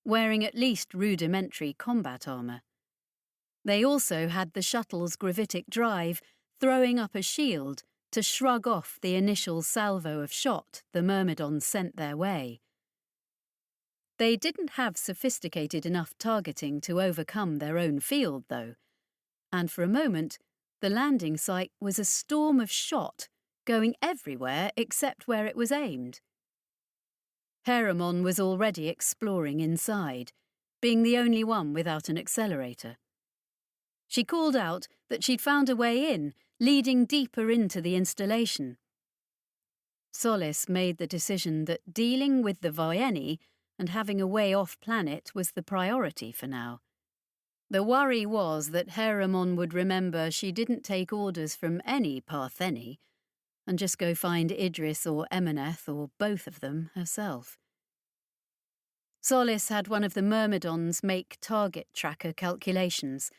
wearing at least rudimentary combat armour. They also had the shuttle's gravitic drive throwing up a shield to shrug off the initial salvo of shot the myrmidons sent their way. They didn't have sophisticated enough targeting to overcome their own field, though, and for a moment the landing site was a storm of shot going everywhere except where it was aimed. Heremon was already exploring inside, being the only one without an accelerator. She called out that she'd found a way in, leading deeper into the installation. Solis made the decision that dealing with the Voyeni and having a way off planet was the priority for now. The worry was that Heramon would remember she didn't take orders from any Partheni and just go find Idris or Emeneth or both of them herself. Solis had one of the Myrmidons make target tracker calculations,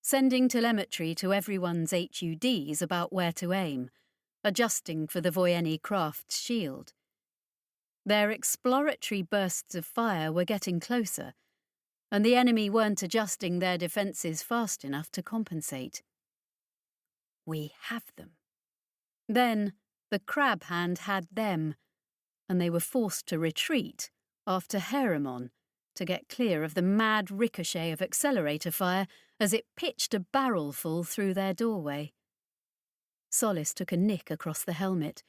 sending telemetry to everyone's HUDs about where to aim, adjusting for the Voyeni craft's shield. Their exploratory bursts of fire were getting closer, and the enemy weren't adjusting their defences fast enough to compensate. We have them. Then the crab hand had them, and they were forced to retreat after Heramon to get clear of the mad ricochet of accelerator fire as it pitched a barrelful through their doorway. Solis took a nick across the helmet,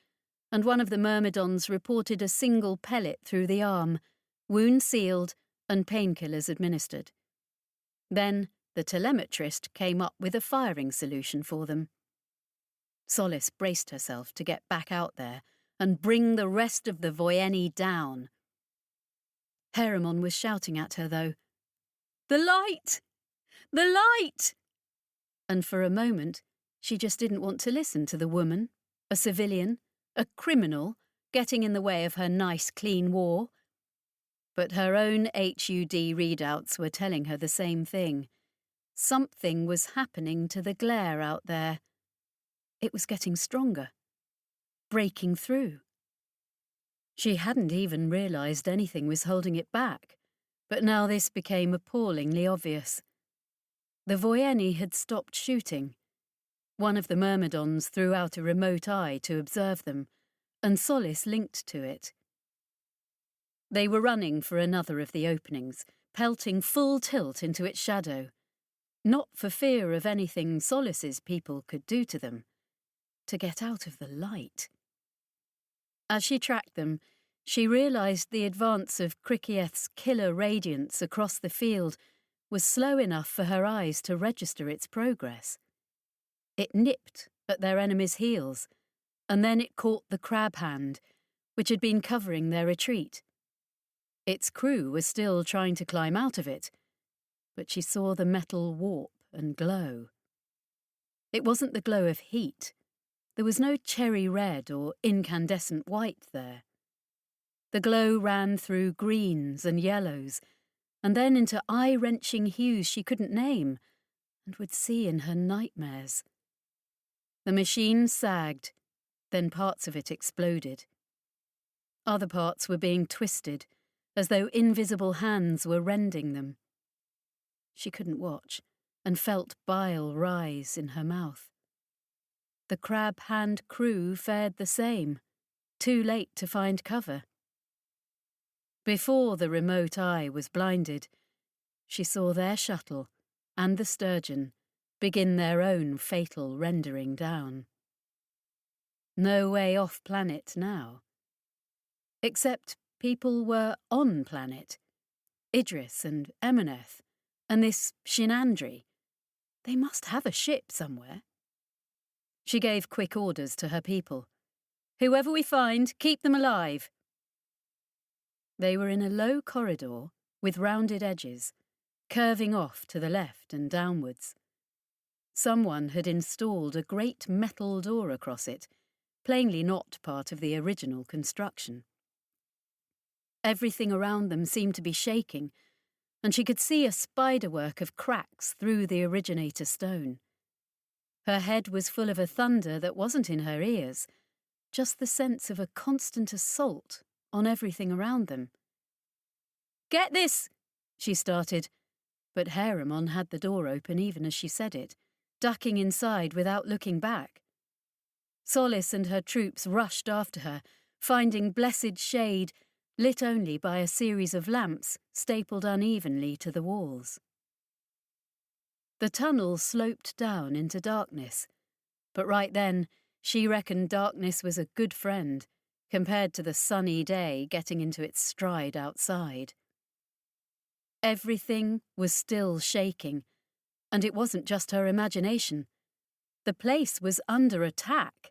and one of the Myrmidons reported a single pellet through the arm, wound sealed and painkillers administered. Then the telemetrist came up with a firing solution for them. Solis braced herself to get back out there and bring the rest of the Voyeni down. Heramon was shouting at her, though. "The light! The light!" And for a moment, she just didn't want to listen to the woman, a civilian, a criminal, getting in the way of her nice, clean war. But her own HUD readouts were telling her the same thing. Something was happening to the glare out there. It was getting stronger, breaking through. She hadn't even realised anything was holding it back, but now this became appallingly obvious. The Voyeni had stopped shooting. One of the Myrmidons threw out a remote eye to observe them, and Solis linked to it. They were running for another of the openings, pelting full tilt into its shadow, not for fear of anything Solis's people could do to them, to get out of the light. As she tracked them, she realised the advance of Krikieth's killer radiance across the field was slow enough for her eyes to register its progress. It nipped at their enemy's heels, and then it caught the crab hand, which had been covering their retreat. Its crew was still trying to climb out of it, but she saw the metal warp and glow. It wasn't the glow of heat. There was no cherry red or incandescent white there. The glow ran through greens and yellows, and then into eye-wrenching hues she couldn't name and would see in her nightmares. The machine sagged, then parts of it exploded. Other parts were being twisted, as though invisible hands were rending them. She couldn't watch, and felt bile rise in her mouth. The crab hand crew fared the same, too late to find cover. Before the remote eye was blinded, she saw their shuttle and the sturgeon begin their own fatal rendering down. No way off planet now. Except people were on planet. Idris and Emeneth, and this Shinandri. They must have a ship somewhere. She gave quick orders to her people. "Whoever we find, keep them alive." They were in a low corridor with rounded edges, curving off to the left and downwards. Someone had installed a great metal door across it, plainly not part of the original construction. Everything around them seemed to be shaking, and she could see a spiderwork of cracks through the originator stone. Her head was full of a thunder that wasn't in her ears, just the sense of a constant assault on everything around them. "Get this!" she started, but Heramon had the door open even as she said it, ducking inside without looking back. Solis and her troops rushed after her, finding blessed shade, lit only by a series of lamps stapled unevenly to the walls. The tunnel sloped down into darkness, but right then she reckoned darkness was a good friend compared to the sunny day getting into its stride outside. Everything was still shaking, and it wasn't just her imagination. The place was under attack.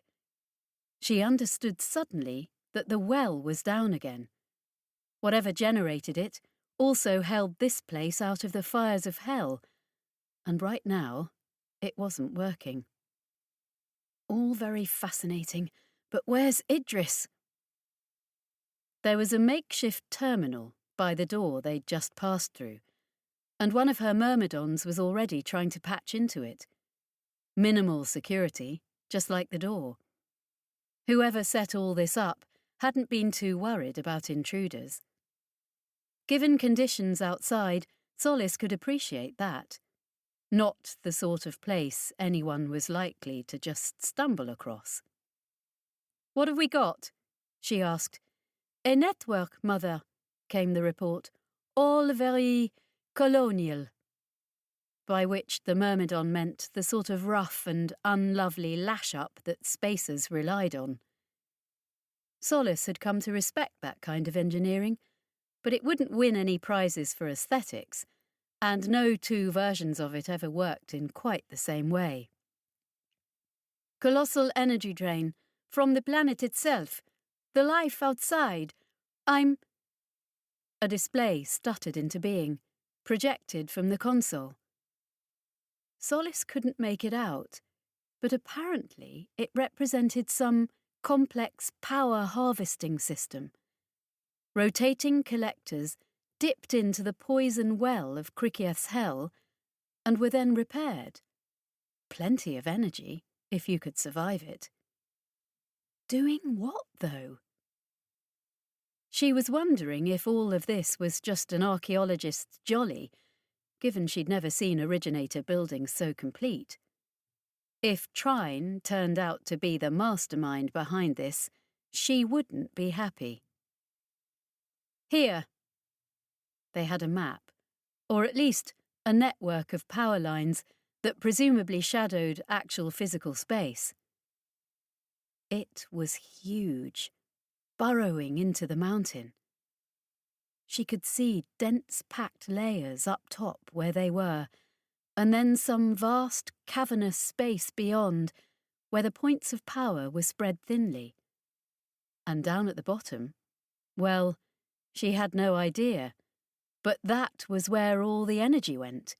She understood suddenly that the well was down again. Whatever generated it also held this place out of the fires of hell, and right now it wasn't working. All very fascinating, but where's Idris? There was a makeshift terminal by the door they'd just passed through, and one of her myrmidons was already trying to patch into it. Minimal security, just like the door. Whoever set all this up hadn't been too worried about intruders. Given conditions outside, Solis could appreciate that. Not the sort of place anyone was likely to just stumble across. "What have we got?" she asked. "A network, Mother," came the report. "All very colonial." By which the myrmidon meant the sort of rough and unlovely lash-up that spacers relied on. Solis had come to respect that kind of engineering, but it wouldn't win any prizes for aesthetics, and no two versions of it ever worked in quite the same way. "Colossal energy drain, from the planet itself. The life outside. I'm—" A display stuttered into being, projected from the console. Solis couldn't make it out, but apparently it represented some complex power harvesting system. Rotating collectors dipped into the poison well of Krikiath's hell and were then repaired. Plenty of energy, if you could survive it. Doing what, though? She was wondering if all of this was just an archaeologist's jolly, given she'd never seen originator buildings so complete. If Trine turned out to be the mastermind behind this, she wouldn't be happy. Here. They had a map, or at least a network of power lines that presumably shadowed actual physical space. It was huge, burrowing into the mountain. She could see dense packed layers up top where they were, and then some vast cavernous space beyond where the points of power were spread thinly. And down at the bottom, well, she had no idea, but that was where all the energy went.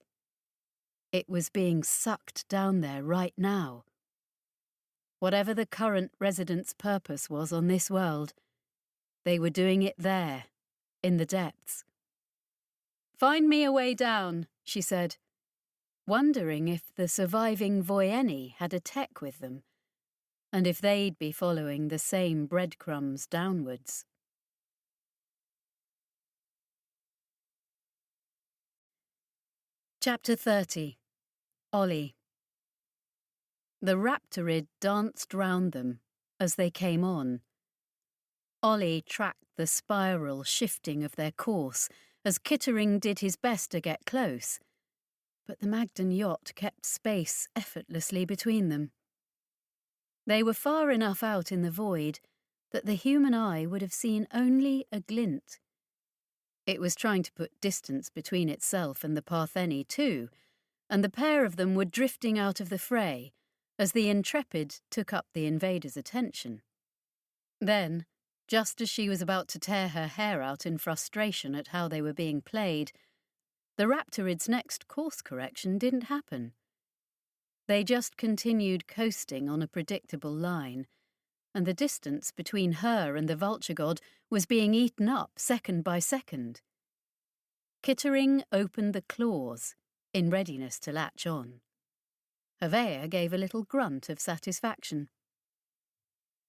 It was being sucked down there right now. Whatever the current residents' purpose was on this world, they were doing it there, in the depths. "Find me a way down," she said, wondering if the surviving Voyeni had a tech with them, and if they'd be following the same breadcrumbs downwards. Chapter 30. Ollie. The Raptorid danced round them as they came on. Ollie tracked the spiral shifting of their course as Kittering did his best to get close, but the Magdan yacht kept space effortlessly between them. They were far enough out in the void that the human eye would have seen only a glint. It was trying to put distance between itself and the Partheni too, and the pair of them were drifting out of the fray as the Intrepid took up the invader's attention. Then, just as she was about to tear her hair out in frustration at how they were being played, the Raptorid's next course correction didn't happen. They just continued coasting on a predictable line, and the distance between her and the vulture god was being eaten up second by second. Kittering opened the claws, in readiness to latch on. Havea gave a little grunt of satisfaction.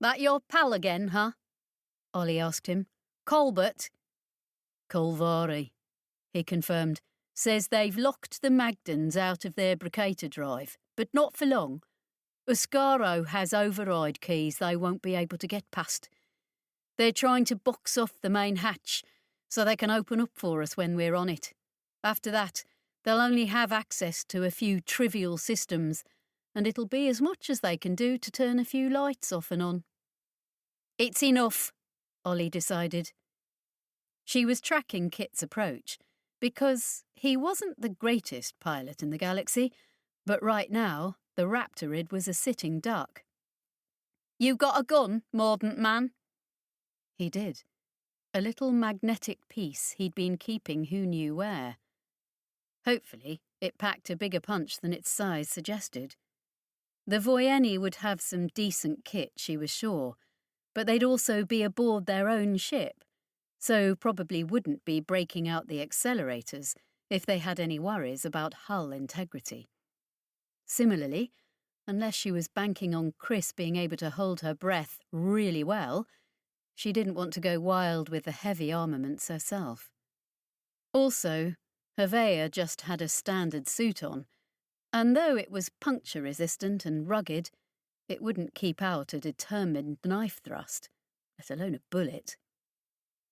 "That your pal again, huh?" Ollie asked him. "Colbert?" "Colvari," he confirmed. "Says they've locked the Magdans out of their Bricator drive, but not for long. Oscaro has override keys they won't be able to get past. They're trying to box off the main hatch so they can open up for us when we're on it. After that, they'll only have access to a few trivial systems, and it'll be as much as they can do to turn a few lights off and on." "It's enough," Ollie decided. She was tracking Kit's approach, because he wasn't the greatest pilot in the galaxy, but right now the Raptorid was a sitting duck. "You got a gun, Mordant man?" He did. A little magnetic piece he'd been keeping who knew where. Hopefully, it packed a bigger punch than its size suggested. The Voyeni would have some decent kit, she was sure, but they'd also be aboard their own ship, so probably wouldn't be breaking out the accelerators if they had any worries about hull integrity. Similarly, unless she was banking on Chris being able to hold her breath really well, she didn't want to go wild with the heavy armaments herself. Also, Hervea just had a standard suit on, and though it was puncture-resistant and rugged, it wouldn't keep out a determined knife thrust, let alone a bullet.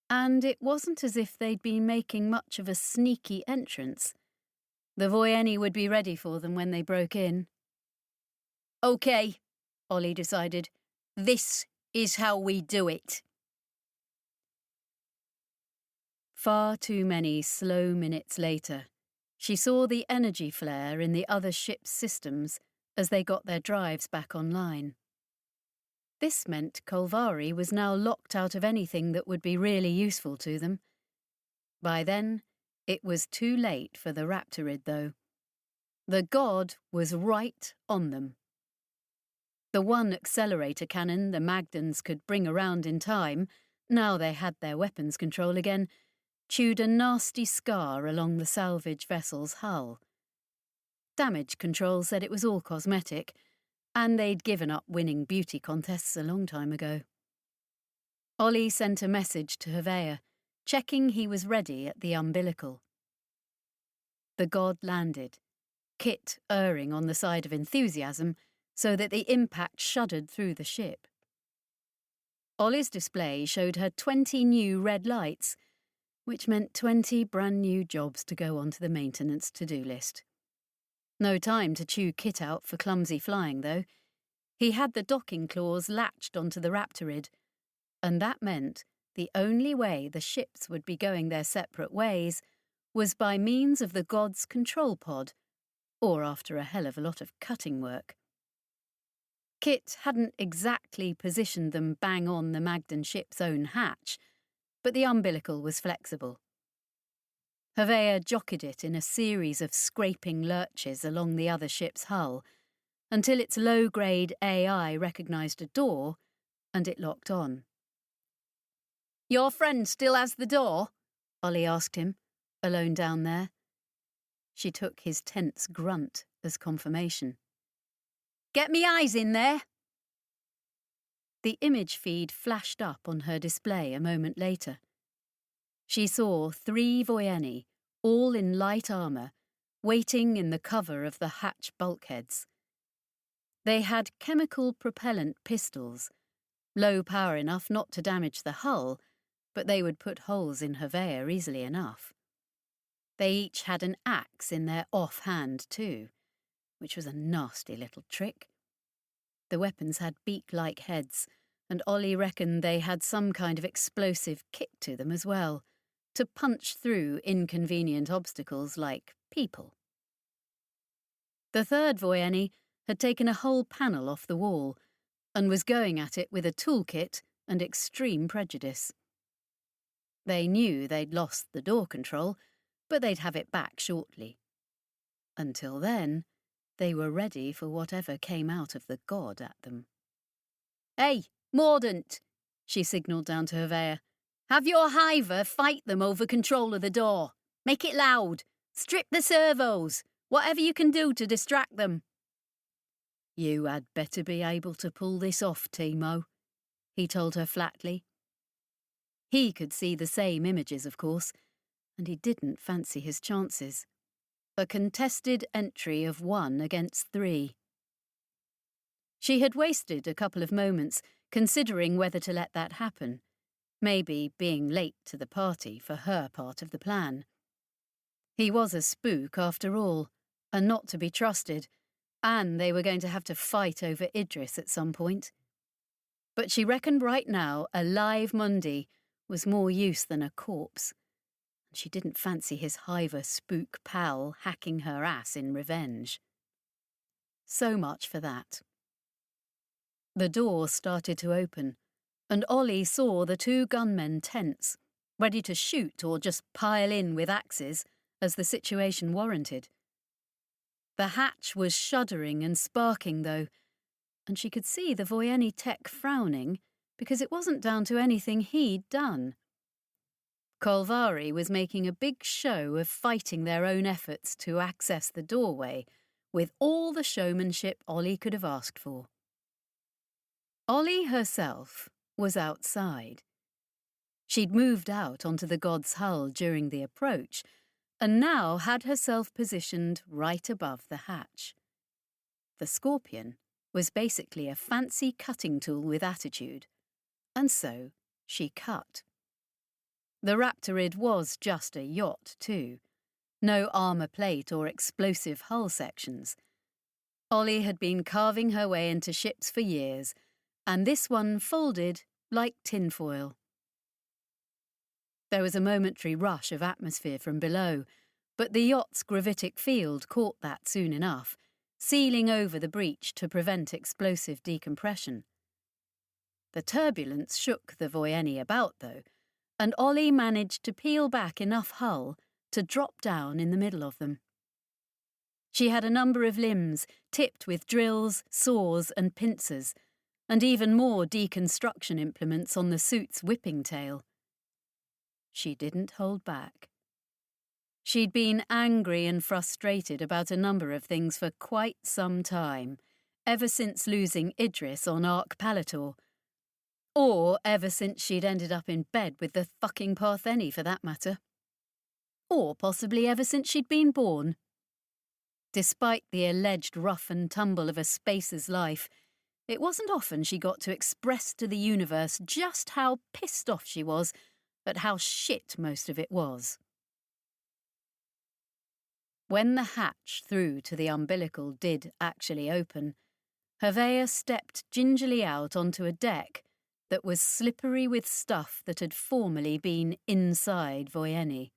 And it wasn't as if they'd been making much of a sneaky entrance. The Voyeni would be ready for them when they broke in. "OK," Ollie decided. "This is how we do it." Far too many slow minutes later, she saw the energy flare in the other ship's systems as they got their drives back online. This meant Kolvari was now locked out of anything that would be really useful to them. By then, it was too late for the Raptorid, though. The god was right on them. The one accelerator cannon the Magdans could bring around in time, now they had their weapons control again, chewed a nasty scar along the salvage vessel's hull. Damage control said it was all cosmetic, and they'd given up winning beauty contests a long time ago. Ollie sent a message to Hervea, checking he was ready at the umbilical. The god landed, Kit erring on the side of enthusiasm, so that the impact shuddered through the ship. Ollie's display showed her 20 new red lights, which meant 20 brand new jobs to go onto the maintenance to-do list. No time to chew Kit out for clumsy flying, though. He had the docking claws latched onto the Raptorid, and that meant the only way the ships would be going their separate ways was by means of the god's control pod, or after a hell of a lot of cutting work. Kit hadn't exactly positioned them bang on the Magdan ship's own hatch, but the umbilical was flexible. Hervea jockeyed it in a series of scraping lurches along the other ship's hull, until its low-grade AI recognised a door, and it locked on. "Your friend still has the door?" Ollie asked him, alone down there. She took his tense grunt as confirmation. "Get me eyes in there." The image feed flashed up on her display a moment later. She saw 3 Voyeni, all in light armour, waiting in the cover of the hatch bulkheads. They had chemical propellant pistols, low power enough not to damage the hull, but they would put holes in Hervea easily enough. They each had an axe in their off-hand too, which was a nasty little trick. The weapons had beak-like heads, and Ollie reckoned they had some kind of explosive kick to them as well, to punch through inconvenient obstacles like people. The third Voyeni had taken a whole panel off the wall, and was going at it with a toolkit and extreme prejudice. They knew they'd lost the door control, but they'd have it back shortly. Until then, they were ready for whatever came out of the god at them. "Hey, Mordant," she signalled down to Hervea. "Have your hiver fight them over control of the door. Make it loud. Strip the servos. Whatever you can do to distract them." "You had better be able to pull this off, Timo," he told her flatly. He could see the same images, of course, and he didn't fancy his chances. A contested entry of 1 against 3. She had wasted a couple of moments considering whether to let that happen, maybe being late to the party for her part of the plan. He was a spook after all, and not to be trusted, and they were going to have to fight over Idris at some point. But she reckoned right now a live Mundi was more use than a corpse, and she didn't fancy his hiver spook pal hacking her ass in revenge. So much for that. The door started to open, and Ollie saw the two gunmen tense, ready to shoot or just pile in with axes as the situation warranted. The hatch was shuddering and sparking, though, and she could see the Voyeni tech frowning because it wasn't down to anything he'd done. Kolvari was making a big show of fighting their own efforts to access the doorway with all the showmanship Ollie could have asked for. Ollie herself was outside. She'd moved out onto the god's hull during the approach and now had herself positioned right above the hatch. The Scorpion was basically a fancy cutting tool with attitude, and so she cut. The Raptorid was just a yacht, too. No armour plate or explosive hull sections. Ollie had been carving her way into ships for years, and this one folded like tinfoil. There was a momentary rush of atmosphere from below, but the yacht's gravitic field caught that soon enough, sealing over the breach to prevent explosive decompression. The turbulence shook the Voyeni about, though, and Ollie managed to peel back enough hull to drop down in the middle of them. She had a number of limbs tipped with drills, saws and pincers, and even more deconstruction implements on the suit's whipping tail. She didn't hold back. She'd been angry and frustrated about a number of things for quite some time, ever since losing Idris on Ark Palator, or ever since she'd ended up in bed with the fucking Partheni, for that matter. Or possibly ever since she'd been born. Despite the alleged rough and tumble of a spacer's life, it wasn't often she got to express to the universe just how pissed off she was at how shit most of it was. When the hatch through to the umbilical did actually open, Havea stepped gingerly out onto a deck that was slippery with stuff that had formerly been inside Voyeni.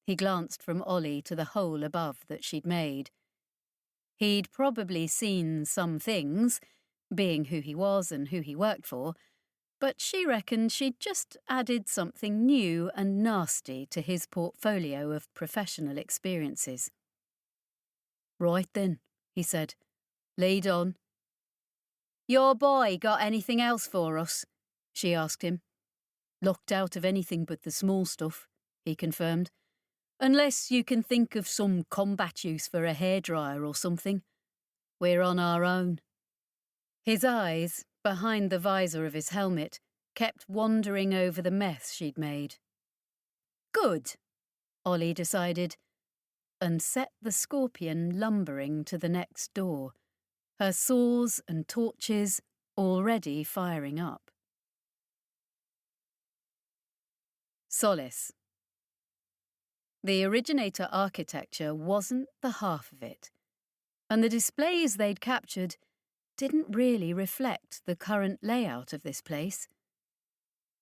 He glanced from Ollie to the hole above that she'd made. He'd probably seen some things, being who he was and who he worked for, but she reckoned she'd just added something new and nasty to his portfolio of professional experiences. "Right then," he said. "Lead on." "Your boy got anything else for us?" she asked him. "Locked out of anything but the small stuff," he confirmed. "Unless you can think of some combat use for a hairdryer or something. We're on our own." His eyes, behind the visor of his helmet, kept wandering over the mess she'd made. "Good," Ollie decided, and set the Scorpion lumbering to the next door, her saws and torches already firing up. Solace. The originator architecture wasn't the half of it, and the displays they'd captured didn't really reflect the current layout of this place.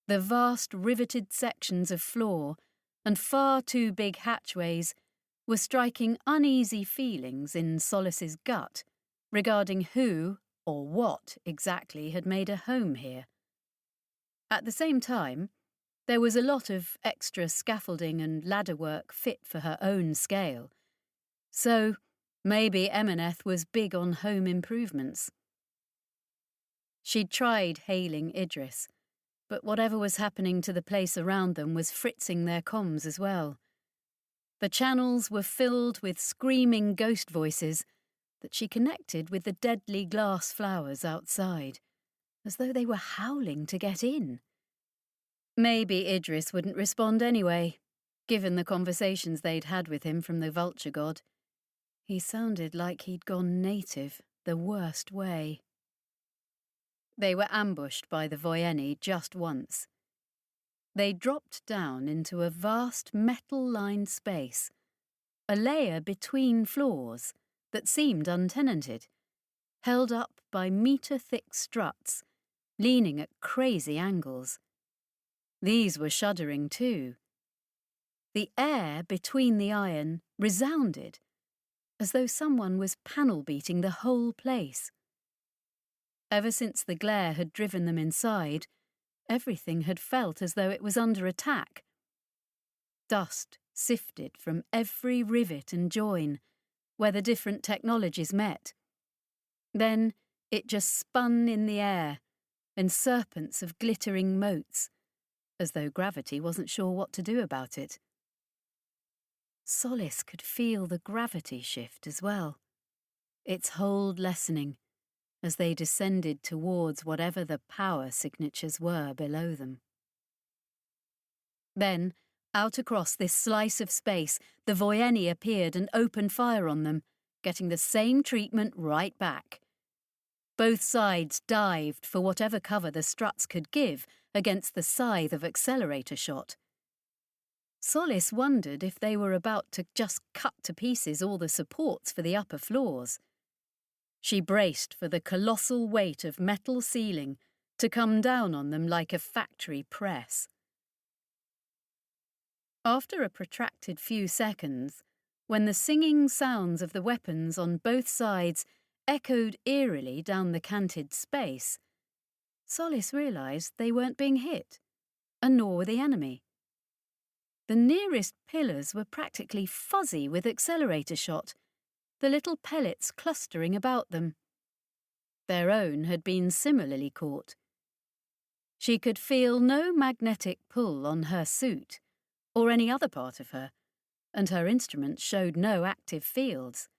The vast riveted sections of floor and far too big hatchways were striking uneasy feelings in Solace's gut regarding who or what exactly had made a home here. At the same time, there was a lot of extra scaffolding and ladderwork fit for her own scale, so maybe Emaneth was big on home improvements. She'd tried hailing Idris, but whatever was happening to the place around them was fritzing their comms as well. The channels were filled with screaming ghost voices that she connected with the deadly glass flowers outside, as though they were howling to get in. Maybe Idris wouldn't respond anyway, given the conversations they'd had with him from the vulture god. He sounded like he'd gone native the worst way. They were ambushed by the Voyeni just once. They dropped down into a vast metal-lined space, a layer between floors that seemed untenanted, held up by metre-thick struts, leaning at crazy angles. These were shuddering too. The air between the iron resounded, as though someone was panel beating the whole place. Ever since the glare had driven them inside, everything had felt as though it was under attack. Dust sifted from every rivet and join, where the different technologies met. Then it just spun in the air, in serpents of glittering motes, as though gravity wasn't sure what to do about it. Solace could feel the gravity shift as well, its hold lessening, as they descended towards whatever the power signatures were below them. Then, out across this slice of space, the Voyeni appeared and opened fire on them, getting the same treatment right back. Both sides dived for whatever cover the struts could give against the scythe of accelerator shot. Solace wondered if they were about to just cut to pieces all the supports for the upper floors. She braced for the colossal weight of metal ceiling to come down on them like a factory press. After a protracted few seconds, when the singing sounds of the weapons on both sides echoed eerily down the canted space, Solace realised they weren't being hit, and nor were the enemy. The nearest pillars were practically fuzzy with accelerator shot, the little pellets clustering about them. Their own had been similarly caught. She could feel no magnetic pull on her suit, or any other part of her, and her instruments showed no active fields.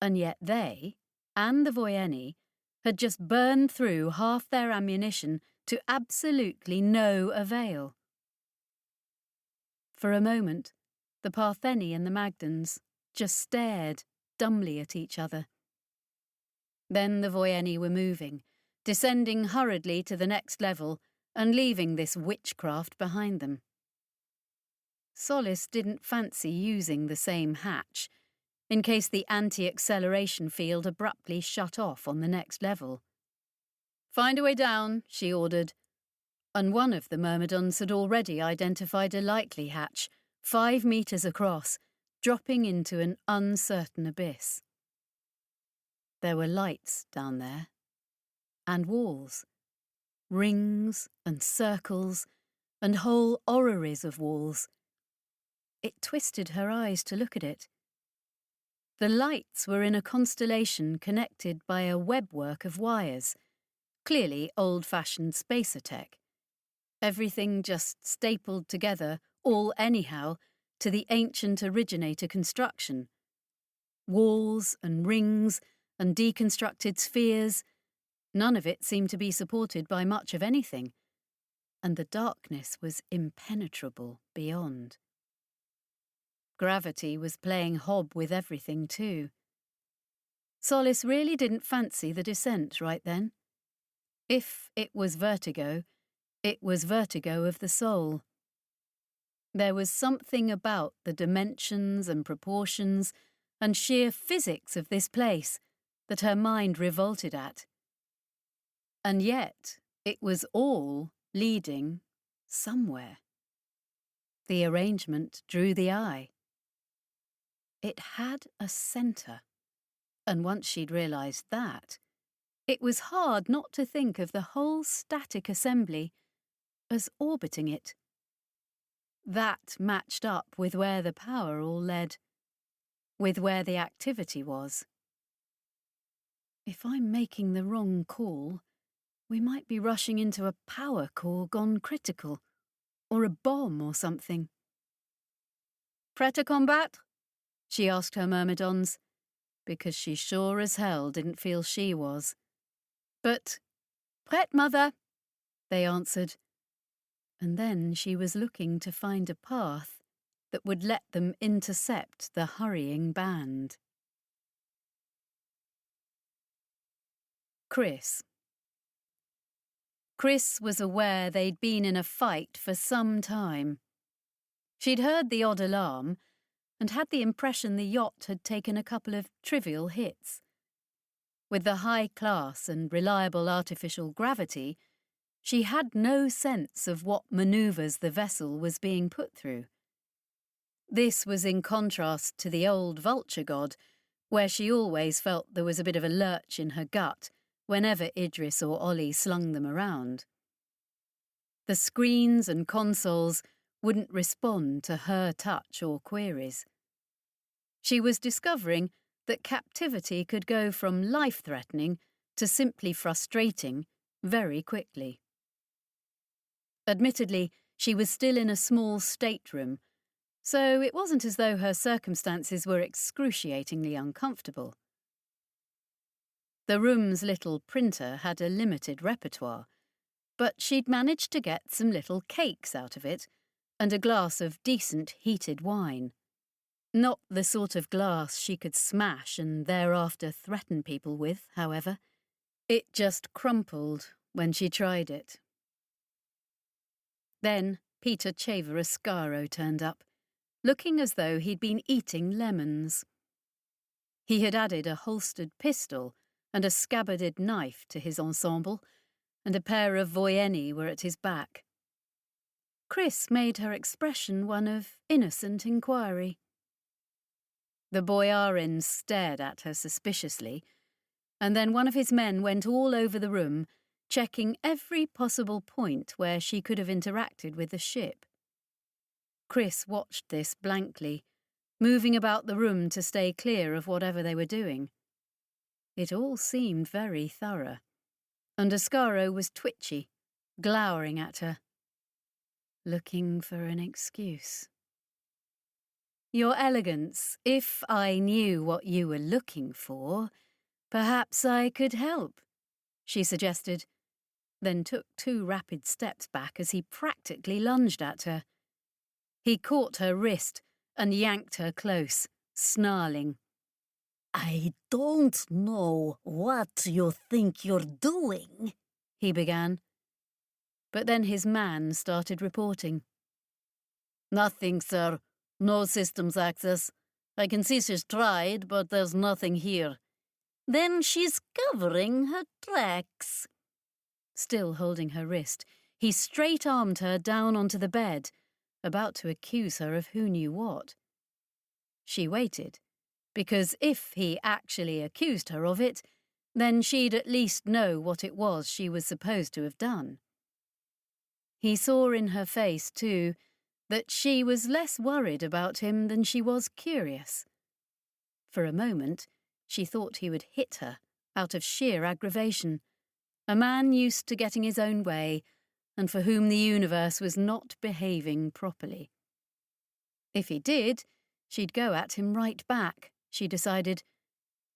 And yet they, and the Voyeni, had just burned through half their ammunition to absolutely no avail. For a moment, the Partheni and the Magdans just stared dumbly at each other. Then the Voyeni were moving, descending hurriedly to the next level and leaving this witchcraft behind them. Solace didn't fancy using the same hatch, in case the anti-acceleration field abruptly shut off on the next level. "Find a way down," she ordered, and one of the myrmidons had already identified a likely hatch, 5 meters across, dropping into an uncertain abyss. There were lights down there, and walls, rings and circles, and whole orreries of walls. It twisted her eyes to look at it. The lights were in a constellation connected by a webwork of wires, clearly old-fashioned spacer tech. Everything just stapled together, all anyhow, to the ancient originator construction. Walls and rings and deconstructed spheres, none of it seemed to be supported by much of anything, and the darkness was impenetrable beyond. Gravity was playing hob with everything too. Solace really didn't fancy the descent right then. If it was vertigo of the soul. There was something about the dimensions and proportions and sheer physics of this place that her mind revolted at. And yet it was all leading somewhere. The arrangement drew the eye. It had a centre, and once she'd realised that, it was hard not to think of the whole static assembly as orbiting it. That matched up with where the power all led, with where the activity was. If I'm making the wrong call, we might be rushing into a power core gone critical, or a bomb or something. "Prêt à combattre?" she asked her myrmidons, because she sure as hell didn't feel she was. But, "Prête, mother," they answered, and then she was looking to find a path that would let them intercept the hurrying band. Chris was aware they'd been in a fight for some time. She'd heard the odd alarm and had the impression the yacht had taken a couple of trivial hits. With the high class and reliable artificial gravity, she had no sense of what manoeuvres the vessel was being put through. This was in contrast to the old vulture god, where she always felt there was a bit of a lurch in her gut whenever Idris or Ollie slung them around. The screens and consoles wouldn't respond to her touch or queries. She was discovering that captivity could go from life-threatening to simply frustrating very quickly. Admittedly, she was still in a small stateroom, so it wasn't as though her circumstances were excruciatingly uncomfortable. The room's little printer had a limited repertoire, but she'd managed to get some little cakes out of it and a glass of decent heated wine. Not the sort of glass she could smash and thereafter threaten people with, however. It just crumpled when she tried it. Then Peter Ascaro turned up, looking as though he'd been eating lemons. He had added a holstered pistol and a scabbarded knife to his ensemble, and a pair of voyeni were at his back. Chris made her expression one of innocent inquiry. The boyarin stared at her suspiciously, and then one of his men went all over the room, checking every possible point where she could have interacted with the ship. Chris watched this blankly, moving about the room to stay clear of whatever they were doing. It all seemed very thorough, and Ascaro was twitchy, glowering at her, looking for an excuse. "Your Elegance, if I knew what you were looking for, perhaps I could help," she suggested, then took 2 rapid steps back as he practically lunged at her. He caught her wrist and yanked her close, snarling. "I don't know what you think you're doing," he began. But then his man started reporting. "Nothing, sir. No systems access. I can see she's tried, but there's nothing here." "Then she's covering her tracks." Still holding her wrist, he straight-armed her down onto the bed, about to accuse her of who knew what. She waited, because if he actually accused her of it, then she'd at least know what it was she was supposed to have done. He saw in her face, too, that she was less worried about him than she was curious. For a moment, she thought he would hit her, out of sheer aggravation, a man used to getting his own way, and for whom the universe was not behaving properly. If he did, she'd go at him right back, she decided,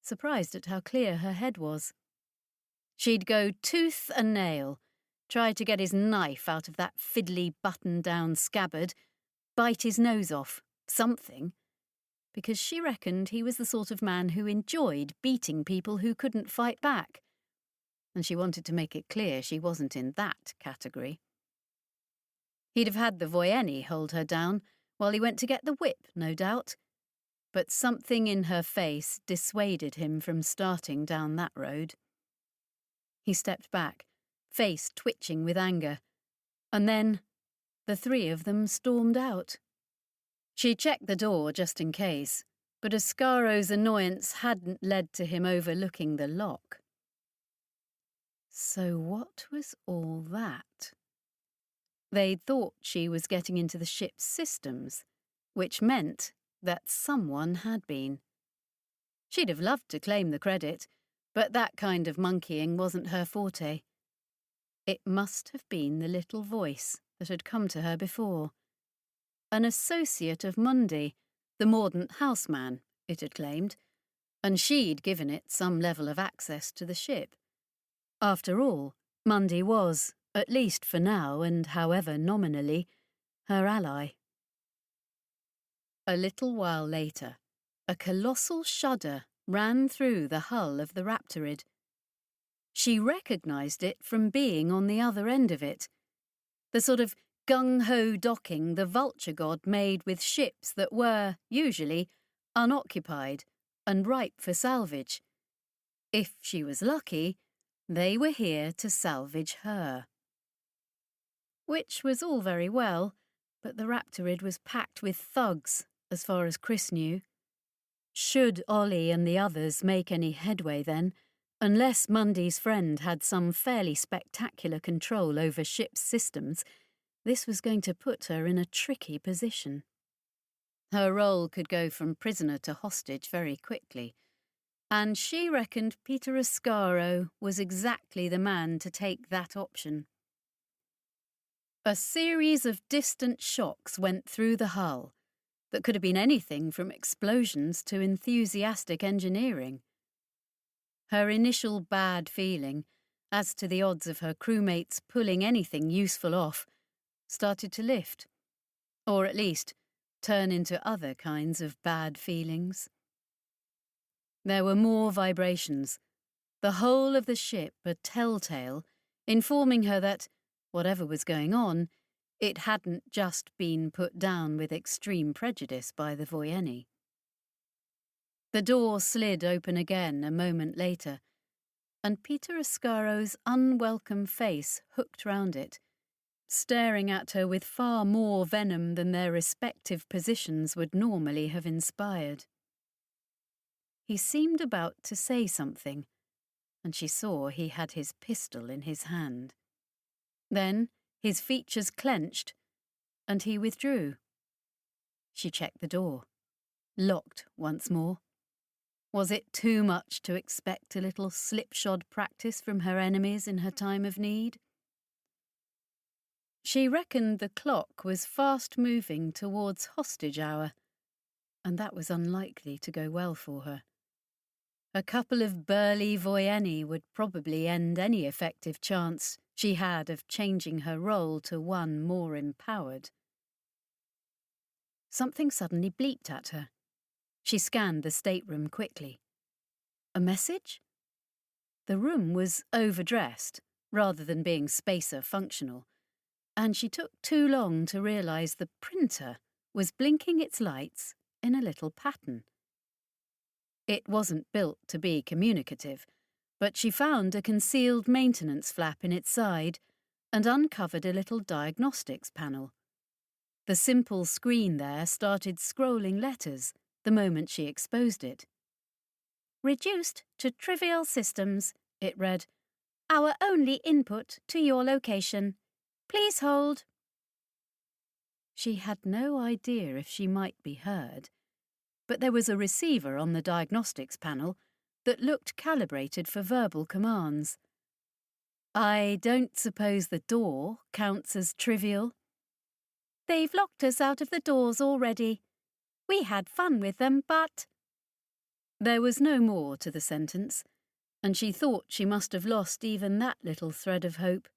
surprised at how clear her head was. She'd go tooth and nail, try to get his knife out of that fiddly button-down scabbard, bite his nose off, something, because she reckoned he was the sort of man who enjoyed beating people who couldn't fight back, and she wanted to make it clear she wasn't in that category. He'd have had the voyeni hold her down while he went to get the whip, no doubt, but something in her face dissuaded him from starting down that road. He stepped back, face twitching with anger, and then the 3 of them stormed out. She checked the door just in case, but Ascaro's annoyance hadn't led to him overlooking the lock. So what was all that? They'd thought she was getting into the ship's systems, which meant that someone had been. She'd have loved to claim the credit, but that kind of monkeying wasn't her forte. It must have been the little voice that had come to her before. An associate of Mundy, the mordant houseman, it had claimed, and she'd given it some level of access to the ship. After all, Mundy was, at least for now and however nominally, her ally. A little while later, a colossal shudder ran through the hull of the Raptorid. She recognised it from being on the other end of it, the sort of gung-ho docking the vulture god made with ships that were, usually, unoccupied and ripe for salvage. If she was lucky, they were here to salvage her. Which was all very well, but the Raptorid was packed with thugs, as far as Chris knew. Should Ollie and the others make any headway then, unless Mundy's friend had some fairly spectacular control over ship's systems, this was going to put her in a tricky position. Her role could go from prisoner to hostage very quickly, and she reckoned Peter Ascaro was exactly the man to take that option. A series of distant shocks went through the hull that could have been anything from explosions to enthusiastic engineering. Her initial bad feeling, as to the odds of her crewmates pulling anything useful off, started to lift, or at least turn into other kinds of bad feelings. There were more vibrations, the whole of the ship a telltale, informing her that, whatever was going on, it hadn't just been put down with extreme prejudice by the Voyeni. The door slid open again a moment later, and Peter Ascaro's unwelcome face hooked round it, staring at her with far more venom than their respective positions would normally have inspired. He seemed about to say something, and she saw he had his pistol in his hand. Then his features clenched, and he withdrew. She checked the door. Locked once more. Was it too much to expect a little slipshod practice from her enemies in her time of need? She reckoned the clock was fast moving towards hostage hour, and that was unlikely to go well for her. A couple of burly Voyeni would probably end any effective chance she had of changing her role to one more empowered. Something suddenly bleeped at her. She scanned the stateroom quickly. A message? The room was overdressed, rather than being spacer functional, and she took too long to realise the printer was blinking its lights in a little pattern. It wasn't built to be communicative, but she found a concealed maintenance flap in its side and uncovered a little diagnostics panel. The simple screen there started scrolling letters the moment she exposed it. Reduced to trivial systems, it read. Our only input to your location. Please hold. She had no idea if she might be heard, but there was a receiver on the diagnostics panel that looked calibrated for verbal commands. I don't suppose the door counts as trivial? They've locked us out of the doors already. We had fun with them, but... There was no more to the sentence, and she thought she must have lost even that little thread of hope.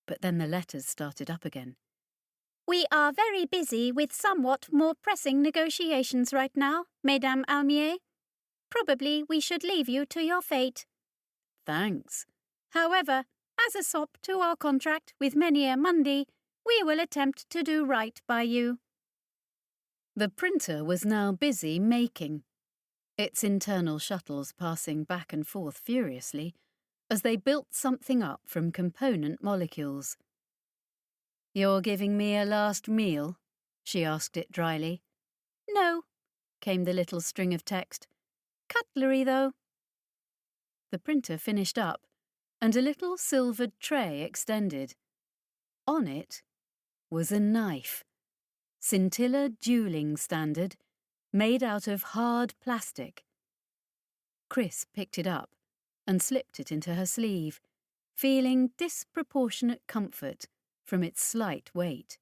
But then the letters started up again. We are very busy with somewhat more pressing negotiations right now, Mesdames Almier. Probably we should leave you to your fate. Thanks. However, as a sop to our contract with Menhir Mundy, we will attempt to do right by you. The printer was now busy making, its internal shuttles passing back and forth furiously as they built something up from component molecules. You're giving me a last meal? She asked it dryly. No, came the little string of text. Cutlery, though. The printer finished up, and a little silvered tray extended. On it was a knife, Scintilla dueling standard, made out of hard plastic. Chris picked it up and slipped it into her sleeve, feeling disproportionate comfort from its slight weight.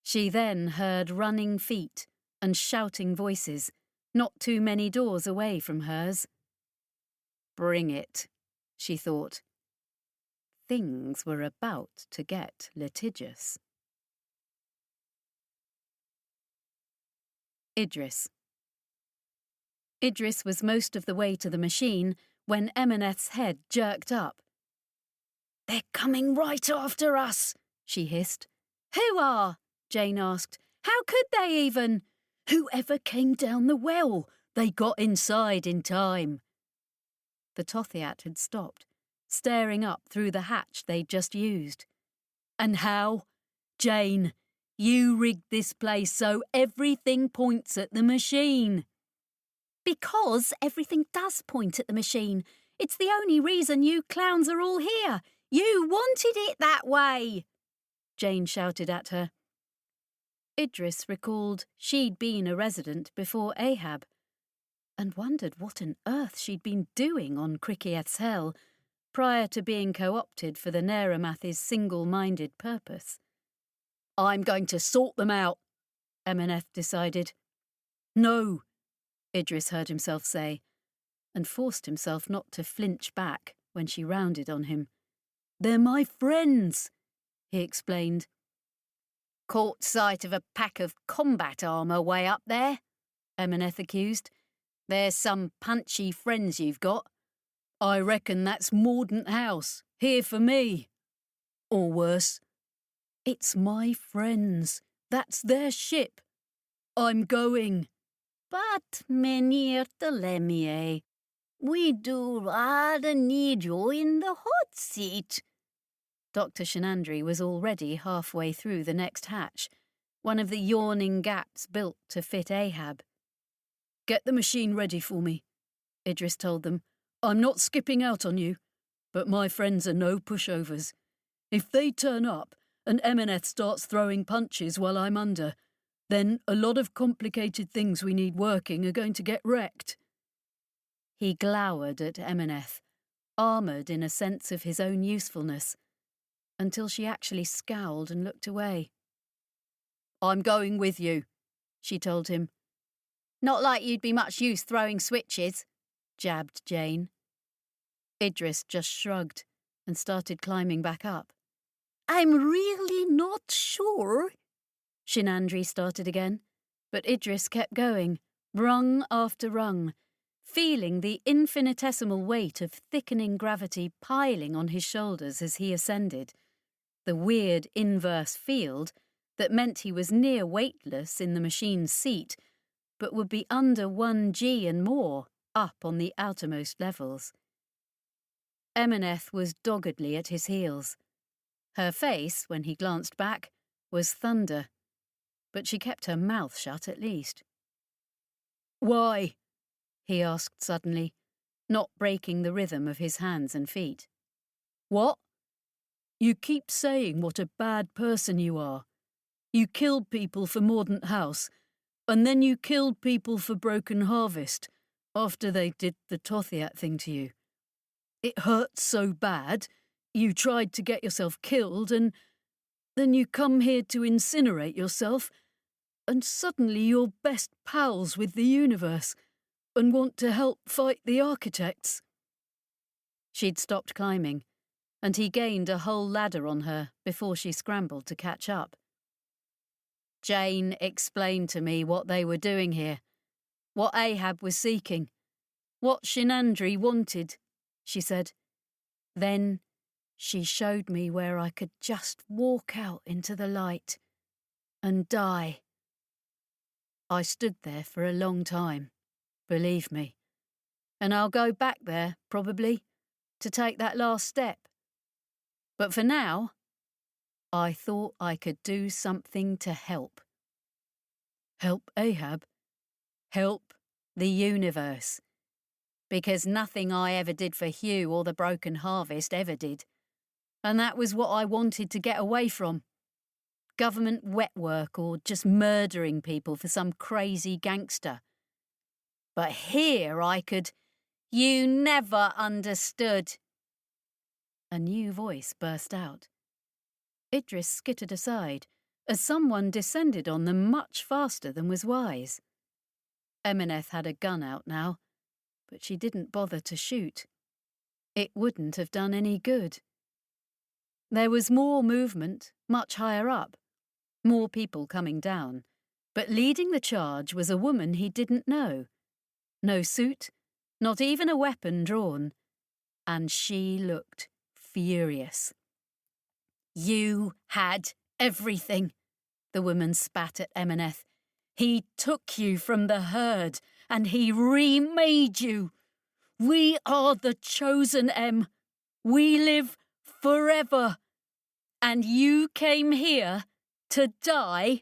She then heard running feet and shouting voices, not too many doors away from hers. Bring it, she thought. Things were about to get litigious. Idris. Idris was most of the way to the machine when Emineth's head jerked up. They're coming right after us, she hissed. Who are? Jane asked. How could they even? Whoever came down the well. They got inside in time. The Tothiat had stopped, staring up through the hatch they'd just used. And how? Jane, you rigged this place so everything points at the machine. Because everything does point at the machine. It's the only reason you clowns are all here. You wanted it that way, Jane shouted at her. Idris recalled she'd been a resident before Ahab and wondered what on earth she'd been doing on Cricket's Hell prior to being co-opted for the Neramath's single-minded purpose. I'm going to sort them out, Emineth decided. No, Idris heard himself say, and forced himself not to flinch back when she rounded on him. They're my friends, he explained. Caught sight of a pack of combat armour way up there, Emineth accused. There's some punchy friends you've got. I reckon that's Mordaunt House, here for me. Or worse. It's my friends. That's their ship. I'm going. But, Mynheer Thelemier, we do rather need you in the hot seat. Dr. Shenandri was already halfway through the next hatch, one of the yawning gaps built to fit Ahab. Get the machine ready for me, Idris told them. I'm not skipping out on you, but my friends are no pushovers. If they turn up and Emineth starts throwing punches while I'm under, then a lot of complicated things we need working are going to get wrecked. He glowered at Emineth, armoured in a sense of his own usefulness, until she actually scowled and looked away. I'm going with you, she told him. Not like you'd be much use throwing switches, jabbed Jane. Idris just shrugged and started climbing back up. I'm really not sure, Shenandri started again, but Idris kept going, rung after rung, feeling the infinitesimal weight of thickening gravity piling on his shoulders as he ascended, the weird inverse field that meant he was near weightless in the machine's seat, but would be under 1G and more up on the outermost levels. Emineth was doggedly at his heels. Her face, when he glanced back, was thunder, but she kept her mouth shut at least. Why? He asked suddenly, not breaking the rhythm of his hands and feet. What? You keep saying what a bad person you are. You killed people for Mordaunt House, and then you killed people for Broken Harvest after they did the Tothiat thing to you. It hurt so bad, you tried to get yourself killed, and then you come here to incinerate yourself, and suddenly you're best pals with the universe and want to help fight the architects. She'd stopped climbing, and he gained a whole ladder on her before she scrambled to catch up. Jane explained to me what they were doing here, what Ahab was seeking, what Shenandri wanted, she said. Then she showed me where I could just walk out into the light and die. I stood there for a long time, believe me, and I'll go back there, probably, to take that last step. But for now, I thought I could do something to help. Help Ahab? Help the universe. Because nothing I ever did for Hugh or the Broken Harvest ever did. And that was what I wanted to get away from. Government wet work or just murdering people for some crazy gangster. But here I could... You never understood. A new voice burst out. Idris skittered aside as someone descended on them much faster than was wise. Emineth had a gun out now, but she didn't bother to shoot. It wouldn't have done any good. There was more movement, much higher up, more people coming down, but leading the charge was a woman he didn't know. No suit, not even a weapon drawn, and she looked furious. You had everything, the woman spat at Emineth. He took you from the herd, and he remade you. We are the chosen, Em. We live forever. And you came here to die?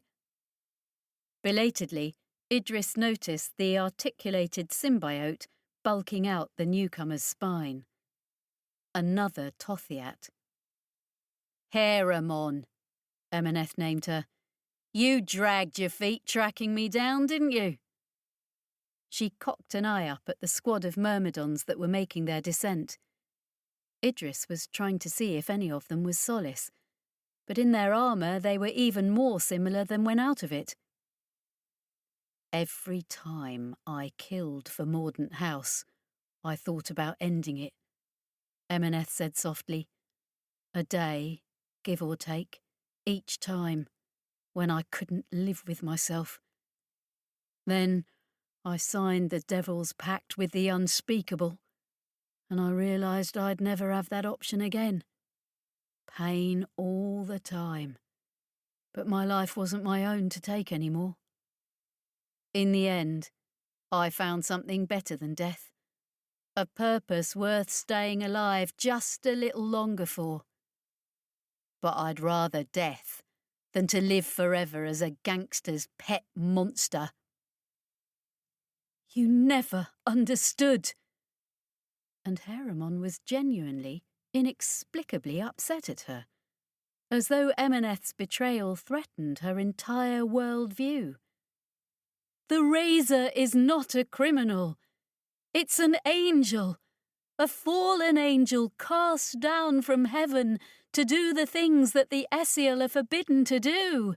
Belatedly, Idris noticed the articulated symbiote bulking out the newcomer's spine. Another Tothiat. Haramon, Emineth named her. You dragged your feet tracking me down, didn't you? She cocked an eye up at the squad of myrmidons that were making their descent. Idris was trying to see if any of them was Solace, but in their armour they were even more similar than when out of it. Every time I killed for Mordaunt House, I thought about ending it, Emineth said softly. A day, give or take, each time, when I couldn't live with myself. Then I signed the Devil's Pact with the Unspeakable, and I realised I'd never have that option again. Pain all the time, but my life wasn't my own to take anymore. In the end, I found something better than death, a purpose worth staying alive just a little longer for. But I'd rather death than to live forever as a gangster's pet monster. You never understood. And Haramon was genuinely, inexplicably upset at her, as though Emineth's betrayal threatened her entire world-view. The Razor is not a criminal. It's an angel, a fallen angel cast down from heaven to do the things that the Essiel are forbidden to do.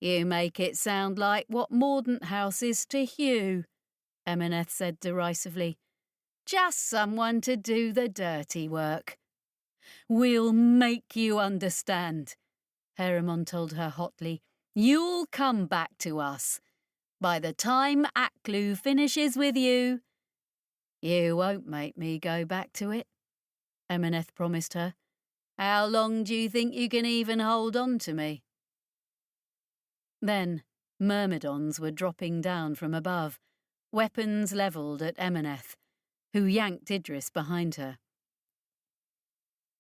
You make it sound like what Mordaunt House is to Hugh, Emineth said derisively. Just someone to do the dirty work. We'll make you understand, Haramon told her hotly. You'll come back to us. By the time Aklu finishes with you... You won't make me go back to it, Emineth promised her. How long do you think you can even hold on to me? Then myrmidons were dropping down from above, weapons levelled at Emineth, who yanked Idris behind her.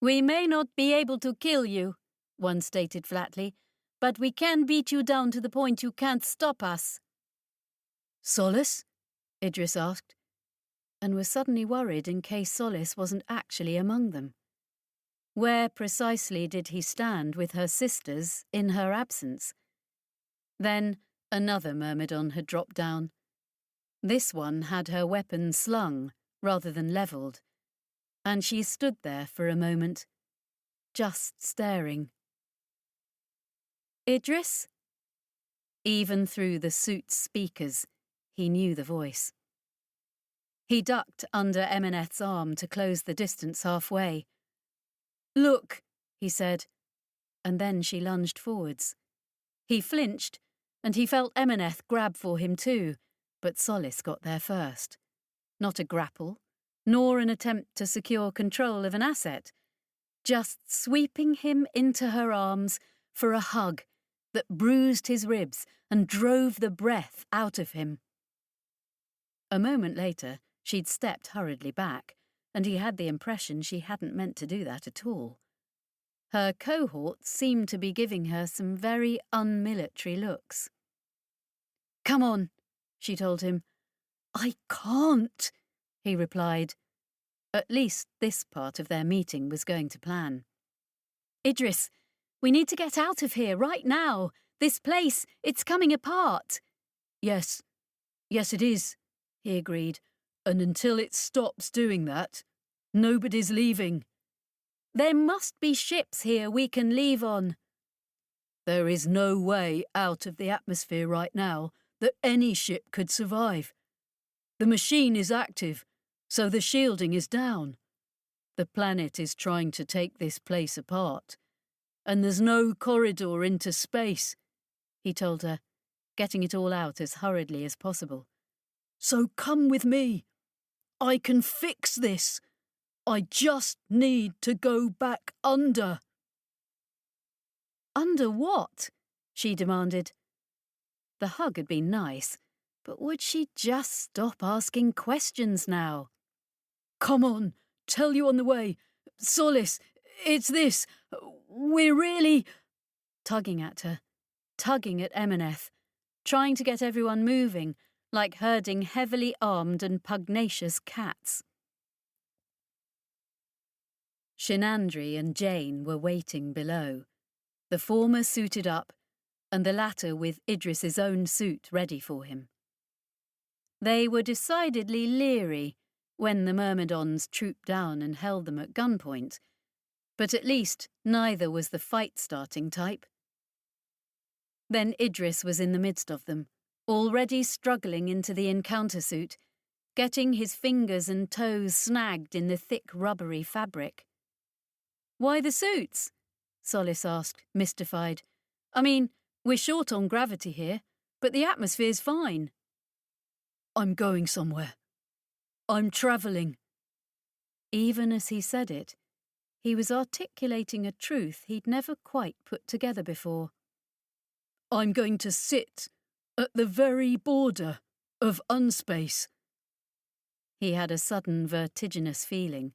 We may not be able to kill you, one stated flatly, but we can beat you down to the point you can't stop us. Solace? Idris asked, and was suddenly worried in case Solace wasn't actually among them. Where precisely did he stand with her sisters in her absence? Then another myrmidon had dropped down. This one had her weapon slung rather than levelled, and she stood there for a moment, just staring. Idris? Even through the suit's speakers, he knew the voice. He ducked under Emineth's arm to close the distance halfway. Look, he said, and then she lunged forwards. He flinched, and he felt Emineth grab for him too, but Solace got there first. Not a grapple, nor an attempt to secure control of an asset, just sweeping him into her arms for a hug that bruised his ribs and drove the breath out of him. A moment later, she'd stepped hurriedly back, and he had the impression she hadn't meant to do that at all. Her cohorts seemed to be giving her some very unmilitary looks. Come on, she told him. I can't, he replied. At least this part of their meeting was going to plan. Idris, we need to get out of here right now. This place, it's coming apart. Yes, it is, he agreed. And until it stops doing that, nobody's leaving. There must be ships here we can leave on. There is no way out of the atmosphere right now that any ship could survive. The machine is active, so the shielding is down. The planet is trying to take this place apart, and there's no corridor into space, he told her, getting it all out as hurriedly as possible. So come with me. I can fix this. I just need to go back under. Under what? She demanded. The hug had been nice, but would she just stop asking questions now? Come on, tell you on the way. Solace, it's this. We're really... Tugging at her, tugging at Emineth, trying to get everyone moving, like herding heavily armed and pugnacious cats. Shinandri and Jane were waiting below, the former suited up, and the latter with Idris's own suit ready for him. They were decidedly leery when the Myrmidons trooped down and held them at gunpoint, but at least neither was the fight-starting type. Then Idris was in the midst of them, already struggling into the encounter suit, getting his fingers and toes snagged in the thick rubbery fabric. "Why the suits?" Solis asked, mystified. "I mean, we're short on gravity here, but the atmosphere's fine." "I'm going somewhere. I'm travelling." Even as he said it, he was articulating a truth he'd never quite put together before. "I'm going to sit at the very border of unspace." He had a sudden vertiginous feeling,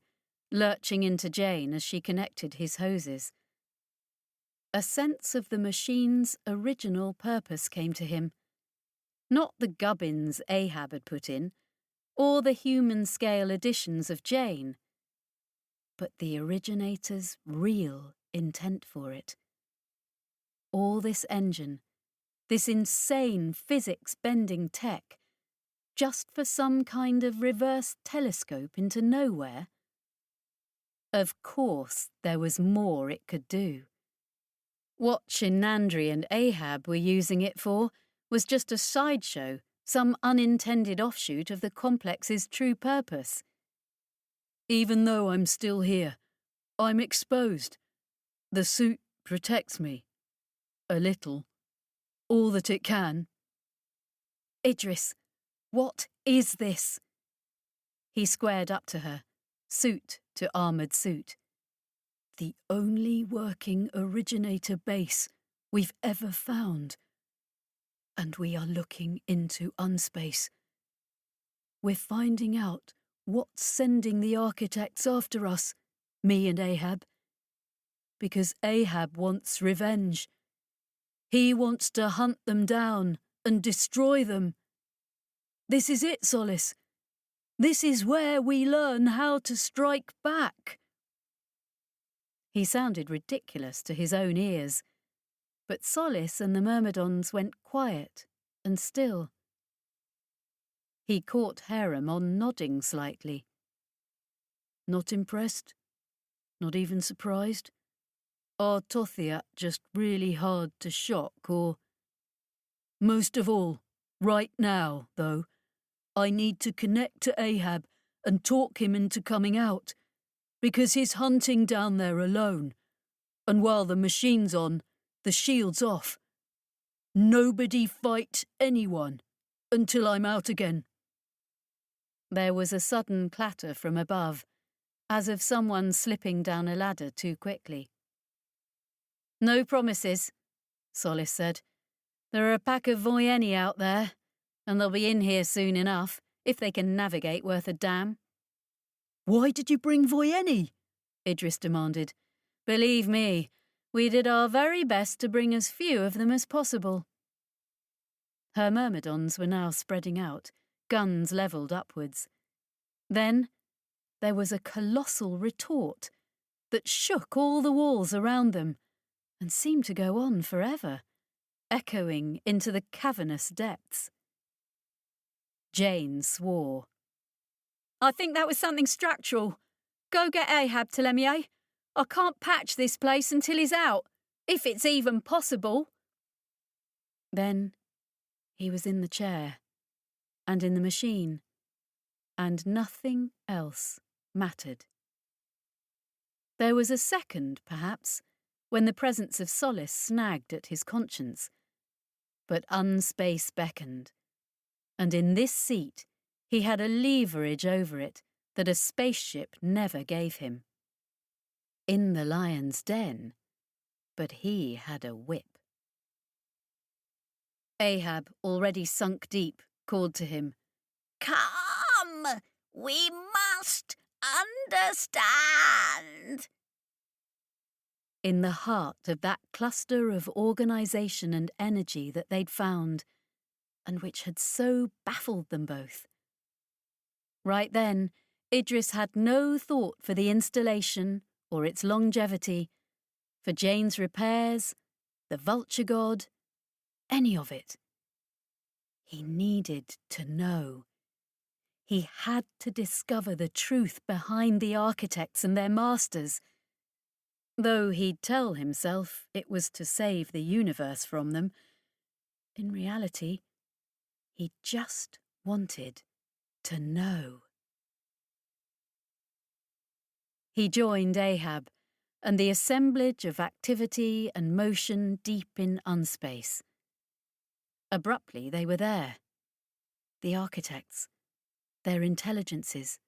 lurching into Jane as she connected his hoses. A sense of the machine's original purpose came to him. Not the gubbins Ahab had put in, or the human-scale additions of Jane, but the originator's real intent for it. All this engine, this insane physics-bending tech, just for some kind of reverse telescope into nowhere? Of course there was more it could do. What Shinandri and Ahab were using it for was just a sideshow, some unintended offshoot of the complex's true purpose. "Even though I'm still here, I'm exposed. The suit protects me. A little. All that it can." "Idris, what is this?" He squared up to her, suit to armoured suit. "The only working originator base we've ever found. And we are looking into unspace. We're finding out what's sending the architects after us, me and Ahab. Because Ahab wants revenge. He wants to hunt them down and destroy them. This is it, Solis. This is where we learn how to strike back." He sounded ridiculous to his own ears, but Solis and the Myrmidons went quiet and still. He caught Harem on nodding slightly. "Not impressed? Not even surprised? Are Tothiat just really hard to shock, or—" "Most of all, right now, though, I need to connect to Ahab and talk him into coming out, because he's hunting down there alone, and while the machine's on, the shield's off. Nobody fight anyone until I'm out again." There was a sudden clatter from above, as of someone slipping down a ladder too quickly. "No promises," Solis said. "There are a pack of Voyeni out there, and they'll be in here soon enough, if they can navigate worth a damn." "Why did you bring Voyeni?" Idris demanded. "Believe me, we did our very best to bring as few of them as possible." Her Myrmidons were now spreading out, guns levelled upwards. Then there was a colossal retort that shook all the walls around them and seemed to go on forever, echoing into the cavernous depths. Jane swore. "I think that was something structural. Go get Ahab, Telemie. I can't patch this place until he's out, if it's even possible." Then he was in the chair, and in the machine, and nothing else mattered. There was a second, perhaps, when the presence of Solis snagged at his conscience, but unspace beckoned, and in this seat he had a leverage over it that a spaceship never gave him. In the lion's den, but he had a whip. Ahab, already sunk deep, called to him. "Come! We must understand!" In the heart of that cluster of organisation and energy that they'd found, and which had so baffled them both. Right then, Idris had no thought for the installation or its longevity, for Jane's repairs, the vulture god, any of it. He needed to know. He had to discover the truth behind the architects and their masters. Though he'd tell himself it was to save the universe from them, in reality, he just wanted to know. He joined Ahab and the assemblage of activity and motion deep in unspace. Abruptly they were there. The architects, their intelligences.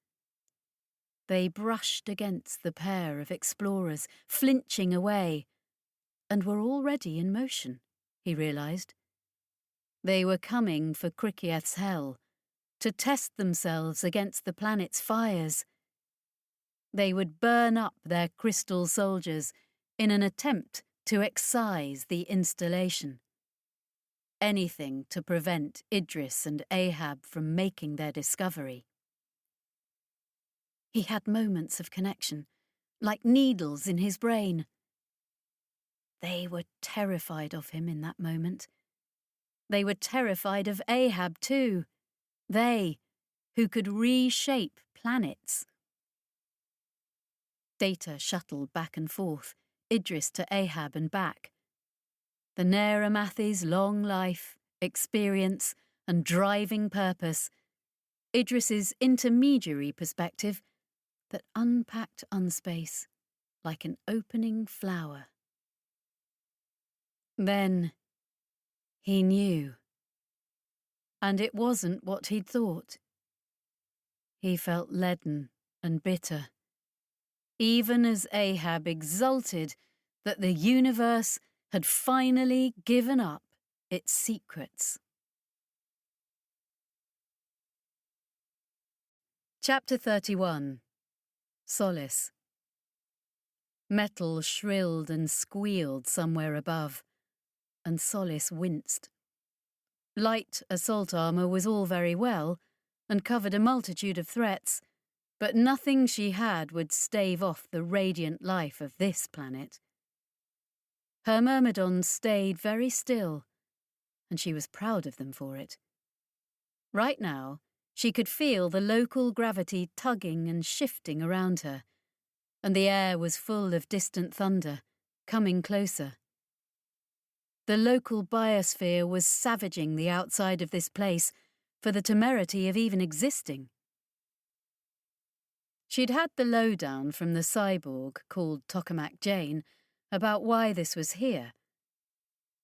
They brushed against the pair of explorers, flinching away, and were already in motion, he realised. They were coming for Krikieth's hell, to test themselves against the planet's fires. They would burn up their crystal soldiers in an attempt to excise the installation. Anything to prevent Idris and Ahab from making their discovery. He had moments of connection, like needles in his brain. They were terrified of him in that moment. They were terrified of Ahab too. They, who could reshape planets. Data shuttled back and forth, Idris to Ahab and back. The Neramathi's long life, experience, and driving purpose, Idris's intermediary perspective that unpacked unspace like an opening flower. Then he knew. And it wasn't what he'd thought. He felt leaden and bitter, even as Ahab exulted that the universe had finally given up its secrets. Chapter 31. Solace. Metal shrilled and squealed somewhere above, and Solace winced. Light assault armour was all very well, and covered a multitude of threats, but nothing she had would stave off the radiant life of this planet. Her myrmidons stayed very still, and she was proud of them for it. Right now, she could feel the local gravity tugging and shifting around her, and the air was full of distant thunder, coming closer. The local biosphere was savaging the outside of this place for the temerity of even existing. She'd had the lowdown from the cyborg called Tokamak Jane about why this was here.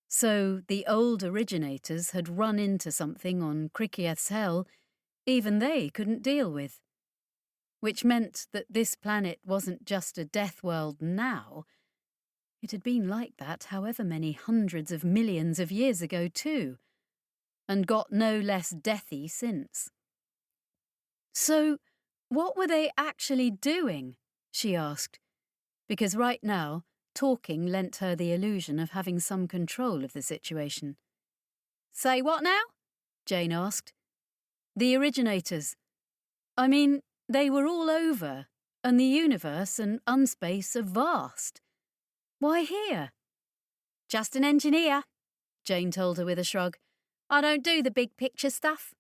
So the old originators had run into something on Krikieth's hell even they couldn't deal with, which meant that this planet wasn't just a death world now. It had been like that however many hundreds of millions of years ago too, and got no less deathy since. So, what were they actually doing? She asked, because right now, talking lent her the illusion of having some control of the situation. Say what now? Jane asked. The originators. I mean, they were all over, and the universe and unspace are vast. Why here? Just an engineer, Jane told her with a shrug. I don't do the big picture stuff.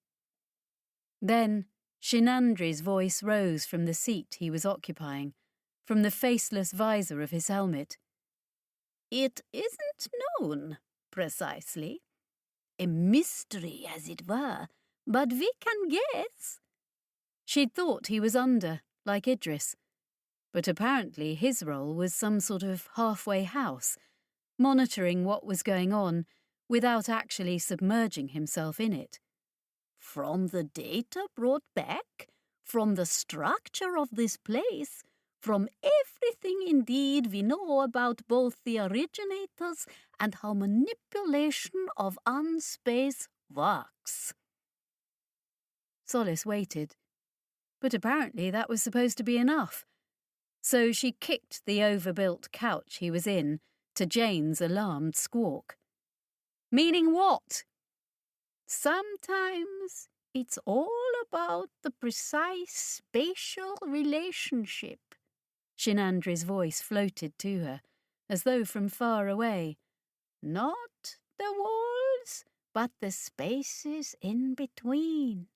Then Shinandri's voice rose from the seat he was occupying, from the faceless visor of his helmet. It isn't known, precisely. A mystery, as it were, but we can guess. She'd thought he was under, like Idris, but apparently his role was some sort of halfway house, monitoring what was going on without actually submerging himself in it. From the data brought back, from the structure of this place, from everything indeed we know about both the originators and how manipulation of unspace works. Solace waited, but apparently that was supposed to be enough. So she kicked the overbuilt couch he was in to Jane's alarmed squawk. Meaning what? Sometimes it's all about the precise spatial relationship. Shinandri's voice floated to her, as though from far away. Not the walls, but the spaces in between.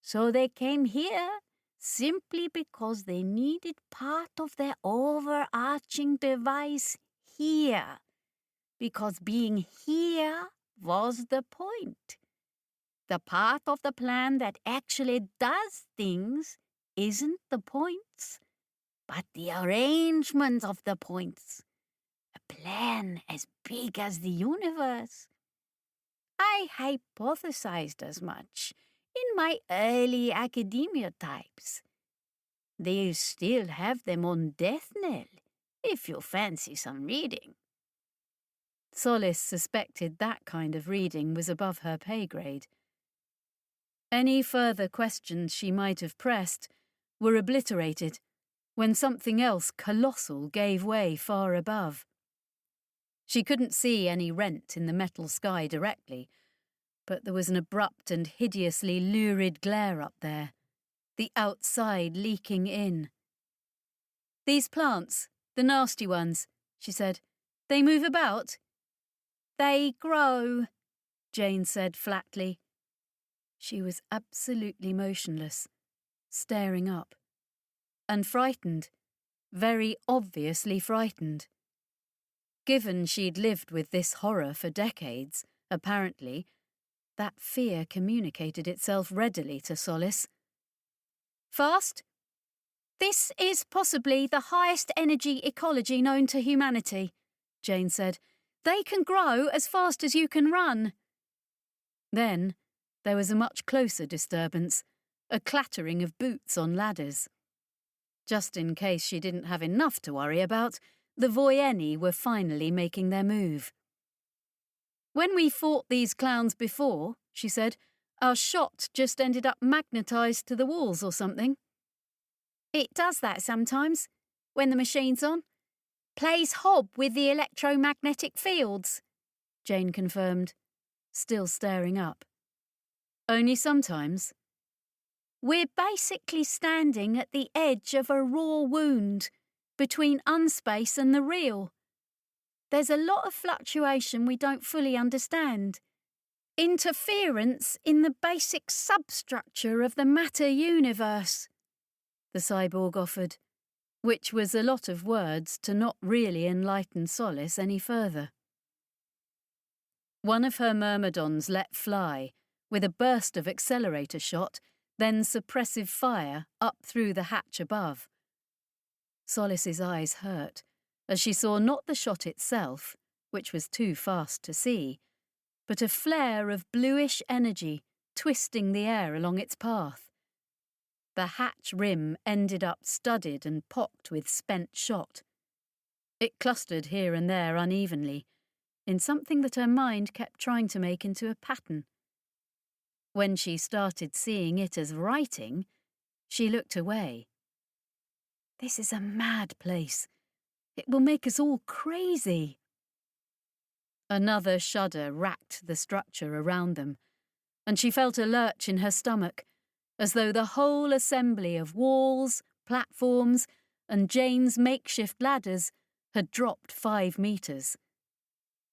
So they came here simply because they needed part of their overarching device here. Because being here was the point. The part of the plan that actually does things isn't the points, but the arrangement of the points. A plan as big as the universe. I hypothesized as much in my early academia types. They still have them on death knell, if you fancy some reading. Solace suspected that kind of reading was above her pay grade. Any further questions she might have pressed were obliterated when something else colossal gave way far above. She couldn't see any rent in the metal sky directly, but there was an abrupt and hideously lurid glare up there, the outside leaking in. "These plants, the nasty ones," she said, "they move about?" "They grow," Jane said flatly. She was absolutely motionless, staring up, and frightened, very obviously frightened. Given she'd lived with this horror for decades, apparently, that fear communicated itself readily to Solace. "Fast? "This is possibly the highest energy ecology known to humanity," Jane said. "They can grow as fast as you can run." Then there was a much closer disturbance, a clattering of boots on ladders. Just in case she didn't have enough to worry about, the Voyeni were finally making their move. "When we fought these clowns before," she said, "our shot just ended up magnetised to the walls or something." "It does that sometimes, when the machine's on. Plays hob with the electromagnetic fields," Jane confirmed, still staring up. "Only sometimes?" "We're basically standing at the edge of a raw wound, between unspace and the real. There's a lot of fluctuation we don't fully understand. Interference in the basic substructure of the matter universe," the cyborg offered, which was a lot of words to not really enlighten Solace any further. One of her myrmidons let fly, with a burst of accelerator shot, then suppressive fire up through the hatch above. Solace's eyes hurt as she saw not the shot itself, which was too fast to see, but a flare of bluish energy twisting the air along its path. The hatch rim ended up studded and pocked with spent shot. It clustered here and there unevenly, in something that her mind kept trying to make into a pattern. When she started seeing it as writing, she looked away. "This is a mad place. It will make us all crazy." Another shudder racked the structure around them, and she felt a lurch in her stomach, as though the whole assembly of walls, platforms, and Jane's makeshift ladders had dropped 5 metres.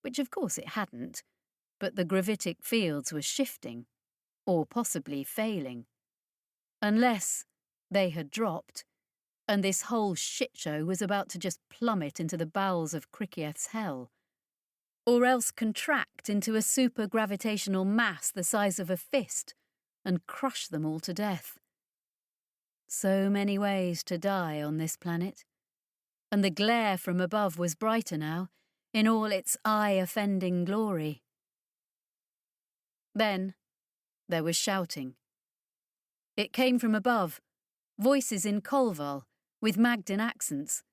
Which of course it hadn't, but the gravitic fields were shifting, or possibly failing. Unless they had dropped, and this whole shitshow was about to just plummet into the bowels of Krikieth's hell, or else contract into a supergravitational mass the size of a fist and crush them all to death. So many ways to die on this planet, and the glare from above was brighter now, in all its eye-offending glory. Then there was shouting. It came from above, voices in Kolval, with Magdan accents.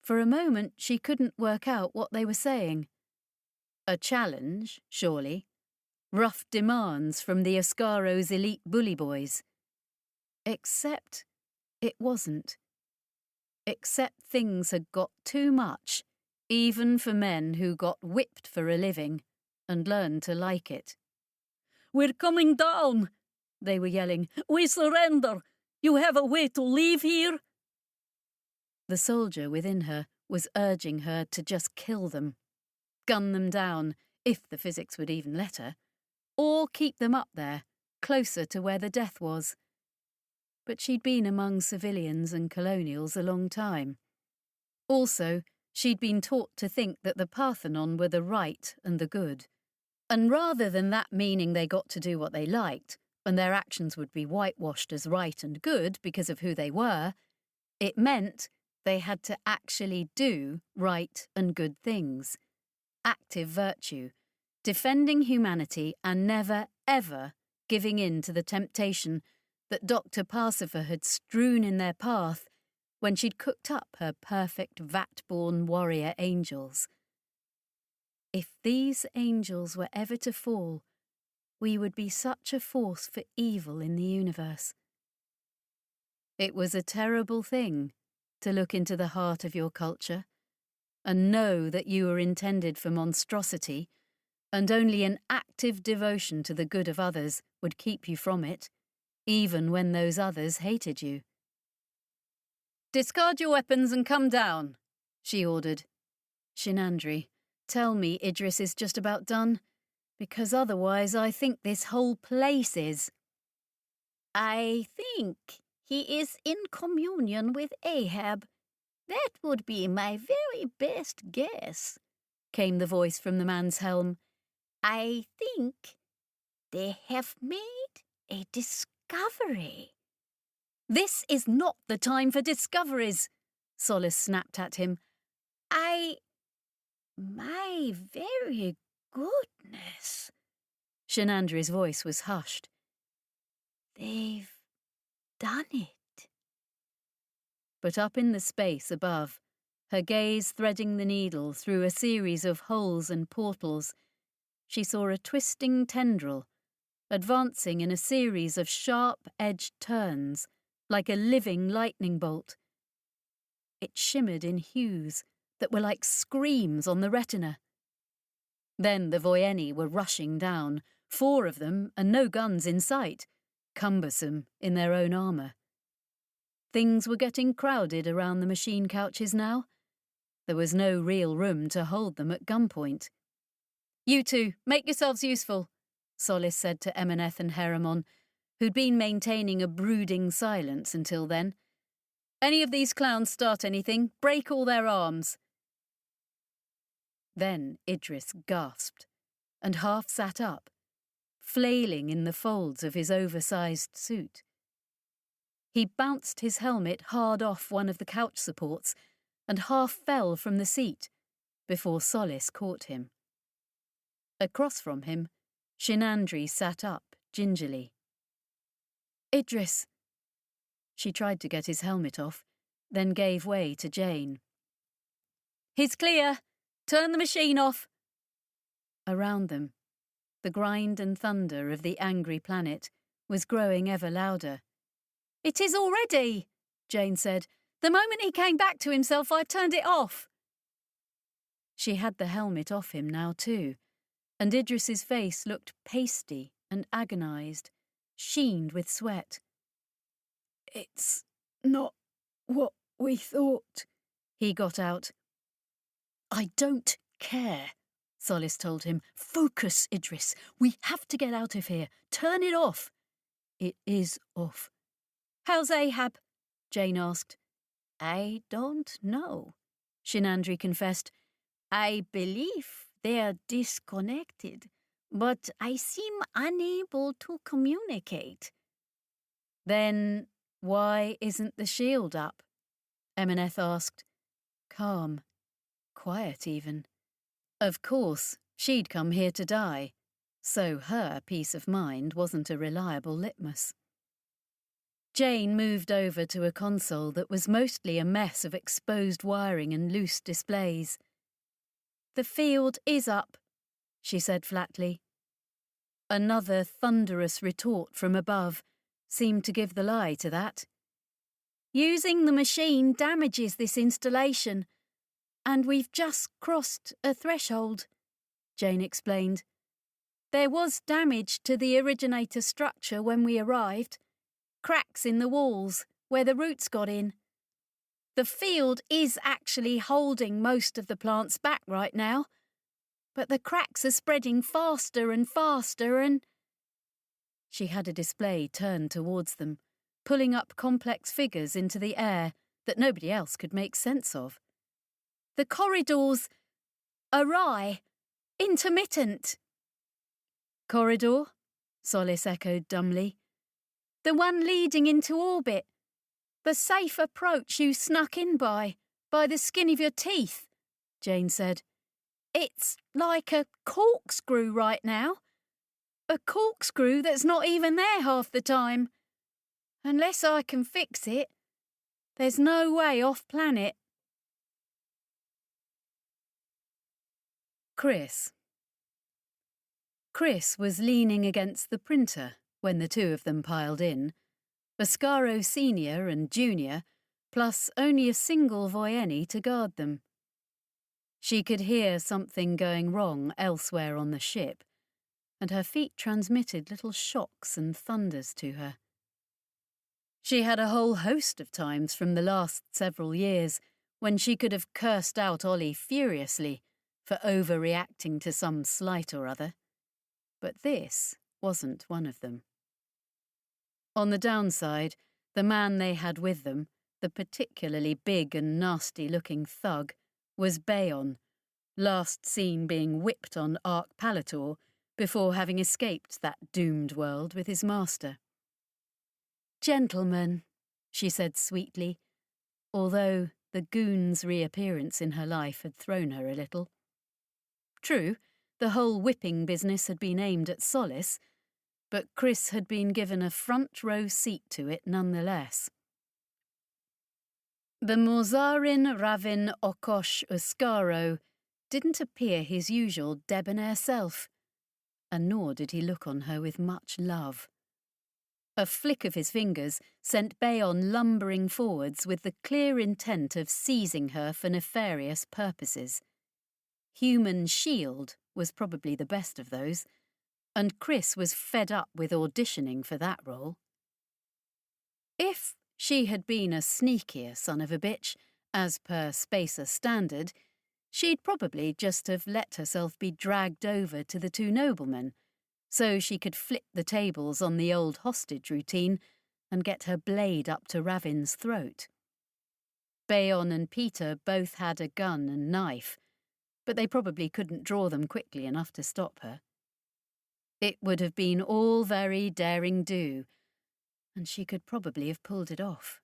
For a moment she couldn't work out what they were saying. A challenge, surely. Rough demands from the Oscaro's elite bully boys. Except it wasn't. Except things had got too much, even for men who got whipped for a living and learned to like it. We're coming down!" they were yelling. "We surrender! You have a way to leave here?" The soldier within her was urging her to just kill them, gun them down, if the physics would even let her, or keep them up there, closer to where the death was. But she'd been among civilians and colonials a long time. Also, she'd been taught to think that the Parthenon were the right and the good. And rather than that meaning they got to do what they liked, and their actions would be whitewashed as right and good because of who they were, it meant they had to actually do right and good things. Active virtue, defending humanity and never, ever giving in to the temptation that Dr. Parsifal had strewn in their path when she'd cooked up her perfect vat-born warrior angels. If these angels were ever to fall, we would be such a force for evil in the universe. It was a terrible thing to look into the heart of your culture and know that you were intended for monstrosity, and only an active devotion to the good of others would keep you from it, even when those others hated you. "Discard your weapons and come down," she ordered. "Shinandri, tell me Idris is just about done, because otherwise I think this whole place is." "I think he is in communion with Ahab. That would be my very best guess," came the voice from the man's helm. "I think they have made a discovery." "This is not the time for discoveries," Solace snapped at him. My very goodness." Shinandri's voice was hushed. "They've done it." But up in the space above, her gaze threading the needle through a series of holes and portals, she saw a twisting tendril, advancing in a series of sharp-edged turns, like a living lightning bolt. It shimmered in hues that were like screams on the retina. Then the Voyeni were rushing down, 4 of them and no guns in sight, cumbersome in their own armour. Things were getting crowded around the machine couches now. There was no real room to hold them at gunpoint. "You two, make yourselves useful," Solace said to Emaneth and Heramon, who'd been maintaining a brooding silence until then. "Any of these clowns start anything, break all their arms." Then Idris gasped and half sat up, flailing in the folds of his oversized suit. He bounced his helmet hard off one of the couch supports and half fell from the seat before Solace caught him. Across from him, Shinandri sat up gingerly. "Idris." She tried to get his helmet off, then gave way to Jane. "He's clear. Turn the machine off." Around them, the grind and thunder of the angry planet was growing ever louder. "It is already," Jane said. "The moment he came back to himself, I turned it off." She had the helmet off him now too, and Idris's face looked pasty and agonised, sheened with sweat. "It's not what we thought," he got out. "I don't care," Solace told him. "Focus, Idris. We have to get out of here. Turn it off." "It is off." "How's Ahab?" Jane asked. "I don't know," Shinandri confessed. "I believe they're disconnected, but I seem unable to communicate." "Then why isn't the shield up?" Emaneth asked. Calm. Quiet even. Of course, she'd come here to die, so her peace of mind wasn't a reliable litmus. Jane moved over to a console that was mostly a mess of exposed wiring and loose displays. "The field is up," she said flatly. Another thunderous retort from above seemed to give the lie to that. "Using the machine damages this installation, and we've just crossed a threshold," Jane explained. There was damage to the originator structure when we arrived. Cracks in the walls where the roots got in. The field is actually holding most of the plants back right now, but the cracks are spreading faster and faster and... She had a display turned towards them, pulling up complex figures into the air that nobody else could make sense of. The corridors... awry, intermittent. Corridor? Solace echoed dumbly. The one leading into orbit. The safe approach you snuck in by the skin of your teeth, Jane said. It's like a corkscrew right now. A corkscrew that's not even there half the time. Unless I can fix it, there's no way off planet. Chris. Chris was leaning against the printer when the two of them piled in, Ascaro Senior and Junior, plus only a single Voyeni to guard them. She could hear something going wrong elsewhere on the ship, and her feet transmitted little shocks and thunders to her. She had a whole host of times from the last several years when she could have cursed out Ollie furiously for overreacting to some slight or other, but this wasn't one of them. On the downside, the man they had with them, the particularly big and nasty-looking thug, was Bayon, last seen being whipped on Ark Palator before having escaped that doomed world with his master. "Gentlemen," she said sweetly, although the goon's reappearance in her life had thrown her a little. True, the whole whipping business had been aimed at Solace, but Chris had been given a front-row seat to it nonetheless. The Morzarin Ravin Okosh Ascaro didn't appear his usual debonair self, and nor did he look on her with much love. A flick of his fingers sent Bayon lumbering forwards with the clear intent of seizing her for nefarious purposes. Human shield was probably the best of those, and Chris was fed up with auditioning for that role. If she had been a sneakier son of a bitch, as per Spacer standard, she'd probably just have let herself be dragged over to the two noblemen, so she could flip the tables on the old hostage routine and get her blade up to Ravin's throat. Bayon and Peter both had a gun and knife, but they probably couldn't draw them quickly enough to stop her. It would have been all very daring-do, and she could probably have pulled it off.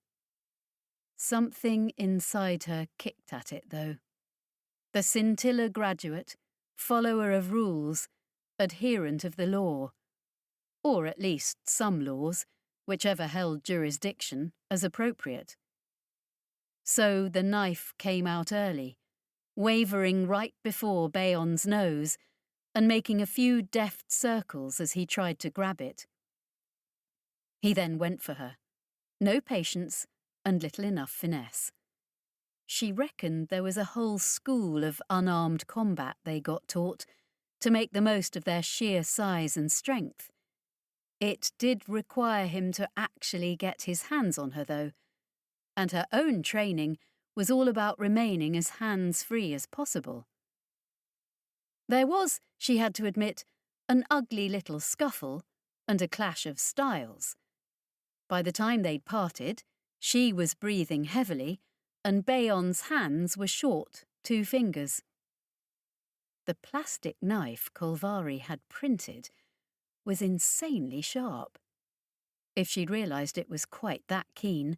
Something inside her kicked at it, though. The scintilla graduate, follower of rules, adherent of the law, or at least some laws, whichever held jurisdiction, as appropriate. So the knife came out early, wavering right before Bayon's nose, and making a few deft circles as he tried to grab it. He then went for her. No patience and little enough finesse. She reckoned there was a whole school of unarmed combat they got taught to make the most of their sheer size and strength. It did require him to actually get his hands on her, though, and her own training was all about remaining as hands-free as possible. There was, she had to admit, an ugly little scuffle and a clash of styles. By the time they'd parted, she was breathing heavily, and Bayon's hands were short, 2 fingers. The plastic knife Kolvari had printed was insanely sharp. If she'd realised it was quite that keen,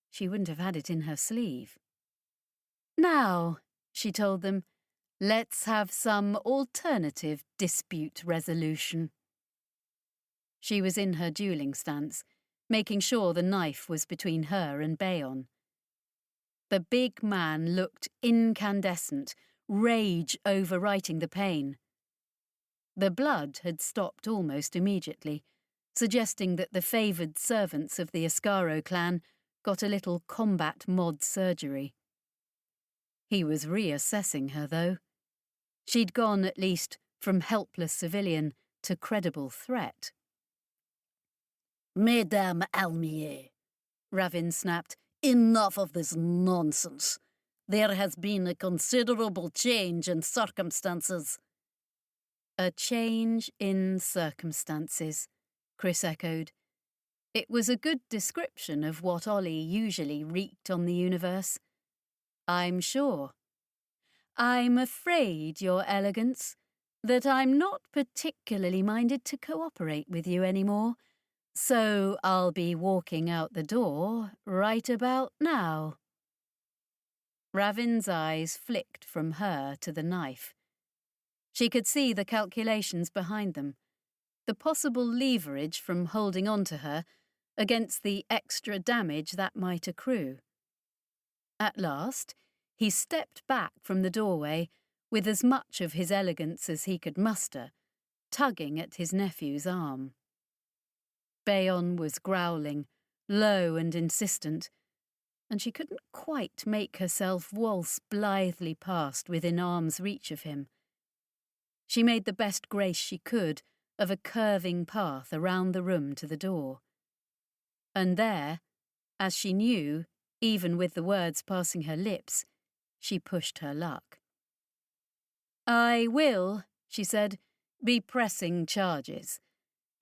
she wouldn't have had it in her sleeve. "Now," she told them, "let's have some alternative dispute resolution." She was in her duelling stance, making sure the knife was between her and Bayon. The big man looked incandescent, rage overwriting the pain. The blood had stopped almost immediately, suggesting that the favoured servants of the Ascaro clan got a little combat mod surgery. He was reassessing her, though. She'd gone at least from helpless civilian to credible threat. Mesdames Almier, Ravin snapped. enough of this nonsense. There has been a considerable change in circumstances. A change in circumstances, Chris echoed. It was a good description of what Ollie usually wreaked on the universe. I'm sure. I'm afraid, Your Elegance, that I'm not particularly minded to cooperate with you anymore, so I'll be walking out the door right about now. Ravin's eyes flicked from her to the knife. She could see the calculations behind them, the possible leverage from holding on to her against the extra damage that might accrue. At last, he stepped back from the doorway with as much of his elegance as he could muster, tugging at his nephew's arm. Bayon was growling, low and insistent, and she couldn't quite make herself waltz blithely past within arm's reach of him. She made the best grace she could of a curving path around the room to the door. And there, as she knew, even with the words passing her lips, she pushed her luck. I will, she said, be pressing charges.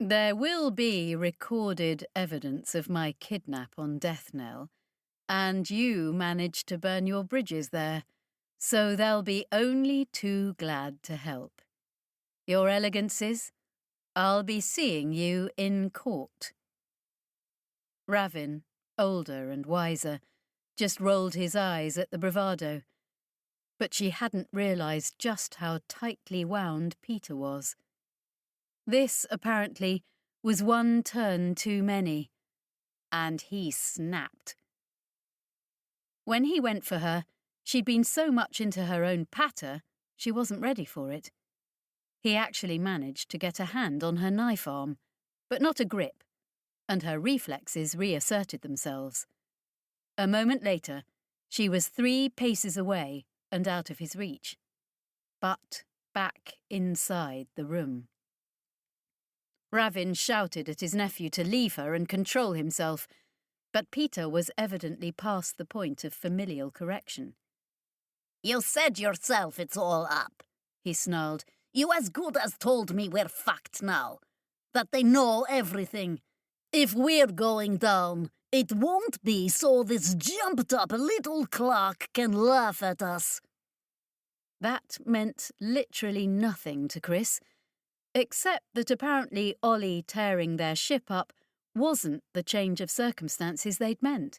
There will be recorded evidence of my kidnap on Death Knell, and you managed to burn your bridges there, so they'll be only too glad to help. Your Elegances, I'll be seeing you in court. Ravin, older and wiser, just rolled his eyes at the bravado, but she hadn't realised just how tightly wound Peter was. This, apparently, was one turn too many, and he snapped. When he went for her, she'd been so much into her own patter, she wasn't ready for it. He actually managed to get a hand on her knife arm, but not a grip, and her reflexes reasserted themselves. A moment later, she was 3 paces away and out of his reach, but back inside the room. Ravin shouted at his nephew to leave her and control himself, but Peter was evidently past the point of familial correction. You said yourself it's all up, he snarled. You as good as told me we're fucked now, that they know everything. If we're going down, it won't be so this jumped-up little clock can laugh at us. That meant literally nothing to Chris, except that apparently Ollie tearing their ship up wasn't the change of circumstances they'd meant.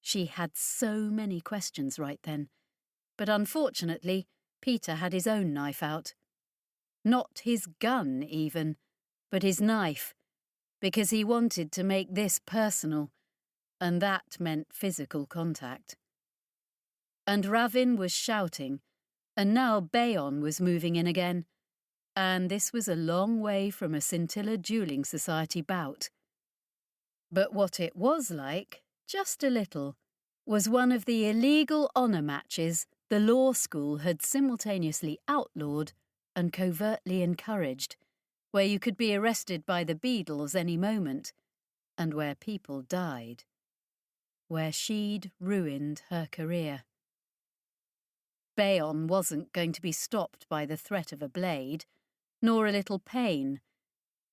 She had so many questions right then, but unfortunately Peter had his own knife out. Not his gun, even, but his knife, because he wanted to make this personal, and that meant physical contact. And Ravin was shouting, and now Bayon was moving in again, and this was a long way from a Scintilla Dueling Society bout. But what it was like, just a little, was one of the illegal honour matches the law school had simultaneously outlawed and covertly encouraged, where you could be arrested by the Beadles any moment, and where people died. Where she'd ruined her career. Bayon wasn't going to be stopped by the threat of a blade, nor a little pain.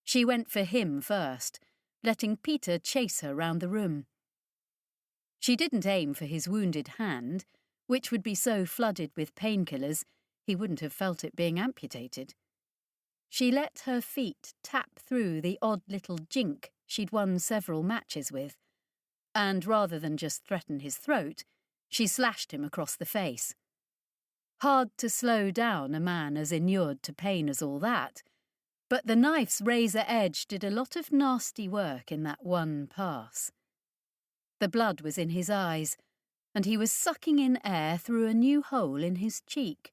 She went for him first, letting Peter chase her round the room. She didn't aim for his wounded hand, which would be so flooded with painkillers he wouldn't have felt it being amputated. She let her feet tap through the odd little jink she'd won several matches with, and rather than just threaten his throat, she slashed him across the face. Hard to slow down a man as inured to pain as all that, but the knife's razor edge did a lot of nasty work in that one pass. The blood was in his eyes, and he was sucking in air through a new hole in his cheek.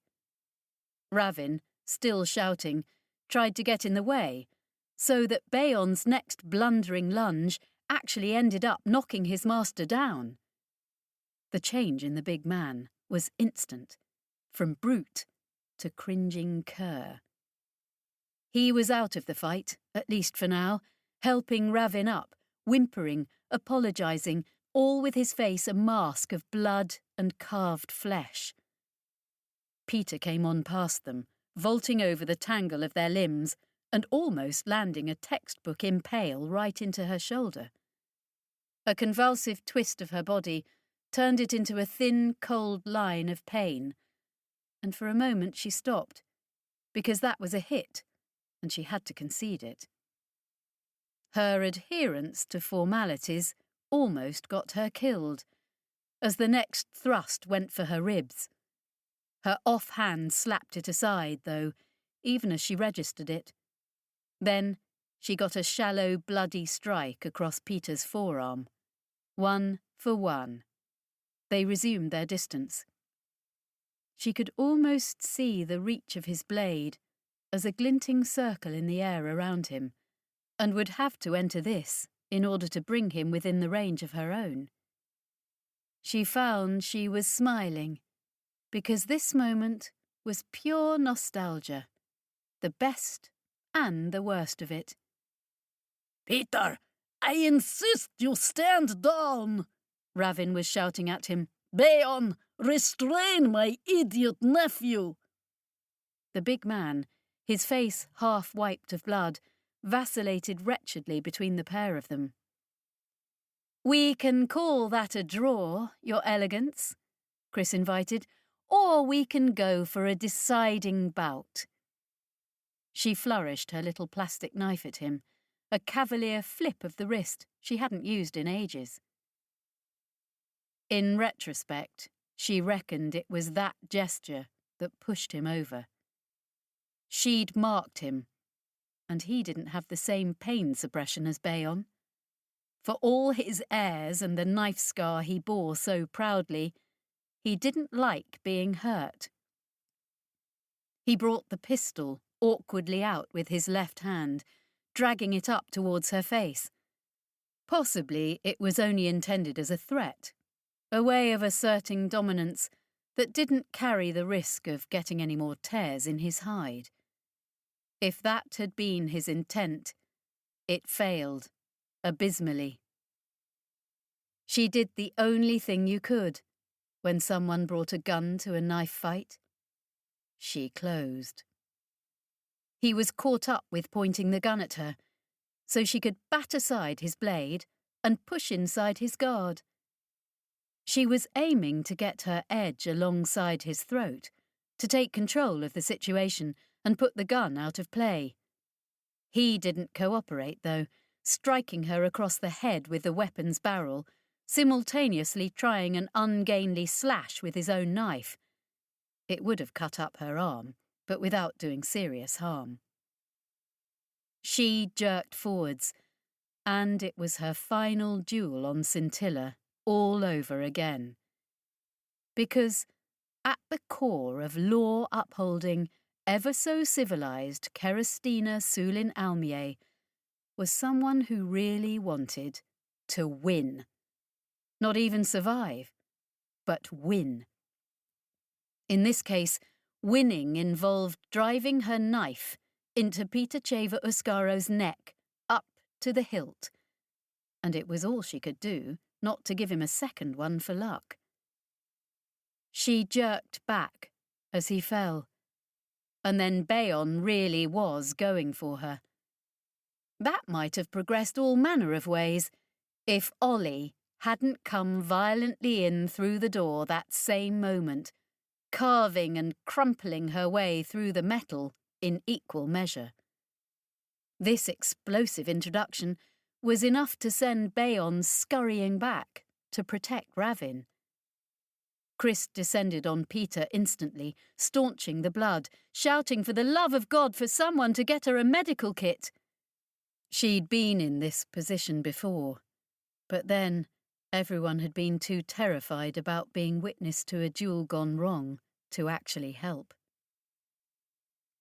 Ravin, still shouting, tried to get in the way, so that Bayon's next blundering lunge actually ended up knocking his master down. The change in the big man was instant, from brute to cringing cur. He was out of the fight, at least for now, helping Ravin up, whimpering, apologising, all with his face a mask of blood and carved flesh. Peter came on past them, vaulting over the tangle of their limbs and almost landing a textbook impale right into her shoulder. A convulsive twist of her body turned it into a thin, cold line of pain, and for a moment she stopped, because that was a hit, and she had to concede it. Her adherence to formalities almost got her killed, as the next thrust went for her ribs. Her off hand slapped it aside, though, even as she registered it. Then she got a shallow, bloody strike across Peter's forearm. 1 for 1. They resumed their distance. She could almost see the reach of his blade as a glinting circle in the air around him, and would have to enter this in order to bring him within the range of her own. She found she was smiling, because this moment was pure nostalgia, the best and the worst of it. "Peter, I insist you stand down," Ravin was shouting at him. "Bayon, restrain my idiot nephew." The big man, his face half wiped of blood, vacillated wretchedly between the pair of them. "We can call that a draw, Your Elegance," Chris invited, "or we can go for a deciding bout." She flourished her little plastic knife at him, a cavalier flip of the wrist she hadn't used in ages. In retrospect, she reckoned it was that gesture that pushed him over. She'd marked him, and he didn't have the same pain suppression as Bayon. For all his airs and the knife scar he bore so proudly, he didn't like being hurt. He brought the pistol awkwardly out with his left hand, dragging it up towards her face. Possibly it was only intended as a threat, a way of asserting dominance that didn't carry the risk of getting any more tears in his hide. If that had been his intent, it failed, abysmally. She did the only thing you could when someone brought a gun to a knife fight. She closed. He was caught up with pointing the gun at her, so she could bat aside his blade and push inside his guard. She was aiming to get her edge alongside his throat, to take control of the situation and put the gun out of play. He didn't cooperate, though, striking her across the head with the weapon's barrel, simultaneously trying an ungainly slash with his own knife. It would have cut up her arm, but without doing serious harm. She jerked forwards, and it was her final duel on Scintilla all over again. Because at the core of law-upholding, ever-so-civilised Kerestina Sulin Almier was someone who really wanted to win. Not even survive, but win. In this case, winning involved driving her knife into Peter Cheva Uscaro's neck, up to the hilt, and it was all she could do not to give him a second one for luck. She jerked back as he fell, and then Bayon really was going for her. That might have progressed all manner of ways if Ollie hadn't come violently in through the door that same moment, carving and crumpling her way through the metal in equal measure. This explosive introduction was enough to send Bayon scurrying back to protect Ravin. Chris descended on Peter instantly, staunching the blood, shouting for the love of God for someone to get her a medical kit. She'd been in this position before, but then everyone had been too terrified about being witness to a duel gone wrong to actually help.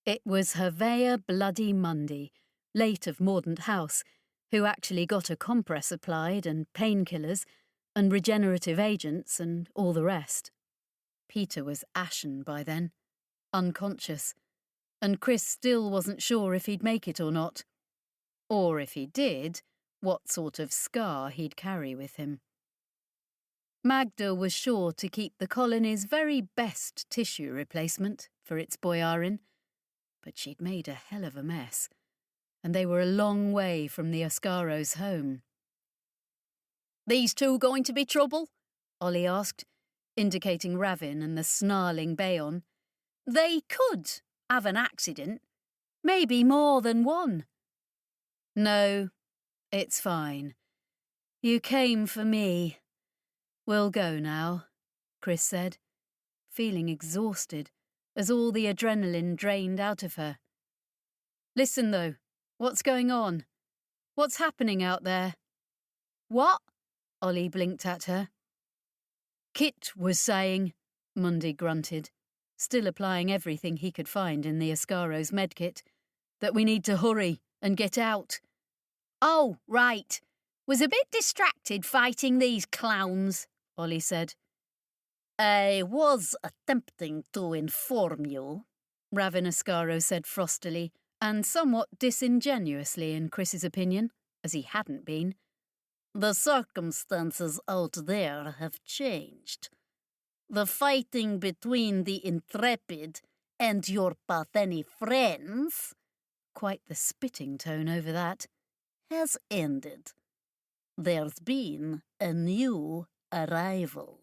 It was Hervea Bloody Monday, late of Mordaunt House, who actually got a compress applied and painkillers and regenerative agents and all the rest. Peter was ashen by then, unconscious, and Chris still wasn't sure if he'd make it or not. Or if he did, what sort of scar he'd carry with him. Magda was sure to keep the colony's very best tissue replacement for its boyarin, but she'd made a hell of a mess, and they were a long way from the Oscaros' home. "These two going to be trouble?" Ollie asked, indicating Ravin and the snarling Bayon. "They could have an accident, maybe more than one." "No, it's fine. You came for me. We'll go now," Chris said, feeling exhausted as all the adrenaline drained out of her. "Listen, though, what's going on? What's happening out there?" "What?" Ollie blinked at her. "Kit was saying," Mundy grunted, still applying everything he could find in the Oscaro's medkit, "that we need to hurry and get out." "Oh, right. Was a bit distracted fighting these clowns," Ollie said. "I was attempting to inform you," Ravin Oscaro said frostily, and somewhat disingenuously in Chris's opinion, as he hadn't been. "The circumstances out there have changed. The fighting between the Intrepid and your Partheni friends," quite the spitting tone over that, "has ended. There's been a new arrival."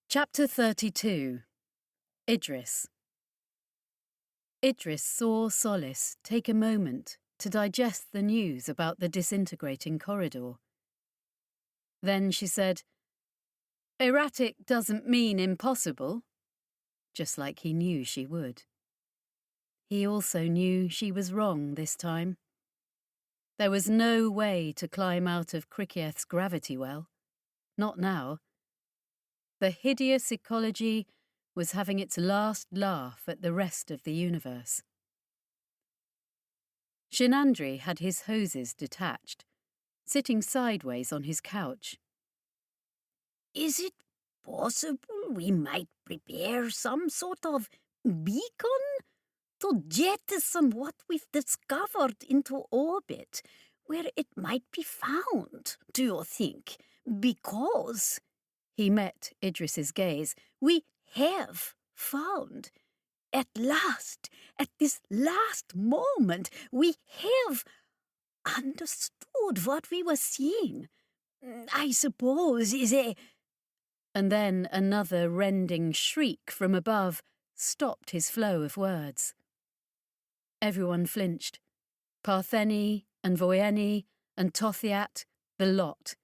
Chapter 32. Idris. Idris saw Solace take a moment to digest the news about the disintegrating corridor. Then she said, "Erratic doesn't mean impossible," just like he knew she would. He also knew she was wrong this time. There was no way to climb out of Krikieth's gravity well. Not now. The hideous ecology was having its last laugh at the rest of the universe. Shinandri had his hoses detached, sitting sideways on his couch. "Is it possible we might prepare some sort of beacon to jettison what we've discovered into orbit, where it might be found, do you think? Because," he met Idris's gaze, "we have found. At last, at this last moment, we have understood what we were seeing. I suppose is a..." And then another rending shriek from above stopped his flow of words. Everyone flinched. Partheni and Voyeni and Tothiat, the lot.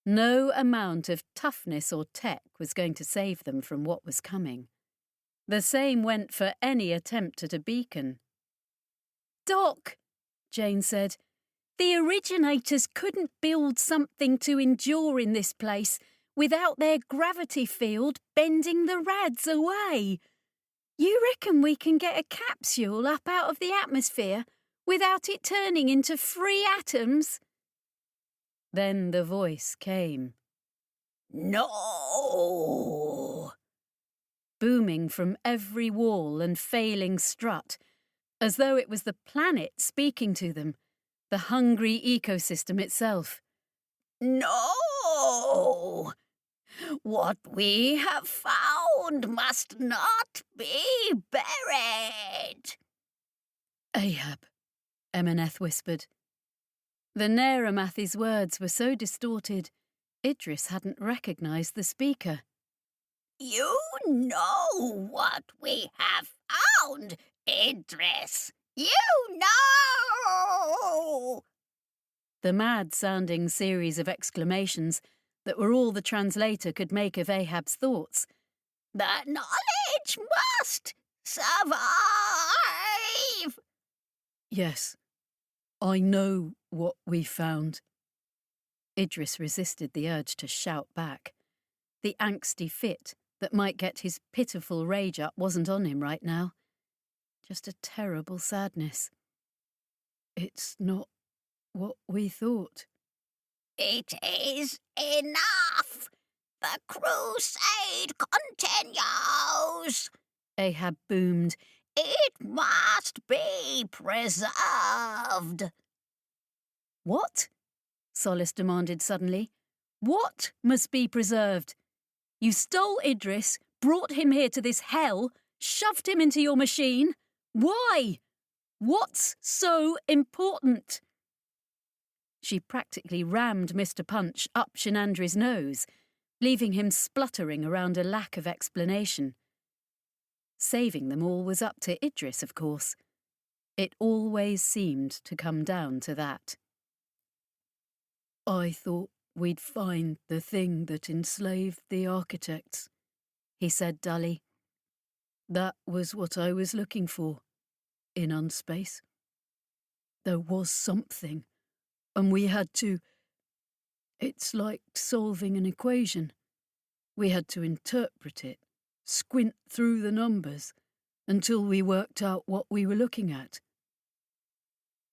No amount of toughness or tech was going to save them from what was coming. The same went for any attempt at a beacon. "Doc," Jane said, "the originators couldn't build something to endure in this place without their gravity field bending the rads away. You reckon we can get a capsule up out of the atmosphere without it turning into free atoms?" Then the voice came. "No!" Booming from every wall and failing strut, as though it was the planet speaking to them, the hungry ecosystem itself. "No! What we have found must not be buried." "Ahab," Emaneth whispered. The Neramathi's words were so distorted, Idris hadn't recognised the speaker. "You know what we have found, Idris. You know!" The mad-sounding series of exclamations that were all the translator could make of Ahab's thoughts. "The knowledge must survive." "Yes, I know what we found." Idris resisted the urge to shout back. The angsty fit that might get his pitiful rage up wasn't on him right now. Just a terrible sadness. "It's not what we thought." "It is enough. The crusade continues, Ahab boomed. It must be preserved. What? Solis demanded suddenly. What must be preserved? You stole Idris, brought him here to this hell, shoved him into your machine. Why? What's so important? She practically rammed Mr. Punch up Shenandri's nose, leaving him spluttering around a lack of explanation. Saving them all was up to Idris, of course. It always seemed to come down to that. I thought we'd find the thing that enslaved the architects, he said dully. That was what I was looking for, in unspace. There was something, and we had to... It's like solving an equation. We had to interpret it, squint through the numbers, until we worked out what we were looking at.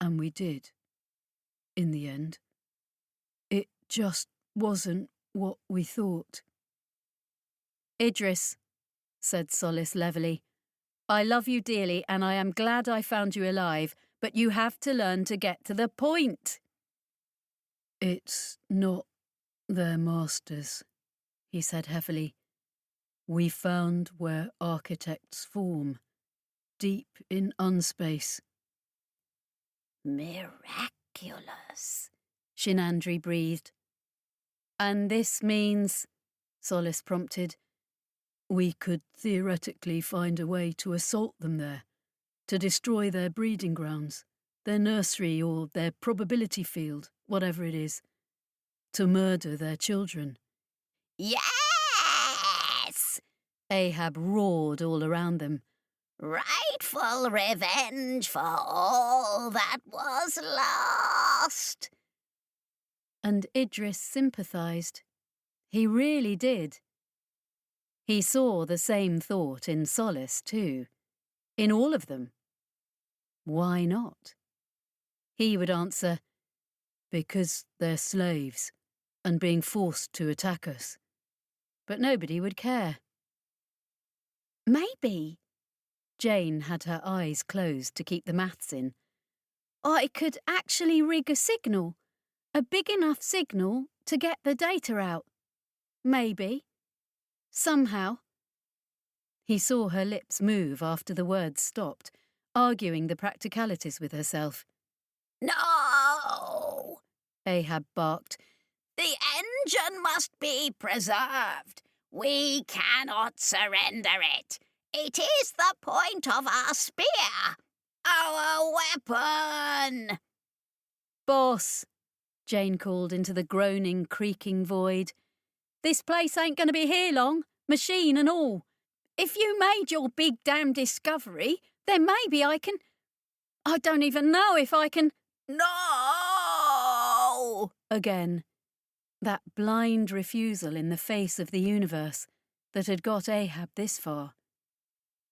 And we did, in the end. It just wasn't what we thought. Idris, said Solis levelly, I love you dearly and I am glad I found you alive, but you have to learn to get to the point. It's not their masters, he said heavily. We found where architects form, deep in unspace. Miraculous, Shenandri breathed. And this means, Solis prompted, we could theoretically find a way to assault them there, to destroy their breeding grounds, their nursery or their probability field, whatever it is, to murder their children. Yes! Ahab roared all around them. Rightful revenge for all that was lost. And Idris sympathised. He really did. He saw the same thought in Solis too, in all of them. Why not? He would answer, because they're slaves and being forced to attack us. But nobody would care. Maybe, Jane had her eyes closed to keep the maths in, I could actually rig a signal, a big enough signal to get the data out. Maybe. Somehow. He saw her lips move after the words stopped, arguing the practicalities with herself. No! Ahab barked. The engine must be preserved. We cannot surrender it. It is the point of our spear, our weapon. Boss, Jane called into the groaning, creaking void. This place ain't going to be here long, machine and all. If you made your big damn discovery, then maybe I can... I don't even know if I can... No! Again. That blind refusal in the face of the universe that had got Ahab this far.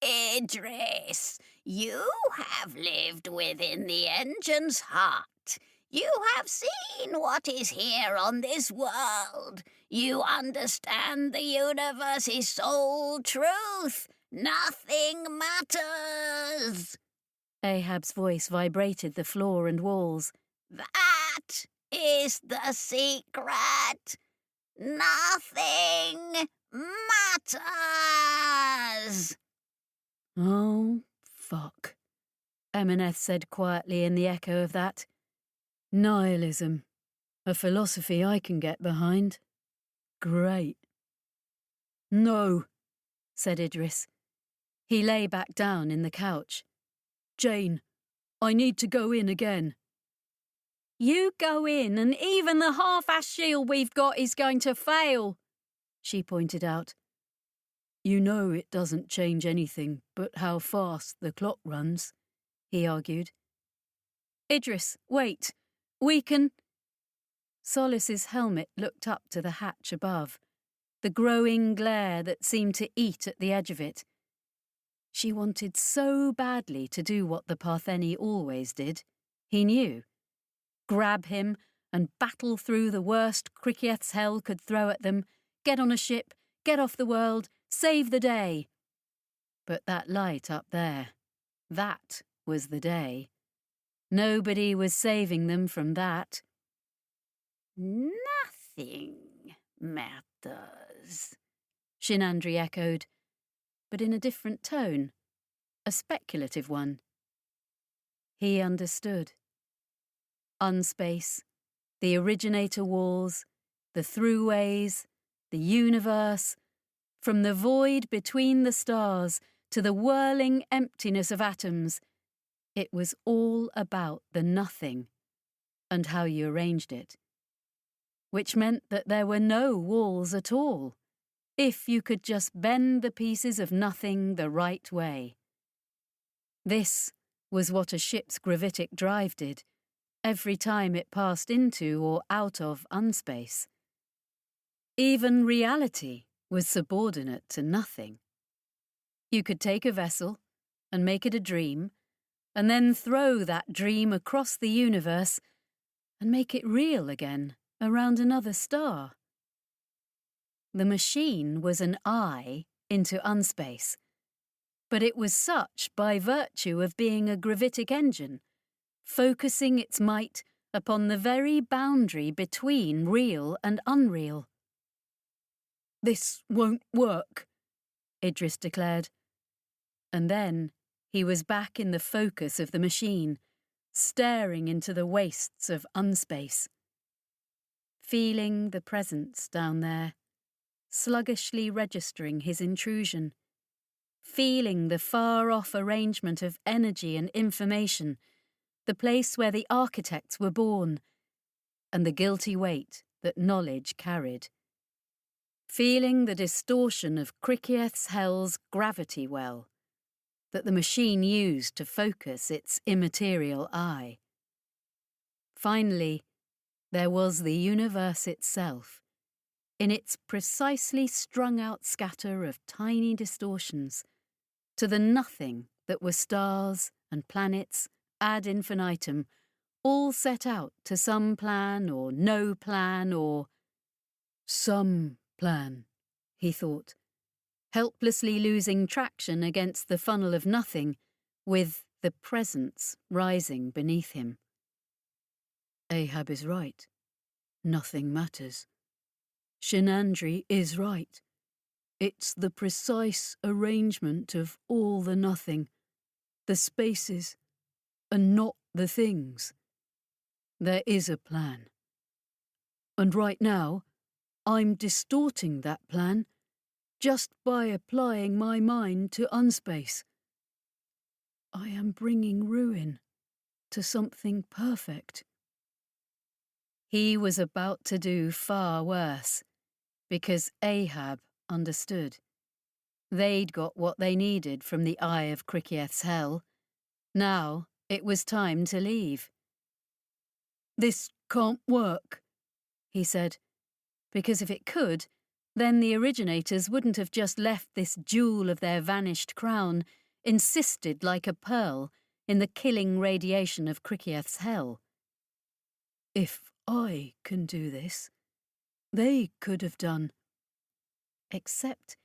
Idris, you have lived within the engine's heart. You have seen what is here on this world. You understand the universe's sole truth. Nothing matters. Ahab's voice vibrated the floor and walls. That is the secret. Nothing matters. Oh, fuck, Emineth said quietly in the echo of that. Nihilism, a philosophy I can get behind. Great. No, said Idris. He lay back down in the couch. Jane, I need to go in again. You go in and even the half-ass shield we've got is going to fail, she pointed out. You know it doesn't change anything but how fast the clock runs, he argued. Idris, wait. We can... Solis's helmet looked up to the hatch above, the growing glare that seemed to eat at the edge of it. She wanted so badly to do what the Partheni always did. He knew. Grab him and battle through the worst Krikieth's hell could throw at them, get on a ship, get off the world, save the day. But that light up there, that was the day. Nobody was saving them from that. Nothing matters, Shinandri echoed, but in a different tone, a speculative one. He understood. Unspace, the originator walls, the throughways, the universe, from the void between the stars to the whirling emptiness of atoms, it was all about the nothing and how you arranged it, which meant that there were no walls at all, if you could just bend the pieces of nothing the right way. This was what a ship's gravitic drive did every time it passed into or out of unspace. Even reality was subordinate to nothing. You could take a vessel and make it a dream, and then throw that dream across the universe and make it real again around another star. The machine was an eye into unspace, but it was such by virtue of being a gravitic engine, focusing its might upon the very boundary between real and unreal. "This won't work," Idris declared. And then he was back in the focus of the machine, staring into the wastes of unspace. Feeling the presence down there, sluggishly registering his intrusion. Feeling the far-off arrangement of energy and information, the place where the architects were born, and the guilty weight that knowledge carried. Feeling the distortion of Kriketh's hell's gravity well, that the machine used to focus its immaterial eye. Finally, there was the universe itself, in its precisely strung-out scatter of tiny distortions, to the nothing that were stars and planets ad infinitum, all set out to some plan or no plan or "Some plan," he thought, helplessly losing traction against the funnel of nothing, with the presence rising beneath him. Ahab is right. Nothing matters. Shinandri is right. It's the precise arrangement of all the nothing, the spaces, and not the things. There is a plan. And right now, I'm distorting that plan just by applying my mind to unspace. I am bringing ruin to something perfect. He was about to do far worse, because Ahab understood. They'd got what they needed from the eye of Kriketh's hell. Now it was time to leave. "This can't work," he said, because if it could, then the originators wouldn't have just left this jewel of their vanished crown, encysted like a pearl in the killing radiation of Kriketh's hell. "If I can do this, they could have done." Except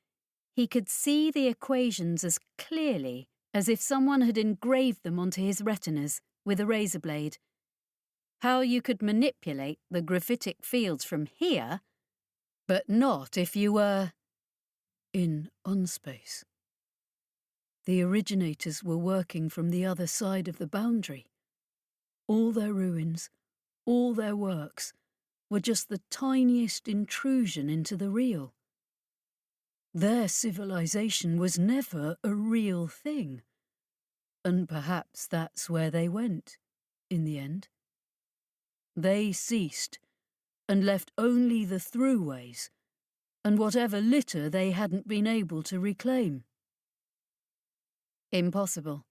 he could see the equations as clearly as if someone had engraved them onto his retinas with a razor blade. How you could manipulate the graphitic fields from here, but not if you were in unspace. The originators were working from the other side of the boundary. All their ruins, all their works, were just the tiniest intrusion into the real. Their civilization was never a real thing. And perhaps that's where they went, in the end. They ceased, and left only the throughways, and whatever litter they hadn't been able to reclaim. Impossible.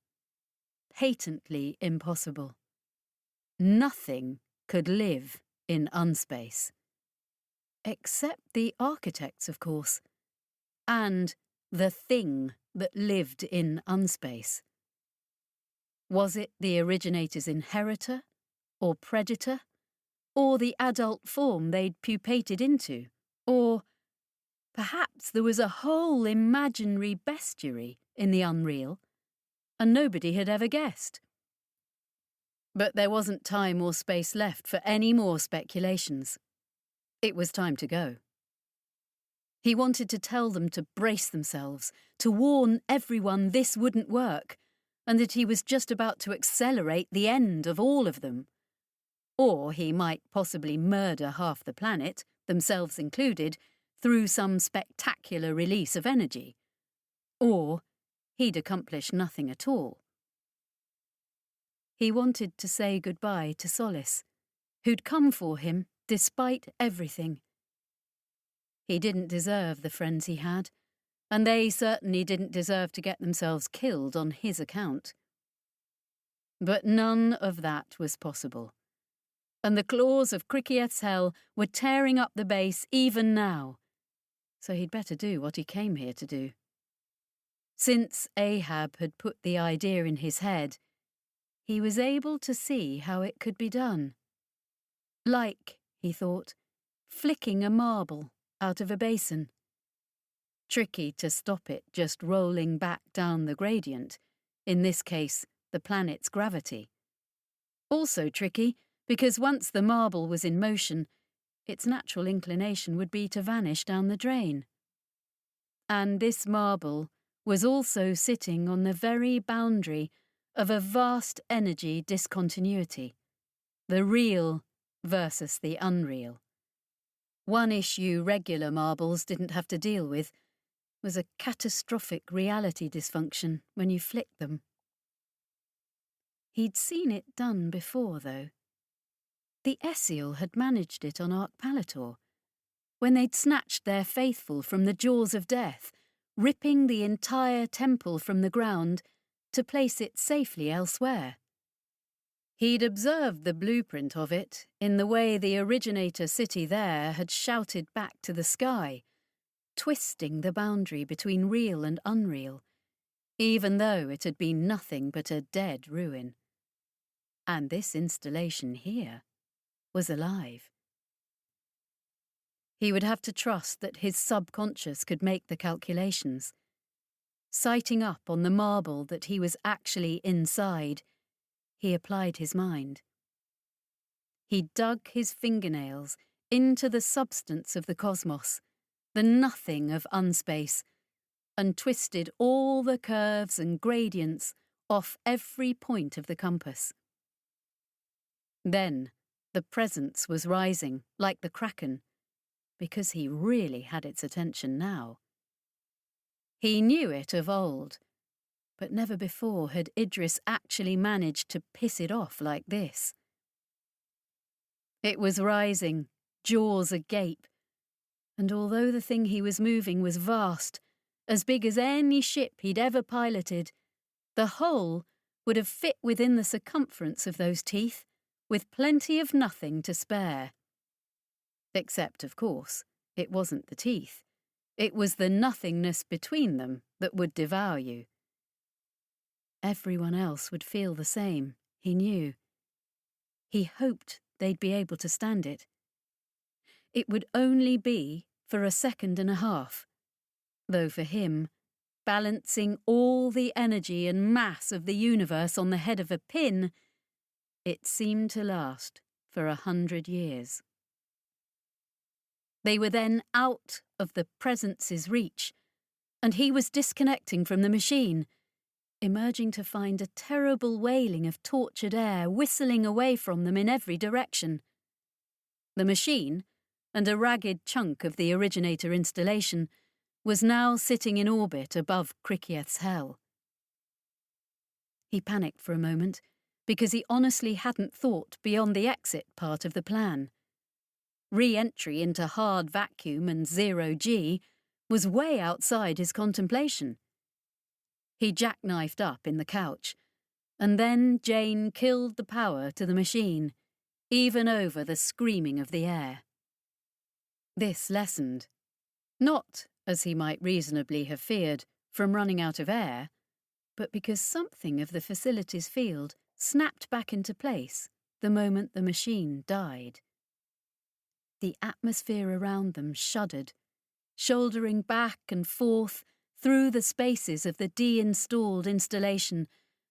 Patently impossible. Nothing could live in unspace. Except the architects, of course, and the thing that lived in unspace. Was it the originator's inheritor, or predator, or the adult form they'd pupated into, or Perhaps there was a whole imaginary bestiary in the unreal, and nobody had ever guessed. But there wasn't time or space left for any more speculations. It was time to go. He wanted to tell them to brace themselves, to warn everyone this wouldn't work, and that he was just about to accelerate the end of all of them. Or he might possibly murder half the planet, themselves included, through some spectacular release of energy. Or he'd accomplish nothing at all. He wanted to say goodbye to Solace, who'd come for him despite everything. He didn't deserve the friends he had, and they certainly didn't deserve to get themselves killed on his account. But none of that was possible, and the claws of Cricket's hell were tearing up the base even now, so he'd better do what he came here to do. Since Ahab had put the idea in his head, he was able to see how it could be done. Like, he thought, flicking a marble out of a basin. Tricky to stop it just rolling back down the gradient, in this case, the planet's gravity. Also tricky because once the marble was in motion, its natural inclination would be to vanish down the drain. And this marble was also sitting on the very boundary of a vast energy discontinuity, the real versus the unreal. One issue regular marbles didn't have to deal with was a catastrophic reality dysfunction when you flicked them. He'd seen it done before, though. The Essiel had managed it on Arc Palator, when they'd snatched their faithful from the jaws of death, ripping the entire temple from the ground to place it safely elsewhere. He'd observed the blueprint of it in the way the originator city there had shouted back to the sky, twisting the boundary between real and unreal, even though it had been nothing but a dead ruin. And this installation here was alive. He would have to trust that his subconscious could make the calculations. Sighting up on the marble that he was actually inside, he applied his mind. He dug his fingernails into the substance of the cosmos, the nothing of unspace, and twisted all the curves and gradients off every point of the compass. Then the presence was rising, like the kraken, because he really had its attention now. He knew it of old, but never before had Idris actually managed to piss it off like this. It was rising, jaws agape, and although the thing he was moving was vast, as big as any ship he'd ever piloted, the whole would have fit within the circumference of those teeth, with plenty of nothing to spare. Except, of course, it wasn't the teeth. It was the nothingness between them that would devour you. Everyone else would feel the same, he knew. He hoped they'd be able to stand it. It would only be for a second and a half, though for him, balancing all the energy and mass of the universe on the head of a pin, it seemed to last for 100 years. They were then out of the presence's reach, and he was disconnecting from the machine, emerging to find a terrible wailing of tortured air whistling away from them in every direction. The machine, and a ragged chunk of the originator installation, was now sitting in orbit above Cricket's hell. He panicked for a moment, because he honestly hadn't thought beyond the exit part of the plan. Re-entry into hard vacuum and zero-G was way outside his contemplation. He jackknifed up in the couch, and then Jane killed the power to the machine, even over the screaming of the air. This lessened, not, as he might reasonably have feared, from running out of air, but because something of the facility's field snapped back into place the moment the machine died. The atmosphere around them shuddered, shouldering back and forth through the spaces of the de-installed installation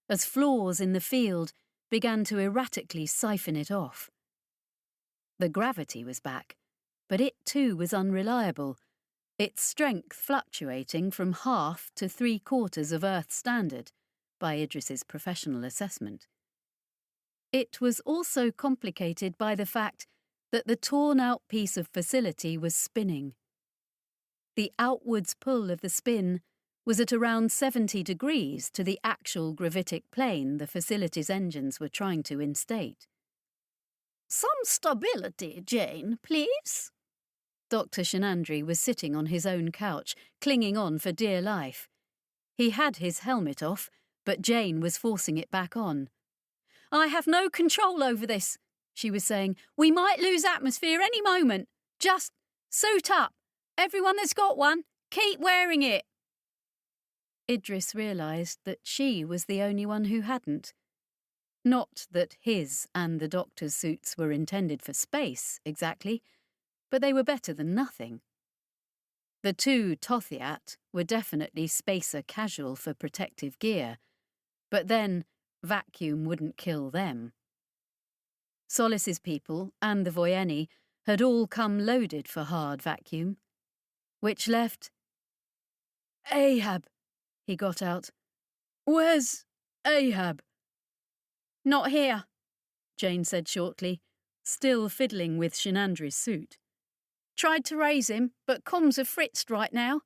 as flaws in the field began to erratically siphon it off. The gravity was back, but it too was unreliable, its strength fluctuating from half to 3/4 of Earth standard, by Idris's professional assessment. It was also complicated by the fact that the torn-out piece of facility was spinning. The outwards pull of the spin was at around 70 degrees to the actual gravitic plane the facility's engines were trying to instate. Some stability, Jane, please. Dr. Shenandri was sitting on his own couch, clinging on for dear life. He had his helmet off, but Jane was forcing it back on. I have no control over this, she was saying. We might lose atmosphere any moment. Just suit up. Everyone that's got one, keep wearing it. Idris realised that she was the only one who hadn't. Not that his and the doctor's suits were intended for space, exactly, but they were better than nothing. The two Tothiat were definitely spacer casual for protective gear, but then vacuum wouldn't kill them. Solis's people and the Voyeni had all come loaded for hard vacuum, which left... Ahab, he got out. Where's Ahab? Not here, Jane said shortly, still fiddling with Shenandri's suit. Tried to raise him, but comms are fritzed right now.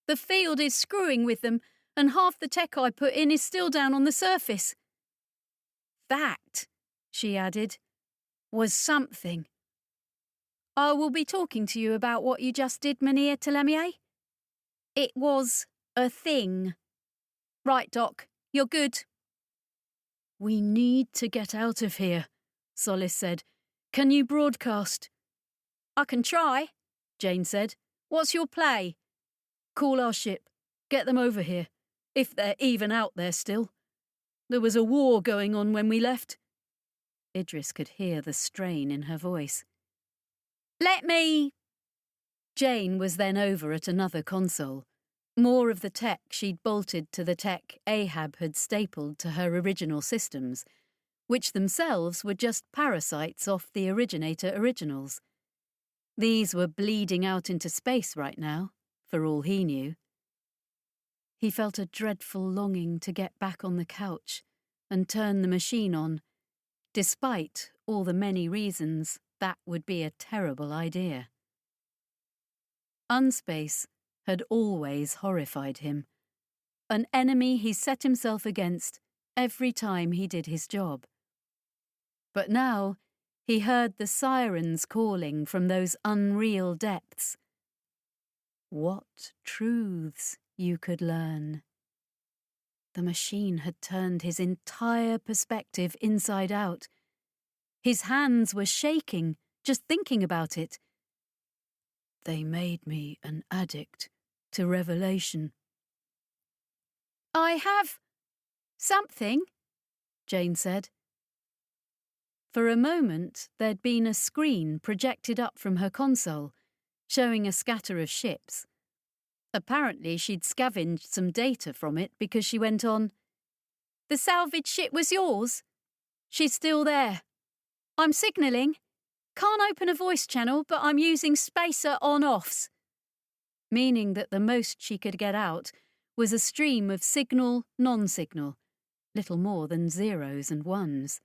The field is screwing with them, and half the tech I put in is still down on the surface. That, she added, was something. I will be talking to you about what you just did, Mynheer Telemier. It was a thing. Right, Doc, you're good. We need to get out of here, Solis said. Can you broadcast? I can try, Jane said. What's your play? Call our ship. Get them over here, if they're even out there still. There was a war going on when we left. Idris could hear the strain in her voice. Let me... Jane was then over at another console. More of the tech she'd bolted to the tech Ahab had stapled to her original systems, which themselves were just parasites off the originator originals. These were bleeding out into space right now, for all he knew. He felt a dreadful longing to get back on the couch and turn the machine on, despite all the many reasons that would be a terrible idea. Unspace had always horrified him, an enemy he set himself against every time he did his job. But now he heard the sirens calling from those unreal depths. What truths you could learn. The machine had turned his entire perspective inside out. His hands were shaking just thinking about it. They made me an addict to revelation. I have something, Jane said. For a moment, there'd been a screen projected up from her console, showing a scatter of ships. Apparently, she'd scavenged some data from it because she went on, The salvage ship was yours? She's still there. I'm signalling. Can't open a voice channel, but I'm using spacer on-offs. Meaning that the most she could get out was a stream of signal, non-signal, little more than zeros and ones.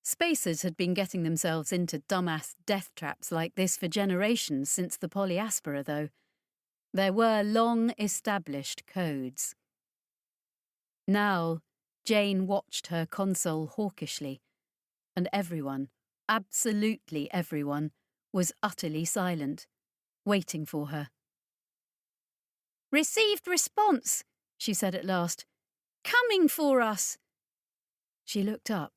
Spacers had been getting themselves into dumbass death traps like this for generations since the polyaspora, though. There were long-established codes. Now, Jane watched her console hawkishly, and everyone, absolutely everyone, was utterly silent, waiting for her. Received response, she said at last. Coming for us. She looked up,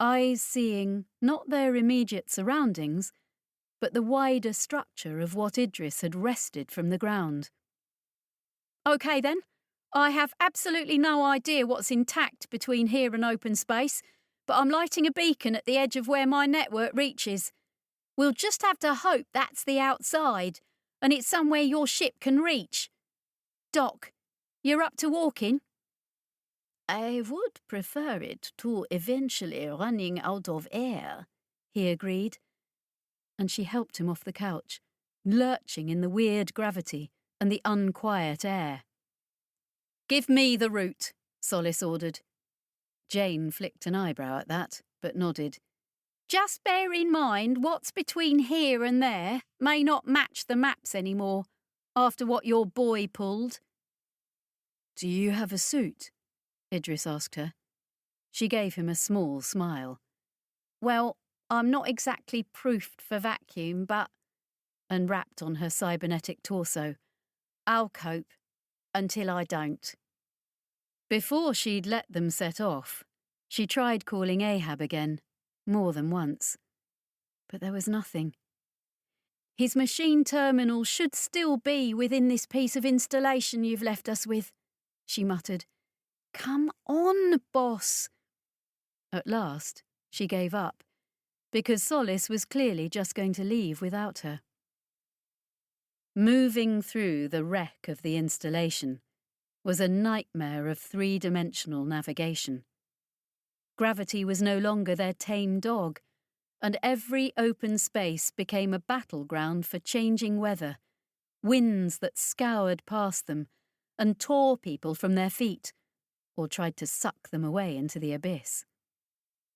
eyes seeing not their immediate surroundings, but the wider structure of what Idris had wrested from the ground. OK then, I have absolutely no idea what's intact between here and open space, but I'm lighting a beacon at the edge of where my network reaches. We'll just have to hope that's the outside, and it's somewhere your ship can reach. Doc, you're up to walking? I would prefer it to eventually running out of air, he agreed, and she helped him off the couch, lurching in the weird gravity and the unquiet air. Give me the route, Solace ordered. Jane flicked an eyebrow at that, but nodded. Just bear in mind what's between here and there may not match the maps anymore, after what your boy pulled. Do you have a suit? Idris asked her. She gave him a small smile. Well, I'm not exactly proofed for vacuum, but... and rapped on her cybernetic torso. I'll cope, until I don't. Before she'd let them set off, she tried calling Ahab again, more than once. But there was nothing. His machine terminal should still be within this piece of installation you've left us with, she muttered. Come on, boss. At last, she gave up, because Solace was clearly just going to leave without her. Moving through the wreck of the installation was a nightmare of three-dimensional navigation. Gravity was no longer their tame dog, and every open space became a battleground for changing weather, winds that scoured past them and tore people from their feet, or tried to suck them away into the abyss.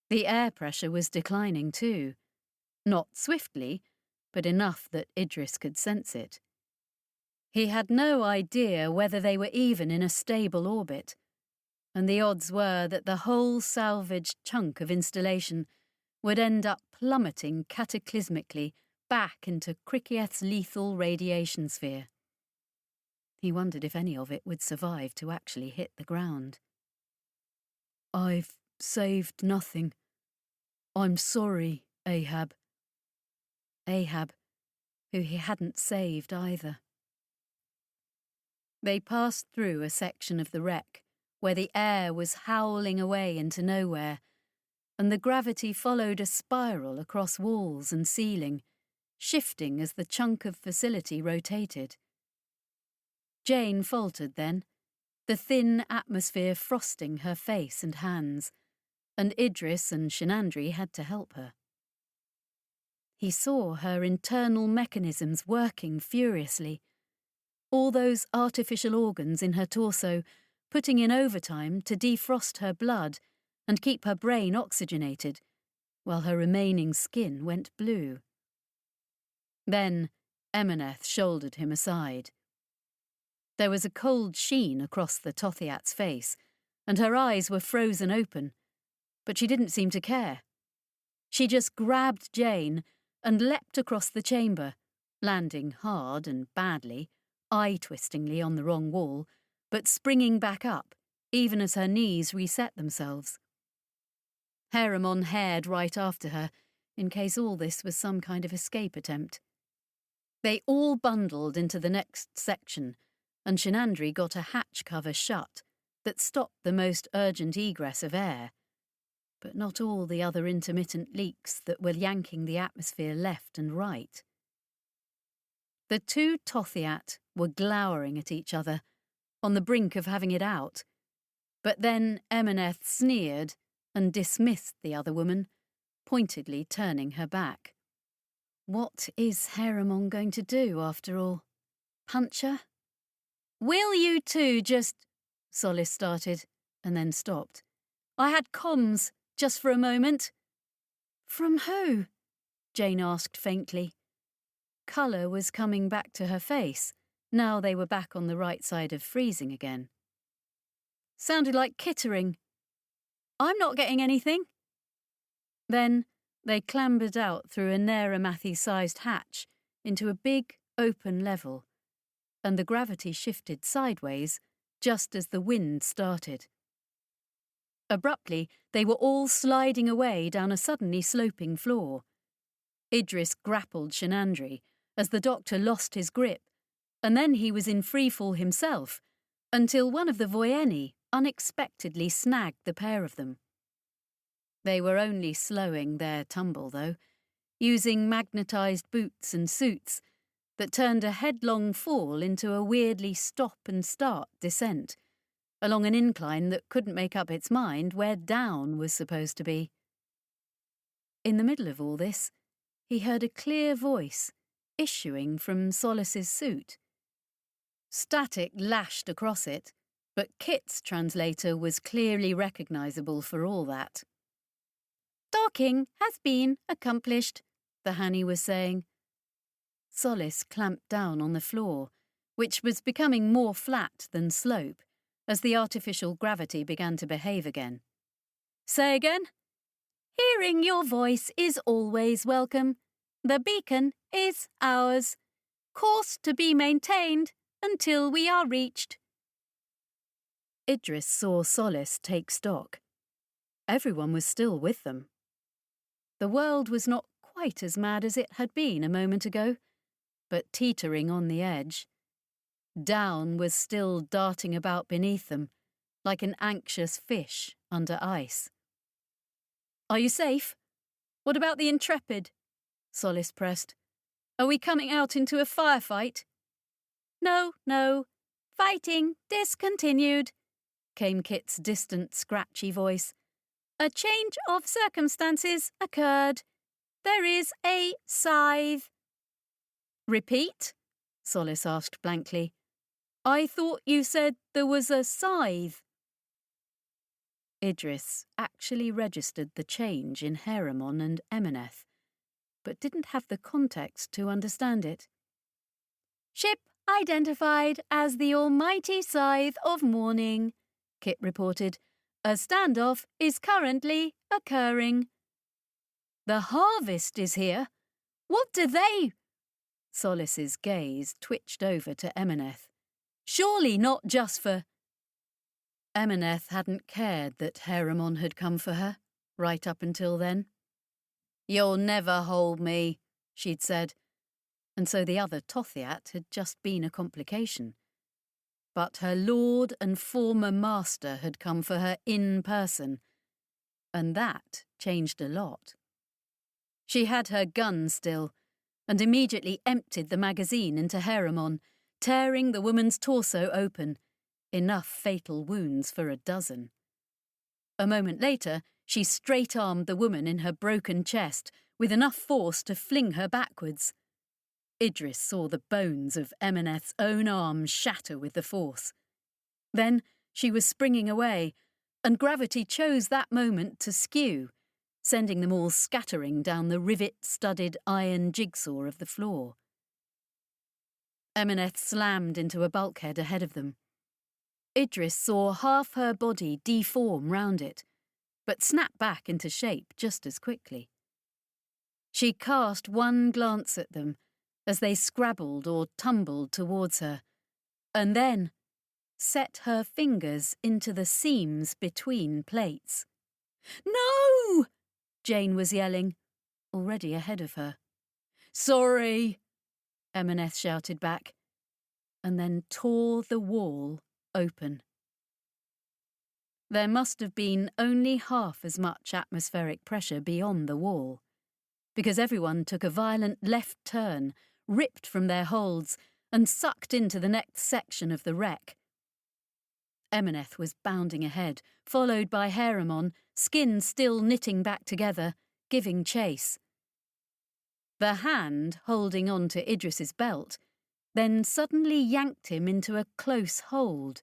The air pressure was declining too, not swiftly, but enough that Idris could sense it. He had no idea whether they were even in a stable orbit, and the odds were that the whole salvaged chunk of installation would end up plummeting cataclysmically back into Kriketh's lethal radiation sphere. He wondered if any of it would survive to actually hit the ground. I've saved nothing. I'm sorry, Ahab. Ahab, who he hadn't saved either. They passed through a section of the wreck where the air was howling away into nowhere, and the gravity followed a spiral across walls and ceiling, shifting as the chunk of facility rotated. Jane faltered then, the thin atmosphere frosting her face and hands, and Idris and Shinandri had to help her. He saw her internal mechanisms working furiously, all those artificial organs in her torso putting in overtime to defrost her blood and keep her brain oxygenated, while her remaining skin went blue. Then Emaneth shouldered him aside. There was a cold sheen across the Tothiat's face, and her eyes were frozen open, but she didn't seem to care. She just grabbed Jane and leapt across the chamber, landing hard and badly, eye-twistingly on the wrong wall, but springing back up, even as her knees reset themselves. Heremon hared right after her, in case all this was some kind of escape attempt. They all bundled into the next section, and Shinandri got a hatch cover shut that stopped the most urgent egress of air, but not all the other intermittent leaks that were yanking the atmosphere left and right. The two Tothiat were glowering at each other, on the brink of having it out, but then Emaneth sneered and dismissed the other woman, pointedly turning her back. What is Heremon going to do, after all? Punch her? Will you two just... Solace started, and then stopped. I had comms, just for a moment. From who? Jane asked faintly. Colour was coming back to her face, now they were back on the right side of freezing again. Sounded like kittering. I'm not getting anything. Then they clambered out through a Neramathi-sized hatch into a big, open level, and the gravity shifted sideways just as the wind started. Abruptly, they were all sliding away down a suddenly sloping floor. Idris grappled Shinandri as the doctor lost his grip, and then he was in freefall himself, until one of the Voyeni unexpectedly snagged the pair of them. They were only slowing their tumble, though, using magnetised boots and suits that turned a headlong fall into a weirdly stop-and-start descent, along an incline that couldn't make up its mind where down was supposed to be. In the middle of all this, he heard a clear voice issuing from Solace's suit. Static lashed across it, but Kit's translator was clearly recognisable for all that. Docking has been accomplished, the Hanny was saying. Solace clamped down on the floor, which was becoming more flat than slope, as the artificial gravity began to behave again. Say again? Hearing your voice is always welcome. The beacon is ours. Course to be maintained until we are reached. Idris saw Solace take stock. Everyone was still with them. The world was not quite as mad as it had been a moment ago, but teetering on the edge. Down was still darting about beneath them, like an anxious fish under ice. Are you safe? What about the Intrepid? Solace pressed. Are we coming out into a firefight? No. Fighting discontinued, came Kit's distant, scratchy voice. A change of circumstances occurred. There is a scythe. Repeat? Solace asked blankly. I thought you said there was a scythe. Idris actually registered the change in Heremon and Emeneth, but didn't have the context to understand it. Ship identified as the almighty scythe of morning, Kit reported. A standoff is currently occurring. The harvest is here. What do they... Solace's gaze twitched over to Emeneth. Surely not just for... Emeneth hadn't cared that Heremon had come for her, right up until then. You'll never hold me, she'd said, and so the other Tothiat had just been a complication. But her lord and former master had come for her in person, and that changed a lot. She had her gun still, and immediately emptied the magazine into Heremon, tearing the woman's torso open, enough fatal wounds for a dozen. A moment later, she straight-armed the woman in her broken chest with enough force to fling her backwards. Idris saw the bones of Emeneth's own arms shatter with the force. Then she was springing away, and gravity chose that moment to skew, sending them all scattering down the rivet-studded iron jigsaw of the floor. Emeneth slammed into a bulkhead ahead of them. Idris saw half her body deform round it, but snap back into shape just as quickly. She cast one glance at them as they scrabbled or tumbled towards her, and then set her fingers into the seams between plates. "No!" Jane was yelling, already ahead of her. "Sorry," Emeneth shouted back, and then tore the wall open. There must have been only half as much atmospheric pressure beyond the wall, because everyone took a violent left turn, ripped from their holds, and sucked into the next section of the wreck. Emeneth was bounding ahead, followed by Heremon, skin still knitting back together, giving chase. The hand holding on to Idris's belt then suddenly yanked him into a close hold.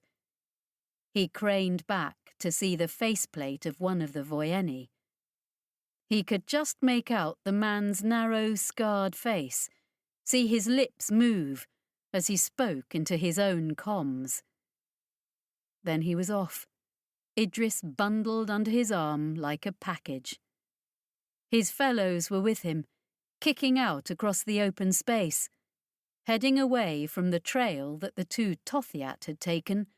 He craned back to see the faceplate of one of the Voyeni. He could just make out the man's narrow, scarred face, see his lips move as he spoke into his own comms. Then he was off, Idris bundled under his arm like a package. His fellows were with him, kicking out across the open space, heading away from the trail that the two Tothiat had taken,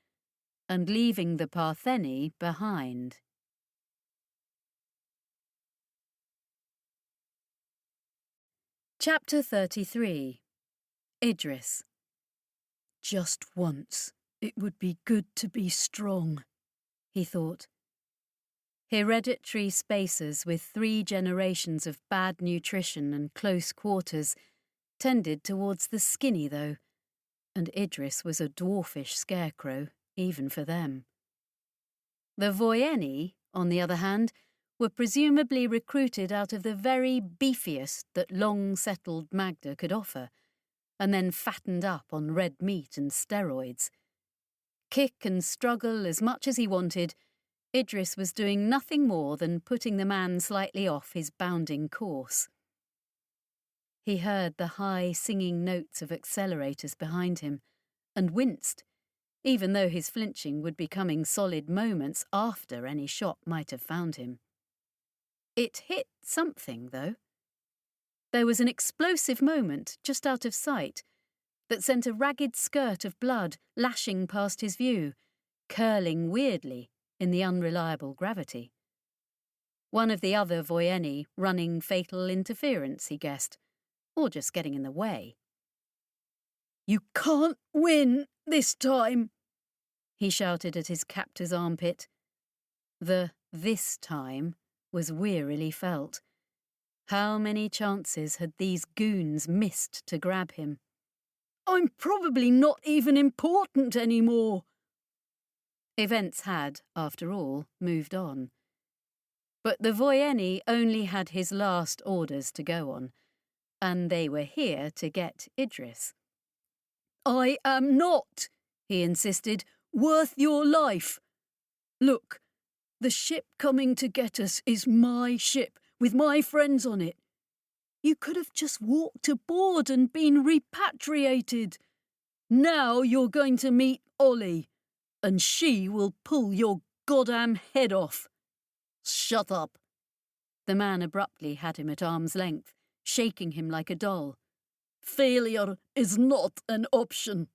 and leaving the Partheni behind. Chapter 33. Idris. Just once, it would be good to be strong, he thought. Hereditary spacers with 3 generations of bad nutrition and close quarters tended towards the skinny, though, and Idris was a dwarfish scarecrow, even for them. The Voyeni, on the other hand, were presumably recruited out of the very beefiest that long-settled Magda could offer, and then fattened up on red meat and steroids. Kick and struggle as much as he wanted, Idris was doing nothing more than putting the man slightly off his bounding course. He heard the high singing notes of accelerators behind him, and winced, even though his flinching would be coming solid moments after any shot might have found him. It hit something, though. There was an explosive moment just out of sight that sent a ragged skirt of blood lashing past his view, curling weirdly in the unreliable gravity. One of the other Voyeni running fatal interference, he guessed, or just getting in the way. "You can't win this time," he shouted at his captor's armpit. The "this time" was wearily felt. How many chances had these goons missed to grab him? "I'm probably not even important anymore." Events had, after all, moved on. But the Voyeni only had his last orders to go on, and they were here to get Idris. "I am not," he insisted, "worth your life. Look, the ship coming to get us is my ship, with my friends on it. You could have just walked aboard and been repatriated. Now you're going to meet Ollie, and she will pull your goddamn head off." "Shut up." The man abruptly had him at arm's length, shaking him like a doll. "Failure is not an option."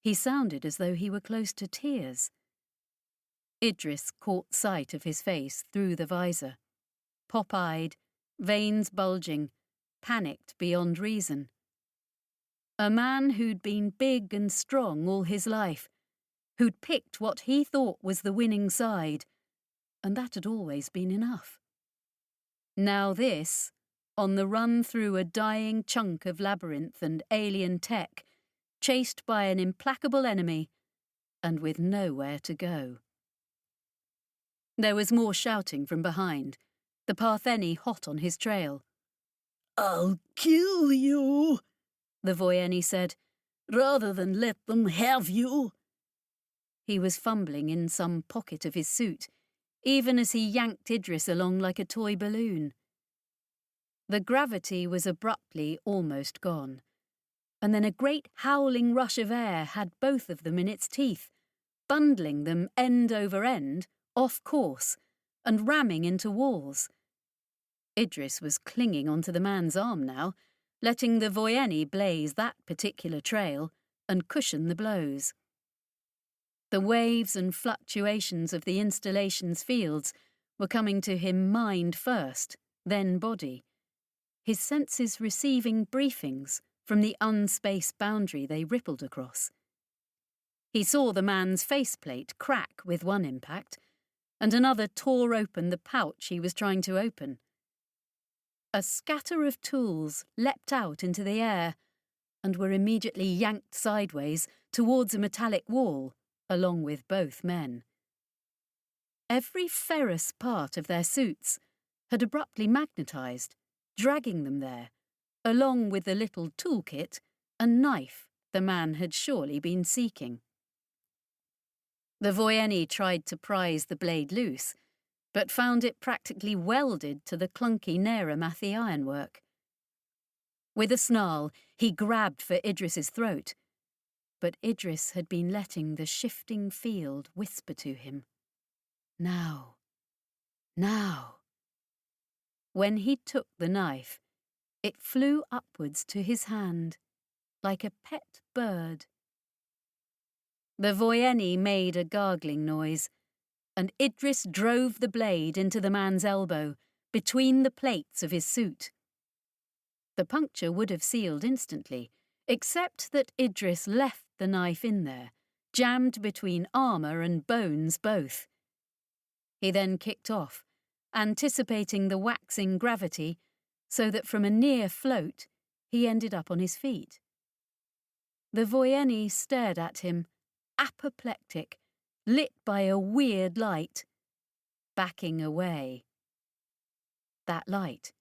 He sounded as though he were close to tears. Idris caught sight of his face through the visor. Pop-eyed, veins bulging, panicked beyond reason. A man who'd been big and strong all his life, who'd picked what he thought was the winning side, and that had always been enough. Now this, on the run through a dying chunk of labyrinth and alien tech, chased by an implacable enemy, and with nowhere to go. There was more shouting from behind, the Partheni hot on his trail. "I'll kill you," the Voyeni said, "rather than let them have you." He was fumbling in some pocket of his suit, even as he yanked Idris along like a toy balloon. The gravity was abruptly almost gone, and then a great howling rush of air had both of them in its teeth, bundling them end over end, off course, and ramming into walls. Idris was clinging onto the man's arm now, letting the Voyeni blaze that particular trail and cushion the blows. The waves and fluctuations of the installation's fields were coming to him mind first, then body, his senses receiving briefings from the unspace boundary they rippled across. He saw the man's faceplate crack with one impact, and another tore open the pouch he was trying to open. A scatter of tools leapt out into the air and were immediately yanked sideways towards a metallic wall, along with both men. Every ferrous part of their suits had abruptly magnetised, dragging them there, along with the little toolkit and knife the man had surely been seeking. The Voyeni tried to prise the blade loose, but found it practically welded to the clunky Neramathi ironwork. With a snarl, he grabbed for Idris's throat, but Idris had been letting the shifting field whisper to him. Now. Now. When he took the knife, it flew upwards to his hand, like a pet bird. The Voyeni made a gargling noise, and Idris drove the blade into the man's elbow, between the plates of his suit. The puncture would have sealed instantly, except that Idris left the knife in there, jammed between armour and bones both. He then kicked off, anticipating the waxing gravity, so that from a near float he ended up on his feet. The Voyeni stared at him, apoplectic, lit by a weird light, backing away. That light,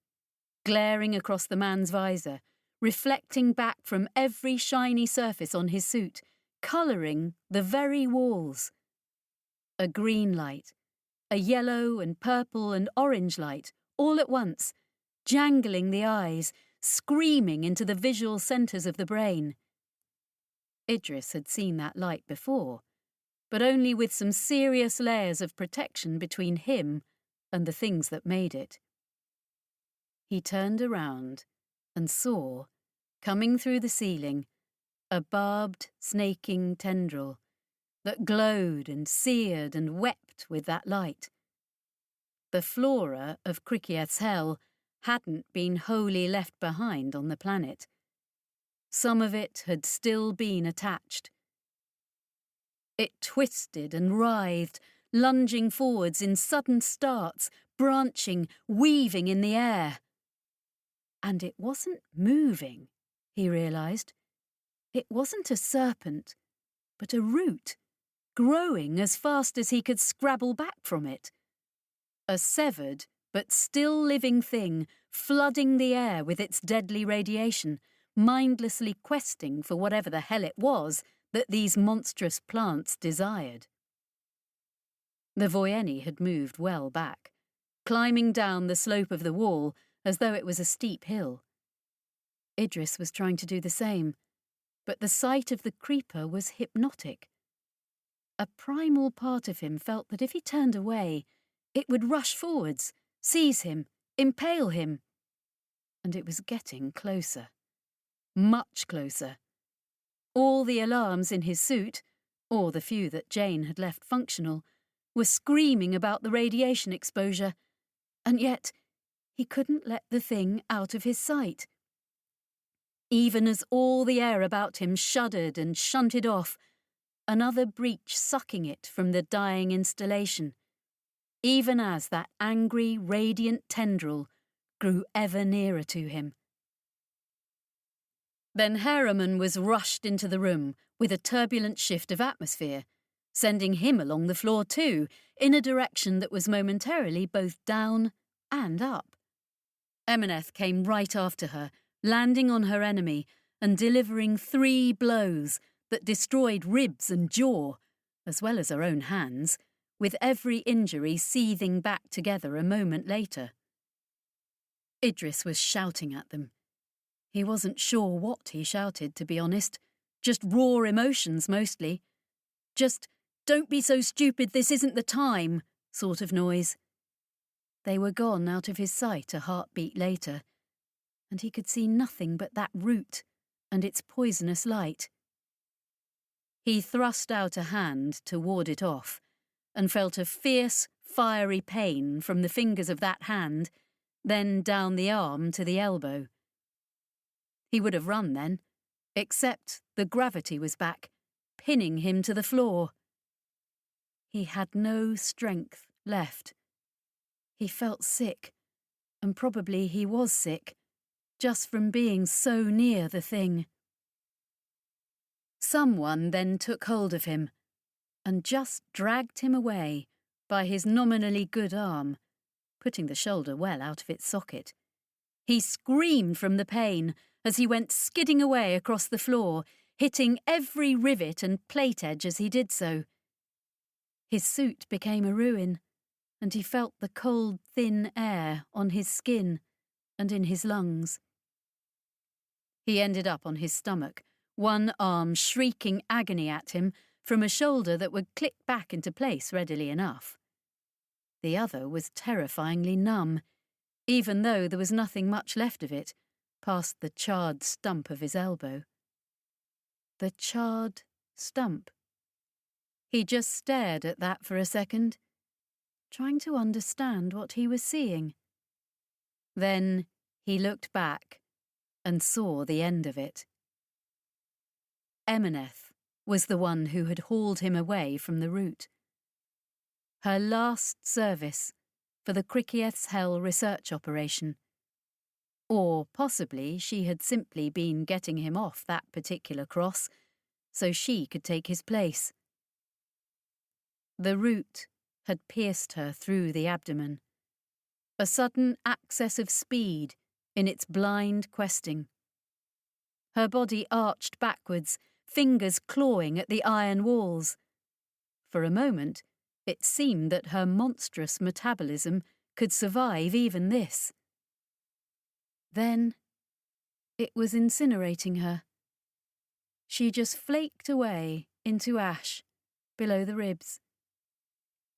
glaring across the man's visor, reflecting back from every shiny surface on his suit, colouring the very walls. A green light, a yellow and purple and orange light, all at once, jangling the eyes, screaming into the visual centres of the brain. Idris had seen that light before, but only with some serious layers of protection between him and the things that made it. He turned around and saw, coming through the ceiling, a barbed, snaking tendril that glowed and seared and wept with that light. The flora of Krikieth's hell hadn't been wholly left behind on the planet. Some of it had still been attached. It twisted and writhed, lunging forwards in sudden starts, branching, weaving in the air. And it wasn't moving, he realised. It wasn't a serpent, but a root, growing as fast as he could scrabble back from it. A severed but still living thing, flooding the air with its deadly radiation, mindlessly questing for whatever the hell it was that these monstrous plants desired. The Voyeni had moved well back, climbing down the slope of the wall as though it was a steep hill. Idris was trying to do the same, but the sight of the creeper was hypnotic. A primal part of him felt that if he turned away, it would rush forwards, seize him, impale him. And it was getting closer. Much closer. All the alarms in his suit, or the few that Jane had left functional, were screaming about the radiation exposure, and yet he couldn't let the thing out of his sight. Even as all the air about him shuddered and shunted off, another breach sucking it from the dying installation, even as that angry, radiant tendril grew ever nearer to him. Then Harriman was rushed into the room with a turbulent shift of atmosphere, sending him along the floor too, in a direction that was momentarily both down and up. Emineth came right after her, landing on her enemy and delivering 3 blows that destroyed ribs and jaw, as well as her own hands, with every injury seething back together a moment later. Idris was shouting at them. He wasn't sure what he shouted, to be honest. Just raw emotions, mostly. Just, "Don't be so stupid, this isn't the time," sort of noise. They were gone out of his sight a heartbeat later, and he could see nothing but that root and its poisonous light. He thrust out a hand to ward it off, and felt a fierce, fiery pain from the fingers of that hand, then down the arm to the elbow. He would have run then, except the gravity was back, pinning him to the floor. He had no strength left. He felt sick, and probably he was sick, just from being so near the thing. Someone then took hold of him, and just dragged him away by his nominally good arm, putting the shoulder well out of its socket. He screamed from the pain as he went skidding away across the floor, hitting every rivet and plate edge as he did so. His suit became a ruin, and he felt the cold, thin air on his skin and in his lungs. He ended up on his stomach, one arm shrieking agony at him from a shoulder that would click back into place readily enough. The other was terrifyingly numb, even though there was nothing much left of it, past the charred stump of his elbow. The charred stump. He just stared at that for a second, trying to understand what he was seeing. Then he looked back and saw the end of it. Emineth was the one who had hauled him away from the route. Her last service for the Krikieth's Hell research operation. Or possibly she had simply been getting him off that particular cross so she could take his place. The root had pierced her through the abdomen, a sudden access of speed in its blind questing. Her body arched backwards, fingers clawing at the iron walls. For a moment, it seemed that her monstrous metabolism could survive even this. Then, it was incinerating her. She just flaked away into ash below the ribs.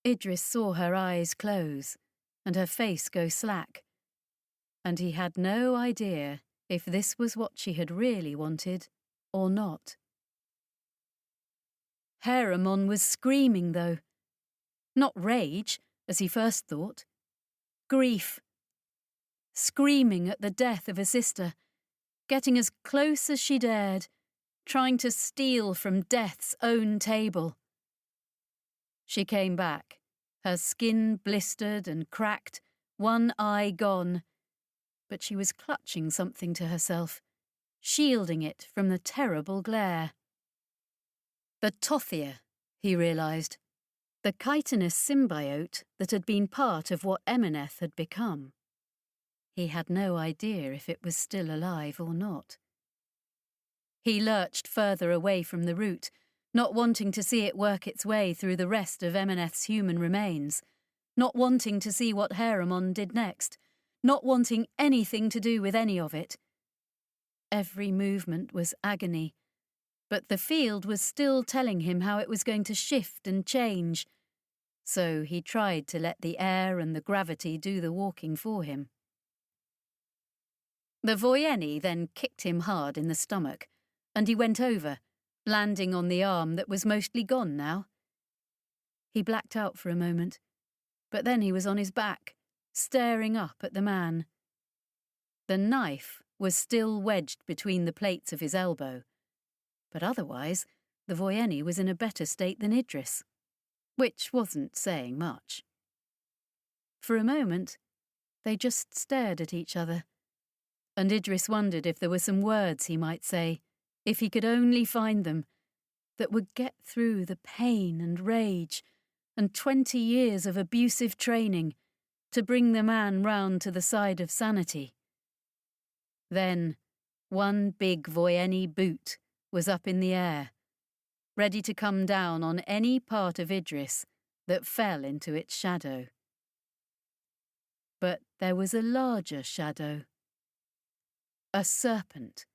Idris saw her eyes close and her face go slack, and he had no idea if this was what she had really wanted or not. Heremon was screaming, though. Not rage, as he first thought. Grief. Screaming at the death of a sister, getting as close as she dared, trying to steal from death's own table. She came back, her skin blistered and cracked, one eye gone, but she was clutching something to herself, shielding it from the terrible glare. The Tothia, he realised, the chitinous symbiote that had been part of what Emineth had become. He had no idea if it was still alive or not. He lurched further away from the root, not wanting to see it work its way through the rest of Emineth's human remains, not wanting to see what Heremon did next, not wanting anything to do with any of it. Every movement was agony, but the field was still telling him how it was going to shift and change, so he tried to let the air and the gravity do the walking for him. The Voyeni then kicked him hard in the stomach, and he went over, landing on the arm that was mostly gone now. He blacked out for a moment, but then he was on his back, staring up at the man. The knife was still wedged between the plates of his elbow, but otherwise the Voyeni was in a better state than Idris, which wasn't saying much. For a moment, they just stared at each other, and Idris wondered if there were some words he might say, if he could only find them, that would get through the pain and rage and 20 years of abusive training to bring the man round to the side of sanity. Then, one big Voyeni boot was up in the air, ready to come down on any part of Idris that fell into its shadow. But there was a larger shadow, a serpent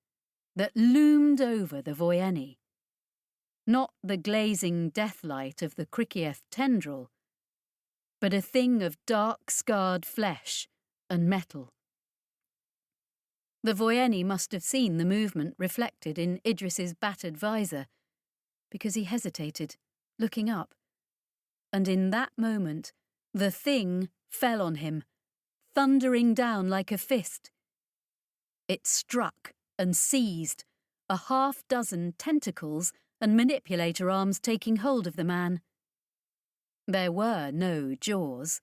that loomed over the Voyeni, not the glazing deathlight of the Krikiev tendril, but a thing of dark scarred flesh and metal. The Voyeni must have seen the movement reflected in Idris's battered visor, because he hesitated, looking up, and in that moment the thing fell on him, thundering down like a fist. It struck and seized, a half-dozen tentacles and manipulator arms taking hold of the man. There were no jaws.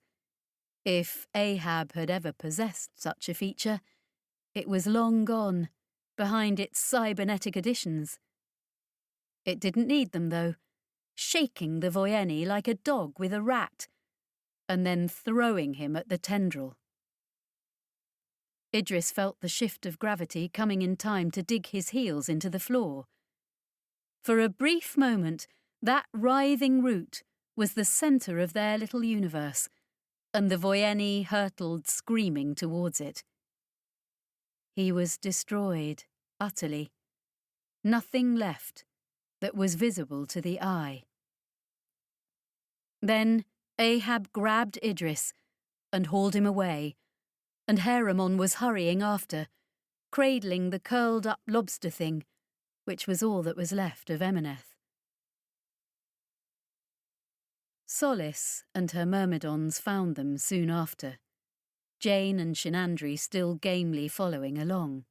If Ahab had ever possessed such a feature, it was long gone, behind its cybernetic additions. It didn't need them, though, shaking the Voyeni like a dog with a rat, and then throwing him at the tendril. Idris felt the shift of gravity coming in time to dig his heels into the floor. For a brief moment, that writhing root was the centre of their little universe, and the Voyeni hurtled screaming towards it. He was destroyed, utterly. Nothing left that was visible to the eye. Then Ahab grabbed Idris and hauled him away, and Heremon was hurrying after, cradling the curled-up lobster thing, which was all that was left of Emineth. Solace and her myrmidons found them soon after, Jane and Shinandri still gamely following along.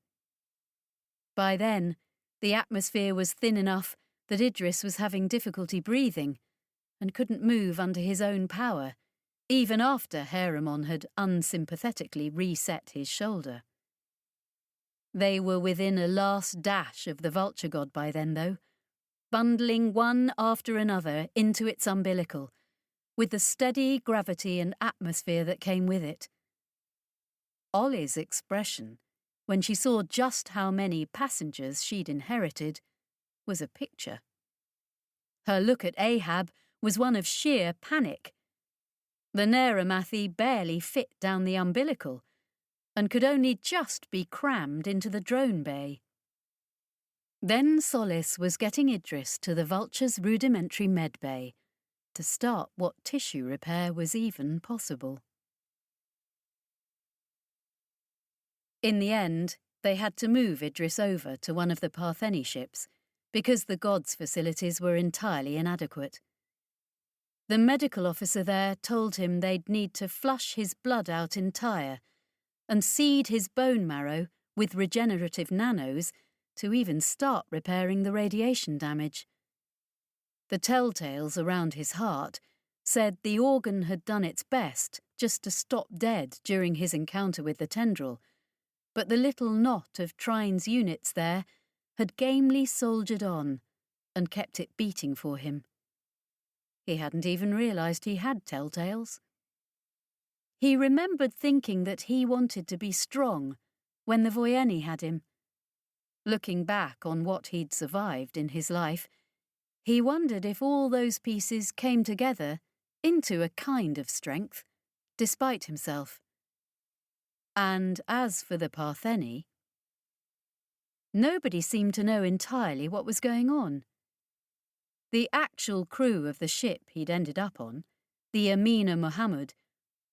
By then, the atmosphere was thin enough that Idris was having difficulty breathing and couldn't move under his own power, even after Heremon had unsympathetically reset his shoulder. They were within a last dash of the vulture god by then, though, bundling one after another into its umbilical, with the steady gravity and atmosphere that came with it. Ollie's expression, when she saw just how many passengers she'd inherited, was a picture. Her look at Ahab was one of sheer panic. The Neramathi barely fit down the umbilical, and could only just be crammed into the drone bay. Then Solace was getting Idris to the Vulture's rudimentary med bay, to start what tissue repair was even possible. In the end, they had to move Idris over to one of the Partheni ships, because the gods' facilities were entirely inadequate. The medical officer there told him they'd need to flush his blood out entire and seed his bone marrow with regenerative nanos to even start repairing the radiation damage. The telltales around his heart said the organ had done its best just to stop dead during his encounter with the tendril, but the little knot of Trine's units there had gamely soldiered on and kept it beating for him. He hadn't even realised he had telltales. He remembered thinking that he wanted to be strong when the Voyeni had him. Looking back on what he'd survived in his life, he wondered if all those pieces came together into a kind of strength, despite himself. And as for the Partheni, nobody seemed to know entirely what was going on. The actual crew of the ship he'd ended up on, the Amina Muhammad,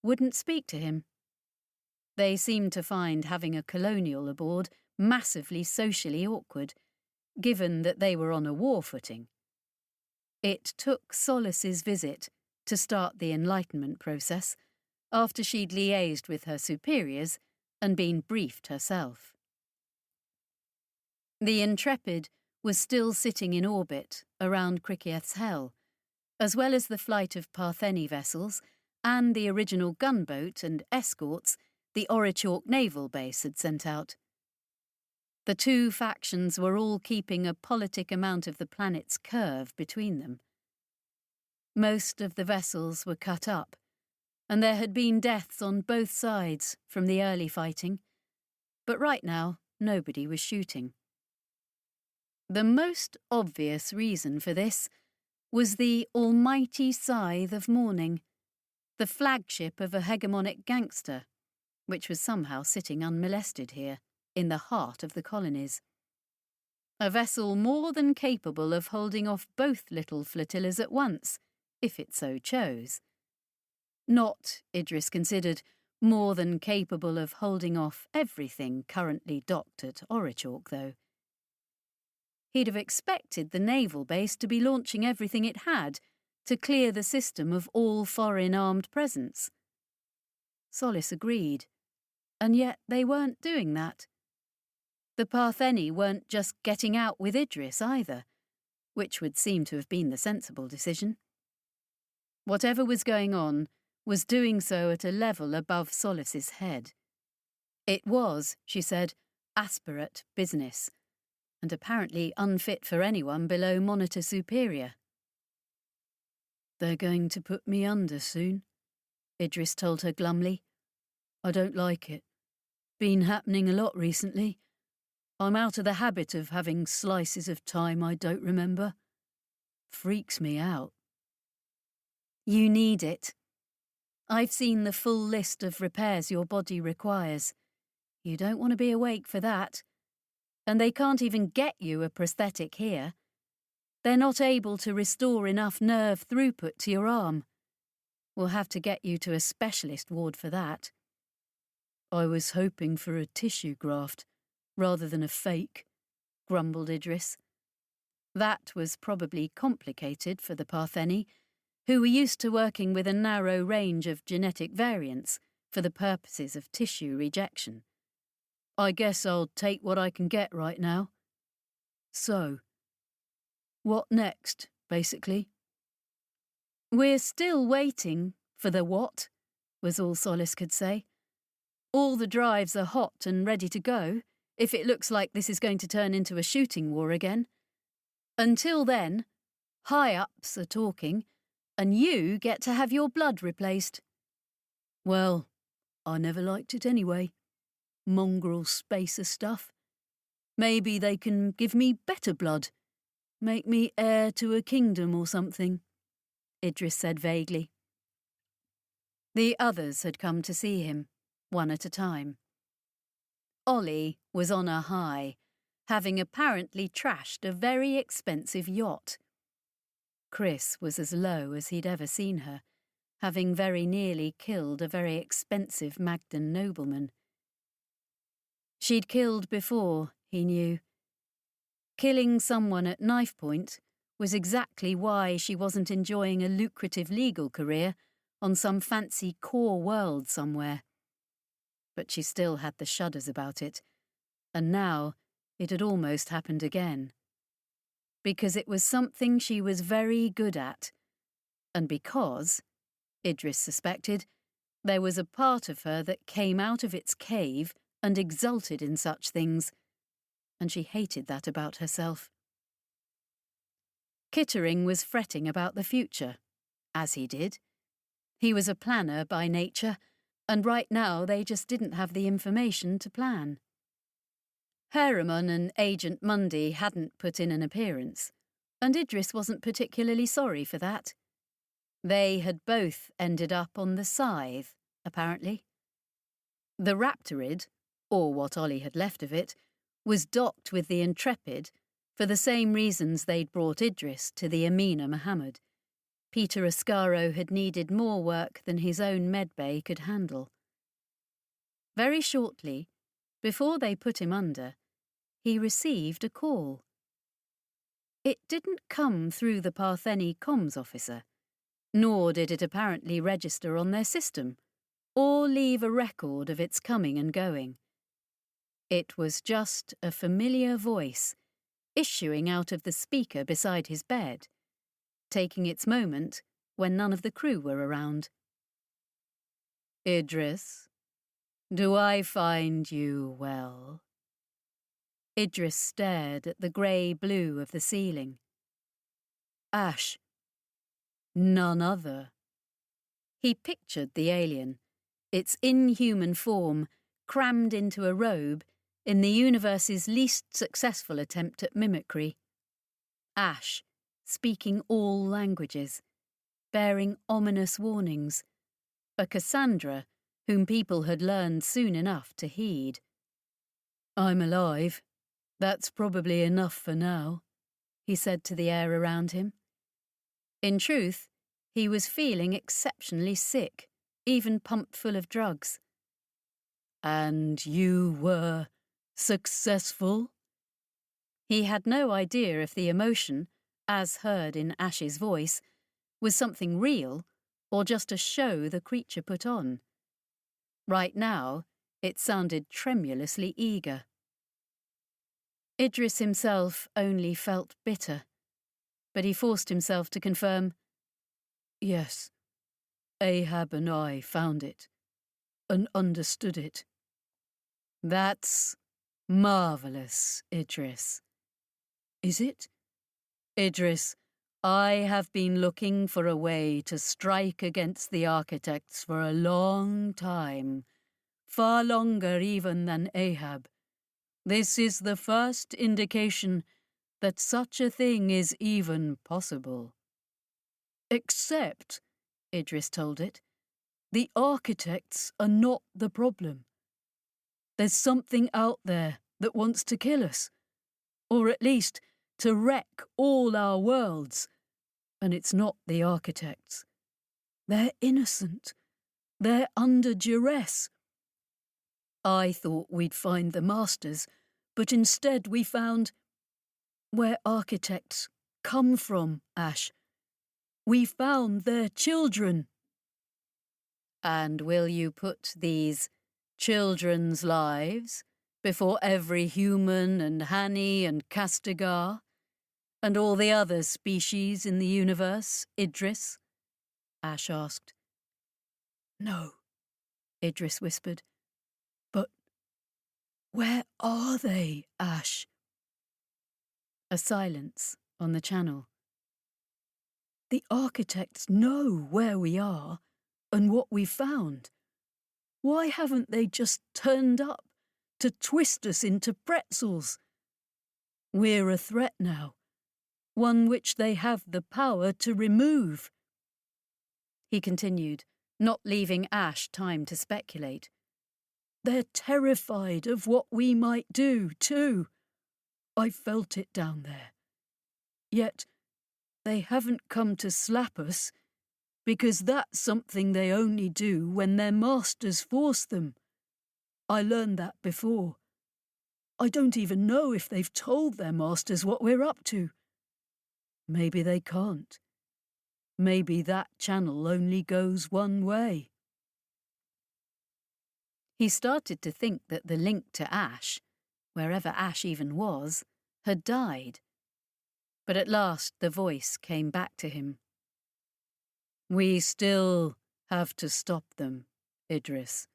wouldn't speak to him. They seemed to find having a colonial aboard massively socially awkward, given that they were on a war footing. It took Solace's visit to start the enlightenment process, after she'd liaised with her superiors and been briefed herself. The Intrepid was still sitting in orbit around Krikieth's Hell, as well as the flight of Partheni vessels and the original gunboat and escorts the Orichalk naval base had sent out. The two factions were all keeping a politic amount of the planet's curve between them. Most of the vessels were cut up, and there had been deaths on both sides from the early fighting, but right now nobody was shooting. The most obvious reason for this was the almighty Scythe of Morning, the flagship of a hegemonic gangster, which was somehow sitting unmolested here, in the heart of the colonies. A vessel more than capable of holding off both little flotillas at once, if it so chose. Not, Idris considered, more than capable of holding off everything currently docked at Orichalk, though. He'd have expected the naval base to be launching everything it had to clear the system of all foreign armed presence. Solace agreed, and yet they weren't doing that. The Partheni weren't just getting out with Idris either, which would seem to have been the sensible decision. Whatever was going on was doing so at a level above Solace's head. It was, she said, aspirate business, and apparently unfit for anyone below Monitor Superior. "They're going to put me under soon," Idris told her glumly. "I don't like it. Been happening a lot recently. I'm out of the habit of having slices of time I don't remember. Freaks me out." "You need it. I've seen the full list of repairs your body requires. You don't want to be awake for that. And they can't even get you a prosthetic here. They're not able to restore enough nerve throughput to your arm. We'll have to get you to a specialist ward for that." "I was hoping for a tissue graft rather than a fake," grumbled Idris. That was probably complicated for the Partheni, who were used to working with a narrow range of genetic variants for the purposes of tissue rejection. "I guess I'll take what I can get right now." "So, what next, basically?" "We're still waiting for the what," was all Solace could say. "All the drives are hot and ready to go. if it looks like this is going to turn into a shooting war again. Until then, high-ups are talking, and you get to have your blood replaced. Well, I never liked it anyway. Mongrel spacer stuff. Maybe they can give me better blood. Make me heir to a kingdom or something, Idris said vaguely. The others had come to see him, one at a time. Ollie was on a high, having apparently trashed a very expensive yacht. Chris was as low as he'd ever seen her, having very nearly killed a very expensive Magdan nobleman. She'd killed before, he knew. Killing someone at knife point was exactly why she wasn't enjoying a lucrative legal career on some fancy core world somewhere. But she still had the shudders about it, and now it had almost happened again. Because it was something she was very good at, and because, Idris suspected, there was a part of her that came out of its cave and exulted in such things, and she hated that about herself. Kittering was fretting about the future, as he did. He was a planner by nature, and right now they just didn't have the information to plan. Harriman and Agent Mundy hadn't put in an appearance, and Idris wasn't particularly sorry for that. They had both ended up on the Scythe, apparently. The Raptorid, or what Ollie had left of it, was docked with the Intrepid for the same reasons they'd brought Idris to the Amina Mohammed. Peter Ascaro had needed more work than his own medbay could handle. Very shortly, before they put him under, he received a call. It didn't come through the Partheni comms officer, nor did it apparently register on their system, or leave a record of its coming and going. It was just a familiar voice, issuing out of the speaker beside his bed, taking its moment when none of the crew were around. Idris, do I find you well? Idris stared at the grey blue of the ceiling. Ash. None other. He pictured the alien, its inhuman form crammed into a robe in the universe's least successful attempt at mimicry. Ash, speaking all languages, bearing ominous warnings, a Cassandra whom people had learned soon enough to heed. I'm alive. That's probably enough for now, he said to the air around him. In truth, he was feeling exceptionally sick, even pumped full of drugs. And you were successful? He had no idea if the emotion, as heard in Ash's voice, was something real or just a show the creature put on. Right now, it sounded tremulously eager. Idris himself only felt bitter, but he forced himself to confirm, Yes, Ahab and I found it, and understood it. That's marvellous, Idris. Is it? Idris, I have been looking for a way to strike against the architects for a long time, far longer even than Ahab. This is the first indication that such a thing is even possible. Except, Idris told it, the architects are not the problem. There's something out there that wants to kill us, or at least to wreck all our worlds, and it's not the architects. They're innocent. They're under duress. I thought we'd find the masters, but instead we found where architects come from, Ash. We found their children. And will you put these children's lives before every human and Hani and Castigar, and all the other species in the universe, Idris? Ash asked. No, Idris whispered. Where are they, Ash? A silence on the channel. The architects know where we are and what we found. Why haven't they just turned up to twist us into pretzels? We're a threat now, one which they have the power to remove. He continued, not leaving Ash time to speculate. They're terrified of what we might do, too. I felt it down there. Yet, they haven't come to slap us, because that's something they only do when their masters force them. I learned that before. I don't even know if they've told their masters what we're up to. Maybe they can't. Maybe that channel only goes one way. He started to think that the link to Ash, wherever Ash even was, had died. But at last the voice came back to him. We still have to stop them, Idris.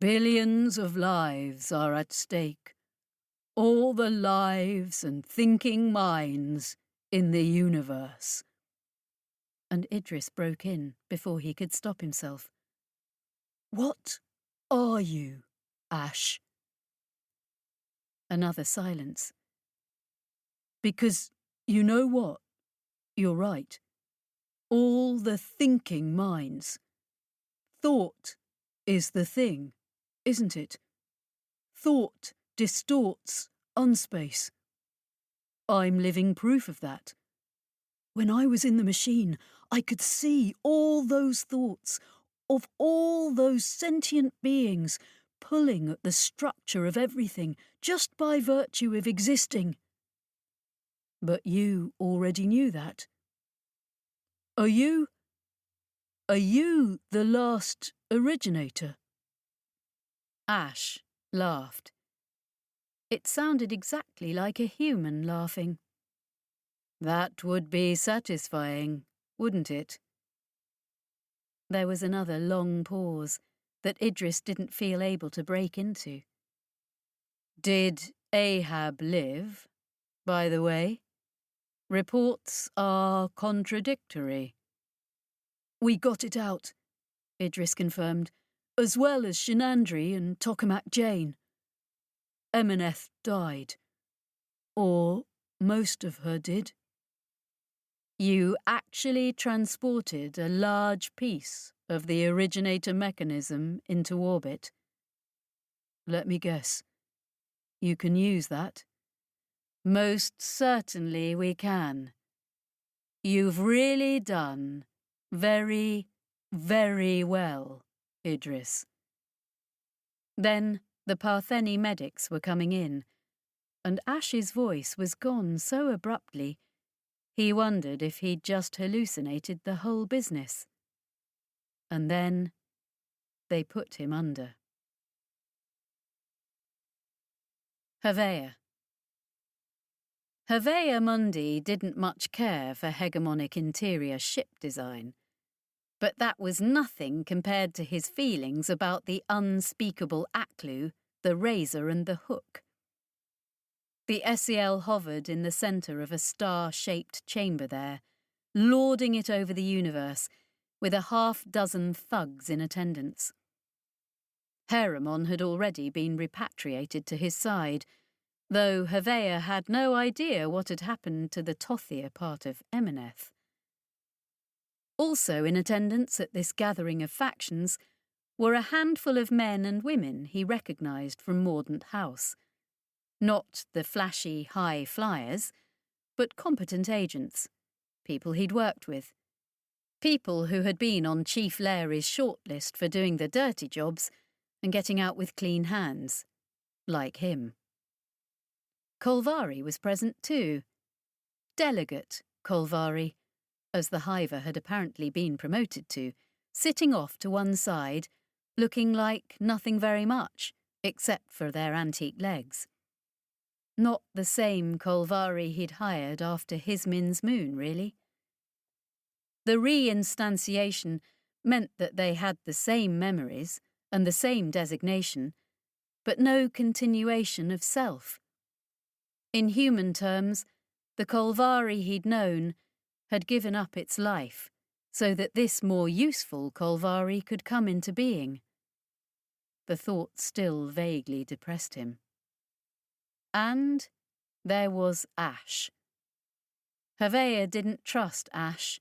Billions of lives are at stake. All the lives and thinking minds in the universe. And Idris broke in before he could stop himself. What are you, Ash? Another silence. Because you know what? You're right. All the thinking minds. Thought is the thing, isn't it? Thought distorts unspace. I'm living proof of that. When I was in the machine, I could see all those thoughts of all those sentient beings pulling at the structure of everything just by virtue of existing. But you already knew that. Are you the last originator? Ash laughed. It sounded exactly like a human laughing. That would be satisfying, wouldn't it? There was another long pause that Idris didn't feel able to break into. Did Ahab live, by the way? Reports are contradictory. We got it out, Idris confirmed, as well as Shinandri and Tokamak Jane. Emineth died. Or most of her did. You actually transported a large piece of the originator mechanism into orbit. Let me guess. You can use that? Most certainly we can. You've really done very, very well, Idris. Then the Partheni medics were coming in, and Ash's voice was gone so abruptly he wondered if he'd just hallucinated the whole business. And then they put him under. Havea. Havea Mundi didn't much care for hegemonic interior ship design, but that was nothing compared to his feelings about the unspeakable Aklu, the razor and the hook. The SEL hovered in the centre of a star-shaped chamber there, lording it over the universe, with a half-dozen thugs in attendance. Heramon had already been repatriated to his side, though Havea had no idea what had happened to the Tothir part of Emineth. Also in attendance at this gathering of factions were a handful of men and women he recognised from Mordaunt House. Not the flashy high flyers, but competent agents, people he'd worked with, people who had been on Chief Larry's shortlist for doing the dirty jobs and getting out with clean hands, like him. Kolvari was present too. Delegate Kolvari, as the hiver had apparently been promoted to, sitting off to one side, looking like nothing very much, except for their antique legs. Not the same Kolvari he'd hired after Hismin's moon, really. The reinstantiation meant that they had the same memories and the same designation, but no continuation of self. In human terms, the Kolvari he'd known had given up its life so that this more useful Kolvari could come into being. The thought still vaguely depressed him. And there was Ash. Havea didn't trust Ash,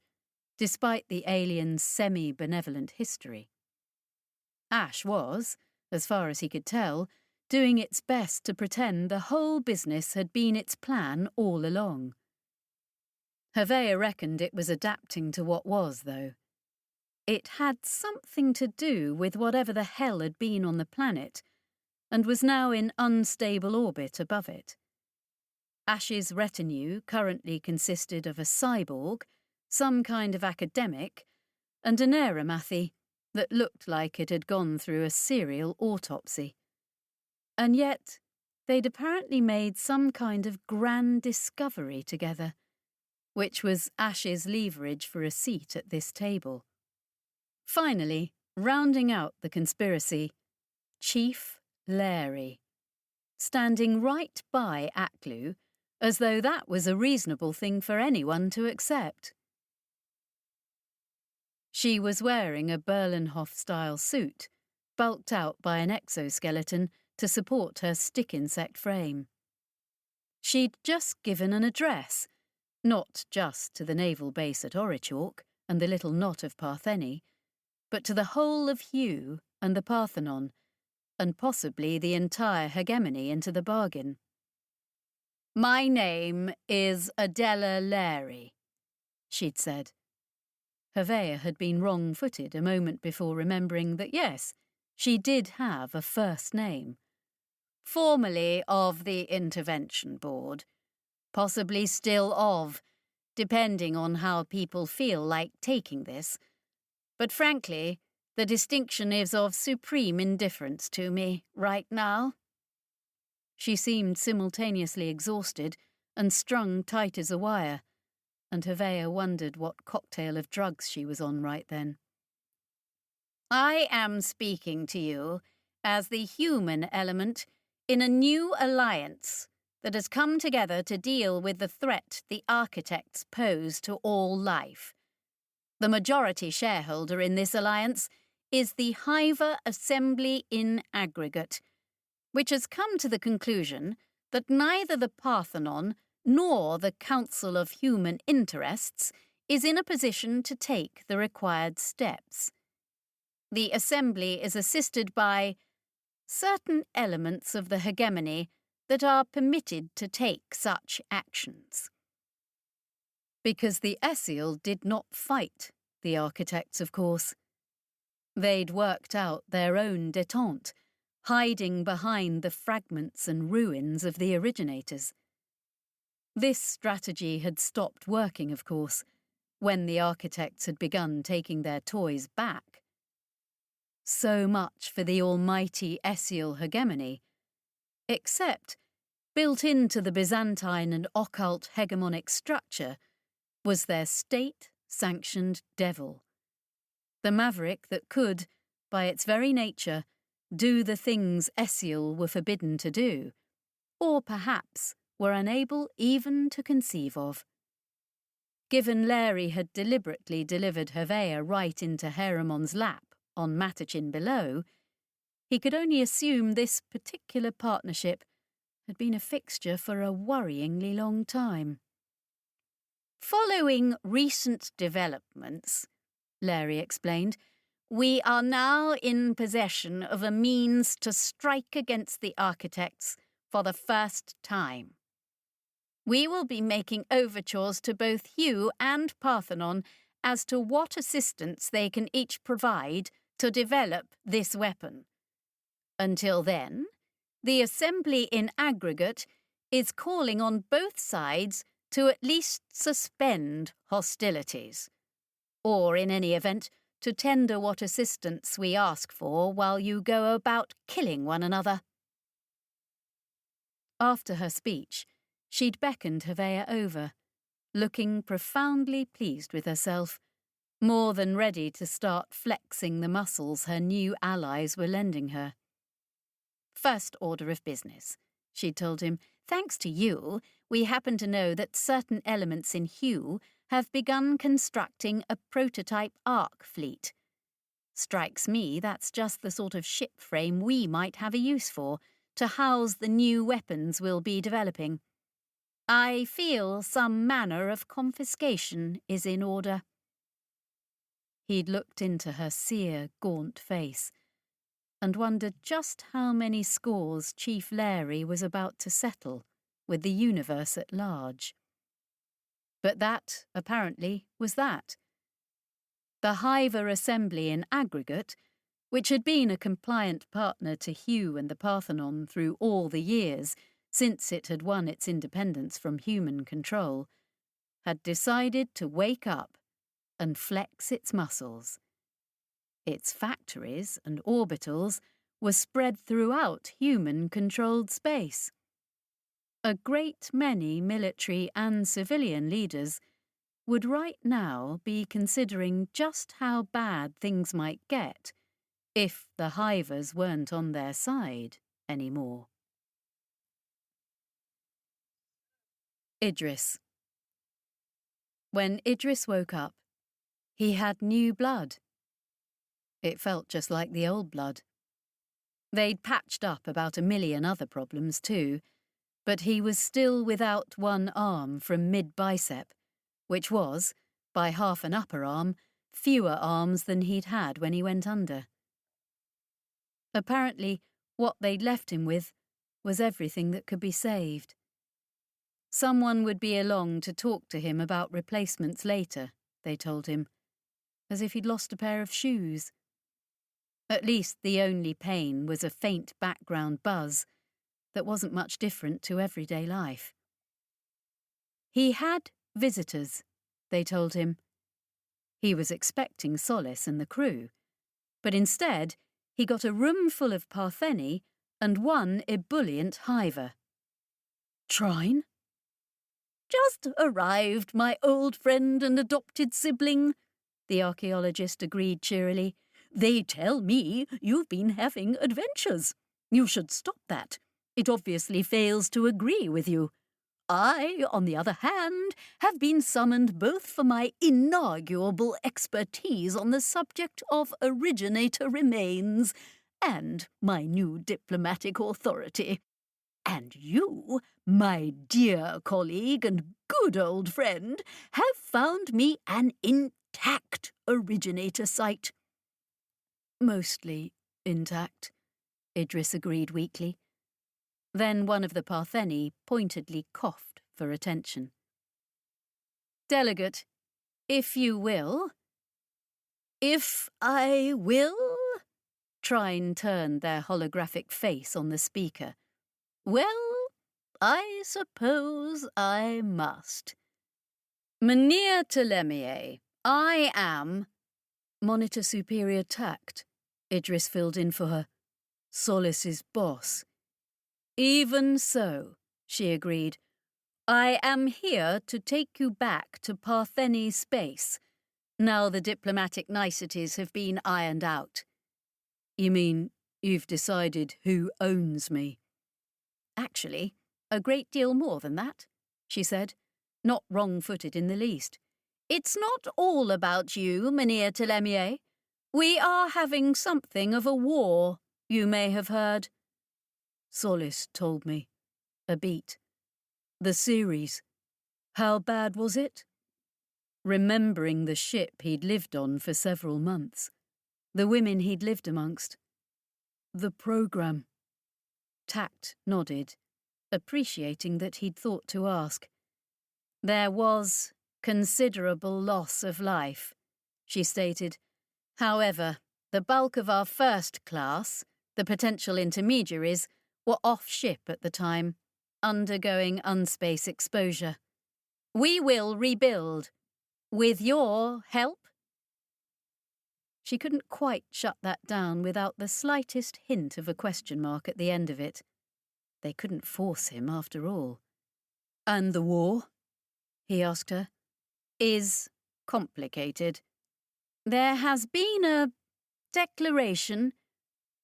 despite the alien's semi-benevolent history. Ash was, as far as he could tell, doing its best to pretend the whole business had been its plan all along. Havea reckoned it was adapting to what was, though. It had something to do with whatever the hell had been on the planet, and was now in unstable orbit above it. Ash's retinue currently consisted of a cyborg, some kind of academic, and an aeromathy that looked like it had gone through a serial autopsy. And yet, they'd apparently made some kind of grand discovery together, which was Ash's leverage for a seat at this table. Finally, rounding out the conspiracy, Chief Larry, standing right by Aklu, as though that was a reasonable thing for anyone to accept. She was wearing a Berlenhof-style suit, bulked out by an exoskeleton to support her stick-insect frame. She'd just given an address, not just to the naval base at Orichalk and the little knot of Partheni, but to the whole of Hugh and the Parthenon, and possibly the entire hegemony into the bargain. "My name is Adela Larry," she'd said. Havea had been wrong-footed a moment before remembering that, yes, she did have a first name. "Formerly of the Intervention Board. Possibly still of, depending on how people feel like taking this. But frankly, the distinction is of supreme indifference to me right now." She seemed simultaneously exhausted and strung tight as a wire, and Havea wondered what cocktail of drugs she was on right then. "I am speaking to you as the human element in a new alliance that has come together to deal with the threat the architects pose to all life. The majority shareholder in this alliance is the Hiver Assembly in aggregate, which has come to the conclusion that neither the Parthenon nor the Council of Human Interests is in a position to take the required steps. The Assembly is assisted by certain elements of the hegemony that are permitted to take such actions. Because the Essiel did not fight the architects, of course. They'd worked out their own détente, hiding behind the fragments and ruins of the originators. This strategy had stopped working, of course, when the architects had begun taking their toys back. So much for the almighty Essiel hegemony. Except, built into the Byzantine and occult hegemonic structure was their state-sanctioned devil. The maverick that could, by its very nature, do the things Essiel were forbidden to do, or perhaps were unable even to conceive of. Given Larry had deliberately delivered Havea right into Heramon's lap on Matachin below, he could only assume this particular partnership had been a fixture for a worryingly long time. "Following recent developments," Larry explained, "we are now in possession of a means to strike against the architects for the first time. We will be making overtures to both Hugh and Parthenon as to what assistance they can each provide to develop this weapon. Until then, the Assembly in aggregate is calling on both sides to at least suspend hostilities, or in any event, to tender what assistance we ask for while you go about killing one another." After her speech, she'd beckoned Havea over, looking profoundly pleased with herself, more than ready to start flexing the muscles her new allies were lending her. First order of business, she told him. Thanks to you, we happen to know that certain elements in Hugh have begun constructing a prototype arc fleet. Strikes me that's just the sort of ship frame we might have a use for, to house the new weapons we'll be developing. I feel some manner of confiscation is in order. He'd looked into her sere, gaunt face and wondered just how many scores Chief Larry was about to settle with the universe at large. But that, apparently, was that. The Hiver Assembly in aggregate, which had been a compliant partner to Hugh and the Parthenon through all the years since it had won its independence from human control, had decided to wake up and flex its muscles. Its factories and orbitals were spread throughout human-controlled space. A great many military and civilian leaders would right now be considering just how bad things might get if the Hivers weren't on their side anymore. Idris. When Idris woke up, he had new blood. It felt just like the old blood. They'd patched up about 1 million other problems too, but he was still without one arm from mid-bicep, which was, by half an upper arm, fewer arms than he'd had when he went under. Apparently, what they'd left him with was everything that could be saved. Someone would be along to talk to him about replacements later, they told him, as if he'd lost a pair of shoes. At least the only pain was a faint background buzz that wasn't much different to everyday life. He had visitors, they told him. He was expecting Solace and the crew, but instead he got a room full of Partheni and one ebullient Hiver. Trine? Just arrived, my old friend and adopted sibling, the archaeologist agreed cheerily. They tell me you've been having adventures. You should stop that. It obviously fails to agree with you. I, on the other hand, have been summoned both for my inarguable expertise on the subject of originator remains and my new diplomatic authority. And you, my dear colleague and good old friend, have found me an intact originator site. Mostly intact, Idris agreed weakly. Then one of the Partheni pointedly coughed for attention. Delegate, if you will. If I will? Trine turned their holographic face on the speaker. Well, I suppose I must. Mynheer Telemier, I am... Monitor Superior Tact, Idris filled in for her. Solace's boss. Even so, she agreed. I am here to take you back to Partheni space, now the diplomatic niceties have been ironed out. You mean you've decided who owns me? Actually, a great deal more than that, she said, not wrong-footed in the least. It's not all about you, Mynheer Telemier. We are having something of a war, you may have heard. Solace told me. A beat. The series. How bad was it? Remembering the ship he'd lived on for several months. The women he'd lived amongst. The programme. Tact nodded, appreciating that he'd thought to ask. There was considerable loss of life, she stated. However, the bulk of our first class, the potential intermediaries, were off-ship at the time, undergoing unspace exposure. We will rebuild. With your help? She couldn't quite shut that down without the slightest hint of a question mark at the end of it. They couldn't force him, after all. And the war? He asked her. Is complicated. There has been a declaration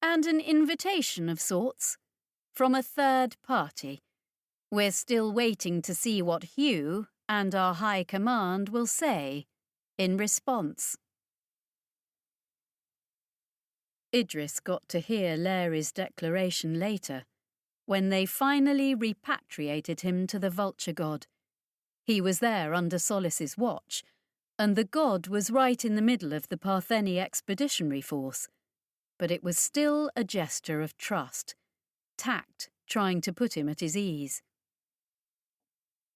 and an invitation of sorts, from a third party. We're still waiting to see what Hugh and our High Command will say in response. Idris got to hear Larry's declaration later, when they finally repatriated him to the Vulture God. He was there under Solace's watch, and the god was right in the middle of the Partheni expeditionary force. But it was still a gesture of trust, tact trying to put him at his ease.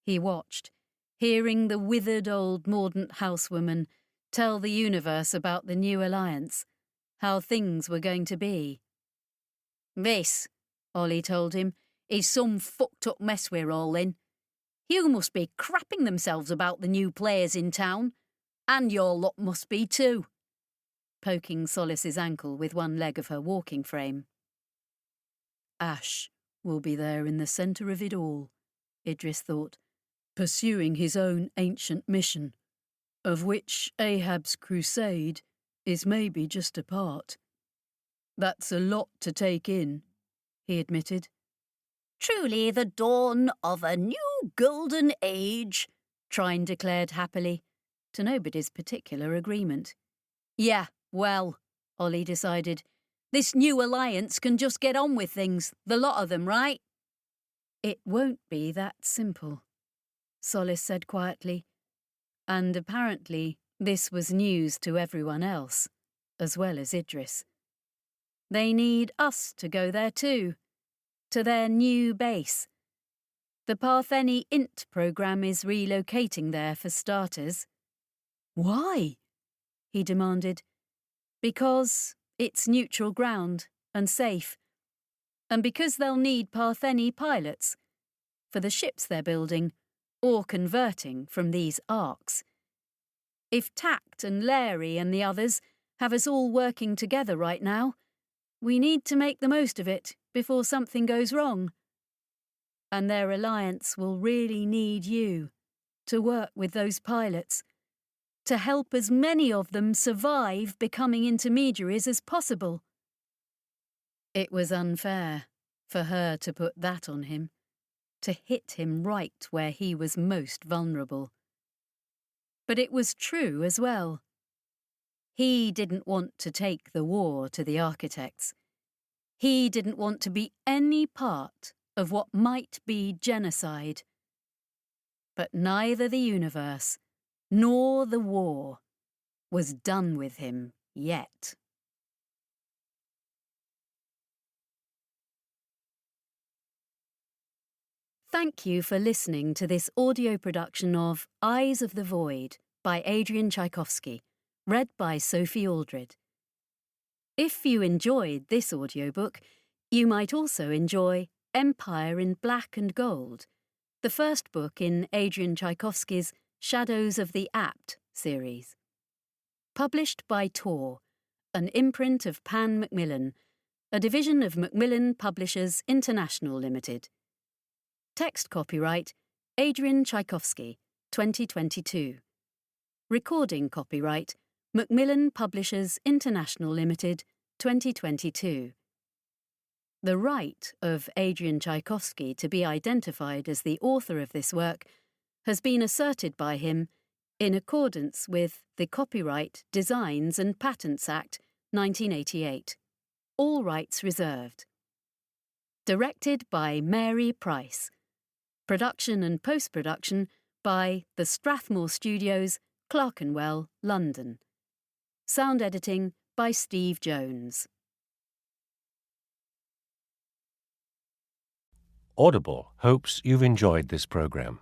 He watched, hearing the withered old mordant housewoman tell the universe about the new alliance, how things were going to be. "This," Ollie told him, "is some fucked up mess we're all in. You must be crapping themselves about the new players in town, and your lot must be too," poking Solace's ankle with one leg of her walking frame. Ash will be there in the centre of it all, Idris thought, pursuing his own ancient mission, of which Ahab's crusade is maybe just a part. That's a lot to take in, he admitted. "Truly the dawn of a new golden age," Trine declared happily, to nobody's particular agreement. "Yeah, well," Ollie decided, "this new alliance can just get on with things, the lot of them, right?" "It won't be that simple," Solace said quietly, and apparently this was news to everyone else, as well as Idris. They need us to go there too, to their new base. The Partheni INT program is relocating there for starters. "Why?" he demanded. "Because it's neutral ground and safe, and because they'll need Partheni pilots for the ships they're building or converting from these arcs. If Tact and Larry and the others have us all working together right now, we need to make the most of it before something goes wrong. And their alliance will really need you to work with those pilots, to help as many of them survive becoming intermediaries as possible." It was unfair for her to put that on him, to hit him right where he was most vulnerable. But it was true as well. He didn't want to take the war to the architects. He didn't want to be any part of what might be genocide. But neither the universe nor the war was done with him yet. Thank you for listening to this audio production of Eyes of the Void by Adrian Tchaikovsky, read by Sophie Aldred. If you enjoyed this audiobook, you might also enjoy Empire in Black and Gold, the first book in Adrian Tchaikovsky's Shadows of the Apt series. Published by Tor, an imprint of Pan Macmillan, a division of Macmillan Publishers International Limited. Text copyright Adrian Tchaikovsky, 2022. Recording copyright Macmillan Publishers International Limited, 2022. The right of Adrian Tchaikovsky to be identified as the author of this work has been asserted by him in accordance with the Copyright, Designs and Patents Act, 1988. All rights reserved. Directed by Mary Price. Production and post-production by the Strathmore Studios, Clerkenwell, London. Sound editing by Steve Jones. Audible hopes you've enjoyed this program.